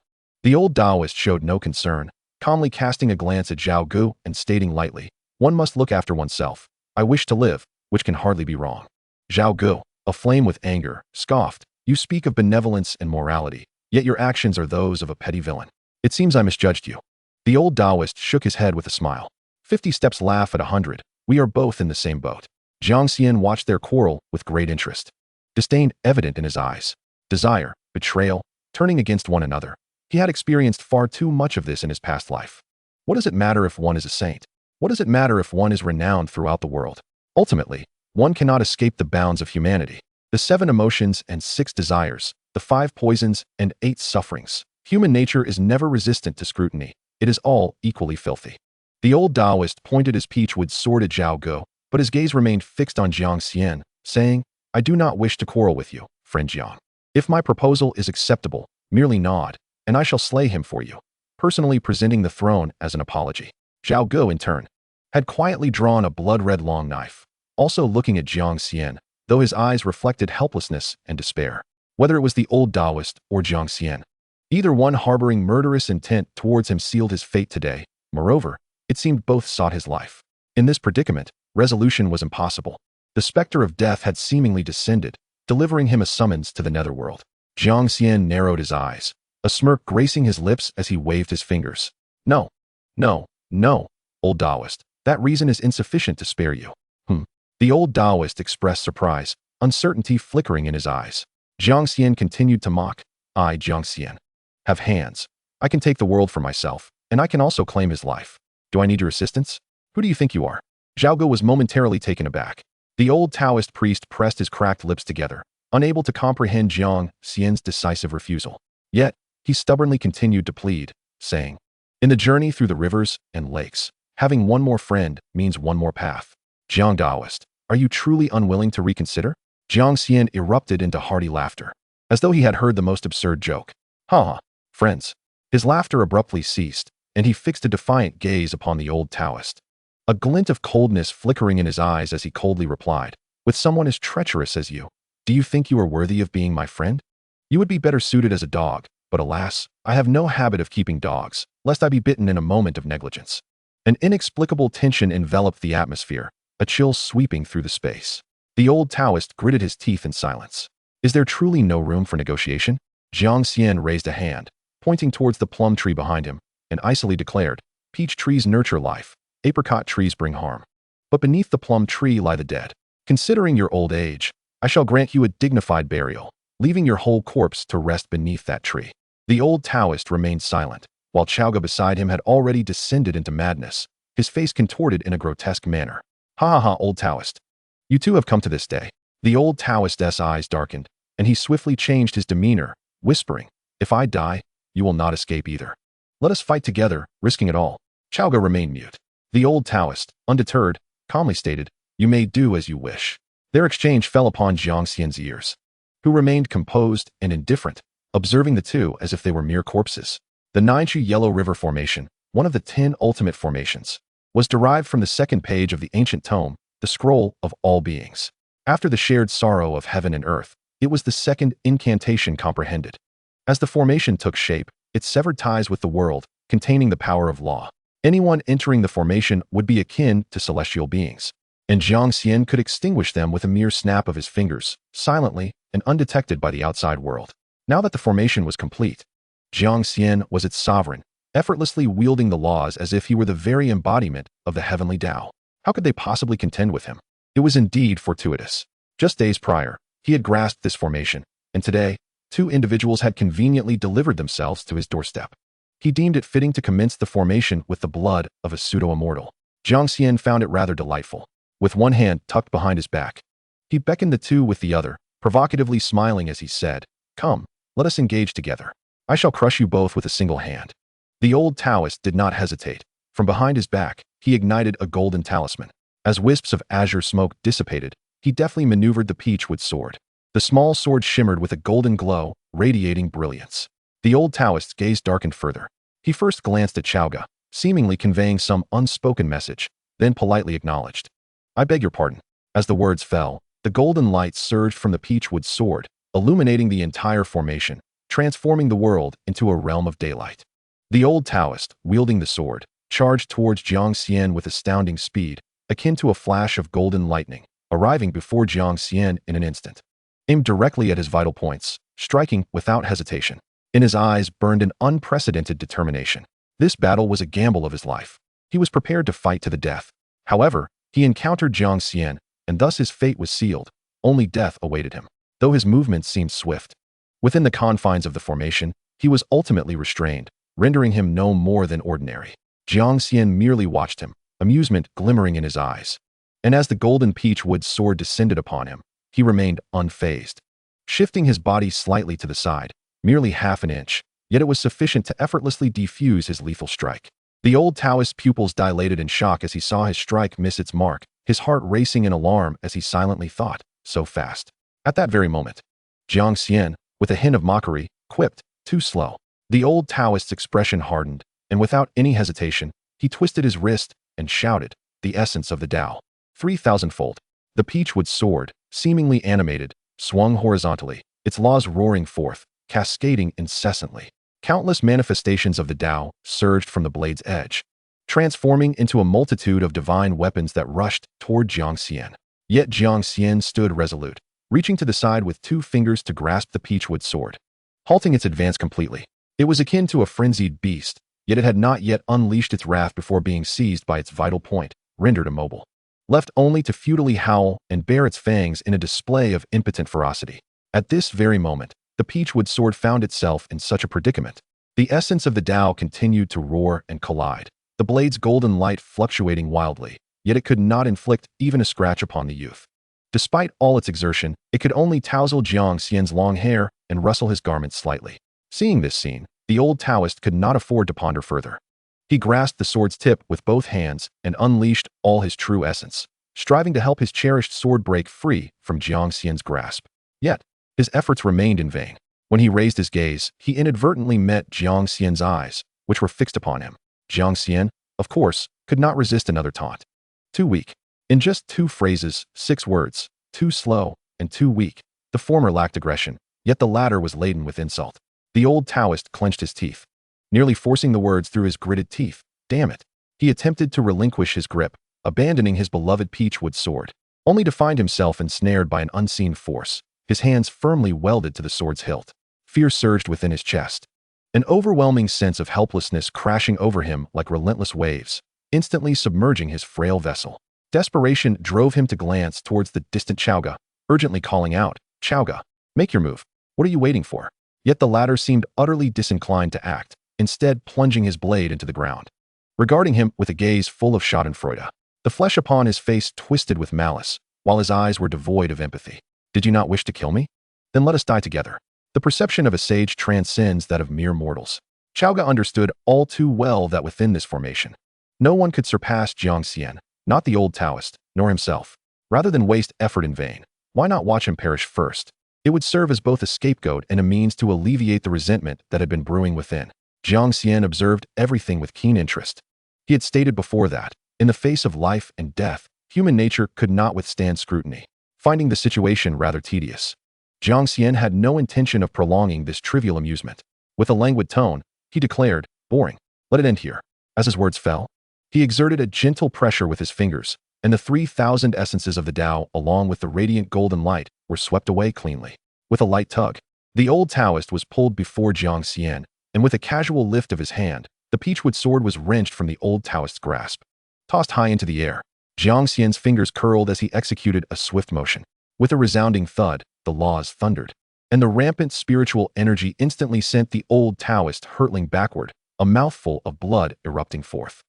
the old Taoist showed no concern, calmly casting a glance at Zhao Gu and stating lightly, one must look after oneself. I wish to live, which can hardly be wrong. Zhao Gu, aflame with anger, scoffed, you speak of benevolence and morality, yet your actions are those of a petty villain. It seems I misjudged you. The old Taoist shook his head with a smile. 50 steps laugh at 100. We are both in the same boat. Jiang Xian watched their quarrel with great interest. Disdain evident in his eyes. Desire, betrayal, turning against one another. He had experienced far too much of this in his past life. What does it matter if one is a saint? What does it matter if one is renowned throughout the world? Ultimately, one cannot escape the bounds of humanity. The 7 emotions and 6 desires, the 5 poisons and 8 sufferings. Human nature is never resistant to scrutiny. It is all equally filthy. The old Taoist pointed his peachwood sword at Zhao Gu, but his gaze remained fixed on Jiang Xian, saying, I do not wish to quarrel with you, friend Jiang. If my proposal is acceptable, merely nod, and I shall slay him for you, personally presenting the throne as an apology. Zhao Gu, in turn, had quietly drawn a blood-red long knife, also looking at Jiang Xian, though his eyes reflected helplessness and despair. Whether it was the old Taoist or Jiang Xian, either one harboring murderous intent towards him sealed his fate today. Moreover, it seemed both sought his life. In this predicament, resolution was impossible. The specter of death had seemingly descended, delivering him a summons to the netherworld. Jiang Xian narrowed his eyes, a smirk gracing his lips as he waved his fingers. No, no, no, old Taoist, that reason is insufficient to spare you. The old Taoist expressed surprise, uncertainty flickering in his eyes. Jiang Xian continued to mock. I, Jiang Xian, have hands. I can take the world for myself, and I can also claim his life. Do I need your assistance? Who do you think you are? Zhao Gu was momentarily taken aback. The old Taoist priest pressed his cracked lips together, unable to comprehend Jiang Xian's decisive refusal. Yet, he stubbornly continued to plead, saying, in the journey through the rivers and lakes, having one more friend means one more path. Jiang Taoist, are you truly unwilling to reconsider? Jiang Xian erupted into hearty laughter, as though he had heard the most absurd joke. Ha! Friends. His laughter abruptly ceased, and he fixed a defiant gaze upon the old Taoist, a glint of coldness flickering in his eyes as he coldly replied, with someone as treacherous as you, do you think you are worthy of being my friend? You would be better suited as a dog, but alas, I have no habit of keeping dogs, lest I be bitten in a moment of negligence. An inexplicable tension enveloped the atmosphere, a chill sweeping through the space. The old Taoist gritted his teeth in silence. Is there truly no room for negotiation? Jiang Xian raised a hand, pointing towards the plum tree behind him, and icily declared, peach trees nurture life, apricot trees bring harm. But beneath the plum tree lie the dead. Considering your old age, I shall grant you a dignified burial, leaving your whole corpse to rest beneath that tree. The old Taoist remained silent, while Zhao Gu beside him had already descended into madness, his face contorted in a grotesque manner. Ha ha ha, old Taoist. You too have come to this day. The old Taoist's eyes darkened, and he swiftly changed his demeanor, whispering, if I die, you will not escape either. Let us fight together, risking it all. Zhao Gu remained mute. The old Taoist, undeterred, calmly stated, you may do as you wish. Their exchange fell upon Jiang Xian's ears, who remained composed and indifferent, observing the two as if they were mere corpses. The Xianxia Yellow River Formation, one of the 10 ultimate formations, was derived from the second page of the ancient tome, the Scroll of All Beings. After the shared sorrow of heaven and earth, it was the second incantation comprehended. As the formation took shape, it severed ties with the world, containing the power of law. Anyone entering the formation would be akin to celestial beings, and Jiang Xian could extinguish them with a mere snap of his fingers, silently and undetected by the outside world. Now that the formation was complete, Jiang Xian was its sovereign, effortlessly wielding the laws as if he were the very embodiment of the heavenly Tao. How could they possibly contend with him? It was indeed fortuitous. Just days prior, he had grasped this formation, and today, two individuals had conveniently delivered themselves to his doorstep. He deemed it fitting to commence the formation with the blood of a pseudo-immortal. Jiang Xian found it rather delightful. With one hand tucked behind his back, he beckoned the two with the other, provocatively smiling as he said, "Come, let us engage together. I shall crush you both with a single hand." The old Taoist did not hesitate. From behind his back, he ignited a golden talisman. As wisps of azure smoke dissipated, he deftly maneuvered the peachwood sword. The small sword shimmered with a golden glow, radiating brilliance. The old Taoist's gaze darkened further. He first glanced at Xiaoga, seemingly conveying some unspoken message, then politely acknowledged, "I beg your pardon." As the words fell, the golden light surged from the peachwood sword, illuminating the entire formation, transforming the world into a realm of daylight. The old Taoist, wielding the sword, charged towards Jiang Xian with astounding speed, akin to a flash of golden lightning, arriving before Jiang Xian in an instant. Aimed directly at his vital points, striking without hesitation. In his eyes burned an unprecedented determination. This battle was a gamble of his life. He was prepared to fight to the death. However, he encountered Jiang Xian, and thus his fate was sealed. Only death awaited him, though his movements seemed swift. Within the confines of the formation, he was ultimately restrained, rendering him no more than ordinary. Jiang Xian merely watched him, amusement glimmering in his eyes. And as the golden peachwood sword descended upon him, he remained unfazed. Shifting his body slightly to the side, merely half an inch, yet it was sufficient to effortlessly defuse his lethal strike. The old Taoist's pupils dilated in shock as he saw his strike miss its mark, his heart racing in alarm as he silently thought, so fast. At that very moment, Jiang Xian, with a hint of mockery, quipped, "Too slow." The old Taoist's expression hardened, and without any hesitation, he twisted his wrist and shouted, "The essence of the Tao." 3,000-fold. The peachwood sword, seemingly animated, swung horizontally, its laws roaring forth, cascading incessantly. Countless manifestations of the Tao surged from the blade's edge, transforming into a multitude of divine weapons that rushed toward Jiang Xian. Yet Jiang Xian stood resolute, reaching to the side with two fingers to grasp the peachwood sword, halting its advance completely. It was akin to a frenzied beast, yet it had not yet unleashed its wrath before being seized by its vital point, rendered immobile, left only to futilely howl and bare its fangs in a display of impotent ferocity. At this very moment, the peachwood sword found itself in such a predicament. The essence of the Tao continued to roar and collide, the blade's golden light fluctuating wildly, yet it could not inflict even a scratch upon the youth. Despite all its exertion, it could only touzle Jiang Xian's long hair and rustle his garments slightly. Seeing this scene, the old Taoist could not afford to ponder further. He grasped the sword's tip with both hands and unleashed all his true essence, striving to help his cherished sword break free from Jiang Xian's grasp. Yet, his efforts remained in vain. When he raised his gaze, he inadvertently met Jiang Xian's eyes, which were fixed upon him. Jiang Xian, of course, could not resist another taunt. Too weak. In just 2 phrases, 6 words, too slow and too weak. The former lacked aggression, yet the latter was laden with insult. The old Taoist clenched his teeth, nearly forcing the words through his gritted teeth. Damn it. He attempted to relinquish his grip, abandoning his beloved peachwood sword, only to find himself ensnared by an unseen force, his hands firmly welded to the sword's hilt. Fear surged within his chest, an overwhelming sense of helplessness crashing over him like relentless waves, instantly submerging his frail vessel. Desperation drove him to glance towards the distant Xiaoga, urgently calling out, "Xiaoga, make your move. What are you waiting for?" Yet the latter seemed utterly disinclined to act, instead plunging his blade into the ground. Regarding him with a gaze full of schadenfreude, the flesh upon his face twisted with malice, while his eyes were devoid of empathy. "Did you not wish to kill me? Then let us die together." The perception of a sage transcends that of mere mortals. Xiaoga understood all too well that within this formation, no one could surpass Jiang Xian, not the old Taoist, nor himself. Rather than waste effort in vain, why not watch him perish first? It would serve as both a scapegoat and a means to alleviate the resentment that had been brewing within. Jiang Xian observed everything with keen interest. He had stated before that, in the face of life and death, human nature could not withstand scrutiny, finding the situation rather tedious. Jiang Xian had no intention of prolonging this trivial amusement. With a languid tone, he declared, "Boring. Let it end here. As his words fell, he exerted a gentle pressure with his fingers, and the 3,000 essences of the Tao, along with the radiant golden light, were swept away cleanly. With a light tug, the old Taoist was pulled before Jiang Xian, and with a casual lift of his hand, the peachwood sword was wrenched from the old Taoist's grasp. Tossed high into the air, Jiang Xian's fingers curled as he executed a swift motion. With a resounding thud, the laws thundered, and the rampant spiritual energy instantly sent the old Taoist hurtling backward, a mouthful of blood erupting forth.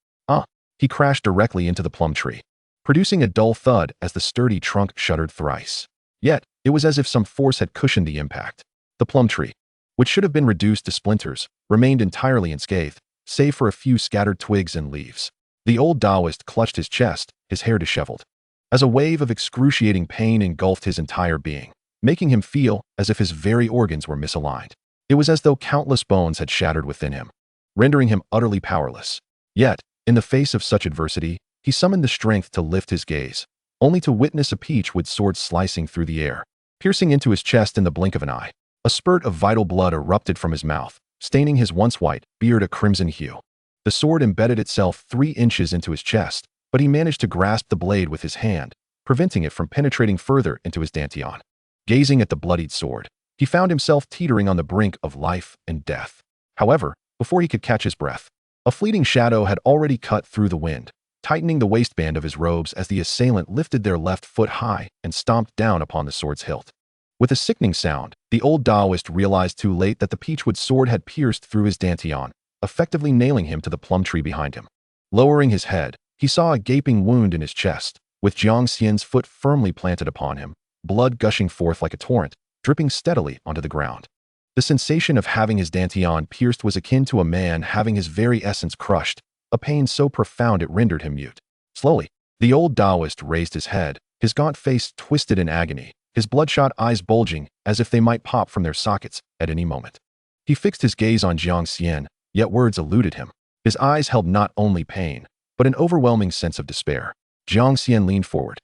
He crashed directly into the plum tree, producing a dull thud as the sturdy trunk shuddered thrice. Yet, it was as if some force had cushioned the impact. The plum tree, which should have been reduced to splinters, remained entirely unscathed, save for a few scattered twigs and leaves. The old Taoist clutched his chest, his hair disheveled, as a wave of excruciating pain engulfed his entire being, making him feel as if his very organs were misaligned. It was as though countless bones had shattered within him, rendering him utterly powerless. Yet, in the face of such adversity, he summoned the strength to lift his gaze, only to witness a peachwood sword slicing through the air, piercing into his chest in the blink of an eye. A spurt of vital blood erupted from his mouth, staining his once white beard a crimson hue. The sword embedded itself 3 inches into his chest, but he managed to grasp the blade with his hand, preventing it from penetrating further into his dantian. Gazing at the bloodied sword, he found himself teetering on the brink of life and death. However, before he could catch his breath, a fleeting shadow had already cut through the wind, tightening the waistband of his robes as the assailant lifted their left foot high and stomped down upon the sword's hilt. With a sickening sound, the old Taoist realized too late that the peachwood sword had pierced through his dantian, effectively nailing him to the plum tree behind him. Lowering his head, he saw a gaping wound in his chest, with Jiang Xian's foot firmly planted upon him, blood gushing forth like a torrent, dripping steadily onto the ground. The sensation of having his dantian pierced was akin to a man having his very essence crushed, a pain so profound it rendered him mute. Slowly, the old Taoist raised his head, his gaunt face twisted in agony, his bloodshot eyes bulging as if they might pop from their sockets at any moment. He fixed his gaze on Jiang Xian, yet words eluded him. His eyes held not only pain, but an overwhelming sense of despair. Jiang Xian leaned forward,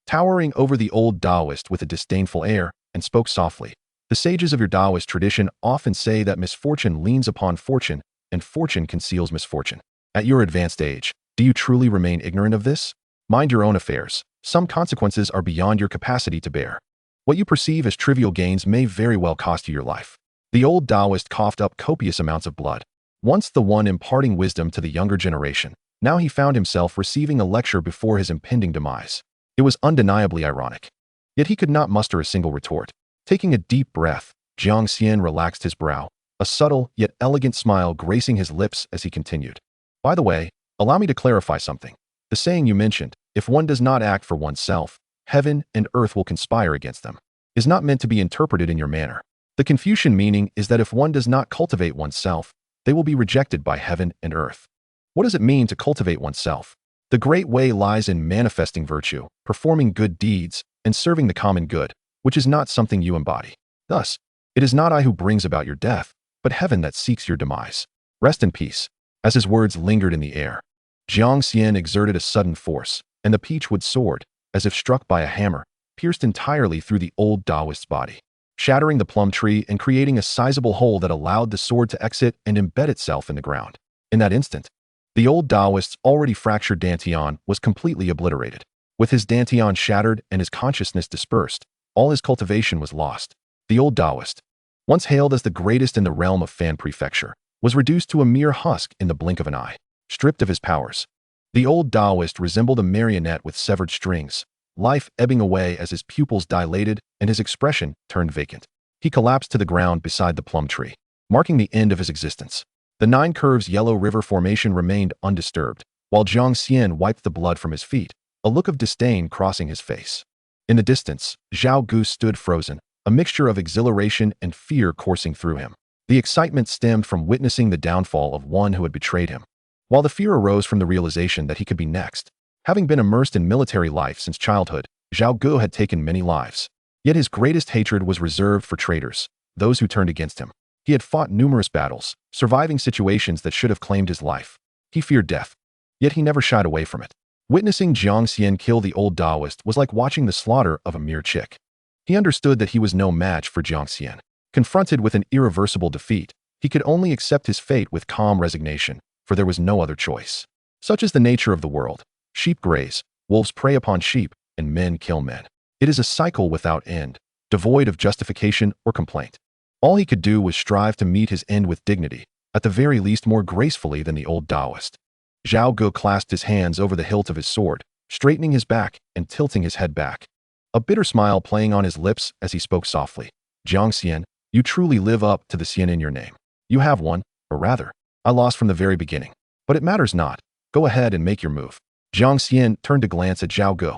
towering over the old Taoist with a disdainful air, and spoke softly. The sages of your Taoist tradition often say that misfortune leans upon fortune, and fortune conceals misfortune. At your advanced age, do you truly remain ignorant of this? Mind your own affairs. Some consequences are beyond your capacity to bear. What you perceive as trivial gains may very well cost you your life. The old Taoist coughed up copious amounts of blood. Once the one imparting wisdom to the younger generation, now he found himself receiving a lecture before his impending demise. It was undeniably ironic. Yet he could not muster a single retort. Taking a deep breath, Jiang Xian relaxed his brow, a subtle yet elegant smile gracing his lips as he continued. By the way, allow me to clarify something. The saying you mentioned, if one does not act for oneself, heaven and earth will conspire against them, is not meant to be interpreted in your manner. The Confucian meaning is that if one does not cultivate oneself, they will be rejected by heaven and earth. What does it mean to cultivate oneself? The great way lies in manifesting virtue, performing good deeds, and serving the common good, which is not something you embody. Thus, it is not I who brings about your death, but heaven that seeks your demise. Rest in peace. As his words lingered in the air, Jiang Xian exerted a sudden force, and the peachwood sword, as if struck by a hammer, pierced entirely through the old Taoist's body, shattering the plum tree and creating a sizable hole that allowed the sword to exit and embed itself in the ground. In that instant, the old Taoist's already fractured dantian was completely obliterated. With his dantian shattered and his consciousness dispersed, all his cultivation was lost. The old Taoist, once hailed as the greatest in the realm of Fan Prefecture, was reduced to a mere husk in the blink of an eye. Stripped of his powers, the old Taoist resembled a marionette with severed strings, life ebbing away as his pupils dilated and his expression turned vacant. He collapsed to the ground beside the plum tree, marking the end of his existence. The 9 Curves Yellow River formation remained undisturbed, while Jiang Xian wiped the blood from his feet, a look of disdain crossing his face. In the distance, Zhao Gu stood frozen, a mixture of exhilaration and fear coursing through him. The excitement stemmed from witnessing the downfall of one who had betrayed him, while the fear arose from the realization that he could be next. Having been immersed in military life since childhood, Zhao Gu had taken many lives. Yet his greatest hatred was reserved for traitors, those who turned against him. He had fought numerous battles, surviving situations that should have claimed his life. He feared death, yet he never shied away from it. Witnessing Jiang Xian kill the old Taoist was like watching the slaughter of a mere chick. He understood that he was no match for Jiang Xian. Confronted with an irreversible defeat, he could only accept his fate with calm resignation, for there was no other choice. Such is the nature of the world. Sheep graze, wolves prey upon sheep, and men kill men. It is a cycle without end, devoid of justification or complaint. All he could do was strive to meet his end with dignity, at the very least more gracefully than the old Taoist. Zhao Gu clasped his hands over the hilt of his sword, straightening his back and tilting his head back, a bitter smile playing on his lips as he spoke softly. Jiang Xian, you truly live up to the Xian in your name. You have one, or rather, I lost from the very beginning. But it matters not. Go ahead and make your move. Jiang Xian turned to glance at Zhao Gu,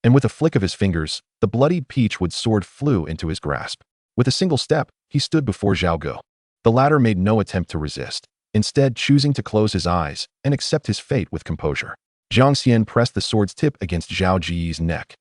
and with a flick of his fingers, the bloodied peachwood sword flew into his grasp. With a single step, he stood before Zhao Gu. The latter made no attempt to resist, instead choosing to close his eyes and accept his fate with composure. Jiang Xian pressed the sword's tip against Zhao Ji's neck.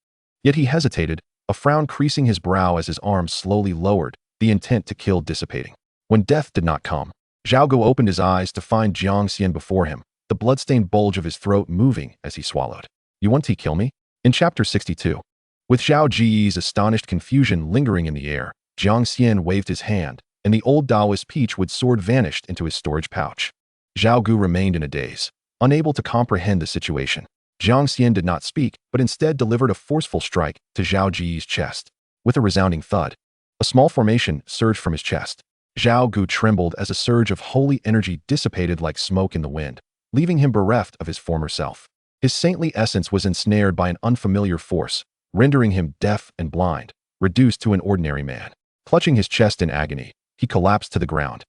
Yet he hesitated, a frown creasing his brow as his arms slowly lowered, the intent to kill dissipating. When death did not come, Zhao Gu opened his eyes to find Jiang Xian before him, the bloodstained bulge of his throat moving as he swallowed. You want to kill me? In chapter 62. With Zhao Ji's astonished confusion lingering in the air, Jiang Xian waved his hand, and the old Taoist peachwood sword vanished into his storage pouch. Zhao Gu remained in a daze, unable to comprehend the situation. Jiang Xian did not speak, but instead delivered a forceful strike to Zhao Ji's chest. With a resounding thud, a small formation surged from his chest. Zhao Gu trembled as a surge of holy energy dissipated like smoke in the wind, leaving him bereft of his former self. His saintly essence was ensnared by an unfamiliar force, rendering him deaf and blind, reduced to an ordinary man. Clutching his chest in agony, he collapsed to the ground,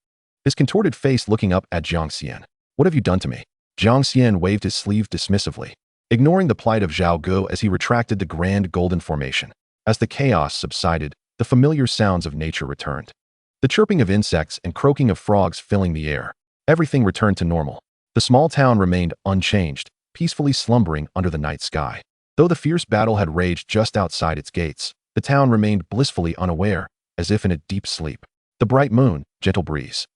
his contorted face looking up at Jiang Xian. What have you done to me? Jiang Xian waved his sleeve dismissively, ignoring the plight of Zhao Gu as he retracted the grand golden formation. As the chaos subsided, the familiar sounds of nature returned. The chirping of insects and croaking of frogs filling the air. Everything returned to normal. The small town remained unchanged, peacefully slumbering under the night sky. Though the fierce battle had raged just outside its gates, the town remained blissfully unaware, as if in a deep sleep. The bright moon, gentle breeze,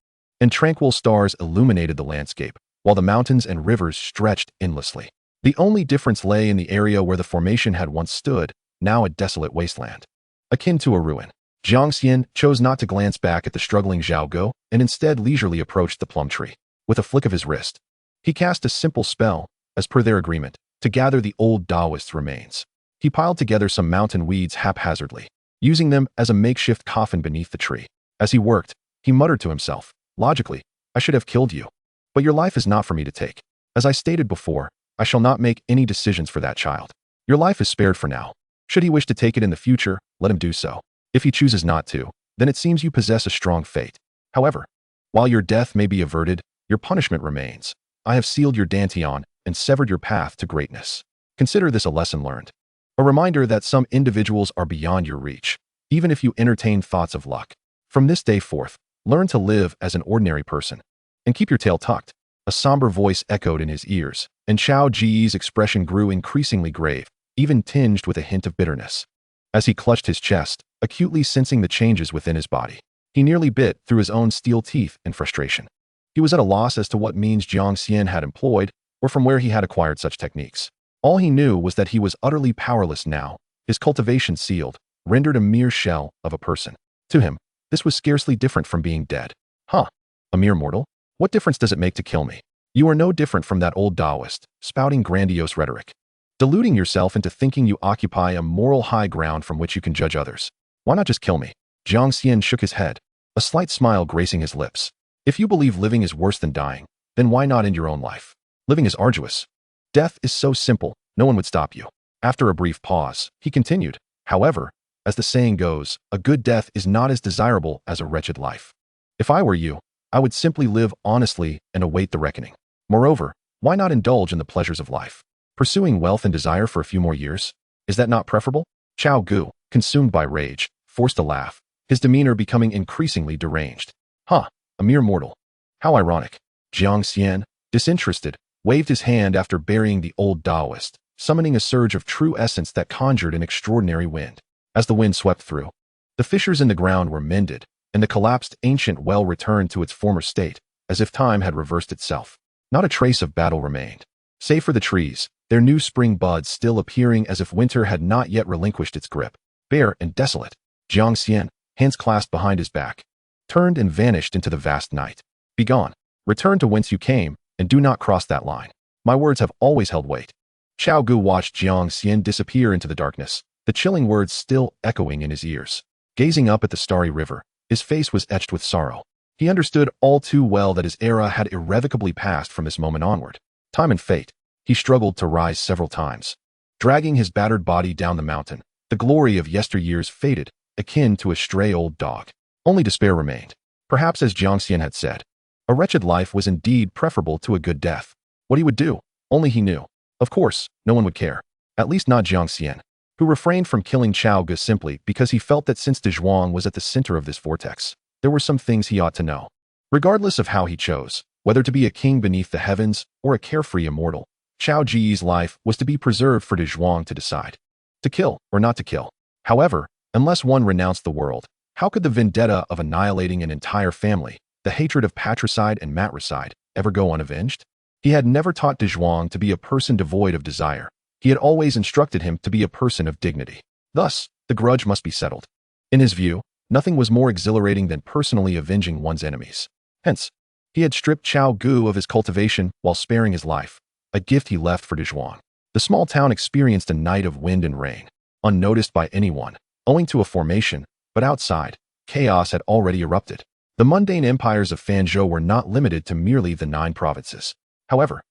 and tranquil stars illuminated the landscape, while the mountains and rivers stretched endlessly. The only difference lay in the area where the formation had once stood, now a desolate wasteland, akin to a ruin. Jiang Xian chose not to glance back at the struggling Zhao Gu and instead leisurely approached the plum tree. With a flick of his wrist, he cast a simple spell, as per their agreement, to gather the old Taoist's remains. He piled together some mountain weeds haphazardly, using them as a makeshift coffin beneath the tree. As he worked, he muttered to himself, logically, I should have killed you. But your life is not for me to take. As I stated before, I shall not make any decisions for that child. Your life is spared for now. Should he wish to take it in the future, let him do so. If he chooses not to, then it seems you possess a strong fate. However, while your death may be averted, your punishment remains. I have sealed your dantian and severed your path to greatness. Consider this a lesson learned. A reminder that some individuals are beyond your reach, even if you entertain thoughts of luck. From this day forth, learn to live as an ordinary person. And keep your tail tucked. A somber voice echoed in his ears, and Zhao Ji's expression grew increasingly grave, even tinged with a hint of bitterness. As he clutched his chest, acutely sensing the changes within his body, he nearly bit through his own steel teeth in frustration. He was at a loss as to what means Jiang Xian had employed, or from where he had acquired such techniques. All he knew was that he was utterly powerless now, his cultivation sealed, rendered a mere shell of a person. To him, this was scarcely different from being dead. Huh? A mere mortal? What difference does it make to kill me? You are no different from that old Taoist, spouting grandiose rhetoric, deluding yourself into thinking you occupy a moral high ground from which you can judge others. Why not just kill me? Jiang Xian shook his head, a slight smile gracing his lips. If you believe living is worse than dying, then why not end your own life? Living is arduous. Death is so simple, no one would stop you. After a brief pause, he continued, however, as the saying goes, a good death is not as desirable as a wretched life. If I were you, I would simply live honestly and await the reckoning. Moreover, why not indulge in the pleasures of life? Pursuing wealth and desire for a few more years? Is that not preferable? Zhao Gu, consumed by rage, forced a laugh, his demeanor becoming increasingly deranged. Huh, a mere mortal. How ironic. Jiang Xian, disinterested, waved his hand after burying the old Taoist, summoning a surge of true essence that conjured an extraordinary wind. As the wind swept through, the fissures in the ground were mended, and the collapsed ancient well returned to its former state, as if time had reversed itself. Not a trace of battle remained. Save for the trees, their new spring buds still appearing as if winter had not yet relinquished its grip. Bare and desolate, Jiang Xian, hands clasped behind his back, turned and vanished into the vast night. Begone. Return to whence you came, and do not cross that line. My words have always held weight. Xiao Gu watched Jiang Xian disappear into the darkness, the chilling words still echoing in his ears. Gazing up at the starry river, his face was etched with sorrow. He understood all too well that his era had irrevocably passed from this moment onward. Time and fate. He struggled to rise several times. Dragging his battered body down the mountain, the glory of yesteryears faded, akin to a stray old dog. Only despair remained. Perhaps as Jiang Xian had said, a wretched life was indeed preferable to a good death. What he would do, only he knew. Of course, no one would care. At least not Jiang Xian, who refrained from killing Xiao Gu simply because he felt that since De Zhuang was at the center of this vortex, there were some things he ought to know. Regardless of how he chose, whether to be a king beneath the heavens or a carefree immortal, Xiao Ji's life was to be preserved for De Zhuang to decide. To kill or not to kill. However, unless one renounced the world, how could the vendetta of annihilating an entire family, the hatred of patricide and matricide, ever go unavenged? He had never taught De Zhuang to be a person devoid of desire. He had always instructed him to be a person of dignity. Thus, the grudge must be settled. In his view, nothing was more exhilarating than personally avenging one's enemies. Hence, he had stripped Xiao Gu of his cultivation while sparing his life, a gift he left for De Zhuang. The small town experienced a night of wind and rain, unnoticed by anyone, owing to a formation, but outside, chaos had already erupted. The mundane empires of Fanzhou were not limited to merely the 9 provinces. However,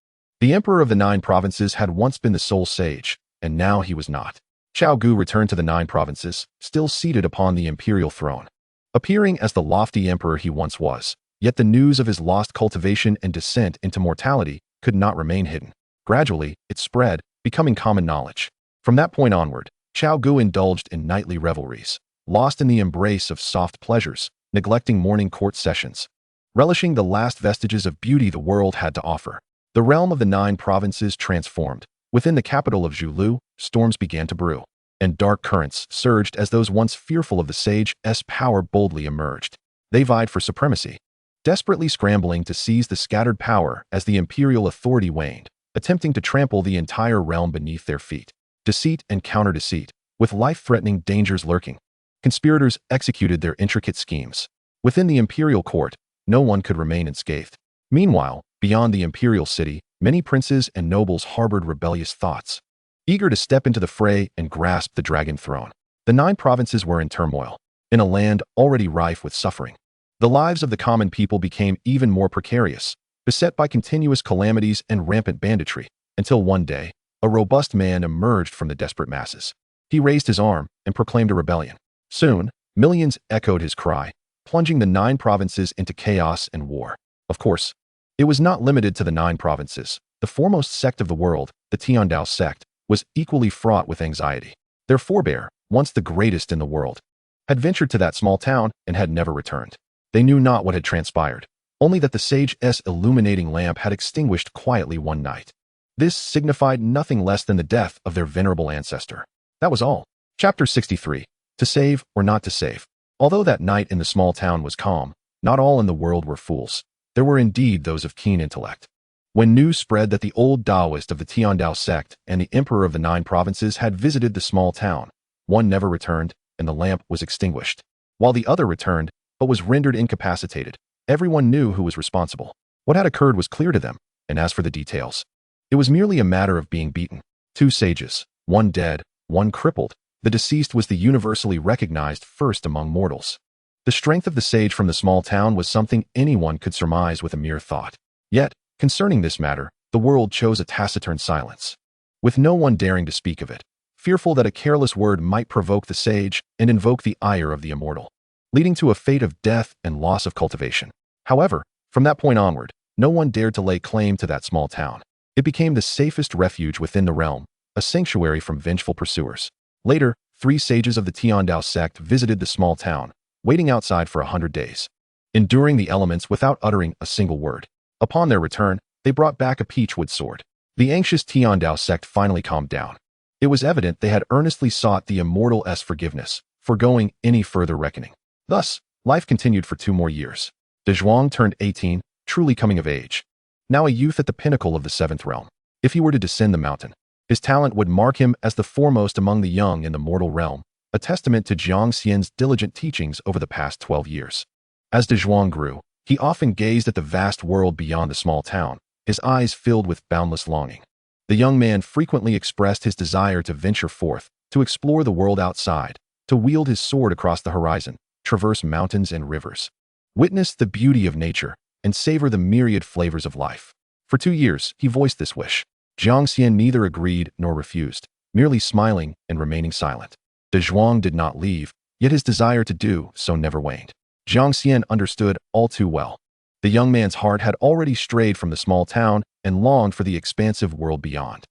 the emperor of the 9 provinces had once been the sole sage, and now he was not. Xiao Gu returned to the 9 provinces, still seated upon the imperial throne. Appearing as the lofty emperor he once was, yet the news of his lost cultivation and descent into mortality could not remain hidden. Gradually, it spread, becoming common knowledge. From that point onward, Xiao Gu indulged in nightly revelries, lost in the embrace of soft pleasures, neglecting morning court sessions, relishing the last vestiges of beauty the world had to offer. The realm of the 9 provinces transformed. Within the capital of Zhulu, storms began to brew, and dark currents surged as those once fearful of the sage's power boldly emerged. They vied for supremacy, desperately scrambling to seize the scattered power as the imperial authority waned, attempting to trample the entire realm beneath their feet. Deceit and counter-deceit, with life-threatening dangers lurking. Conspirators executed their intricate schemes. Within the imperial court, no one could remain unscathed. Meanwhile, beyond the imperial city, many princes and nobles harbored rebellious thoughts, eager to step into the fray and grasp the dragon throne. The 9 provinces were in turmoil, in a land already rife with suffering. The lives of the common people became even more precarious, beset by continuous calamities and rampant banditry, until one day, a robust man emerged from the desperate masses. He raised his arm and proclaimed a rebellion. Soon, millions echoed his cry, plunging the 9 provinces into chaos and war. Of course, it was not limited to the 9 provinces. The foremost sect of the world, the Tiandao sect, was equally fraught with anxiety. Their forebear, once the greatest in the world, had ventured to that small town and had never returned. They knew not what had transpired, only that the sage's illuminating lamp had extinguished quietly one night. This signified nothing less than the death of their venerable ancestor. That was all. Chapter 63. To save or not to save. Although that night in the small town was calm, not all in the world were fools. There were indeed those of keen intellect. When news spread that the old Taoist of the Tiandao sect and the emperor of the 9 provinces had visited the small town, one never returned, and the lamp was extinguished, while the other returned, but was rendered incapacitated. Everyone knew who was responsible. What had occurred was clear to them, and as for the details, it was merely a matter of being beaten. 2 sages, one dead, one crippled. The deceased was the universally recognized first among mortals. The strength of the sage from the small town was something anyone could surmise with a mere thought. Yet, concerning this matter, the world chose a taciturn silence, with no one daring to speak of it, fearful that a careless word might provoke the sage and invoke the ire of the immortal, leading to a fate of death and loss of cultivation. However, from that point onward, no one dared to lay claim to that small town. It became the safest refuge within the realm, a sanctuary from vengeful pursuers. Later, 3 sages of the Tiandao sect visited the small town, waiting outside for 100 days, enduring the elements without uttering a single word. Upon their return, they brought back a peachwood sword. The anxious Tiandao sect finally calmed down. It was evident they had earnestly sought the immortal's forgiveness, foregoing any further reckoning. Thus, life continued for 2 more years. De Zhuang turned 18, truly coming of age. Now a youth at the pinnacle of the 7th realm. If he were to descend the mountain, his talent would mark him as the foremost among the young in the mortal realm, a testament to Jiang Xian's diligent teachings over the past 12 years. As De Zhuang grew, he often gazed at the vast world beyond the small town, his eyes filled with boundless longing. The young man frequently expressed his desire to venture forth, to explore the world outside, to wield his sword across the horizon, traverse mountains and rivers, witness the beauty of nature, and savor the myriad flavors of life. For 2 years, he voiced this wish. Jiang Xian neither agreed nor refused, merely smiling and remaining silent. De Zhuang did not leave, yet his desire to do so never waned. Jiang Xian understood all too well. The young man's heart had already strayed from the small town and longed for the expansive world beyond.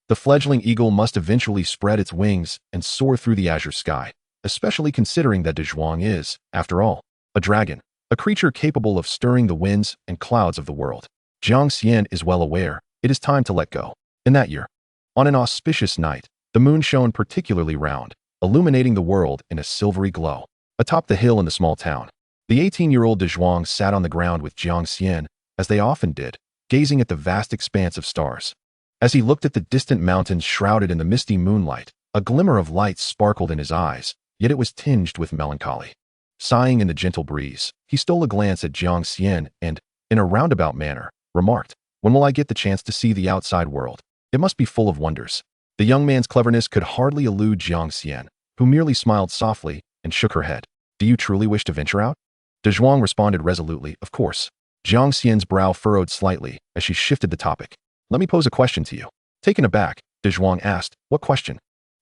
The fledgling eagle must eventually spread its wings and soar through the azure sky, especially considering that De Zhuang is, after all, a dragon, a creature capable of stirring the winds and clouds of the world. Jiang Xian is well aware it is time to let go. In that year, on an auspicious night, the moon shone particularly round, illuminating the world in a silvery glow. Atop the hill in the small town, the 18-year-old De Zhuang sat on the ground with Jiang Xian, as they often did, gazing at the vast expanse of stars. As he looked at the distant mountains shrouded in the misty moonlight, a glimmer of light sparkled in his eyes, yet it was tinged with melancholy. Sighing in the gentle breeze, he stole a glance at Jiang Xian and, in a roundabout manner, remarked, "When will I get the chance to see the outside world? It must be full of wonders." The young man's cleverness could hardly elude Jiang Xian, who merely smiled softly and shook her head. "Do you truly wish to venture out?" De Zhuang responded resolutely, "Of course." Jiang Xian's brow furrowed slightly as she shifted the topic. "Let me pose a question to you." Taken aback, De Zhuang asked, "What question?"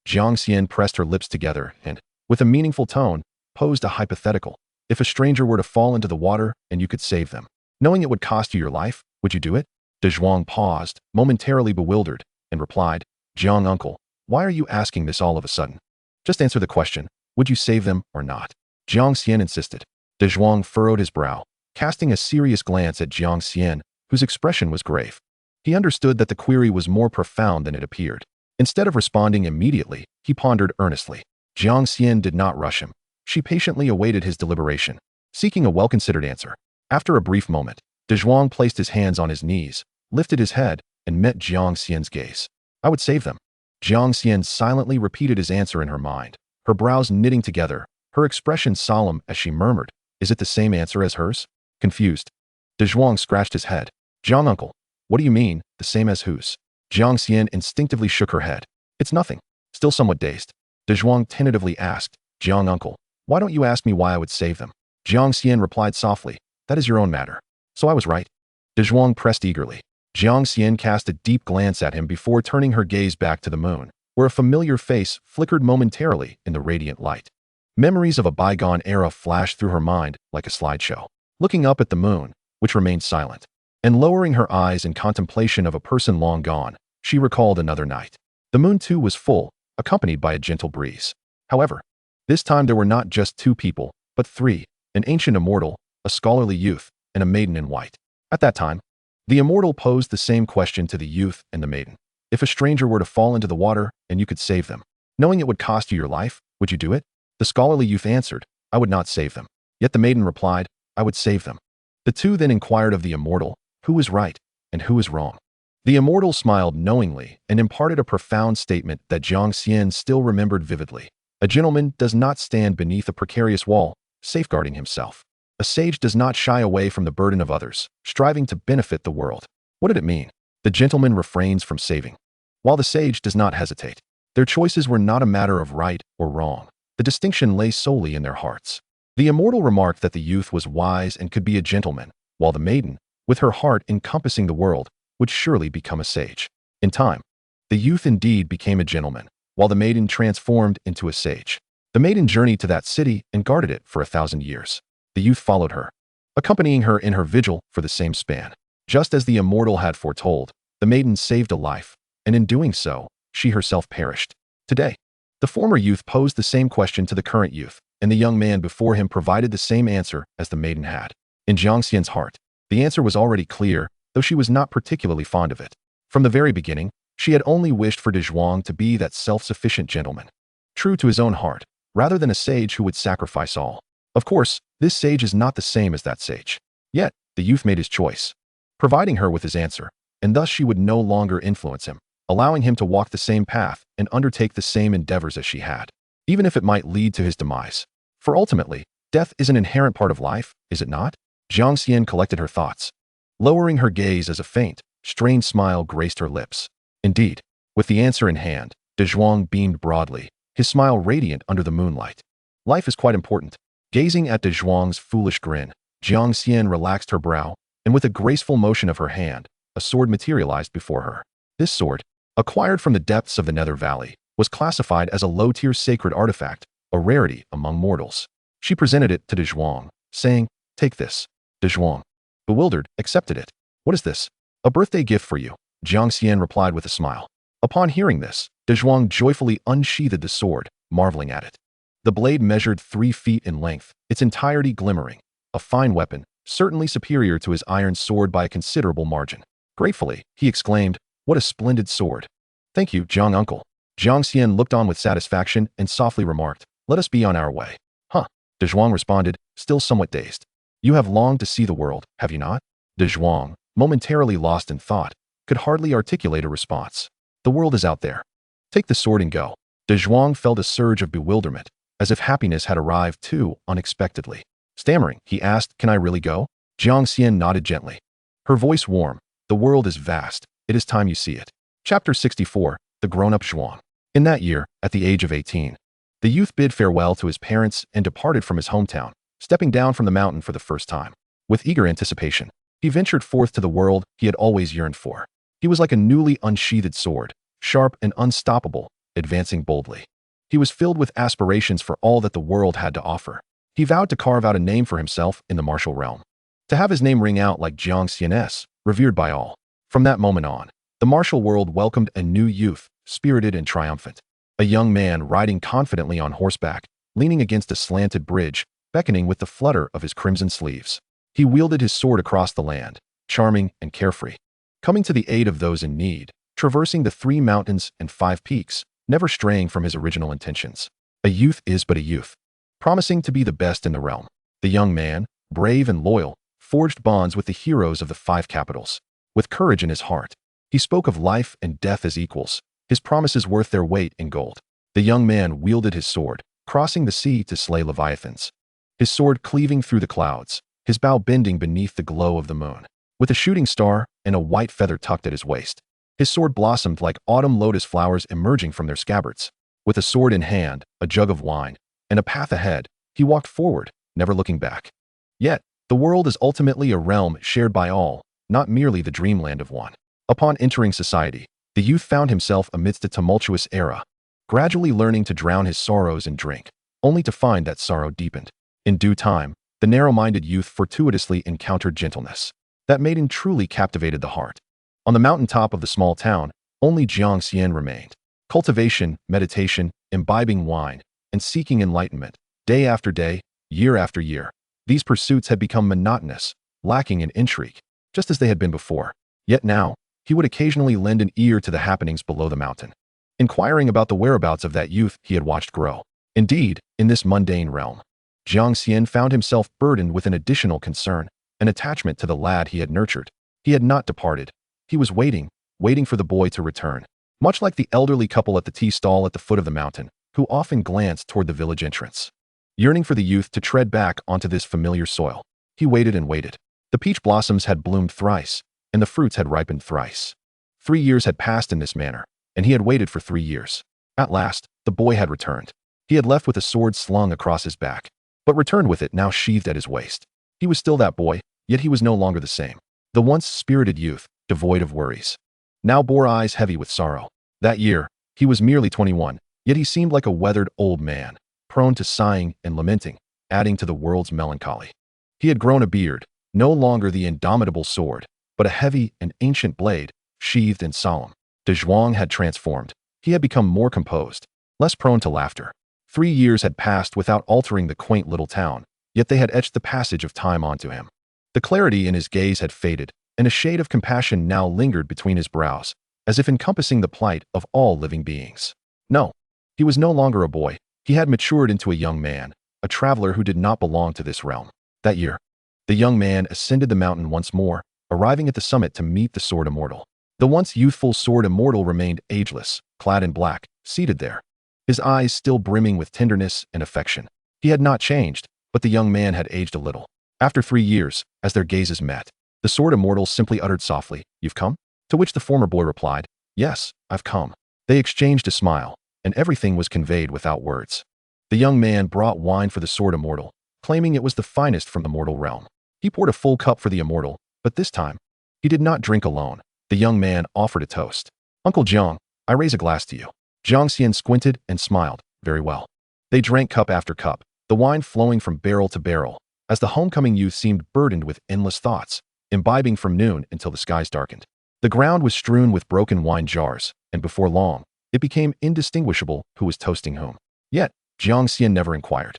Jiang Xian pressed her lips together and, with a meaningful tone, posed a hypothetical. "If a stranger were to fall into the water and you could save them, knowing it would cost you your life, would you do it?" De Zhuang paused, momentarily bewildered, and replied, "Jiang uncle, why are you asking this all of a sudden? Just answer the question, would you save them or not?" Jiang Xian insisted. De Zhuang furrowed his brow, casting a serious glance at Jiang Xian, whose expression was grave. He understood that the query was more profound than it appeared. Instead of responding immediately, he pondered earnestly. Jiang Xian did not rush him. She patiently awaited his deliberation, seeking a well-considered answer. After a brief moment, De Zhuang placed his hands on his knees, lifted his head, and met Jiang Xian's gaze. "I would save them." Jiang Xian silently repeated his answer in her mind, her brows knitting together, her expression solemn as she murmured, "Is it the same answer as hers?" Confused, De Zhuang scratched his head. "Jiang uncle, what do you mean, the same as whose?" Jiang Xian instinctively shook her head. "It's nothing." Still somewhat dazed, De Zhuang tentatively asked, "Jiang uncle, why don't you ask me why I would save them?" Jiang Xian replied softly, "That is your own matter." "So I was right?" De Zhuang pressed eagerly. Jiang Xian cast a deep glance at him before turning her gaze back to the moon, where a familiar face flickered momentarily in the radiant light. Memories of a bygone era flashed through her mind like a slideshow. Looking up at the moon, which remained silent, and lowering her eyes in contemplation of a person long gone, she recalled another night. The moon too was full, accompanied by a gentle breeze. However, this time there were not just 2 people, but 3, an ancient immortal, a scholarly youth, and a maiden in white. At that time, the immortal posed the same question to the youth and the maiden. "If a stranger were to fall into the water and you could save them, knowing it would cost you your life, would you do it?" The scholarly youth answered, "I would not save them." Yet the maiden replied, "I would save them." The 2 then inquired of the immortal, who was right and who was wrong. The immortal smiled knowingly and imparted a profound statement that Jiang Xian still remembered vividly. "A gentleman does not stand beneath a precarious wall, safeguarding himself. A sage does not shy away from the burden of others, striving to benefit the world." What did it mean? The gentleman refrains from saving, while the sage does not hesitate. Their choices were not a matter of right or wrong. The distinction lay solely in their hearts. The immortal remarked that the youth was wise and could be a gentleman, while the maiden, with her heart encompassing the world, would surely become a sage. In time, the youth indeed became a gentleman, while the maiden transformed into a sage. The maiden journeyed to that city and guarded it for 1,000 years. The youth followed her, accompanying her in her vigil for the same span. Just as the immortal had foretold, the maiden saved a life, and in doing so, she herself perished. Today, the former youth posed the same question to the current youth, and the young man before him provided the same answer as the maiden had. In Jiang Xian's heart, the answer was already clear, though she was not particularly fond of it. From the very beginning, she had only wished for De Zhuang to be that self-sufficient gentleman, true to his own heart, rather than a sage who would sacrifice all. Of course, this sage is not the same as that sage. Yet, the youth made his choice, providing her with his answer, and thus she would no longer influence him, allowing him to walk the same path and undertake the same endeavors as she had, even if it might lead to his demise. For ultimately, death is an inherent part of life, is it not? Jiang Xian collected her thoughts. Lowering her gaze as a feint, Strained smile graced her lips. Indeed, with the answer in hand, De Zhuang beamed broadly, his smile radiant under the moonlight. Life is quite important. Gazing at De Zhuang's foolish grin, Jiang Xian relaxed her brow, and with a graceful motion of her hand, a sword materialized before her. This sword, acquired from the depths of the Nether Valley, was classified as a low-tier sacred artifact, a rarity among mortals. She presented it to De Zhuang, saying, "Take this." De Zhuang, bewildered, accepted it. "What is this?" "A birthday gift for you," Jiang Xian replied with a smile. Upon hearing this, De Zhuang joyfully unsheathed the sword, marveling at it. The blade measured 3 feet in length, its entirety glimmering. A fine weapon, certainly superior to his iron sword by a considerable margin. Gratefully, he exclaimed, "What a splendid sword." "Thank you, Jiang uncle." Jiang Xian looked on with satisfaction and softly remarked, "Let us be on our way." "Huh," De Zhuang responded, still somewhat dazed. "You have longed to see the world, have you not?" De Zhuang, momentarily lost in thought, could hardly articulate a response. "The world is out there. Take the sword and go." De Zhuang felt a surge of bewilderment, as if happiness had arrived too unexpectedly. Stammering, he asked, "Can I really go?" Jiang Xian nodded gently. Her voice warm. "The world is vast. It is time you see it." Chapter 64, The Grown-Up Zhuang. In that year, at the age of 18, the youth bid farewell to his parents and departed from his hometown, stepping down from the mountain for the first time. With eager anticipation, he ventured forth to the world he had always yearned for. He was like a newly unsheathed sword, sharp and unstoppable, advancing boldly. He was filled with aspirations for all that the world had to offer. He vowed to carve out a name for himself in the martial realm, to have his name ring out like Jiang Xian, revered by all. From that moment on, the martial world welcomed a new youth, spirited and triumphant. A young man riding confidently on horseback, leaning against a slanted bridge, beckoning with the flutter of his crimson sleeves. He wielded his sword across the land, charming and carefree, coming to the aid of those in need, traversing the 3 mountains and 5 peaks, never straying from his original intentions. A youth is but a youth, promising to be the best in the realm. The young man, brave and loyal, forged bonds with the heroes of the 5 capitals. With courage in his heart, he spoke of life and death as equals, his promises worth their weight in gold. The young man wielded his sword, crossing the sea to slay leviathans. His sword cleaving through the clouds, his bow bending beneath the glow of the moon. With a shooting star and a white feather tucked at his waist, his sword blossomed like autumn lotus flowers emerging from their scabbards. With a sword in hand, a jug of wine, and a path ahead, he walked forward, never looking back. Yet, the world is ultimately a realm shared by all, not merely the dreamland of one. Upon entering society, the youth found himself amidst a tumultuous era, gradually learning to drown his sorrows in drink, only to find that sorrow deepened. In due time, the narrow-minded youth fortuitously encountered gentleness. That maiden truly captivated the heart. On the mountaintop of the small town, only Jiang Xian remained. Cultivation, meditation, imbibing wine, and seeking enlightenment, day after day, year after year. These pursuits had become monotonous, lacking in intrigue, just as they had been before. Yet now, he would occasionally lend an ear to the happenings below the mountain, inquiring about the whereabouts of that youth he had watched grow. Indeed, in this mundane realm, Jiang Xian found himself burdened with an additional concern, an attachment to the lad he had nurtured. He had not departed. He was waiting for the boy to return, much like the elderly couple at the tea stall at the foot of the mountain, who often glanced toward the village entrance. Yearning for the youth to tread back onto this familiar soil, he waited and waited. The peach blossoms had bloomed thrice, and the fruits had ripened thrice. 3 years had passed in this manner, and he had waited for 3 years. At last, the boy had returned. He had left with a sword slung across his back, but returned with it now sheathed at his waist. He was still that boy, yet he was no longer the same. The once spirited youth, devoid of worries, now bore eyes heavy with sorrow. That year, he was merely 21, yet he seemed like a weathered old man, prone to sighing and lamenting, adding to the world's melancholy. He had grown a beard, no longer the indomitable sword, but a heavy and ancient blade, sheathed and solemn. De Zhuang had transformed. He had become more composed, less prone to laughter. 3 years had passed without altering the quaint little town, yet they had etched the passage of time onto him. The clarity in his gaze had faded, and a shade of compassion now lingered between his brows, as if encompassing the plight of all living beings. No, he was no longer a boy. He had matured into a young man, a traveler who did not belong to this realm. That year, the young man ascended the mountain once more, arriving at the summit to meet the sword immortal. The once youthful sword immortal remained ageless, clad in black, seated there, his eyes still brimming with tenderness and affection. He had not changed, but the young man had aged a little. After 3 years, as their gazes met, the sword immortal simply uttered softly, "You've come?" To which the former boy replied, "Yes, I've come." They exchanged a smile, and everything was conveyed without words. The young man brought wine for the sword immortal, claiming it was the finest from the mortal realm. He poured a full cup for the immortal, but this time, he did not drink alone. The young man offered a toast. "Uncle Jiang, I raise a glass to you." Jiang Xian squinted and smiled. "Very well." They drank cup after cup, the wine flowing from barrel to barrel, as the homecoming youth seemed burdened with endless thoughts, imbibing from noon until the skies darkened. The ground was strewn with broken wine jars, and before long, it became indistinguishable who was toasting whom. Yet, Jiang Xian never inquired.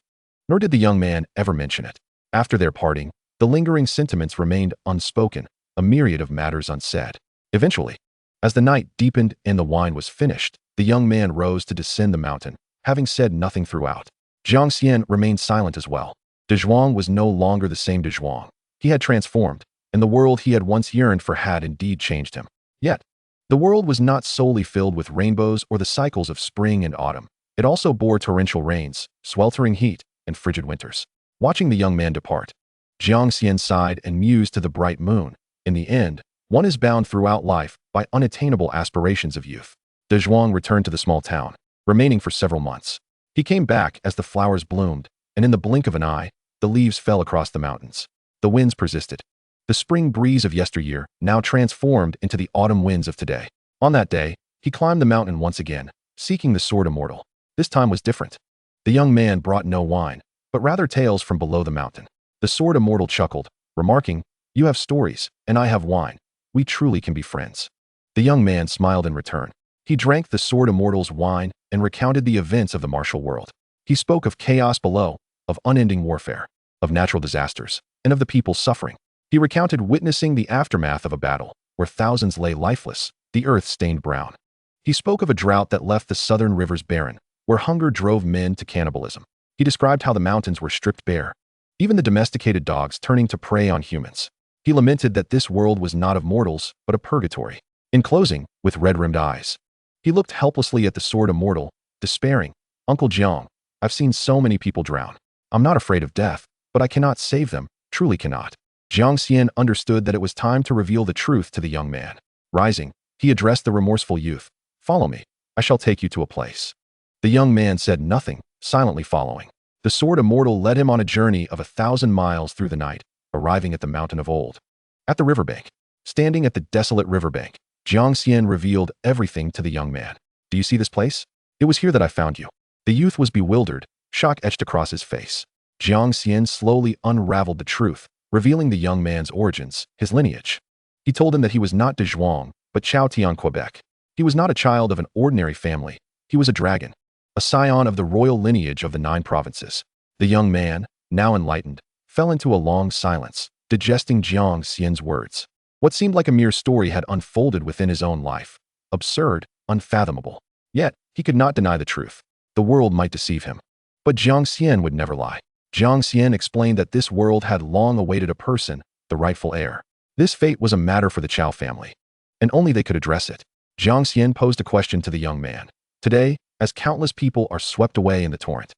Nor did the young man ever mention it. After their parting, the lingering sentiments remained unspoken, a myriad of matters unsaid. Eventually, as the night deepened and the wine was finished, the young man rose to descend the mountain, having said nothing throughout. Jiang Xian remained silent as well. De Zhuang was no longer the same De Zhuang. He had transformed, and the world he had once yearned for had indeed changed him. Yet, the world was not solely filled with rainbows or the cycles of spring and autumn. It also bore torrential rains, sweltering heat, and frigid winters. Watching the young man depart, Jiang Xian sighed and mused to the bright moon. In the end, one is bound throughout life by unattainable aspirations of youth. De Zhuang returned to the small town, remaining for several months. He came back as the flowers bloomed, and in the blink of an eye, the leaves fell across the mountains. The winds persisted. The spring breeze of yesteryear now transformed into the autumn winds of today. On that day, he climbed the mountain once again, seeking the sword immortal. This time was different. The young man brought no wine, but rather tales from below the mountain. The sword immortal chuckled, remarking, "You have stories, and I have wine. We truly can be friends." The young man smiled in return. He drank the sword immortal's wine and recounted the events of the martial world. He spoke of chaos below, of unending warfare, of natural disasters, and of the people suffering. He recounted witnessing the aftermath of a battle, where thousands lay lifeless, the earth stained brown. He spoke of a drought that left the southern rivers barren, where hunger drove men to cannibalism. He described how the mountains were stripped bare, even the domesticated dogs turning to prey on humans. He lamented that this world was not of mortals, but a purgatory. In closing, with red-rimmed eyes, he looked helplessly at the sword immortal, despairing, "Uncle Jiang, I've seen so many people drown. I'm not afraid of death, but I cannot save them, truly cannot." Jiang Xian understood that it was time to reveal the truth to the young man. Rising, he addressed the remorseful youth, "Follow me. I shall take you to a place." The young man said nothing, silently following. The sword immortal led him on a journey of 1,000 miles through the night, arriving at the mountain of old. At the riverbank, standing at the desolate riverbank, Jiang Xian revealed everything to the young man. "Do you see this place? It was here that I found you." The youth was bewildered, shock etched across his face. Jiang Xian slowly unraveled the truth, revealing the young man's origins, his lineage. He told him that he was not De Zhuang, but Chao Tian Quebec. He was not a child of an ordinary family. He was a dragon, a scion of the royal lineage of the 9 provinces. The young man, now enlightened, fell into a long silence, digesting Jiang Xian's words. What seemed like a mere story had unfolded within his own life. Absurd, unfathomable. Yet, he could not deny the truth. The world might deceive him, but Jiang Xian would never lie. Jiang Xian explained that this world had long awaited a person, the rightful heir. This fate was a matter for the Chao family, and only they could address it. Jiang Xian posed a question to the young man. "Today, as countless people are swept away in the torrent,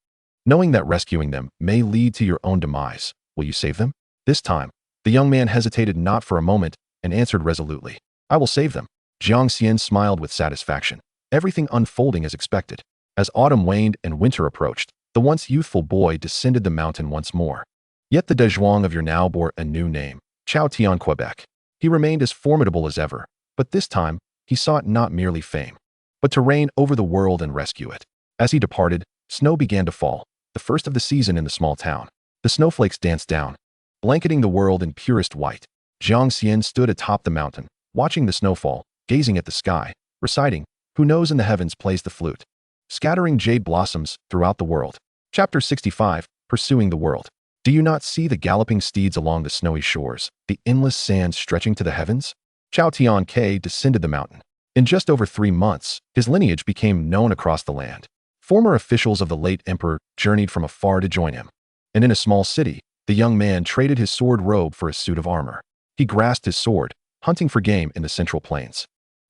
knowing that rescuing them may lead to your own demise, will you save them?" This time, the young man hesitated not for a moment and answered resolutely, "I will save them." Jiang Xian smiled with satisfaction, everything unfolding as expected. As autumn waned and winter approached, the once youthful boy descended the mountain once more. Yet the De Zhuang of your now bore a new name, Chao Tian Quebec. He remained as formidable as ever, but this time, he sought not merely fame, but to reign over the world and rescue it. As he departed, snow began to fall, the first of the season in the small town. The snowflakes danced down, blanketing the world in purest white. Jiang Xian stood atop the mountain, watching the snowfall, gazing at the sky, reciting, "Who knows in the heavens plays the flute," scattering jade blossoms throughout the world. Chapter 65, Pursuing the World. Do you not see the galloping steeds along the snowy shores, the endless sands stretching to the heavens? Chao Tian Ke descended the mountain. In just over 3 months, his lineage became known across the land. Former officials of the late emperor journeyed from afar to join him. And in a small city, the young man traded his sword robe for a suit of armor. He grasped his sword, hunting for game in the central plains.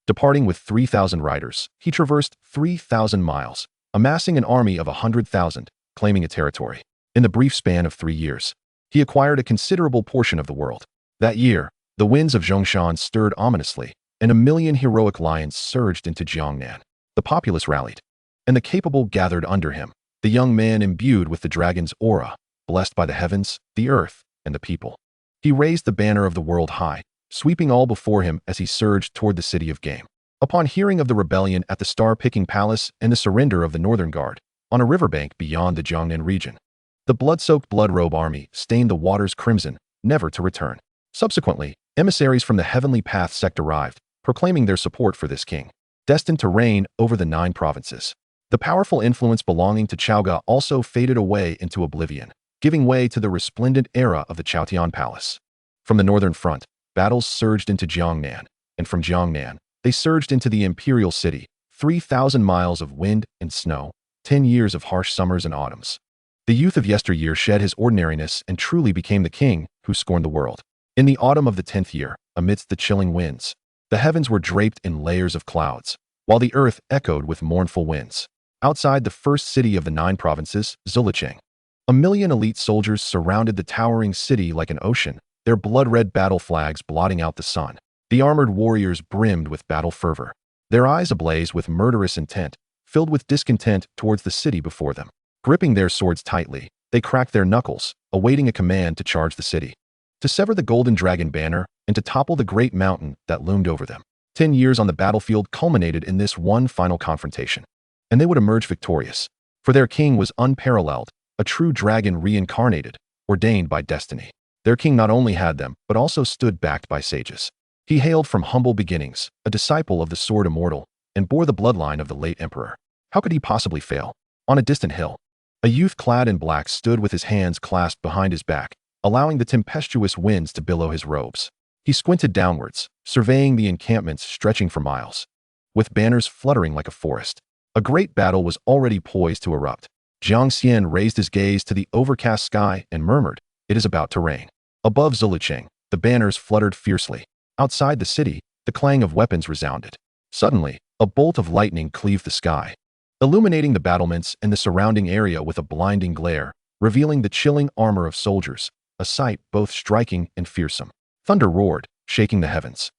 Departing with 3,000 riders, he traversed 3,000 miles, amassing an army of 100,000, claiming a territory. In the brief span of 3 years, he acquired a considerable portion of the world. That year, the winds of Zhongshan stirred ominously, and 1,000,000 heroic lions surged into Jiangnan. The populace rallied, and the capable gathered under him, the young man imbued with the dragon's aura, blessed by the heavens, the earth, and the people. He raised the banner of the world high, sweeping all before him as he surged toward the city of game. Upon hearing of the rebellion at the Star-Picking Palace and the surrender of the Northern Guard, on a riverbank beyond the Jiangnan region, the blood-soaked blood-robe army stained the waters crimson, never to return. Subsequently, emissaries from the Heavenly Path sect arrived, proclaiming their support for this king, destined to reign over the 9 provinces. The powerful influence belonging to Chaoga also faded away into oblivion, giving way to the resplendent era of the Chaotian Palace. From the northern front, battles surged into Jiangnan, and from Jiangnan, they surged into the imperial city, 3,000 miles of wind and snow, 10 years of harsh summers and autumns. The youth of yesteryear shed his ordinariness and truly became the king who scorned the world. In the autumn of the 10th year, amidst the chilling winds, the heavens were draped in layers of clouds, while the earth echoed with mournful winds. Outside the first city of the 9 provinces, Zilicheng, 1,000,000 elite soldiers surrounded the towering city like an ocean, their blood-red battle flags blotting out the sun. The armored warriors brimmed with battle fervor, their eyes ablaze with murderous intent, filled with discontent towards the city before them. Gripping their swords tightly, they cracked their knuckles, awaiting a command to charge the city, to sever the golden dragon banner, and to topple the great mountain that loomed over them. 10 years on the battlefield culminated in this one final confrontation, and they would emerge victorious, for their king was unparalleled, a true dragon reincarnated, ordained by destiny. Their king not only had them, but also stood backed by sages. He hailed from humble beginnings, a disciple of the sword immortal, and bore the bloodline of the late emperor. How could he possibly fail? On a distant hill, a youth clad in black stood with his hands clasped behind his back, allowing the tempestuous winds to billow his robes. He squinted downwards, surveying the encampments stretching for miles. With banners fluttering like a forest, a great battle was already poised to erupt. Jiang Xian raised his gaze to the overcast sky and murmured, "It is about to rain." Above Zilicheng, the banners fluttered fiercely. Outside the city, the clang of weapons resounded. Suddenly, a bolt of lightning cleaved the sky, illuminating the battlements and the surrounding area with a blinding glare, revealing the chilling armor of soldiers, a sight both striking and fearsome. Thunder roared, shaking the heavens,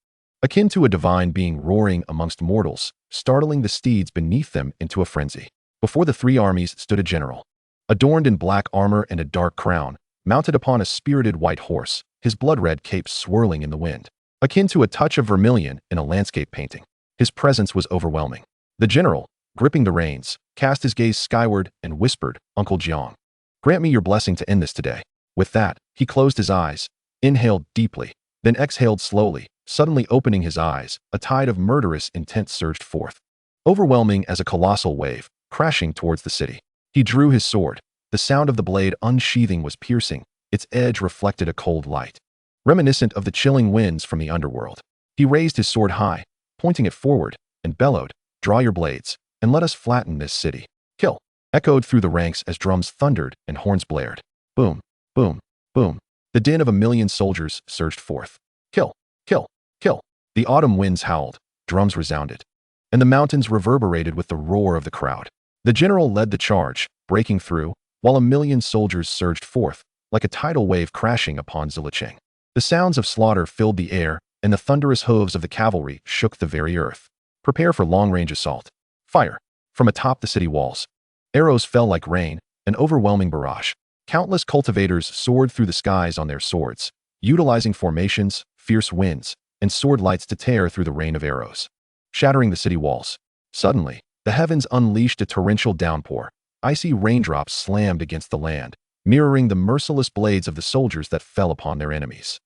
akin to a divine being roaring amongst mortals, startling the steeds beneath them into a frenzy. Before the 3 armies stood a general, adorned in black armor and a dark crown, mounted upon a spirited white horse, his blood-red cape swirling in the wind, akin to a touch of vermilion in a landscape painting. His presence was overwhelming. The general, gripping the reins, cast his gaze skyward and whispered, "Uncle Jiang, grant me your blessing to end this today." With that, he closed his eyes, inhaled deeply, then exhaled slowly, suddenly opening his eyes. A tide of murderous intent surged forth, overwhelming as a colossal wave, crashing towards the city. He drew his sword. The sound of the blade unsheathing was piercing, its edge reflected a cold light, reminiscent of the chilling winds from the underworld. He raised his sword high, pointing it forward, and bellowed, "Draw your blades, and let us flatten this city." "Kill!" echoed through the ranks as drums thundered and horns blared. Boom, boom, boom. The din of 1,000,000 soldiers surged forth. "Kill! Kill! Kill!" The autumn winds howled, drums resounded, and the mountains reverberated with the roar of the crowd. The general led the charge, breaking through, while 1,000,000 soldiers surged forth, like a tidal wave crashing upon Zilicheng. The sounds of slaughter filled the air, and the thunderous hooves of the cavalry shook the very earth. Prepare for long-range assault. Fire! From atop the city walls, arrows fell like rain, an overwhelming barrage. Countless cultivators soared through the skies on their swords, utilizing formations, fierce winds, and sword lights to tear through the rain of arrows, shattering the city walls. Suddenly, the heavens unleashed a torrential downpour. Icy raindrops slammed against the land, mirroring the merciless blades of the soldiers that fell upon their enemies.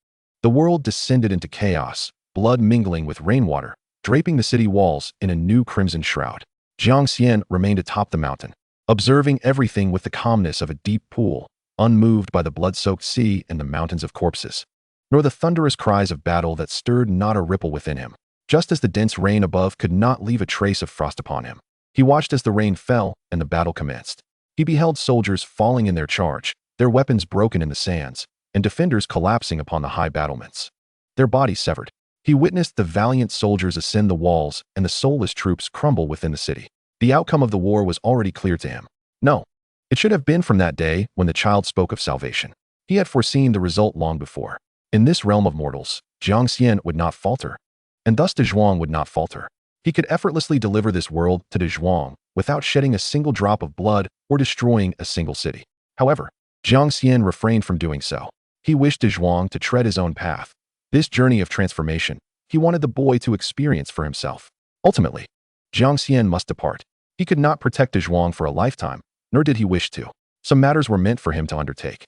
The world descended into chaos, blood mingling with rainwater, draping the city walls in a new crimson shroud. Jiang Xian remained atop the mountain, observing everything with the calmness of a deep pool, unmoved by the blood-soaked sea and the mountains of corpses, nor the thunderous cries of battle that stirred not a ripple within him. Just as the dense rain above could not leave a trace of frost upon him, he watched as the rain fell and the battle commenced. He beheld soldiers falling in their charge, their weapons broken in the sands, and defenders collapsing upon the high battlements, their bodies severed. He witnessed the valiant soldiers ascend the walls and the soulless troops crumble within the city. The outcome of the war was already clear to him. No, it should have been from that day when the child spoke of salvation. He had foreseen the result long before. In this realm of mortals, Jiang Xian would not falter. and thus De Zhuang would not falter. He could effortlessly deliver this world to De Zhuang without shedding a single drop of blood or destroying a single city. However, Jiang Xian refrained from doing so. He wished De Zhuang to tread his own path. This journey of transformation, he wanted the boy to experience for himself. Ultimately, Jiang Xian must depart. He could not protect De Zhuang for a lifetime, nor did he wish to. Some matters were meant for him to undertake.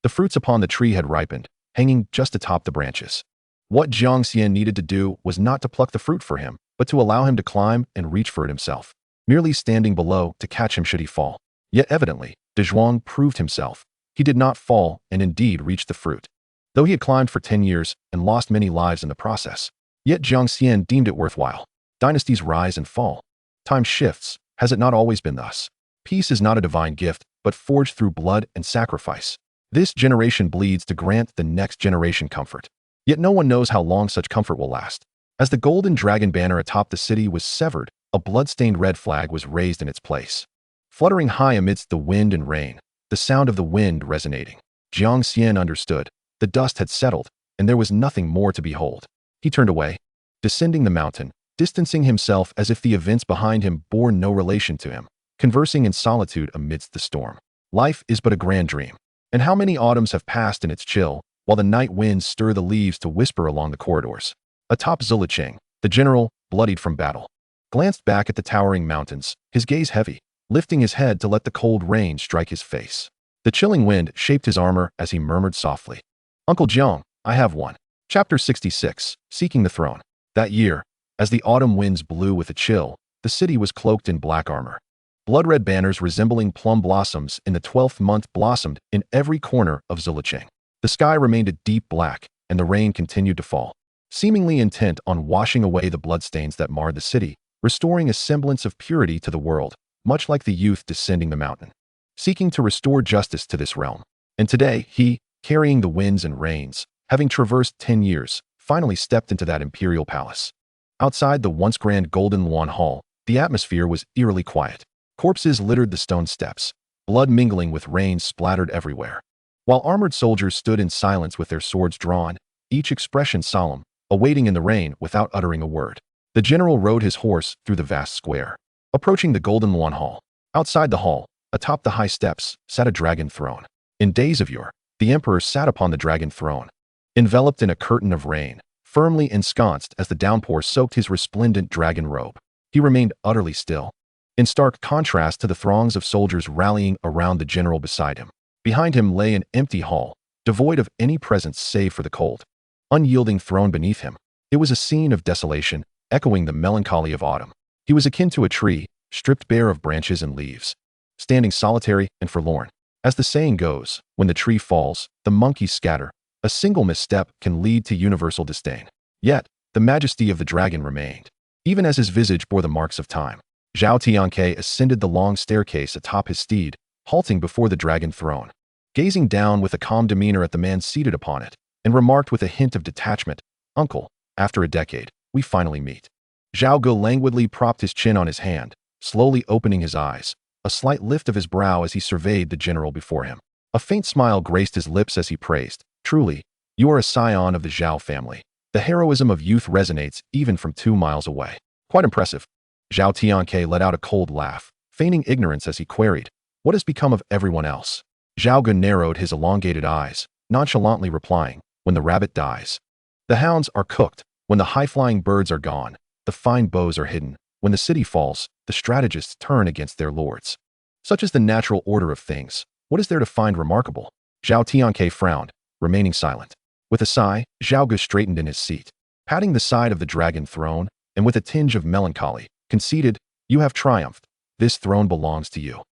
The fruits upon the tree had ripened, hanging just atop the branches. What Jiang Xian needed to do was not to pluck the fruit for him, but to allow him to climb and reach for it himself, merely standing below to catch him should he fall. Yet evidently, De Zhuang proved himself. He did not fall and indeed reached the fruit. Though he had climbed for 10 years and lost many lives in the process, yet Jiang Xian deemed it worthwhile. Dynasties rise and fall. Time shifts. Has it not always been thus? Peace is not a divine gift, but forged through blood and sacrifice. This generation bleeds to grant the next generation comfort. Yet no one knows how long such comfort will last. As the golden dragon banner atop the city was severed, a blood-stained red flag was raised in its place. Fluttering high amidst the wind and rain, the sound of the wind resonating, Jiang Xian understood. The dust had settled, and there was nothing more to behold. He turned away, descending the mountain, distancing himself as if the events behind him bore no relation to him, conversing in solitude amidst the storm. Life is but a grand dream. And how many autumns have passed in its chill, while the night winds stir the leaves to whisper along the corridors. Atop Zilicheng, the general, bloodied from battle, glanced back at the towering mountains, his gaze heavy, lifting his head to let the cold rain strike his face. The chilling wind shaped his armor as he murmured softly, "Uncle Jiang, I have one." Chapter 66, Seeking the Throne. That year, as the autumn winds blew with a chill, the city was cloaked in black armor. Blood-red banners resembling plum blossoms in the 12th month blossomed in every corner of Zilicheng. The sky remained a deep black, and the rain continued to fall, seemingly intent on washing away the bloodstains that marred the city, restoring a semblance of purity to the world, much like the youth descending the mountain, seeking to restore justice to this realm. And today, he, carrying the winds and rains, having traversed 10 years, finally stepped into that imperial palace. Outside the once grand Golden Luan Hall, the atmosphere was eerily quiet. Corpses littered the stone steps, blood mingling with rain splattered everywhere. While armored soldiers stood in silence with their swords drawn, each expression solemn, awaiting in the rain without uttering a word. The general rode his horse through the vast square. Approaching the Golden Luan Hall. Outside the hall, atop the high steps, sat a dragon throne. In days of yore, the emperor sat upon the dragon throne, enveloped in a curtain of rain, firmly ensconced as the downpour soaked his resplendent dragon robe. He remained utterly still, in stark contrast to the throngs of soldiers rallying around the general beside him. Behind him lay an empty hall, devoid of any presence save for the cold, unyielding throne beneath him. It was a scene of desolation, echoing the melancholy of autumn. He was akin to a tree, stripped bare of branches and leaves, standing solitary and forlorn. As the saying goes, when the tree falls, the monkeys scatter. A single misstep can lead to universal disdain. Yet, the majesty of the dragon remained, even as his visage bore the marks of time. Zhao Tianke ascended the long staircase atop his steed, halting before the dragon throne, gazing down with a calm demeanor at the man seated upon it, and remarked with a hint of detachment, "Uncle, after a decade, we finally meet." Zhao Ge languidly propped his chin on his hand, slowly opening his eyes, a slight lift of his brow as he surveyed the general before him. A faint smile graced his lips as he praised, "Truly, you are a scion of the Zhao family. The heroism of youth resonates even from 2 miles away. Quite impressive." Zhao Tianke let out a cold laugh, feigning ignorance as he queried, "What has become of everyone else?" Zhao Ge narrowed his elongated eyes, nonchalantly replying, "When the rabbit dies, the hounds are cooked. When the high-flying birds are gone, the fine bows are hidden. When the city falls, the strategists turn against their lords. Such is the natural order of things. What is there to find remarkable?" Zhao Tianke frowned, remaining silent. With a sigh, Zhao Ge straightened in his seat, patting the side of the dragon throne, and with a tinge of melancholy, conceded, "You have triumphed. This throne belongs to you."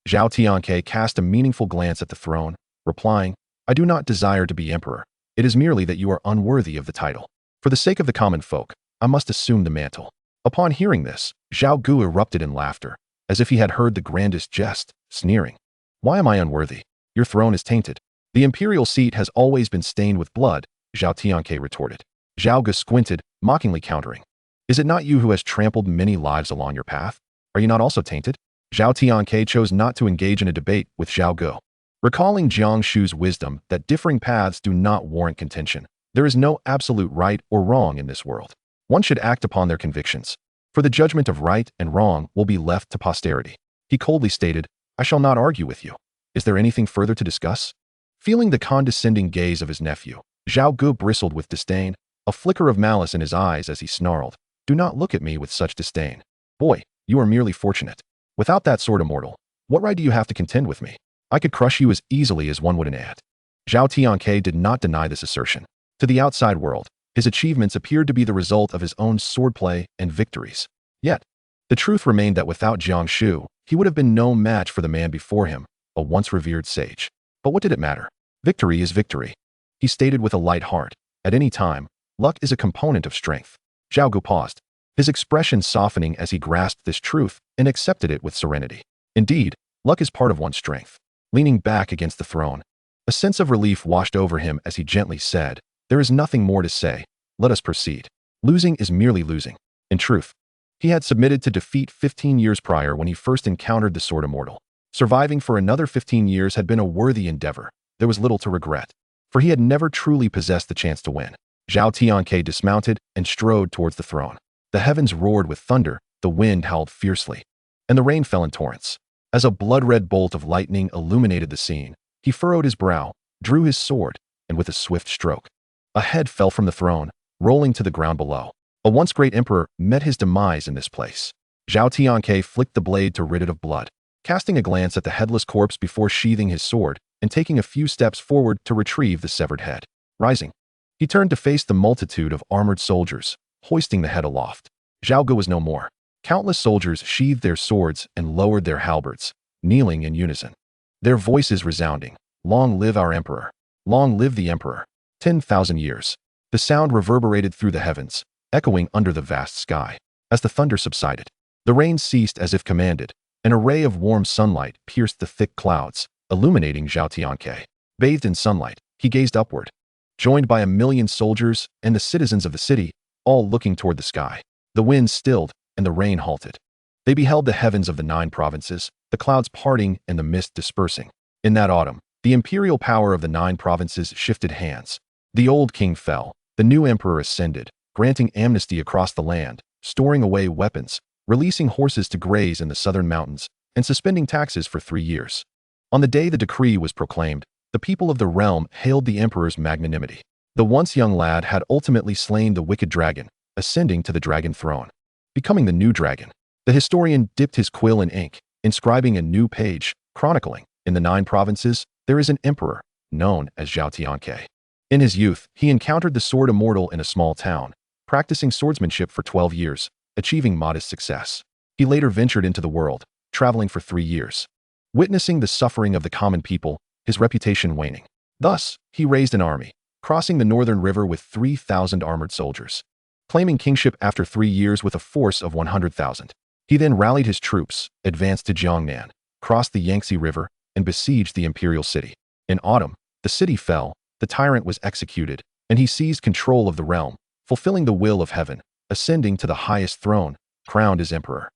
Zhao Tianke cast a meaningful glance at the throne, replying, "I do not desire to be emperor. It is merely that you are unworthy of the title. For the sake of the common folk, I must assume the mantle." Upon hearing this, Zhao Gu erupted in laughter, as if he had heard the grandest jest, sneering, "Why am I unworthy? Your throne is tainted." "The imperial seat has always been stained with blood," Zhao Tianke retorted. Zhao Ge squinted, mockingly countering, "Is it not you who has trampled many lives along your path? Are you not also tainted?" Zhao Tianke chose not to engage in a debate with Zhao Ge. Recalling Jiang Shu's wisdom that differing paths do not warrant contention, there is no absolute right or wrong in this world. One should act upon their convictions, for the judgment of right and wrong will be left to posterity. He coldly stated, I shall not argue with you. Is there anything further to discuss? Feeling the condescending gaze of his nephew, Zhao Gu bristled with disdain, a flicker of malice in his eyes as he snarled, Do not look at me with such disdain. Boy, you are merely fortunate. Without that sword immortal, what right do you have to contend with me? I could crush you as easily as one would an ant. Zhao Tianke did not deny this assertion. To the outside world, his achievements appeared to be the result of his own swordplay and victories. Yet, the truth remained that without Jiang Xian, he would have been no match for the man before him, a once revered sage. But what did it matter? Victory is victory. He stated with a light heart, at any time, luck is a component of strength. Zhao Gu paused, his expression softening as he grasped this truth and accepted it with serenity. Indeed, luck is part of one's strength. Leaning back against the throne, a sense of relief washed over him as he gently said, There is nothing more to say. Let us proceed. Losing is merely losing. In truth, he had submitted to defeat 15 years prior when he first encountered the sword immortal. Surviving for another 15 years had been a worthy endeavor. There was little to regret, for he had never truly possessed the chance to win. Zhao Tianke dismounted and strode towards the throne. The heavens roared with thunder, the wind howled fiercely, and the rain fell in torrents. As a blood-red bolt of lightning illuminated the scene, he furrowed his brow, drew his sword, and with a swift stroke, a head fell from the throne, rolling to the ground below. A once great emperor met his demise in this place. Zhao Tianke flicked the blade to rid it of blood, casting a glance at the headless corpse before sheathing his sword and taking a few steps forward to retrieve the severed head. Rising, he turned to face the multitude of armored soldiers, hoisting the head aloft. Zhao Gu was no more. Countless soldiers sheathed their swords and lowered their halberds, kneeling in unison. Their voices resounding, Long live our emperor! Long live the emperor! 10,000 years. The sound reverberated through the heavens, echoing under the vast sky. As the thunder subsided, the rain ceased as if commanded. An array of warm sunlight pierced the thick clouds, illuminating Zhao Tianke. Bathed in sunlight, he gazed upward, joined by 1,000,000 soldiers and the citizens of the city, all looking toward the sky. The wind stilled, and the rain halted. They beheld the heavens of the 9 provinces, the clouds parting and the mist dispersing. In that autumn, the imperial power of the 9 provinces shifted hands. The old king fell, the new emperor ascended, granting amnesty across the land, storing away weapons, releasing horses to graze in the southern mountains, and suspending taxes for 3 years. On the day the decree was proclaimed, the people of the realm hailed the emperor's magnanimity. The once young lad had ultimately slain the wicked dragon, ascending to the dragon throne, becoming the new dragon. The historian dipped his quill in ink, inscribing a new page, chronicling, in the 9 provinces, there is an emperor, known as Zhao Tianke. In his youth, he encountered the sword immortal in a small town, practicing swordsmanship for 12 years, achieving modest success. He later ventured into the world, traveling for 3 years. Witnessing the suffering of the common people, his reputation waning. Thus, he raised an army, crossing the northern river with 3,000 armored soldiers, claiming kingship after 3 years with a force of 100,000. He then rallied his troops, advanced to Jiangnan, crossed the Yangtze River, and besieged the imperial city. In autumn, the city fell, the tyrant was executed, and he seized control of the realm, fulfilling the will of heaven, ascending to the highest throne, crowned as emperor.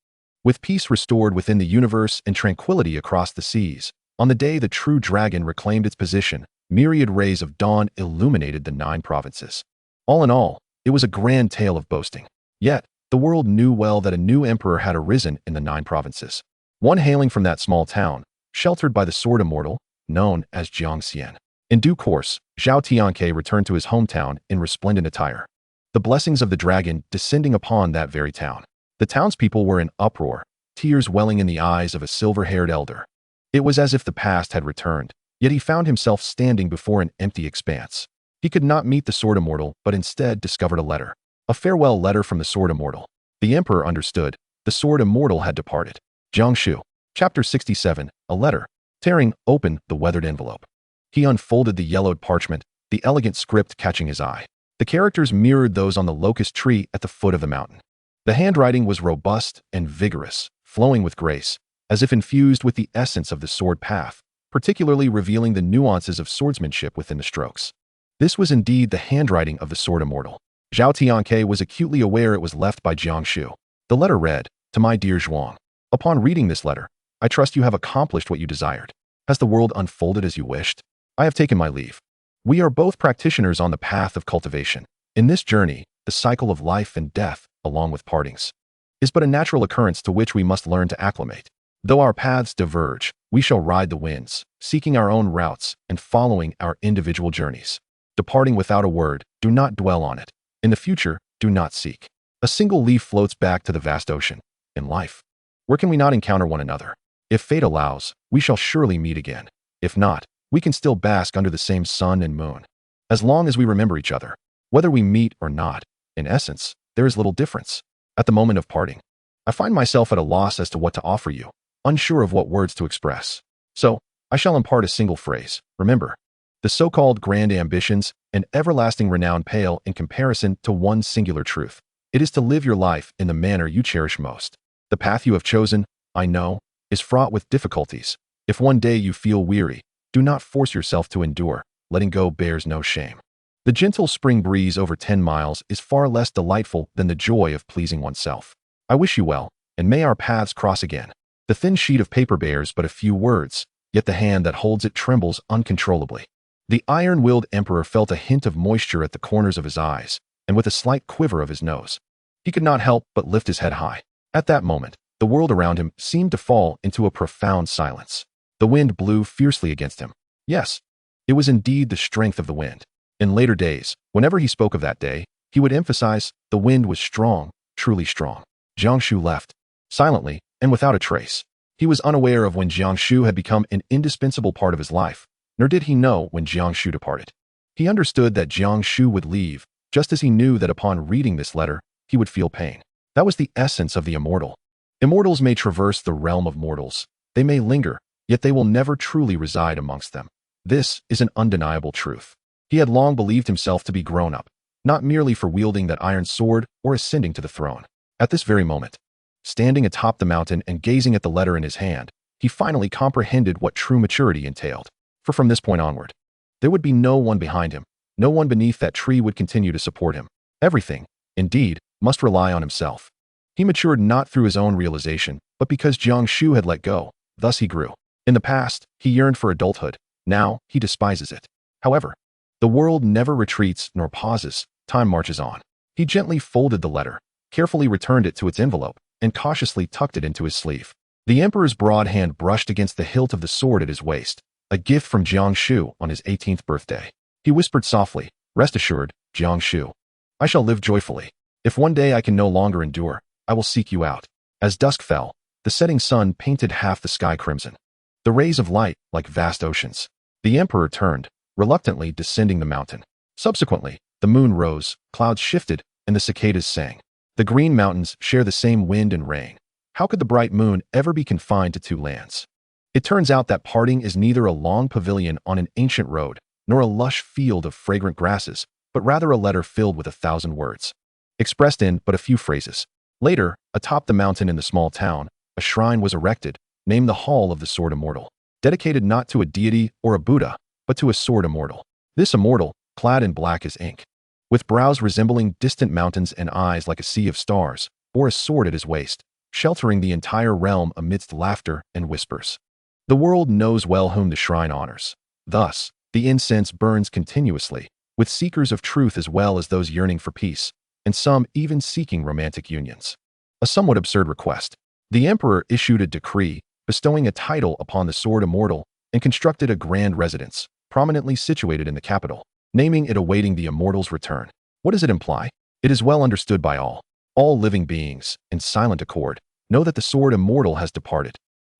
With peace restored within the universe and tranquility across the seas, on the day the true dragon reclaimed its position, myriad rays of dawn illuminated the 9 provinces. All in all, it was a grand tale of boasting. Yet, the world knew well that a new emperor had arisen in the 9 provinces. One hailing from that small town, sheltered by the sword immortal, known as Jiang Xian. In due course, Zhao Tianke returned to his hometown in resplendent attire, the blessings of the dragon descending upon that very town. The townspeople were in uproar, tears welling in the eyes of a silver-haired elder. It was as if the past had returned, yet he found himself standing before an empty expanse. He could not meet the sword immortal, but instead discovered a letter. A farewell letter from the sword immortal. The emperor understood. The sword immortal had departed. Jiang Xian. Chapter 67. A letter. Tearing open the weathered envelope, he unfolded the yellowed parchment, the elegant script catching his eye. The characters mirrored those on the locust tree at the foot of the mountain. The handwriting was robust and vigorous, flowing with grace, as if infused with the essence of the sword path, particularly revealing the nuances of swordsmanship within the strokes. This was indeed the handwriting of the sword immortal. Zhao Tianke was acutely aware it was left by Jiang Xian. The letter read, To my dear Zhuang, upon reading this letter, I trust you have accomplished what you desired. Has the world unfolded as you wished? I have taken my leave. We are both practitioners on the path of cultivation. In this journey, the cycle of life and death, along with partings, is but a natural occurrence to which we must learn to acclimate. Though our paths diverge, we shall ride the winds, seeking our own routes and following our individual journeys. Departing without a word, do not dwell on it. In the future, do not seek. A single leaf floats back to the vast ocean. In life, where can we not encounter one another? If fate allows, we shall surely meet again. If not, we can still bask under the same sun and moon. As long as we remember each other, whether we meet or not, in essence, there is little difference. At the moment of parting, I find myself at a loss as to what to offer you, unsure of what words to express. So, I shall impart a single phrase. Remember, the so-called grand ambitions and everlasting renown pale in comparison to one singular truth. It is to live your life in the manner you cherish most. The path you have chosen, I know, is fraught with difficulties. If one day you feel weary, do not force yourself to endure. Letting go bears no shame. The gentle spring breeze over 10 miles is far less delightful than the joy of pleasing oneself. I wish you well, and may our paths cross again. The thin sheet of paper bears but a few words, yet the hand that holds it trembles uncontrollably. The iron-willed emperor felt a hint of moisture at the corners of his eyes, and with a slight quiver of his nose. He could not help but lift his head high. At that moment, the world around him seemed to fall into a profound silence. The wind blew fiercely against him. Yes, it was indeed the strength of the wind. In later days, whenever he spoke of that day, he would emphasize the wind was strong, truly strong. Jiang left, silently and without a trace. He was unaware of when Jiang had become an indispensable part of his life, nor did he know when Jiang departed. He understood that Jiang would leave, just as he knew that upon reading this letter, he would feel pain. That was the essence of the immortal. Immortals may traverse the realm of mortals. They may linger, yet they will never truly reside amongst them. This is an undeniable truth. He had long believed himself to be grown up, not merely for wielding that iron sword or ascending to the throne. At this very moment, standing atop the mountain and gazing at the letter in his hand, he finally comprehended what true maturity entailed. For from this point onward, there would be no one behind him, no one beneath that tree would continue to support him. Everything, indeed, must rely on himself. He matured not through his own realization, but because Jiang had let go. Thus he grew. In the past, he yearned for adulthood. Now, he despises it. However, the world never retreats nor pauses. Time marches on. He gently folded the letter, carefully returned it to its envelope, and cautiously tucked it into his sleeve. The emperor's broad hand brushed against the hilt of the sword at his waist, a gift from Jiang on his 18th birthday. He whispered softly, "Rest assured, Jiang, I shall live joyfully. If one day I can no longer endure, I will seek you out." As dusk fell, the setting sun painted half the sky crimson. The rays of light, like vast oceans. The emperor turned, reluctantly descending the mountain. Subsequently, the moon rose, clouds shifted, and the cicadas sang. The green mountains share the same wind and rain. How could the bright moon ever be confined to two lands? It turns out that parting is neither a long pavilion on an ancient road, nor a lush field of fragrant grasses, but rather a letter filled with 1,000 words, expressed in but a few phrases. Later, atop the mountain in the small town, a shrine was erected, named the Hall of the Sword Immortal, dedicated not to a deity or a Buddha, but to a sword immortal. This immortal, clad in black as ink, with brows resembling distant mountains and eyes like a sea of stars, bore a sword at his waist, sheltering the entire realm amidst laughter and whispers. The world knows well whom the shrine honors. Thus, the incense burns continuously, with seekers of truth as well as those yearning for peace, and some even seeking romantic unions. A somewhat absurd request. The emperor issued a decree, bestowing a title upon the sword immortal, and constructed a grand residence, prominently situated in the capital, naming it awaiting the immortal's return. What does it imply? It is well understood by all. All living beings, in silent accord, know that the sword immortal has departed.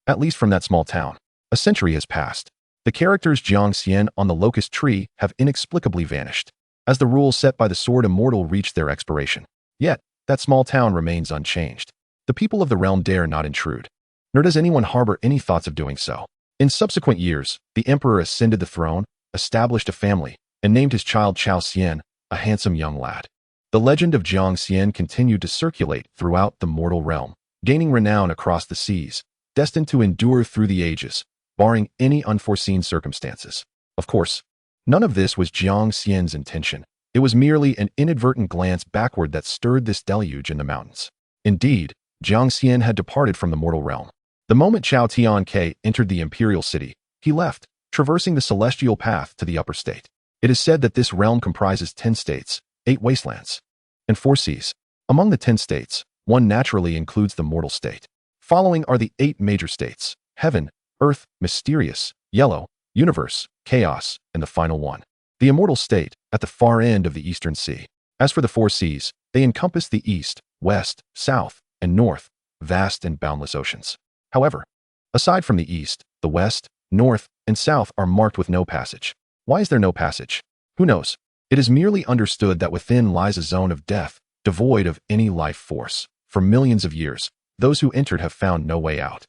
At least from that small town. A century has passed. The characters Jiang Xian on the locust tree have inexplicably vanished, as the rules set by the sword immortal reached their expiration. Yet, that small town remains unchanged. The people of the realm dare not intrude, nor does anyone harbor any thoughts of doing so. In subsequent years, the emperor ascended the throne, established a family, and named his child Xian, a handsome young lad. The legend of Jiang Xian continued to circulate throughout the mortal realm, gaining renown across the seas, destined to endure through the ages, barring any unforeseen circumstances. Of course, none of this was Jiang Xian's intention. It was merely an inadvertent glance backward that stirred this deluge in the mountains. Indeed, Jiang Xian had departed from the mortal realm. The moment Chao Tianke entered the imperial city, he left, traversing the celestial path to the upper state. It is said that this realm comprises 10 states, 8 wastelands, and 4 Cs. Among the 10 states, one naturally includes the mortal state. Following are the 8 major states: heaven, earth, mysterious, yellow, universe, chaos, and the final one, the immortal state, at the far end of the eastern sea. As for the 4 Cs, they encompass the east, west, south, and north, vast and boundless oceans. However, aside from the east, the west, north, and south are marked with no passage. Why is there no passage? Who knows? It is merely understood that within lies a zone of death, devoid of any life force. For millions of years, those who entered have found no way out.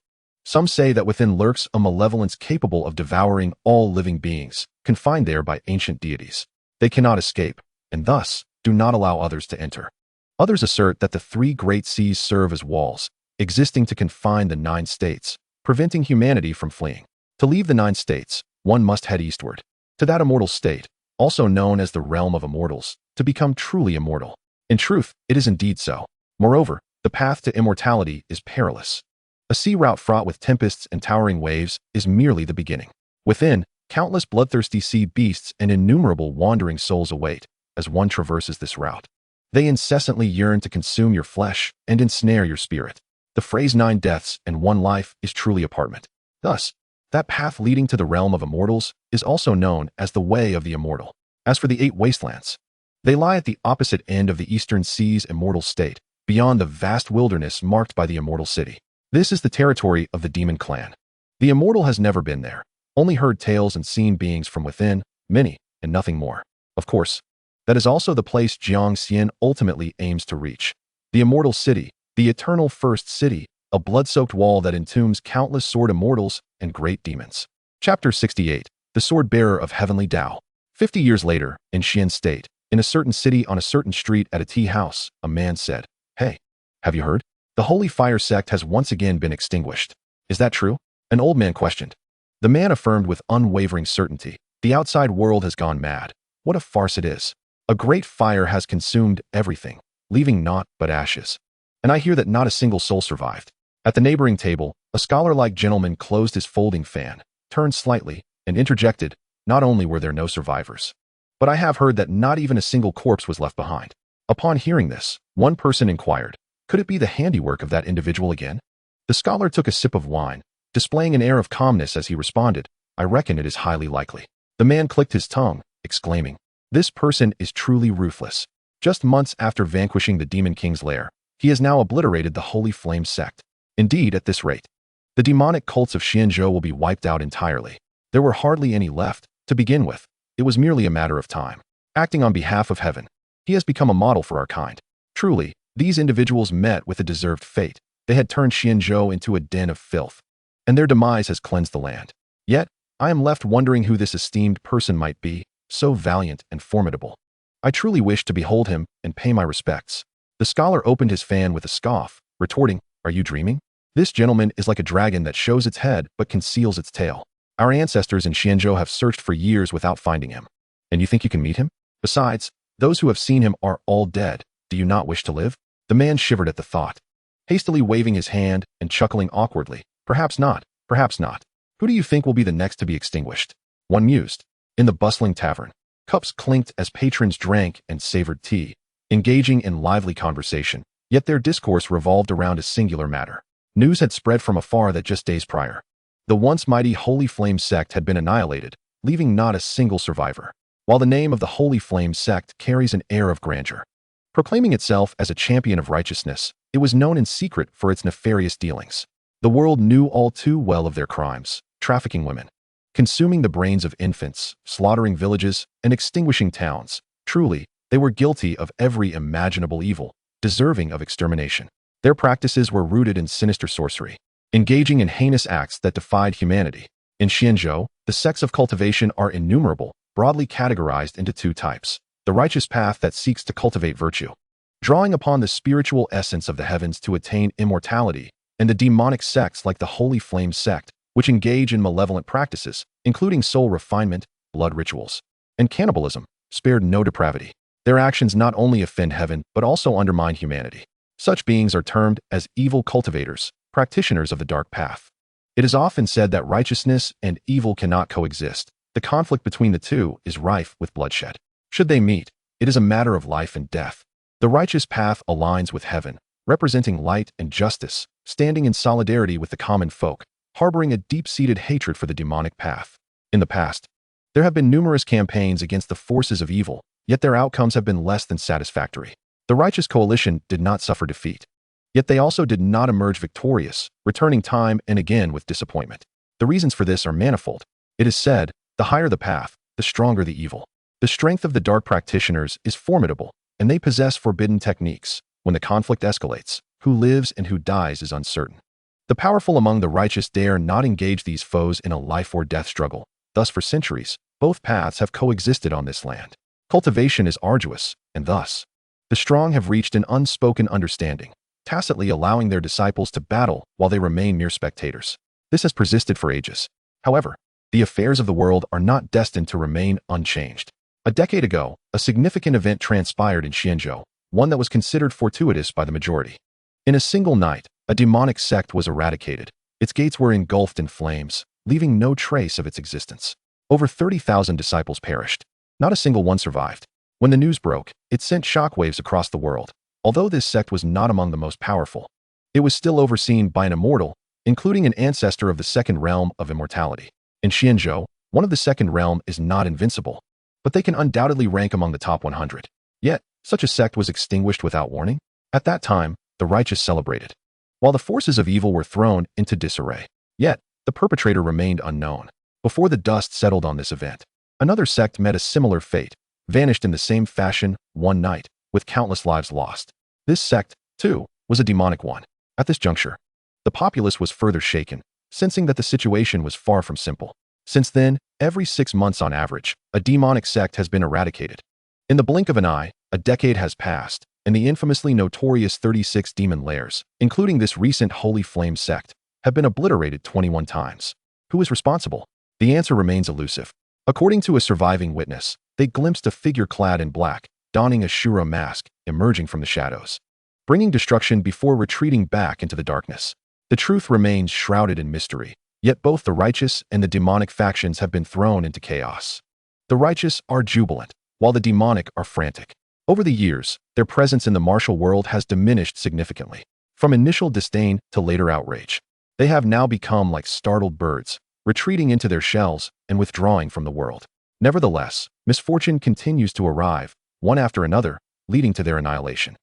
Some say that within lurks a malevolence capable of devouring all living beings, confined there by ancient deities. They cannot escape, and thus do not allow others to enter. Others assert that the 3 great seas serve as walls, existing to confine the 9 states, preventing humanity from fleeing. To leave the 9 states, one must head eastward, to that immortal state, also known as the realm of immortals, to become truly immortal. In truth, it is indeed so. Moreover, the path to immortality is perilous. A sea route fraught with tempests and towering waves is merely the beginning. Within, countless bloodthirsty sea beasts and innumerable wandering souls await as one traverses this route. They incessantly yearn to consume your flesh and ensnare your spirit. The phrase 9 deaths and 1 life is truly apartment. Thus, that path leading to the realm of immortals is also known as the way of the immortal. As for the 8 wastelands, they lie at the opposite end of the eastern sea's immortal state, beyond the vast wilderness marked by the immortal city. This is the territory of the demon clan. The immortal has never been there, only heard tales and seen beings from within, many, and nothing more. Of course, that is also the place Jiang Xian ultimately aims to reach. The immortal city, the eternal first city, a blood-soaked wall that entombs countless sword immortals and great demons. Chapter 68, The Sword-Bearer of Heavenly Tao. 50 years later, in Xian State, in a certain city on a certain street at a tea house, a man said, "Hey, have you heard? The Holy Fire sect has once again been extinguished. Is that true?" An old man questioned. The man affirmed with unwavering certainty, "The outside world has gone mad. What a farce it is. A great fire has consumed everything, leaving naught but ashes. And I hear that not a single soul survived." At the neighboring table, a scholar-like gentleman closed his folding fan, turned slightly, and interjected, "Not only were there no survivors, but I have heard that not even a single corpse was left behind." Upon hearing this, one person inquired, "Could it be the handiwork of that individual again?" The scholar took a sip of wine, displaying an air of calmness as he responded, "I reckon it is highly likely." The man clicked his tongue, exclaiming, "This person is truly ruthless. Just months after vanquishing the Demon King's lair, he has now obliterated the Holy Flame sect. Indeed, at this rate, the demonic cults of Xianzhou will be wiped out entirely. There were hardly any left. To begin with, it was merely a matter of time. Acting on behalf of heaven, he has become a model for our kind. Truly, these individuals met with a deserved fate. They had turned Xianzhou into a den of filth, and their demise has cleansed the land. Yet, I am left wondering who this esteemed person might be, so valiant and formidable. I truly wish to behold him and pay my respects." The scholar opened his fan with a scoff, retorting, "Are you dreaming? This gentleman is like a dragon that shows its head but conceals its tail. Our ancestors in Xianzhou have searched for years without finding him. And you think you can meet him? Besides, those who have seen him are all dead. Do you not wish to live?" The man shivered at the thought, hastily waving his hand and chuckling awkwardly. "Perhaps not, perhaps not. Who do you think will be the next to be extinguished?" One mused. In the bustling tavern, cups clinked as patrons drank and savored tea, engaging in lively conversation, yet their discourse revolved around a singular matter. News had spread from afar that just days prior, the once mighty Holy Flame sect had been annihilated, leaving not a single survivor. While the name of the Holy Flame sect carries an air of grandeur, proclaiming itself as a champion of righteousness, it was known in secret for its nefarious dealings. The world knew all too well of their crimes: trafficking women, consuming the brains of infants, slaughtering villages, and extinguishing towns. Truly, they were guilty of every imaginable evil, deserving of extermination. Their practices were rooted in sinister sorcery, engaging in heinous acts that defied humanity. In Xianzhou, the sects of cultivation are innumerable, broadly categorized into 2 types: the righteous path that seeks to cultivate virtue, drawing upon the spiritual essence of the heavens to attain immortality, and the demonic sects like the Holy Flame sect, which engage in malevolent practices, including soul refinement, blood rituals, and cannibalism, spared no depravity. Their actions not only offend heaven but also undermine humanity. Such beings are termed as evil cultivators, practitioners of the dark path. It is often said that righteousness and evil cannot coexist. The conflict between the two is rife with bloodshed. Should they meet, it is a matter of life and death. The righteous path aligns with heaven, representing light and justice, standing in solidarity with the common folk, harboring a deep-seated hatred for the demonic path. In the past, there have been numerous campaigns against the forces of evil, yet their outcomes have been less than satisfactory. The righteous coalition did not suffer defeat, yet they also did not emerge victorious, returning time and again with disappointment. The reasons for this are manifold. It is said, the higher the path, the stronger the evil. The strength of the dark practitioners is formidable, and they possess forbidden techniques. When the conflict escalates, who lives and who dies is uncertain. The powerful among the righteous dare not engage these foes in a life-or-death struggle. Thus, for centuries, both paths have coexisted on this land. Cultivation is arduous, and thus, the strong have reached an unspoken understanding, tacitly allowing their disciples to battle while they remain mere spectators. This has persisted for ages. However, the affairs of the world are not destined to remain unchanged. A decade ago, a significant event transpired in Xianzhou, one that was considered fortuitous by the majority. In a single night, a demonic sect was eradicated. Its gates were engulfed in flames, leaving no trace of its existence. Over 30,000 disciples perished. Not a single one survived. When the news broke, it sent shockwaves across the world. Although this sect was not among the most powerful, it was still overseen by an immortal, including an ancestor of the second realm of immortality. In Xianzhou, one of the second realm is not invincible, but they can undoubtedly rank among the top 100. Yet, such a sect was extinguished without warning. At that time, the righteous celebrated, while the forces of evil were thrown into disarray. Yet, the perpetrator remained unknown. Before the dust settled on this event, another sect met a similar fate, vanished in the same fashion one night, with countless lives lost. This sect, too, was a demonic one. At this juncture, the populace was further shaken, sensing that the situation was far from simple. Since then, every 6 months on average, a demonic sect has been eradicated. In the blink of an eye, a decade has passed, and the infamously notorious 36 demon lairs, including this recent Holy Flame sect, have been obliterated 21 times. Who is responsible? The answer remains elusive. According to a surviving witness, they glimpsed a figure clad in black, donning a Shura mask, emerging from the shadows, bringing destruction before retreating back into the darkness. The truth remains shrouded in mystery, yet both the righteous and the demonic factions have been thrown into chaos. The righteous are jubilant, while the demonic are frantic. Over the years, their presence in the martial world has diminished significantly. From initial disdain to later outrage, they have now become like startled birds, retreating into their shells and withdrawing from the world. Nevertheless, misfortune continues to arrive, one after another, leading to their annihilation.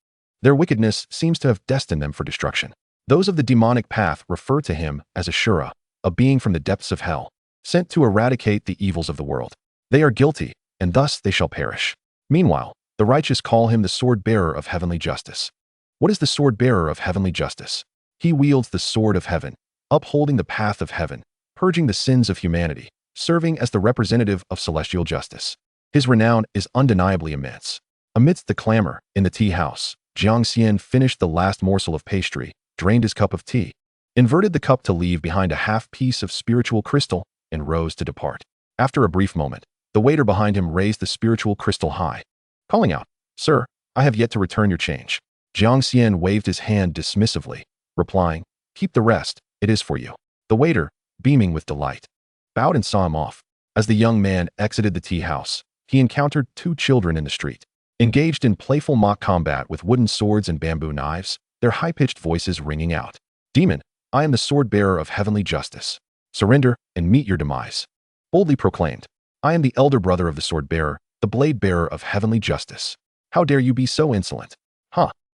Their wickedness seems to have destined them for destruction. Those of the demonic path refer to him as a Shura, a being from the depths of hell, sent to eradicate the evils of the world. They are guilty, and thus they shall perish. Meanwhile, the righteous call him the sword-bearer of heavenly justice. What is the sword-bearer of heavenly justice? He wields the sword of heaven, upholding the path of heaven, purging the sins of humanity, serving as the representative of celestial justice. His renown is undeniably immense. Amidst the clamor, in the tea house, Jiang Xian finished the last morsel of pastry, drained his cup of tea, inverted the cup to leave behind a half-piece of spiritual crystal, and rose to depart. After a brief moment, the waiter behind him raised the spiritual crystal high, calling out, "Sir, I have yet to return your change." Jiang Xian waved his hand dismissively, replying, "Keep the rest, it is for you." The waiter, beaming with delight, bowed and saw him off. As the young man exited the tea house, he encountered 2 children in the street, engaged in playful mock combat with wooden swords and bamboo knives, their high-pitched voices ringing out. "Demon, I am the sword-bearer of heavenly justice. Surrender and meet your demise." Boldly proclaimed, "I am the elder brother of the sword-bearer, the blade-bearer of heavenly justice. How dare you be so insolent?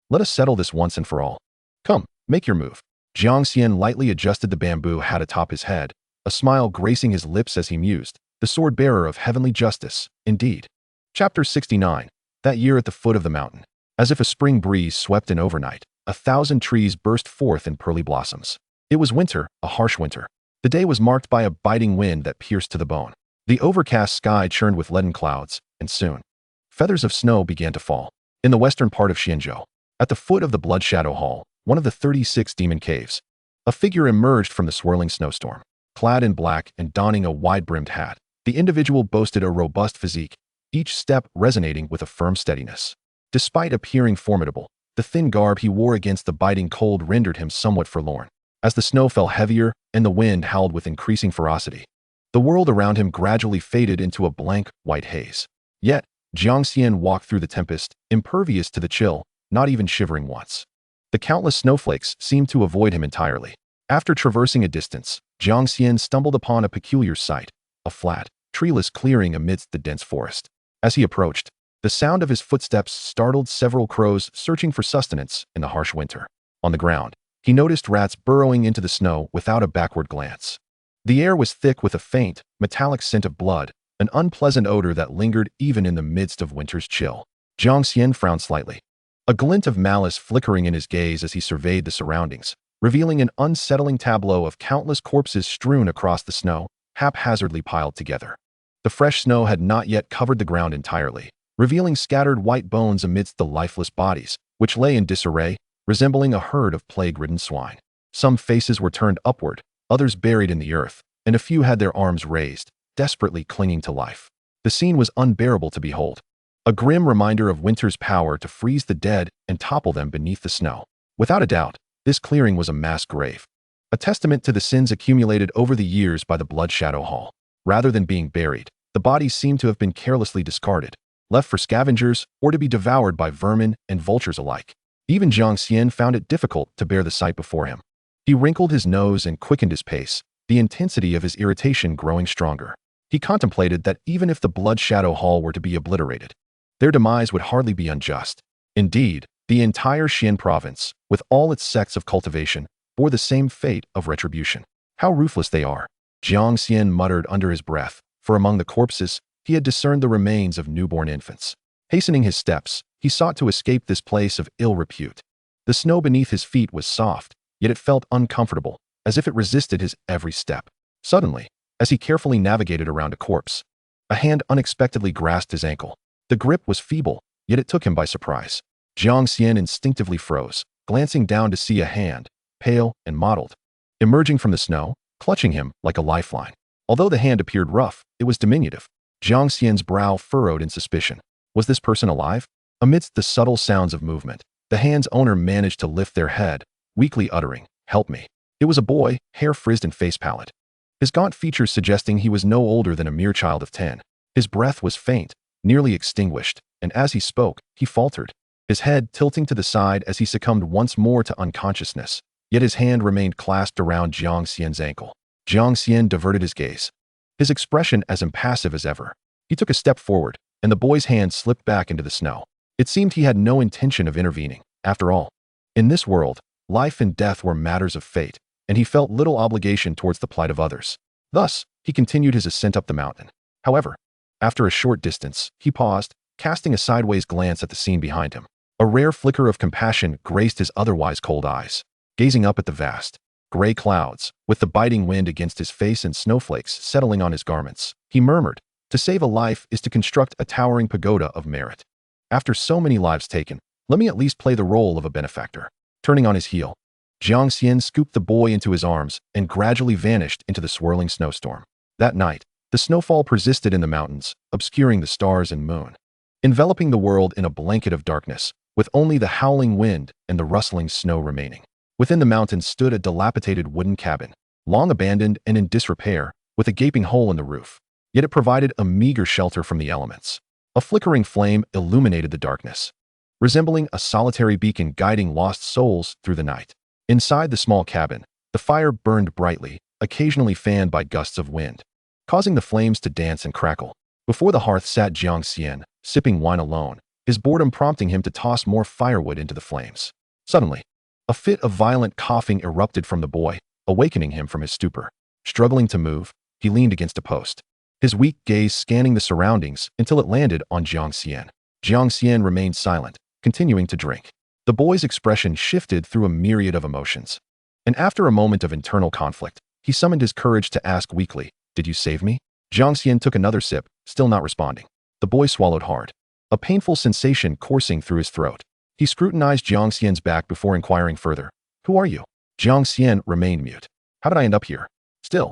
Let us settle this once and for all. Come, make your move." Jiang Xian lightly adjusted the bamboo hat atop his head, a smile gracing his lips as he mused, "The sword-bearer of heavenly justice, indeed." Chapter 69. That year at the foot of the mountain. As if a spring breeze swept in overnight, 1,000 trees burst forth in pearly blossoms. It was winter, a harsh winter. The day was marked by a biting wind that pierced to the bone. The overcast sky churned with leaden clouds, and soon, feathers of snow began to fall. In the western part of Xianzhou, at the foot of the Blood Shadow Hall, one of the 36 demon caves, a figure emerged from the swirling snowstorm. Clad in black and donning a wide-brimmed hat, the individual boasted a robust physique, each step resonating with a firm steadiness. Despite appearing formidable, the thin garb he wore against the biting cold rendered him somewhat forlorn. As the snow fell heavier and the wind howled with increasing ferocity, the world around him gradually faded into a blank, white haze. Yet, Jiang Xian walked through the tempest, impervious to the chill, not even shivering once. The countless snowflakes seemed to avoid him entirely. After traversing a distance, Jiang Xian stumbled upon a peculiar sight, a flat, treeless clearing amidst the dense forest. As he approached, the sound of his footsteps startled several crows searching for sustenance in the harsh winter. On the ground, he noticed rats burrowing into the snow without a backward glance. The air was thick with a faint, metallic scent of blood, an unpleasant odor that lingered even in the midst of winter's chill. Jiang Xian frowned slightly, a glint of malice flickering in his gaze as he surveyed the surroundings, revealing an unsettling tableau of countless corpses strewn across the snow, haphazardly piled together. The fresh snow had not yet covered the ground entirely, revealing scattered white bones amidst the lifeless bodies, which lay in disarray, resembling a herd of plague-ridden swine. Some faces were turned upward, others buried in the earth, and a few had their arms raised, desperately clinging to life. The scene was unbearable to behold, a grim reminder of winter's power to freeze the dead and topple them beneath the snow. Without a doubt, this clearing was a mass grave, a testament to the sins accumulated over the years by the Blood Shadow Hall. Rather than being buried, the bodies seemed to have been carelessly discarded, left for scavengers or to be devoured by vermin and vultures alike. Even Jiang Xian found it difficult to bear the sight before him. He wrinkled his nose and quickened his pace, the intensity of his irritation growing stronger. He contemplated that even if the Blood Shadow Hall were to be obliterated, their demise would hardly be unjust. Indeed, the entire Xian province, with all its sects of cultivation, bore the same fate of retribution. How ruthless they are, Jiang Xian muttered under his breath, for among the corpses, he had discerned the remains of newborn infants. Hastening his steps, he sought to escape this place of ill repute. The snow beneath his feet was soft, yet it felt uncomfortable, as if it resisted his every step. Suddenly, as he carefully navigated around a corpse, a hand unexpectedly grasped his ankle. The grip was feeble, yet it took him by surprise. Jiang Xian instinctively froze, glancing down to see a hand, pale and mottled, emerging from the snow, clutching him like a lifeline. Although the hand appeared rough, it was diminutive. Jiang Xian's brow furrowed in suspicion. Was this person alive? Amidst the subtle sounds of movement, the hand's owner managed to lift their head, weakly uttering, "Help me." It was a boy, hair frizzed and face pallid, his gaunt features suggesting he was no older than a mere child of 10. His breath was faint, nearly extinguished, and as he spoke, he faltered, his head tilting to the side as he succumbed once more to unconsciousness, yet his hand remained clasped around Jiang Xian's ankle. Jiang Xian diverted his gaze, his expression as impassive as ever. He took a step forward, and the boy's hand slipped back into the snow. It seemed he had no intention of intervening. After all, in this world, life and death were matters of fate, and he felt little obligation towards the plight of others. Thus, he continued his ascent up the mountain. However, after a short distance, he paused, casting a sideways glance at the scene behind him. A rare flicker of compassion graced his otherwise cold eyes. Gazing up at the vast, gray clouds, with the biting wind against his face and snowflakes settling on his garments, he murmured, "To save a life is to construct a towering pagoda of merit. After so many lives taken, let me at least play the role of a benefactor." Turning on his heel, Jiang Xian scooped the boy into his arms and gradually vanished into the swirling snowstorm. That night, the snowfall persisted in the mountains, obscuring the stars and moon, enveloping the world in a blanket of darkness, with only the howling wind and the rustling snow remaining. Within the mountains stood a dilapidated wooden cabin, long abandoned and in disrepair, with a gaping hole in the roof. Yet it provided a meager shelter from the elements. A flickering flame illuminated the darkness, resembling a solitary beacon guiding lost souls through the night. Inside the small cabin, the fire burned brightly, occasionally fanned by gusts of wind, causing the flames to dance and crackle. Before the hearth sat Jiang Xian, sipping wine alone, his boredom prompting him to toss more firewood into the flames. Suddenly, a fit of violent coughing erupted from the boy, awakening him from his stupor. Struggling to move, he leaned against a post, his weak gaze scanning the surroundings until it landed on Jiang Xian. Jiang Xian remained silent, continuing to drink. The boy's expression shifted through a myriad of emotions, and after a moment of internal conflict, he summoned his courage to ask weakly, "Did you save me?" Jiang Xian took another sip, still not responding. The boy swallowed hard, a painful sensation coursing through his throat. He scrutinized Jiang Xian's back before inquiring further, "Who are you?" Jiang Xian remained mute. "How did I end up here?" Still,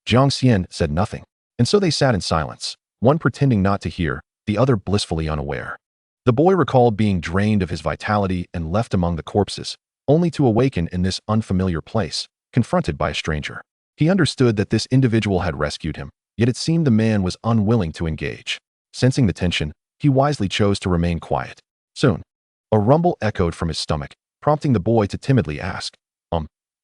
Jiang Xian said nothing, and so they sat in silence, one pretending not to hear, the other blissfully unaware. The boy recalled being drained of his vitality and left among the corpses, only to awaken in this unfamiliar place, confronted by a stranger. He understood that this individual had rescued him, yet it seemed the man was unwilling to engage. Sensing the tension, he wisely chose to remain quiet. Soon, A rumble echoed from his stomach, prompting the boy to timidly ask,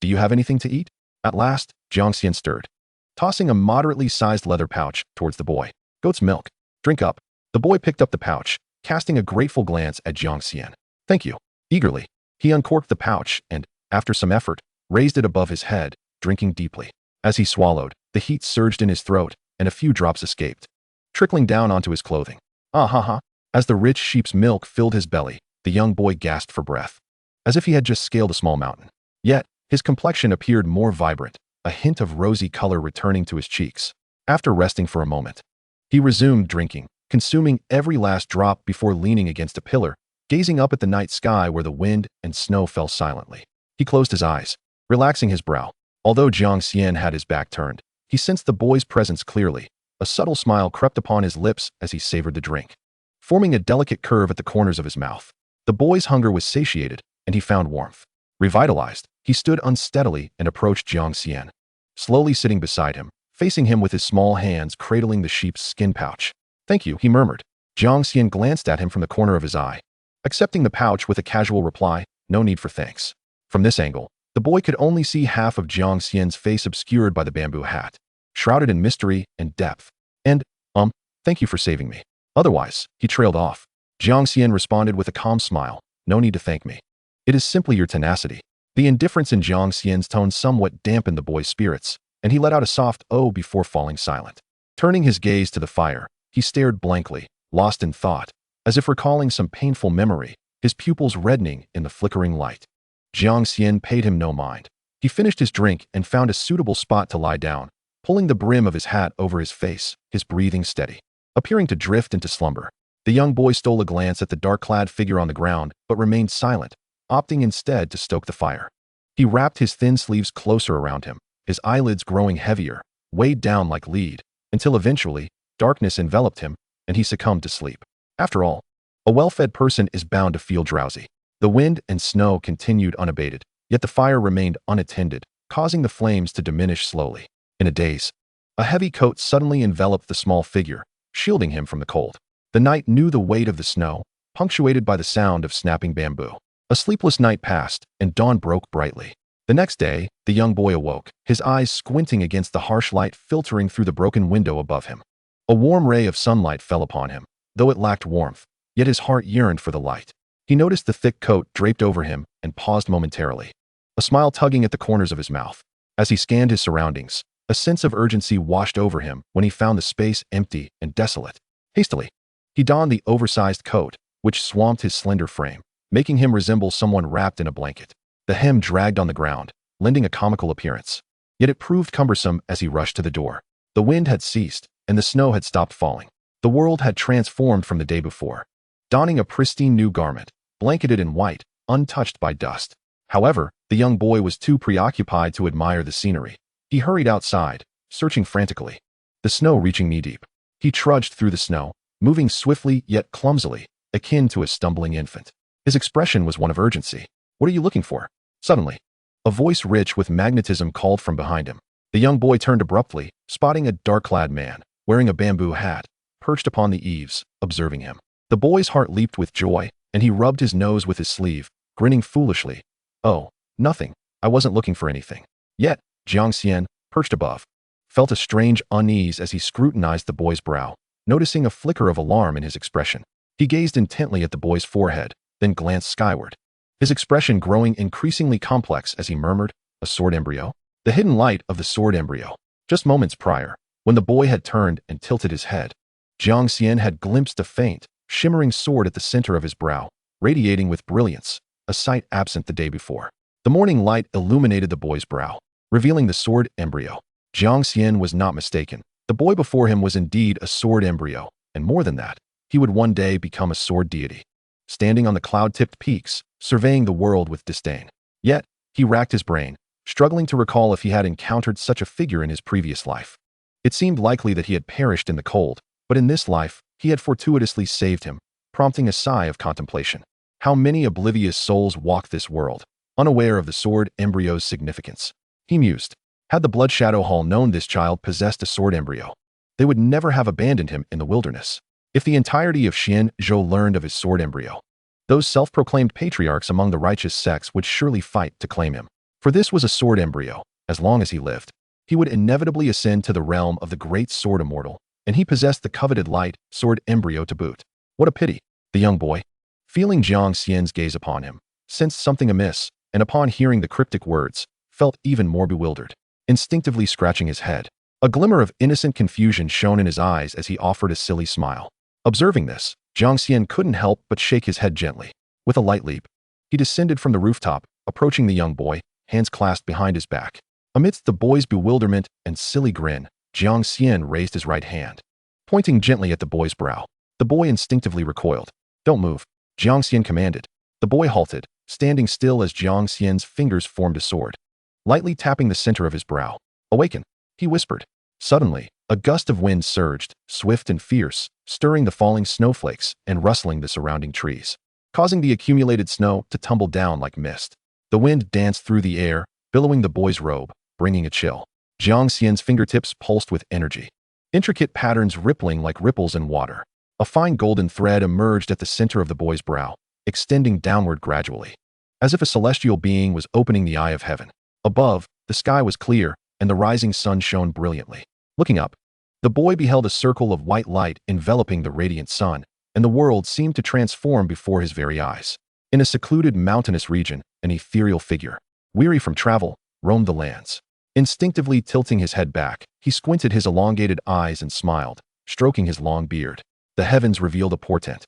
do you have anything to eat? At last, Jiang Xian stirred, tossing a moderately sized leather pouch towards the boy. Goat's milk. Drink up. The boy picked up the pouch, casting a grateful glance at Jiang Xian. Thank you. Eagerly, he uncorked the pouch and, after some effort, raised it above his head, drinking deeply. As he swallowed, the heat surged in his throat, and a few drops escaped, trickling down onto his clothing. Ah ha ha. As the rich sheep's milk filled his belly, the young boy gasped for breath, as if he had just scaled a small mountain. Yet, his complexion appeared more vibrant, a hint of rosy color returning to his cheeks. After resting for a moment, he resumed drinking, consuming every last drop before leaning against a pillar, gazing up at the night sky where the wind and snow fell silently. He closed his eyes, relaxing his brow. Although Jiang Xian had his back turned, he sensed the boy's presence clearly. A subtle smile crept upon his lips as he savored the drink, forming a delicate curve at the corners of his mouth. The boy's hunger was satiated, and he found warmth. Revitalized, he stood unsteadily and approached Jiang Xian, slowly sitting beside him, facing him with his small hands cradling the sheep's skin pouch. Thank you, he murmured. Jiang Xian glanced at him from the corner of his eye, accepting the pouch with a casual reply, no need for thanks. From this angle, the boy could only see half of Jiang Xian's face obscured by the bamboo hat, shrouded in mystery and depth. And, thank you for saving me. Otherwise, he trailed off. Jiang Xian responded with a calm smile, no need to thank me. It is simply your tenacity. The indifference in Jiang Xian's tone somewhat dampened the boy's spirits, and he let out a soft "oh" before falling silent. Turning his gaze to the fire, he stared blankly, lost in thought, as if recalling some painful memory, his pupils reddening in the flickering light. Jiang Xian paid him no mind. He finished his drink and found a suitable spot to lie down, pulling the brim of his hat over his face, his breathing steady. Appearing to drift into slumber, the young boy stole a glance at the dark-clad figure on the ground but remained silent, opting instead to stoke the fire. He wrapped his thin sleeves closer around him, his eyelids growing heavier, weighed down like lead, until eventually, darkness enveloped him, and he succumbed to sleep. After all, a well-fed person is bound to feel drowsy. The wind and snow continued unabated, yet the fire remained unattended, causing the flames to diminish slowly. In a daze, a heavy coat suddenly enveloped the small figure, shielding him from the cold. The night knew the weight of the snow, punctuated by the sound of snapping bamboo. A sleepless night passed, and dawn broke brightly. The next day, the young boy awoke, his eyes squinting against the harsh light filtering through the broken window above him. A warm ray of sunlight fell upon him, though it lacked warmth, yet his heart yearned for the light. He noticed the thick coat draped over him and paused momentarily, a smile tugging at the corners of his mouth. As he scanned his surroundings, a sense of urgency washed over him when he found the space empty and desolate. Hastily, he donned the oversized coat, which swamped his slender frame, making him resemble someone wrapped in a blanket. The hem dragged on the ground, lending a comical appearance. Yet it proved cumbersome as he rushed to the door. The wind had ceased, and the snow had stopped falling. The world had transformed from the day before, donning a pristine new garment, blanketed in white, untouched by dust. However, the young boy was too preoccupied to admire the scenery. He hurried outside, searching frantically, the snow reaching knee-deep. He trudged through the snow, moving swiftly yet clumsily, akin to a stumbling infant. His expression was one of urgency. What are you looking for? Suddenly, a voice rich with magnetism called from behind him. The young boy turned abruptly, spotting a dark-clad man, wearing a bamboo hat, perched upon the eaves, observing him. The boy's heart leaped with joy, and he rubbed his nose with his sleeve, grinning foolishly. Oh, nothing. I wasn't looking for anything. Yet, Jiang Xian, perched above, felt a strange unease as he scrutinized the boy's brow, noticing a flicker of alarm in his expression. He gazed intently at the boy's forehead, then glanced skyward, his expression growing increasingly complex as he murmured, a sword embryo? The hidden light of the sword embryo. Just moments prior, when the boy had turned and tilted his head, Jiang Xian had glimpsed a faint, shimmering sword at the center of his brow, radiating with brilliance, a sight absent the day before. The morning light illuminated the boy's brow, revealing the sword embryo. Jiang Xian was not mistaken. The boy before him was indeed a sword embryo, and more than that, he would one day become a sword deity, standing on the cloud-tipped peaks, surveying the world with disdain. Yet, he racked his brain, struggling to recall if he had encountered such a figure in his previous life. It seemed likely that he had perished in the cold, but in this life, he had fortuitously saved him, prompting a sigh of contemplation. How many oblivious souls walk this world, unaware of the sword embryo's significance? He mused. Had the Blood Shadow Hall known this child possessed a sword embryo, they would never have abandoned him in the wilderness. If the entirety of Xianzhou learned of his sword embryo, Those self-proclaimed patriarchs among the righteous sects would surely fight to claim him. For this was a sword embryo. As long as he lived, he would inevitably ascend to the realm of the great sword immortal, and he possessed the coveted light sword embryo to boot. What a pity! The young boy, feeling Jiang Xian's gaze upon him, sensed something amiss, and upon hearing the cryptic words, felt even more bewildered. Instinctively scratching his head, a glimmer of innocent confusion shone in his eyes as he offered a silly smile. Observing this, Jiang Xian couldn't help but shake his head gently. With a light leap, he descended from the rooftop, approaching the young boy, hands clasped behind his back. Amidst the boy's bewilderment and silly grin, Jiang Xian raised his right hand, pointing gently at the boy's brow. The boy instinctively recoiled. "Don't move," Jiang Xian commanded. The boy halted, standing still as Jiang Xian's fingers formed a sword, lightly tapping the center of his brow. "Awaken," he whispered. Suddenly, a gust of wind surged, swift and fierce, stirring the falling snowflakes and rustling the surrounding trees, causing the accumulated snow to tumble down like mist. The wind danced through the air, billowing the boy's robe, bringing a chill. Jiang Xian's fingertips pulsed with energy, intricate patterns rippling like ripples in water. A fine golden thread emerged at the center of the boy's brow, extending downward gradually, as if a celestial being was opening the eye of heaven. Above, the sky was clear, and the rising sun shone brilliantly. Looking up, the boy beheld a circle of white light enveloping the radiant sun, and the world seemed to transform before his very eyes. In a secluded mountainous region, an ethereal figure, weary from travel, roamed the lands. Instinctively tilting his head back, he squinted his elongated eyes and smiled, stroking his long beard. The heavens revealed a portent,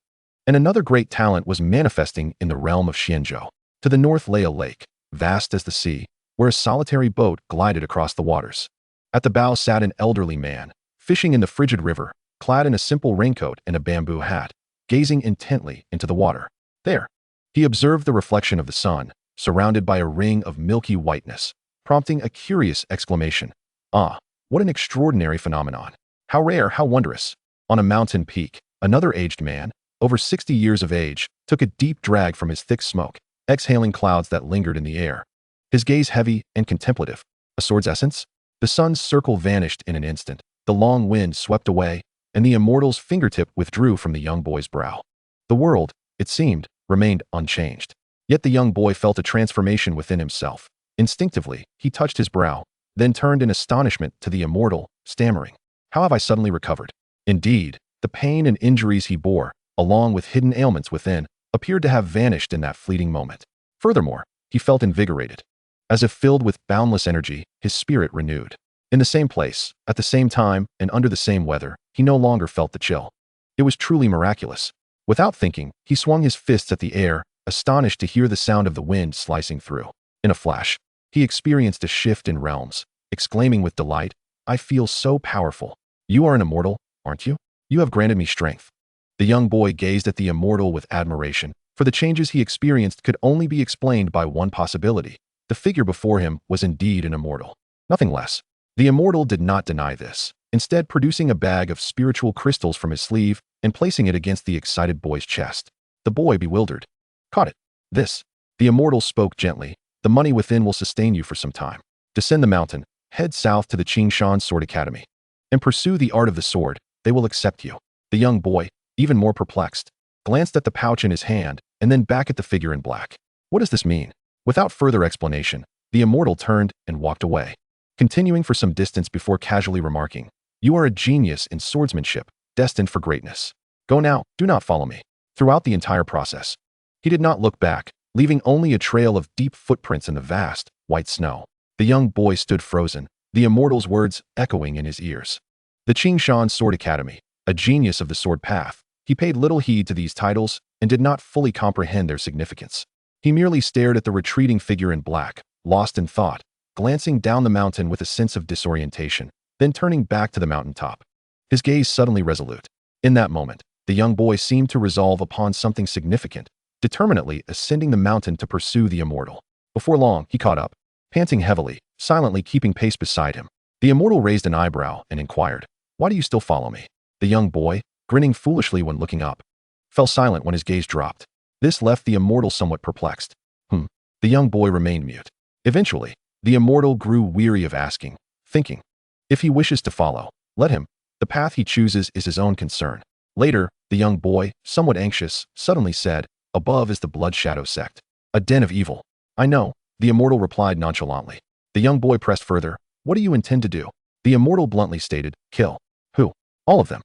and another great talent was manifesting in the realm of Xianzhou. To the north lay a lake, vast as the sea, where a solitary boat glided across the waters. At the bow sat an elderly man, fishing in the frigid river, clad in a simple raincoat and a bamboo hat, gazing intently into the water. There, he observed the reflection of the sun, surrounded by a ring of milky whiteness, prompting a curious exclamation. "Ah, what an extraordinary phenomenon! How rare, how wondrous!" On a mountain peak, another aged man, over 60 years of age, took a deep drag from his thick smoke, exhaling clouds that lingered in the air. His gaze heavy and contemplative. A sword's essence? The sun's circle vanished in an instant, the long wind swept away, and the immortal's fingertip withdrew from the young boy's brow. The world, it seemed, remained unchanged. Yet the young boy felt a transformation within himself. Instinctively, he touched his brow, then turned in astonishment to the immortal, stammering, "How have I suddenly recovered?" Indeed, the pain and injuries he bore, along with hidden ailments within, appeared to have vanished in that fleeting moment. Furthermore, he felt invigorated. As if filled with boundless energy, his spirit renewed. In the same place, at the same time, and under the same weather, he no longer felt the chill. It was truly miraculous. Without thinking, he swung his fists at the air, astonished to hear the sound of the wind slicing through. In a flash, he experienced a shift in realms, exclaiming with delight, "I feel so powerful. You are an immortal, aren't you? You have granted me strength." The young boy gazed at the immortal with admiration, for the changes he experienced could only be explained by one possibility. The figure before him was indeed an immortal. Nothing less. The immortal did not deny this, instead producing a bag of spiritual crystals from his sleeve and placing it against the excited boy's chest. The boy, bewildered, caught it. "This," the immortal spoke gently, "the money within will sustain you for some time. Descend the mountain, head south to the Qingshan Sword Academy, and pursue the art of the sword. They will accept you." The young boy, even more perplexed, glanced at the pouch in his hand and then back at the figure in black. What does this mean? Without further explanation, the immortal turned and walked away, continuing for some distance before casually remarking, "You are a genius in swordsmanship, destined for greatness. Go now, do not follow me." Throughout the entire process, he did not look back, leaving only a trail of deep footprints in the vast, white snow. The young boy stood frozen, the immortal's words echoing in his ears. The Qingshan Sword Academy, a genius of the sword path, he paid little heed to these titles and did not fully comprehend their significance. He merely stared at the retreating figure in black, lost in thought, glancing down the mountain with a sense of disorientation, then turning back to the mountaintop, his gaze suddenly resolute. In that moment, the young boy seemed to resolve upon something significant, determinately ascending the mountain to pursue the immortal. Before long, he caught up, panting heavily, silently keeping pace beside him. The immortal raised an eyebrow and inquired, "Why do you still follow me?" The young boy, grinning foolishly when looking up, fell silent when his gaze dropped. This left the immortal somewhat perplexed. The young boy remained mute. Eventually, the immortal grew weary of asking, thinking, if he wishes to follow, let him. The path he chooses is his own concern. Later, the young boy, somewhat anxious, suddenly said, Above is the Blood Shadow sect, a den of evil. I know, the immortal replied nonchalantly. The young boy pressed further. What do you intend to do? The immortal bluntly stated, kill. Who? All of them.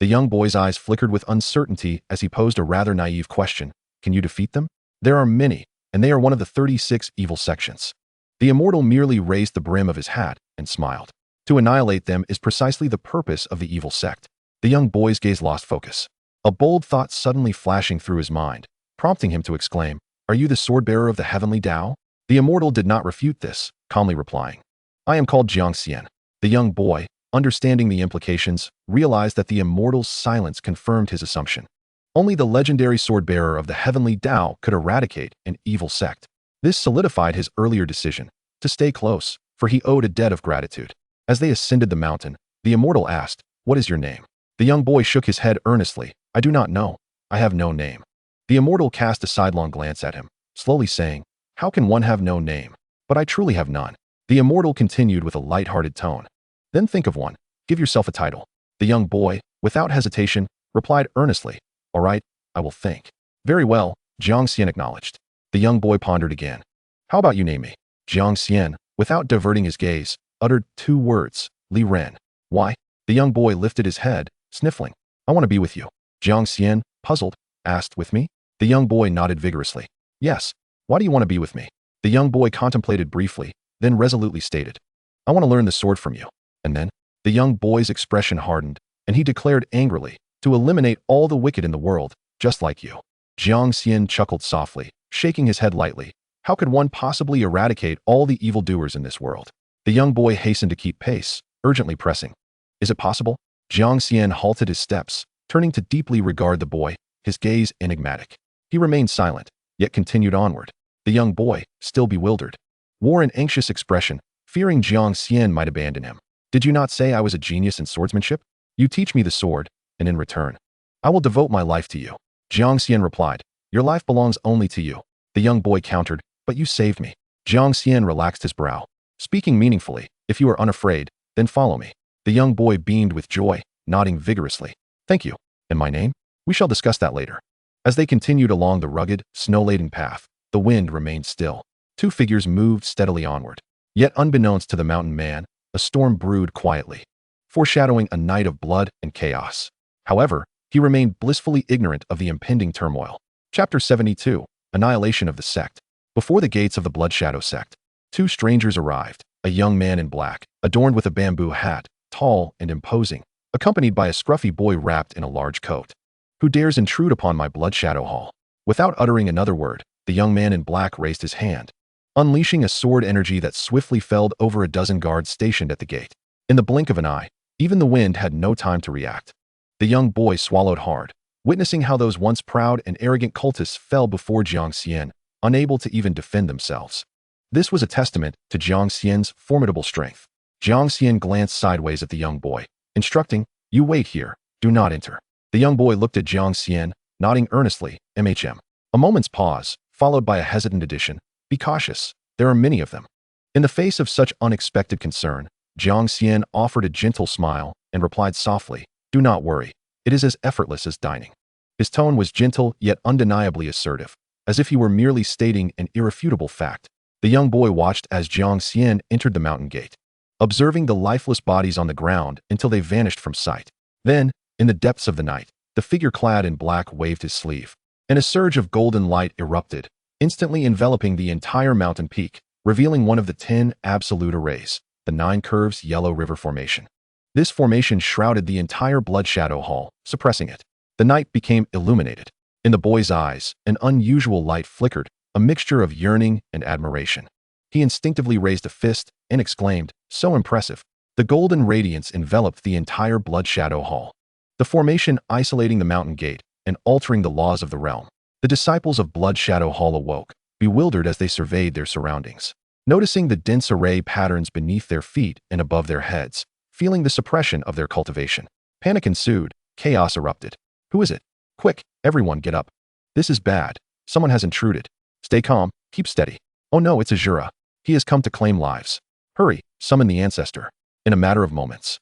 The young boy's eyes flickered with uncertainty as he posed a rather naive question. Can you defeat them? There are many, and they are one of the 36 evil sections. The immortal merely raised the brim of his hat and smiled. To annihilate them is precisely the purpose of the evil sect. The young boy's gaze lost focus. A bold thought suddenly flashing through his mind, prompting him to exclaim, Are you the sword-bearer of the heavenly Tao? The immortal did not refute this, calmly replying, I am called Jiang Xian. The young boy, understanding the implications, realized that the immortal's silence confirmed his assumption. Only the legendary sword-bearer of the heavenly Tao could eradicate an evil sect. This solidified his earlier decision to stay close, for he owed a debt of gratitude. As they ascended the mountain, the immortal asked, What is your name? The young boy shook his head earnestly. I do not know. I have no name. The immortal cast a sidelong glance at him, slowly saying, How can one have no name? But I truly have none. The immortal continued with a light-hearted tone. Then think of one. Give yourself a title. The young boy, without hesitation, replied earnestly, All right, I will think. Very well, Jiang Xian acknowledged. The young boy pondered again. How about you name me? Jiang Xian, without diverting his gaze, uttered 2 words, Li Ren. Why? The young boy lifted his head, sniffling. I want to be with you. Jiang Xian, puzzled, asked, With me? The young boy nodded vigorously. Yes. Why do you want to be with me? The young boy contemplated briefly, then resolutely stated, I want to learn the sword from you. And then, the young boy's expression hardened, and he declared angrily, To eliminate all the wicked in the world, just like you. Jiang Xian chuckled softly, shaking his head lightly. How could one possibly eradicate all the evildoers in this world? The young boy hastened to keep pace, urgently pressing. Is it possible? Jiang Xian halted his steps, turning to deeply regard the boy, his gaze enigmatic. He remained silent, yet continued onward. The young boy, still bewildered, wore an anxious expression, fearing Jiang Xian might abandon him. Did you not say I was a genius in swordsmanship? You teach me the sword, and in return, I will devote my life to you. Jiang Xian replied, Your life belongs only to you. The young boy countered, But you saved me. Jiang Xian relaxed his brow, speaking meaningfully, If you are unafraid, then follow me. The young boy beamed with joy, nodding vigorously. Thank you. And my name? We shall discuss that later. As they continued along the rugged, snow-laden path, the wind remained still. 2 figures moved steadily onward. Yet unbeknownst to the mountain man, a storm brewed quietly, foreshadowing a night of blood and chaos. However, he remained blissfully ignorant of the impending turmoil. Chapter 72, Annihilation of the Sect. Before the gates of the Blood Shadow sect, 2 strangers arrived, a young man in black, adorned with a bamboo hat, tall and imposing, accompanied by a scruffy boy wrapped in a large coat. Who dares intrude upon my Blood Shadow hall? Without uttering another word, the young man in black raised his hand, unleashing a sword energy that swiftly felled over a dozen guards stationed at the gate. In the blink of an eye, even the wind had no time to react. The young boy swallowed hard, witnessing how those once proud and arrogant cultists fell before Jiang Xian, unable to even defend themselves. This was a testament to Jiang Xian's formidable strength. Jiang Xian glanced sideways at the young boy, instructing, You wait here, do not enter. The young boy looked at Jiang Xian, nodding earnestly, MHM. A moment's pause, followed by a hesitant addition, Be cautious, there are many of them. In the face of such unexpected concern, Jiang Xian offered a gentle smile and replied softly, Do not worry, it is as effortless as dining. His tone was gentle yet undeniably assertive, as if he were merely stating an irrefutable fact. The young boy watched as Jiang Xian entered the mountain gate, observing the lifeless bodies on the ground until they vanished from sight. Then, in the depths of the night, the figure clad in black waved his sleeve, and a surge of golden light erupted, instantly enveloping the entire mountain peak, revealing one of the 10 absolute arrays, the 9 curves yellow river formation. This formation shrouded the entire Blood Shadow hall, suppressing it. The night became illuminated. In the boy's eyes, an unusual light flickered, a mixture of yearning and admiration. He instinctively raised a fist and exclaimed, So impressive. The golden radiance enveloped the entire Blood Shadow hall, the formation isolating the mountain gate and altering the laws of the realm. The disciples of Blood Shadow hall awoke, bewildered as they surveyed their surroundings, noticing the dense array patterns beneath their feet and above their heads, feeling the suppression of their cultivation. Panic ensued, chaos erupted. Who is it? Quick, everyone get up. This is bad. Someone has intruded. Stay calm, keep steady. Oh no, it's Azura. He has come to claim lives. Hurry, summon the ancestor. In a matter of moments,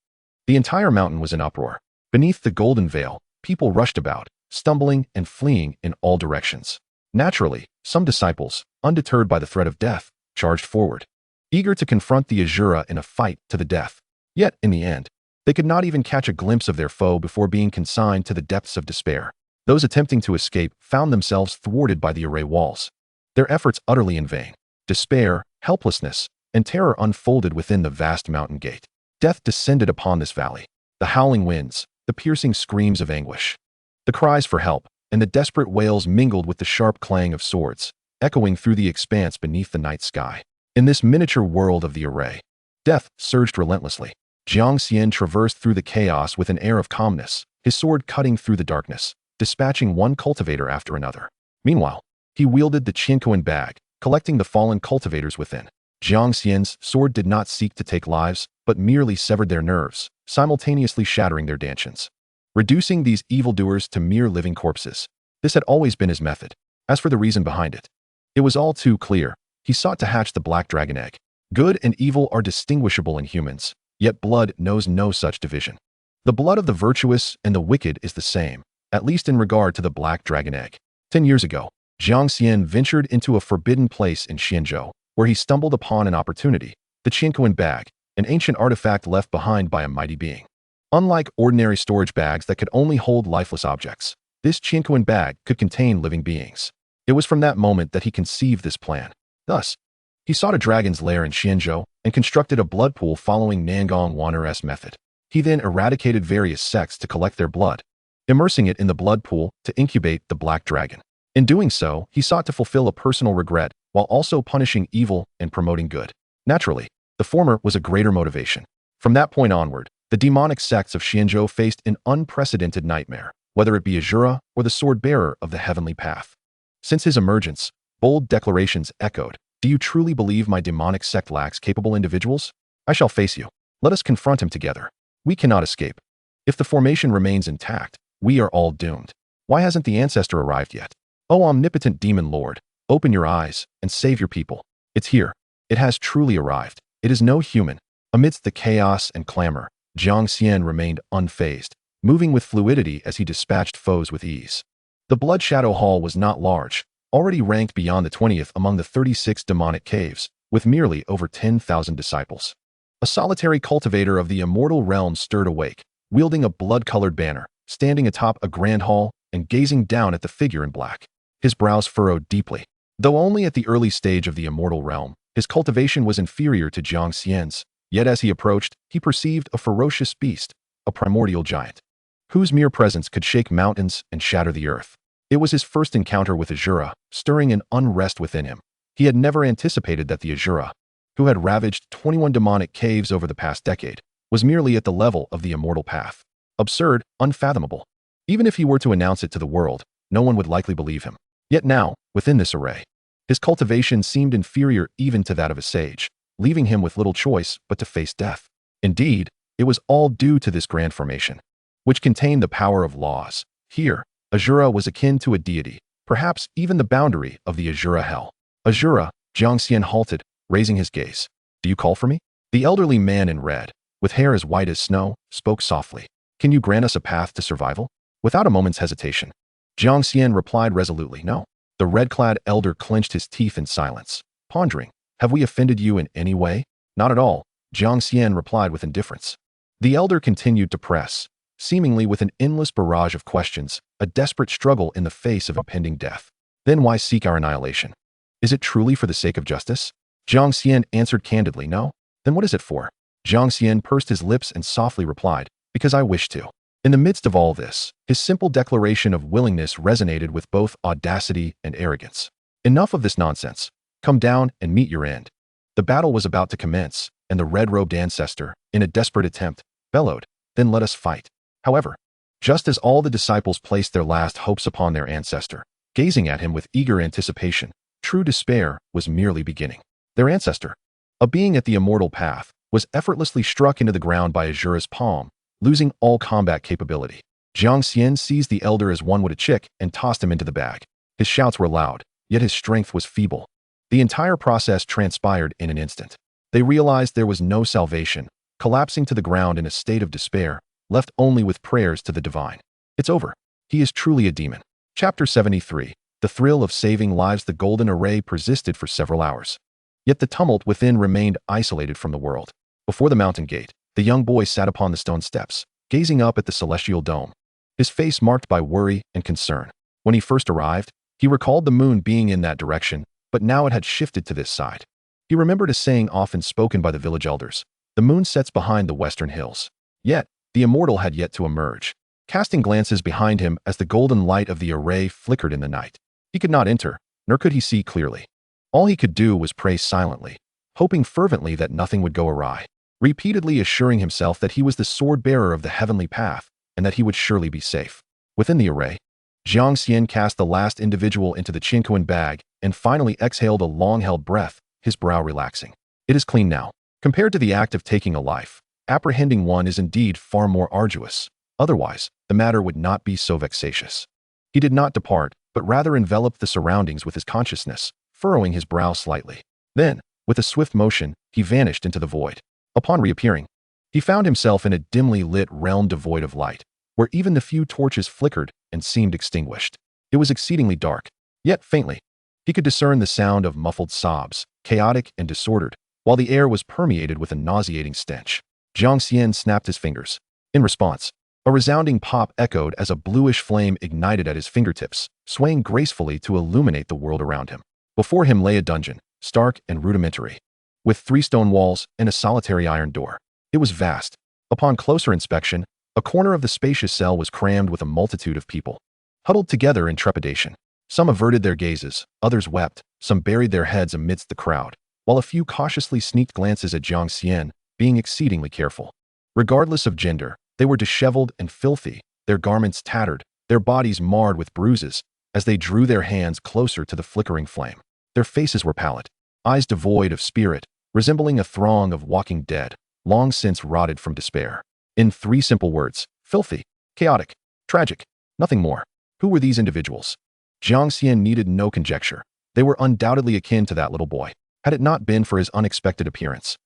the entire mountain was in uproar. Beneath the golden veil, people rushed about, stumbling and fleeing in all directions. Naturally, some disciples, undeterred by the threat of death, charged forward, eager to confront the Asura in a fight to the death. Yet, in the end, they could not even catch a glimpse of their foe before being consigned to the depths of despair. Those attempting to escape found themselves thwarted by the array walls, their efforts utterly in vain. Despair, helplessness, and terror unfolded within the vast mountain gate. Death descended upon this valley. The howling winds, the piercing screams of anguish, the cries for help, and the desperate wails mingled with the sharp clang of swords, echoing through the expanse beneath the night sky. In this miniature world of the array, death surged relentlessly. Jiang Xian traversed through the chaos with an air of calmness, his sword cutting through the darkness, dispatching one cultivator after another. Meanwhile, he wielded the xianxiaaudiobooks bag, collecting the fallen cultivators within. Jiang Xian's sword did not seek to take lives, but merely severed their nerves, simultaneously shattering their dantians, reducing these evildoers to mere living corpses. This had always been his method. As for the reason behind it, it was all too clear. He sought to hatch the black dragon egg. Good and evil are distinguishable in humans, yet blood knows no such division. The blood of the virtuous and the wicked is the same, at least in regard to the black dragon egg. 10 years ago, Jiang Xian ventured into a forbidden place in Xianzhou, where he stumbled upon an opportunity, the xianxiaaudiobooks bag, an ancient artifact left behind by a mighty being. Unlike ordinary storage bags that could only hold lifeless objects, this xianxiaaudiobooks bag could contain living beings. It was from that moment that he conceived this plan. Thus, he sought a dragon's lair in Xianzhou and constructed a blood pool following Nangong Wanner's method. He then eradicated various sects to collect their blood, immersing it in the blood pool to incubate the black dragon. In doing so, he sought to fulfill a personal regret while also punishing evil and promoting good. Naturally, the former was a greater motivation. From that point onward, the demonic sects of Xianzhou faced an unprecedented nightmare, whether it be Asura or the sword-bearer of the heavenly path. Since his emergence, bold declarations echoed. Do you truly believe my demonic sect lacks capable individuals? I shall face you. Let us confront him together. We cannot escape. If the formation remains intact, we are all doomed. Why hasn't the ancestor arrived yet? O omnipotent demon lord, open your eyes and save your people. It's here. It has truly arrived. It is no human. Amidst the chaos and clamor, Jiang Xian remained unfazed, moving with fluidity as he dispatched foes with ease. The Blood Shadow Hall was not large, already ranked beyond the 20th among the 36 demonic caves, with merely over 10,000 disciples. A solitary cultivator of the immortal realm stirred awake, wielding a blood-colored banner, standing atop a grand hall and gazing down at the figure in black. His brows furrowed deeply. Though only at the early stage of the immortal realm, his cultivation was inferior to Jiang Xian's, yet as he approached, he perceived a ferocious beast, a primordial giant, whose mere presence could shake mountains and shatter the earth. It was his first encounter with Asura, stirring an unrest within him. He had never anticipated that the Asura, who had ravaged 21 demonic caves over the past decade, was merely at the level of the immortal path. Absurd, unfathomable. Even if he were to announce it to the world, no one would likely believe him. Yet now, within this array, his cultivation seemed inferior even to that of a sage, leaving him with little choice but to face death. Indeed, it was all due to this grand formation, which contained the power of laws. Here, Asura was akin to a deity, perhaps even the boundary of the Asura hell. Asura, Jiang Xian halted, raising his gaze. Do you call for me? The elderly man in red, with hair as white as snow, spoke softly. Can you grant us a path to survival? Without a moment's hesitation, Jiang Xian replied resolutely, no. The red-clad elder clenched his teeth in silence, pondering. Have we offended you in any way? Not at all, Jiang Xian replied with indifference. The elder continued to press, seemingly with an endless barrage of questions, a desperate struggle in the face of impending death. Then why seek our annihilation? Is it truly for the sake of justice? Jiang Xian answered candidly, no. Then what is it for? Jiang Xian pursed his lips and softly replied, because I wish to. In the midst of all this, his simple declaration of willingness resonated with both audacity and arrogance. Enough of this nonsense. Come down and meet your end. The battle was about to commence, and the red-robed ancestor, in a desperate attempt, bellowed, then let us fight. However, just as all the disciples placed their last hopes upon their ancestor, gazing at him with eager anticipation, true despair was merely beginning. Their ancestor, a being at the immortal path, was effortlessly struck into the ground by Asura's palm, losing all combat capability. Jiang Xian seized the elder as one would a chick and tossed him into the bag. His shouts were loud, yet his strength was feeble. The entire process transpired in an instant. They realized there was no salvation, collapsing to the ground in a state of despair, left only with prayers to the divine. It's over. He is truly a demon. Chapter 73. The thrill of saving lives, the golden array persisted for several hours. Yet the tumult within remained isolated from the world. Before the mountain gate, the young boy sat upon the stone steps, gazing up at the celestial dome, his face marked by worry and concern. When he first arrived, he recalled the moon being in that direction, but now it had shifted to this side. He remembered a saying often spoken by the village elders: the moon sets behind the western hills. Yet, the immortal had yet to emerge. Casting glances behind him as the golden light of the array flickered in the night, he could not enter, nor could he see clearly. All he could do was pray silently, hoping fervently that nothing would go awry, repeatedly assuring himself that he was the sword-bearer of the heavenly path and that he would surely be safe. Within the array, Jiang Xian cast the last individual into the Qinquan bag and finally exhaled a long-held breath, his brow relaxing. It is clean now. Compared to the act of taking a life, apprehending one is indeed far more arduous. Otherwise, the matter would not be so vexatious. He did not depart, but rather enveloped the surroundings with his consciousness, furrowing his brow slightly. Then, with a swift motion, he vanished into the void. Upon reappearing, he found himself in a dimly lit realm devoid of light, where even the few torches flickered and seemed extinguished. It was exceedingly dark, yet faintly. He could discern the sound of muffled sobs, chaotic and disordered, while the air was permeated with a nauseating stench. Jiang Xian snapped his fingers. In response, a resounding pop echoed as a bluish flame ignited at his fingertips, swaying gracefully to illuminate the world around him. Before him lay a dungeon, stark and rudimentary, with 3 stone walls and a solitary iron door. It was vast. Upon closer inspection, a corner of the spacious cell was crammed with a multitude of people, huddled together in trepidation. Some averted their gazes, others wept, some buried their heads amidst the crowd, while a few cautiously sneaked glances at Jiang Xian, being exceedingly careful. Regardless of gender, they were disheveled and filthy, their garments tattered, their bodies marred with bruises, as they drew their hands closer to the flickering flame. Their faces were pallid, eyes devoid of spirit, resembling a throng of walking dead, long since rotted from despair. In 3 simple words: filthy, chaotic, tragic, nothing more. Who were these individuals? Jiang Xian needed no conjecture. They were undoubtedly akin to that little boy. Had it not been for his unexpected appearance,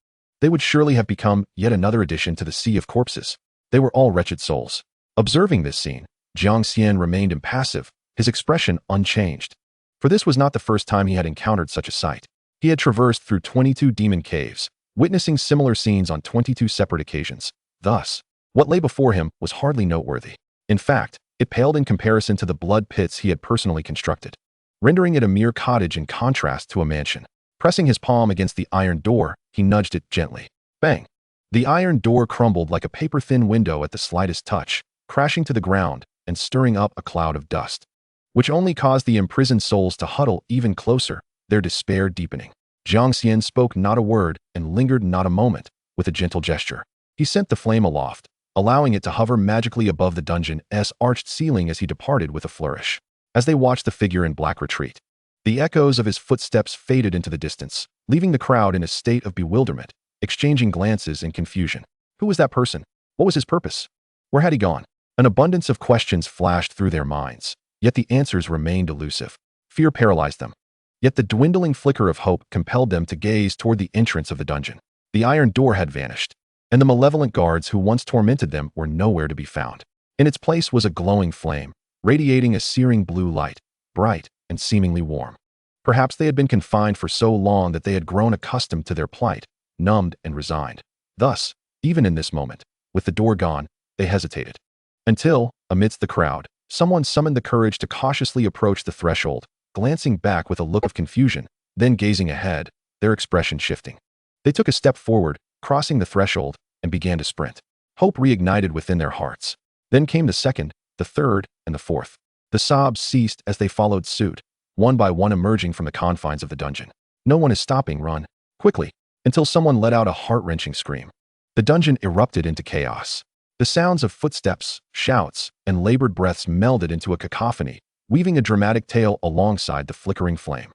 they would surely have become yet another addition to the sea of corpses. They were all wretched souls. Observing this scene, Jiang Xian remained impassive, his expression unchanged. For this was not the first time he had encountered such a sight. He had traversed through 22 demon caves, witnessing similar scenes on 22 separate occasions. Thus, what lay before him was hardly noteworthy. In fact, it paled in comparison to the blood pits he had personally constructed, rendering it a mere cottage in contrast to a mansion. Pressing his palm against the iron door, he nudged it gently. Bang! The iron door crumbled like a paper-thin window at the slightest touch, crashing to the ground and stirring up a cloud of dust, which only caused the imprisoned souls to huddle even closer, their despair deepening. Jiang Xian spoke not a word and lingered not a moment. With a gentle gesture, he sent the flame aloft, allowing it to hover magically above the dungeon's arched ceiling as he departed with a flourish. As they watched the figure in black retreat, the echoes of his footsteps faded into the distance, leaving the crowd in a state of bewilderment, exchanging glances in confusion. Who was that person? What was his purpose? Where had he gone? An abundance of questions flashed through their minds, yet the answers remained elusive. Fear paralyzed them. Yet the dwindling flicker of hope compelled them to gaze toward the entrance of the dungeon. The iron door had vanished, and the malevolent guards who once tormented them were nowhere to be found. In its place was a glowing flame, radiating a searing blue light, bright and seemingly warm. Perhaps they had been confined for so long that they had grown accustomed to their plight, numbed and resigned. Thus, even in this moment, with the door gone, they hesitated. Until, amidst the crowd, someone summoned the courage to cautiously approach the threshold, glancing back with a look of confusion, then gazing ahead, their expression shifting. They took a step forward, crossing the threshold, and began to sprint. Hope reignited within their hearts. Then came the second, the third, and the fourth. The sobs ceased as they followed suit, one by one emerging from the confines of the dungeon. No one is stopping, run, quickly, until someone let out a heart-wrenching scream. The dungeon erupted into chaos. The sounds of footsteps, shouts, and labored breaths melded into a cacophony, weaving a dramatic tale alongside the flickering flame.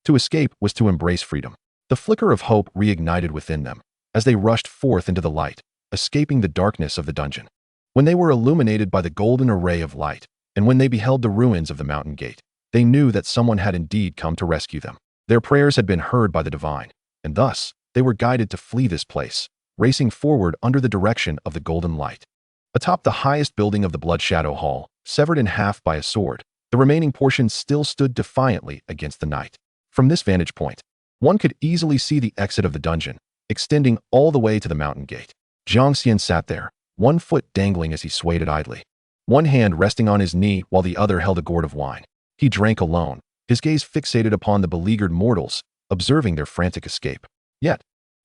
To escape was to embrace freedom. The flicker of hope reignited within them as they rushed forth into the light, escaping the darkness of the dungeon. When they were illuminated by the golden array of light, and when they beheld the ruins of the mountain gate, they knew that someone had indeed come to rescue them. Their prayers had been heard by the divine, and thus they were guided to flee this place, racing forward under the direction of the golden light. Atop the highest building of the Blood Shadow Hall, severed in half by a sword, The remaining portion still stood defiantly against the night. From this vantage point, one could easily see the exit of the dungeon, extending all the way to the mountain gate. Jiang Xian sat there, one foot dangling as he swayed it idly, one hand resting on his knee while the other held a gourd of wine. He drank alone, his gaze fixated upon the beleaguered mortals, observing their frantic escape. Yet,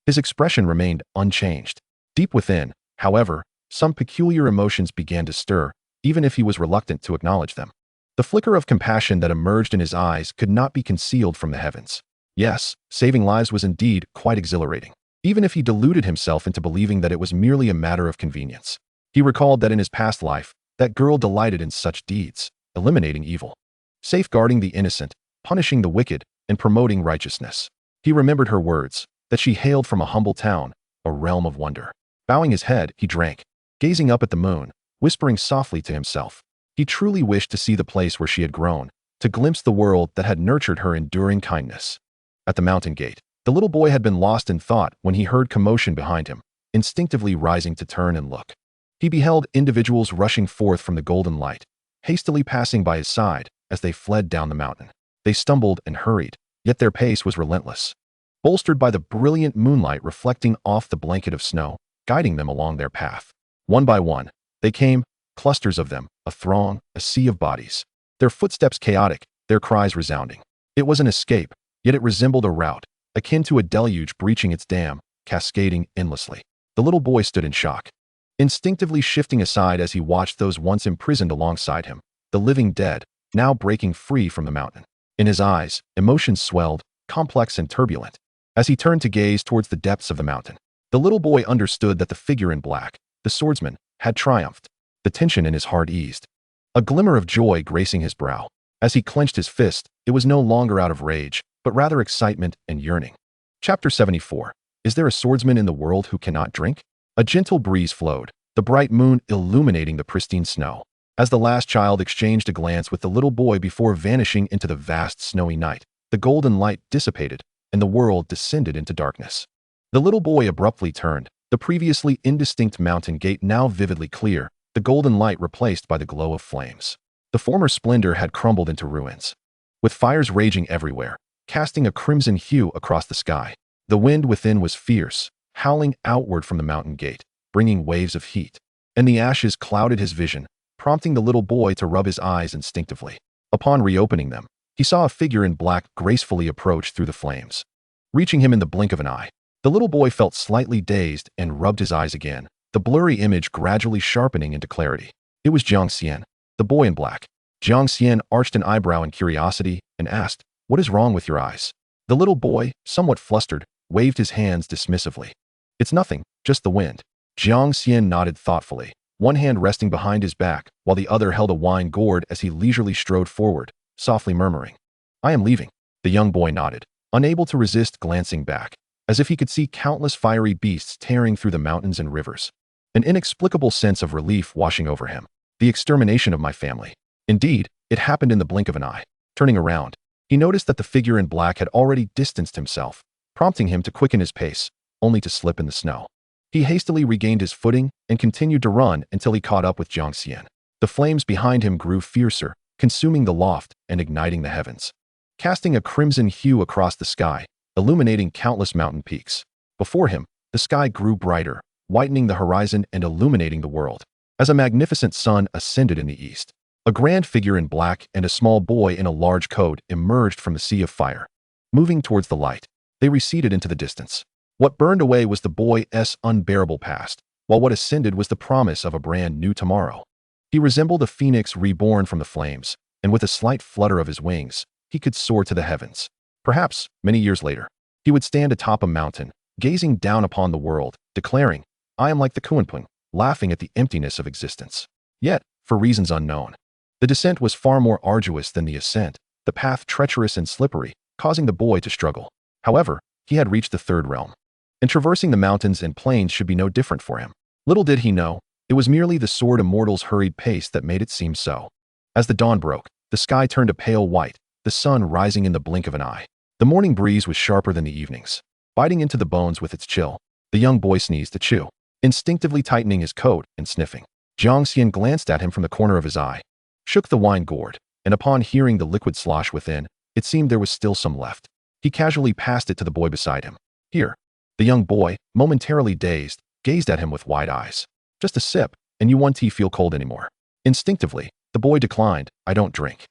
his expression remained unchanged. Deep within, however, some peculiar emotions began to stir, even if he was reluctant to acknowledge them. The flicker of compassion that emerged in his eyes could not be concealed from the heavens. Yes, saving lives was indeed quite exhilarating, even if he deluded himself into believing that it was merely a matter of convenience. He recalled that in his past life, that girl delighted in such deeds, eliminating evil, safeguarding the innocent, punishing the wicked, and promoting righteousness. He remembered her words, that she hailed from a humble town, a realm of wonder. Bowing his head, he drank, gazing up at the moon, whispering softly to himself. He truly wished to see the place where she had grown, to glimpse the world that had nurtured her enduring kindness. At the mountain gate, the little boy had been lost in thought when he heard commotion behind him, instinctively rising to turn and look. He beheld individuals rushing forth from the golden light, hastily passing by his side as they fled down the mountain. They stumbled and hurried, yet their pace was relentless, bolstered by the brilliant moonlight reflecting off the blanket of snow, guiding them along their path. One by one, they came, clusters of them, a throng, a sea of bodies. Their footsteps chaotic, their cries resounding. It was an escape, yet it resembled a rout, akin to a deluge breaching its dam, cascading endlessly. The little boy stood in shock, instinctively shifting aside as he watched those once imprisoned alongside him, the living dead, now breaking free from the mountain. In his eyes, emotions swelled, complex and turbulent. As he turned to gaze towards the depths of the mountain, the little boy understood that the figure in black, the swordsman, had triumphed. The tension in his heart eased, a glimmer of joy gracing his brow. As he clenched his fist, it was no longer out of rage, but rather excitement and yearning. Chapter 74. Is there a swordsman in the world who cannot drink? A gentle breeze flowed, the bright moon illuminating the pristine snow. As the last child exchanged a glance with the little boy before vanishing into the vast snowy night, the golden light dissipated, and the world descended into darkness. The little boy abruptly turned, the previously indistinct mountain gate now vividly clear, the golden light replaced by the glow of flames. The former splendor had crumbled into ruins, with fires raging everywhere, casting a crimson hue across the sky. The wind within was fierce, howling outward from the mountain gate, bringing waves of heat, and the ashes clouded his vision, prompting the little boy to rub his eyes instinctively. Upon reopening them, he saw a figure in black gracefully approach through the flames, reaching him in the blink of an eye. The little boy felt slightly dazed and rubbed his eyes again, the blurry image gradually sharpening into clarity. It was Jiang Xian, the boy in black. Jiang Xian arched an eyebrow in curiosity and asked, "What is wrong with your eyes?" The little boy, somewhat flustered, waved his hands dismissively. "It's nothing, just the wind." Jiang Xian nodded thoughtfully, one hand resting behind his back while the other held a wine gourd as he leisurely strode forward, softly murmuring, "I am leaving." The young boy nodded, unable to resist glancing back, as if he could see countless fiery beasts tearing through the mountains and rivers. An inexplicable sense of relief washing over him. The extermination of my family. Indeed, it happened in the blink of an eye. Turning around, he noticed that the figure in black had already distanced himself, prompting him to quicken his pace, only to slip in the snow. He hastily regained his footing and continued to run until he caught up with Jiang Xian. The flames behind him grew fiercer, consuming the loft and igniting the heavens, casting a crimson hue across the sky, illuminating countless mountain peaks. Before him, the sky grew brighter, whitening the horizon and illuminating the world. As a magnificent sun ascended in the east, a grand figure in black and a small boy in a large coat emerged from the sea of fire. Moving towards the light, they receded into the distance. What burned away was the boy's unbearable past, while what ascended was the promise of a brand new tomorrow. He resembled a phoenix reborn from the flames, and with a slight flutter of his wings, he could soar to the heavens. Perhaps, many years later, he would stand atop a mountain, gazing down upon the world, declaring, "I am like the Kunpung," laughing at the emptiness of existence. Yet, for reasons unknown, the descent was far more arduous than the ascent, the path treacherous and slippery, causing the boy to struggle. However, he had reached the third realm, and traversing the mountains and plains should be no different for him. Little did he know, it was merely the sword immortal's hurried pace that made it seem so. As the dawn broke, the sky turned a pale white, the sun rising in the blink of an eye. The morning breeze was sharper than the evening's, biting into the bones with its chill. The young boy sneezed to chew, instinctively tightening his coat and sniffing. Jiang Xian glanced at him from the corner of his eye, shook the wine gourd, and upon hearing the liquid slosh within, it seemed there was still some left. He casually passed it to the boy beside him. Here. The young boy, momentarily dazed, gazed at him with wide eyes. Just a sip, and you won't feel cold anymore. Instinctively, the boy declined, I don't drink.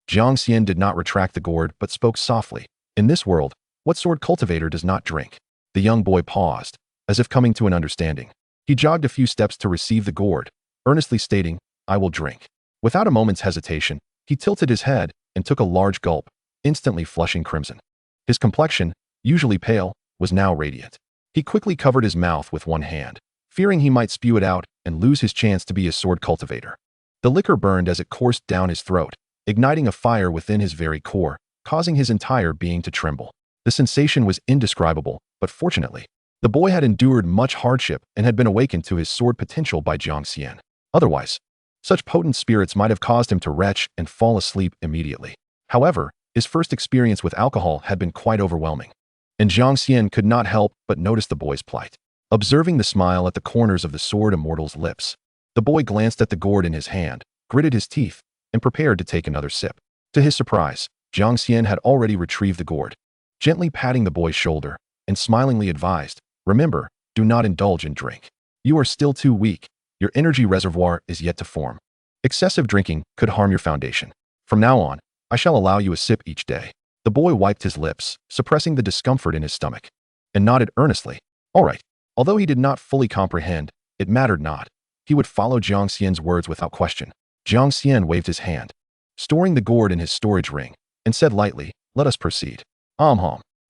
Jiang Xian did not retract the gourd but spoke softly. In this world, what sword cultivator does not drink? The young boy paused, as if coming to an understanding. He jogged a few steps to receive the gourd, earnestly stating, I will drink. Without a moment's hesitation, he tilted his head and took a large gulp, instantly flushing crimson. His complexion, usually pale, was now radiant. He quickly covered his mouth with one hand, fearing he might spew it out and lose his chance to be a sword cultivator. The liquor burned as it coursed down his throat, igniting a fire within his very core, causing his entire being to tremble. The sensation was indescribable, but fortunately, the boy had endured much hardship and had been awakened to his sword potential by Jiang Xian. Otherwise, such potent spirits might have caused him to retch and fall asleep immediately. However, his first experience with alcohol had been quite overwhelming, and Jiang Xian could not help but notice the boy's plight. Observing the smile at the corners of the sword immortal's lips, the boy glanced at the gourd in his hand, gritted his teeth, and prepared to take another sip. To his surprise, Jiang Xian had already retrieved the gourd, gently patting the boy's shoulder, and smilingly advised, remember, do not indulge in drink. You are still too weak. Your energy reservoir is yet to form. Excessive drinking could harm your foundation. From now on, I shall allow you a sip each day. The boy wiped his lips, suppressing the discomfort in his stomach, and nodded earnestly. All right. Although he did not fully comprehend, it mattered not. He would follow Jiang Xian's words without question. Jiang Xian waved his hand, storing the gourd in his storage ring, and said lightly, let us proceed.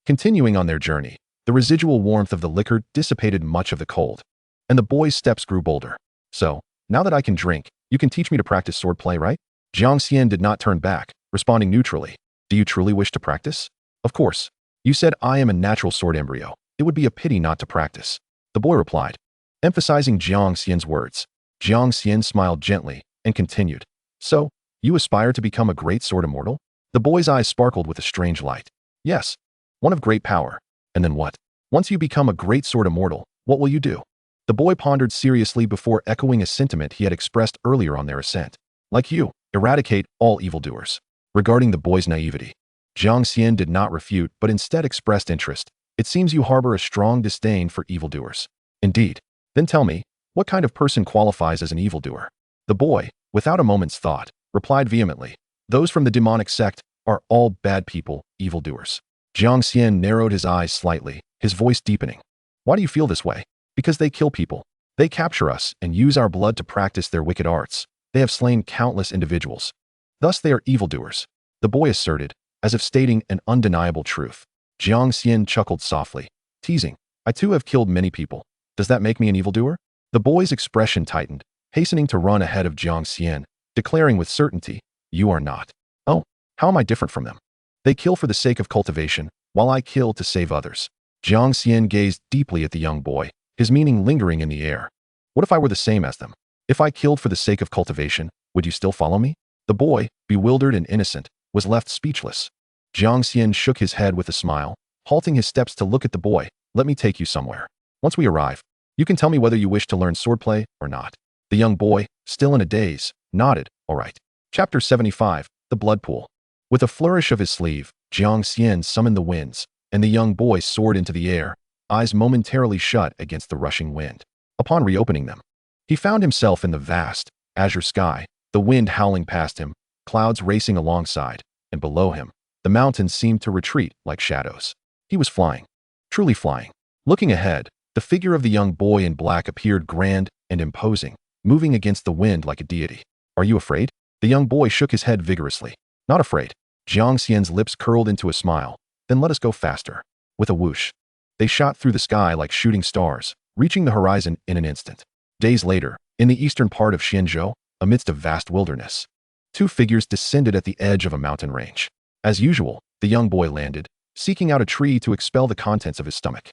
Continuing on their journey, the residual warmth of the liquor dissipated much of the cold, and the boy's steps grew bolder. So, now that I can drink, you can teach me to practice swordplay, right? Jiang Xian did not turn back, responding neutrally. Do you truly wish to practice? Of course. You said I am a natural sword embryo. It would be a pity not to practice. The boy replied, emphasizing Jiang Xian's words. Jiang Xian smiled gently and continued. So, you aspire to become a great sword immortal? The boy's eyes sparkled with a strange light. Yes. One of great power. And then what? Once you become a great sword immortal, what will you do? The boy pondered seriously before echoing a sentiment he had expressed earlier on their ascent. Like you, eradicate all evildoers. Regarding the boy's naivety, Jiang Xian did not refute but instead expressed interest. It seems you harbor a strong disdain for evildoers. Indeed. Then tell me, what kind of person qualifies as an evildoer? The boy, without a moment's thought, replied vehemently. Those from the demonic sect are all bad people, evildoers. Jiang Xian narrowed his eyes slightly, his voice deepening. Why do you feel this way? Because they kill people. They capture us and use our blood to practice their wicked arts. They have slain countless individuals. Thus they are evildoers, the boy asserted, as if stating an undeniable truth. Jiang Xian chuckled softly, teasing, I too have killed many people. Does that make me an evildoer? The boy's expression tightened, hastening to run ahead of Jiang Xian, declaring with certainty, you are not. Oh, how am I different from them? They kill for the sake of cultivation, while I kill to save others. Jiang Xian gazed deeply at the young boy, his meaning lingering in the air. What if I were the same as them? If I killed for the sake of cultivation, would you still follow me? The boy, bewildered and innocent, was left speechless. Jiang Xian shook his head with a smile, halting his steps to look at the boy. Let me take you somewhere. Once we arrive, you can tell me whether you wish to learn swordplay or not. The young boy, still in a daze, nodded, all right. Chapter 75, The Blood Pool. With a flourish of his sleeve, Jiang Xian summoned the winds, and the young boy soared into the air, eyes momentarily shut against the rushing wind. Upon reopening them, he found himself in the vast, azure sky, the wind howling past him, clouds racing alongside, and below him, the mountains seemed to retreat like shadows. He was flying. Truly flying. Looking ahead, the figure of the young boy in black appeared grand and imposing, moving against the wind like a deity. Are you afraid? The young boy shook his head vigorously. Not afraid. Jiang Xian's lips curled into a smile. Then let us go faster. With a whoosh, they shot through the sky like shooting stars, reaching the horizon in an instant. Days later, in the eastern part of Xianzhou, amidst a vast wilderness, two figures descended at the edge of a mountain range. As usual, the young boy landed, seeking out a tree to expel the contents of his stomach.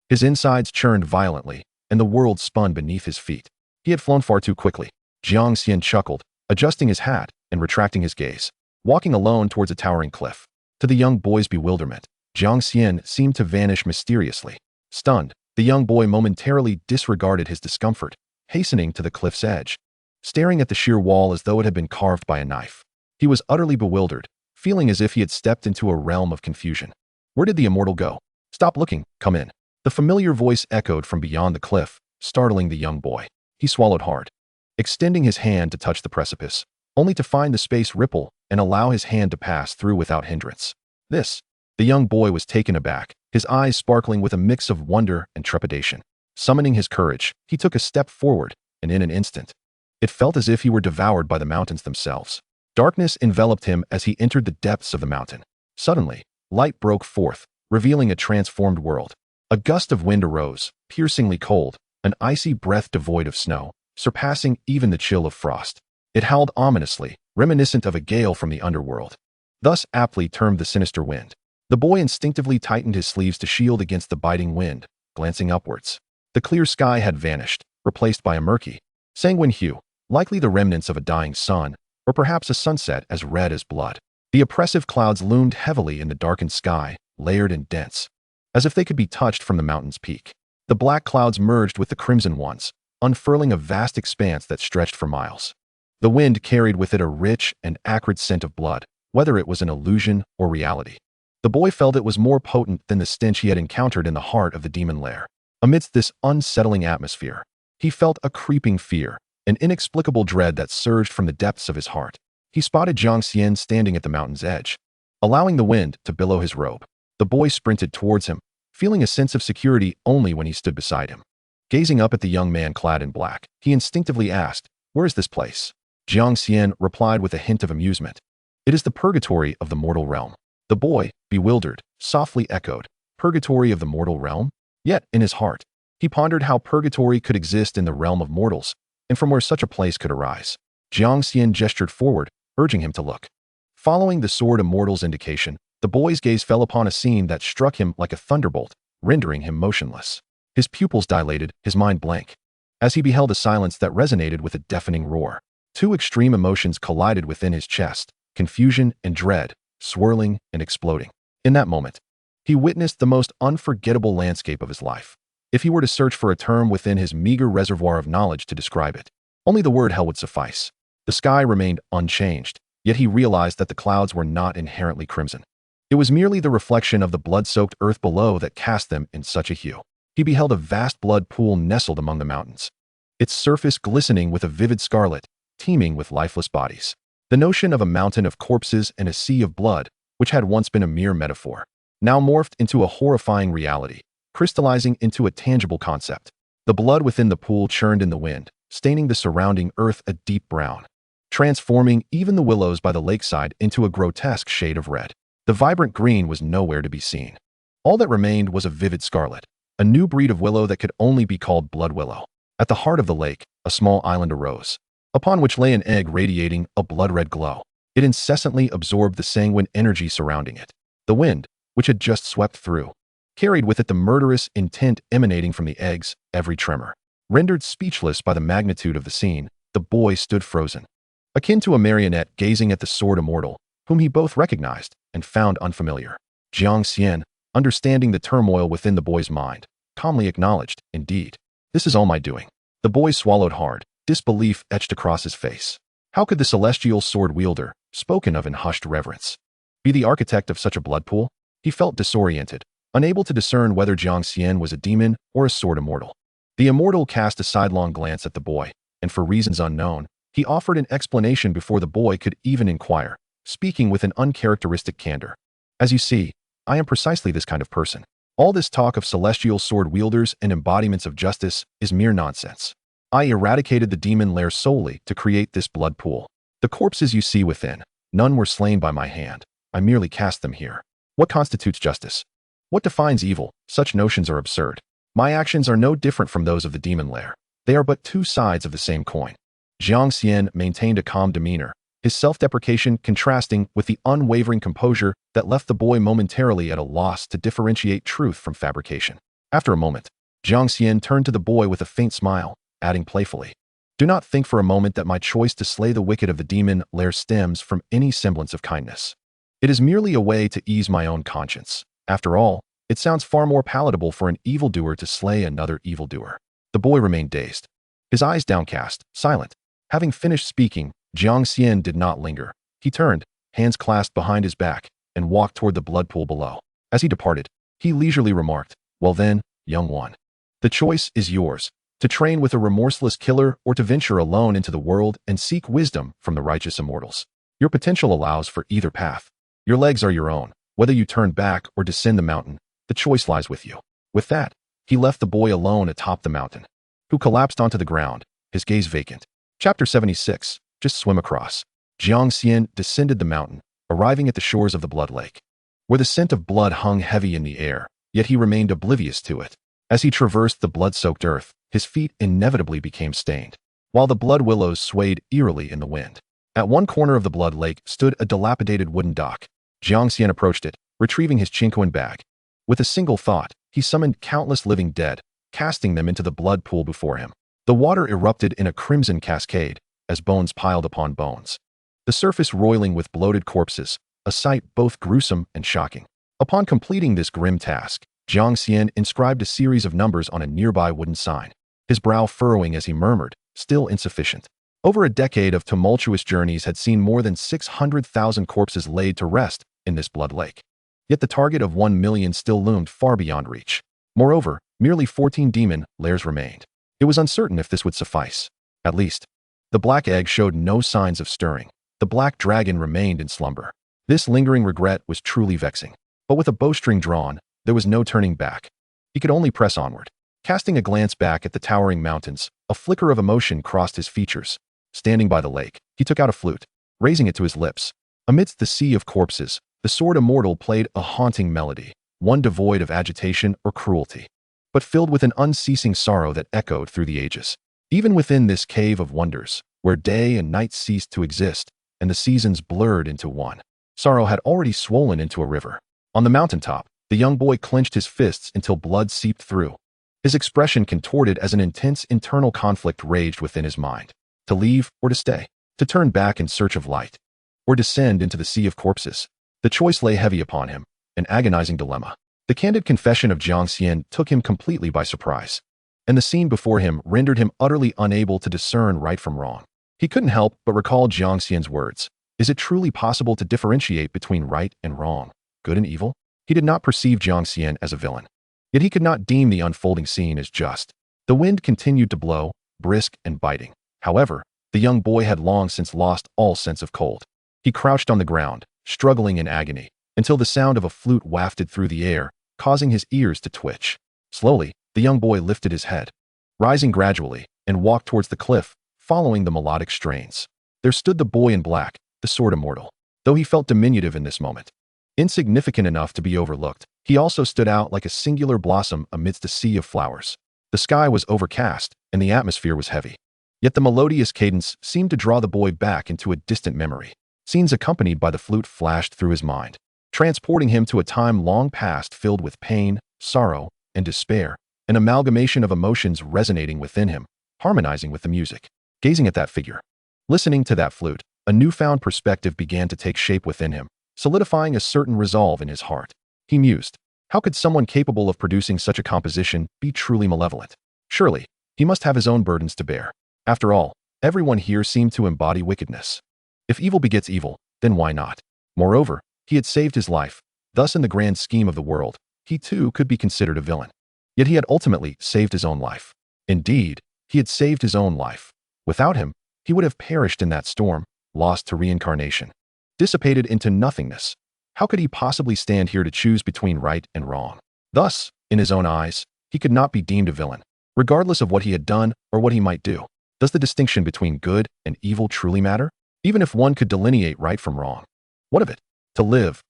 His insides churned violently, and the world spun beneath his feet. He had flown far too quickly. Jiang Xian chuckled, adjusting his hat and retracting his gaze, walking alone towards a towering cliff. To the young boy's bewilderment, Jiang Xian seemed to vanish mysteriously. Stunned, the young boy momentarily disregarded his discomfort, hastening to the cliff's edge, staring at the sheer wall as though it had been carved by a knife. He was utterly bewildered, feeling as if he had stepped into a realm of confusion. Where did the immortal go? Stop looking, come in. The familiar voice echoed from beyond the cliff, startling the young boy. He swallowed hard, extending his hand to touch the precipice, only to find the space ripple and allow his hand to pass through without hindrance. The young boy was taken aback, his eyes sparkling with a mix of wonder and trepidation. Summoning his courage, he took a step forward, and in an instant, it felt as if he were devoured by the mountains themselves. Darkness enveloped him as he entered the depths of the mountain. Suddenly, light broke forth, revealing a transformed world. A gust of wind arose, piercingly cold, an icy breath devoid of snow, surpassing even the chill of frost. It howled ominously, reminiscent of a gale from the underworld, thus aptly termed the sinister wind. The boy instinctively tightened his sleeves to shield against the biting wind, glancing upwards. The clear sky had vanished, replaced by a murky, sanguine hue, likely the remnants of a dying sun, or perhaps a sunset as red as blood. The oppressive clouds loomed heavily in the darkened sky, layered and dense, as if they could be touched from the mountain's peak. The black clouds merged with the crimson ones, unfurling a vast expanse that stretched for miles. The wind carried with it a rich and acrid scent of blood, whether it was an illusion or reality. The boy felt it was more potent than the stench he had encountered in the heart of the demon lair. Amidst this unsettling atmosphere, he felt a creeping fear, an inexplicable dread that surged from the depths of his heart. He spotted Jiang Xian standing at the mountain's edge, allowing the wind to billow his robe. The boy sprinted towards him, feeling a sense of security only when he stood beside him. Gazing up at the young man clad in black, he instinctively asked, "Where is this place?" Jiang Xian replied with a hint of amusement. "It is the purgatory of the mortal realm." The boy, bewildered, softly echoed, "Purgatory of the mortal realm?" Yet, in his heart, he pondered how purgatory could exist in the realm of mortals, and from where such a place could arise. Jiang Xian gestured forward, urging him to look. Following the sword immortal's indication, the boy's gaze fell upon a scene that struck him like a thunderbolt, rendering him motionless. His pupils dilated, his mind blank, as he beheld a silence that resonated with a deafening roar. Two extreme emotions collided within his chest, confusion and dread, swirling and exploding. In that moment, he witnessed the most unforgettable landscape of his life. If he were to search for a term within his meager reservoir of knowledge to describe it, only the word hell would suffice. The sky remained unchanged, yet he realized that the clouds were not inherently crimson. It was merely the reflection of the blood-soaked earth below that cast them in such a hue. He beheld a vast blood pool nestled among the mountains, its surface glistening with a vivid scarlet, teeming with lifeless bodies. The notion of a mountain of corpses and a sea of blood, which had once been a mere metaphor, now morphed into a horrifying reality, crystallizing into a tangible concept. The blood within the pool churned in the wind, staining the surrounding earth a deep brown, transforming even the willows by the lakeside into a grotesque shade of red. The vibrant green was nowhere to be seen. All that remained was a vivid scarlet, a new breed of willow that could only be called blood willow. At the heart of the lake, a small island arose, upon which lay an egg radiating a blood-red glow. It incessantly absorbed the sanguine energy surrounding it. The wind, which had just swept through, carried with it the murderous intent emanating from the egg's every tremor. Rendered speechless by the magnitude of the scene, the boy stood frozen, akin to a marionette gazing at the sword immortal, whom he both recognized and found unfamiliar. Jiang Xian, understanding the turmoil within the boy's mind, calmly acknowledged, "Indeed, this is all my doing." The boy swallowed hard, disbelief etched across his face. How could the celestial sword wielder, spoken of in hushed reverence, be the architect of such a blood pool? He felt disoriented, unable to discern whether Jiang Xian was a demon or a sword immortal. The immortal cast a sidelong glance at the boy, and for reasons unknown, he offered an explanation before the boy could even inquire, speaking with an uncharacteristic candor. "As you see, I am precisely this kind of person. All this talk of celestial sword wielders and embodiments of justice is mere nonsense. I eradicated the demon lair solely to create this blood pool. The corpses you see within, none were slain by my hand. I merely cast them here. What constitutes justice? What defines evil? Such notions are absurd. My actions are no different from those of the demon lair. They are but two sides of the same coin." Jiang Xian maintained a calm demeanor, his self-deprecation contrasting with the unwavering composure that left the boy momentarily at a loss to differentiate truth from fabrication. After a moment, Jiang Xian turned to the boy with a faint smile, adding playfully, "Do not think for a moment that my choice to slay the wicked of the demon lair stems from any semblance of kindness. It is merely a way to ease my own conscience. After all, it sounds far more palatable for an evildoer to slay another evildoer." The boy remained dazed, his eyes downcast, silent. Having finished speaking, Jiang Xian did not linger, He turned, hands clasped behind his back, and walked toward the blood pool below. As he departed, he leisurely remarked, "Well then, young one. The choice is yours, to train with a remorseless killer or to venture alone into the world and seek wisdom from the righteous immortals. Your potential allows for either path. Your legs are your own. Whether you turn back or descend the mountain, the choice lies with you." With that, he left the boy alone atop the mountain, who collapsed onto the ground, his gaze vacant. Chapter 76. Just swim across. Jiang Xian descended the mountain, arriving at the shores of the blood lake, where the scent of blood hung heavy in the air, yet he remained oblivious to it. As he traversed the blood-soaked earth, his feet inevitably became stained, while the blood willows swayed eerily in the wind. At one corner of the blood lake stood a dilapidated wooden dock. Jiang Xian approached it, retrieving his chinquan bag. With a single thought, he summoned countless living dead, casting them into the blood pool before him. The water erupted in a crimson cascade, as bones piled upon bones, the surface roiling with bloated corpses, a sight both gruesome and shocking. Upon completing this grim task, Jiang Xian inscribed a series of numbers on a nearby wooden sign, his brow furrowing as he murmured, "Still insufficient." Over a decade of tumultuous journeys had seen more than 600,000 corpses laid to rest in this blood lake. Yet the target of 1 million still loomed far beyond reach. Moreover, merely 14 demon lairs remained. It was uncertain if this would suffice. At least, the black egg showed no signs of stirring. The black dragon remained in slumber. This lingering regret was truly vexing. But with a bowstring drawn, there was no turning back. He could only press onward. Casting a glance back at the towering mountains, a flicker of emotion crossed his features. Standing by the lake, he took out a flute, raising it to his lips. Amidst the sea of corpses, the sword immortal played a haunting melody, one devoid of agitation or cruelty, but filled with an unceasing sorrow that echoed through the ages. Even within this cave of wonders, where day and night ceased to exist, and the seasons blurred into one, sorrow had already swollen into a river. On the mountaintop, the young boy clenched his fists until blood seeped through. His expression contorted as an intense internal conflict raged within his mind. To leave or to stay, to turn back in search of light, or descend into the sea of corpses. The choice lay heavy upon him, an agonizing dilemma. The candid confession of Jiang Xian took him completely by surprise, and the scene before him rendered him utterly unable to discern right from wrong. He couldn't help but recall Jiang Xian's words. Is it truly possible to differentiate between right and wrong, good and evil? He did not perceive Jiang Xian as a villain, yet he could not deem the unfolding scene as just. The wind continued to blow, brisk and biting. However, the young boy had long since lost all sense of cold. He crouched on the ground, struggling in agony, until the sound of a flute wafted through the air, causing his ears to twitch. Slowly, the young boy lifted his head, rising gradually, and walked towards the cliff, following the melodic strains. There stood the boy in black, the sword immortal. Though he felt diminutive in this moment, insignificant enough to be overlooked, he also stood out like a singular blossom amidst a sea of flowers. The sky was overcast, and the atmosphere was heavy. Yet the melodious cadence seemed to draw the boy back into a distant memory. Scenes accompanied by the flute flashed through his mind, transporting him to a time long past filled with pain, sorrow, and despair, an amalgamation of emotions resonating within him, harmonizing with the music. Gazing at that figure, listening to that flute, a newfound perspective began to take shape within him, solidifying a certain resolve in his heart. He mused, how could someone capable of producing such a composition be truly malevolent? Surely, he must have his own burdens to bear. After all, everyone here seemed to embody wickedness. If evil begets evil, then why not? Moreover, he had saved his life. Thus, in the grand scheme of the world, he too could be considered a villain. Yet he had ultimately saved his own life. Indeed, he had saved his own life. Without him, he would have perished in that storm, lost to reincarnation, dissipated into nothingness. How could he possibly stand here to choose between right and wrong? Thus, in his own eyes, he could not be deemed a villain, regardless of what he had done or what he might do. Does the distinction between good and evil truly matter? Even if one could delineate right from wrong. What of it? To live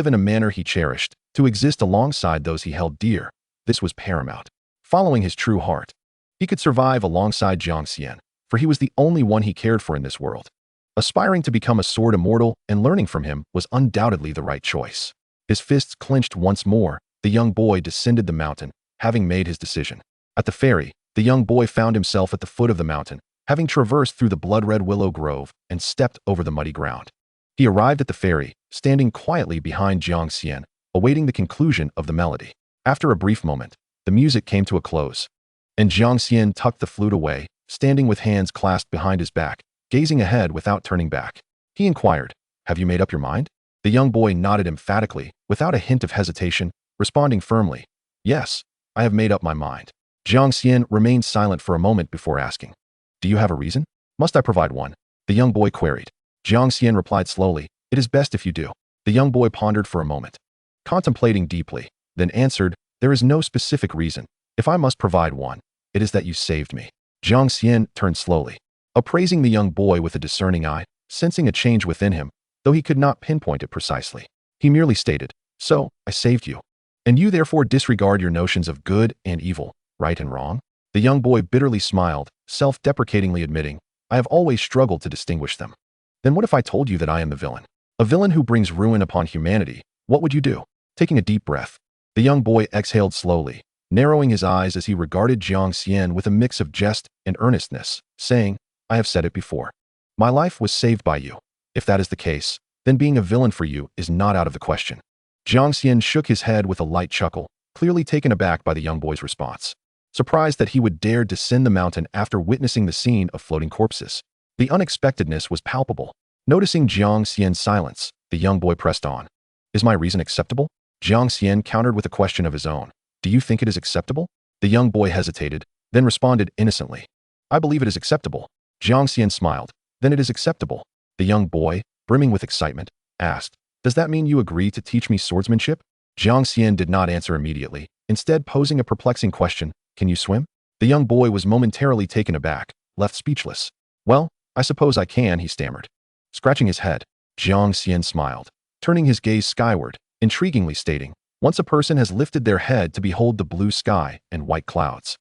in a manner he cherished, to exist alongside those he held dear, this was paramount. Following his true heart, he could survive alongside Jiang Xian, for he was the only one he cared for in this world. Aspiring to become a sword immortal and learning from him was undoubtedly the right choice. His fists clenched once more, the young boy descended the mountain, having made his decision. At the ferry, the young boy found himself at the foot of the mountain, having traversed through the blood-red willow grove and stepped over the muddy ground. He arrived at the ferry, standing quietly behind Jiang Xian, awaiting the conclusion of the melody. After a brief moment, the music came to a close, and Jiang Xian tucked the flute away, standing with hands clasped behind his back, gazing ahead without turning back. He inquired, Have you made up your mind? The young boy nodded emphatically, without a hint of hesitation, responding firmly, yes, I have made up my mind. Jiang Xian remained silent for a moment before asking, do you have a reason? Must I provide one? The young boy queried. Jiang Xian replied slowly, it is best if you do. The young boy pondered for a moment, contemplating deeply, then answered, there is no specific reason. If I must provide one, it is that you saved me. Jiang Xian turned slowly, appraising the young boy with a discerning eye, sensing a change within him, though he could not pinpoint it precisely. He merely stated, so, I saved you. And you therefore disregard your notions of good and evil, right and wrong? The young boy bitterly smiled, self-deprecatingly admitting, I have always struggled to distinguish them. Then what if I told you that I am the villain? A villain who brings ruin upon humanity, what would you do? Taking a deep breath, the young boy exhaled slowly, narrowing his eyes as he regarded Jiang Xian with a mix of jest and earnestness, saying, I have said it before. My life was saved by you. If that is the case, then being a villain for you is not out of the question. Jiang Xian shook his head with a light chuckle, clearly taken aback by the young boy's response. Surprised that he would dare descend the mountain after witnessing the scene of floating corpses. The unexpectedness was palpable. Noticing Jiang Xian's silence, the young boy pressed on. Is my reason acceptable? Jiang Xian countered with a question of his own. Do you think it is acceptable? The young boy hesitated, then responded innocently. I believe it is acceptable. Jiang Xian smiled. Then it is acceptable. The young boy, brimming with excitement, asked, does that mean you agree to teach me swordsmanship? Jiang Xian did not answer immediately, instead posing a perplexing question, can you swim? The young boy was momentarily taken aback, left speechless. Well, I suppose I can, he stammered. Scratching his head, Jiang Xian smiled, turning his gaze skyward, intriguingly stating, once a person has lifted their head to behold the blue sky and white clouds,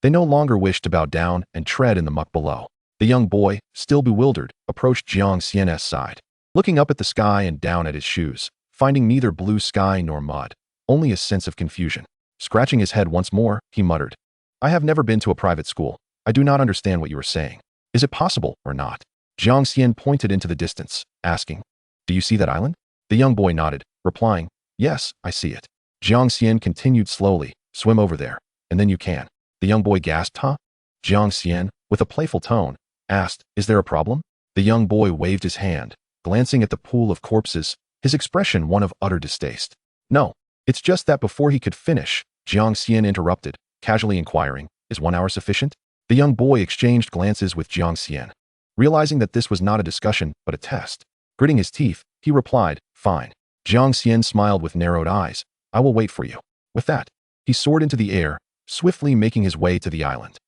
they no longer wish to bow down and tread in the muck below. The young boy, still bewildered, approached Jiang Xian's side, looking up at the sky and down at his shoes, finding neither blue sky nor mud, only a sense of confusion. Scratching his head once more, he muttered, I have never been to a private school. I do not understand what you are saying. Is it possible or not? Jiang Xian pointed into the distance, asking, do you see that island? The young boy nodded, replying, yes, I see it. Jiang Xian continued slowly, swim over there, and then you can. The young boy gasped, huh? Jiang Xian, with a playful tone, asked, is there a problem? The young boy waved his hand, glancing at the pool of corpses, his expression one of utter distaste. No, it's just that before he could finish, Jiang Xian interrupted, casually inquiring, is 1 hour sufficient? The young boy exchanged glances with Jiang Xian, realizing that this was not a discussion but a test. Gritting his teeth, he replied, fine. Jiang Xian smiled with narrowed eyes, I will wait for you. With that, he soared into the air, swiftly making his way to the island.